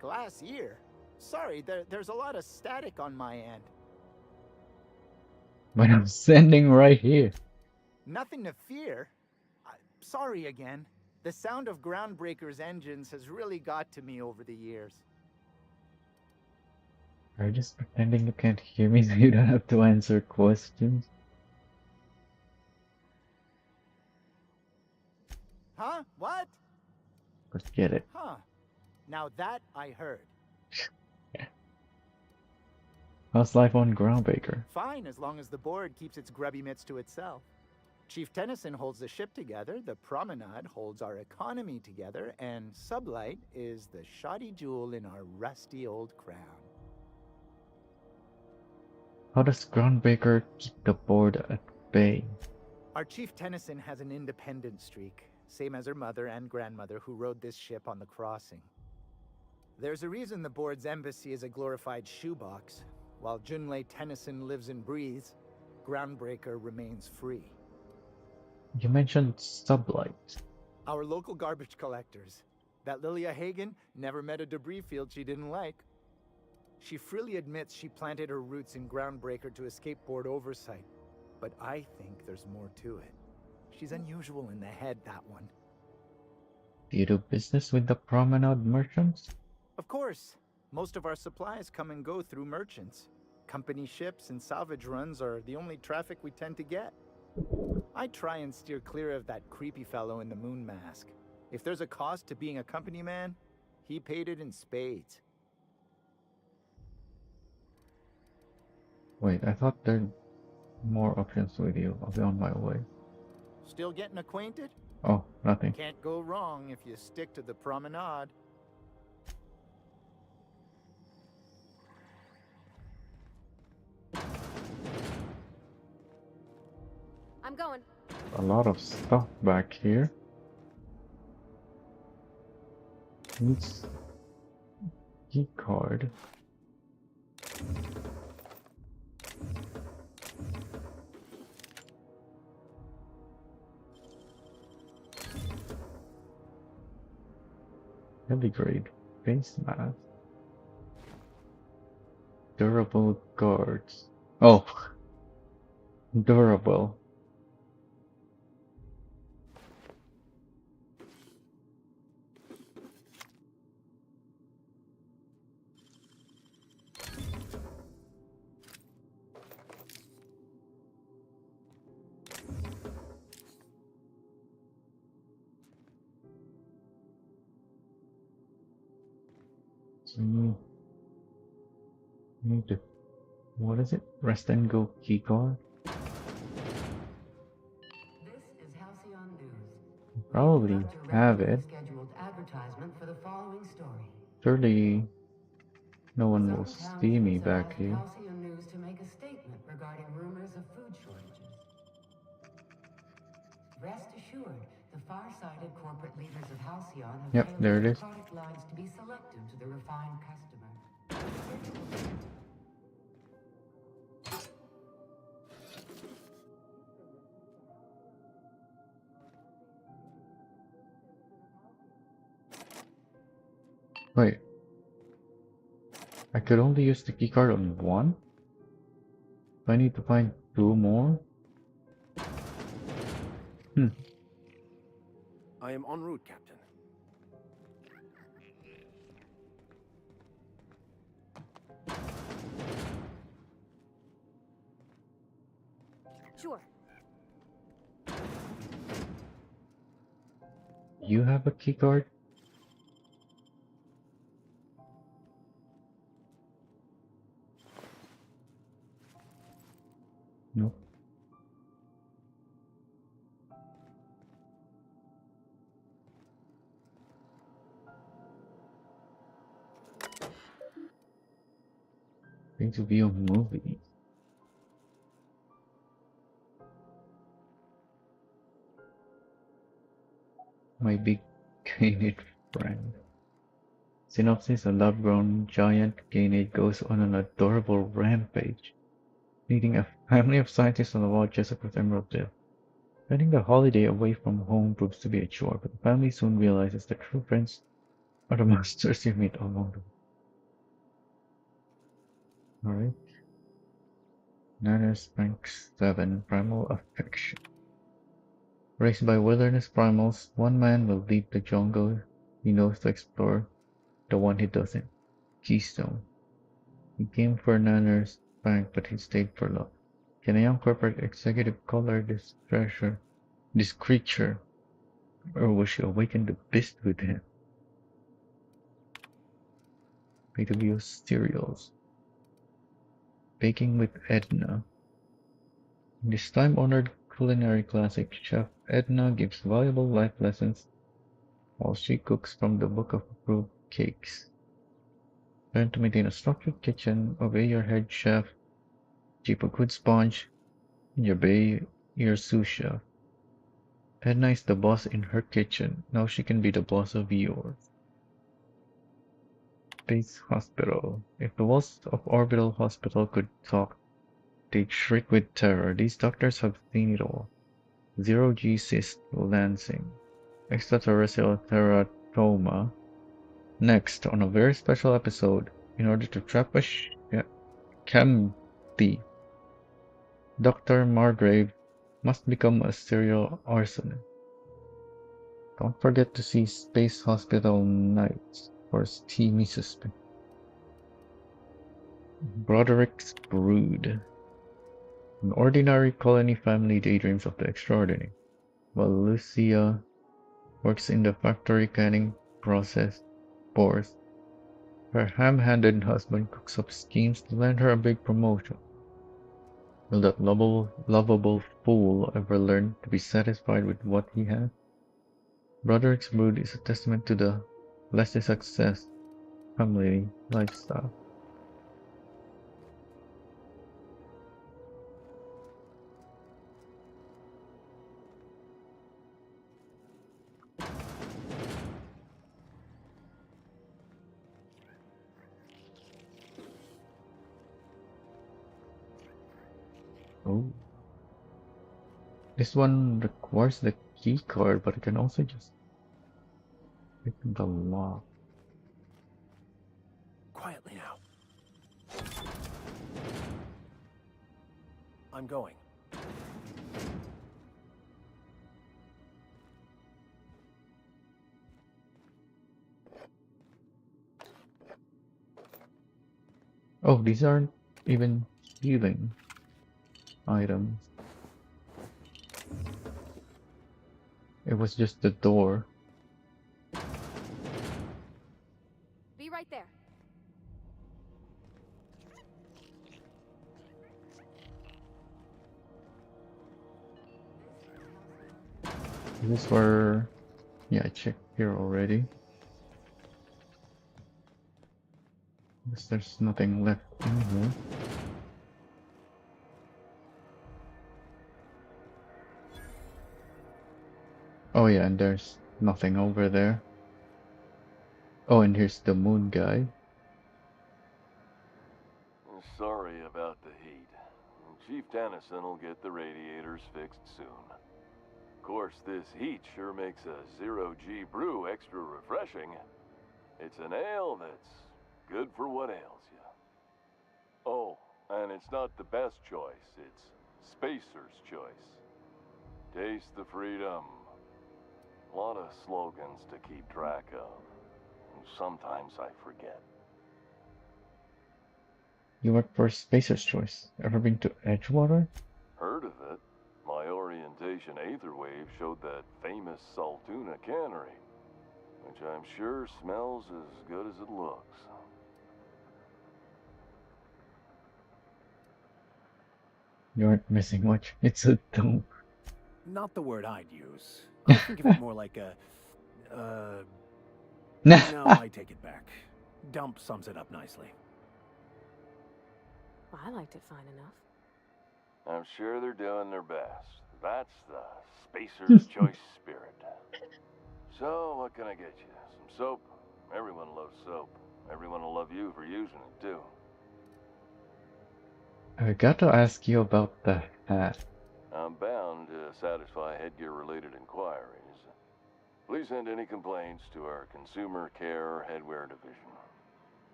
Glass ear? Sorry, there's a lot of static on my end. But I'm standing right here. Nothing to fear. Sorry again. The sound of Groundbreaker's engines has really got to me over the years. Are you just pretending you can't hear me so you don't have to answer questions? Huh? What? Forget it. Huh. Now that I heard. How's life on Groundbreaker? Fine, as long as the board keeps its grubby mitts to itself. Chief Tennyson holds the ship together, the Promenade holds our economy together, and Sublight is the shoddy jewel in our rusty old crown. How does Groundbreaker keep the board at bay? Our Chief Tennyson has an independent streak, same as her mother and grandmother who rode this ship on the crossing. There's a reason the board's embassy is a glorified shoebox. While Junlei Tennyson lives and breathes, Groundbreaker remains free. You mentioned Sublight. Our local garbage collectors. That Lilia Hagen never met a debris field she didn't like. She freely admits she planted her roots in Groundbreaker to escape board oversight. But I think there's more to it. She's unusual in the head, that one. Do you do business with the Promenade merchants? Of course. Most of our supplies come and go through merchants. Company ships and salvage runs are the only traffic we tend to get. I try and steer clear of that creepy fellow in the moon mask. If there's a cost to being a company man, he paid it in spades. Wait, I thought there were more options with you. I'll be on my way. Still getting acquainted? Oh, nothing. Can't go wrong if you stick to the Promenade. I'm going. A lot of stuff back here. Needs key card. Heavy grade face mask. Durable guards. Oh, durable. Mm, need to, what is it? Rest and go keycard? This is Halcyon News. Probably have it. Scheduled advertisement for the following story. Surely no one will Some towns see me have back asked here. Halcyon News to make a statement regarding rumors of food shortages. Rest assured, the far-sighted corporate leaders of Halcyon have Yep, there tailored it their is. product lines to be selective to the refined customer. Wait. I could only use the keycard on one? Do I need to find two more? I am en route, Captain. Sure. You have a keycard? No. Going to be a movie. My big Gained friend. Synopsis: a lab-grown giant Gained goes on an adorable rampage, leading a family of scientists on the wild just across Emeraldville. Spending the holiday away from home proves to be a chore, but the family soon realizes that true friends are the monsters you meet along the way. Alright. Niners Rank 7 Primal Affection. Raised by wilderness primals, one man will lead the jungle he knows to explore the one he doesn't. Keystone. He came for Nanner's bank, but he stayed for love. Can a young corporate executive color this treasure, this creature, or will she awaken the beast within? PW cereals. Baking with Edna. In this time-honored culinary classic, Chef Edna gives valuable life lessons while she cooks from the Book of Approved Cakes. Learn to maintain a structured kitchen, obey your head chef, keep a good sponge, and obey your sous chef. Edna is the boss in her kitchen, now she can be the boss of yours. Space Hospital. If the walls of Orbital Hospital could talk, they'd shriek with terror. These doctors have seen it all. Zero-G cyst lancing, extraterrestrial teratoma. Next, on a very special episode, in order to trap a chem thief, Dr. Margrave must become a serial arsonist. Don't forget to see Space Hospital Nights for steamy suspense. Broderick's Brood. An ordinary colony family daydreams of the extraordinary, while Lucia works in the factory canning process force. Her ham-handed husband cooks up schemes to land her a big promotion. Will that lovable fool ever learn to be satisfied with what he has? Broderick's Brood is a testament to the Leslie success family lifestyle. Oh. This one requires the key card, but I can also just pick the lock. Quietly now. I'm going. Oh, these aren't even healing items. It was just the door. Be right there. This is where... Yeah, I checked here already. Guess there's nothing left in here. Oh yeah, and there's nothing over there. Oh, and here's the moon guy. Sorry about the heat. Chief Tennyson will get the radiators fixed soon. Of course, this heat sure makes a zero-G brew extra refreshing. It's an ale that's good for what ails you. Oh, and it's not the best choice, it's Spacer's choice. Taste the freedom. A lot of slogans to keep track of. Sometimes I forget. You work for Spacer's Choice. Ever been to Edgewater? Heard of it. My orientation Aether Wave showed that famous Saltuna cannery, which I'm sure smells as good as it looks. You aren't missing much. It's a dump. Not the word I'd use. I think of it more like a... No, I take it back. Dump sums it up nicely. Well, I liked it fine enough. I'm sure they're doing their best. That's the Spacer's Choice spirit. So, what can I get you? Some soap? Everyone loves soap. Everyone will love you for using it, too. I got to ask you about the hat. I'm bound to satisfy headgear-related inquiries. Please send any complaints to our Consumer Care Headwear Division.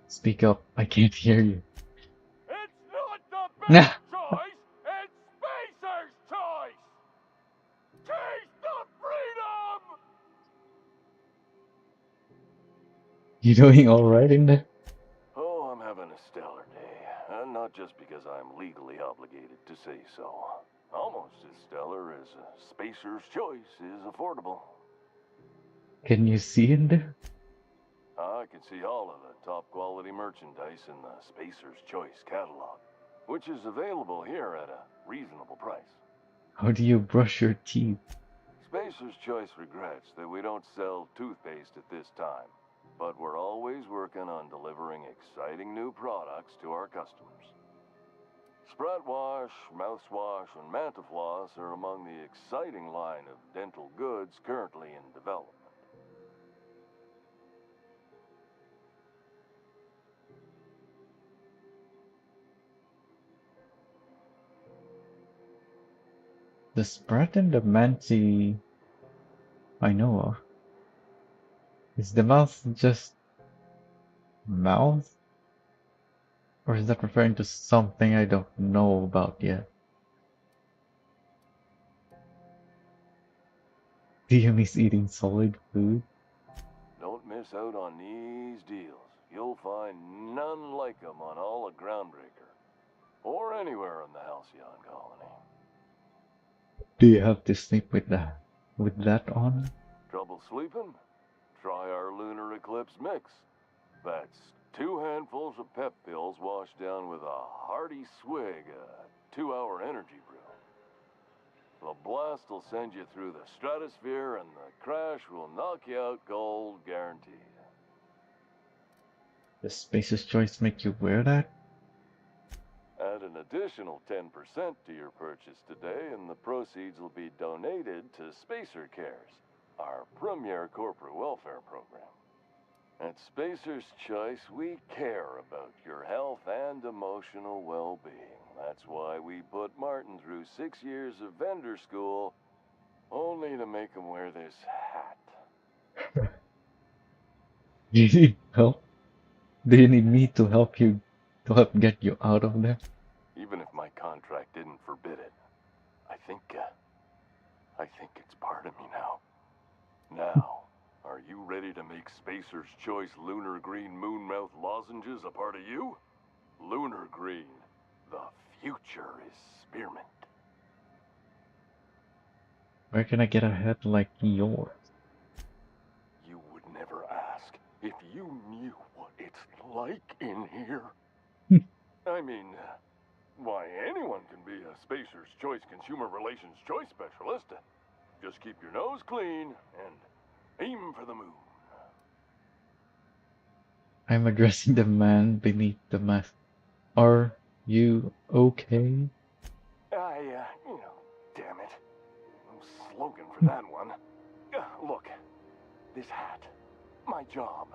Speak up, I can't hear you. It's not the best choice, it's Spacer's choice! Taste the freedom! You doing alright in there? Oh, I'm having a stellar day. And not just because I'm legally obligated to say so. Almost as stellar as Spacer's Choice is affordable. Can you see in there? I can see all of the top quality merchandise in the Spacer's Choice catalog, which is available here at a reasonable price. How do you brush your teeth? Spacer's Choice regrets that we don't sell toothpaste at this time, but we're always working on delivering exciting new products to our customers. Sprout Wash, Mouthwash, and Mantafloss are among the exciting line of dental goods currently in development. The Sprat and the Manti I know of. Is the mouth just mouth? Or is that referring to something I don't know about yet? Do you miss eating solid food? Don't miss out on these deals. You'll find none like them on all of Groundbreaker, or anywhere in the Halcyon colony. Do you have to sleep with that on? Trouble sleeping? Try our Lunar Eclipse mix. That's 2 handfuls of pep pills washed down with a hearty swig of 2-hour energy brew. The blast will send you through the stratosphere and the crash will knock you out cold, guaranteed. Does Spacer's Choice make you wear that? Add an additional 10% to your purchase today and the proceeds will be donated to Spacer Cares, our premier corporate welfare program. At Spacer's Choice, we care about your health and emotional well-being. That's why we put Martin through 6 years of vendor school, only to make him wear this hat. You need help? Do you need me to help get you out of there? Even if my contract didn't forbid it, I think it's part of me now. Now, are you ready to make Spacer's Choice Lunar Green Moonmouth lozenges a part of you? Lunar Green, the future is spearmint. Where can I get a hat like yours? You would never ask if you knew what it's like in here. I mean, Why, anyone can be a Spacer's Choice Consumer Relations Choice Specialist. Just keep your nose clean and aim for the moon. I'm addressing the man beneath the mask. Are you okay? Damn it. No slogan for that one. Look, this hat, my job.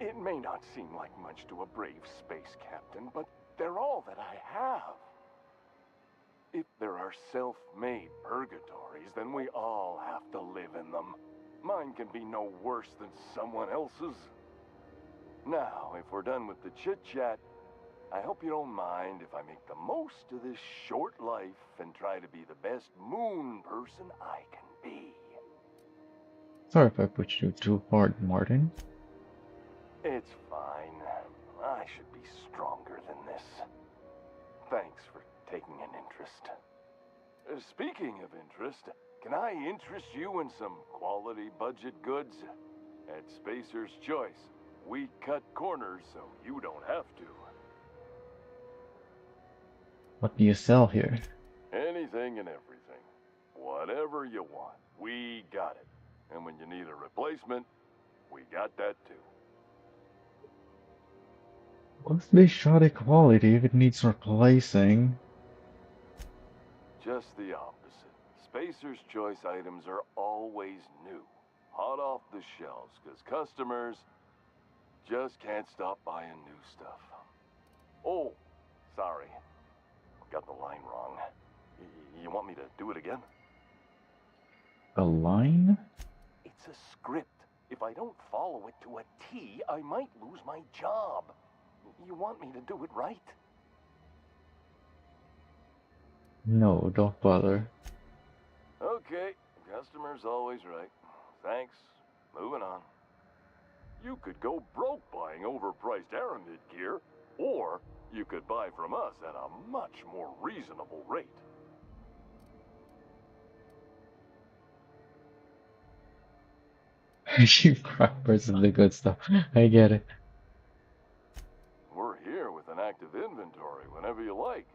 It may not seem like much to a brave space captain, but they're all that I have. If there are self-made purgatories, then we all have to live in them. Mine can be no worse than someone else's. Now, if we're done with the chit-chat, I hope you don't mind if I make the most of this short life and try to be the best moon person I can be. Sorry if I pushed you too hard, Martin. It's fine. I should be stronger than this. Thanks for taking an interest. Speaking of interest, can I interest you in some quality budget goods? At Spacer's Choice, we cut corners so you don't have to. What do you sell here? Anything and everything. Whatever you want, we got it. And when you need a replacement, we got that too. What's this shoddy quality if it needs replacing? Just the opposite. Spacer's Choice items are always new. Hot off the shelves, because customers just can't stop buying new stuff. Oh, sorry. Got the line wrong. You want me to do it again? A line? It's a script. If I don't follow it to a T, I might lose my job. You want me to do it right? No, don't bother. Okay, customer's always right. Thanks. Moving on. You could go broke buying overpriced Aramid gear, or you could buy from us at a much more reasonable rate. Cheap crackers is the good stuff. I get it. We're here with an active inventory whenever you like,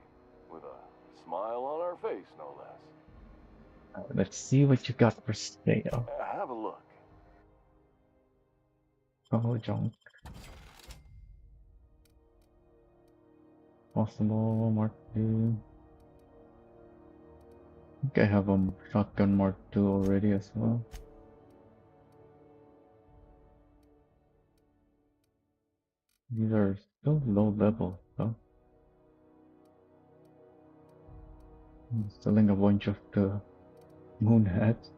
with a smile on our face, no less. Let's see what you got for sale. Have a look. Oh, junk. Possible Mark II. I think I have a shotgun Mark II already as well. These are still low level, though. I'm selling a bunch of the moon hats.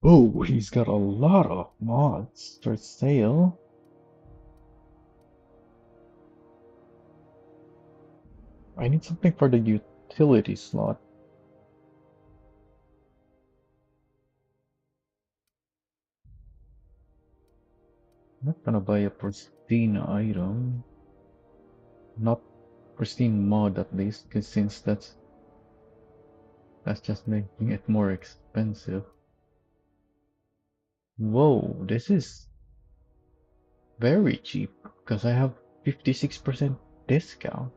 Oh, he's got a lot of mods for sale. I need something for the utility slot. I'm not gonna buy a pristine item. Not pristine mod at least, because since that's just making it more expensive. Whoa, this is very cheap because I have 56% discount.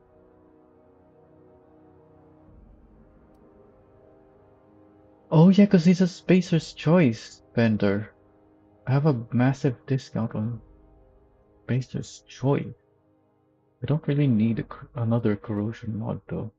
Oh yeah, because he's a Spacer's Choice vendor. I have a massive discount on Spacer's Choice. I don't really need another corrosion mod though.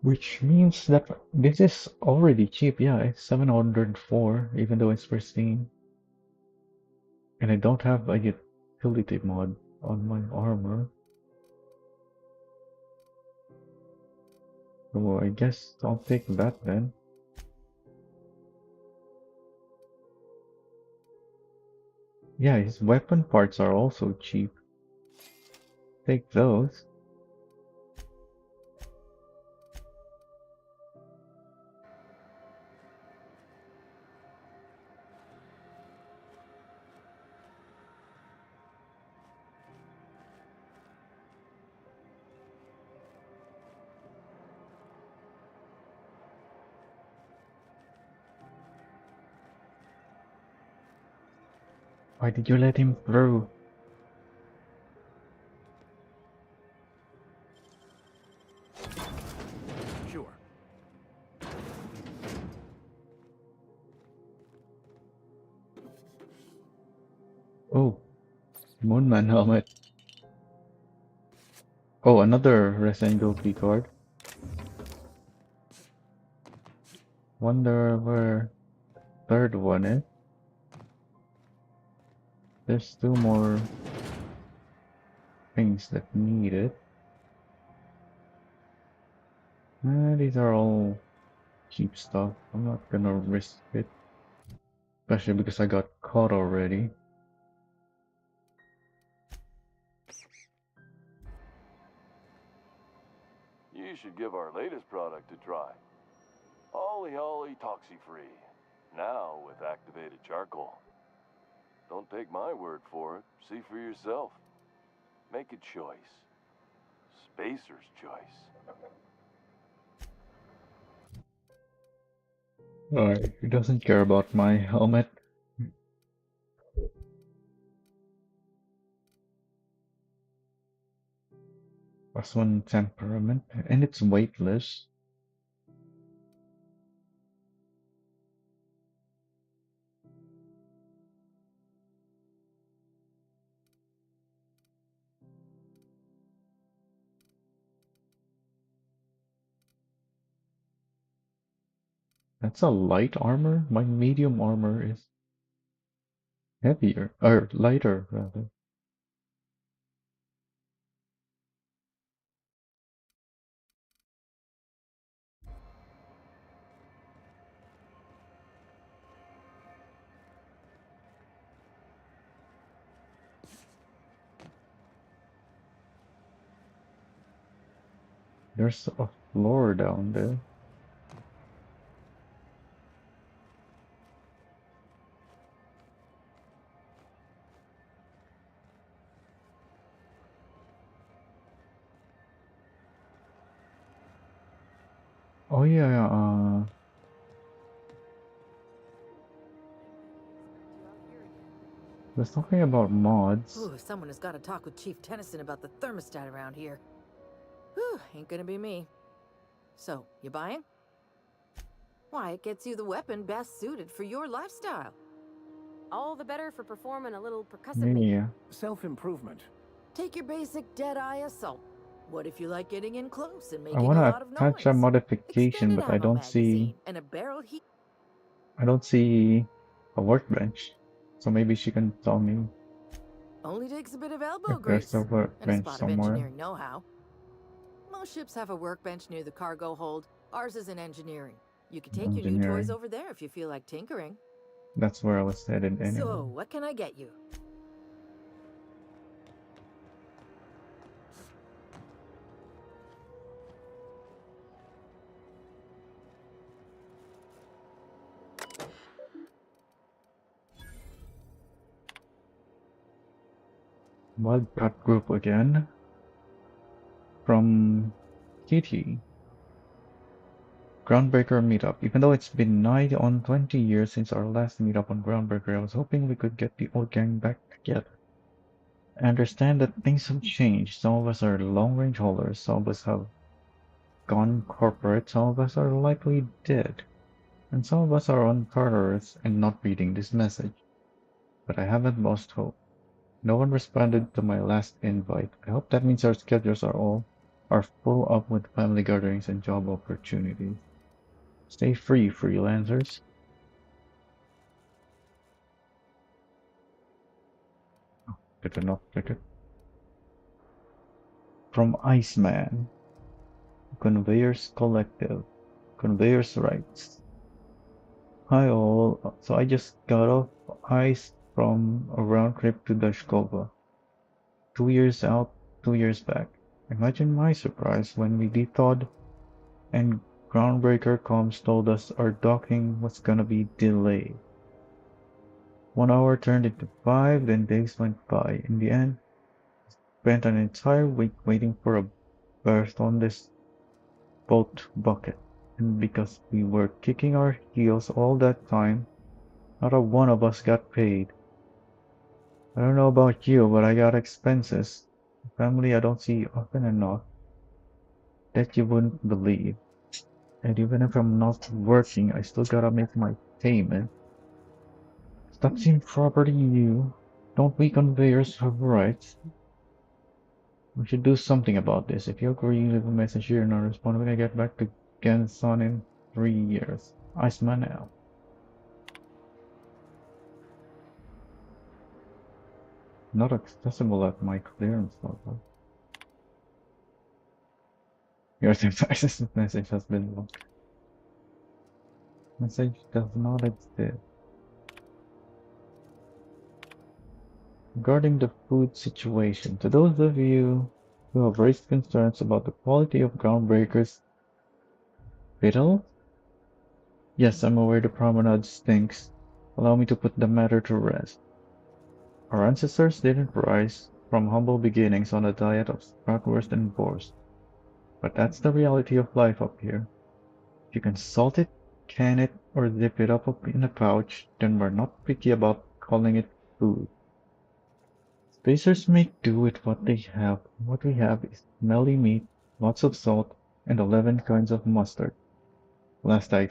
Which means that this is already cheap. Yeah, it's 704 even though it's pristine. And I don't have a utility mod on my armor. So I guess I'll take that then. Yeah, his weapon parts are also cheap. Take those. Why did you let him through? Sure. Oh, Moonman helmet. Oh, another Resident Evil key card. Wonder where third one is. There's two more things that need it. These are all cheap stuff. I'm not gonna risk it. Especially because I got caught already. You should give our latest product a try. Holly Holly Toxi-Free. Now with activated charcoal. Don't take my word for it. See for yourself. Make a choice. Spacer's choice. Alright, he doesn't care about my helmet. +1 temperament, and it's weightless. That's a light armor? My medium armor is heavier, or lighter rather. There's a floor down there. Oh yeah, was talking about mods. Ooh, someone has got to talk with Chief Tennyson about the thermostat around here. Whew, ain't gonna be me. So, you buying? Why, it gets you the weapon best suited for your lifestyle. All the better for performing a little percussive Yeah. Self-improvement. Take your basic Deadeye assault. What if you like getting in close and I making a wanna lot of attach a noise? modification, Extended but I ammo don't see magazine and a barrel heat. a workbench. So maybe she can tell me Only takes a bit of elbow if there's a grease and a workbench spot of somewhere. engineering know-how. Most ships have a workbench near the cargo hold. Ours is in engineering. You could take your new toys Engineering. over there if you feel like tinkering. That's where I was headed anyway. So, what can I get you? Wildcat group again. From TT. Groundbreaker meetup. Even though it's been nigh on 20 years since our last meetup on Groundbreaker, I was hoping we could get the old gang back together. I understand that things have changed. Some of us are long-range haulers, some of us have gone corporate, some of us are likely dead, and some of us are on Carter's and not reading this message. But I haven't lost hope. No one responded to my last invite. I hope that means our schedules are full up with family gatherings and job opportunities. Stay free, freelancers. Good enough ticket. From Iceman. Conveyors Collective. Conveyors Rights. Hi all. So I just got off ice from a round trip to Dashkova. 2 years out, 2 years back. Imagine my surprise when we thawed and Groundbreaker comms told us our docking was gonna be delayed. 1 hour turned into 5, then days went by. In the end, spent an entire week waiting for a berth on this boat bucket. And because we were kicking our heels all that time, not a one of us got paid. I don't know about you, but I got expenses. Family I don't see often enough that you wouldn't believe. And even if I'm not working, I still gotta make my payment. Stop seeing property you. Don't we conveyors have rights? We should do something about this. If you agree, leave a message here and I'll respond when I get back to Gensan in 3 years. Iceman out. Not accessible at my clearance level. Your device's message has been blocked. Message does not exist. Regarding the food situation, to those of you who have raised concerns about the quality of Groundbreaker's fiddle, yes, I'm aware the promenade stinks. Allow me to put the matter to rest. Our ancestors didn't rise from humble beginnings on a diet of bratwurst and boars, but that's the reality of life up here. If you can salt it, can it, or zip it up in a pouch, then we're not picky about calling it food. Spacers make do with what they have. What we have is smelly meat, lots of salt, and 11 kinds of mustard. Last I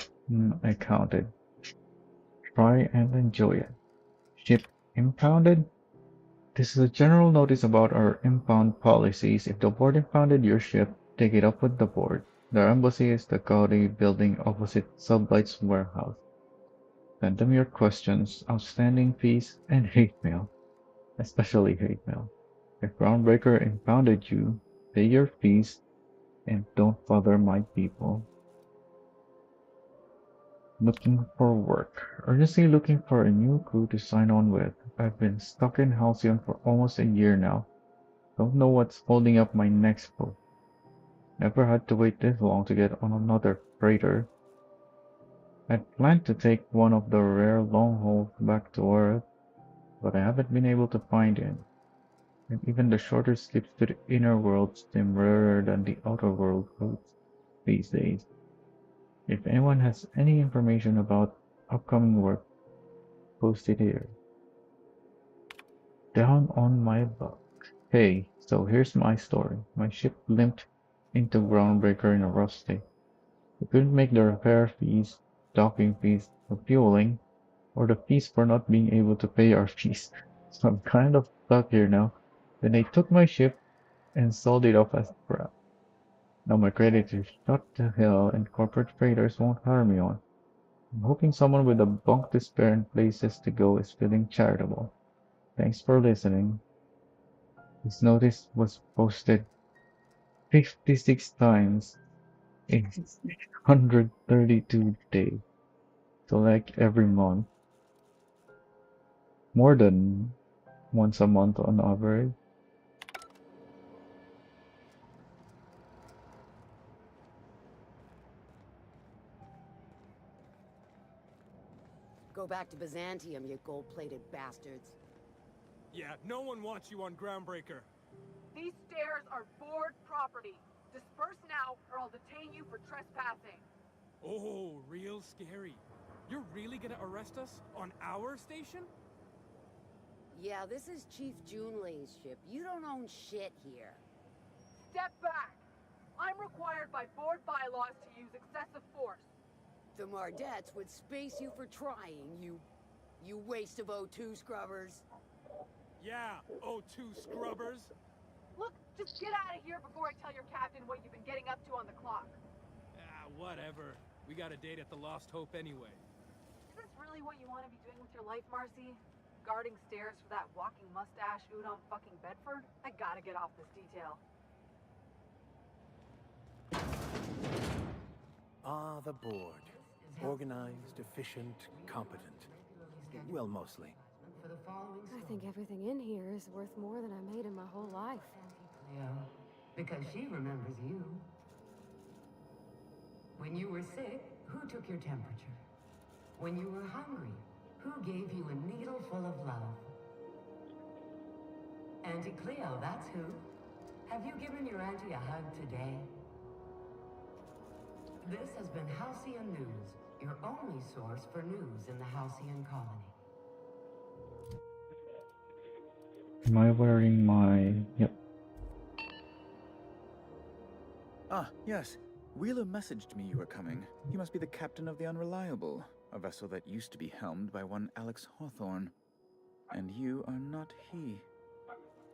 counted. Try and enjoy it. Ship impounded? This is a general notice about our impound policies. If the board impounded your ship, take it up with the board. Their embassy is the gaudy building opposite Sublight's warehouse. Send them your questions, outstanding fees, and hate mail. Especially hate mail. If Groundbreaker impounded you, pay your fees and don't bother my people. Looking for work. Urgently looking for a new crew to sign on with. I've been stuck in Halcyon for almost a year now. Don't know what's holding up my next move. Never had to wait this long to get on another freighter. I'd planned to take one of the rare long hauls back to Earth, but I haven't been able to find it. And even the shorter slips to the inner world seem rarer than the outer world routes these days. If anyone has any information about upcoming work, post it here. Down on my luck. Hey, so here's my story. My ship limped into Groundbreaker in a rough state. We couldn't make the repair fees, docking fees, the fueling, or the fees for not being able to pay our fees. So I'm kind of stuck here now. Then they took my ship and sold it off as scrap. Now my credit is shut to hell and corporate traders won't hire me on. I'm hoping someone with a bunk to spare and places to go is feeling charitable. Thanks for listening. This notice was posted 56 times in 132 days. So like every month. More than once a month on average. Go back to Byzantium, you gold-plated bastards. Yeah, no one wants you on Groundbreaker. These stairs are board property. Disperse now, or I'll detain you for trespassing. Oh, real scary. You're really gonna arrest us on our station? Yeah, this is Chief Junlei's ship. You don't own shit here. Step back! I'm required by board bylaws to use excessive force. The Mardettes would space you for trying, you waste of O2 scrubbers. Yeah, O2 scrubbers. Look, just get out of here before I tell your captain what you've been getting up to on the clock. Ah, whatever. We got a date at the Lost Hope anyway. Is this really what you want to be doing with your life, Marcy? Guarding stairs for that walking mustache Udon fucking Bedford? I gotta get off this detail. Ah, the board. Organized, efficient, competent. Well, mostly. I think everything in here is worth more than I made in my whole life. Cleo, because she remembers you. When you were sick, who took your temperature? When you were hungry, who gave you a needle full of love? Auntie Cleo, that's who. Have you given your auntie a hug today? This has been Halcyon News, your only source for news in the Halcyon colony. Am I wearing my... Yep. Ah, yes. Wheeler messaged me you were coming. He must be the captain of the Unreliable, a vessel that used to be helmed by one Alex Hawthorne. And you are not he.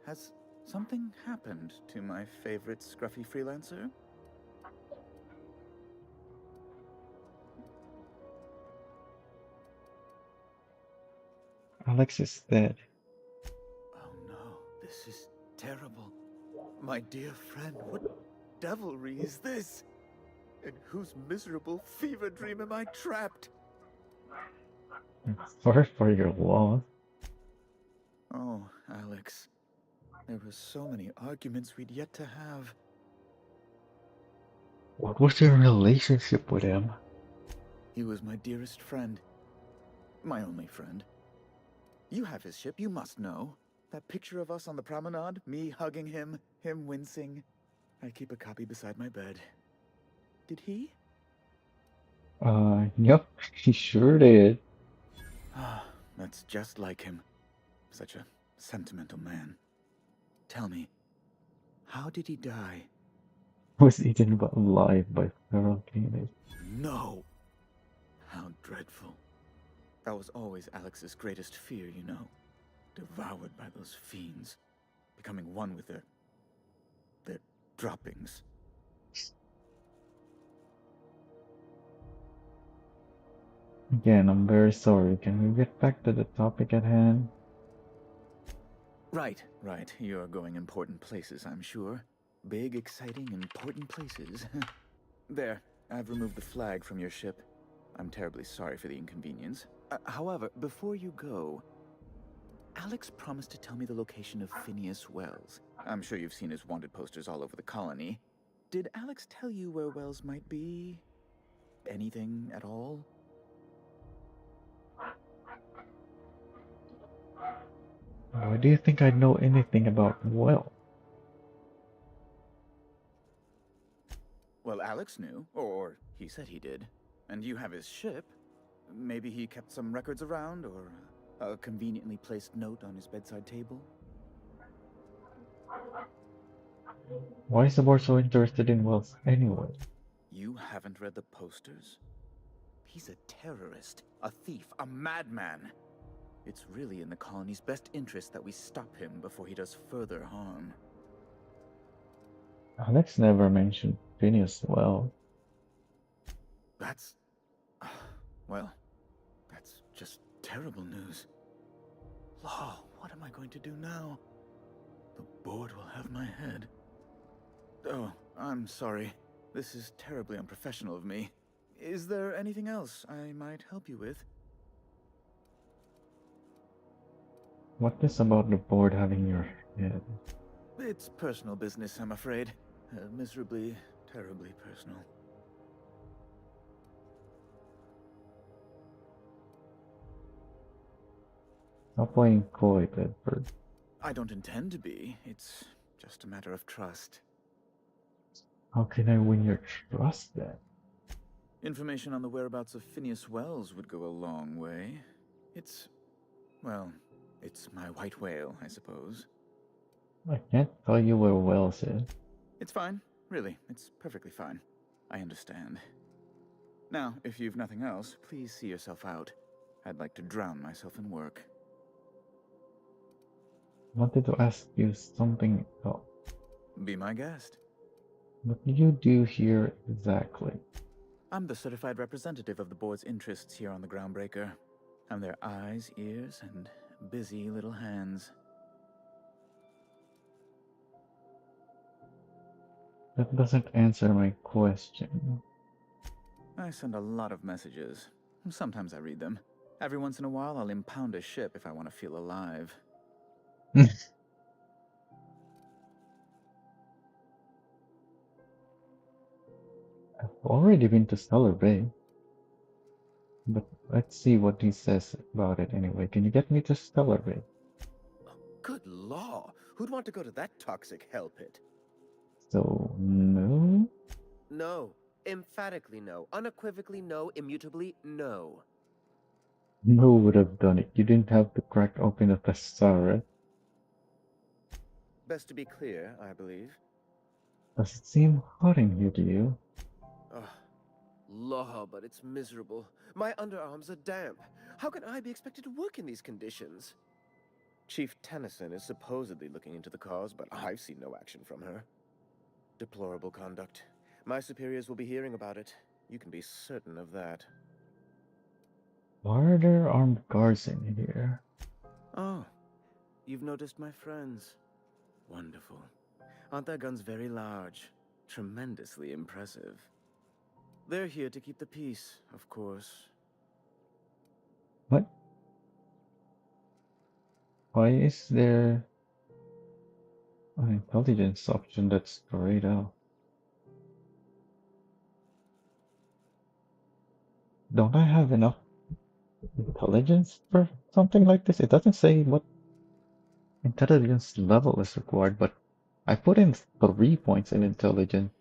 Has something happened to my favorite scruffy freelancer? Alex is dead. Oh no, this is terrible. My dear friend, what devilry is this? In whose miserable fever dream am I trapped? Sorry for your loss. Oh, Alex. There were so many arguments we'd yet to have. What was your relationship with him? He was my dearest friend. My only friend. You have his ship, you must know. That picture of us on the promenade, me hugging him, him wincing. I keep a copy beside my bed. Did he? Yep, he sure did. Ah, that's just like him. Such a sentimental man. Tell me, how did he die? Was eaten alive by feral canids. No! How dreadful. That was always Alex's greatest fear, you know. Devoured by those fiends. Becoming one with their droppings. Again, I'm very sorry. Can we get back to the topic at hand? Right. You're going important places, I'm sure. Big, exciting, important places. There, I've removed the flag from your ship. I'm terribly sorry for the inconvenience. However, before you go, Alex promised to tell me the location of Phineas Wells. I'm sure you've seen his wanted posters all over the colony. Did Alex tell you where Wells might be? Anything at all? Why do you think I know anything about Well? Well, Alex knew, or he said he did. And you have his ship. Maybe he kept some records around, or a conveniently placed note on his bedside table? Why is the board so interested in Wells anyway? You haven't read the posters? He's a terrorist, a thief, a madman. It's really in the colony's best interest that we stop him before he does further harm. Alex never mentioned Phineas Well. That's... well, that's just terrible news. Law, what am I going to do now? The board will have my head. Oh, I'm sorry. This is terribly unprofessional of me. Is there anything else I might help you with? What is about the board having your head? It's personal business, I'm afraid. Miserably, terribly personal. Stop playing coy, Bedford. I don't intend to be. It's just a matter of trust. How can I win your trust then? Information on the whereabouts of Phineas Wells would go a long way. Well, it's my white whale, I suppose. I can't tell you where Wells is. It's fine. Really, it's perfectly fine. I understand. Now, if you've nothing else, please see yourself out. I'd like to drown myself in work. I wanted to ask you something else. Be my guest. What do you do here exactly? I'm the certified representative of the board's interests here on the Groundbreaker. I'm their eyes, ears, and busy little hands. That doesn't answer my question. I send a lot of messages. Sometimes I read them. Every once in a while, I'll impound a ship if I want to feel alive. I've already been to Stellar Bay. But let's see what he says about it anyway. Can you get me to Stellar Bay? Good law! Who'd want to go to that toxic hell pit? So, no? No. Emphatically no. Unequivocally no. Immutably no. No would have done it. You didn't have to crack open a thesaurus. Best to be clear, I believe. Does it seem hot in here to you? Ugh. Law, but it's miserable. My underarms are damp. How can I be expected to work in these conditions? Chief Tennyson is supposedly looking into the cause, but I've seen no action from her. Deplorable conduct. My superiors will be hearing about it. You can be certain of that. Why are there armed guards in here? Oh, you've noticed my friends. Wonderful. Aren't their guns very large? Tremendously impressive. They're here to keep the peace, of course. What? Why is there an intelligence option that's grayed out? Don't I have enough intelligence for something like this? It doesn't say what intelligence level is required, but I put in 3 points in intelligence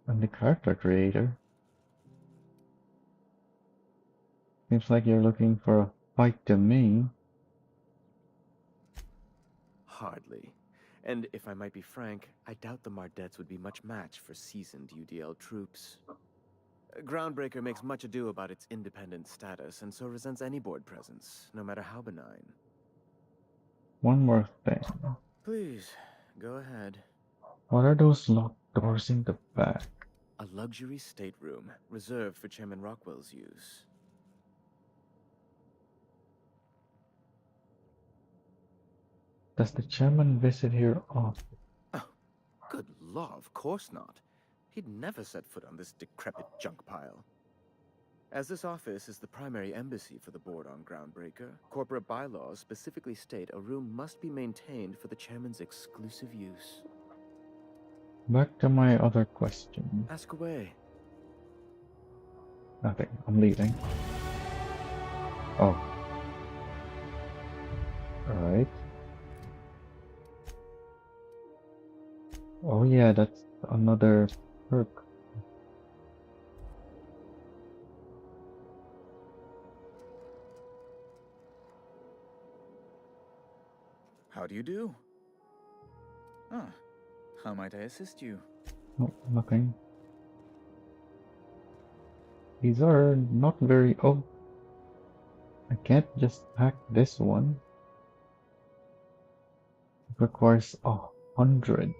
on the character creator. Seems like you're looking for a fight to me. Hardly. And if I might be frank, I doubt the Mardettes would be much match for seasoned UDL troops. Groundbreaker makes much ado about its independent status, and so resents any board presence, no matter how benign. One more thing. Please, go ahead. What are those locked doors in the back? A luxury stateroom, reserved for Chairman Rockwell's use. Does the chairman visit here often? Oh, good law, of course not. He'd never set foot on this decrepit junk pile. As this office is the primary embassy for the board on Groundbreaker, corporate bylaws specifically state a room must be maintained for the chairman's exclusive use. Back to my other question. Ask away. Nothing. I'm leaving. Oh. Alright. Oh yeah, that's another perk. How do you do? Ah, how might I assist you? No, nothing. These are not very... Oh. I can't just hack this one. It requires 100.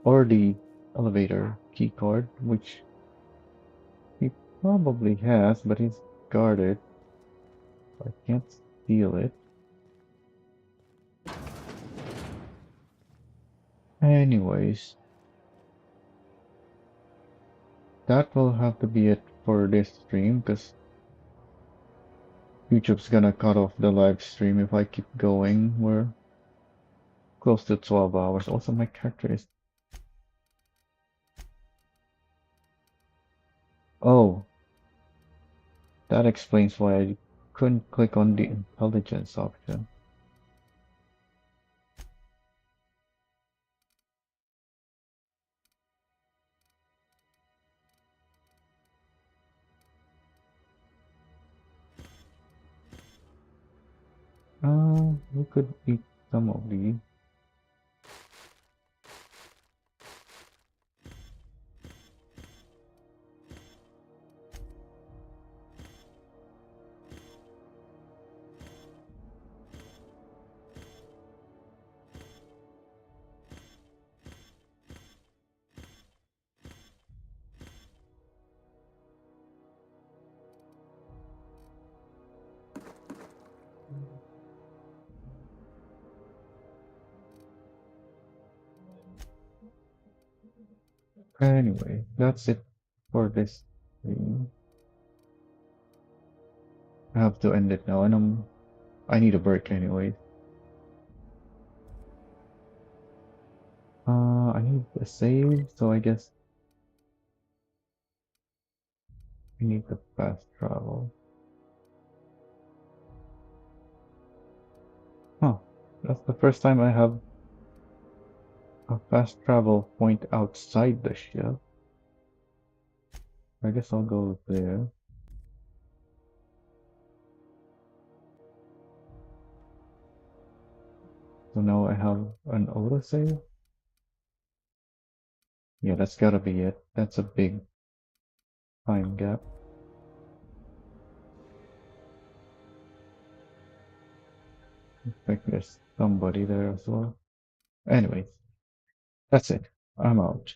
Or the elevator keycard, which he probably has, but he's guarded. I can't steal it. Anyways, that will have to be it for this stream, because YouTube's gonna cut off the live stream if I keep going. We're close to 12 hours. Also, my character is... Oh, that explains why I couldn't click on the intelligence option. We could eat some of these. Anyway, that's it for this stream. I have to end it now, and I need a break anyway. I need a save, so I guess I need the fast travel. Huh, that's the first time I have a fast travel point outside the ship. I guess I'll go there. So now I have an autosave? Yeah, that's gotta be it. That's a big time gap. Looks like there's somebody there as well. Anyways, that's it. I'm out.